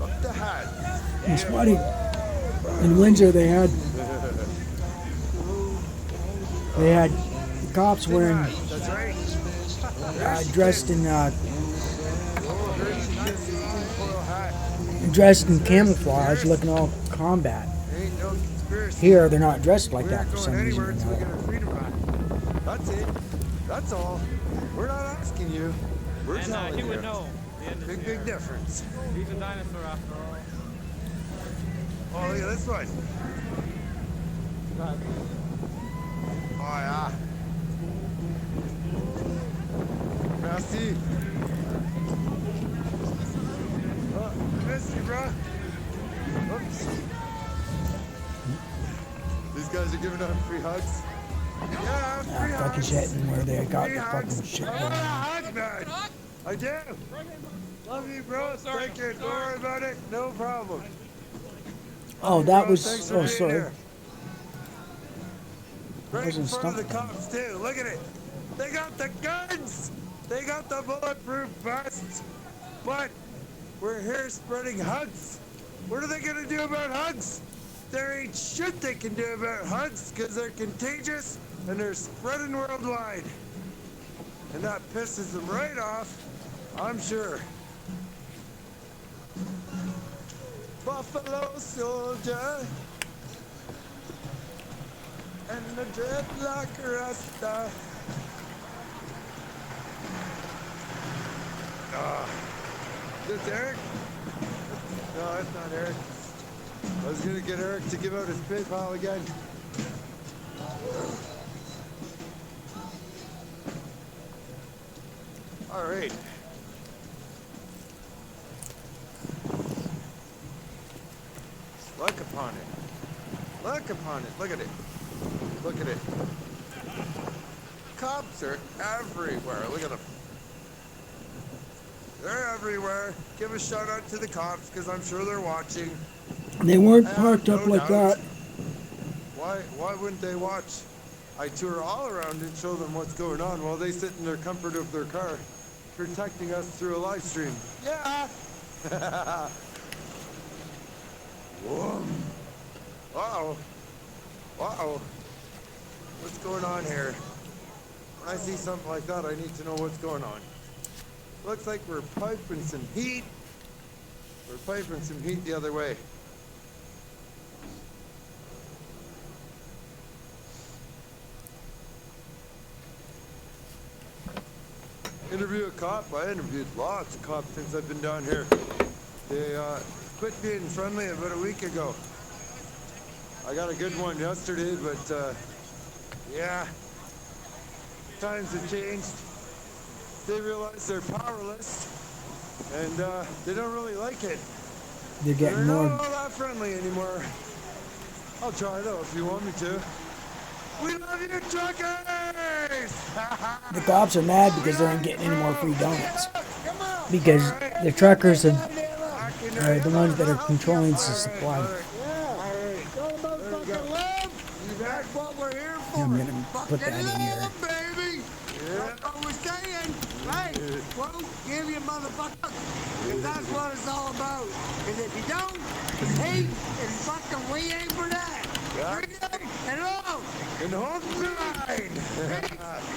R: Up the hat.
A: It's funny. In Windsor, they had cops wearing
R: That's right.
A: dressed in camouflage, looking all combat.
R: Ain't no conspiracy.
A: Here, they're not dressed like
R: We
A: that
R: aren't
A: for
R: going
A: some reason.
R: anywhere until we get our freedom back. That's it. That's all. We're not asking you. We're
C: And
R: telling
C: he
R: you.
C: would know.
R: Big difference.
C: He's a dinosaur after all.
R: Oh, look at this one. Oh, yeah. Merci. Oh, missed you, bro. Oops. These guys are giving out free hugs. Yeah, free
A: Fucking
R: hugs.
A: shit, and where they got
R: Free
A: the
R: hugs.
A: fucking shit
R: I
A: going
R: want a
A: on.
R: hug, man. I do. Love you, bro. Thank you. Don't worry about it. No problem.
A: Oh, that
R: Bro,
A: was.
R: thanks for
A: Oh,
R: being
A: sorry.
R: here. Right in
A: wasn't
R: front of the
A: stumped.
R: cops, too. Look at it. They got the guns. They got the bulletproof vests. But we're here spreading hugs. What are they going to do about hugs? There ain't shit they can do about hugs because they're contagious and they're spreading worldwide. And that pisses them right off, I'm sure. Buffalo soldier and the dreadlock rasta. Is this Eric? No, that's not Eric. I was gonna get Eric to give out his PayPal again. All right. Look upon it. Look upon it. Look at it. Look at it. cops are everywhere. Look at them. They're everywhere. Give a shout out to the cops because I'm sure they're watching.
A: They weren't
R: I have
A: parked up
R: no
A: like
R: doubt.
A: that.
R: Why wouldn't they watch? I tour all around and show them what's going on while they sit in their comfort of their car, protecting us through a live stream. Yeah. Whoa. Uh-oh. Uh-oh. What's going on here? When I see something like that, I need to know what's going on. Looks like we're piping some heat. We're piping some heat the other way. Interview a cop? I interviewed lots of cops since I've been down here. They quit being friendly about a week ago. I got a good one yesterday, but yeah, times have changed. They realize they're powerless, and they don't really like it.
A: They're getting
R: They're
A: more.
R: not all that friendly anymore. I'll try though if you want me to. We love you, truckers!
A: The cops are mad because they aren't getting any more free donuts. Because the truckers are the ones that are controlling the supply.
R: That's what we're here for.
A: I'm gonna put that in here.
R: Baby! That's what we're saying. Right? Well, give you motherfucker. If that's what it's all about. And if you don't, hate and fucking we ain't for that. Freedom and love. And hold the line.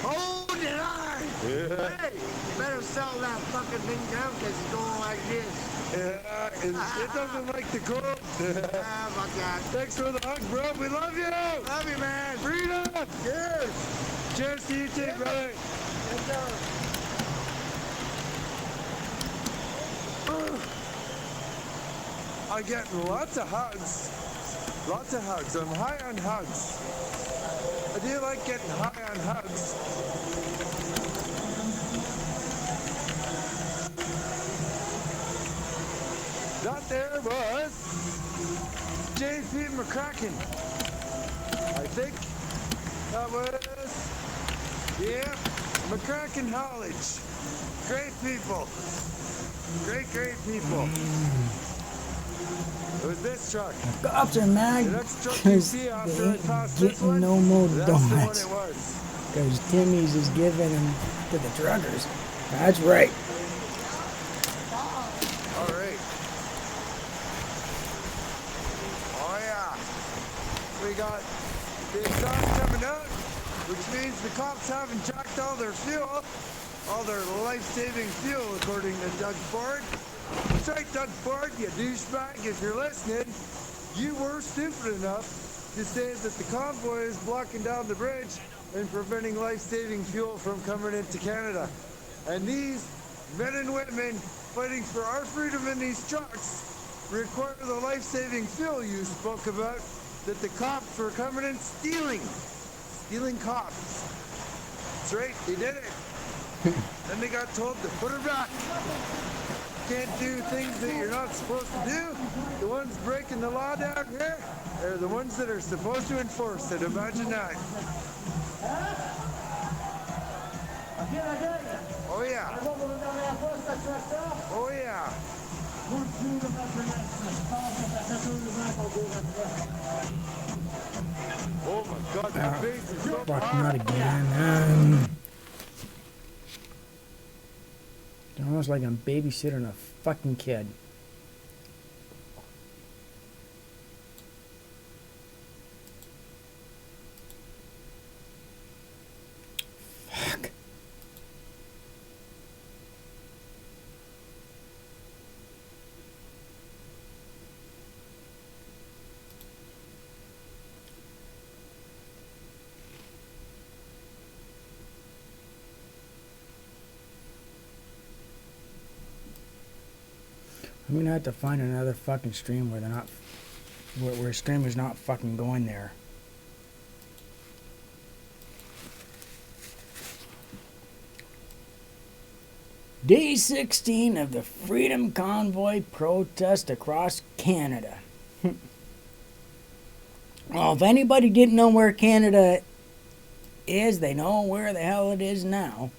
R: Hold the line. Hey, you better sell that fucking thing down because it's going like this. Yeah, it doesn't like the cold. Fuck that. Thanks for the hug, bro. We love you. Love you, man. Freedom. Cheers. Cheers to you too, brother. Yes, sir. I'm getting lots of hugs. Lots of hugs. I'm high on hugs. I do like getting high on hugs. That there was J.P. McCracken. I think that was, yeah, McCracken College. Great people. Great people. It was this truck.
A: The cops are mad
R: The next truck you
A: because
R: see
A: they
R: after I
A: ain't
R: pass this
A: getting
R: one,
A: no more
R: that's the one
A: donuts.
R: it was.
A: Because Timmy's is giving them to the truckers. That's right.
R: All right. Oh yeah. We got the exhaust coming out, which means the cops haven't jacked all their fuel, all their life-saving fuel, according to Doug Ford. That's right, Doug Ford, you douchebag. If you're listening, you were stupid enough to say that the convoy is blocking down the bridge and preventing life-saving fuel from coming into Canada. And these men and women fighting for our freedom in these trucks require the life-saving fuel you spoke about that the cops were coming in stealing. Stealing cops. That's right, they did it. Then they got told to put it back. Can't do things that you're not supposed to do. The ones breaking the law down here are the ones that are supposed to enforce it. Imagine that. Oh yeah. Oh yeah. Oh my God, that bass is so
A: Fuck,
R: hard.
A: not again. It's almost like I'm babysitting a fucking kid. Fuck. I'm gonna have to find another fucking stream where they're not, where a streamer's not fucking going there. Day 16 of the Freedom Convoy protest across Canada. Well, if anybody didn't know where Canada is, they know where the hell it is now.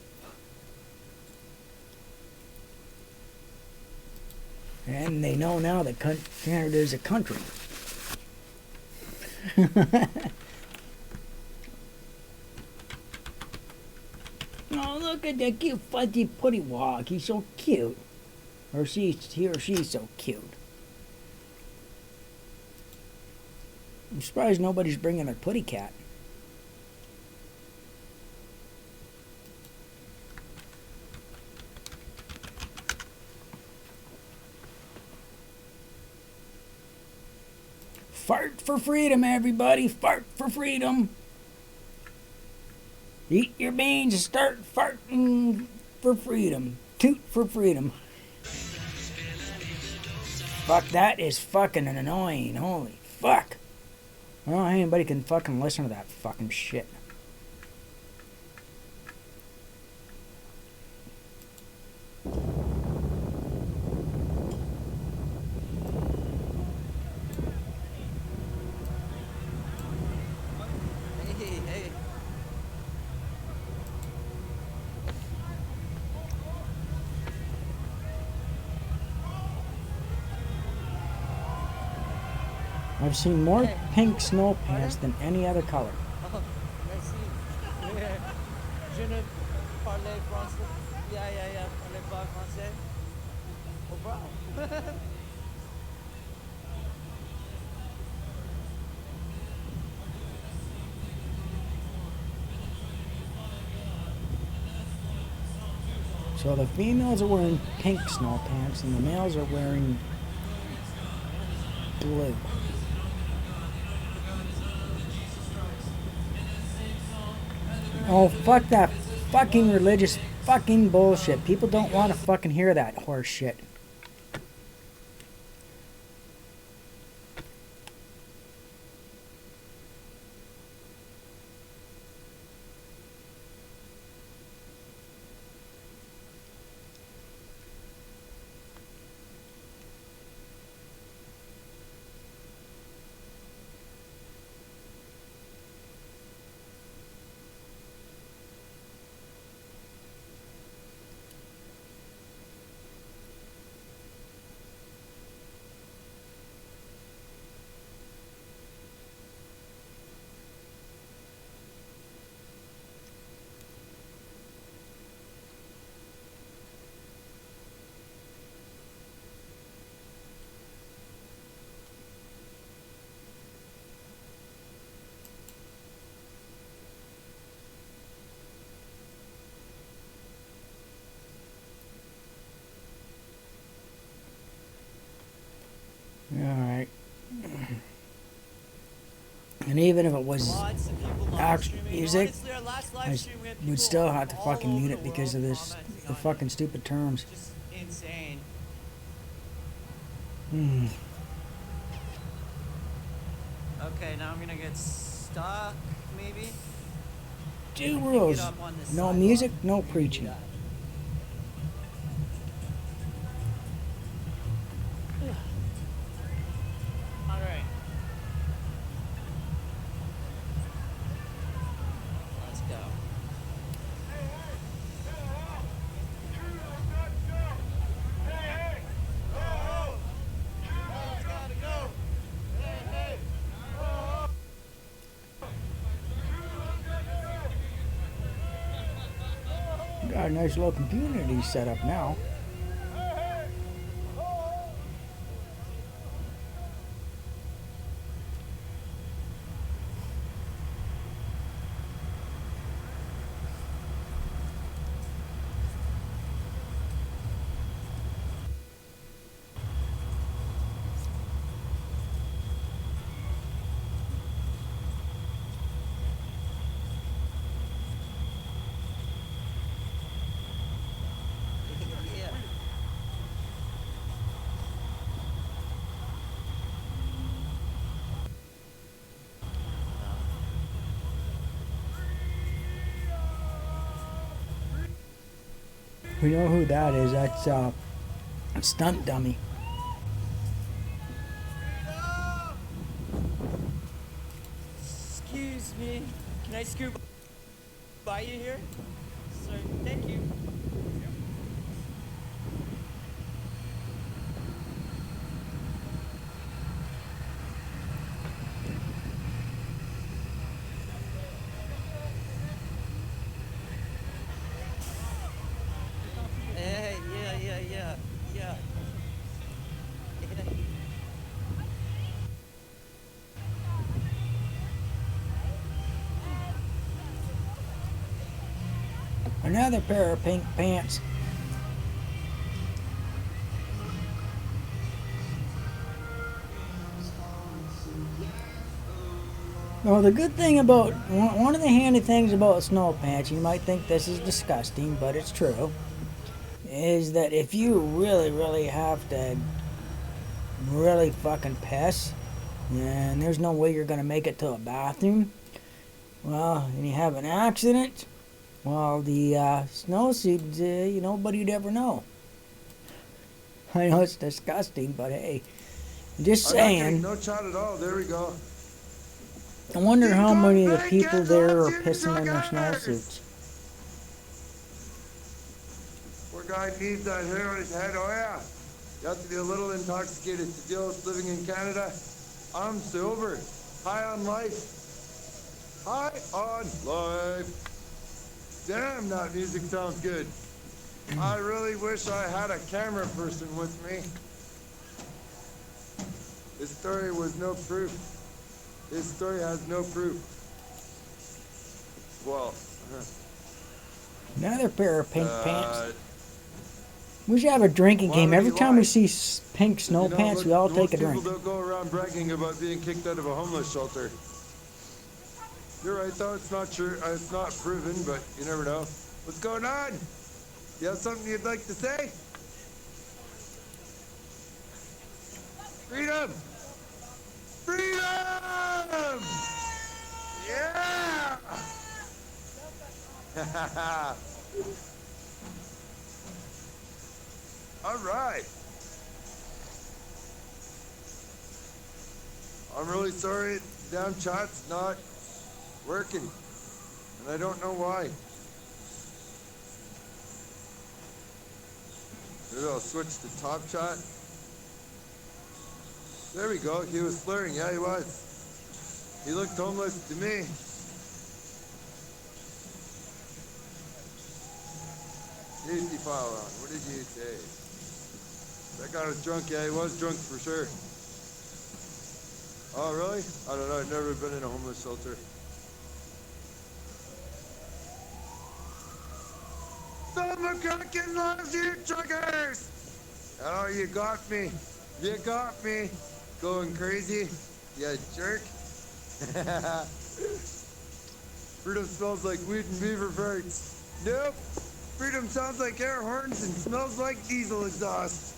A: And they know now that Canada is a country. Oh, look at that cute fuzzy putty walk. He's so cute. Or he or she's so cute. I'm surprised nobody's bringing a putty cat. Fart for freedom, everybody. Fart for freedom. Eat your beans and start farting for freedom. Toot for freedom. Fuck, that is fucking annoying. Holy fuck. I don't know how anybody can fucking listen to that fucking shit.
I: Hey.
A: I've seen more pink snow pants than any other color.
I: Oh, merci. Je ne parlais français. Yeah. Parlez pas français. Oh, wow.
A: So the females are wearing pink snow pants and the males are wearing blue. Oh, fuck that fucking religious fucking bullshit. People don't want to fucking hear that horse shit. Alright. And even if it was actual music, I would still have to fucking mute it because of this, the fucking stupid terms.
I: Insane. Okay, now I'm gonna get stuck, maybe?
A: Two rules. No music, no preaching.
I: Alright. Let's go.
A: Got a nice little community set up now. We know who that is. That's Stunt Dummy.
I: Excuse me. Can I scoop? buy you here? So, thank you. Hey, yeah.
A: Another pair of pink pants. Well, the good thing about one of the handy things about snow pants, you might think this is disgusting, but it's true, is that if you really have to really fucking piss, and there's no way you're gonna make it to a bathroom, well, and you have an accident, well, the snowsuit, nobody'd ever know. I know it's disgusting, but hey, just saying.
R: No shot at all. There we go.
A: I wonder how many of the people there are pissing in their snowsuits.
R: Poor guy needs that hair on his head. Oh yeah. You have to be a little intoxicated to deal with living in Canada. I'm sober. High on life. High on life. Damn, that music sounds good. I really wish I had a camera person with me. This story was no proof. This story has no proof. Well,
A: Another pair of pink pants. We should have a drinking game. Every time we see pink snow pants, we all take a drink.
R: People don't go around bragging about being kicked out of a homeless shelter. You're right, though. It's not true. It's not proven, but you never know. What's going on? You have something you'd like to say? Freedom! Freedom! Yeah! All right. I'm really sorry. Damn chat's not working, and I don't know why. Maybe I'll switch to top chat. There we go. He was slurring. Yeah, he was. He looked homeless to me. Safety file on. What did you say? That guy was drunk. Yeah, he was drunk for sure. Oh, really? I don't know. I've never been in a homeless shelter. Summer cooking loves you, truckers! Oh, you got me. You got me. Going crazy, you jerk. Freedom smells like weed and beaver farts. Nope. Freedom sounds like air horns and smells like diesel exhaust.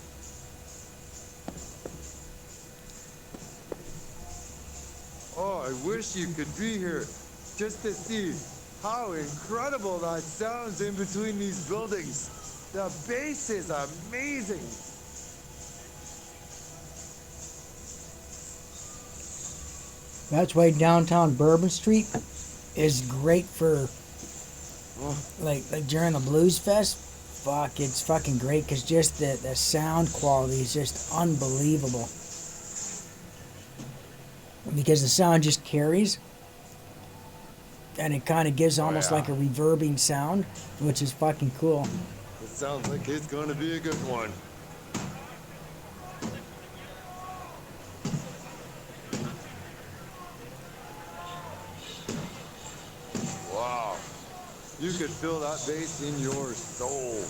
R: Oh, I wish you could be here just to see how incredible that sounds in between these buildings. The bass is amazing.
A: That's why downtown Bourbon Street is great for like during the Blues Fest. Fuck, it's fucking great because just the sound quality is just unbelievable. Because the sound just carries, and it kind of gives almost like a reverbing sound, which is fucking cool.
R: It sounds like it's going to be a good one. Wow. You could feel that bass in your soul.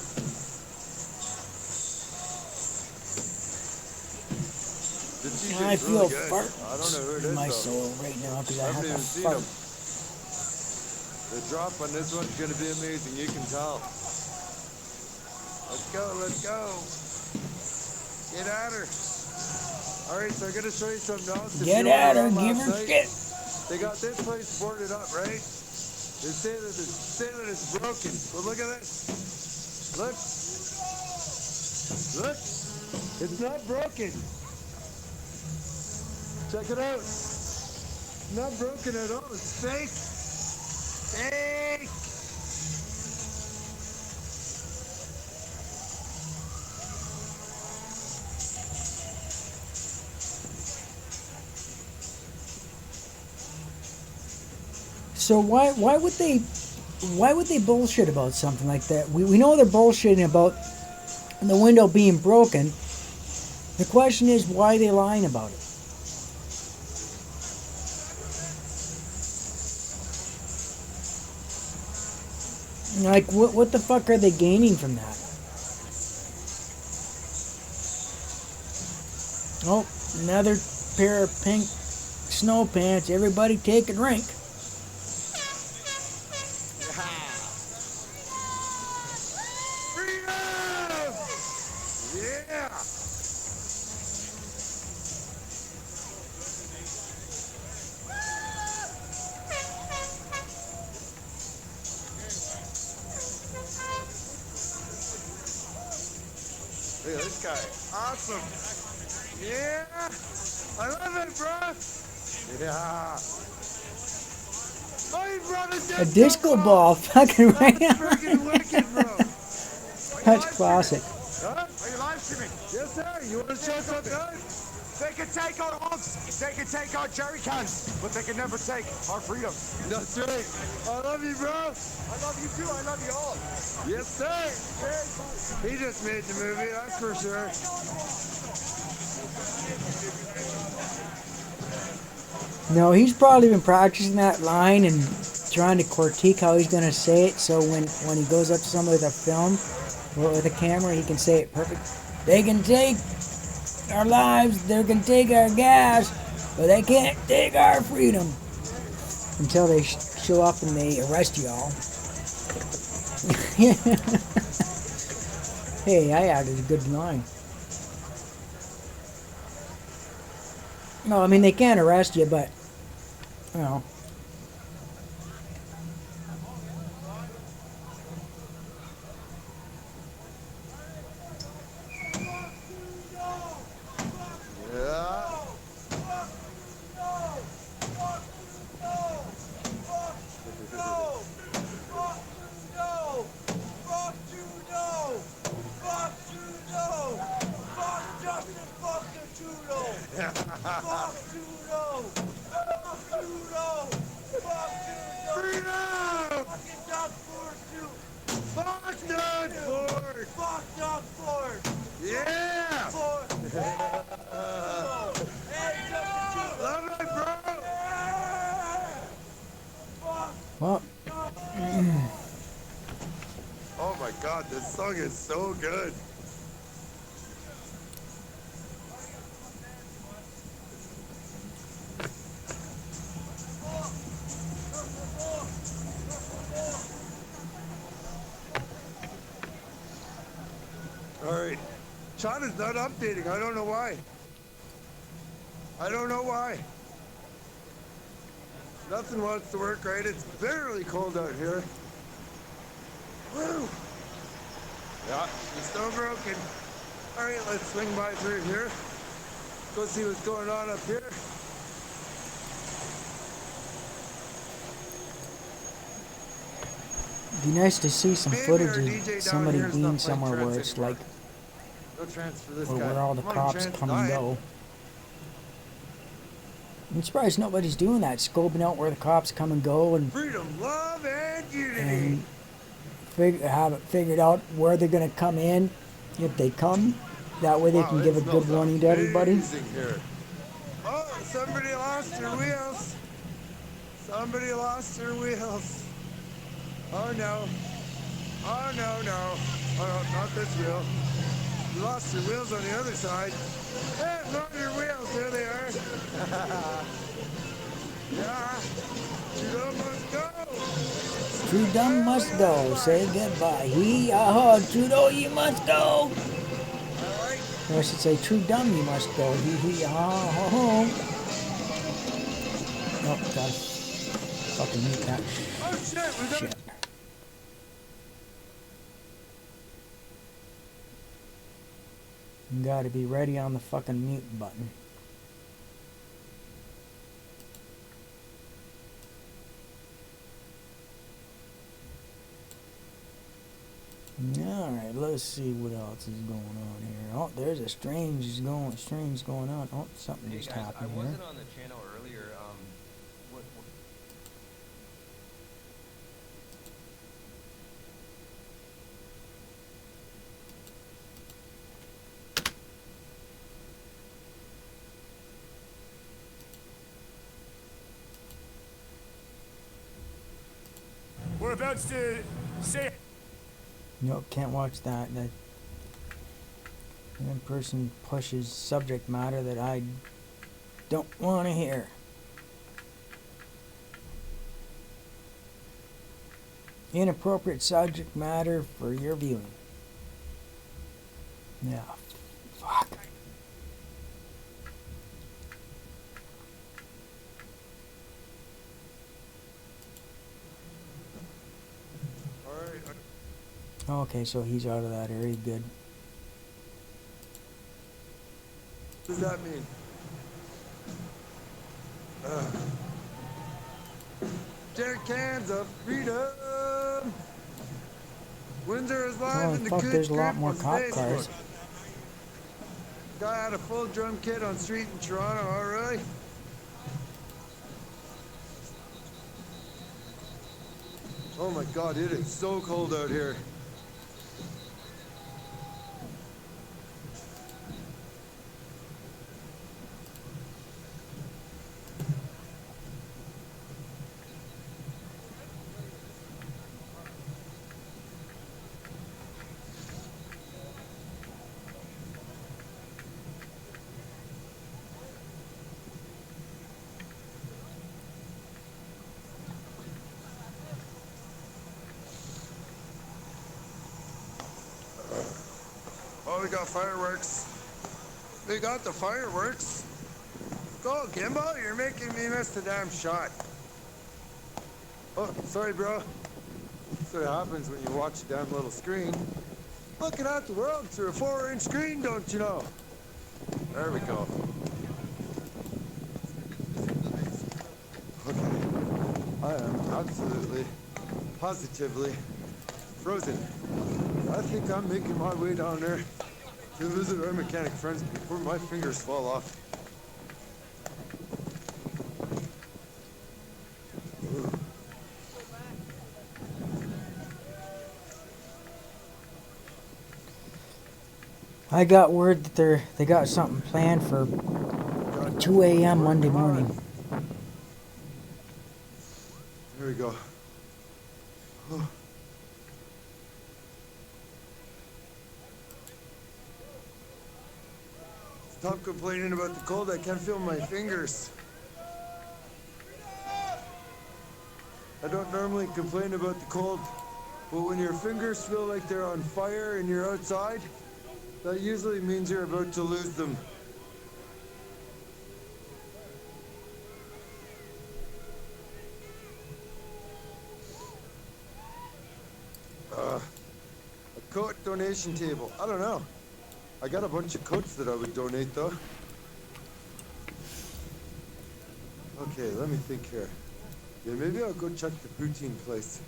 A: I feel
R: really good.
A: fart
R: I don't know who it
A: in
R: is,
A: my
R: though.
A: soul right now because I
R: haven't
A: have a
R: even seen
A: fart.
R: him. The drop on this one's going to be amazing. You can tell. Let's go. Let's go. Get at her. All right, so I'm going to show you something else. If
A: Get
R: you were
A: at her,
R: around
A: give
R: last
A: her
R: night,
A: shit.
R: They got this place boarded up, right? They say that it's broken. But look at this. Look. Look. It's not broken. Check it out. It's not broken at all. It's fake. Fake.
A: So why would they bullshit about something like that? We know they're bullshitting about the window being broken. The question is, why are they lying about it? Like, what the fuck are they gaining from that? Oh, another pair of pink snow pants. Everybody take a drink.
R: Yeah! Look at this guy. Awesome. Yeah! I love it, bro! Yeah! My brother
A: A disco ball, fucking right.
R: freaking wicked, bro!
A: That's classic.
R: Huh? Are you live streaming? Yes, sir. You want to show something? They can take our hogs, they can take our jerry cans, but they can never take our freedom. That's right. I love you, bro. I love you too. I love you all. Yes, sir. He just made the movie, that's for sure.
A: No, he's probably been practicing that line and trying to critique how he's gonna say it, so when he goes up to somebody with a film or with a camera, he can say it perfect. They can take our lives, they can take our gas, but they can't take our freedom. Until they show up and they arrest y'all. Hey, I added a good line. No, I mean, they can't arrest you, but, you know.
R: Yeah. Yeah! Love it, bro!
A: Well.
R: Oh my god, this song is so good. Alright. China's not updating. I don't know why. I don't know why. Nothing wants to work right. It's bitterly cold out here. Woo! Yeah, it's still broken. Alright, let's swing by through here. Go see what's going on up here.
A: It'd be nice to see some footage of somebody being somewhere where it's like,
R: No transfer this
A: or
R: guy.
A: where all the
R: Come on,
A: cops
R: Trans
A: come and
R: 9.
A: go. I'm surprised nobody's doing that, scoping out where the cops come and go and
R: Freedom, love, and unity.
A: have it figured out where they're going to come in if they come. That way they can give a good warning to everybody.
R: Amazing here. Oh, somebody lost their wheels. Somebody lost their wheels. Oh no. Oh no, no. Oh no, not this wheel. You lost your wheels on the other side. Hey, not your wheels. There they are. Yeah. Trudeau must go.
A: Trudeau must go. Say goodbye. Trudeau, you must go. Or I should say, Trudeau, you must go. Oh, gotta fucking mute that.
R: Oh shit, we got
A: Shit. You gotta be ready on the fucking mute button. Alright, let's see what else is going on here. Oh, there's a strange going on. Oh, something just happened
H: I
A: here.
H: wasn't on the channel earlier.
K: about to say.
A: Nope, can't watch that. That person pushes subject matter that I don't want to hear. Inappropriate subject matter for your viewing. Yeah. Fuck.
R: Alright.
A: Okay, so he's out of that area. Good.
R: What does that mean? Jerry cans of freedom. Windsor is live
A: Holy
R: in the
A: fuck,
R: good
A: there's a lot
R: grip
A: more
R: on
A: cop
R: Facebook.
A: cars.
R: Guy had a full drum kit on street in Toronto, alright? Oh my god, it is so cold out here. Oh, we got fireworks. We got the fireworks. Go, Gimbal, you're making me miss the damn shot. Oh, sorry, bro. That's what happens when you watch a damn little screen. Looking at the world through a 4-inch screen, don't you know? There we go. Okay. I am absolutely, positively frozen. I think I'm making my way down there to visit our mechanic friends before my fingers fall off.
A: I got word that they got something planned for 2 a.m. Monday morning.
R: There we go. Oh. Stop complaining about the cold. I can't feel my fingers. I don't normally complain about the cold, but when your fingers feel like they're on fire and you're outside, that usually means you're about to lose them. A coat donation table. I don't know. I got a bunch of coats that I would donate, though. Okay, let me think here. Yeah, maybe I'll go check the poutine place.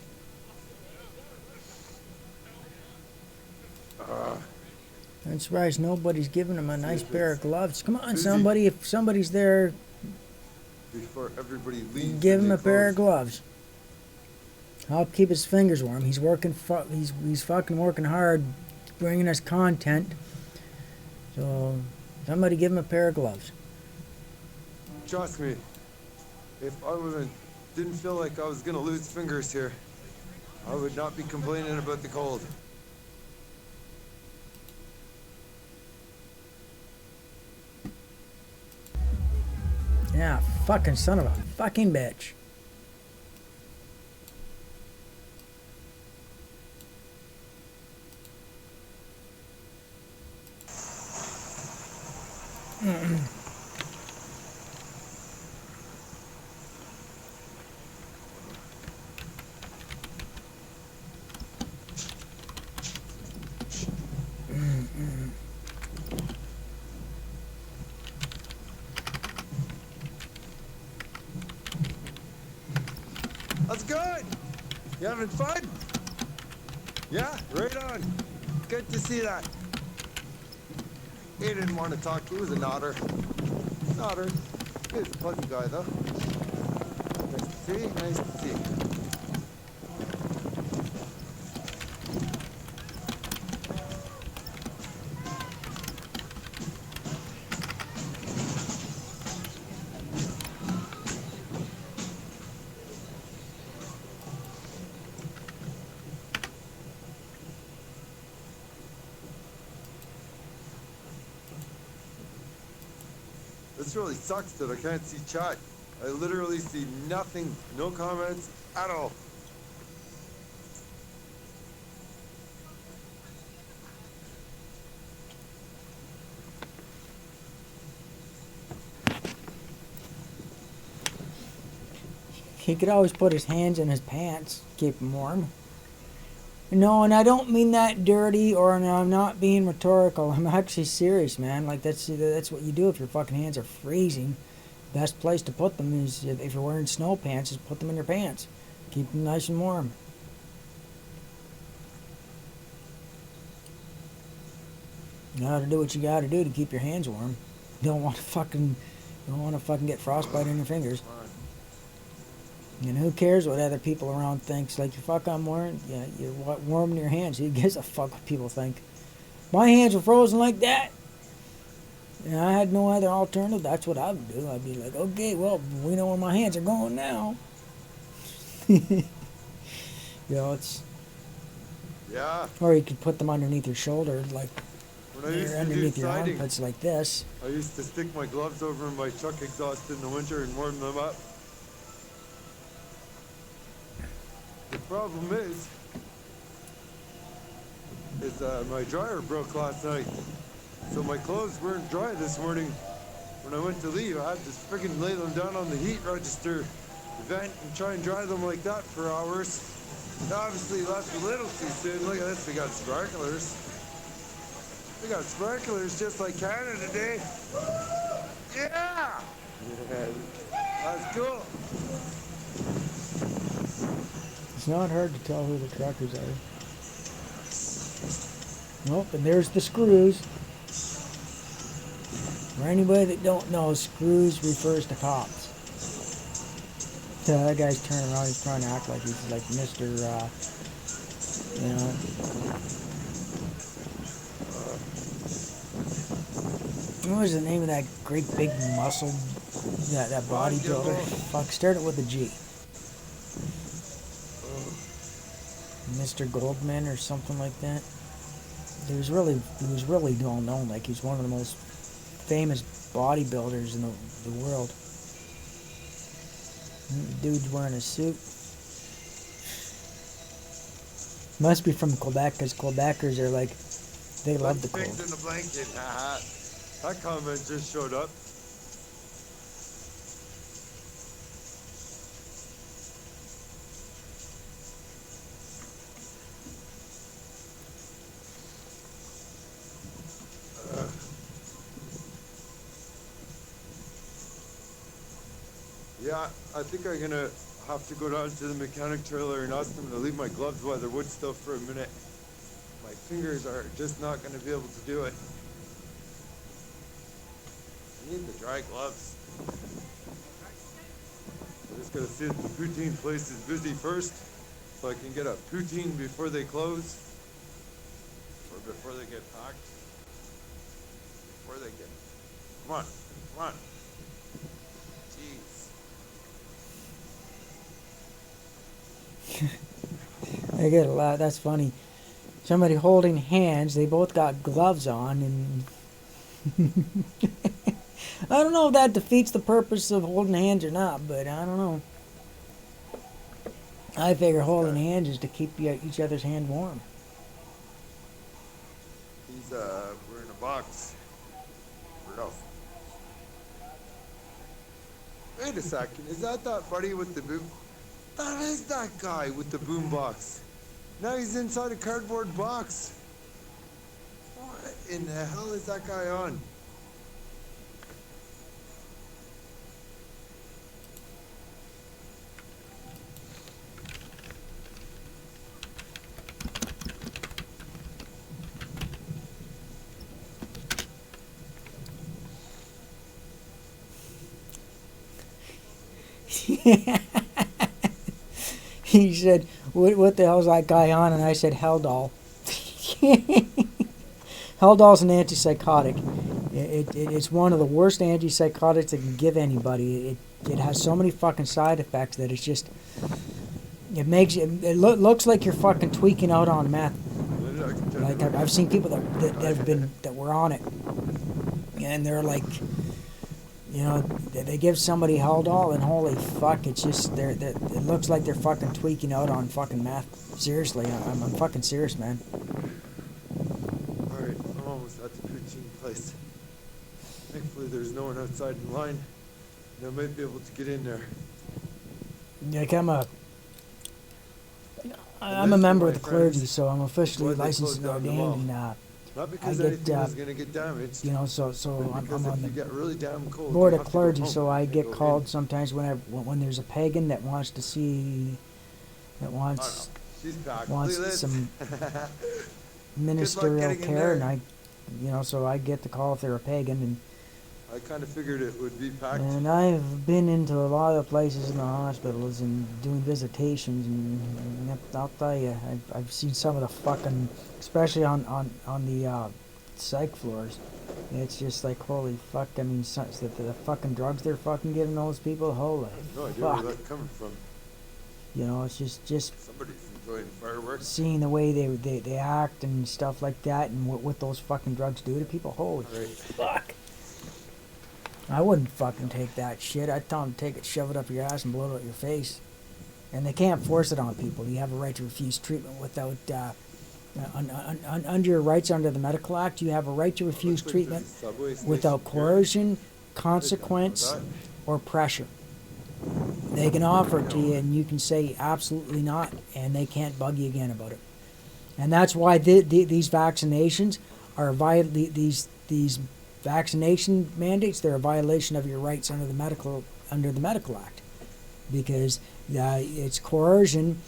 A: I'm surprised nobody's giving him a nice pair of gloves. Come on,
R: busy.
A: somebody. If somebody's there,
R: Before everybody leaves.
A: give
R: and
A: him
R: they
A: a pair of
R: close.
A: gloves. Help keep his fingers warm. He's working. He's fucking working hard, bringing us content. So, somebody give him a pair of gloves.
R: Trust me, if I didn't feel like I was gonna lose fingers here, I would not be complaining about the cold.
A: Yeah, fucking son of a fucking bitch.
R: How's it going? You having fun? Yeah, right on. Good to see that. He didn't want to talk. He was a nodder. Nodder. He was a pleasant guy, though. Nice to see. Nice to see. really sucks that I can't see chat. I literally see nothing, no comments at all.
A: He could always put his hands in his pants, keep him warm. No, and I don't mean that dirty, or no, I'm not being rhetorical. I'm actually serious, man. Like, that's what you do if your fucking hands are freezing. Best place to put them is, if you're wearing snow pants, is put them in your pants. Keep them nice and warm. You gotta do what you gotta do to keep your hands warm. You don't want to fucking get frostbite on your fingers. And who cares what other people around thinks? Like, you fuck, I'm warm. Yeah, you're warming your hands. Who gives a fuck what people think? My hands were frozen like that. And I had no other alternative. That's what I would do. I'd be like, okay, well, we know where my hands are going now. You know, it's...
R: Yeah.
A: Or you could put them underneath your shoulder, like,
R: When I used to
A: underneath
R: do
A: your
R: siding,
A: armpits like this.
R: I used to stick my gloves over my truck exhaust in the winter and warm them up. The problem is my dryer broke last night, so my clothes weren't dry this morning. When I went to leave, I had to friggin' lay them down on the heat register vent and try and dry them like that for hours. It obviously left a little too soon. Look at this, we got sparklers. We got sparklers just like Canada today. Yeah! That's cool.
A: It's not hard to tell who the truckers are. Nope, and there's the screws. For anybody that don't know, screws refers to cops. So that guy's turning around, he's trying to act like he's like Mr. You know. What was the name of that great big muscle, that bodybuilder? Fuck, started with a G. Mr. Goldman or something like that. He was really well known. Like, he's one of the most famous bodybuilders in the world. Dude's wearing a suit. Must be from Quebec, because Quebecers are like, they love the cold.
R: Pigs in a blanket. That comment just showed up. Yeah, I think I'm gonna have to go down to the mechanic trailer and ask them to leave my gloves while they're wood still for a minute. My fingers are just not gonna be able to do it. I need the dry gloves. I'm just gonna see if the poutine place is busy first, so I can get a poutine before they close, or before they get packed. Before they get, come on.
A: I get a lot. That's funny. Somebody holding hands. They both got gloves on, and I don't know if that defeats the purpose of holding hands or not. But I don't know. I figure holding hands is to keep each other's hand warm.
R: He's we're in a box. Rudolph. Wait a second. Is that buddy with the boom? That is that guy with the boom box. Now he's inside a cardboard box. What in the hell is that guy on?
A: He said, what the hell's that guy on? And I said, Haldol. Haldol's an antipsychotic. It's one of the worst antipsychotics that can give anybody. It has so many fucking side effects that it's just... It makes looks like you're fucking tweaking out on meth. Like, I've seen people that were on it. And they're like... You know, they give somebody Haldol, and holy fuck, it's just it looks like they're fucking tweaking out on fucking meth. Seriously, I'm fucking serious, man.
R: Alright, I'm almost at the poutine place. Thankfully there's no one outside in line, and I might be able to get in there.
A: Like I'm a member of the clergy, so I'm officially licensed and ordained, and
R: Not because
A: I get,
R: anything was going to get damaged.
A: you know, so
R: but
A: I'm
R: because
A: on
R: if
A: the
R: you get really damn cold,
A: board
R: you
A: of
R: have to go
A: clergy,
R: home.
A: so I
R: You
A: get
R: go in.
A: called sometimes when there's a pagan that wants to see, that wants
R: She's packed.
A: wants
R: Look at
A: some
R: this.
A: ministerial
R: getting in
A: care, and
R: there.
A: I, you know, so I get the call if they're a pagan, and
R: I kind of figured it would be packed.
A: and I've been into a lot of places in the hospitals and doing visitations, and I'll tell you, I've seen some of the fucking, especially on the psych floors. It's just like, holy fuck, I mean, the fucking drugs they're fucking giving those people, holy
R: No idea
A: fuck.
R: where that's coming from.
A: You know, it's just
R: Somebody's enjoying fireworks.
A: seeing the way they act and stuff like that, and what those fucking drugs do to people, holy fuck. I wouldn't fucking take that shit. I'd tell them to take it, shove it up your ass, and blow it out your face. And they can't force it on people. You have a right to refuse treatment without, under your rights under the Medical Act, you have a right to refuse treatment without coercion, consequence, or pressure. They can offer it to you, and you can say absolutely not, and they can't bug you again about it. And that's why these vaccinations are these vaccination mandates. They're a violation of your rights under the Medical Act, because it's coercion,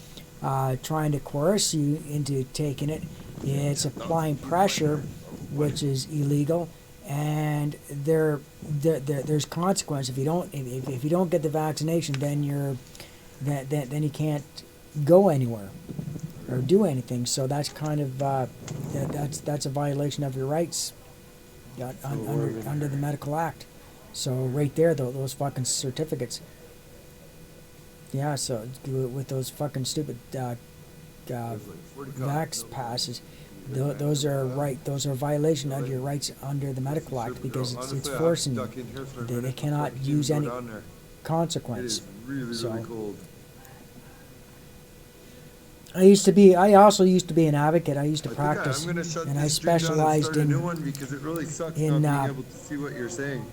A: trying to coerce you into taking it. It's applying pressure, which is illegal, and there's consequence if you don't if you don't get the vaccination. Then then you can't go anywhere or do anything. So that's kind of that's a violation of your rights under the Medical Act. So right there, those fucking certificates. Yeah, so with those fucking stupid vax passes, those are those are a violation of your rights under the Medical Act, because it's forcing you. They cannot use any consequence.
R: Really cold.
A: I also used to be an advocate. I used to
R: I'm
A: practice,
R: gonna shut
A: and I
R: this stream down and
A: specialized
R: start a new
A: in
R: one because it really sucks
A: in,
R: not being able to see what you're saying.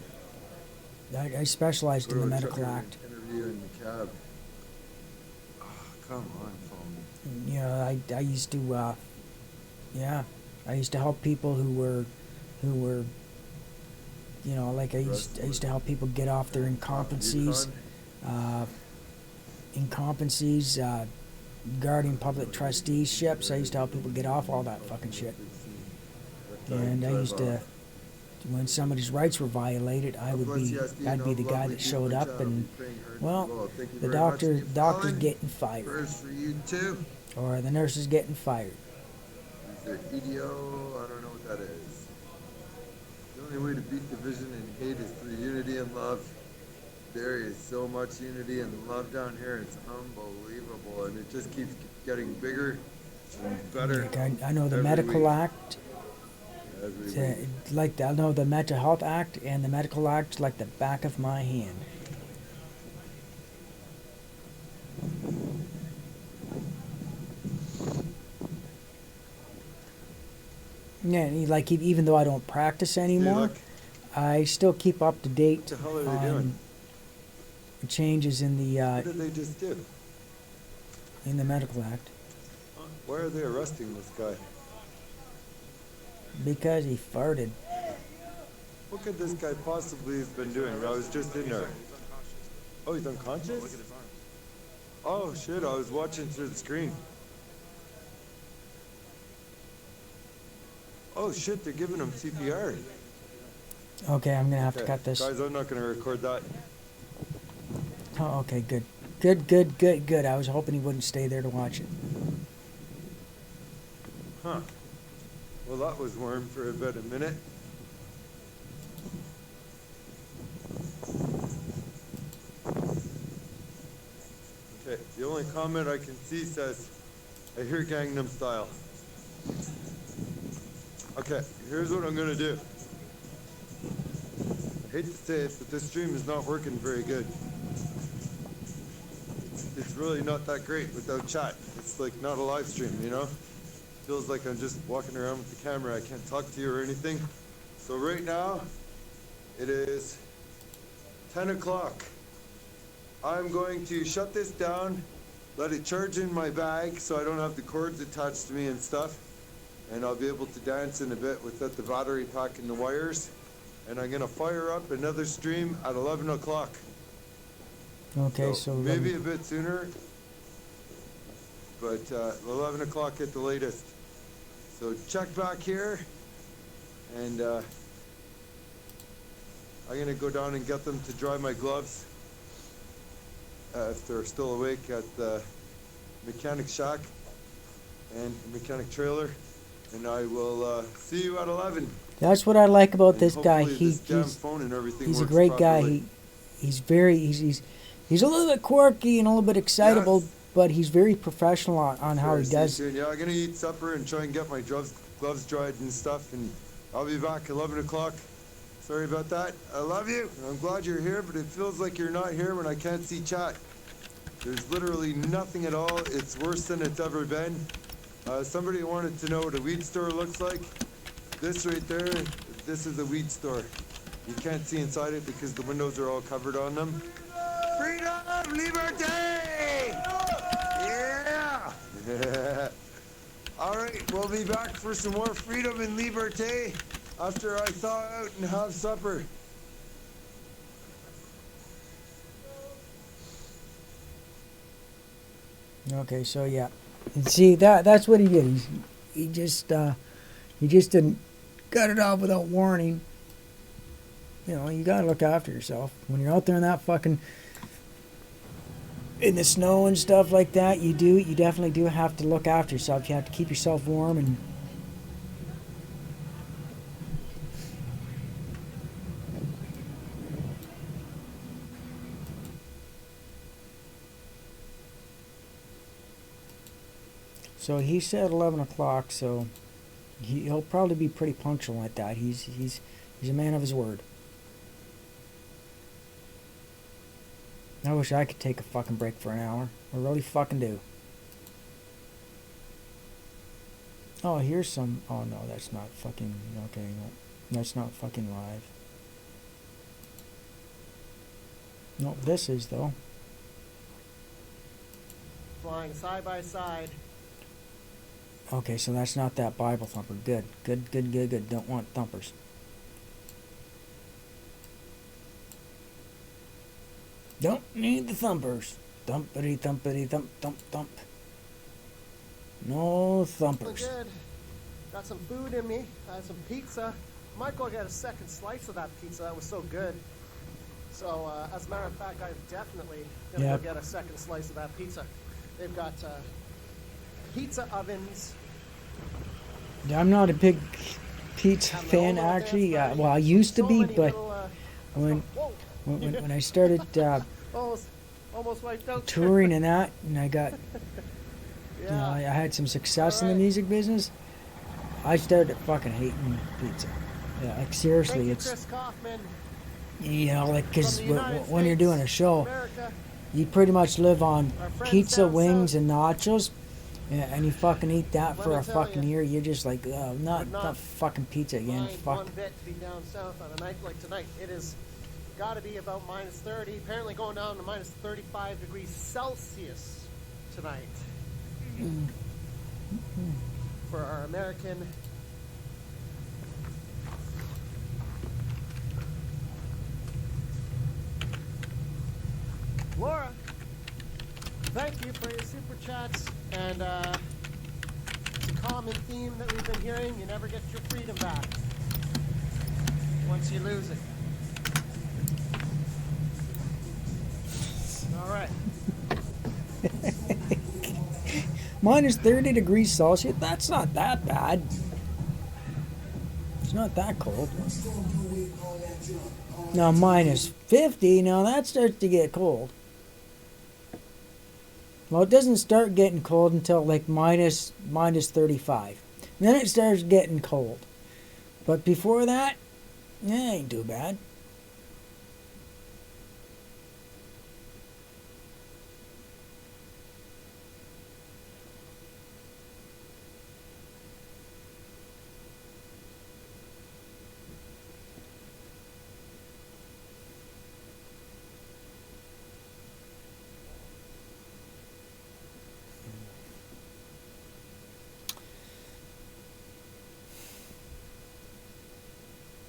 A: I specialized in the Medical Act.
R: Interview in the cab. Oh, come on, phone.
A: You know, I used to, I used to help people who were, you know, like I used to help people get off their incompetencies, guarding public trusteeships. I used to help people get off all that fucking shit. And I used to, when somebody's rights were violated, I'd be the guy that showed up, and well, the doctor's getting fired,
R: For you too.
A: or the nurse is getting fired.
R: Is it EDO? I don't know what that is. The only way to beat division and hate is through unity and love. There is so much unity and love down here. It's unbelievable, and it just keeps getting bigger and better.
A: Like I know the
R: every
A: Medical
R: week.
A: Act,
R: Every week.
A: like I know the Mental Health Act and the Medical Act like the back of my hand. Yeah, like even though I don't practice anymore,
R: look.
A: I still keep up to date
R: What the hell are they
A: on
R: doing?
A: changes in
R: What did they just do?
A: the Medical Act,
R: Why are they arresting this guy?
A: because he farted.
R: What could this guy possibly have been doing? I was just in there. Oh, he's unconscious? Oh shit, I was watching through the screen. Oh shit, they're giving him CPR.
A: Okay, I'm gonna have to
R: Okay,
A: cut this.
R: Guys, I'm not gonna record that.
A: Oh, okay, good. Good. I was hoping he wouldn't stay there to watch it.
R: Huh. Well, that was warm for about a minute. Okay, the only comment I can see says, I hear Gangnam Style. Okay, here's what I'm gonna do. I hate to say it, but this stream is not working very good. It's really not that great without chat. It's like not a live stream, you know? Feels like I'm just walking around with the camera. I can't talk to you or anything. So right now, it is 10 o'clock. I'm going to shut this down, let it charge in my bag so I don't have the cords attached to me and stuff. And I'll be able to dance in a bit without the battery pack and the wires. And I'm gonna fire up another stream at 11 o'clock.
A: Okay, so
R: maybe a bit sooner, but 11 o'clock at the latest. So check back here, and I'm gonna go down and get them to dry my gloves if they're still awake at the mechanic shack and mechanic trailer, and I will see you at 11.
A: That's what I like about
R: And
A: this guy.
R: hopefully this damn phone and everything
A: He's a
R: works
A: great guy.
R: properly.
A: He's a little bit quirky and a little bit excitable, but he's very professional on how he
R: Sure,
A: does.
R: stay tuned. Yeah, I'm gonna eat supper and try and get my gloves dried and stuff, and I'll be back at 11 o'clock. Sorry about that. I love you. I'm glad you're here, but it feels like you're not here when I can't see chat. There's literally nothing at all. It's worse than it's ever been. Somebody wanted to know what a weed store looks like. This right there, this is a weed store. You can't see inside it because the windows are all covered on them. Freedom! Liberté! Yeah! All right, we'll be back for some more freedom and liberté after I thaw out and have supper.
A: Okay, so yeah, and see that's what he did. He just didn't cut it off without warning. You know, you gotta look after yourself when you're out there in that fucking in the snow and stuff like that. You definitely do have to look after yourself. You have to keep yourself warm and. So he said 11 o'clock, so he'll probably be pretty punctual at that. He's a man of his word. I wish I could take a fucking break for an hour. I really fucking do. Oh, here's some. Oh no, that's not fucking. Okay, no, that's not fucking live. No, this is though.
B: Flying side by side.
A: Okay, so that's not that Bible thumper. Good. Don't want thumpers. Don't need the thumpers. Thumpity thumpity thump thump thump. No thumpers.
B: Good. Got some food in me. I had some pizza. Might go get a second slice of that pizza. That was so good. So, as a matter of fact, I'm definitely gonna go get a second slice of that pizza. They've got pizza ovens.
A: I'm not a big pizza fan, actually. Well, I used to be, but when I started
B: almost wiped out
A: touring and that, and I got, you know, I had some success in the music business, I started fucking hating pizza. Yeah, like seriously, it's,
B: Chris Kaufman.
A: you know, like, because when you're doing a show, you pretty much live on pizza, wings, and nachos. Yeah, and you fucking eat that for a fucking year, you're just like, not fucking pizza again. Fuck.
B: One bit to be down south on a night like tonight. It is got to be about minus 30. Apparently going down to minus 35 degrees Celsius tonight. For our American Laura, thank you for your super chats. And it's a common theme that we've been hearing. You never get your freedom back once you lose it. All right.
A: Minus 30 degrees Celsius, that's not that bad. It's not that cold. Now minus 50, now that starts to get cold. Well, it doesn't start getting cold until like minus 35. Then it starts getting cold. But before that, it ain't too bad.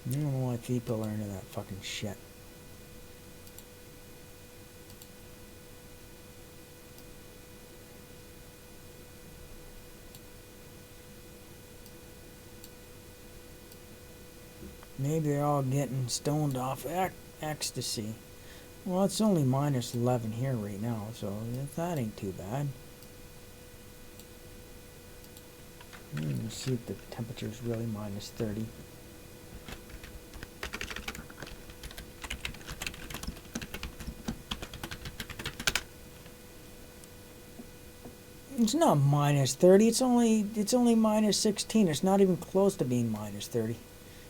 A: I don't know why people are into that fucking shit. Maybe they're all getting stoned off ecstasy. Well, it's only minus 11 here right now, so that ain't too bad. Let's see if the temperature's really minus 30. It's not minus 30. It's only minus 16. It's not even close to being minus 30.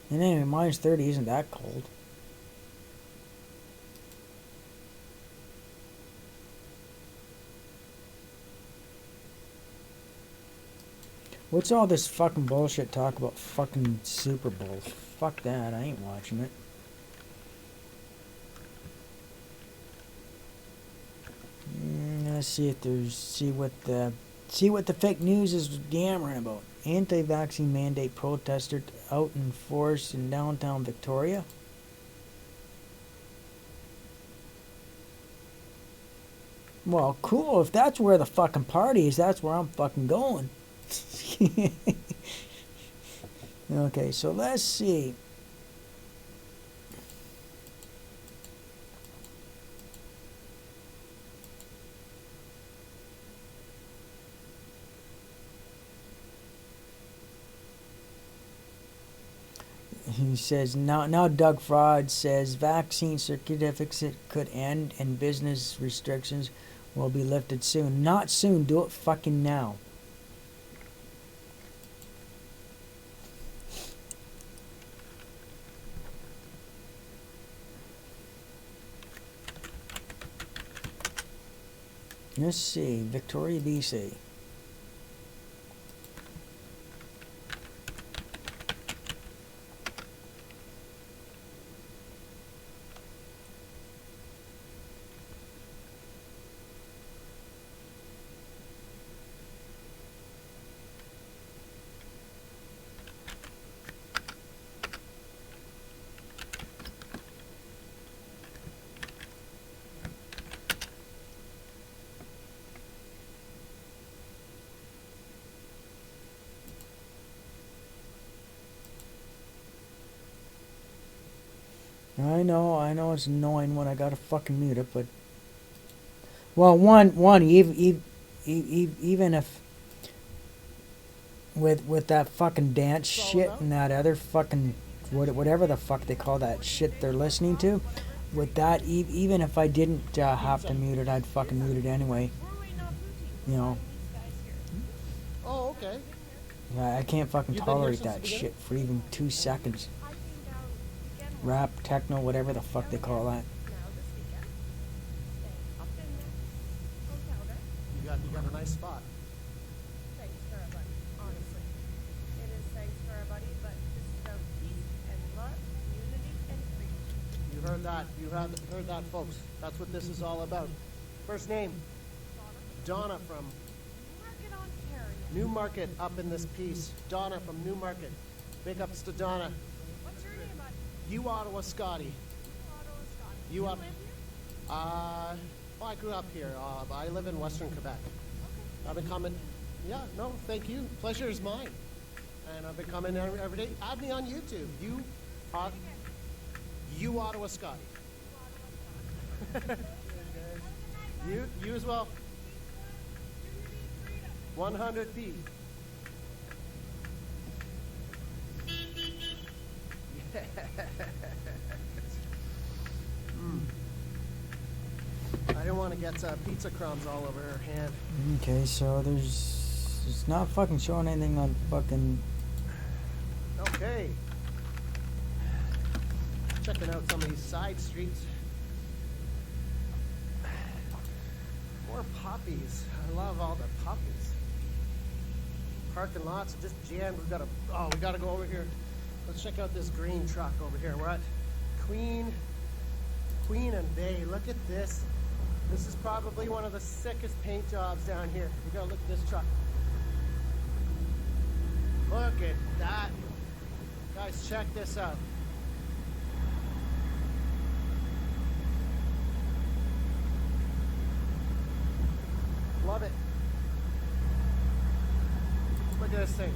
A: And anyway, minus 30 isn't that cold. What's all this fucking bullshit talk about fucking Super Bowl? Fuck that. I ain't watching it. Let's see if there's see what the fake news is yammering about. Anti-vaccine mandate protester out in force in downtown Victoria. Well, cool. If that's where the fucking party is, that's where I'm fucking going. Okay, so let's see. He says, now Doug Fraud says vaccine certificates could end and business restrictions will be lifted soon. Not soon, do it fucking now. Let's see, Victoria, BC. I know it's annoying when I gotta fucking mute it, but well, even if with that fucking dance shit and that other fucking whatever the fuck they call that shit they're listening to, with that even if I didn't have to mute it, I'd fucking mute it anyway. You know.
B: Oh, okay.
A: I can't fucking tolerate that shit for even 2 seconds. Rap, techno, whatever the fuck they call that.
B: You got a nice spot.
Q: Thanks for everybody, honestly. It is thanks for everybody, but this is about peace and love, unity and freedom.
B: You heard that. You heard that, folks. That's what this is all about. First name? Donna from
Q: Newmarket, Ontario.
B: Newmarket up in this piece. Donna from Newmarket. Big ups to Donna.
Q: What's your name, bud?
B: You Ottawa Scotty.
Q: Ottawa Scott.
B: You
Q: live
B: up?
Q: here?
B: Well, I grew up here. I live in Western Quebec.
Q: Okay.
B: I've been coming. Yeah, no, thank you. Pleasure is mine. And I've been coming every day. Add me on YouTube. You Ottawa Scotty. You as well. 100p. I didn't want to get pizza crumbs all over her hand.
A: Okay, so it's not fucking showing anything on fucking.
B: Okay. Checking out some of these side streets. More poppies. I love all the poppies. Parking lots are just jammed. We gotta go over here. Let's check out this green truck over here. We're at Queen and Bay. Look at this. This is probably one of the sickest paint jobs down here. You gotta look at this truck. Look at that. Guys, check this out. love it. Look at this thing.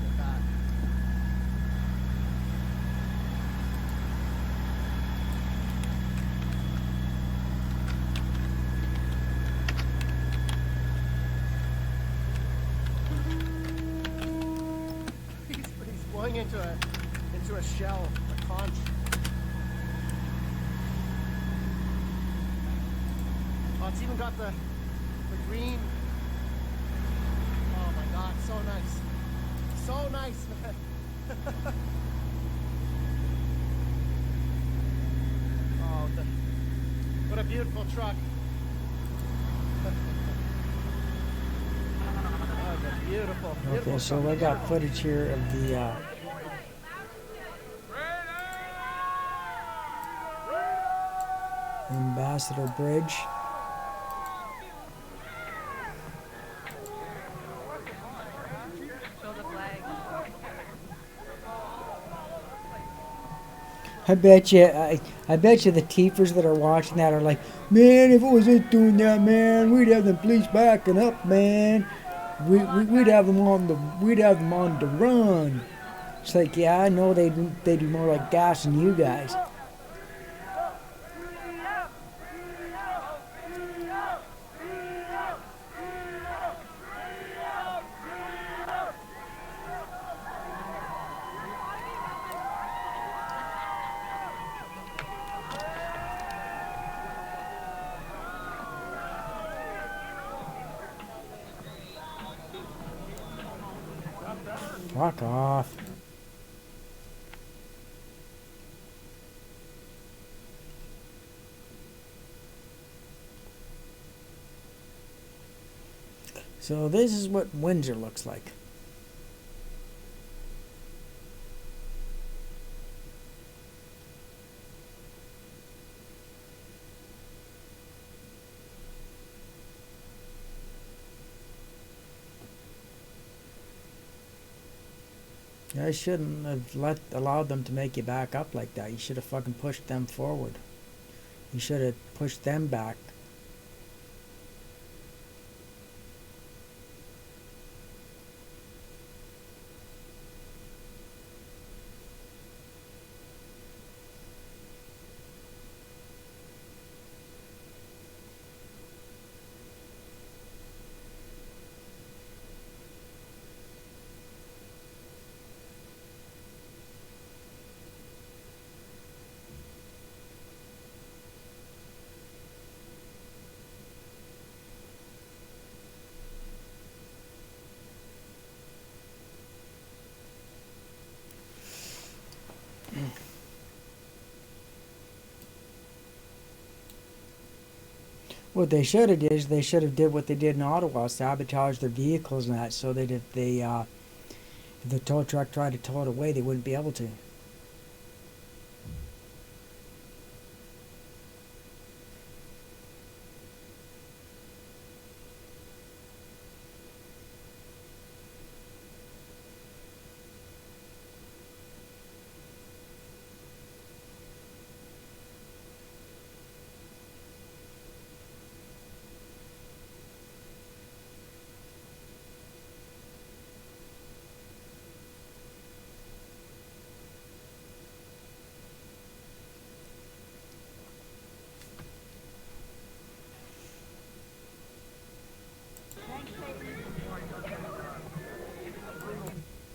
B: Look at that. He's going into a shell, a conch. Oh, it's even got the green. Oh my God, so nice. So nice, man. Oh, what a beautiful truck. Oh, the beautiful, beautiful
A: Okay, so
B: truck.
A: we got footage here of the Ambassador Bridge.
Q: Show the flag.
A: I bet you the teefers that are watching that are like, man, if it was us doing that, man, we'd have the police backing up, man. We'd have them on the run. It's like, yeah, I know they'd be more like gassing you guys. Fuck off. So this is what Windsor looks like. I shouldn't have allowed them to make you back up like that. You should have fucking pushed them forward. You should have pushed them back. What they should have did is they should have did what they did in Ottawa, sabotage their vehicles and that, so that if the tow truck tried to tow it away, they wouldn't be able to.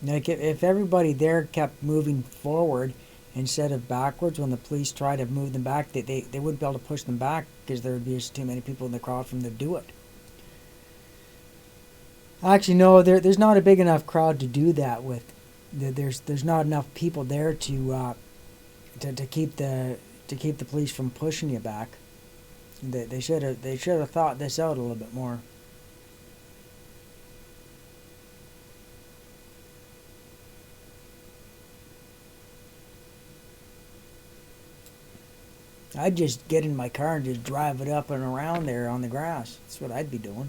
A: Like if everybody there kept moving forward instead of backwards when the police try to move them back, they wouldn't be able to push them back because there would be just too many people in the crowd for them to do it. Actually, no, there's not a big enough crowd to do that with. There's not enough people there to keep the police from pushing you back. They should have thought this out a little bit more. I'd just get in my car and just drive it up and around there on the grass. That's what I'd be doing.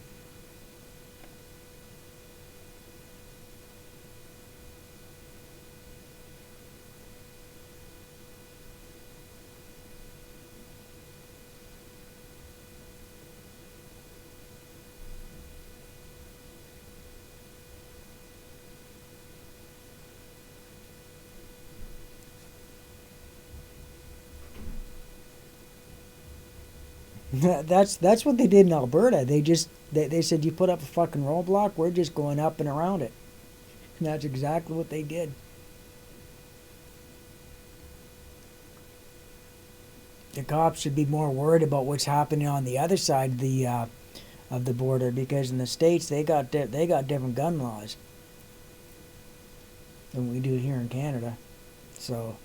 A: That's what they did in Alberta. They said you put up a fucking roadblock, we're just going up and around it. And that's exactly what they did. The cops should be more worried about what's happening on the other side of the border, because in the States they got different gun laws than we do here in Canada. So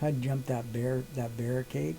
A: I'd jump that barricade.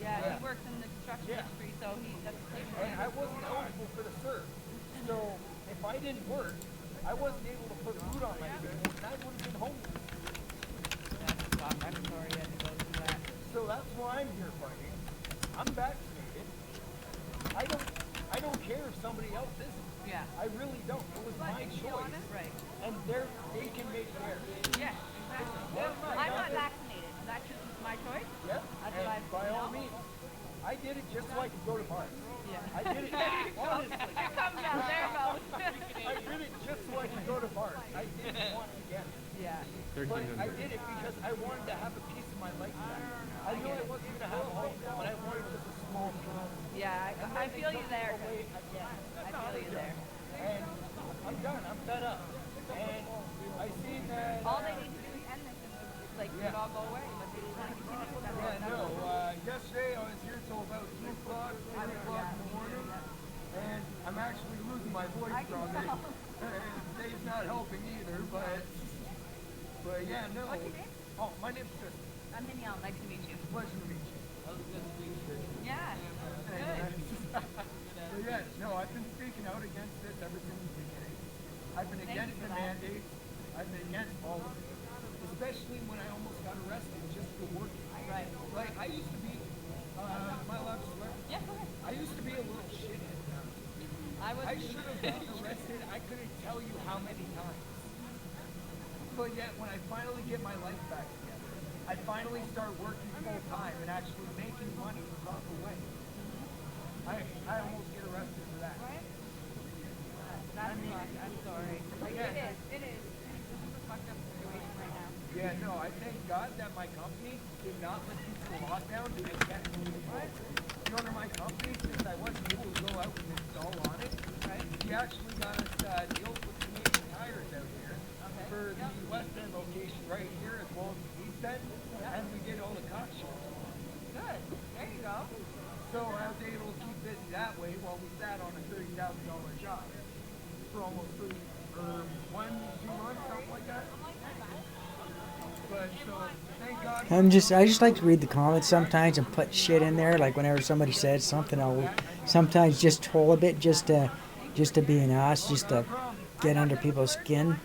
Q: Yeah, he works in the construction industry, so that's the place where
H: And I wasn't eligible for the cert. So if I didn't work, I wasn't able to put food on my table, and I would have been homeless. So that's why I'm here fighting. I'm vaccinated. I don't care if somebody else isn't.
Q: Yeah.
H: I really don't. It was my choice.
Q: Right.
H: And they can make theirs.
Q: Yeah. I'm not vaccinated. That's just my choice.
H: Yep.
Q: That's
H: And
Q: what I've
H: by all means, I did it just so I could go to bars.
Q: Yeah.
H: I did it honestly.
Q: Here comes now. There it goes.
H: I did it just so I could go to bars. I didn't want to get it.
Q: Yeah.
H: But I did it because I wanted to have a piece of my life back. I knew I wasn't going to have a home, but I wanted just a small piece.
Q: Yeah, I feel you there. I feel you there.
H: And I'm done. I'm fed up. And I see that...
Q: All they need to do is end this and like it all go away. But they just want to continue with that.
H: Yeah, no. Yesterday I was here till about 2 o'clock, 3 o'clock in the morning. And I'm actually losing my voice from it. Dave's not helping either, but yeah, no.
Q: What's your name?
H: Oh, my name's Tristan.
Q: I'm Danielle. Nice to meet you.
H: Pleasure to meet you.
Q: Yeah. Good.
H: So yeah, no, I've been speaking out against this ever since the beginning. I've been against the mandates. I've been against all of it. Especially when I almost got arrested just for working.
Q: Right.
H: Like, I used to be, am I allowed to swear?
Q: Yeah, go ahead.
H: I used to be a little shithead. I should have gotten arrested, I couldn't tell you how many times. But yet, when I finally get my life back together, I finally start working full time and actually making money the proper way. I almost get arrested for that.
Q: I'm sorry. Like,
H: Yeah.
Q: It is. It's a fucked up situation right now.
H: Yeah, no, I thank God that my company did not listen to the lockdown and kept moving forward. The owner of my company, since I wasn't able to go out and install on it, he actually got us deals with Canadian Tires out here for the West End location right here as well as the East End, and we did all the cost shares.
Q: Good. There you go.
H: So I was able to keep busy that way while we sat on a $30,000 job for almost 1, 2 months, something like that. But so, thank God.
A: I just like to read the comments sometimes and put shit in there. Like whenever somebody says something, I'll sometimes just troll a bit, just to be an ass, just to get under people's skin.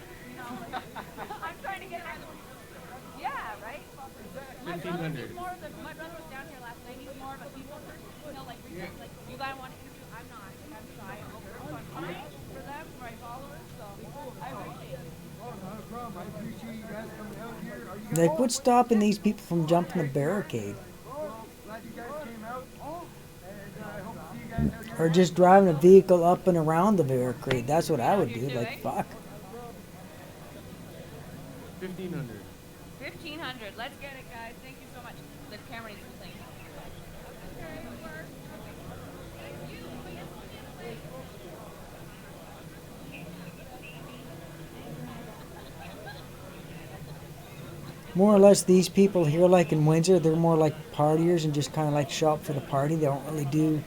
Q: I'm trying to get Yeah, right? My brother was down here last night. He's more of a people person. You know, like you guys want to interview. I'm not. I'm shy. So I'm fine for them, for my followers. So I appreciate it.
H: Oh, not a problem. I appreciate you guys coming out here. Are you guys
A: Like, what's stopping these people from jumping the barricade?
H: Well, glad you guys came out. And I hope to see you guys out here.
A: Or just driving a vehicle up and around the barricade? That's what I would do. Like, fuck.
K: 1,500.
Q: 1,500. Let's get it, guys. Thank you so much. The camera needs to clean.
A: More or less, these people here, like in Windsor, they're more like partiers and just kind of like show up for the party. They don't really do,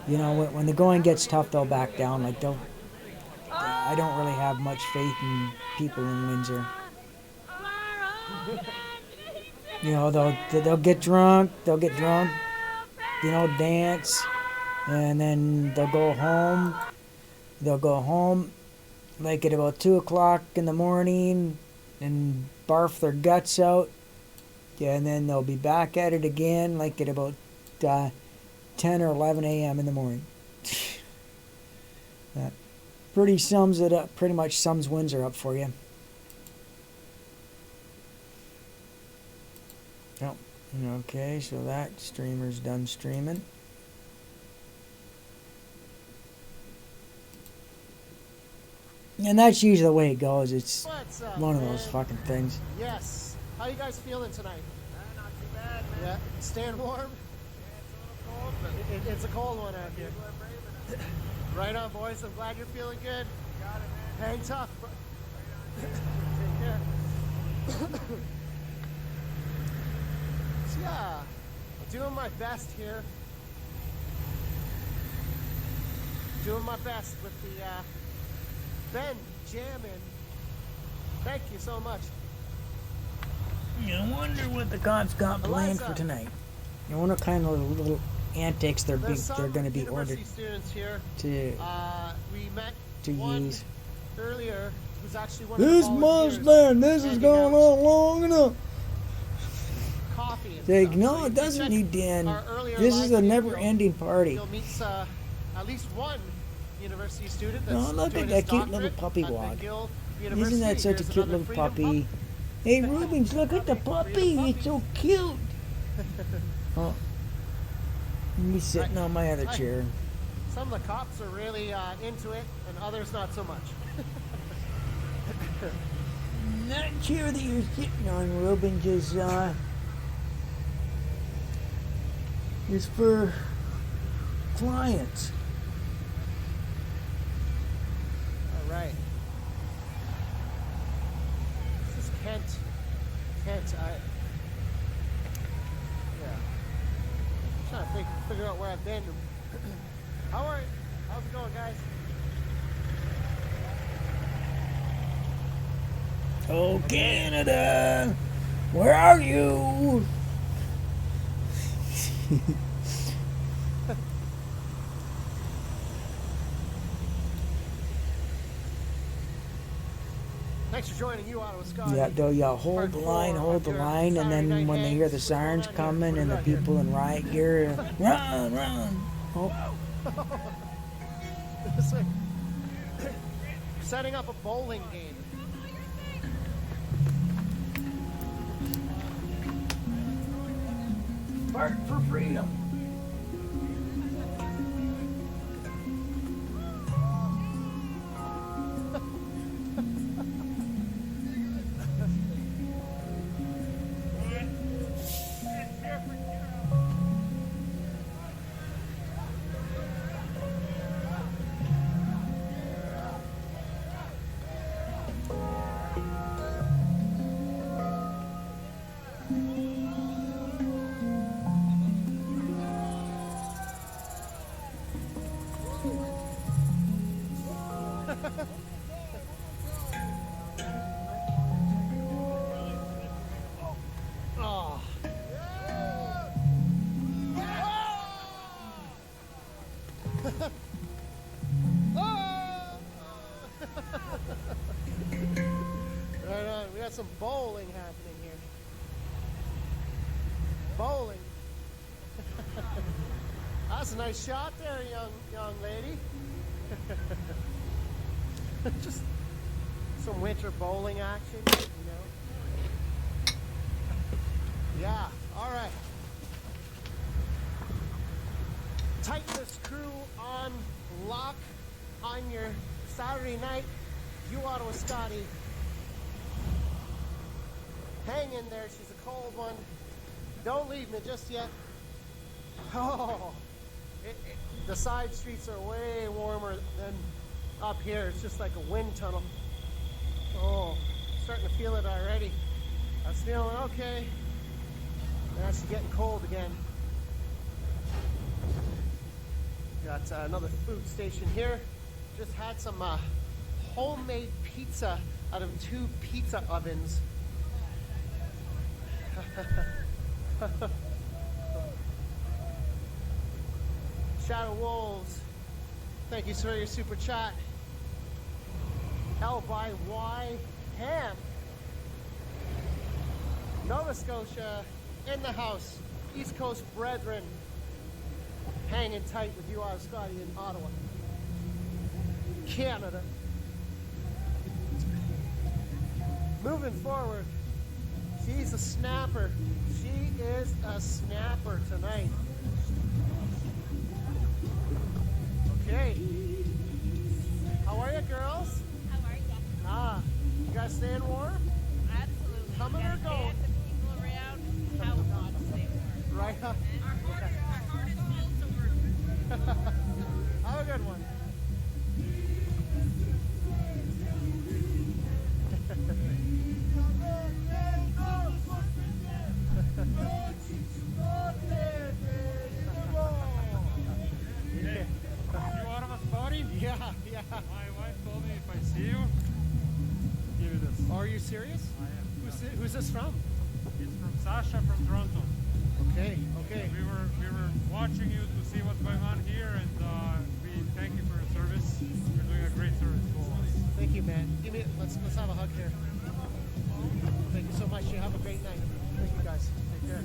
A: you know, when the going gets tough, they'll back down. Like, I don't really have much faith in people in Windsor. You know, they'll get drunk. dance, and then they'll go home. They'll go home like at about 2 o'clock in the morning and barf their guts out. Yeah, and then they'll be back at it again like at about 10 or 11 a.m. in the morning. That pretty sums it up. Pretty much sums Windsor up for you. Oh, okay, so that streamer's done streaming. And that's usually the way it goes. It's
B: What's up,
A: one of
B: man?
A: those fucking things.
B: Yes. How you guys feeling tonight?
H: Not too bad, man.
B: Yeah. Staying warm? It's a cold one out here. Right on, boys. I'm glad you're feeling good.
H: Got it, man.
B: Hang tough. Take care. So yeah, I'm doing my best here. Doing my best with the Ben jamming. Thank you so much.
A: I wonder what the cops got planned for tonight. I wonder what kind of little antics they're going to be ordered
B: students here.
A: to
B: We met
A: to use.
B: earlier. Who's actually one of
A: This
B: the
A: month's
B: volunteers
A: done. This is
B: handing
A: going
B: out
A: on long enough.
B: coffee and
A: Like,
B: stuff.
A: no,
B: So
A: it
B: you can
A: doesn't
B: check
A: need to end.
B: our earlier
A: This
B: live
A: is a
B: video.
A: never-ending party.
B: You'll meet at least one university student that's
A: No, look
B: doing
A: at
B: his
A: that cute little
B: doctorate
A: puppy
B: at
A: walk.
B: McGill
A: Isn't
B: University.
A: that such a
B: Here's
A: cute
B: another
A: little
B: Freedom
A: puppy? Hey, Rubens, look at the puppy. It's so cute. Oh, he's sitting on my other
B: Hi.
A: chair.
B: Some of the cops are really into it, and others not so much.
A: That chair that you're sitting on, Rubens, is for clients.
B: All right. This is Kent. Kent, yeah. I'm trying to figure out where I've been. How's it going, guys?
A: Oh, Canada, where are you?
B: Thanks for joining you, Ottawa Scotty.
A: Yeah, though, yeah, hold the line, and then when they hear the sirens coming and the people in riot gear, run, run. Oh,
B: It's like setting up a bowling game.
A: Bark for freedom.
B: Oh. Right on. We got some bowling happening here. Bowling. That's a nice shot there, young lady. Just some winter bowling action, you know. Yeah. All right. Tighten the screw on lock on your Saturday night. You Ottawa Scotty. Hang in there. She's a cold one. Don't leave me just yet. Oh, the side streets are way warmer than up here. It's just like a wind tunnel. Oh, starting to feel it already. I was feeling okay. Now it's getting cold again. Got another food station here. Just had some homemade pizza out of 2 pizza ovens. Shadow Wolves, thank you for your super chat. L by Y Ham. Nova Scotia in the house. East Coast brethren hanging tight with you, Scotty, in Ottawa. Canada. Moving forward. She's a snapper. She is a snapper tonight. Okay. How are you, girls?
Q: How are you?
B: Ah, you guys staying warm?
Q: Absolutely.
B: Coming or going?
Q: The people around, how not to stay warm.
B: Right.
Q: Our heart is full, so we're
B: Have a good one.
J: You out of a party?
B: Yeah.
J: My wife told me if I see you, give you this.
B: Are you serious?
J: I am.
B: Who's this from?
J: It's from Sasha from Toronto.
B: Okay.
J: We were watching you to see what's going on here, and we thank you for your service. You're doing a great service to all of us.
B: Thank you, man. Let's have a hug here. Thank you so much. You have a great night. Thank you, guys. Take care.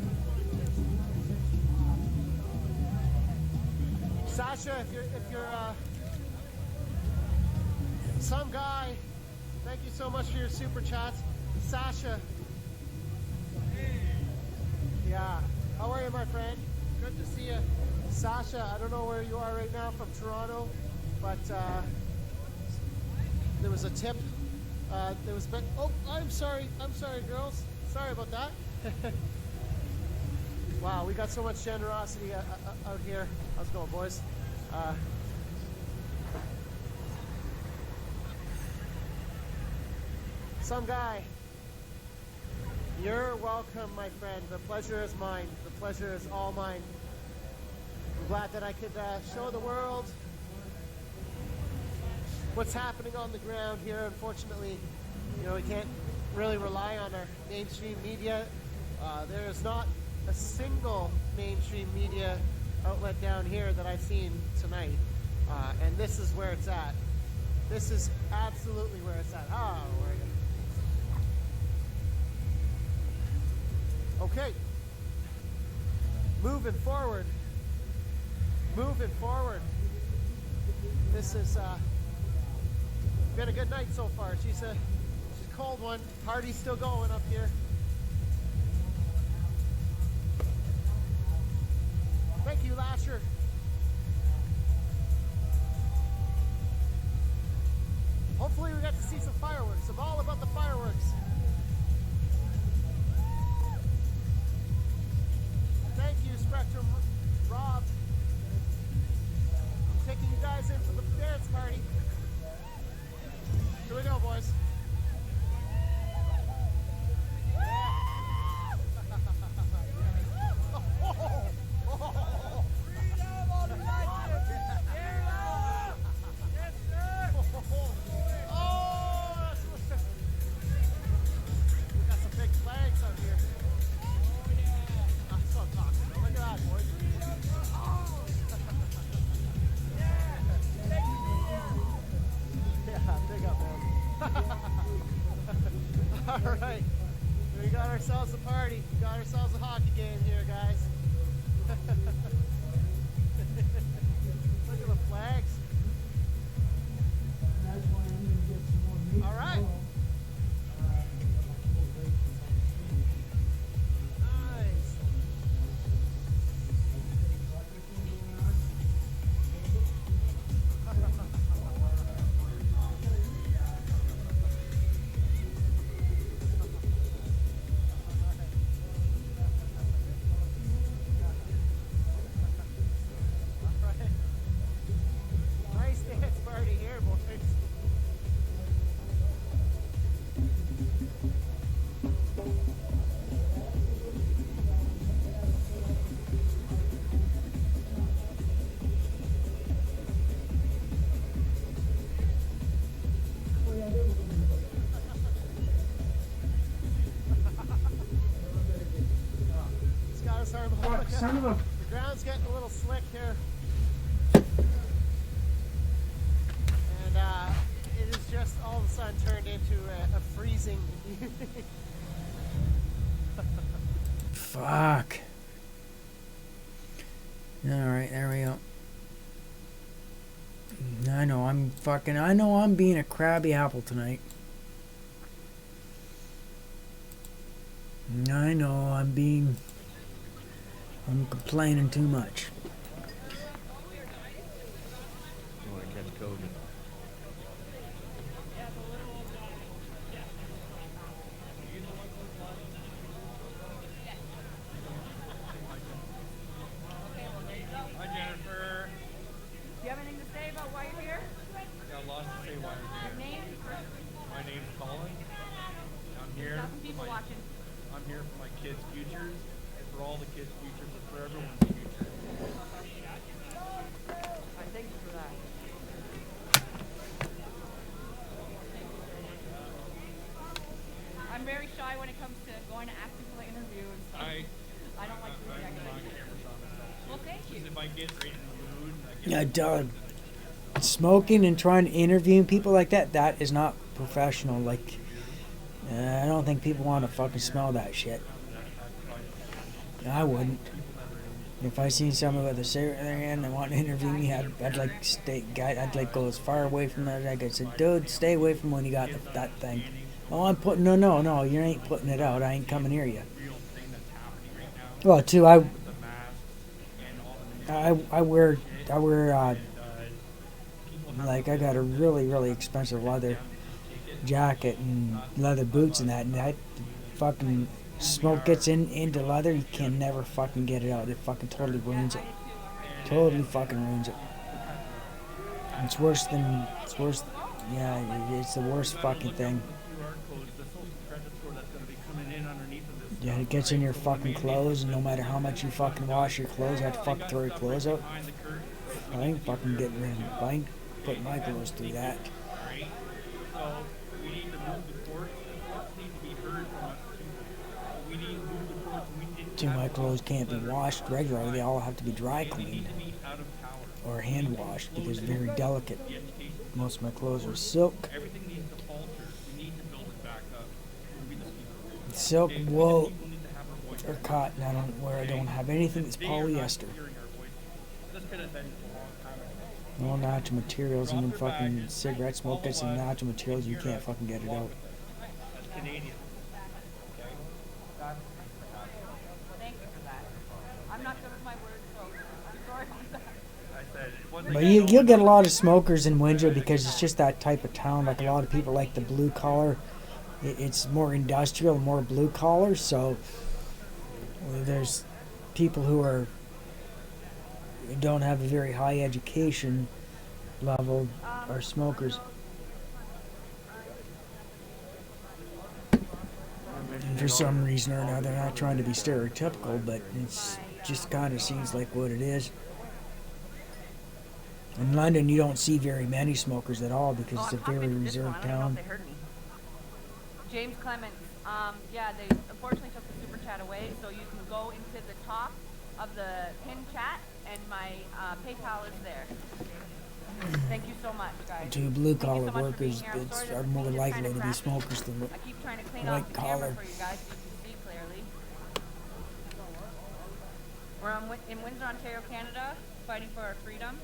B: Sasha, if you're some guy, thank you so much for your super chats. Sasha. Yeah. How are you, my friend? Good to see you. Sasha, I don't know where you are right now from Toronto, but there was a tip. Oh, I'm sorry, girls. Sorry about that. Wow, we got so much generosity out here. How's it going, boys? Some guy. You're welcome, my friend. The pleasure is mine. The pleasure is all mine. I'm glad that I could show the world what's happening on the ground here. Unfortunately, we can't really rely on our mainstream media. There is not a single mainstream media outlet down here that I've seen tonight. And this is where it's at. This is absolutely where it's at. Ah, where are you? Okay. Moving forward. This has been a good night so far. She's a cold one. Party's still going up here. Thank you, Lasher. Hopefully we get to see some fireworks. I'm all about the fireworks. Thank you, Spectrum Rob. I'm taking you guys in for the dance party. Here we go, boys. Alright, we got ourselves a party. We got ourselves a hockey game here, guys. Look at the flags. Alright. Nice. Nice dance party here, boys. It's got us harmonic.
J: Son of a-
B: The ground's getting a little slick here. sun turned into a freezing evening.
A: Fuck. Alright, there we go. I know I'm being a crabby apple tonight. I know I'm complaining too much.
K: You want to catch COVID.
C: Hi, Jennifer.
Q: Do you have anything to say about why you're here?
C: I got lots to say why I'm
Q: Your
C: here.
Q: name?
C: My name's Colin. I'm here.
Q: Got some people watching.
C: I'm here for my kids' futures, and for all the kids' futures, and for everyone's future.
Q: I thank you for that. I'm very shy when it comes to going to ask people to interview and stuff. I don't like doing that. Well, thank you.
C: If I get right in the mood, I
A: Yeah, Doug. Smoking and trying to interview people like that is not professional. Like, I don't think people want to fucking smell that shit. I wouldn't. If I seen someone with a cigarette in their hand and want to interview me, I'd like go as far away from that. Like I said, dude, stay away from when you got that thing. Oh, I'm putting no, you ain't putting it out. I ain't coming near you. Well, too, I wear like I got a really expensive leather jacket and leather boots and that fucking smoke gets into leather, you can never fucking get it out. It fucking totally ruins it. Totally fucking ruins it. It's worse. Yeah, it's the worst fucking thing. Yeah, it gets in your fucking clothes, and no matter how much you fucking wash your clothes, you have to fucking throw your clothes out. I ain't fucking getting rid of them. I ain't putting my clothes through that. Too, my clothes can't be washed regularly. They all have to be dry cleaned or hand washed because they're very delicate. Most of my clothes are silk. Silk, wool, or cotton. I don't have anything that's polyester. All natural materials, and then fucking cigarette smoke gets in natural materials. You can't fucking get it out.
C: Canadian.
Q: Thank you for that. I'm not good with my words, so I'm sorry about that.
A: But you'll get a lot of smokers in Windsor because it's just that type of town. Like a lot of people like the blue collar. It's more industrial, more blue collar. So there's people who don't have a very high education level are smokers. And for some reason or another, not trying to be stereotypical, but it's just kind of seems like what it is. In London, you don't see very many smokers at all because it's a very reserved town.
Q: James Clements, yeah, they unfortunately took the super chat away, so you can go into the top of the pinned chat, and my PayPal is there. Thank you so much, guys.
A: To blue-collar workers are more likely to be smokers than white-collar.
Q: For you guys so you can see clearly. We're in Windsor, Ontario, Canada, fighting for our freedom.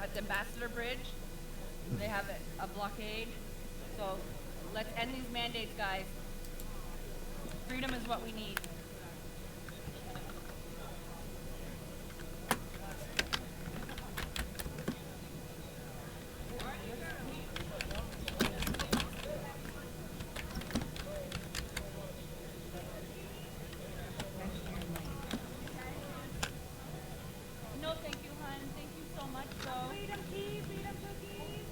Q: At the Ambassador Bridge, they have a blockade. So let's end these mandates, guys. Freedom is what we need. No, thank you, hon. Thank you so much, though. Freedom tea, freedom cookies.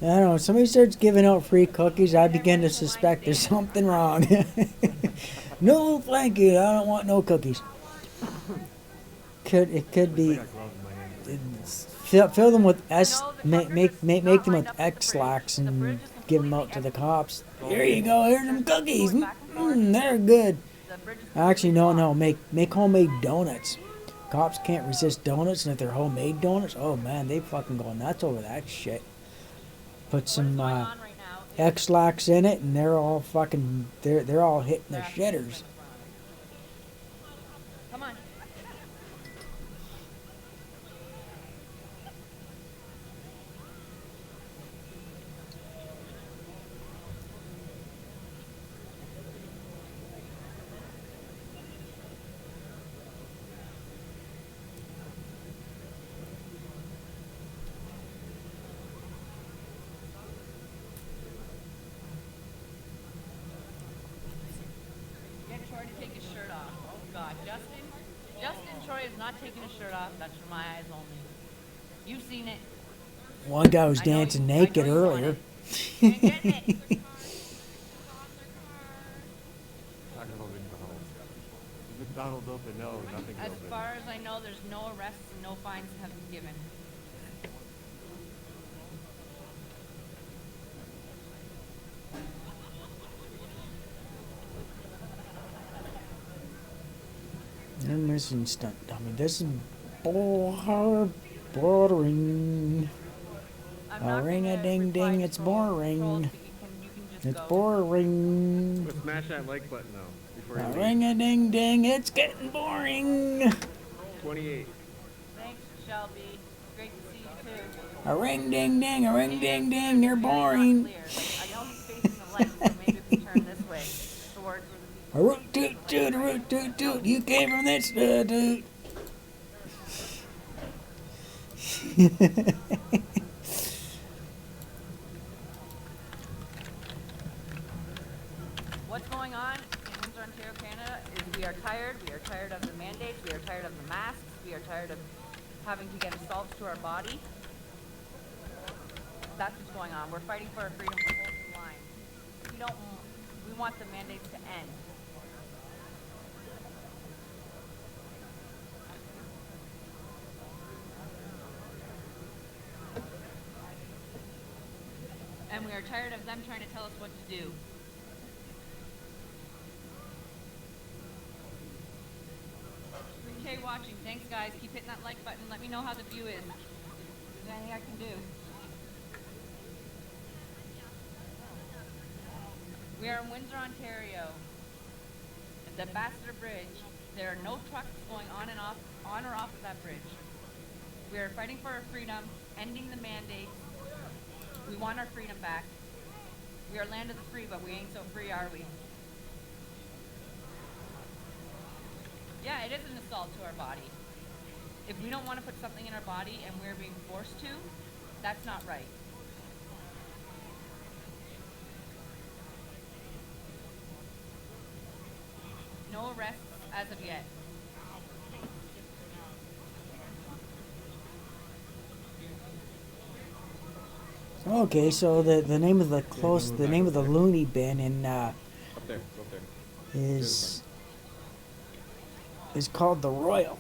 A: I don't know, if somebody starts giving out free cookies, I begin to suspect there's something wrong. No, thank you, I don't want no cookies. It could be. Fill them with make them with X-lax and give them out to the cops. Here you go, here's some cookies. They're good. Actually, no, make homemade donuts. Cops can't resist donuts, and if they're homemade donuts, oh man, they fucking go nuts over that shit. Put some X-Lax in it, and they're all fucking, they're all hitting their shitters.
Q: Come on. Get Troy to take his shirt off. Oh God, Justin Troy is not taking his shirt off. That's for my eyes only. You've seen it.
A: One guy was dancing naked earlier.
K: Talking about McDonald's. Is McDonald's open? No, nothing's
Q: As
K: open.
Q: far as I know, there's no arrests and no fines have been given.
A: They're missing stunt dummy. This is boring. Ring-a-ding-ding, it's boring. It's boring.
K: Let's smash that like button though before you leave.
A: Ring-a-ding-ding, it's getting boring.
K: 28.
Q: Thanks, Shelby. Great to see you too.
A: A ring-ding-ding, a ring-ding-ding, you're boring.
Q: I know he's facing the light, so maybe we can turn this way towards
A: A root toot toot, a root toot toot. You came from this toot.
Q: What's going on in Windsor, Ontario, Canada is we are tired. We are tired of the mandates. We are tired of the masks. We are tired of having to get assaults to our body. That's what's going on. We're fighting for our freedom. We're holding the line. We want the mandates to end. And we are tired of them trying to tell us what to do. Okay, watching. Thanks, guys. Keep hitting that like button. Let me know how the view is. If there's anything I can do. We are in Windsor, Ontario. At the Ambassador Bridge. There are no trucks going on or off of that bridge. We are fighting for our freedom, ending the mandates. We want our freedom back. We are land of the free, but we ain't so free, are we? Yeah, it is an assault to our body. If we don't want to put something in our body and we're being forced to, that's not right. No arrests as of yet.
A: Okay, so the name of the name of the loony bin in
K: Up there, go up there.
A: is called the Royal.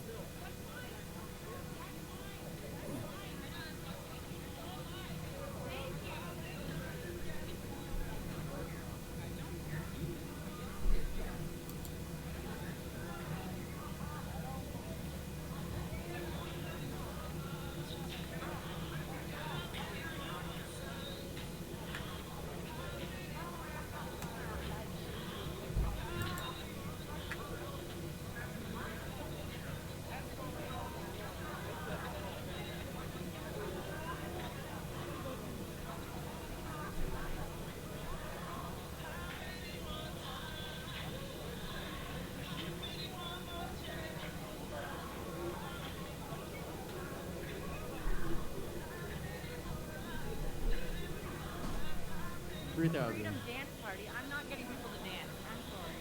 Q: Freedom dance party. I'm not getting people to dance. I'm sorry.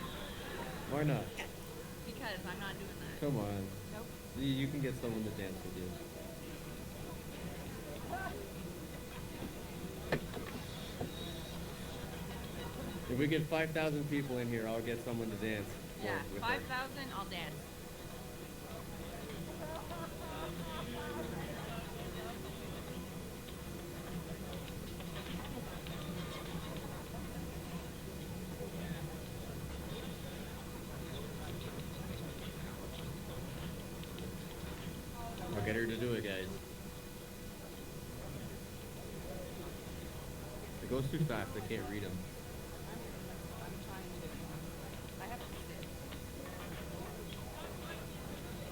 M: Why not?
Q: Because I'm not doing that.
M: Come on.
Q: Nope.
M: You can get someone to dance with you. If we get 5,000 people in here, I'll get someone to dance.
Q: Yeah,
M: with
Q: 5,000,
M: us.
Q: I'll dance.
M: here to do it, guys. It goes too fast. I can't read them.
Q: I have to sit.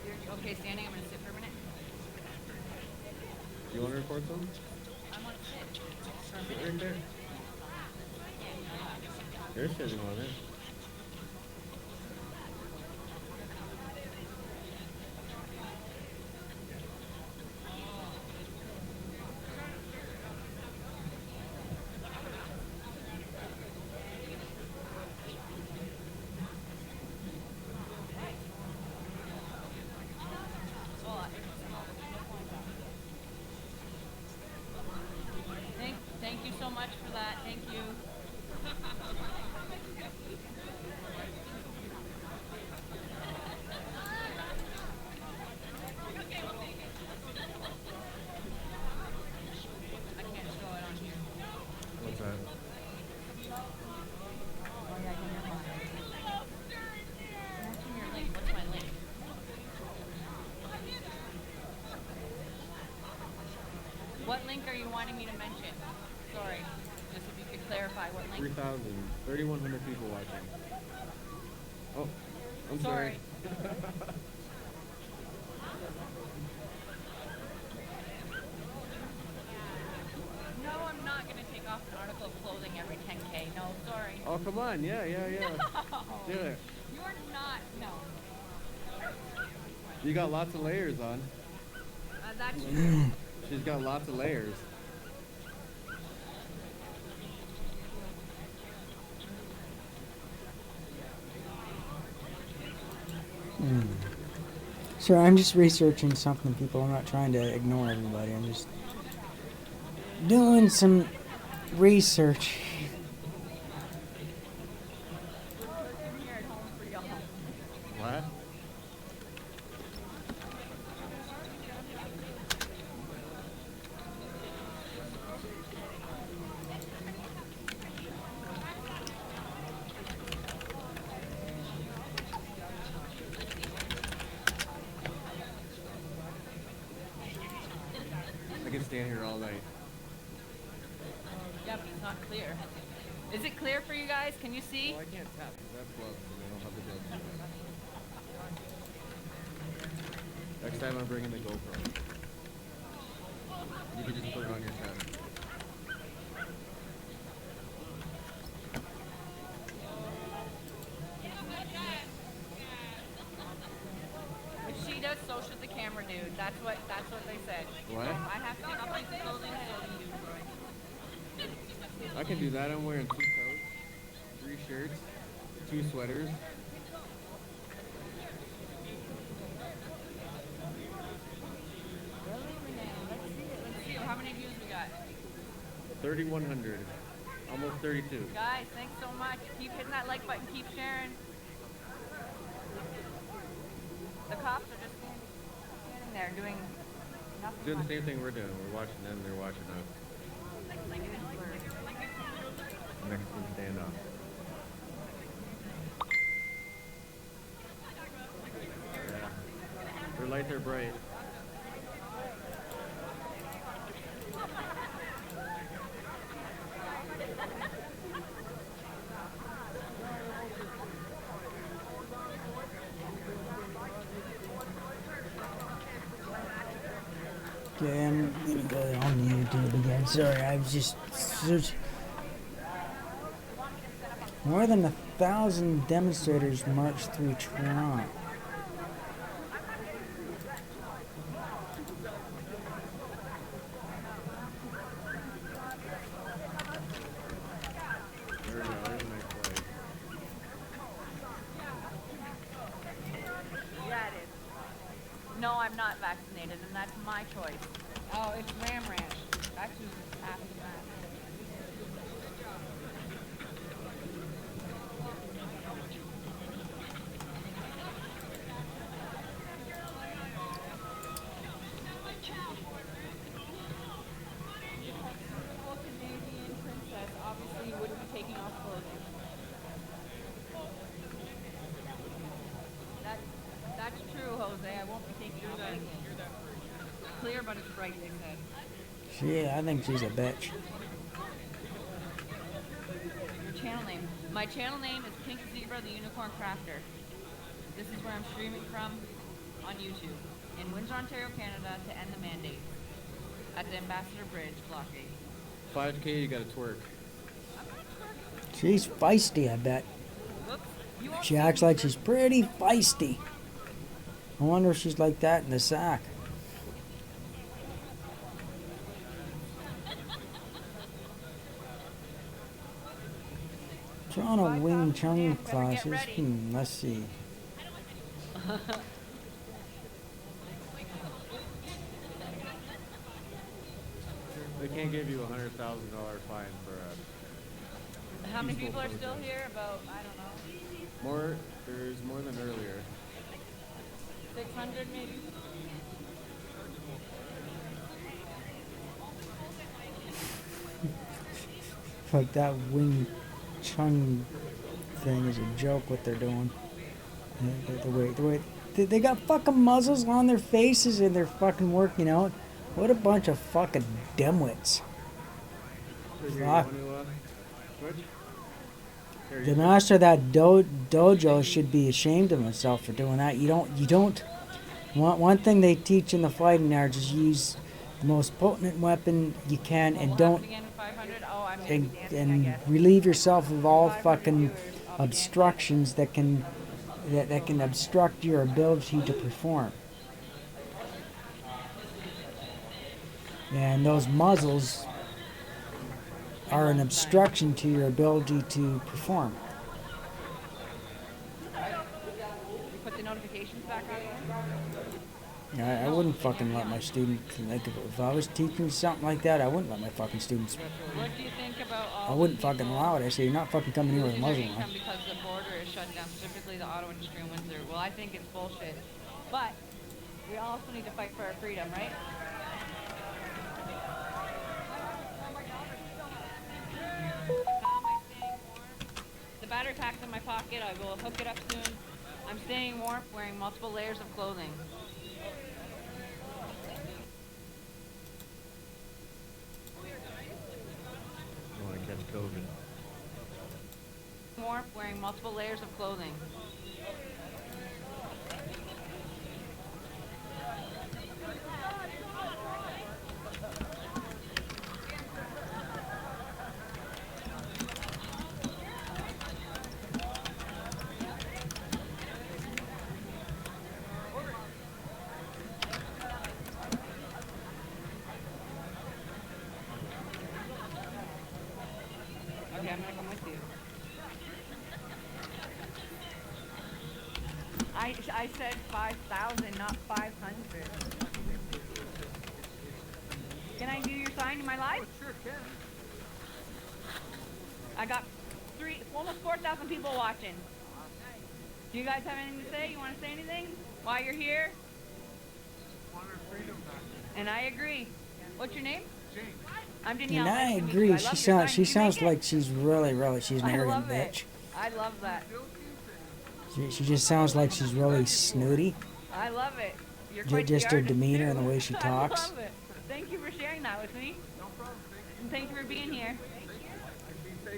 Q: You're okay standing? I'm going to sit for a minute.
M: You want to record some?
Q: I want to sit for a
M: Sit
Q: minute.
M: right there. You're sitting on it.
Q: Thank you so much for that. Thank you. I can't show it on here.
M: What's that?
Q: Oh yeah, never mind. Mention your link. What's my link? What link are you wanting me to mention? Sorry, just if you could clarify what link.
M: 3,100 people watching. Oh, I'm sorry.
Q: No, I'm not going to take off an article of clothing every 10K. No, sorry.
M: Oh, come on. Yeah.
Q: No.
M: Do it.
Q: You're not. No.
M: You got lots of layers on.
Q: That's true.
M: She's got lots of layers.
A: Sure, I'm just researching something, people. I'm not trying to ignore everybody. I'm just doing some research.
M: What? I can stand here all night.
Q: Yeah, but it's not clear. Is it clear for you guys? Can you see?
M: Well, I can't tap because I have gloves and I don't have the gloves. Next time I'm bringing the GoPro. You can just put it on your chest.
Q: If she does, so should the camera dude. That's what they said.
M: What?
Q: I have to take off my clothing, so do you.
M: I can do that. I'm wearing 2 coats, 3 shirts, 2 sweaters.
Q: Let's see. How many views we got?
M: 3,100. Almost 32.
Q: Guys, thanks so much. Keep hitting that like button. Keep sharing. The cops are just standing there doing nothing.
M: Doing the same thing we're doing. We're watching them, they're watching us. Mexican standoff. Yeah. Their lights are bright.
A: Okay, I'm gonna go on YouTube again. Sorry, I've just searched. More than 1,000 demonstrators marched through Toronto.
M: There we go. There's a nice light.
Q: Yeah, it is. No, I'm not vaccinated, and that's my choice. Oh, it's Ram Ranch. That's who's after that. Canadian princess obviously wouldn't be taking off clothing. That's true, Jose. I won't be taking off anything. clear, but it's bright, they said.
A: I think she's a bitch.
Q: Your channel name. My channel name is Pink Zebra, the Unicorn Crafter. This is where I'm streaming from on YouTube. In Windsor, Ontario, Canada, to end the mandate. At the Ambassador Bridge, Block 8.
M: 5K, you gotta twerk.
A: She's feisty, I bet. She acts like she's pretty feisty. I wonder if she's like that in the sack. Toronto Wing Chun classes. Let's see.
C: They can't give you $100,000 fine for a.
Q: How many
C: peaceful
Q: people are
C: protest.
Q: still here? About, I don't know.
C: There's more than earlier.
Q: 600 maybe?
A: Like that Wing Chun thing is a joke. What they're doing. The way they got fucking muzzles on their faces and they're fucking working out. What a bunch of fucking dimwits. Fuck. The master of that dojo should be ashamed of himself for doing that. You don't. One thing they teach in the fighting arts is use the most potent weapon you can and don't. And relieve yourself of all fucking obstructions that can obstruct your ability to perform. And those muzzles are an obstruction to your ability to perform.
Q: You put the notifications back on?
A: I wouldn't fucking let my students, like, if I was teaching something like that, I wouldn't let my fucking students.
Q: What do you think about all
A: I wouldn't fucking allow it. I say, you're not fucking coming here with a muzzle on.
Q: because the border is shut down, specifically the auto industry in Windsor? Well, I think it's bullshit. But we also need to fight for our freedom, right? The battery pack's in my pocket. I will hook it up soon. I'm staying warm, wearing multiple layers of clothing.
C: You want to catch COVID.
Q: Warm, wearing multiple layers of clothing. Okay, I'm gonna come with you. I said 5,000, not 500. Can I do your sign in my live? Sure can. I got almost 4,000 people watching. Do you guys have anything to say? You want to say anything while you're here? And I agree. What's your name? James. I'm Danielle.
A: And I
Q: Nice to meet
A: agree.
Q: you. I
A: She
Q: love your
A: sounds.
Q: sign.
A: She
Q: Can you
A: sounds
Q: make it?
A: like she's really. She's an
Q: I
A: arrogant
Q: love
A: bitch.
Q: it. I love that.
A: She just sounds like she's really snooty.
Q: I love it. You're quite
A: Just
Q: the
A: her
Q: artist,
A: demeanor
Q: too.
A: and the way she talks.
Q: I love it. Thank you for sharing that with me. No problem. And thank you for being here.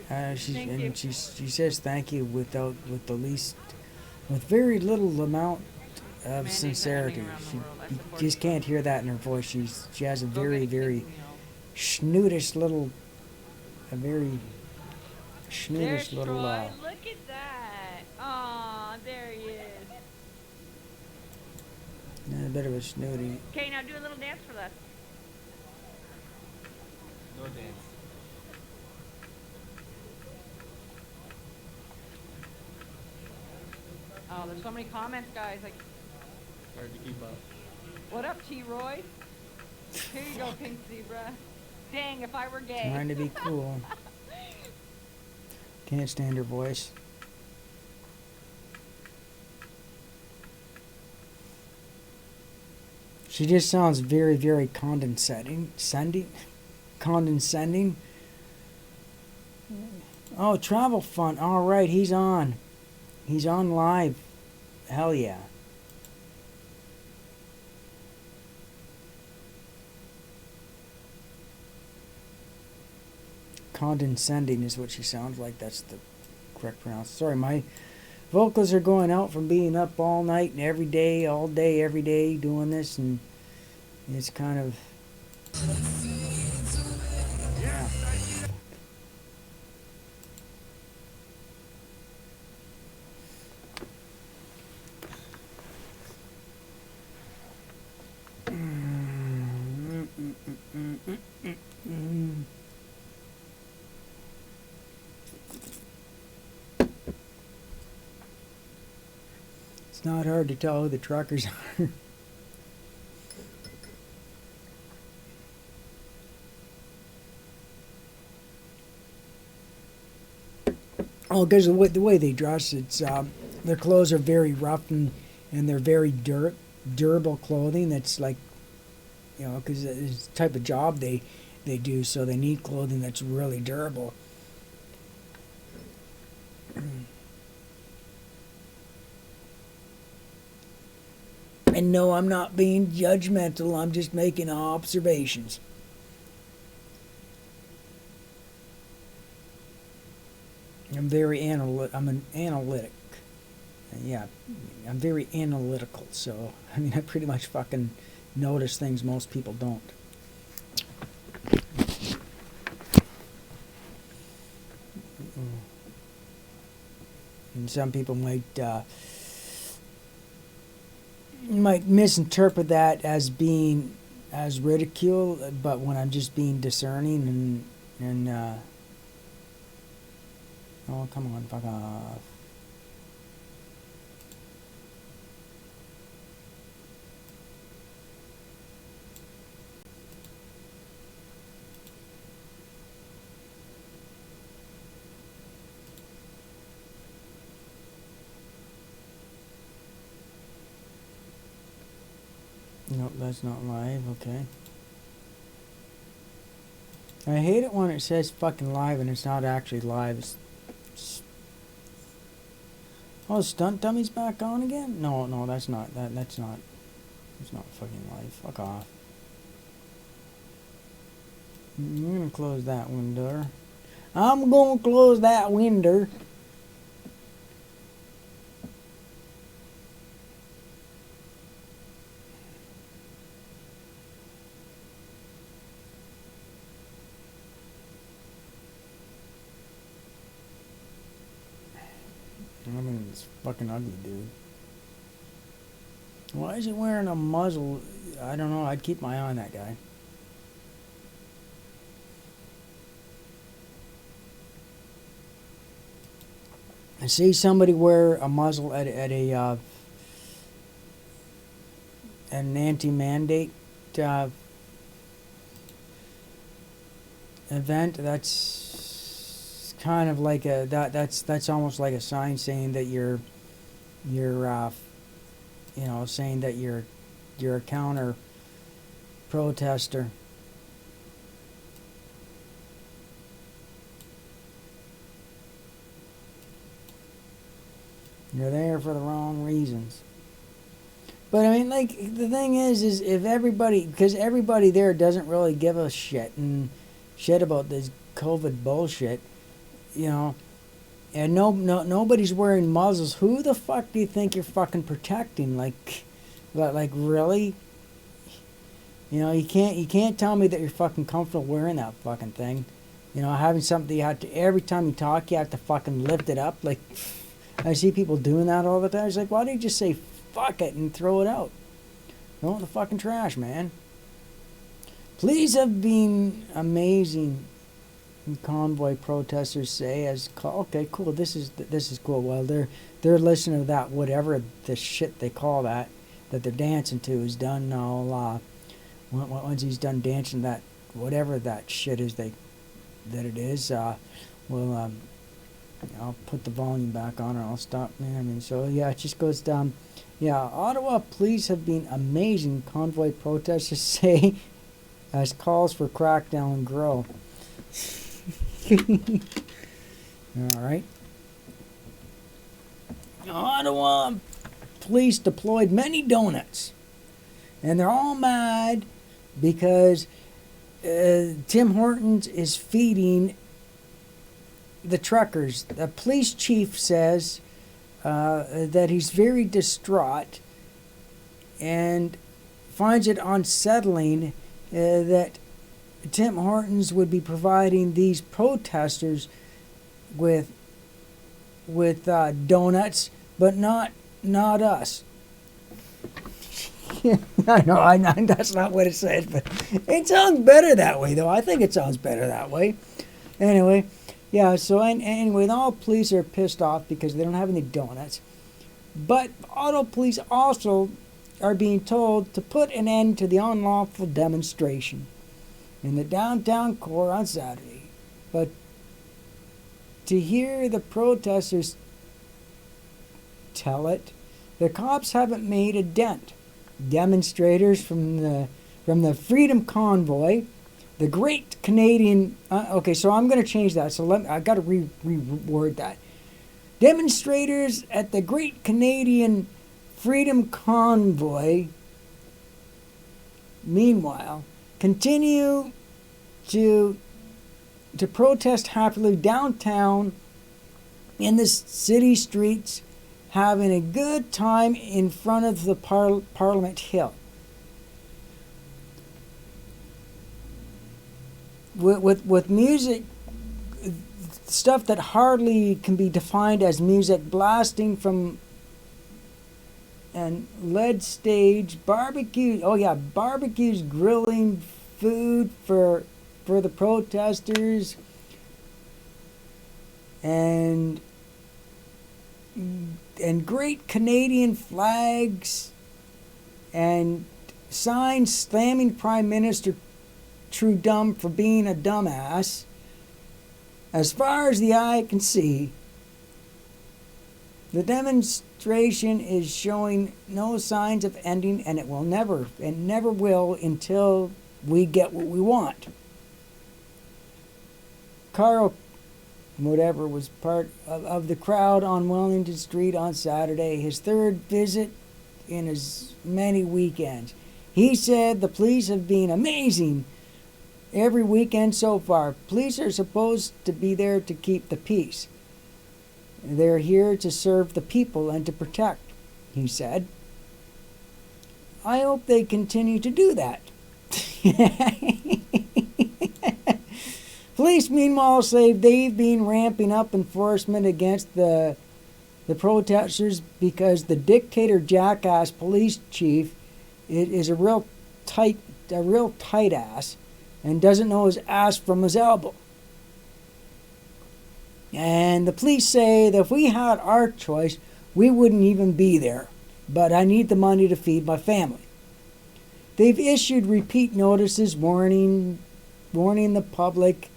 Q: Thank you.
A: She says thank you with very little amount of sincerity. You just can't hear that in her voice. She has a very snootish little,
Q: There's Troy. Look at that. Aw, there he is.
A: a bit of a snooty.
Q: Okay, now do a little dance for us.
M: No dance.
Q: Oh, there's so many comments, guys. Like,
M: Hard to keep up.
Q: what up, T-Roy? Here you go, Pink Zebra. Dang, if I were gay.
A: Trying to be cool. Can't stand her voice. She just sounds very condescending. Oh, Travel Fun. All right, he's on. He's on live. Hell yeah. condescending is what she sounds like. That's the correct pronounce. Sorry, my vocals are going out from being up all night and every day, all day, every day doing this, and it's kind of, yeah. It's not hard to tell who the truckers are. Oh, because the way they dress, it's their clothes are very rough and they're very durable clothing. That's like, you know, because it's the type of job they do, so they need clothing that's really durable. And no, I'm not being judgmental. I'm just making observations. I'm an analytic. Yeah, I'm very analytical. So I mean, I pretty much fucking notice things most people don't. And some people might misinterpret that as being as ridicule, but when I'm just being discerning and oh, come on, fuck off. Nope, that's not live, okay. I hate it when it says fucking live and it's not actually live. Oh, Stunt Dummy's back on again? No, that's not that's not fucking live. Fuck off. I'm gonna close that window. I'm gonna close that window. I mean, it's fucking ugly, dude. Why is he wearing a muzzle? I don't know. I'd keep my eye on that guy. I see somebody wear a muzzle at an anti-mandate event. That's kind of like that's almost like a sign saying that you're you know, saying that you're a counter protester. You're there for the wrong reasons. But I mean, like, the thing is if everybody, because everybody there doesn't really give a shit about this COVID bullshit, you know, and nobody's wearing muzzles. Who the fuck do you think you're fucking protecting? Like really? You know, you can't tell me that you're fucking comfortable wearing that fucking thing. You know, having something you have to, every time you talk, you have to fucking lift it up. Like, I see people doing that all the time. It's like, why don't you just say fuck it and throw it out? Throw it in the fucking trash, man. Police have been amazing, Convoy protesters say. Okay, cool. This is cool. Well, they're listening to that, whatever the shit they call that they're dancing to is done. Once he's done dancing that, whatever that shit is that it is, we'll I'll put the volume back on and I'll stop. I mean, so yeah, it just goes down. Yeah, Ottawa police have been amazing, Convoy protesters say, as calls for crackdown grow. All right. Ottawa police deployed many donuts, and they're all mad because Tim Hortons is feeding the truckers. The police chief says that he's very distraught and finds it unsettling that Tim Hortons would be providing these protesters with donuts, but not us. I know, that's not what it says, but it sounds better that way, though. I think it sounds better that way. Anyway, yeah, so anyway, all police are pissed off because they don't have any donuts. But auto police also are being told to put an end to the unlawful demonstration in the downtown core on Saturday. But to hear the protesters tell it, the cops haven't made a dent. Demonstrators from the Freedom Convoy, the Great Canadian. Okay, so I'm going to change that. So I got to reword that. Demonstrators at the Great Canadian Freedom Convoy, meanwhile, continue to protest happily downtown in the city streets, having a good time in front of the Parliament Hill. With music, stuff that hardly can be defined as music blasting from and lead stage, barbecue. Oh yeah, barbecues grilling food for the protesters, and great Canadian flags and signs slamming Prime Minister Trudeau for being a dumbass. As far as the eye can see, the demonstration is showing no signs of ending, and it never will until we get what we want. Carl, whatever, was part of the crowd on Wellington Street on Saturday, his third visit in as many weekends. He said the police have been amazing every weekend so far. Police are supposed to be there to keep the peace. They're here to serve the people and to protect, he said. I hope they continue to do that. Police, meanwhile, say they've been ramping up enforcement against the protesters because the dictator jackass police chief is a real tight ass and doesn't know his ass from his elbow. And the police say that if we had our choice, we wouldn't even be there. But I need the money to feed my family. They've issued repeat notices warning the public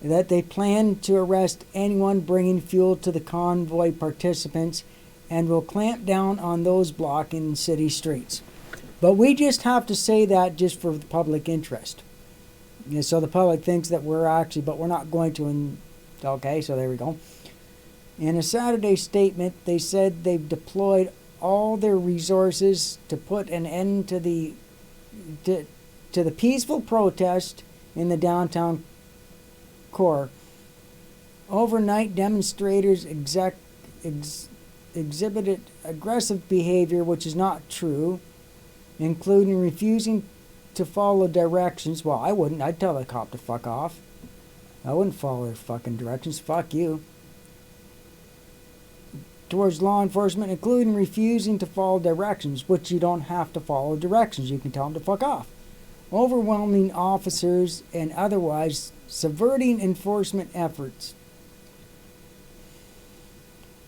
A: that they plan to arrest anyone bringing fuel to the convoy participants and will clamp down on those blocking city streets. But we just have to say that just for the public interest. And so the public thinks that we're not going to. Okay, so there we go. In a Saturday statement, they said they've deployed all their resources to put an end to the peaceful protest in the downtown core. Overnight, demonstrators exhibited aggressive behavior, which is not true, including refusing to follow directions. Well, I wouldn't. I'd tell the cop to fuck off. I wouldn't follow their fucking directions. Fuck you. Towards law enforcement, including refusing to follow directions, which you don't have to follow directions. You can tell them to fuck off. Overwhelming officers and otherwise subverting enforcement efforts.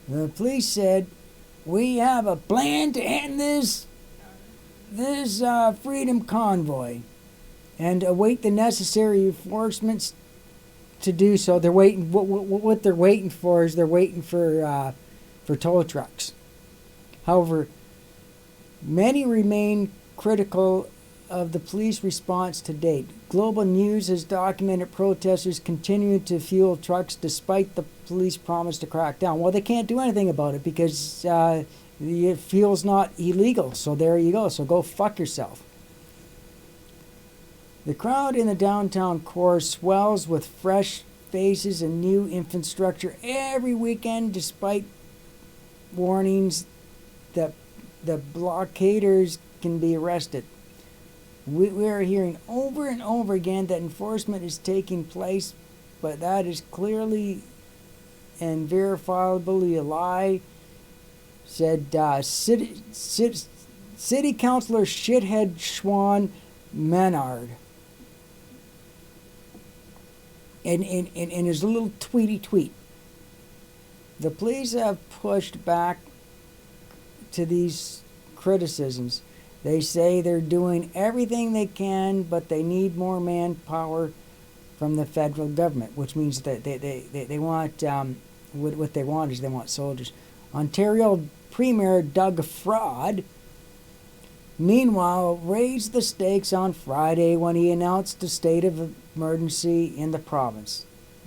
A: The police said, we have a plan to end this freedom convoy and await the necessary enforcements to do so. They're waiting. What they're waiting for is they're waiting for tow trucks. However, many remain critical of the police response to date. Global News has documented protesters continuing to fuel trucks despite the police promise to crack down. Well, they can't do anything about it because the fuel's not illegal. So there you go. So go fuck yourself. The crowd in the downtown core swells with fresh faces a new infrastructure every weekend despite warnings that the blockaders can be arrested. We are hearing over and over again that enforcement is taking place, but that is clearly and verifiably a lie, said City Councilor Shithead Schwan Menard. In his little tweet. The police have pushed back to these criticisms. They say they're doing everything they can, but they need more manpower from the federal government, which means that they want, what they want is they want soldiers. Ontario Premier Doug Ford, meanwhile, raised the stakes on Friday when he announced a state of emergency in the province.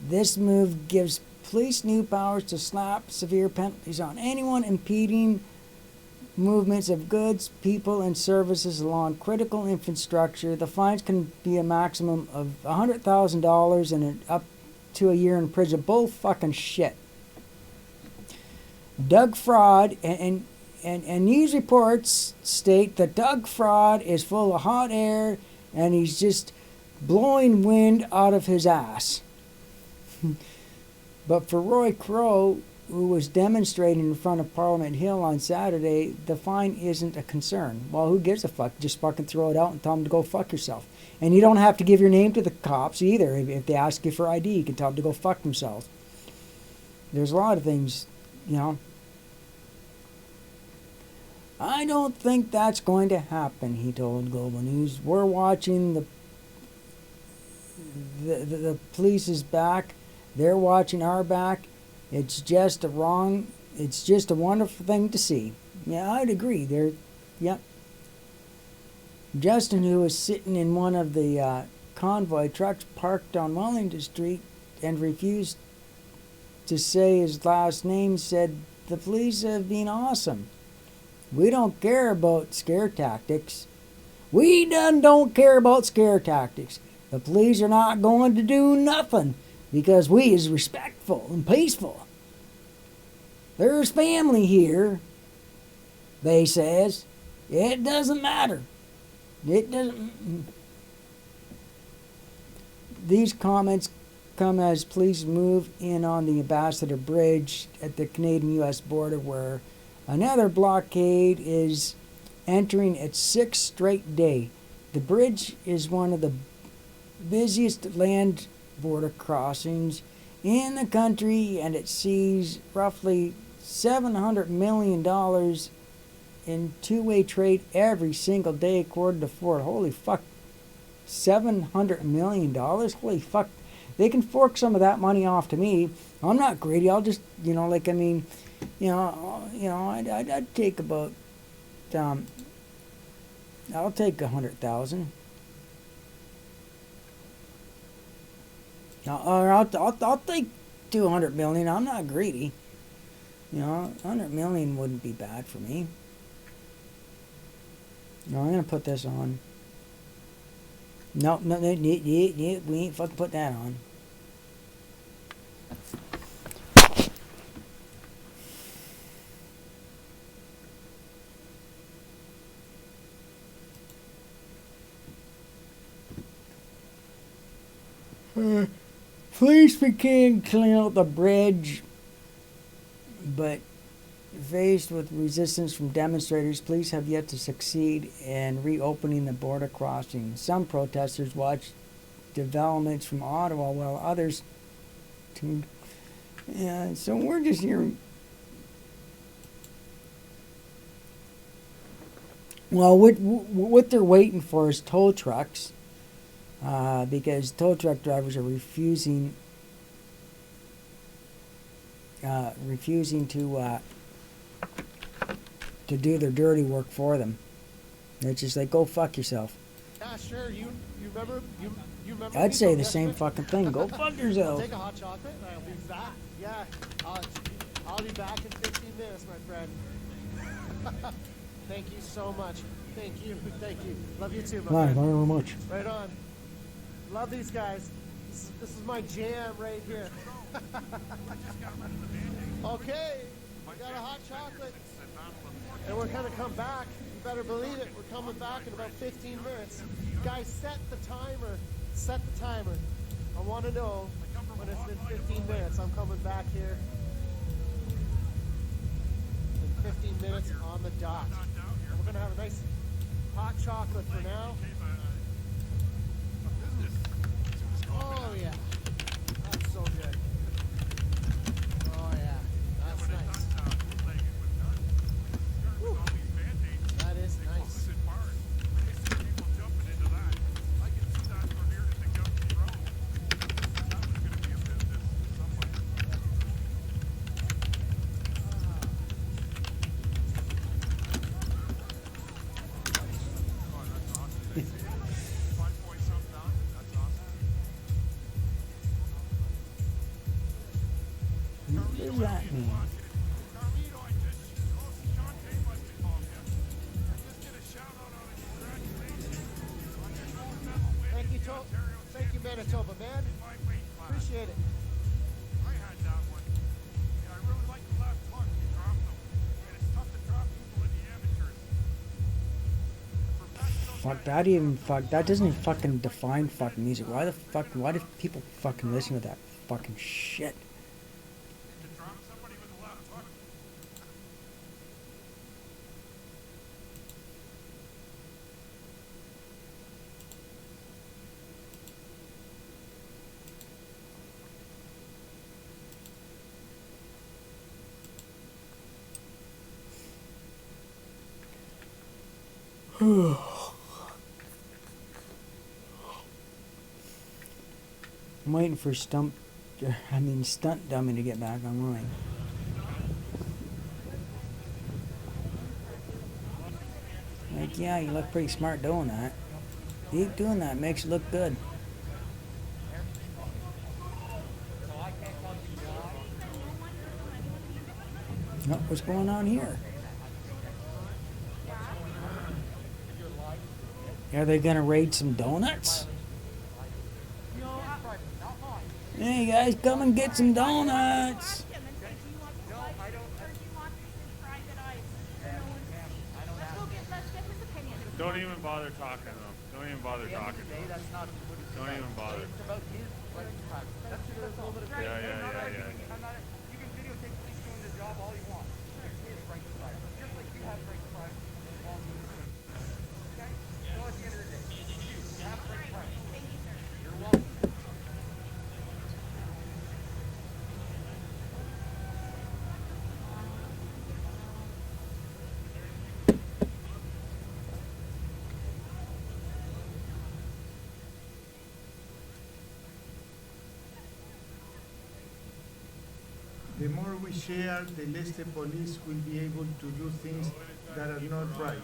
A: This move gives police new powers to slap severe penalties on anyone impeding movements of goods, people, and services along critical infrastructure. The fines can be a maximum of $100,000 and up to a year in prison. Bull fucking shit. Doug Ford and news reports state that Doug Ford is full of hot air and he's just blowing wind out of his ass. But for Roy Crow, who was demonstrating in front of Parliament Hill on Saturday, the fine isn't a concern. Well, who gives a fuck? Just fucking throw it out and tell them to go fuck yourself. And you don't have to give your name to the cops either. If they ask you for ID, you can tell them to go fuck themselves. There's a lot of things, you know. I don't think that's going to happen, he told Global News. We're watching the police's back. They're watching our back. It's just a wonderful thing to see. Yeah, I'd agree. Yep. Justin, who was sitting in one of the Convoy trucks parked on Wellington Street and refused to say his last name, said, "The police have been awesome. We don't care about scare tactics. We don't care about scare tactics. The police are not going to do nothing because we is respectful and peaceful. There's family here," they says. It doesn't matter. It doesn't. These comments come as police move in on the Ambassador Bridge at the Canadian-U.S. border, where another blockade is entering its sixth straight day. The bridge is one of the busiest land border crossings in the country, and it sees roughly $700 million in two-way trade every single day, according to Ford. Holy fuck. $700 million? Holy fuck. They can fork some of that money off to me. I'm not greedy. I'll just, I'd take about, I'll take 100,000. Or I'll take 200 million. I'm not greedy. 100 million wouldn't be bad for me. No, I'm gonna put this on. No, we ain't fucking put that on. Police began cleaning out the bridge, but faced with resistance from demonstrators, police have yet to succeed in reopening the border crossing. Some protesters watched developments from Ottawa, while others so we're just hearing. Well, what they're waiting for is tow trucks, because tow truck drivers are refusing to do their dirty work for them. It's just like, go fuck yourself.
B: Yeah, sure. You remember? You remember?
A: I'd say the same fucking thing. Go fuck yourself.
B: I'll take a hot chocolate and I'll be back. Yeah, I'll be back in 15 minutes, my friend. Thank you so much. Thank you. Love you too, my friend.
A: Thank you very much.
B: Right on. Love these guys. This is my jam right here. Okay, we got a hot chocolate. And we're gonna come back. You better believe it. We're coming back in about 15 minutes. Guys, set the timer. Set the timer. I want to know when it's been 15 minutes. I'm coming back here in 15 minutes on the dot. And we're gonna have a nice hot chocolate for now. Oh yeah, that's so good. Oh yeah, that's nice. Whew. That is nice.
A: What does that mean?
B: Thank you, Manitoba, man. Appreciate it.
P: I had that one. Yeah, I really like the last one. You dropped them. And it's tough to drop people in the amateurs.
A: Fuck that even that doesn't even fucking define fucking music. Why do people fucking listen to that fucking shit? I'm waiting for stunt dummy to get back online. Like, yeah, you look pretty smart doing that. Keep doing that, makes you look good. Oh, what's going on here? Are they gonna raid some donuts? Hey guys, come and get some donuts!
K: Don't even bother talking to them. Don't even bother talking to them. Don't even bother. Yeah.
H: You can videotape police doing their job all you want. Just like you have right to privacy. Okay? So at the end of the day, you have right to privacy. You're welcome.
T: The more we share, the less the police will be able to do things that are not right.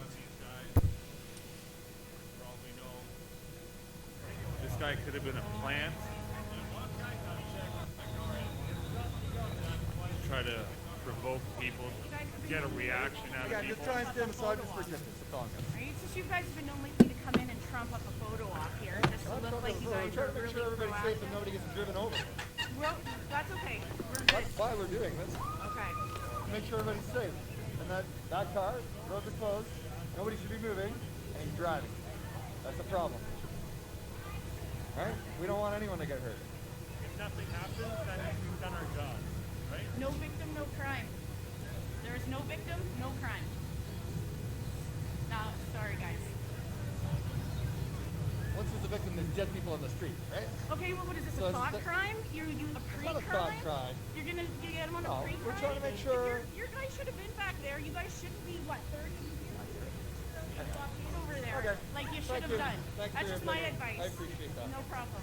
K: This guy could have been a plant. Try to provoke people, get a reaction out of people.
G: Just try and stay on the side just for distance. That's all I'm saying.
Q: Right? Since you guys have been known lately to come in and trump up a photo op here, just to look like you guys are really
G: Make sure everybody's safe and nobody gets driven over.
Q: Well, that's okay. We're good.
G: That's why we're doing this.
Q: Okay.
G: Make sure everybody's safe. And that car, roads are closed, nobody should be moving, and he's driving. That's a problem. Right? We don't want anyone to get hurt.
K: If nothing happens, then we've done our job, right?
Q: No victim, no crime. There is no victim, no crime. Now, sorry guys.
G: Once there's a victim, there's dead people on the street, right?
Q: Okay, well, what is this,
G: So
Q: a thought crime? You a
G: It's
Q: pre-crime?
G: not a thought crime.
Q: You're gonna get them on a
G: No,
Q: pre-crime?
G: we're trying to make sure.
Q: Your guys should have been back there. You guys shouldn't be, what, 30 over there?
G: Okay.
Q: Like you
G: Thank
Q: should have
G: you.
Q: done.
G: Thank you
Q: That's
G: for
Q: just
G: your
Q: my
G: opinion.
Q: advice.
G: I appreciate that.
Q: No problem.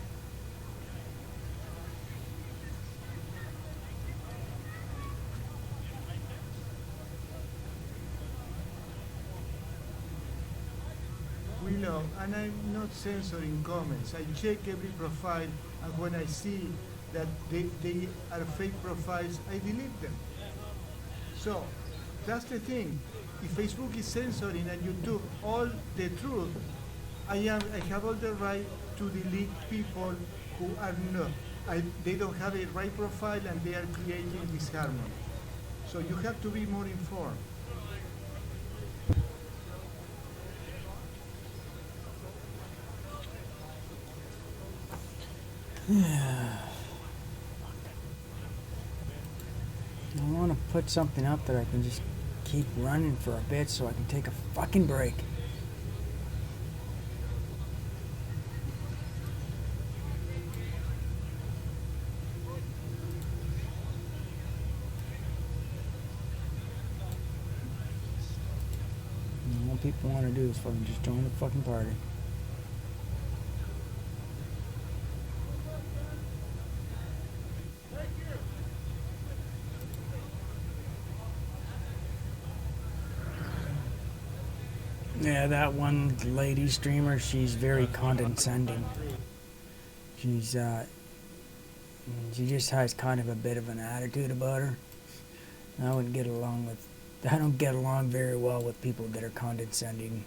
T: Willow, and I'm not censoring comments. I check every profile, and when I see that they are fake profiles, I delete them. So, that's the thing. If Facebook is censoring and you took all the truth, I have all the right to delete people who are not, they don't have a right profile and they are creating disharmony. So you have to be more informed.
A: I want to put something up that I can just keep running for a bit so I can take a fucking break. And all people want to do is fucking just join the fucking party. Yeah, that one lady streamer, she's very condescending. She's, she just has kind of a bit of an attitude about her. I don't get along very well with people that are condescending.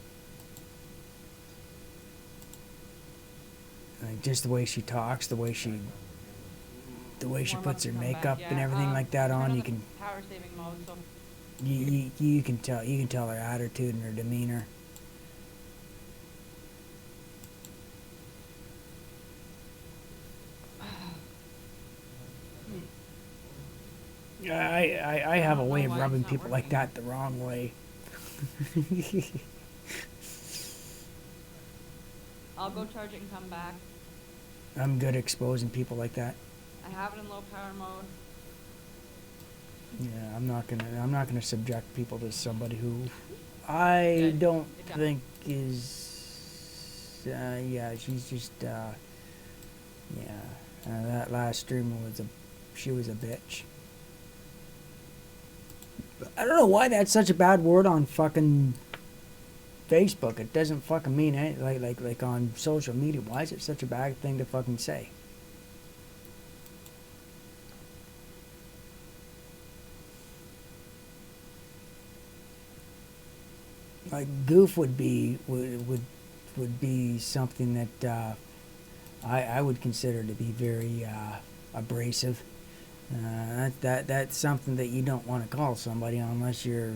A: Like just the way she talks, the way she puts her makeup and everything like that on, you can
Q: Power saving mode, so
A: you can tell her attitude and her demeanor. I have a way of rubbing people like that the wrong way.
Q: I'll go charge it and come back.
A: I'm good at exposing people like that.
Q: I have it in low power mode.
A: Yeah, I'm not gonna subject people to somebody who I don't think is. Yeah, she's just. That last streamer she was a bitch. I don't know why that's such a bad word on fucking Facebook. It doesn't fucking mean it. Like on social media. Why is it such a bad thing to fucking say? Like goof would be something that I would consider to be very abrasive. That's something that you don't want to call somebody unless you're,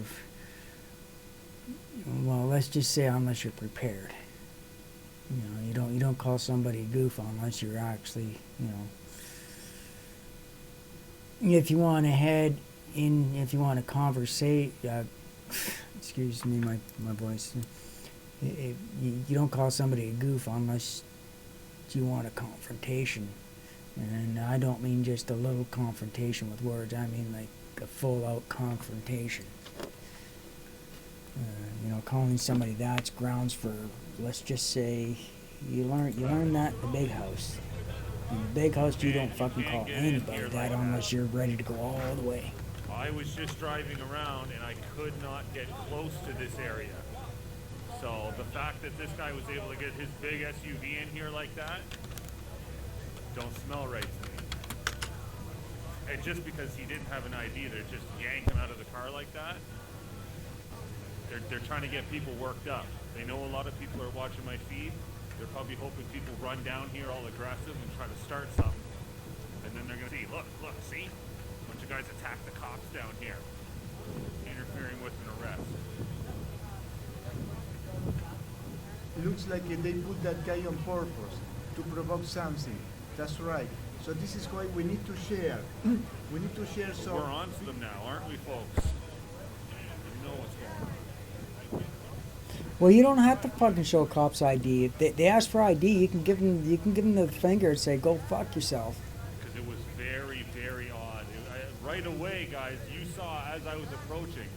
A: well, let's just say unless you're prepared. You know, you don't call somebody a goof unless you're actually, if you want to if you want to conversate, excuse me, my voice. You don't call somebody a goof unless you want a confrontation. And I don't mean just a little confrontation with words. I mean like a full-out confrontation. Calling somebody that's grounds for, let's just say, you learn that in the big house. In the big house, you don't fucking call anybody that unless you're ready to go all the way.
K: I was just driving around and I could not get close to this area. So the fact that this guy was able to get his big SUV in here like that, don't smell right to me. And just because he didn't have an ID, they're just yanking him out of the car like that. They're trying to get people worked up. They know a lot of people are watching my feed. They're probably hoping people run down here all aggressive and try to start something. And then they're gonna see, look, see? A bunch of guys attack the cops down here, interfering with an arrest.
T: Looks like they put that guy on purpose to provoke something. That's right. So this is why we need to share. We need to share some.
K: We're on to them now, aren't we, folks? You know what's going on.
A: Well, you don't have to fucking show cops ID. If they ask for ID, you can give them the finger and say, "Go fuck yourself."
K: Because it was very, very odd. Right away, guys, you saw as I was approaching.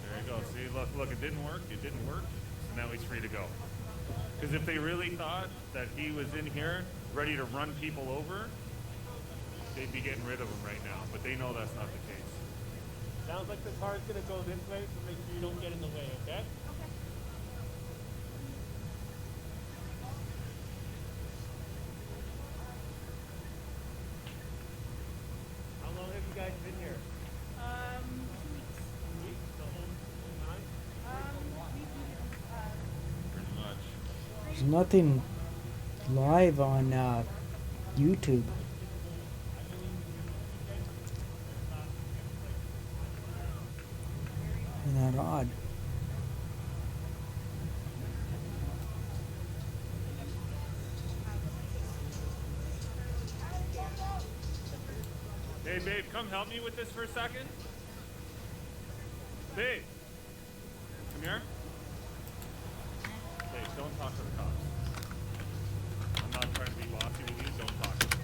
K: There you go. See, look, it didn't work. It didn't work. So now he's free to go. Because if they really thought that he was in here ready to run people over, they'd be getting rid of him right now. But they know that's not the case.
D: Sounds like the car's gonna go this way, so make sure you don't get in the way, okay? How long have you guys been here? 2 weeks. The whole time?
A: There's nothing live on YouTube. Isn't that odd?
K: Hey, babe, come help me with this for a second. Babe, come here. Babe, don't talk to the cops. I'm not trying to be bossy with you. Don't talk to them.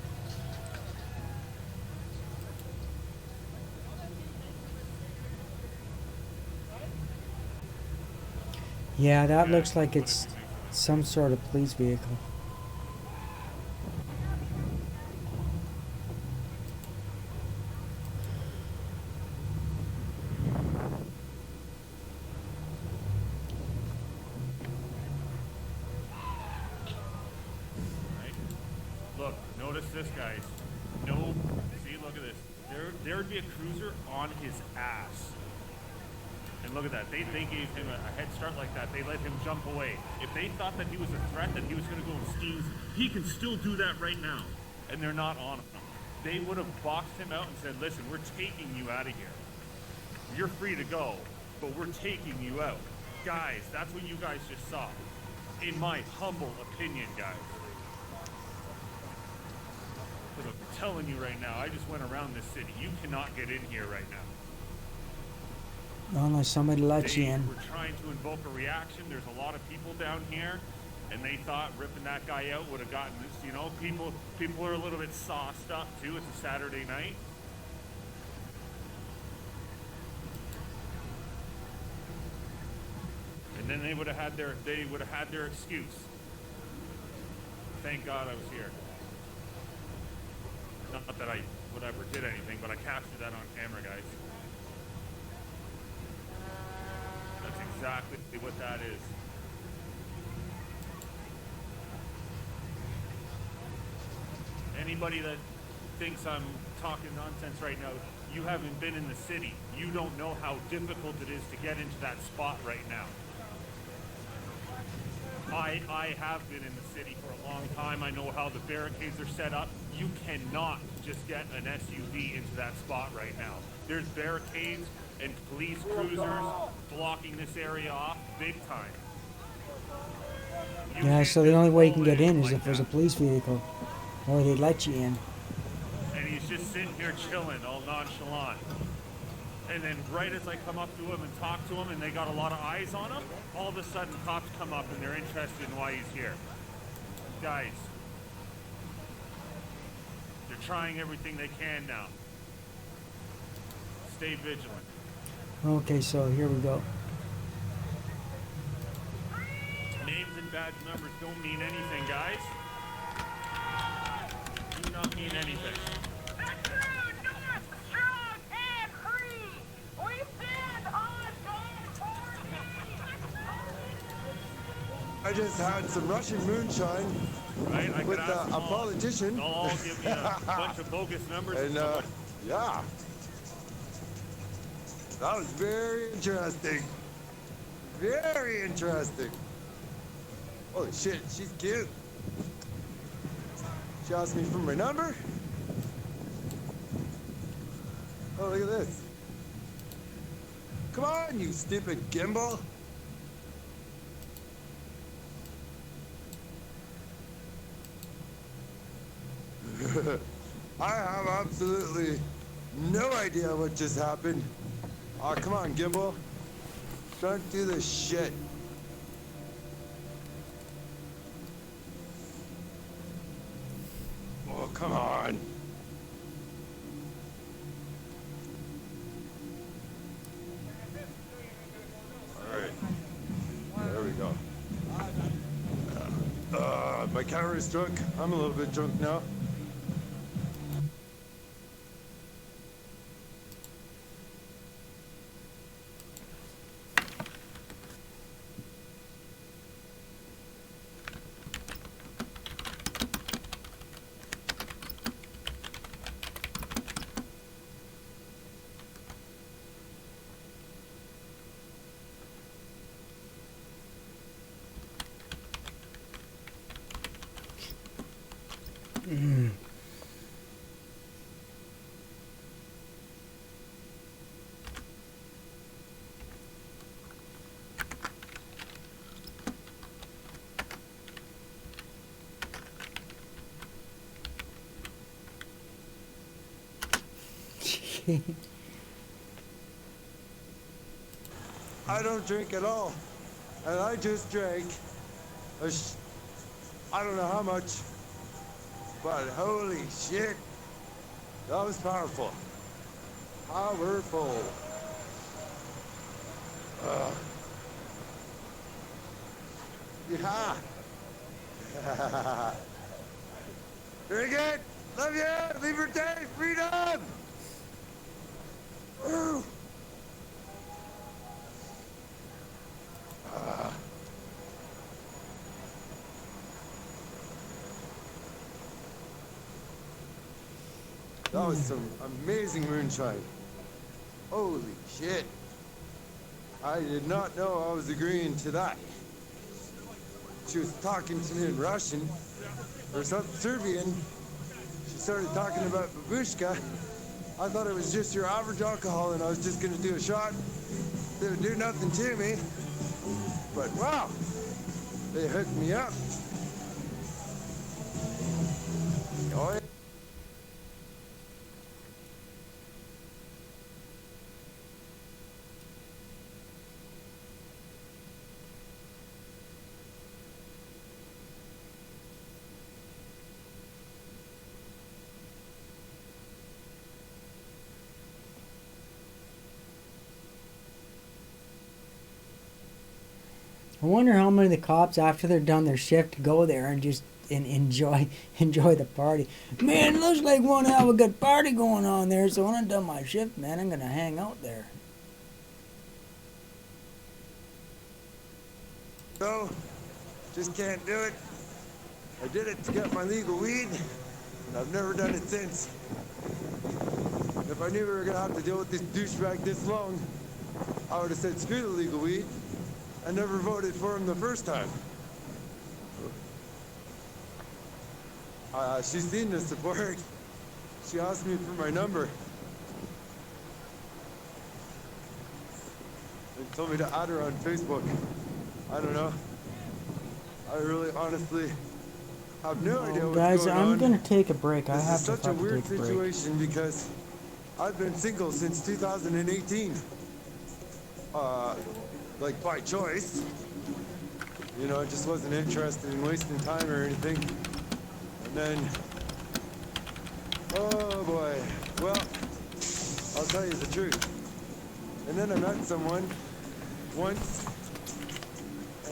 A: Yeah, that looks like it's some sort of police vehicle.
K: Right? Look, notice this, guys. No, see, look at this. There would be a cruiser on his ass. And look at that. They gave him a head start like that. They let him jump away. If they thought that he was a threat, that he was going to go and skis, he can still do that right now. And they're not on him. They would have boxed him out and said, listen, we're taking you out of here. You're free to go, but we're taking you out. Guys, that's what you guys just saw. In my humble opinion, guys. Because I'm telling you right now, I just went around this city. You cannot get in here right now.
A: Unless somebody lets you in.
K: We're trying to invoke a reaction. There's a lot of people down here, and they thought ripping that guy out would have gotten this. You know, people are a little bit sauced up too. It's a Saturday night. And then they would have had their excuse. Thank God I was here. Not that I whatever did anything, but I captured that on camera, guys. That's exactly what that is. Anybody that thinks I'm talking nonsense right now, you haven't been in the city. You don't know how difficult it is to get into that spot right now. I have been in the city for a long time. I know how the barricades are set up. You cannot just get an SUV into that spot right now. There's barricades and police cruisers blocking this area off big time.
A: Yeah, so the only way you can get in is if there's a police vehicle, or they let you in.
K: And he's just sitting here chilling, all nonchalant. And then right as I come up to him and talk to him and they got a lot of eyes on him, all of a sudden cops come up and they're interested in why he's here. Guys, they're trying everything they can now. Stay vigilant.
A: Okay, so here we go.
K: Names and badge numbers don't mean anything, guys. Do not mean anything.
R: I just had some Russian moonshine
K: Right,
R: with a politician.
K: They'll all give me a bunch of bogus numbers.
R: And yeah, that was very interesting. Very interesting. Holy shit, she's cute. She asked me for my number. Oh, look at this. Come on, you stupid gimbal. I have absolutely no idea what just happened. Oh, come on, gimbal. Don't do this shit. Oh, come on. All right. There we go. My camera is drunk. I'm a little bit drunk now.
A: Okay.
R: I don't drink at all. And I just drank I don't know how much, but holy shit, that was powerful. Powerful. Yeah. Very good. Love you. Liberté. Freedom. Woo. That was some amazing moonshine. Holy shit. I did not know I was agreeing to that. She was talking to me in Russian or something Serbian. She started talking about babushka. I thought it was just your average alcohol and I was just gonna do a shot. They would do nothing to me. But wow, they hooked me up. Oh, yeah.
A: I wonder how many of the cops, after they're done their shift, go there and just enjoy the party. Man, it looks like we want to have a good party going on there, so when I'm done my shift, man, I'm going to hang out there.
R: So, just can't do it. I did it to get my legal weed, and I've never done it since. If I knew we were gonna have to deal with this douchebag this long, I would have said screw the legal weed. I never voted for him the first time. She's seen the support. She asked me for my number. And told me to add her on Facebook. I don't know. I really honestly have no idea what's
A: Guys,
R: going on.
A: I'm going to take a break. I have
R: This
A: to
R: is such a weird
A: take a break.
R: situation because I've been single since 2018. Like by choice. You know, I just wasn't interested in wasting time or anything. And then, oh boy, well, I'll tell you the truth. And then I met someone once,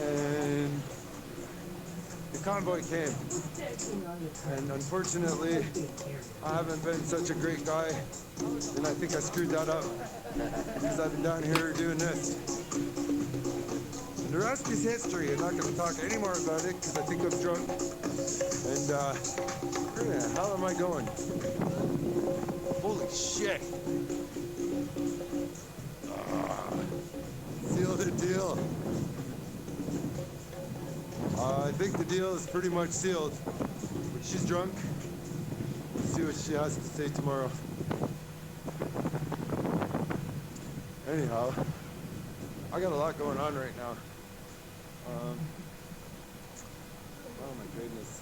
R: and the convoy came. And unfortunately, I haven't been such a great guy, and I think I screwed that up because I've been down here doing this. And the rest is history. I'm not going to talk any more about it because I think I'm drunk. And where the hell am I going? Holy shit. Seal the deal. I think the deal is pretty much sealed. But she's drunk. Let's see what she has to say tomorrow. Anyhow, I got a lot going on right now. Oh my goodness.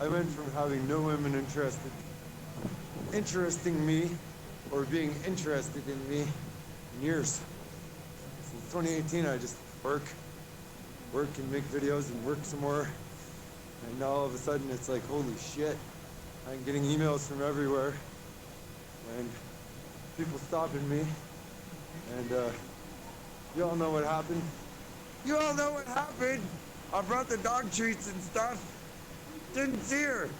R: I went from having no women interesting me, or being interested in me in years. Since 2018, I just work and make videos and work some more. And now all of a sudden it's like, holy shit. I'm getting emails from everywhere. And people stopping me. And you all know what happened. You all know what happened. I brought the dog treats and stuff. Didn't see her.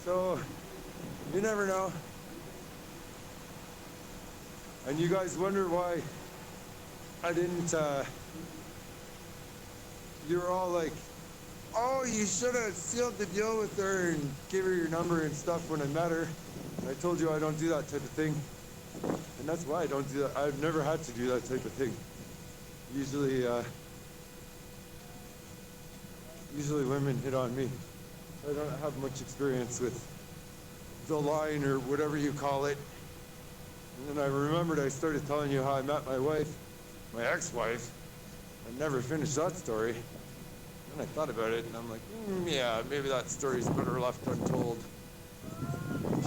R: So, you never know. And you guys wonder why I didn't, you were all like, oh, you should have sealed the deal with her and gave her your number and stuff when I met her. And I told you I don't do that type of thing. And that's why I don't do that. I've never had to do that type of thing. Usually women hit on me. I don't have much experience with the line or whatever you call it. And then I remembered I started telling you how I met my wife, my ex-wife. I never finished that story. And I thought about it and I'm like, yeah, maybe that story's better left untold.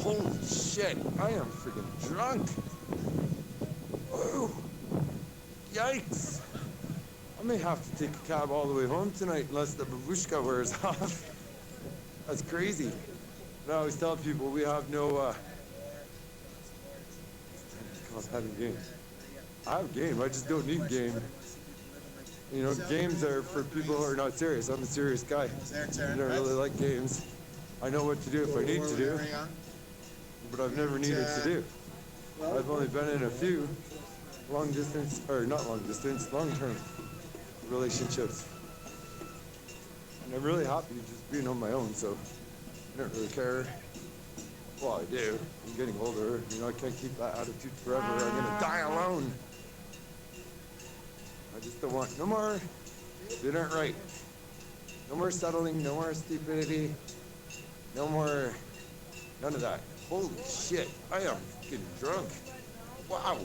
R: Holy shit, I am freaking drunk. Whoa. Yikes. I may have to take a cab all the way home tonight unless the babushka wears off. That's crazy. And I always tell people we have no, it's called having game. I have game, I just don't need game. You know, games are for people who are not serious. I'm a serious guy. I don't really like games. I know what to do if I need to do, but I've never needed to do. I've only been in a few long distance, or not long distance, long-term relationships. And I'm really happy just being on my own, so I don't really care. Well, I do. I'm getting older. You know, I can't keep that attitude forever. I'm gonna die alone. I just don't want no more. They aren't right. No more settling. No more stupidity. No more. None of that. Holy shit! I am fucking drunk. Wow.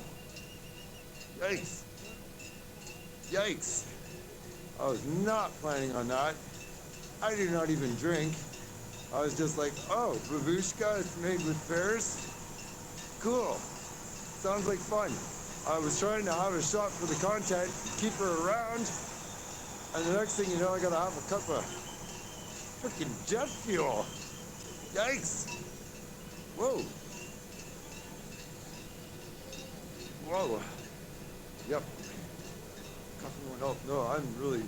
R: Yikes. Yikes. I was not planning on that. I do not even drink. I was just like, oh, babushka, it's made with pears. Cool. Sounds like fun. I was trying to have a shot for the content, keep her around, and the next thing you know, I gotta have a cup of freaking jet fuel. Yikes. Whoa. Whoa. Yep. Coughing one up. No, I'm really,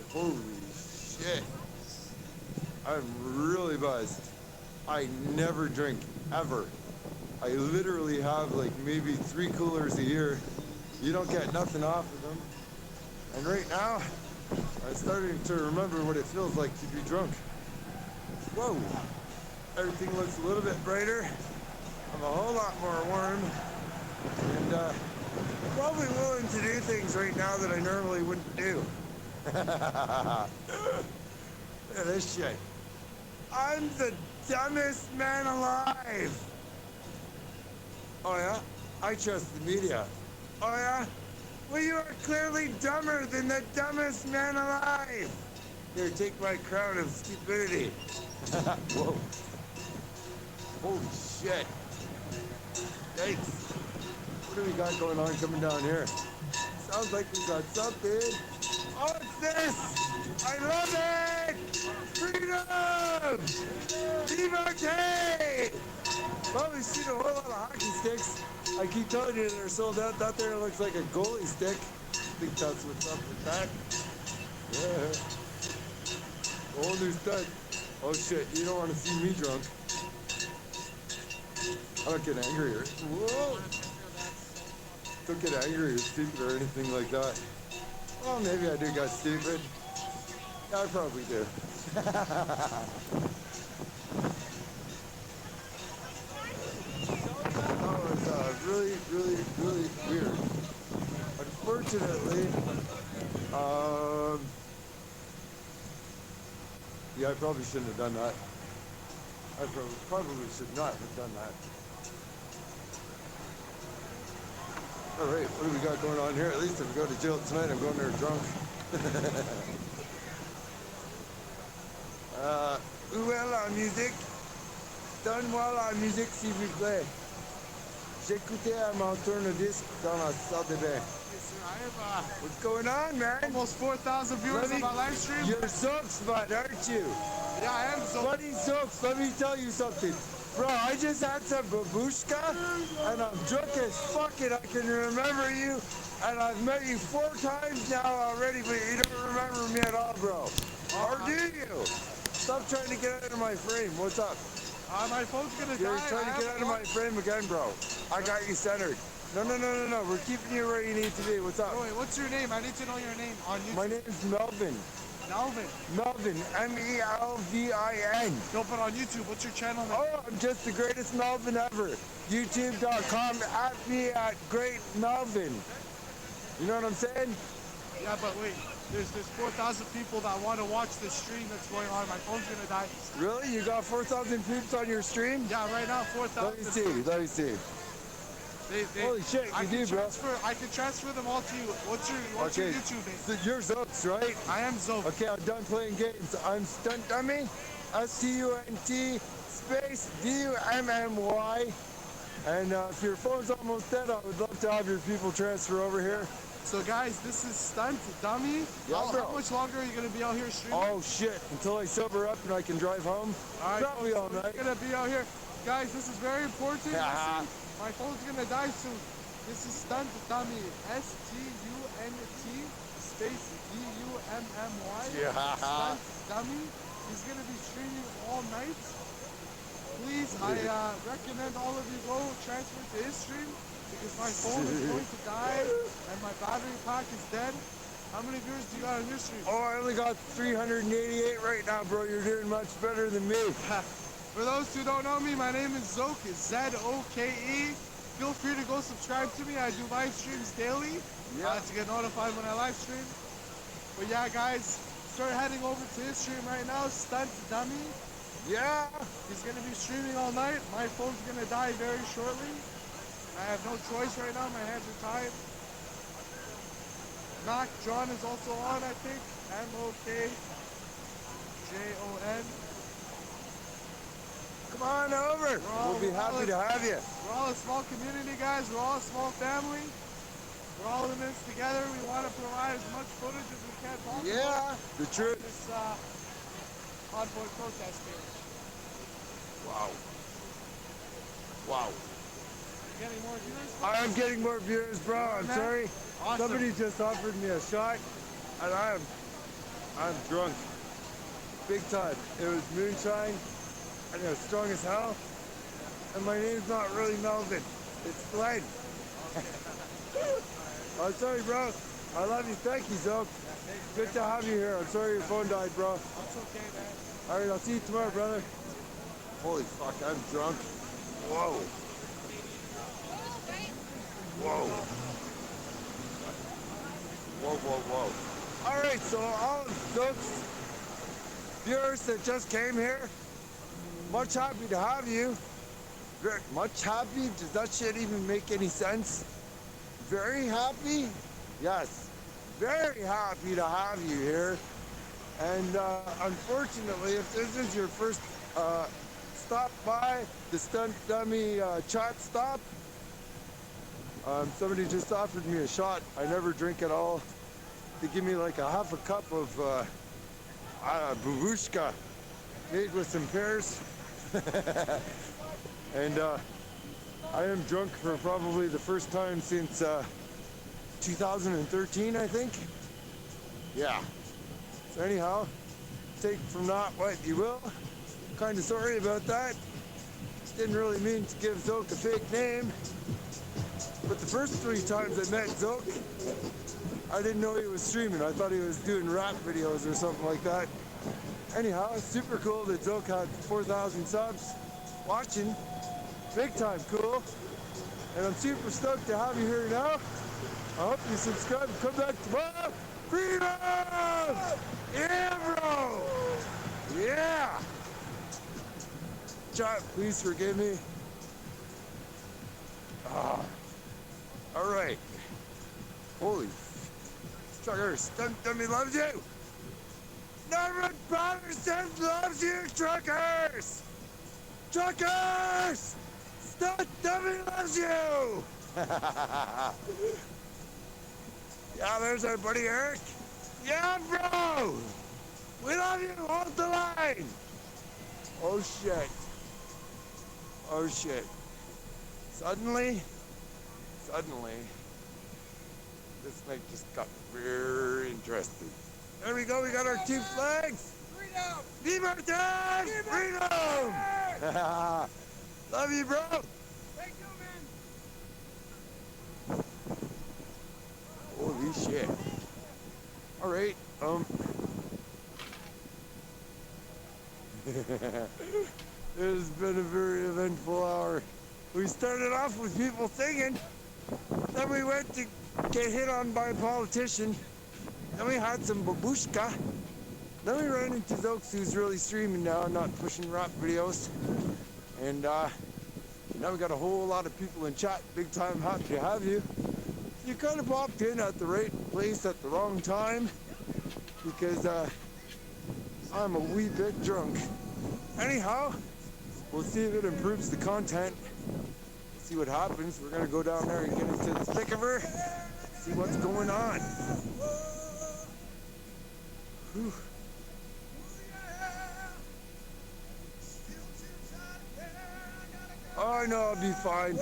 R: holy shit. I'm really buzzed. I never drink, ever. I literally have like maybe 3 coolers a year. You don't get nothing off of them. And right now, I'm starting to remember what it feels like to be drunk. Whoa. Everything looks a little bit brighter. I'm a whole lot more warm. And probably willing to do things right now that I normally wouldn't do. Look at this shit. I'm the dumbest man alive. Oh yeah? I trust the media. Oh yeah? Well, you are clearly dumber than the dumbest man alive. Here, take my crown of stupidity. Whoa. Holy shit. Yikes. What do we got going on coming down here? Sounds like we got something. Oh, it's this! I love it! Freedom! Liberté! Well, we've seen a whole lot of hockey sticks. I keep telling you they're sold out. That there looks like a goalie stick. I think that's what's up with that. Yeah. Whole new stud. Oh shit, you don't want to see me drunk. I don't get angry or whoa. Don't get angry or stupid or anything like that. Well, maybe I do got stupid. Yeah, I probably do. That was really, really, really weird. Unfortunately, yeah, I probably shouldn't have done that. I probably should not have done that. All right, what do we got going on here? At least if we go to jail tonight, I'm going there drunk. Où est la musique? Donne-moi la musique, s'il vous plaît. J'écoutais à mon tourne-disque dans la salle de bain. What's going on, man?
G: Almost 4,000 viewers on my live stream.
R: You're Zookspot, aren't you?
G: Yeah, I am Zook.
R: Buddy Zooks, let me tell you something. Bro, I just had some babushka, and I'm drunk as fuck, and I can remember you, and I've met you 4 times now already, but you don't remember me at all, bro. Or do you? Stop trying to get out of my frame. What's up?
G: My phone's gonna die.
R: You're trying to get out of my frame again, bro. I got you centered. No. We're keeping you where you need to be. What's up?
G: Oh, wait, what's your name? I need to know your name on YouTube.
R: My name's Melvin.
G: Melvin.
R: Melvin. M-E-L-V-I-N.
G: No, but on YouTube, what's your channel name?
R: Oh, I'm just the greatest Melvin ever. YouTube.com at me at Great Melvin. You know what I'm saying?
G: Yeah, but wait. There's 4,000 people that want to watch this stream that's going on. My phone's gonna die.
R: Really? You got 4,000 peeps on your stream?
G: Yeah, right now 4,000.
R: Let me see. Holy shit, you do, bro.
G: I can transfer them all to you. What's your YouTube name?
R: So you're Zooks, right?
G: I am Zook.
R: Okay, I'm done playing games. I'm Stunt Dummy. S-T-U-N-T space DUMMY. And if your phone's almost dead, I would love to have your people transfer over here.
B: So guys, this is Stunt Dummy.
R: Yeah, bro.
B: How much longer are you gonna be out here streaming?
R: Oh shit, until I sober up and I can drive home.
B: All right,
R: Probably all
B: so
R: night.
B: we're gonna be out here. Guys, this is very important. Listen, my phone's gonna die soon. This is Stunt Dummy. STUNT space DUMMY.
R: Yeah.
B: Stunt Dummy. He's gonna be streaming all night. Please, I recommend all of you go transfer to his stream because my phone is going to die and my battery pack is dead. How many viewers do you got on your stream?
R: Oh, I only got 388 right now, bro. You're doing much better than me.
B: For those who don't know me, my name is Zoke, Z-O-K-E. Feel free to go subscribe to me. I do live streams daily to get notified when I live stream. But yeah, guys, start heading over to his stream right now, Stunt Dummy.
R: Yeah.
B: He's gonna be streaming all night. My phone's gonna die very shortly. I have no choice right now. My hands are tied. Mac John is also on, I think. M-O-K-J-O-N.
R: Come on over. We'll be happy to have you.
B: We're all a small community, guys. We're all a small family. We're all in this together. We want to provide as much footage as we can possible.
R: Yeah, the truth.
B: This Convoy protest here.
R: Wow. Wow.
B: You getting more viewers?
R: I'm getting more viewers, bro. I'm sorry.
B: Awesome.
R: Somebody just offered me a shot, and I'm drunk. Big time. It was moonshine, and it was strong as hell. And my name's not really Melvin. It's Glenn. I'm sorry, bro. I love you. Thank you, Zoe. Good to have you here. I'm sorry your phone died, bro.
B: That's okay, man.
R: All right, I'll see you tomorrow, brother. Holy fuck, I'm drunk. Whoa. Whoa. Whoa, whoa, whoa. All right, so all of those viewers that just came here, much happy to have you. Very much happy? Does that shit even make any sense? Very happy? Yes. Very happy to have you here. And unfortunately, if this is your first stop by the Stunt Dummy chat stop, somebody just offered me a shot. I never drink at all. They give me like a half a cup of babushka made with some pears. And I am drunk for probably the first time since 2013, I think. Yeah. So anyhow, take from that what you will. Kind of sorry about that. Didn't really mean to give Zoke a fake name. But the first 3 times I met Zoke, I didn't know he was streaming. I thought he was doing rap videos or something like that. Anyhow, it's super cool that Zoke had 4,000 subs watching. Big time cool. And I'm super stoked to have you here now. I hope you subscribe and come back tomorrow. Freedom! Yeah, bro! Yeah! Chat, please forgive me. All right. Holy trucker, Stunt Dummy loves you. Norman Patterson loves you, truckers! Truckers! Stunt Dummy loves you! Yeah, there's our buddy Eric. Yeah, bro! We love you! Hold the line! Oh, shit. Oh, shit. Suddenly, this night just got very interesting. There we go, we got our 2 flags! Freedom! Libertad! Freedom! Love you, bro!
B: Thank you, man!
R: Holy shit. Alright, it has been a very eventful hour. We started off with people singing, then we went to get hit on by a politician, then we had some babushka, then we ran into Zokes, who's really streaming now, not pushing rap videos, and now we got a whole lot of people in chat. Big time happy to have you. You kind of popped in at the right place at the wrong time, because I'm a wee bit drunk. Anyhow, We'll see if it improves the content. See what happens. We're gonna go down there and get into the thick of her. See what's going on. Whew. Oh, I know I'll be fine.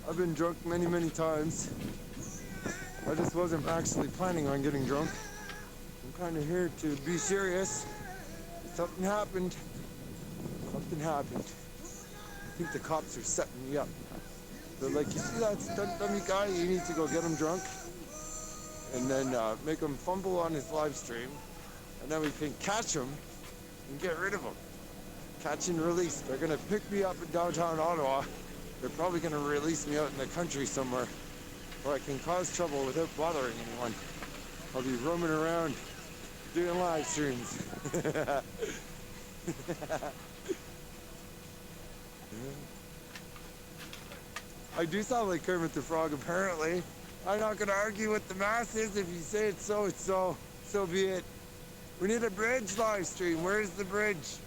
R: I've been drunk many, many times. I just wasn't actually planning on getting drunk. I'm kind of here to be serious. Something happened. Something happened. I think the cops are setting me up. They're like, you see that stunt dummy guy? You need to go get him drunk. And then make him fumble on his live stream. And then we can catch him and get rid of him. Catch and release. They're gonna pick me up in downtown Ottawa. They're probably gonna release me out in the country somewhere where I can cause trouble without bothering anyone. I'll be roaming around doing live streams. I do sound like Kermit the Frog, apparently. I'm not gonna argue with the masses. If you say it's so, it's so. So be it. We need a bridge live stream. Where's the bridge?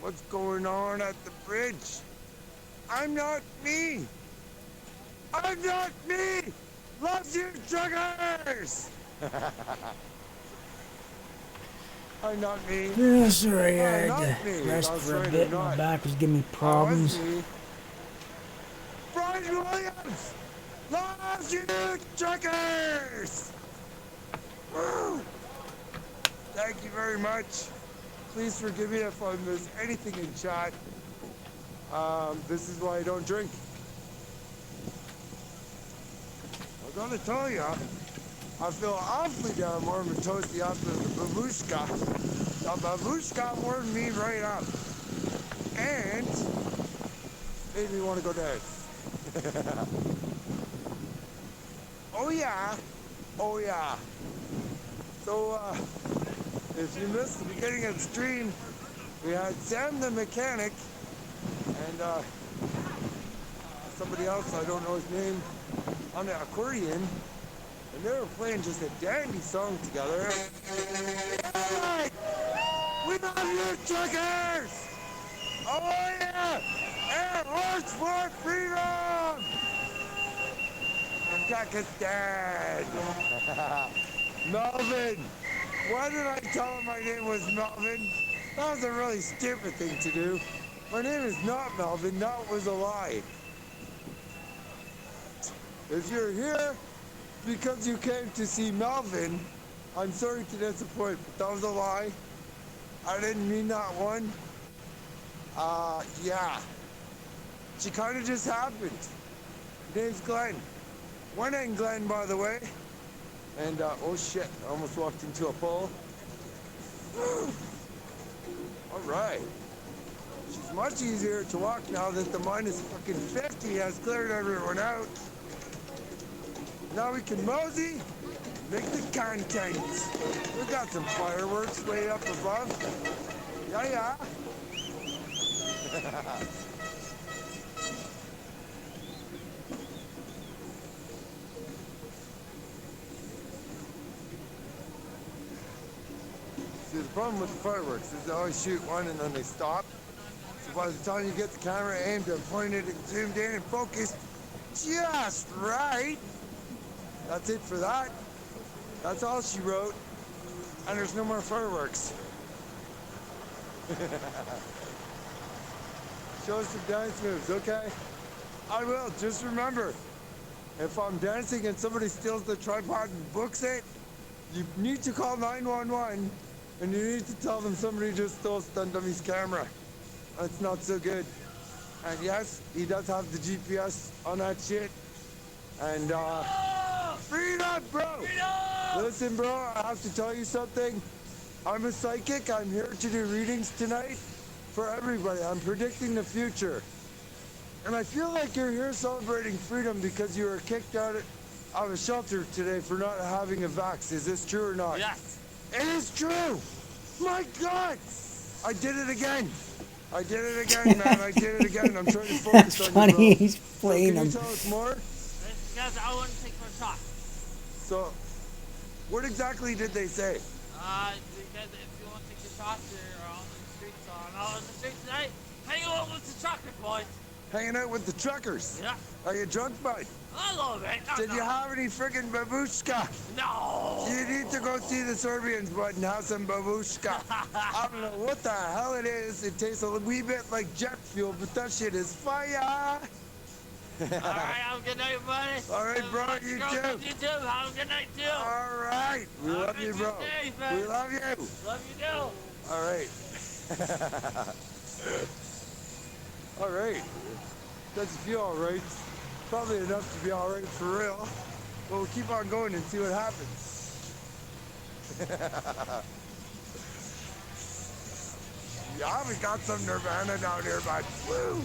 R: What's going on at the bridge? I'm not me! I'm not me! Loves you truckers! I'm not me.
A: Yeah, sorry, I
R: not
A: had
R: me.
A: to rest
R: That's
A: for a
R: right,
A: bit.
R: I'm
A: My
R: not.
A: back was giving me problems.
R: Oh, me. Brian Williams! Loves you truckers! Woo! Thank you very much. Please forgive me if I miss anything in chat. This is why I don't drink. I gotta tell ya, I feel awfully damn warm and toasty after the babushka. The babushka warmed me right up. And made me want to go dance. Oh yeah. Oh yeah. So, if you missed the beginning of the stream, we had Sam the mechanic and somebody else, I don't know his name, on the accordion, and they were playing just a dandy song together. Hey! We love you, truckers! Oh yeah! Air Horse for Freedom! Pakistan! Melvin! Why did I tell him my name was Melvin? That was a really stupid thing to do. My name is not Melvin, that was a lie. If you're here because you came to see Melvin, I'm sorry to disappoint, but that was a lie. I didn't mean that one. Yeah. She kind of just happened. Her name's Glenn. One named Glenn, by the way. And, oh shit, I almost walked into a pole. All right. She's much easier to walk now that the minus fucking 50 has cleared everyone out. Now we can mosey, make the content. We got some fireworks way up above. Yeah. See, the problem with the fireworks is they always shoot one and then they stop. So by the time you get the camera aimed and pointed and zoomed in and focused just right, that's it for that. That's all she wrote. And there's no more fireworks. Show us some dance moves, okay? I will. Just remember, if I'm dancing and somebody steals the tripod and books it, you need to call 911 and you need to tell them somebody just stole Stunt Dummy's camera. That's not so good. And yes, he does have the GPS on that shit. And freedom, bro! Freedom! Listen, bro, I have to tell you something. I'm a psychic. I'm here to do readings tonight for everybody. I'm predicting the future. And I feel like you're here celebrating freedom because you were kicked out of a shelter today for not having a vax. Is this true or not?
K: Yes.
R: It is true! My God! I did it again! I did it again, man. I did it again. I'm trying to focus on
A: funny.
R: you, bro.
A: He's playing
R: Can
A: them.
R: you tell us more?
N: Because I wouldn't take my shot.
R: So, what exactly did they say?
N: Because if you want to take the shot, you're on streets on the streets tonight. Hanging out with the trucker boys.
R: Hanging out with the truckers?
N: Yeah.
R: Are you drunk, bud?
N: A little bit.
R: Did you have any friggin' babushka?
N: No.
R: You need to go see the Serbians, bud, and have some babushka. I don't know what the hell it is. It tastes a wee bit like jet fuel, but that shit is fire.
N: All right, have a good night, buddy.
R: All right, bro, you
N: Girls,
R: too.
N: You too. Have a good night, too.
R: All right. We
N: Have a
R: love you,
N: good
R: bro.
N: day, man.
R: We love you.
N: Love you, too.
R: All right. All right. Doesn't feel all right. Probably enough to be all right for real. But we'll keep on going and see what happens. Yeah, we got some Nirvana down here, bud. Woo!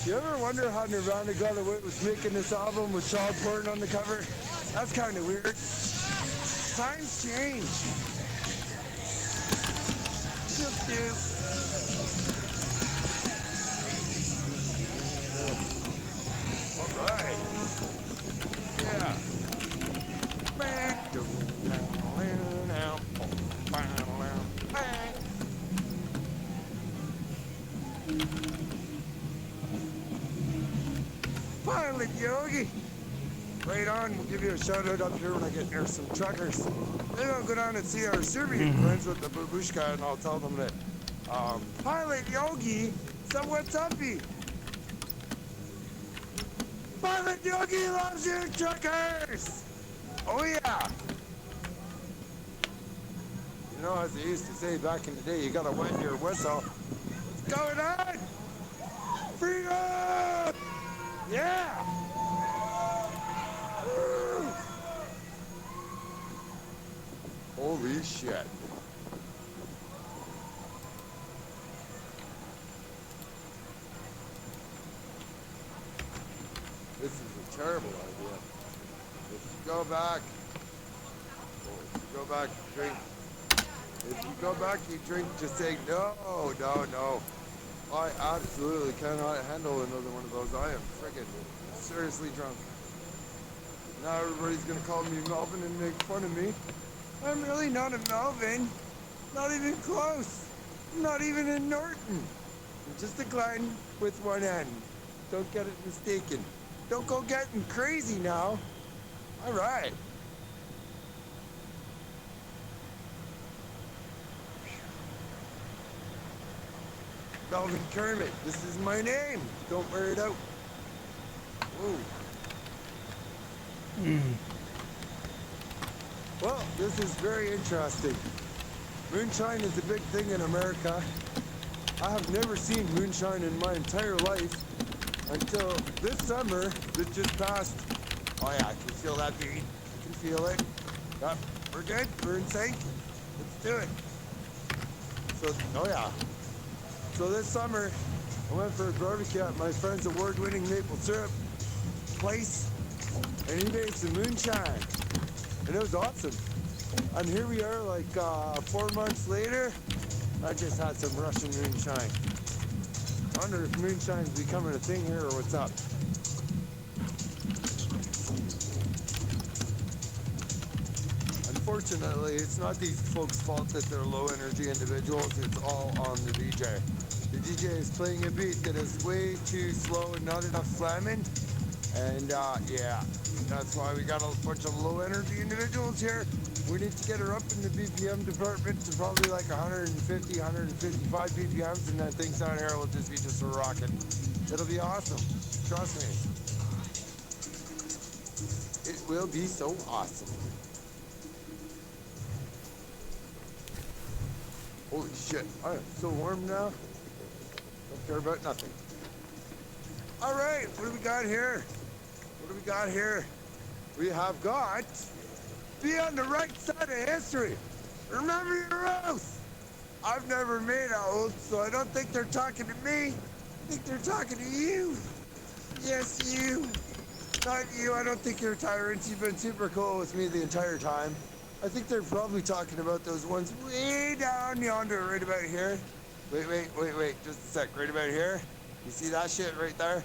R: You ever wonder how Nirvana got away with making this album with child porn on the cover? That's kind of weird. Times change. Just do. All right. Yeah. Pilot Yogi. Right on, we'll give you a shout out up here when I get near some truckers. Then I'll go down and see our Serbian friends with the babushka and I'll tell them that Pilot Yogi said what's uppy. Pilot Yogi loves you truckers! Oh yeah! You know, as they used to say back in the day, you gotta wet your whistle. What's going on? Freedom! Yeah! Woo! Holy shit. This is a terrible idea. If you go back, you drink. If you go back, you drink, just say no, no, no. I absolutely cannot handle another one of those. I am friggin' seriously drunk. Now everybody's gonna call me Melvin and make fun of me. I'm really not a Melvin. Not even close. I'm not even in Norton. I'm just a Glenn with one N. Don't get it mistaken. Don't go getting crazy now. All right. Melvin Kermit, this is my name. Don't wear it out. Whoa. Well, this is very interesting. Moonshine is a big thing in America. I have never seen moonshine in my entire life until this summer that just passed. Oh yeah, I can feel that beat. I can feel it. Yep, we're good. We're in sync. Let's do it. So, oh yeah. So this summer, I went for a barbecue at my friend's award-winning maple syrup place, and he made some moonshine, and it was awesome. And here we are, like 4 months later. I just had some Russian moonshine. I wonder if moonshine's becoming a thing here or what's up. Unfortunately, it's not these folks' fault that they're low-energy individuals. It's all on the DJ. The DJ is playing a beat that is way too slow and not enough slamming. And yeah, that's why we got a bunch of low-energy individuals here. We need to get her up in the BPM department to probably like 150, 155 BPMs, and then things down here will just be just rocking. It'll be awesome. Trust me. It will be so awesome. Holy shit, I am so warm now. Don't care about nothing. All right, what do we got here? What do we got here? We have got, be on the right side of history. Remember your oath. I've never made an oath, so I don't think they're talking to me. I think they're talking to you. Yes, you. Not you, I don't think you're tyrants. You've been super cool with me the entire time. I think they're probably talking about those ones way down yonder, right about here. Wait, just a sec, right about here. You see that shit right there?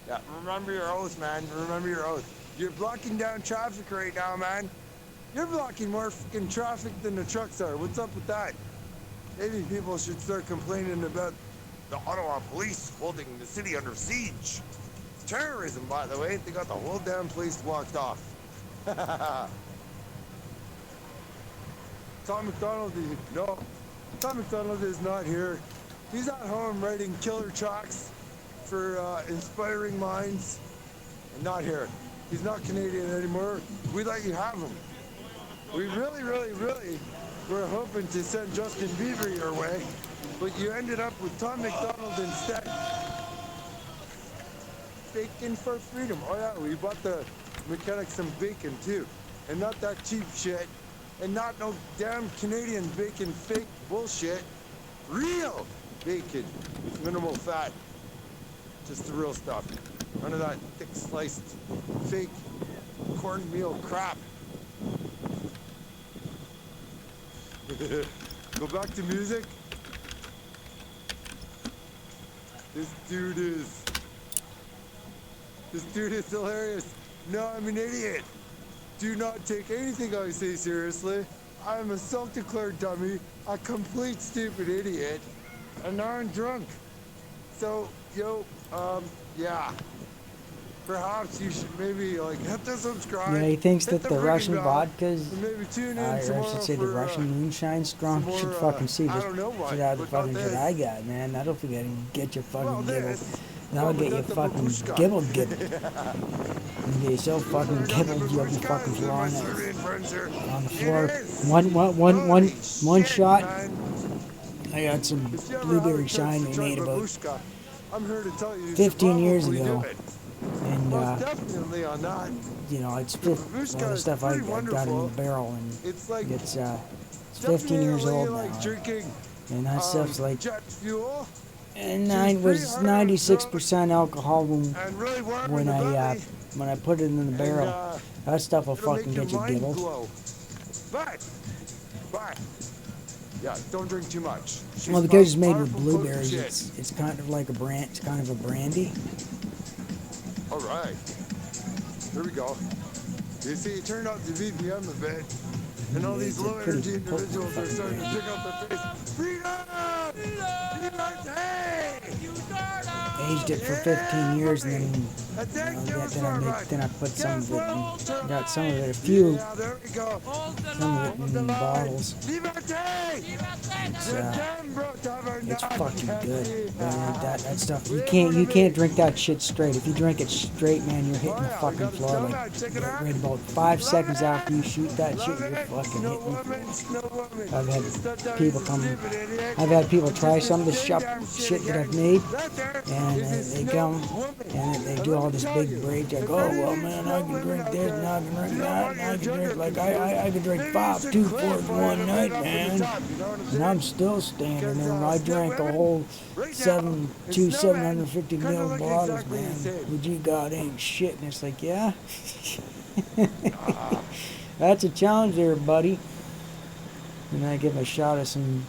R: Yeah, remember your oath, man, remember your oath. You're blocking down traffic right now, man. You're blocking more fucking traffic than the trucks are. What's up with that? maybe people should start complaining about the Ottawa police holding the city under siege. It's terrorism, by the way. They got the whole damn place blocked off. Tom McDonald, no. Tom McDonald is not here. He's at home writing killer tracks for inspiring minds. And not here. He's not Canadian anymore. We let you have him. We really were hoping to send Justin Bieber your way, but you ended up with Tom McDonald instead. Bacon for freedom. Oh yeah, we bought the mechanics some bacon too. And not that cheap shit. And not no damn Canadian bacon fake bullshit. Real bacon with minimal fat. Just the real stuff. None of that thick sliced fake cornmeal crap. Go back to music. This dude is hilarious. No, I'm an idiot. Do not take anything I say seriously. I am a self-declared dummy, a complete stupid idiot, and now I'm drunk. So, yeah. Perhaps you should maybe hit the subscribe.
A: Yeah, he thinks
R: hit
A: that the
R: freaking
A: Russian
R: bell,
A: vodka's,
R: and maybe tune in
A: or I
R: tomorrow
A: should say the
R: for,
A: Russian moonshine strong. You should
R: more,
A: fucking see
R: I
A: this
R: don't know what,
A: shit out of the
R: but not
A: fucking shit
R: this.
A: I got, man. That'll get your fucking
R: Well,
A: gibble.
R: this,
A: That'll get you
R: the
A: fucking
R: babushka.
A: gibble. You get so fucking gibbled you'll be fucking flying on the floor. One shot. I got some blueberry shine they made about
R: I'm here to tell you
A: 15 years
R: probably
A: ago.
R: do it.
A: And,
R: Most definitely on that.
A: you know, it's all the stuff I got in the barrel, and
R: It's like
A: it's 15 years
R: definitely
A: old
R: like
A: now.
R: drinking
A: And that stuff's like,
R: jet fuel.
A: and it was 96% alcohol
R: And really warm
A: when
R: in the
A: I
R: belly.
A: when I put it in the barrel. That stuff will
R: It'll
A: fucking
R: make
A: get
R: your
A: you
R: mind
A: gibbled.
R: glow. But, yeah, don't drink too much. She's
A: Well, because it's made with
R: powerful, potent
A: blueberries,
R: shit.
A: it's kind of like it's kind of a brandy.
R: All right, here we go. You see, it turned out the VPM a bit, and all these
A: It's a
R: low
A: pretty
R: energy
A: potent
R: individuals are
A: fucking
R: starting to
A: brandy.
R: pick up their face. Freedom!
A: Aged it for 15 years, and then then I put some of it. In, got some of it, a few,
R: Yeah, there we go.
A: some of it in bottles. It's fucking good. Man, that stuff you can't drink that shit straight. If you drink it straight, man, you're hitting the fucking floor like right about 5 seconds after you shoot that shit, you're fucking hitting the floor. I've had people come. I've had people try some of the shit that I've made, and they come and they do all this big break. Like, oh well, man, I can drink this, and I can drink that, and I can drink I can drink 5 2-4s one night, man, and I'm still standing there. And I drank a whole 750 ml bottles, man. What you got ain't shit. And it's like, yeah, that's a challenge there, buddy. And I give him a shot of some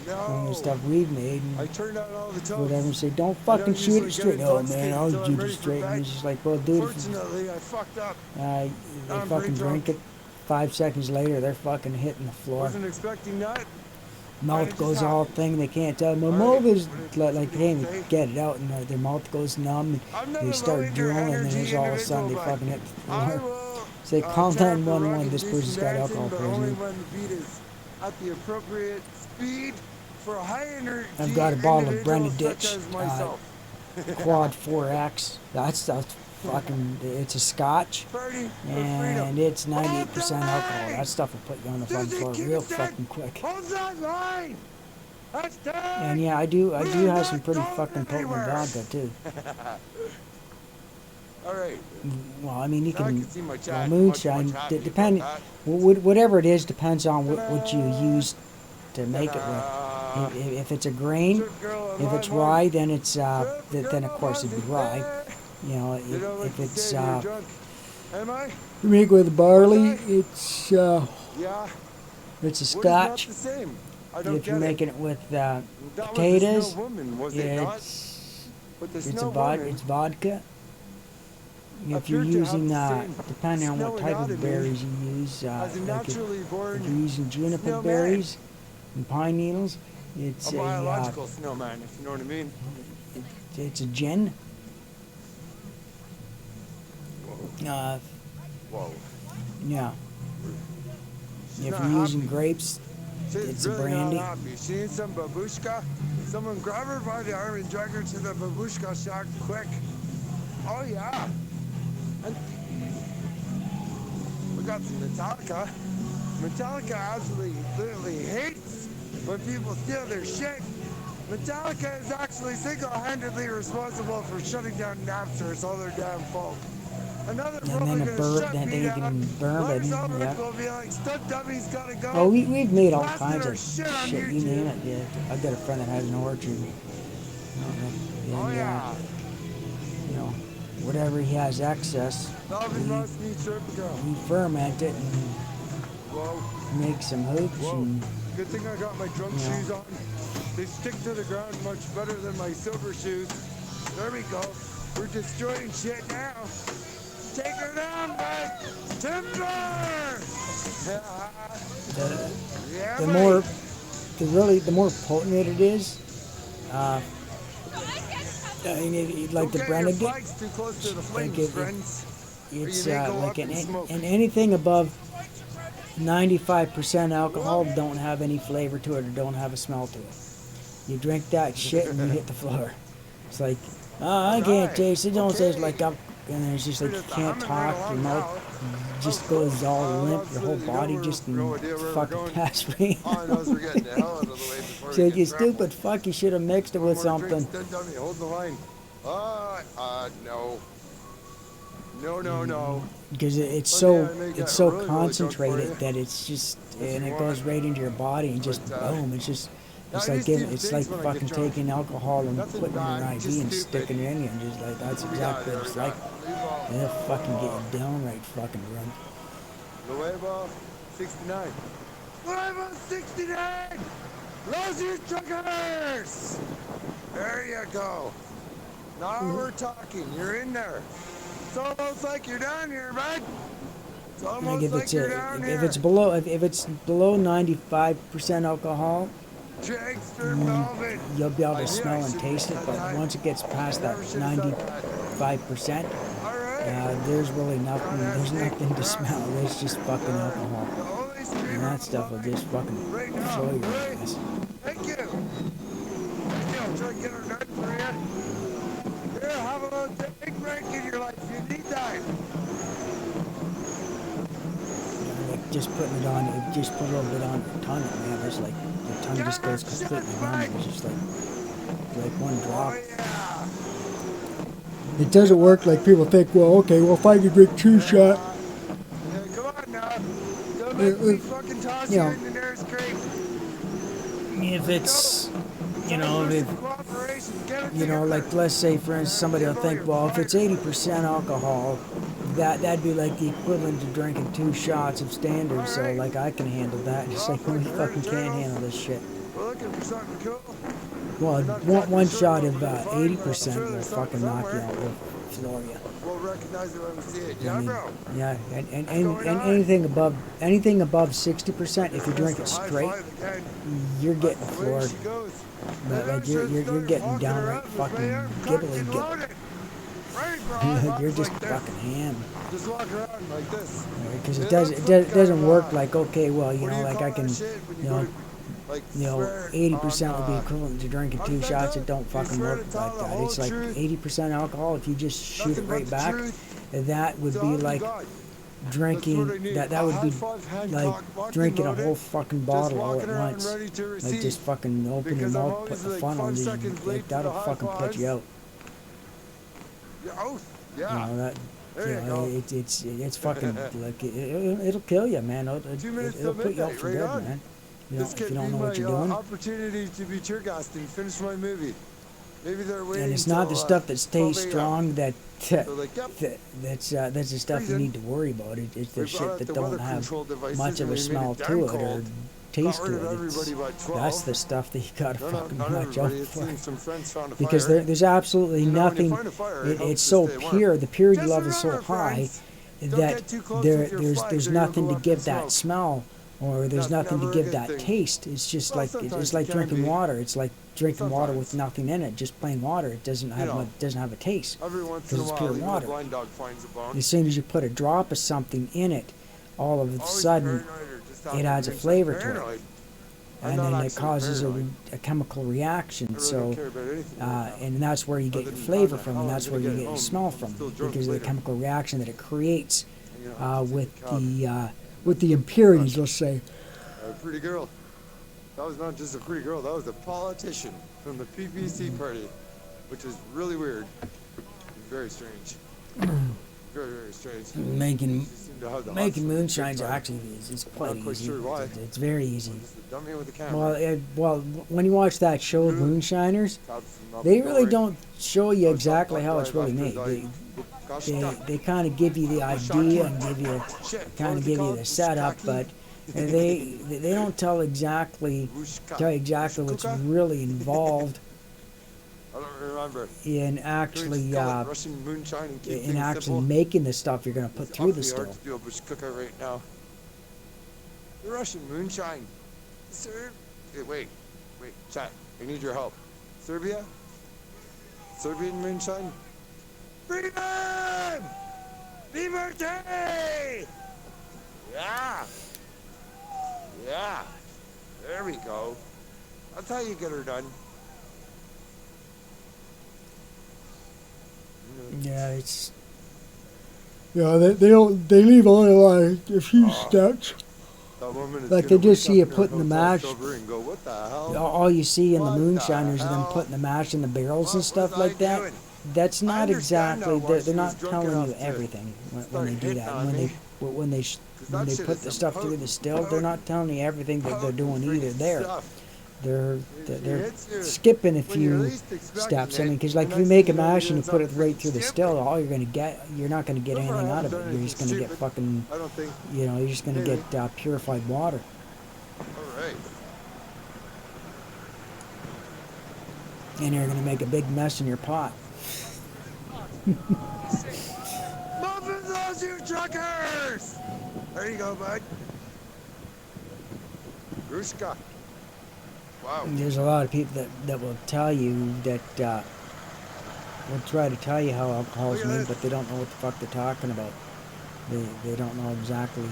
A: of the stuff we've made and whatever, and say, don't fucking shoot it straight. Oh man, I'll shoot it straight. And he's just like, well, dude,
R: Fortunately, I fucked up.
A: they
R: I'm
A: fucking
R: very
A: drink it. 5 seconds later, they're fucking hitting the floor.
R: Wasn't expecting that.
A: Mouth goes all thing. They can't tell. My mouth is like they can't even get it out, and their mouth goes numb. And they start drooling, and then there's all of a sudden they fucking hit the floor. Say, call 911. This person's got alcohol poisoning.
R: When the beat is at the appropriate speed for a high energy
A: I've got a bottle of
R: individual
A: Brenda
R: such
A: Ditch
R: as myself.
A: Quad 4X. That's fucking. It's a Scotch, and it's 98% alcohol. That stuff will put you on the fucking floor real fucking quick.
R: Hold that line. That's done.
A: And yeah, I do have some pretty fucking potent vodka too.
R: All right.
A: Well, I mean, you
R: Now I
A: can.
R: can see my
A: Well,
R: chat.
A: moonshine,
R: Much happy
A: depend.
R: about
A: Whatever it is depends on what you use to make it with. If it's a grain, if it's rye, then it's then of course it'd be rye. You know, if it's
R: Am I?
A: you make with barley, it's
R: Yeah.
A: it's a
R: What is not
A: Scotch.
R: the same? I don't
A: If you're
R: get it.
A: making it with
R: That was the
A: potatoes,
R: Snow Woman, was it not?
A: it's
R: But the
A: it's
R: Snow
A: a
R: Woman
A: it's vodka. If you're
R: appeared to have
A: using,
R: the same
A: depending on what
R: snow
A: type of
R: anatomy
A: berries you use,
R: as a
A: like
R: naturally born
A: if you're using juniper
R: snowman.
A: berries and pine needles, It's
R: a biological snowman, if you know what I mean.
A: It's a gin.
R: Whoa.
A: Yeah.
R: She's
A: If
R: not
A: you're using
R: happy.
A: grapes,
R: She's
A: it's a
R: really
A: brandy.
R: not happy. She needs some babushka. Someone grab her by the arm and drag her to the babushka shack quick. Oh yeah. And we got some Metallica. Metallica absolutely literally hates when people steal their shit. Metallica is actually single-handedly responsible for shutting down Napster. It's all their damn fault. Another
A: And
R: probably
A: then a
R: gonna
A: burp,
R: shut
A: then
R: me
A: they
R: down.
A: can bourbon.
R: Lars Ulrich
A: Yeah.
R: will be like, "Stud dummies gotta go."
A: Oh, we've made all
R: Blasting
A: kinds
R: our
A: of
R: shit on
A: shit. You name
R: YouTube.
A: it. Yeah. I've got a friend that has an orchard.
R: Oh yeah.
A: You know, whatever he has excess,
R: Melvin Ross needs shrimp girl.
A: we ferment it and
R: Whoa.
A: make some hooch.
R: Whoa.
A: And
R: Good thing I got my drunk
A: Yeah.
R: shoes on. They stick to the ground much better than my silver shoes. There we go. We're destroying shit now. Take her down, bud. Timber! Yeah,
A: the
R: buddy.
A: more, the more potent it is, like
R: Don't
A: the
R: get your
A: Brennan,
R: flags too close to the flames, friends. or
A: it's
R: you may go
A: like
R: up in smoke.
A: and anything above 95% alcohol don't have any flavor to it or don't have a smell to it. You drink that shit and you hit the floor. It's like, oh, I can't taste it. Don't taste like I'm. And then it's just like you can't talk. Your mouth just goes all limp. Your whole body just fucking pass me.
R: All I know is we're getting the hell out of the way before
A: So
R: we
A: you
R: get trampled.
A: stupid fuck, you should have mixed it with
R: One more drink,
A: something.
R: Stud dummy, hold the line. No. No.
A: Because it's
R: Oh, yeah,
A: so
R: I make
A: it's
R: that
A: so
R: really, really drunk for
A: concentrated
R: you.
A: that it's just
R: If
A: and
R: you
A: it
R: want
A: goes
R: it.
A: right into your body and just
R: But,
A: boom. It's just it's
R: I
A: like
R: just do
A: it's like
R: things when I get
A: fucking
R: drunk.
A: taking alcohol and
R: Nothing
A: putting it in
R: bad,
A: an IV
R: just
A: and
R: stupid.
A: sticking it in you and just like that's exactly what it's like. And they'll fucking get you downright fucking drunk.
R: Nuevo 69. Nuevo 69! Los your truckers! There you go. Now we're talking. You're in there. It's almost like you're down here, bud. It's
A: Like
R: almost
A: if
R: like
A: it's
R: you're down here.
A: if it's below 95% alcohol,
R: Dragster Melvin.
A: you'll be able
R: I
A: to
R: knew I
A: smell and
R: should've
A: taste it.
R: said
A: But
R: that.
A: once it gets past that
R: never should've said that.
A: 95%, there's really nothing. There's nothing to smell. There's just fucking alcohol, and that stuff will just fucking show your ass.
R: Thank you. I'll try to get her done for you. Here, have a little big break in your life. You need that.
A: Like just putting it on, just put a little bit on your tongue, man. It's like your tongue just goes completely numb. It's just like one drop. It doesn't work like people think. Well, okay, well if I can drink 2 shots.
R: Come on now. Don't make me fucking toss
A: you
R: you
A: know,
R: in the nearest crate.
A: If it's, you know, if
R: Cooperation. Get it
A: you know, like let's say for instance, somebody will think, well, if it's 80% alcohol, that'd be like the equivalent to drinking 2 shots of standard. So like I can handle that. It's like we fucking can't handle this shit.
R: We're looking for something cool.
A: Well, one shot of 80% will fucking knock you out, will floor you.
R: We'll recognize it when we see it.
A: I
R: Yeah,
A: mean,
R: bro.
A: yeah, and anything above 60%, if you drink it straight, you're getting floored. But like you're getting downright fucking gibbly. Like you're just fucking ham.
R: Just walk around like this.
A: Because it doesn't work like, okay, well, you know, like I can, you know, 80% would be equivalent to drinking 2 shots. It don't fucking work like that. It's like 80% alcohol. If you just shoot it right back, that would be like drinking, that would be like drinking a whole fucking bottle all at once. Like just fucking open your mouth, put the funnel in, like that'll fucking put you out. You know that. It's fucking like it'll kill you, man. It'll put you out for good, man. You know,
R: This
A: if
R: could
A: you don't
R: be
A: know
R: my
A: what you're doing.
R: opportunity to be tear gassed and finish my movie. Maybe they're waiting.
A: And it's not the
R: till,
A: stuff that stays
R: 12 a.m.
A: strong that
R: like, yep.
A: that's the stuff you need to worry about. It's the
R: We brought
A: shit
R: out
A: that
R: the
A: don't
R: weather
A: have
R: control devices
A: much of
R: and
A: a
R: we made
A: smell
R: it damn
A: to it or
R: cold.
A: taste
R: Got rid
A: to
R: of
A: it.
R: everybody by 12.
A: That's the stuff that you gotta fucking
R: not
A: watch out
R: everybody. It
A: for.
R: seems some friends found a
A: Because
R: fire.
A: there's absolutely
R: You know, when you
A: nothing.
R: find a fire, it helps
A: It's
R: to
A: so
R: stay warm.
A: pure. The purity
R: Just
A: level is so
R: remember,
A: high
R: friends, don't
A: that
R: get too close with your flags
A: there's
R: or you'll
A: nothing
R: go
A: to
R: up
A: give
R: in
A: that
R: smoke.
A: smell or there's
R: That's
A: nothing to
R: never a
A: give
R: good
A: that
R: thing.
A: taste. It's just
R: Well,
A: like
R: sometimes
A: it's
R: it
A: like
R: can
A: drinking
R: be.
A: water. It's like drinking water with
R: Sometimes.
A: nothing in it, just plain water. It doesn't have
R: know,
A: doesn't have a taste
R: Every once in
A: because
R: a
A: it's pure
R: while, even a
A: water.
R: blind dog finds a bone.
A: As soon as you put a drop of something in it, all of a
R: Always
A: sudden
R: paranoid or just
A: it
R: out
A: adds a
R: there
A: flavor to it.
R: paranoid. I'm
A: And
R: not
A: then it
R: actually
A: causes
R: paranoid.
A: a chemical reaction.
R: I really
A: So,
R: don't care about anything right now.
A: and that's where you get
R: Other
A: your
R: than
A: flavor
R: how
A: from,
R: the
A: and
R: hell
A: that's
R: I'm
A: where
R: gonna
A: you
R: get
A: get your
R: home.
A: smell
R: I'm
A: from,
R: still drunk
A: because of the
R: later.
A: chemical reaction that it creates
R: You know,
A: with the impurities. Let's say.
R: A pretty girl. That was not just a pretty girl. That was a politician from the PPC party, which is really weird. Very strange. Very, very strange.
A: Making
R: She seemed to have the
A: making
R: hots for the big
A: moonshines
R: time.
A: actually it's quite
R: Not quite
A: easy.
R: sure why.
A: It's very easy.
R: Just a dummy with a camera.
A: Well, when you watch that show, Moonshiners, they really don't show you exactly how it's really made. They kind of give you the idea and give you the setup, but they don't tell you exactly what's really involved
R: I don't remember.
A: in actually
R: Russian moonshine and keep
A: in
R: things
A: actually
R: simple?
A: making the stuff you're going to put
R: It's
A: through the
R: awfully hard
A: stove.
R: to do a bush cooker right now. The Russian moonshine. Sir, wait, chat. I need your help. Serbia? Serbian moonshine? Freedom! Liberty! Yeah! Yeah! There we go. That's how you get her done.
A: Yeah, it's. Yeah, they leave on a few steps.
R: That woman is
A: Like
R: gonna
A: they just
R: wake
A: see you
R: up in her
A: putting the
R: hotel
A: mash.
R: sober and go, what the hell?
A: All you see in the
R: What the
A: moonshiners is them
R: hell?
A: putting the mash in the barrels and
R: What
A: stuff
R: was
A: like
R: I
A: that.
R: doing?
A: That's
R: I
A: not
R: understand
A: exactly.
R: now why
A: They're
R: she was
A: not
R: drunk
A: telling you
R: enough to
A: everything when
R: start
A: they do
R: hitting
A: that.
R: on
A: When
R: me.
A: when they
R: shit
A: put
R: is
A: the
R: some
A: stuff through the still, they're not telling you everything that they're doing either. There, they're
R: hits you
A: skipping a
R: when you're
A: few
R: least expecting
A: steps. I
R: it,
A: mean, because like
R: the
A: if you
R: next
A: make a
R: thing you know,
A: mash
R: you
A: and you
R: ends
A: put
R: up
A: it right through the
R: freaking
A: still,
R: skipping.
A: all you're not gonna get
R: So far, I
A: anything out
R: haven't
A: of it.
R: done
A: You're
R: anything
A: just gonna get
R: stupid.
A: fucking.
R: I don't think.
A: You're just gonna
R: Maybe.
A: get purified water.
R: All right.
A: And you're gonna make a big mess in your pot.
R: Muffin those, you truckers! There you go, bud. Grushka. Wow.
A: There's a lot of people that will tell you that will try to tell you how alcohol's
R: Look at
A: made,
R: this.
A: but they don't know what the fuck they're talking about. They don't know exactly.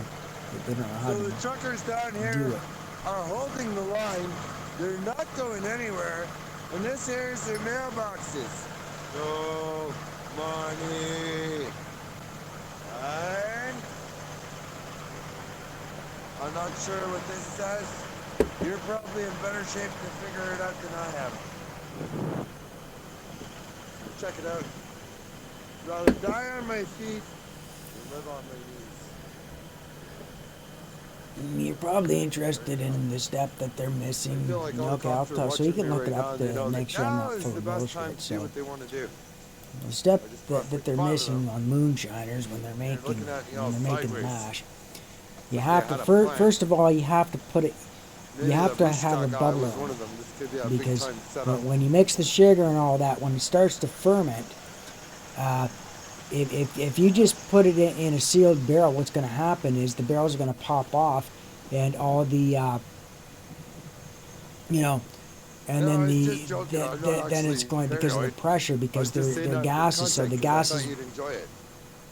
A: They don't know how
R: So
A: to
R: the truckers down
A: do
R: here
A: it.
R: are holding the line. They're not going anywhere. And this here is their mailboxes. No money. And I'm not sure what this says. You're probably in better shape to figure it out than I am. Check it out. Rather die on my feet than live on my knees.
A: You're probably interested in the step that they're missing.
R: I feel like all
A: Okay,
R: the
A: I'll
R: cops are
A: tell. So you
R: watching
A: can
R: me
A: look it
R: right now
A: up
R: and they know
A: to
R: that
A: make sure I'm
R: now
A: not
R: is
A: full
R: the
A: of
R: best time
A: bullshit.
R: to do
A: So
R: what they want to do.
A: the step
R: thought
A: that they're
R: fun of
A: missing
R: them.
A: on moonshiners when they're making
R: looking at, you know,
A: when they're making
R: sideways.
A: mash, you
R: Like
A: have
R: they
A: to
R: had a plan.
A: first of all you have to put it.
R: Maybe
A: You have
R: the
A: to have a
R: Bushstock guy
A: bubbler
R: was one of them. This could be a big
A: because
R: time setup.
A: when you mix the sugar and all that, when it starts to ferment, if you just put it in a sealed barrel, what's going to happen is the barrels are going to pop off, and all the and
R: No,
A: then
R: I was
A: the
R: just joking. I'm not
A: then it's
R: actually
A: going because of the
R: paranoid.
A: pressure
R: I
A: because
R: was just saying
A: they're
R: that for
A: gases, so the
R: context, 'cause I
A: gases
R: thought you'd enjoy it.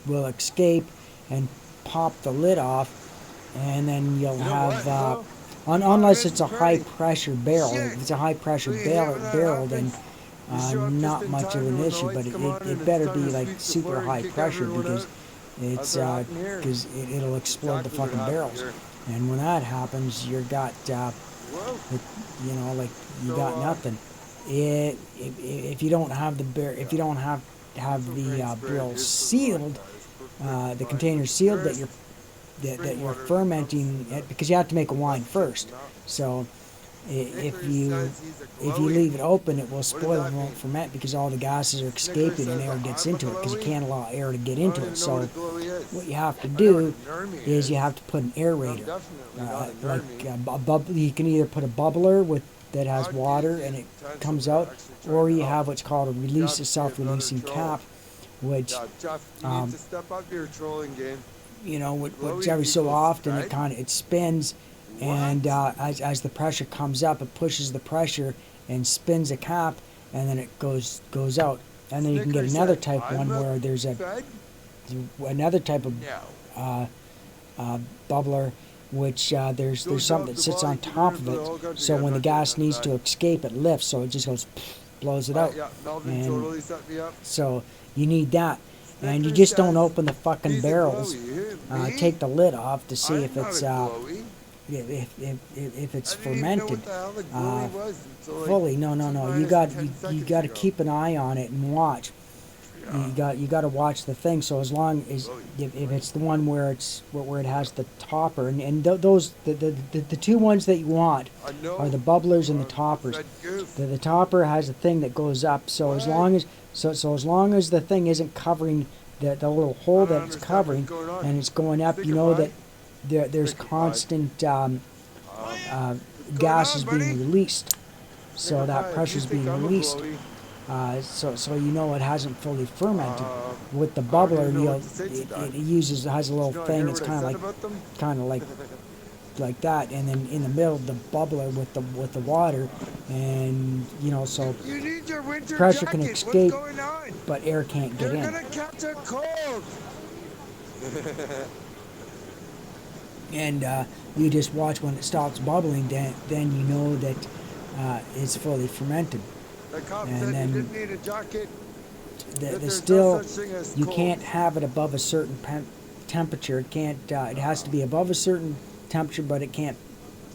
A: will escape and pop the lid off, and then you'll
R: You know
A: have
R: what, though?
A: unless
R: this
A: it's a
R: is
A: high
R: pretty.
A: pressure barrel.
R: Shit.
A: If it's a high pressure
R: Will you hear when that
A: barrel, then
R: happens? You show up just
A: not
R: in
A: much
R: time
A: of
R: to
A: an
R: when the
A: issue. But
R: lights come on and
A: it
R: it's
A: better
R: time
A: be
R: to
A: like
R: sweep the
A: super
R: floor and
A: high
R: kick
A: pressure
R: everyone
A: because
R: out.
A: it's
R: That's what happened here.
A: it'll explode the
R: Exactly what
A: fucking
R: happened
A: barrels.
R: here.
A: And when that happens, you're got
R: Whoa.
A: like you
R: So,
A: got nothing. If you don't have the if you don't have the barrel sealed, the container sealed that you're fermenting it, because you have to make a wine first. So if you leave it open, it will spoil and won't ferment because all the gases are escaping and air gets into it because you can't allow air to get into it. So what you have to do is you have to put an aerator, a bubble. You can either put a bubbler that has water and it comes out, or you have what's called a self-releasing cap, which
R: Jeff, you need to step up your trolling game.
A: which every so often it spins and as the pressure comes up, it pushes the pressure and spins a cap, and then it goes out. And then you can get
R: Snickers
A: another
R: said,
A: type one
R: "I'm not
A: where there's
R: fed."
A: another type of
R: No.
A: bubbler, which there's something that sits on top of it. So when the gas needs to escape, it lifts. So it just goes, blows it out.
R: Yeah, Melvin
A: And
R: totally set me up.
A: so you need that. And you
R: Snickers
A: just don't
R: says
A: open the fucking
R: he's a
A: barrels.
R: glowy. Me?
A: Take the lid off to see
R: I'm
A: if
R: not
A: it's
R: a glowy.
A: if it's
R: I didn't even know
A: fermented
R: what the hell a glowy was until, like,
A: fully. No. You
R: minus
A: got
R: 10
A: you
R: seconds
A: got to
R: ago.
A: keep an eye on it and watch. You got to watch the thing. So as long as if it's the one where it has the topper and those the two ones that you want are the bubblers and the toppers. The topper has a thing that goes up. So as long as as long as the thing isn't covering the little hole that it's covering and it's going up, you know that there's constant gas is being released. So that pressure is being released. So you know it hasn't fully fermented. With the bubbler, it has a little thing. It's kind of like that, and then in the middle the bubbler with the water, and so
R: You need your winter
A: pressure
R: jacket.
A: can
R: What's
A: escape,
R: going on?
A: but air can't get
R: You're
A: in.
R: gonna catch a cold.
A: And you just watch when it stops bubbling. Then you know that it's fully fermented.
R: The cop
A: And
R: said
A: then
R: you didn't need a jacket.
A: the
R: That there's
A: still
R: no such thing as
A: you
R: cold.
A: can't have it above a certain temperature. It can't. It has to be above a certain temperature, but it can't.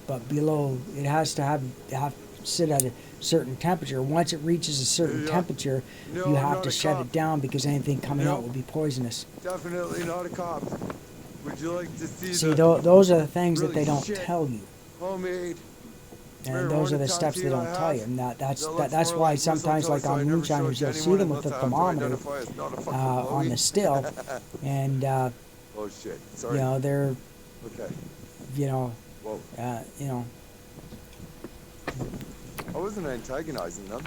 A: But below, it has to have sit at a certain temperature. Once it reaches a certain temperature,
R: No,
A: you
R: I'm
A: have
R: not
A: to
R: a
A: shut
R: cop.
A: it down because anything coming out
R: Nope.
A: will be poisonous.
R: Definitely not a cop. Would you like to see
A: See,
R: the
A: those are the things that
R: really
A: they don't
R: shit
A: tell you.
R: homemade?
A: And those are the steps they don't tell you. And that's why sometimes, like on moonshiners, you'll see them with the thermometer on the still, and
R: Oh shit! Sorry.
A: they're
R: Okay. Whoa. I wasn't antagonizing them.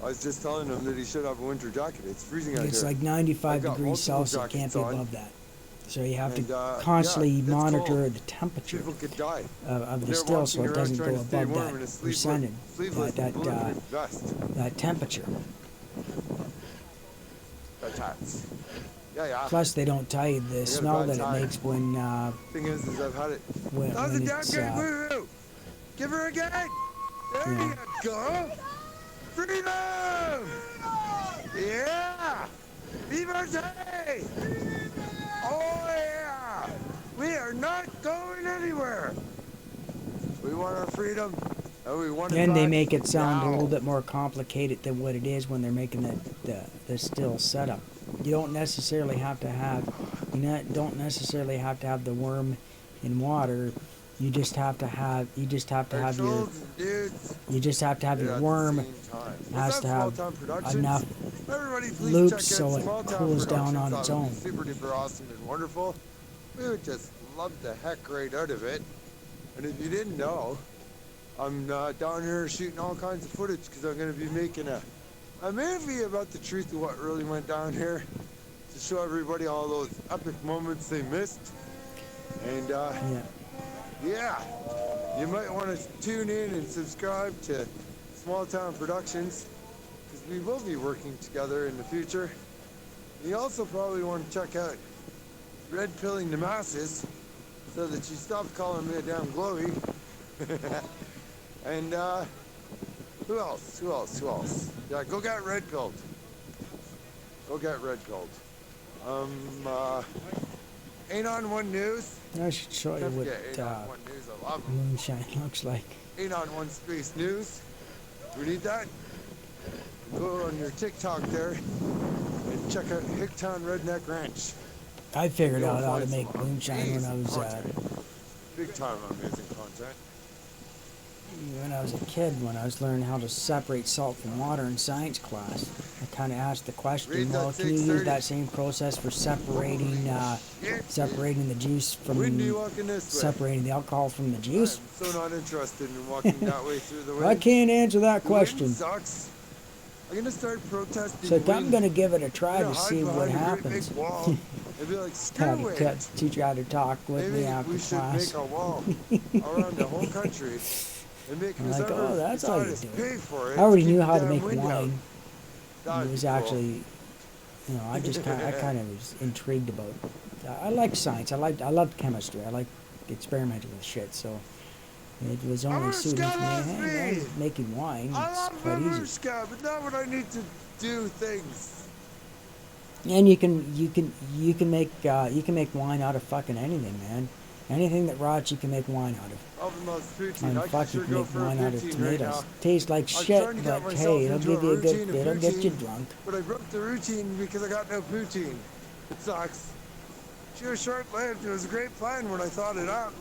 R: I was just telling him that he should have a winter jacket. It's freezing out
A: it's
R: here.
A: like 95
R: I've got
A: degrees
R: multiple
A: Celsius. It can't
R: jackets
A: be
R: on.
A: above that. So you have
R: And,
A: to constantly
R: yeah, it's
A: monitor
R: cold.
A: the temperature
R: People could die.
A: of the
R: They're
A: still so
R: walking
A: it
R: around
A: doesn't
R: trying
A: go
R: to stay
A: above
R: warm in a
A: that percentage,
R: sleeveless bulletproof vest.
A: that temperature.
R: That's hats. Yeah.
A: Plus, they don't tell you the
R: got a
A: smell
R: bad
A: that
R: time.
A: it makes when
R: Thing is I've had it.
A: when
R: That was a damn
A: it's
R: good woo-hoo. Give her again. There
A: Yeah.
R: you go. Freedom. Yeah. Liberté. Oh yeah. We are not going anywhere. We want our freedom. And we want it
A: and they
R: back
A: make it sound a
R: now.
A: little bit more complicated than what it is when they're making the still setup. You don't necessarily have to have don't necessarily have to have the worm in water. You just have to have your
R: Dudes.
A: you just have to have
R: Yeah,
A: your
R: at the
A: worm
R: same time.
A: has
R: What's
A: to
R: up,
A: have
R: Small Town Productions?
A: enough
R: Everybody please
A: loops
R: check
A: so
R: out
A: it
R: Small Town
A: cools down
R: Productions.
A: on its
R: That would
A: own.
R: be super duper awesome and wonderful. We would just love the heck right out of it. And if you didn't know, I'm down here shooting all kinds of footage because I'm going to be making a movie about the truth of what really went down here to show everybody all those epic moments they missed. And yeah, you might want to tune in and subscribe to Small Town Productions because we will be working together in the future. You also probably want to check out Red Pilling the Masses so that you stop calling me a damn glowy. And who else? Yeah, go get red pilled. Ain't on One News.
A: I should show you
R: Don't
A: what
R: forget, Ain't on One News. I love 'em.
A: moonshine looks like.
R: Ain't on One Space News. We need that. Go on your TikTok there and check out Hicktown Redneck Ranch.
A: I figured
R: You'll
A: out how to
R: find
A: make
R: some
A: moonshine when I
R: amazing
A: was
R: content. Big time amazing content.
A: a kid, when I was learning how to separate salt from water in science class. I kind of asked the question,
R: Read
A: well,
R: that
A: can you use
R: 630.
A: that same process for separating separating the juice from
R: Windy walking this way.
A: separating the alcohol from the juice?
R: I'm so not interested in walking that way through the wind.
A: I can't answer that
R: The wind
A: question.
R: sucks. I I'm gonna start protesting.
A: So I'm
R: wind.
A: gonna give it a try
R: I'm gonna
A: to
R: hide
A: see what
R: behind a great
A: happens.
R: big wall and be like,
A: How
R: screw
A: to
R: it.
A: teach you how to talk with me
R: Maybe
A: after
R: we should
A: class.
R: make a wall around the whole country and make
A: I'm like,
R: whoever
A: oh, that's how you
R: decides
A: do
R: to pay
A: it.
R: for it.
A: I already
R: keep
A: knew
R: the
A: how to
R: damn
A: make
R: wind out.
A: wine.
R: That'd
A: It was
R: be cool.
A: actually, you know, I kind of was intrigued about. I like science. I loved chemistry. I like experimenting with shit. So it was only suiting for me. Hey, man, making wine.
R: I
A: It's
R: love
A: quite easy.
R: Mamushka, but not when I need to do things.
A: And you can make wine out of fucking anything, man. Anything that rots, you can make wine out of.
R: Almost poutine.
A: And
R: I could
A: fuck, you
R: sure
A: can
R: go
A: make
R: for a
A: wine out of
R: poutine right
A: tomatoes.
R: now.
A: Tastes like
R: I'm
A: shit,
R: trying to get
A: but
R: myself
A: hey, it'll
R: into
A: give
R: a
A: you a good.
R: routine of
A: It'll get you
R: poutine,
A: drunk.
R: But I broke the routine because I got no poutine. It sucks. She was short-lived. It was a great plan when I thought it up.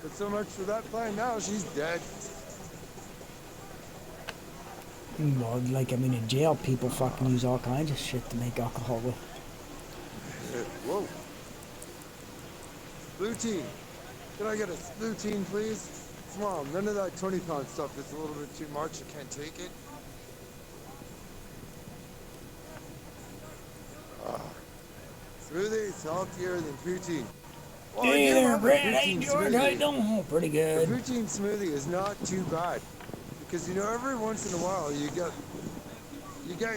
R: But so much for that plan now, she's dead.
A: Well, like, I mean, in jail, people fucking use all kinds of shit to make alcohol with.
R: Whoa. Poutine. Can I get a poutine, please? Small. None of that 20-pound stuff. It's a little bit too much. I can't take it. Smoothie is healthier than poutine. Well, I
A: Hey
R: do
A: there,
R: love a
A: Brad.
R: poutine
A: How you doing?
R: smoothie.
A: How you doing? Pretty good.
R: The poutine smoothie is not too bad because you know every once in a while you get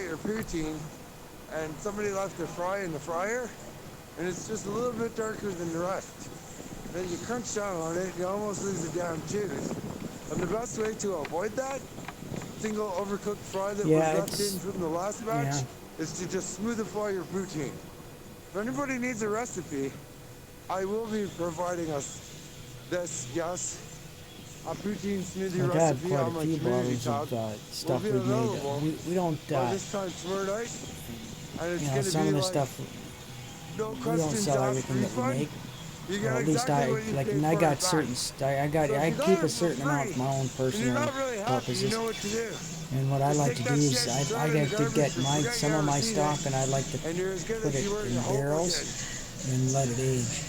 R: your poutine and somebody left their fry in the fryer and it's just a little bit darker than the rest. Then you crunch down on it, you almost lose the damn tooth. And the best way to avoid that single overcooked fry that was left in from the last batch is to just smoothify your poutine. If anybody needs a recipe, I will be providing us this, yes, a poutine smoothie
A: I've had
R: recipe
A: quite
R: on
A: a
R: my
A: few
R: community
A: bottles
R: tab.
A: of stuff
R: will be
A: we've made.
R: available
A: We don't,
R: by this time tomorrow night. And it's
A: you know,
R: going to
A: some
R: be
A: of the
R: like
A: stuff,
R: no
A: we don't
R: questions
A: sell
R: asked
A: everything that we
R: refund.
A: make.
R: You
A: Well,
R: get
A: at least
R: exactly what you
A: like,
R: paid
A: and I
R: for
A: got
R: it back.
A: certain, I keep a certain amount for my own
R: And you're
A: personal
R: not really happy,
A: purposes.
R: you know what to do.
A: And what I
R: Just
A: like
R: take
A: to do
R: that
A: is
R: shit, throw it
A: I
R: in the
A: like to
R: garbage,
A: get
R: and forget
A: some
R: you
A: of
R: ever
A: my
R: seen
A: stock
R: it.
A: and I like to
R: And you're as good
A: put
R: as
A: it
R: you were
A: in
R: your whole
A: barrels
R: again.
A: and let it age.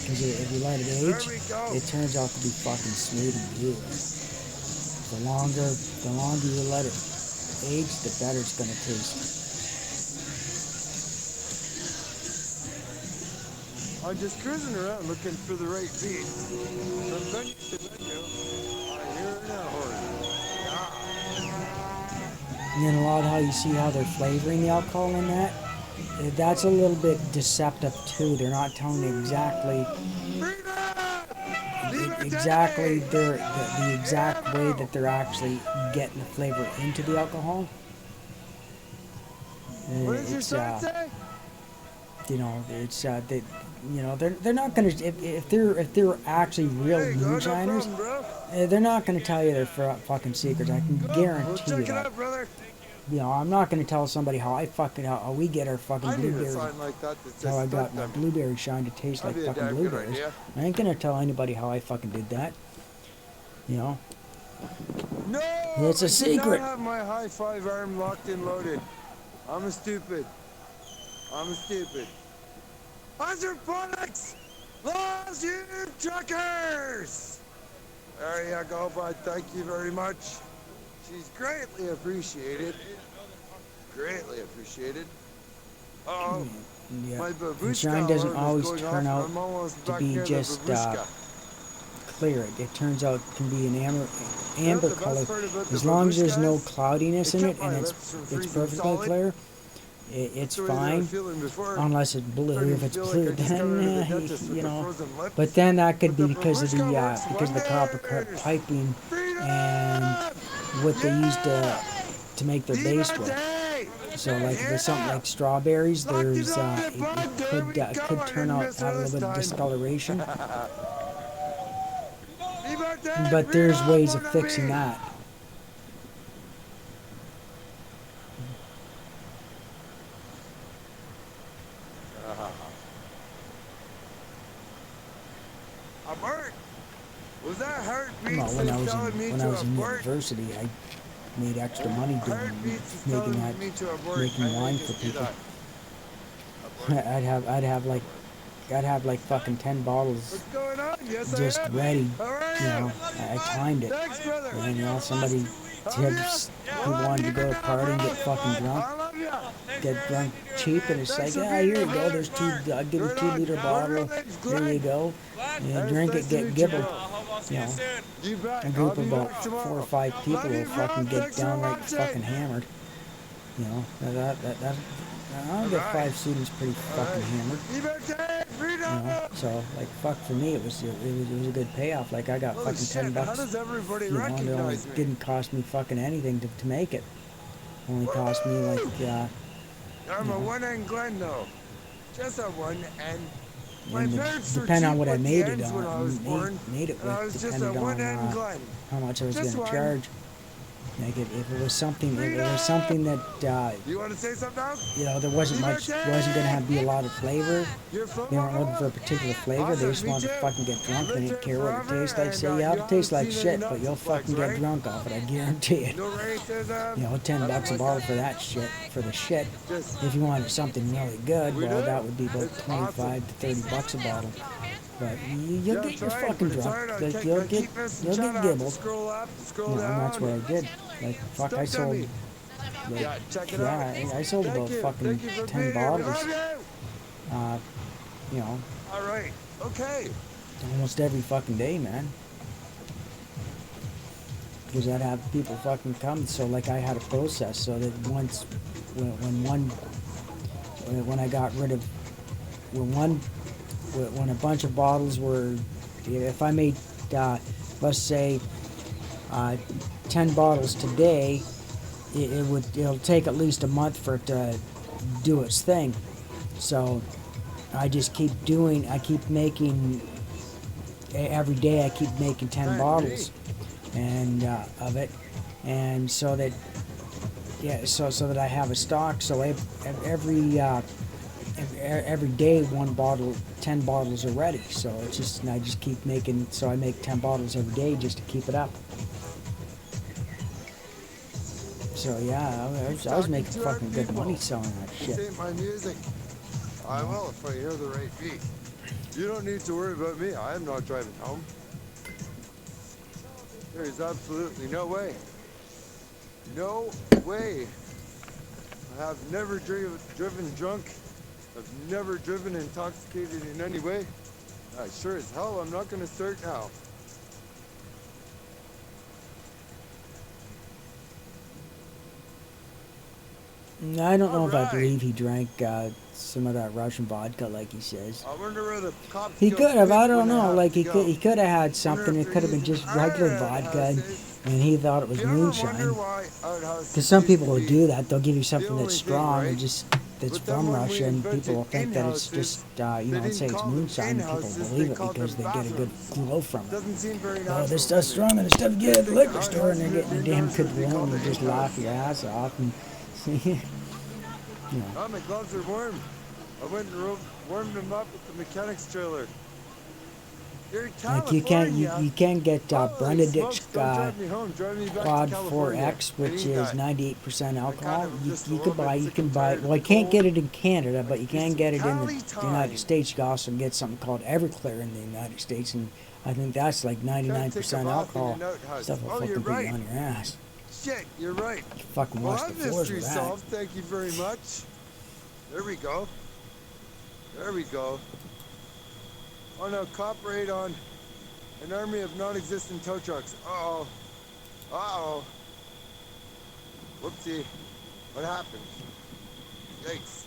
A: Because if you let it
R: There
A: age,
R: we go.
A: it turns out to be fucking smooth and beautiful. The longer you let it age, the better it's gonna taste.
R: I'm just cruising around looking for the right beat. From venue to venue, I hear an horn.
A: And then a lot of how you see how they're flavoring the alcohol in that. That's a little bit deceptive too. They're not telling you exactly the exact way that they're actually getting the flavor into the alcohol.
R: What does your sign say?
A: You know, it's they, you know, they're not gonna if they're actually real moonshiners, they're not gonna tell you their fucking secrets. I can guarantee you that. You know, I'm not gonna tell somebody how we get our fucking
R: I need a
A: blueberry.
R: sign like that that says
A: How I got
R: start
A: my
R: them.
A: blueberry shine to taste like
R: That'd be a
A: fucking
R: damn good
A: blueberries.
R: idea.
A: I ain't gonna tell anybody how I fucking did that. You know.
R: No!
A: It's a secret.
R: I don't have my high five arm locked and loaded. I'm a stupid. Hydroponics! Loves you truckers! There you go, bud. Thank you very much. She's greatly appreciated. Greatly appreciated. Uh-oh.
A: Yeah.
R: My
A: And
R: babushka
A: shine doesn't
R: alarm is
A: always
R: going
A: turn
R: off,
A: out
R: and I'm almost
A: to
R: back
A: be
R: near the
A: just
R: babushka.
A: clear. It turns out it can be an amber
R: the best
A: color
R: part about the
A: as long as there's
R: babushka
A: no
R: is
A: cloudiness
R: it
A: in
R: kept
A: it and
R: my
A: it's
R: lips from freezing
A: perfectly
R: solid.
A: clear. It's
R: the way they were
A: fine
R: feeling before.
A: unless it's blue.
R: Starting
A: If
R: to
A: it's
R: feel like
A: blue,
R: I just got out of the
A: then
R: dentist with
A: you
R: the
A: know.
R: frozen lips.
A: But then that could be
R: But the
A: because of the
R: babushka works
A: copper
R: wonders.
A: piping and what they used to make their base with. So like if there's something like strawberries, there's it could turn out have a little bit of discoloration. But there's ways of fixing that.
R: Abort! Was that heartbeat
A: Well, when I was
R: telling me
A: in
R: to
A: university, I made extra money doing making wine for people. I'd have like fucking 10 bottles just ready. You know, I timed it.
R: Thanks, brother.
A: And you know, somebody tips who wanted to go to party and get fucking drunk, get drunk cheap, and it's like, yeah, here you go, there's I'll give you 2-liter bottle, here you go, you drink it, get gibbled, you know. A group of about 4 or 5 people will fucking get downright fucking hammered, you know. I'll get 5 students pretty fucking hammered. You know, so like fuck for me it was a good payoff. Like I got fucking $10. You know, and it only didn't cost me fucking anything to make it. Only cost me like
R: I'm a one-end Glen though. Just a one and my parents were
A: depending on
R: cheap
A: what I
R: with
A: made
R: the
A: it
R: ends when I was
A: on,
R: born.
A: made it
R: And I
A: with
R: was just
A: depended
R: a one-end
A: on
R: Glen.
A: how much I was
R: Just
A: going to
R: one.
A: charge. Like if it was something, that
R: You want to say something now?
A: you know, there wasn't going to be a lot of flavor. They weren't looking for a particular flavor. They just wanted to fucking get drunk. They didn't care what it tastes like. Say, yeah, it'll taste like shit, but you'll fucking get drunk off it. I guarantee it.
R: No racism.
A: You know, $10 a bottle for that shit, for the shit. If you wanted something really good, well, that would be about 25 to $30 a bottle. But you'll get your fucking drunk. Like, you'll get gibbled.
R: Scroll up, scroll
A: You know,
R: down.
A: and that's what I did. Like, fuck, I sold. Like,
R: Yeah, check it out.
A: I sold about fucking
R: Thank you for
A: 10
R: being here. We
A: bottles.
R: love
A: You know,
R: All right. Okay.
A: almost every fucking day, man. Because I'd have people fucking come. So like I had a process so that once, when I got rid of, when a bunch of bottles were, if I made, let's say, 10 bottles today, it'll take at least a month for it to do its thing. So I just keep making, every day I keep making 10 bottles and of it, and so that so that I have a stock. So every day 10 bottles are ready. So it's just, I just keep making, so I make 10 bottles every day just to keep it up. So yeah, I was making fucking good money selling that shit.
R: Sing my music. I will if I hear the right beat. You don't need to worry about me. I am not driving home. There is absolutely no way. No way. I have never driven drunk. I've never driven intoxicated in any way. I sure as hell I'm not going to start now.
A: I don't know if I believe he drank some of that Russian vodka like he says.
R: I wonder where the cops
A: He
R: go
A: could have, I
R: when
A: don't
R: they
A: know,
R: have
A: like
R: to
A: he
R: go.
A: could have had something. It could have been just regular vodka, and he thought it was moonshine. Because some people will do that. They'll give you something that's strong and just that's from Russia, and people will think that it's just, say it's moonshine. People believe it because they get a good glow from it. Oh, this stuff's strong and this stuff you get at the liquor store, and they're getting a damn good glow, and you just laugh your ass off. And
R: Oh, my gloves are warm. I went and warmed them up with the mechanics trailer. You're in
A: Like
R: California.
A: you can get Brenda Dick's
R: Don't drive me home. Drive me back
A: Quad
R: to California.
A: 4X, which is
R: Anytime.
A: 98% alcohol.
R: just a
A: You
R: little
A: can
R: bit
A: buy.
R: sick and
A: Well, I
R: tired
A: can't
R: of
A: get it in Canada, but you can get it in
R: Cali
A: the
R: time.
A: United States. You can also get something called Everclear in the United States, and I think that's like 99% alcohol. Stuff will
R: Oh, you're
A: fucking put
R: right.
A: you on your ass.
R: Shit, you're right.
A: You fucking
R: Well,
A: wash the
R: that
A: floors
R: mystery
A: with that.
R: solved. Thank you very much. There we go. There we go. Oh no, cop raid on an army of non-existent tow trucks. Uh-oh. Uh-oh. Whoopsie. What happened? Yikes.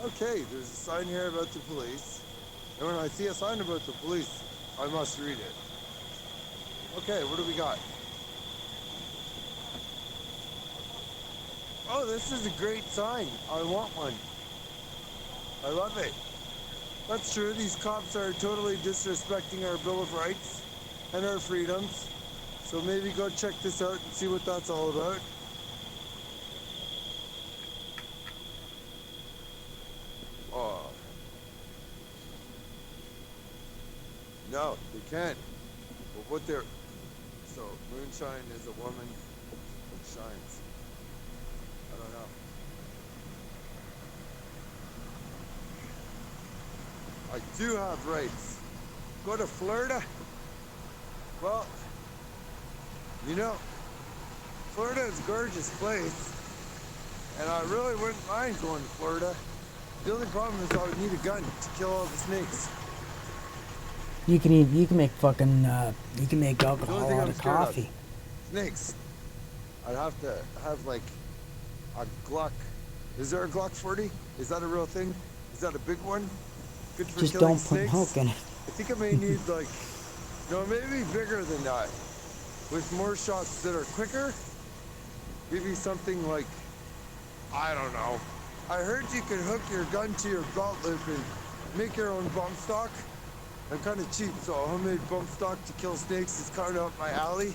R: Okay, there's a sign here about the police. And when I see a sign about the police, I must read it. Okay, what do we got? Oh, this is a great sign. I want one. I love it. That's true. These cops are totally disrespecting our Bill of Rights and our freedoms. So maybe go check this out and see what that's all about. Oh. No, they can't. But what they're... So, moonshine is a woman who shines. I don't know. I do have rights. Go to Florida? Well, you know, Florida is a gorgeous place, and I really wouldn't mind going to Florida. The only problem is I would need a gun to kill all the snakes.
A: You can make fucking you can make
R: The
A: alcohol
R: only thing
A: out
R: I'm
A: of
R: scared
A: coffee.
R: of, snakes. I'd have to have like a Glock. Is there a Glock 40? Is that a real thing? Is that a big one? Good for
A: Just
R: killing
A: don't put
R: snakes?
A: milk in it.
R: I think I may need like, no, maybe bigger than that. With more shots that are quicker. Maybe something like, I don't know. I heard you could hook your gun to your belt loop and make your own bump stock. I'm kind of cheap, so a homemade bump stock to kill snakes is kind of up my alley.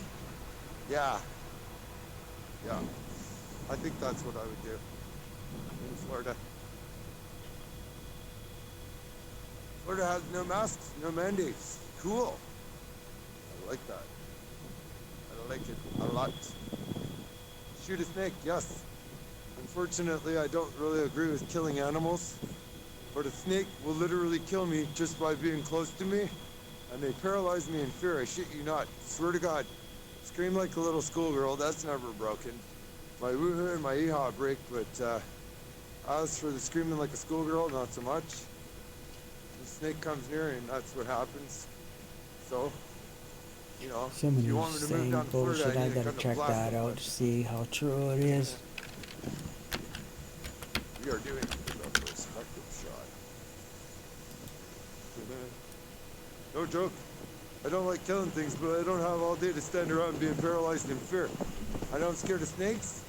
R: Yeah. Yeah. I think that's what I would do in Florida. Florida has no masks, no mandates. Cool. I like that. I like it a lot. Shoot a snake, yes. Unfortunately, I don't really agree with killing animals, but a snake will literally kill me just by being close to me, and they paralyze me in fear. I shit you not. Swear to God. Scream like a little schoolgirl, that's never broken. My woohoo and my eehaw break, but as for the screaming like a schoolgirl, not so much. The snake comes near and that's what happens. So, you know, if
A: Somebody
R: you
A: was
R: want me to move
A: saying
R: down to Florida,
A: bullshit. I
R: need a
A: gotta
R: gun to
A: check
R: blast
A: that
R: it,
A: out
R: but
A: to see how true it is.
R: we are doing the perspective shot. No joke. I don't like killing things, but I don't have all day to stand around being paralyzed in fear. I know I'm scared of snakes,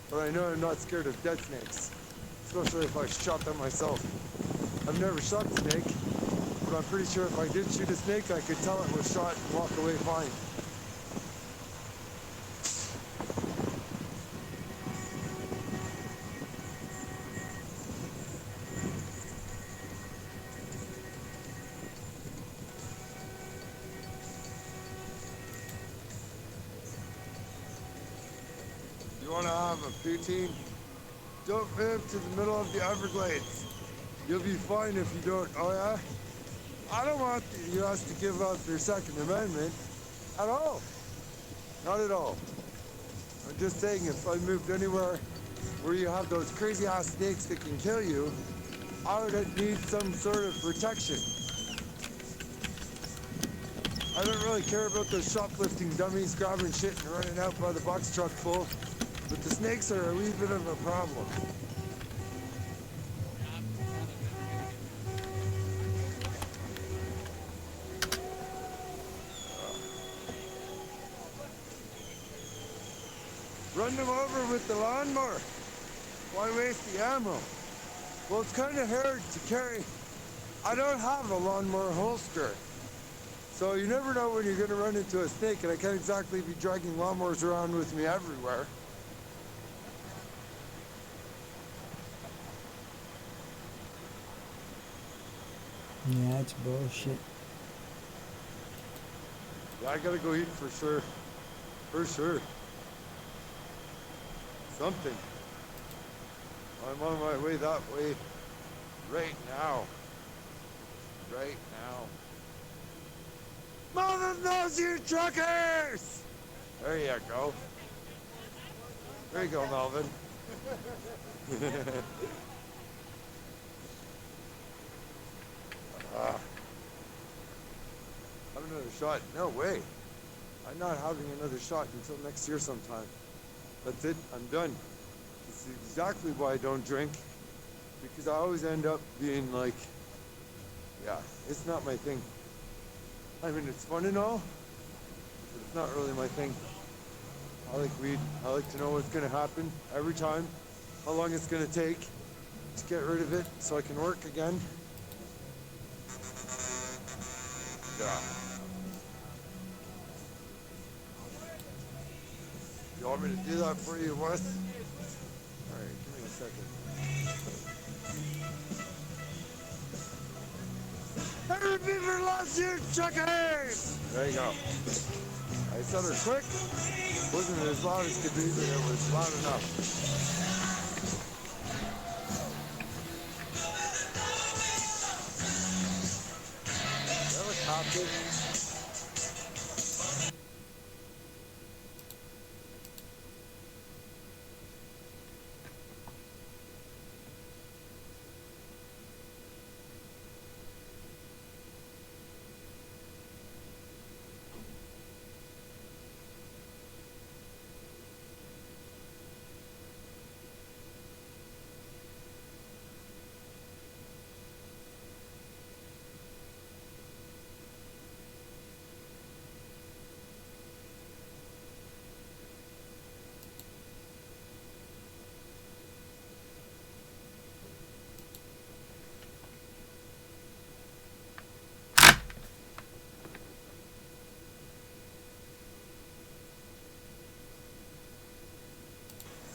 R: but I know I'm not scared of dead snakes. Especially if I shot them myself. I've never shot a snake, but I'm pretty sure if I did shoot a snake, I could tell it was shot and walk away fine. You want to have a poutine? Don't move to the middle of the Everglades. You'll be fine if you don't. Oh yeah? I don't want the U.S. to give up their Second Amendment at all. Not at all. I'm just saying if I moved anywhere where you have those crazy ass snakes that can kill you, I would need some sort of protection. I don't really care about those shoplifting dummies grabbing shit and running out by the box truck full, but the snakes are a wee bit of a problem. Run them over with the lawnmower. Why waste the ammo? Well, it's kind of hard to carry. I don't have a lawnmower holster. So you never know when you're going to run into a snake, and I can't exactly be dragging lawnmowers around with me everywhere.
A: Yeah, it's bullshit.
R: Yeah, I gotta go eat for sure. For sure. Something. I'm on my way that way right now. Right now. Mother knows you truckers! There you go. There you go, Melvin. Have another shot? No way. I'm not having another shot until next year sometime. That's it. I'm done. This is exactly why I don't drink. Because I always end up being like, yeah, it's not my thing. I mean, it's fun and all, but it's not really my thing. I like weed. I like to know what's going to happen every time, how long it's going to take to get rid of it so I can work again. Yeah. You want me to do that for you, Wes? All right, give me a second. Every beaver loves you, truckers! There you go. I said her quick. Wasn't as loud as could be, but it was loud enough. That was happy.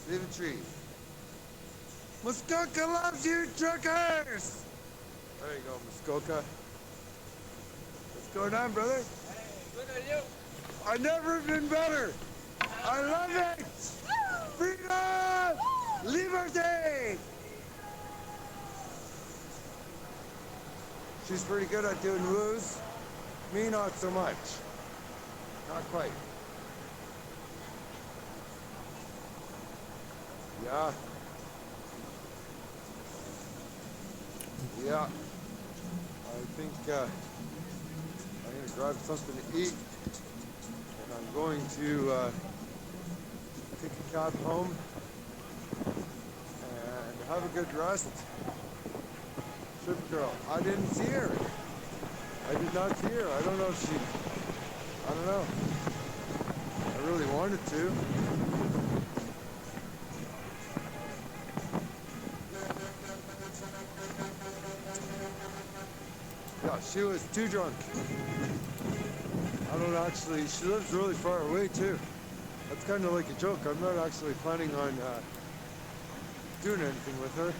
R: Leave the trees. Muskoka loves you, truckers! There you go, Muskoka. What's going on, brother?
H: Good on you.
R: I've never been better. I love it. Freedom! Liberty! She's pretty good at doing woos. Me, not so much. Not quite. Yeah. Yeah. I think I'm gonna grab something to eat, and I'm going to take a cab home and have a good rest. Trip girl, I didn't see her. I did not see her. I don't know if she. I don't know. I really wanted to. Yeah, she was too drunk. I don't actually, she lives really far away too. That's kind of like a joke. I'm not actually planning on doing anything with her.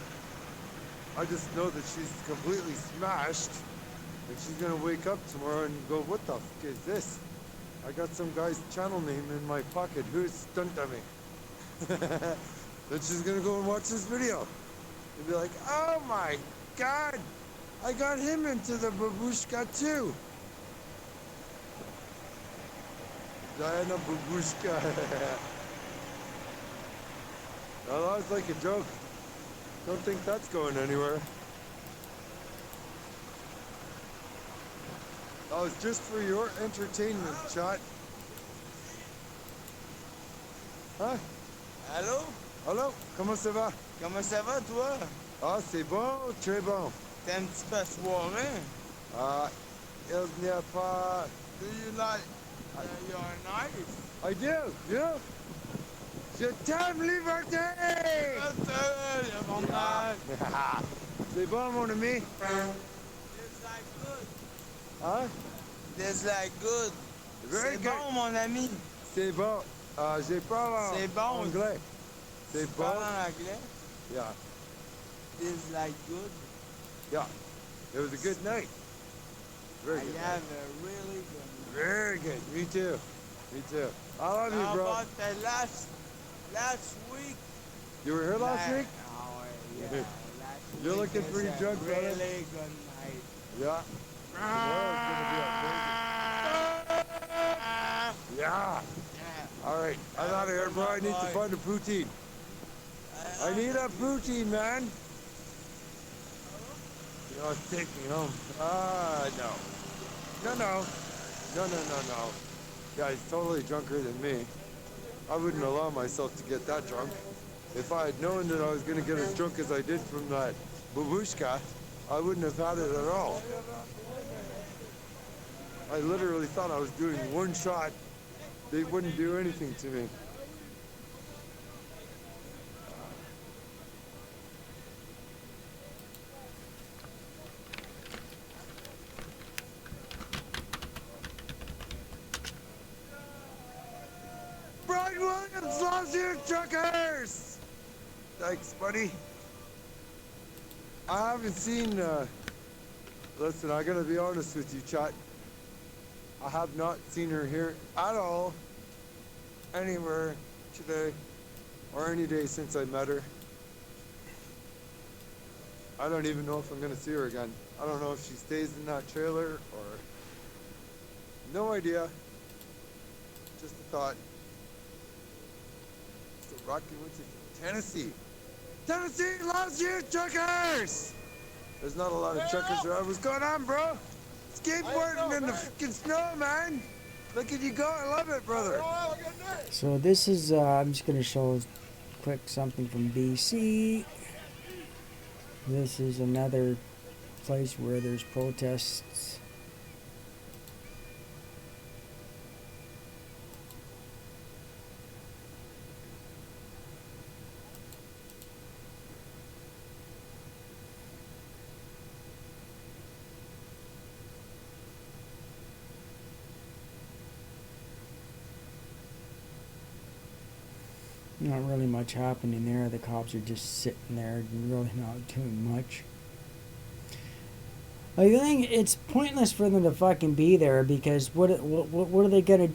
R: I just know that she's completely smashed and she's gonna wake up tomorrow and go, what the fuck is this? I got some guy's channel name in my pocket. Who's stunt dummy? Then she's gonna go and watch this video and be like, oh my God, I got him into the babushka too. Diana babushka. Well, that was like a joke. Don't think that's going anywhere. That was just for your entertainment, chat. Hein?
E: Allô?
R: Allô? Comment ça va?
E: Comment ça va, toi?
R: Ah, c'est bon, très bon.
E: T'es un petit peu soirée?
R: Ah, il n'y a pas...
E: Do you like your knife?
R: I do, yeah. Je t'aime, liberté! C'est bon, mon ami.
E: It's like good.
R: Hein?
E: It's like good.
R: Very
E: C'est
R: good.
E: bon, mon ami.
R: C'est bon. J'ai pas
E: C'est bon.
R: anglais. C'est
E: Tu
R: bon.
E: parles en anglais?
R: Yeah.
E: It's like good.
R: Yeah. It was a good night. Very good.
E: I have a really good night.
R: Very good. Me too. Me too. I love you,
E: How
R: bro.
E: about the last week?
R: You were here last week?
E: Oh, yeah.
R: You're
E: Last
R: looking
E: week
R: pretty
E: is a
R: drunk, brother.
E: really good night.
R: Yeah. Tomorrow's gonna be amazing. Yeah. All right. I'm out of here, bro. I need to find a poutine. I need a poutine, man. You know, take me home. No. No. Yeah, he's totally drunker than me. I wouldn't allow myself to get that drunk. If I had known that I was going to get as drunk as I did from that babushka, I wouldn't have had it at all. I literally thought I was doing one shot. They wouldn't do anything to me. Brian Williams loves you, truckers! Thanks, buddy. I haven't seen, listen, I gotta be honest with you, chat. I have not seen her here at all, anywhere today, or any day since I met her. I don't even know if I'm gonna see her again. I don't know if she stays in that trailer or... No idea. Just a thought. Still rocking with you from Tennessee. Tennessee loves you, truckers! There's not a lot of truckers around. What's going on, bro? Skateboarding in the fucking snow, man. Look at you go. I love it, brother.
A: So this is, I'm just going to show quick something from BC. This is another place where there's protests. Not really much happening there. The cops are just sitting there and really not doing much. I think it's pointless for them to fucking be there because what are they gonna do?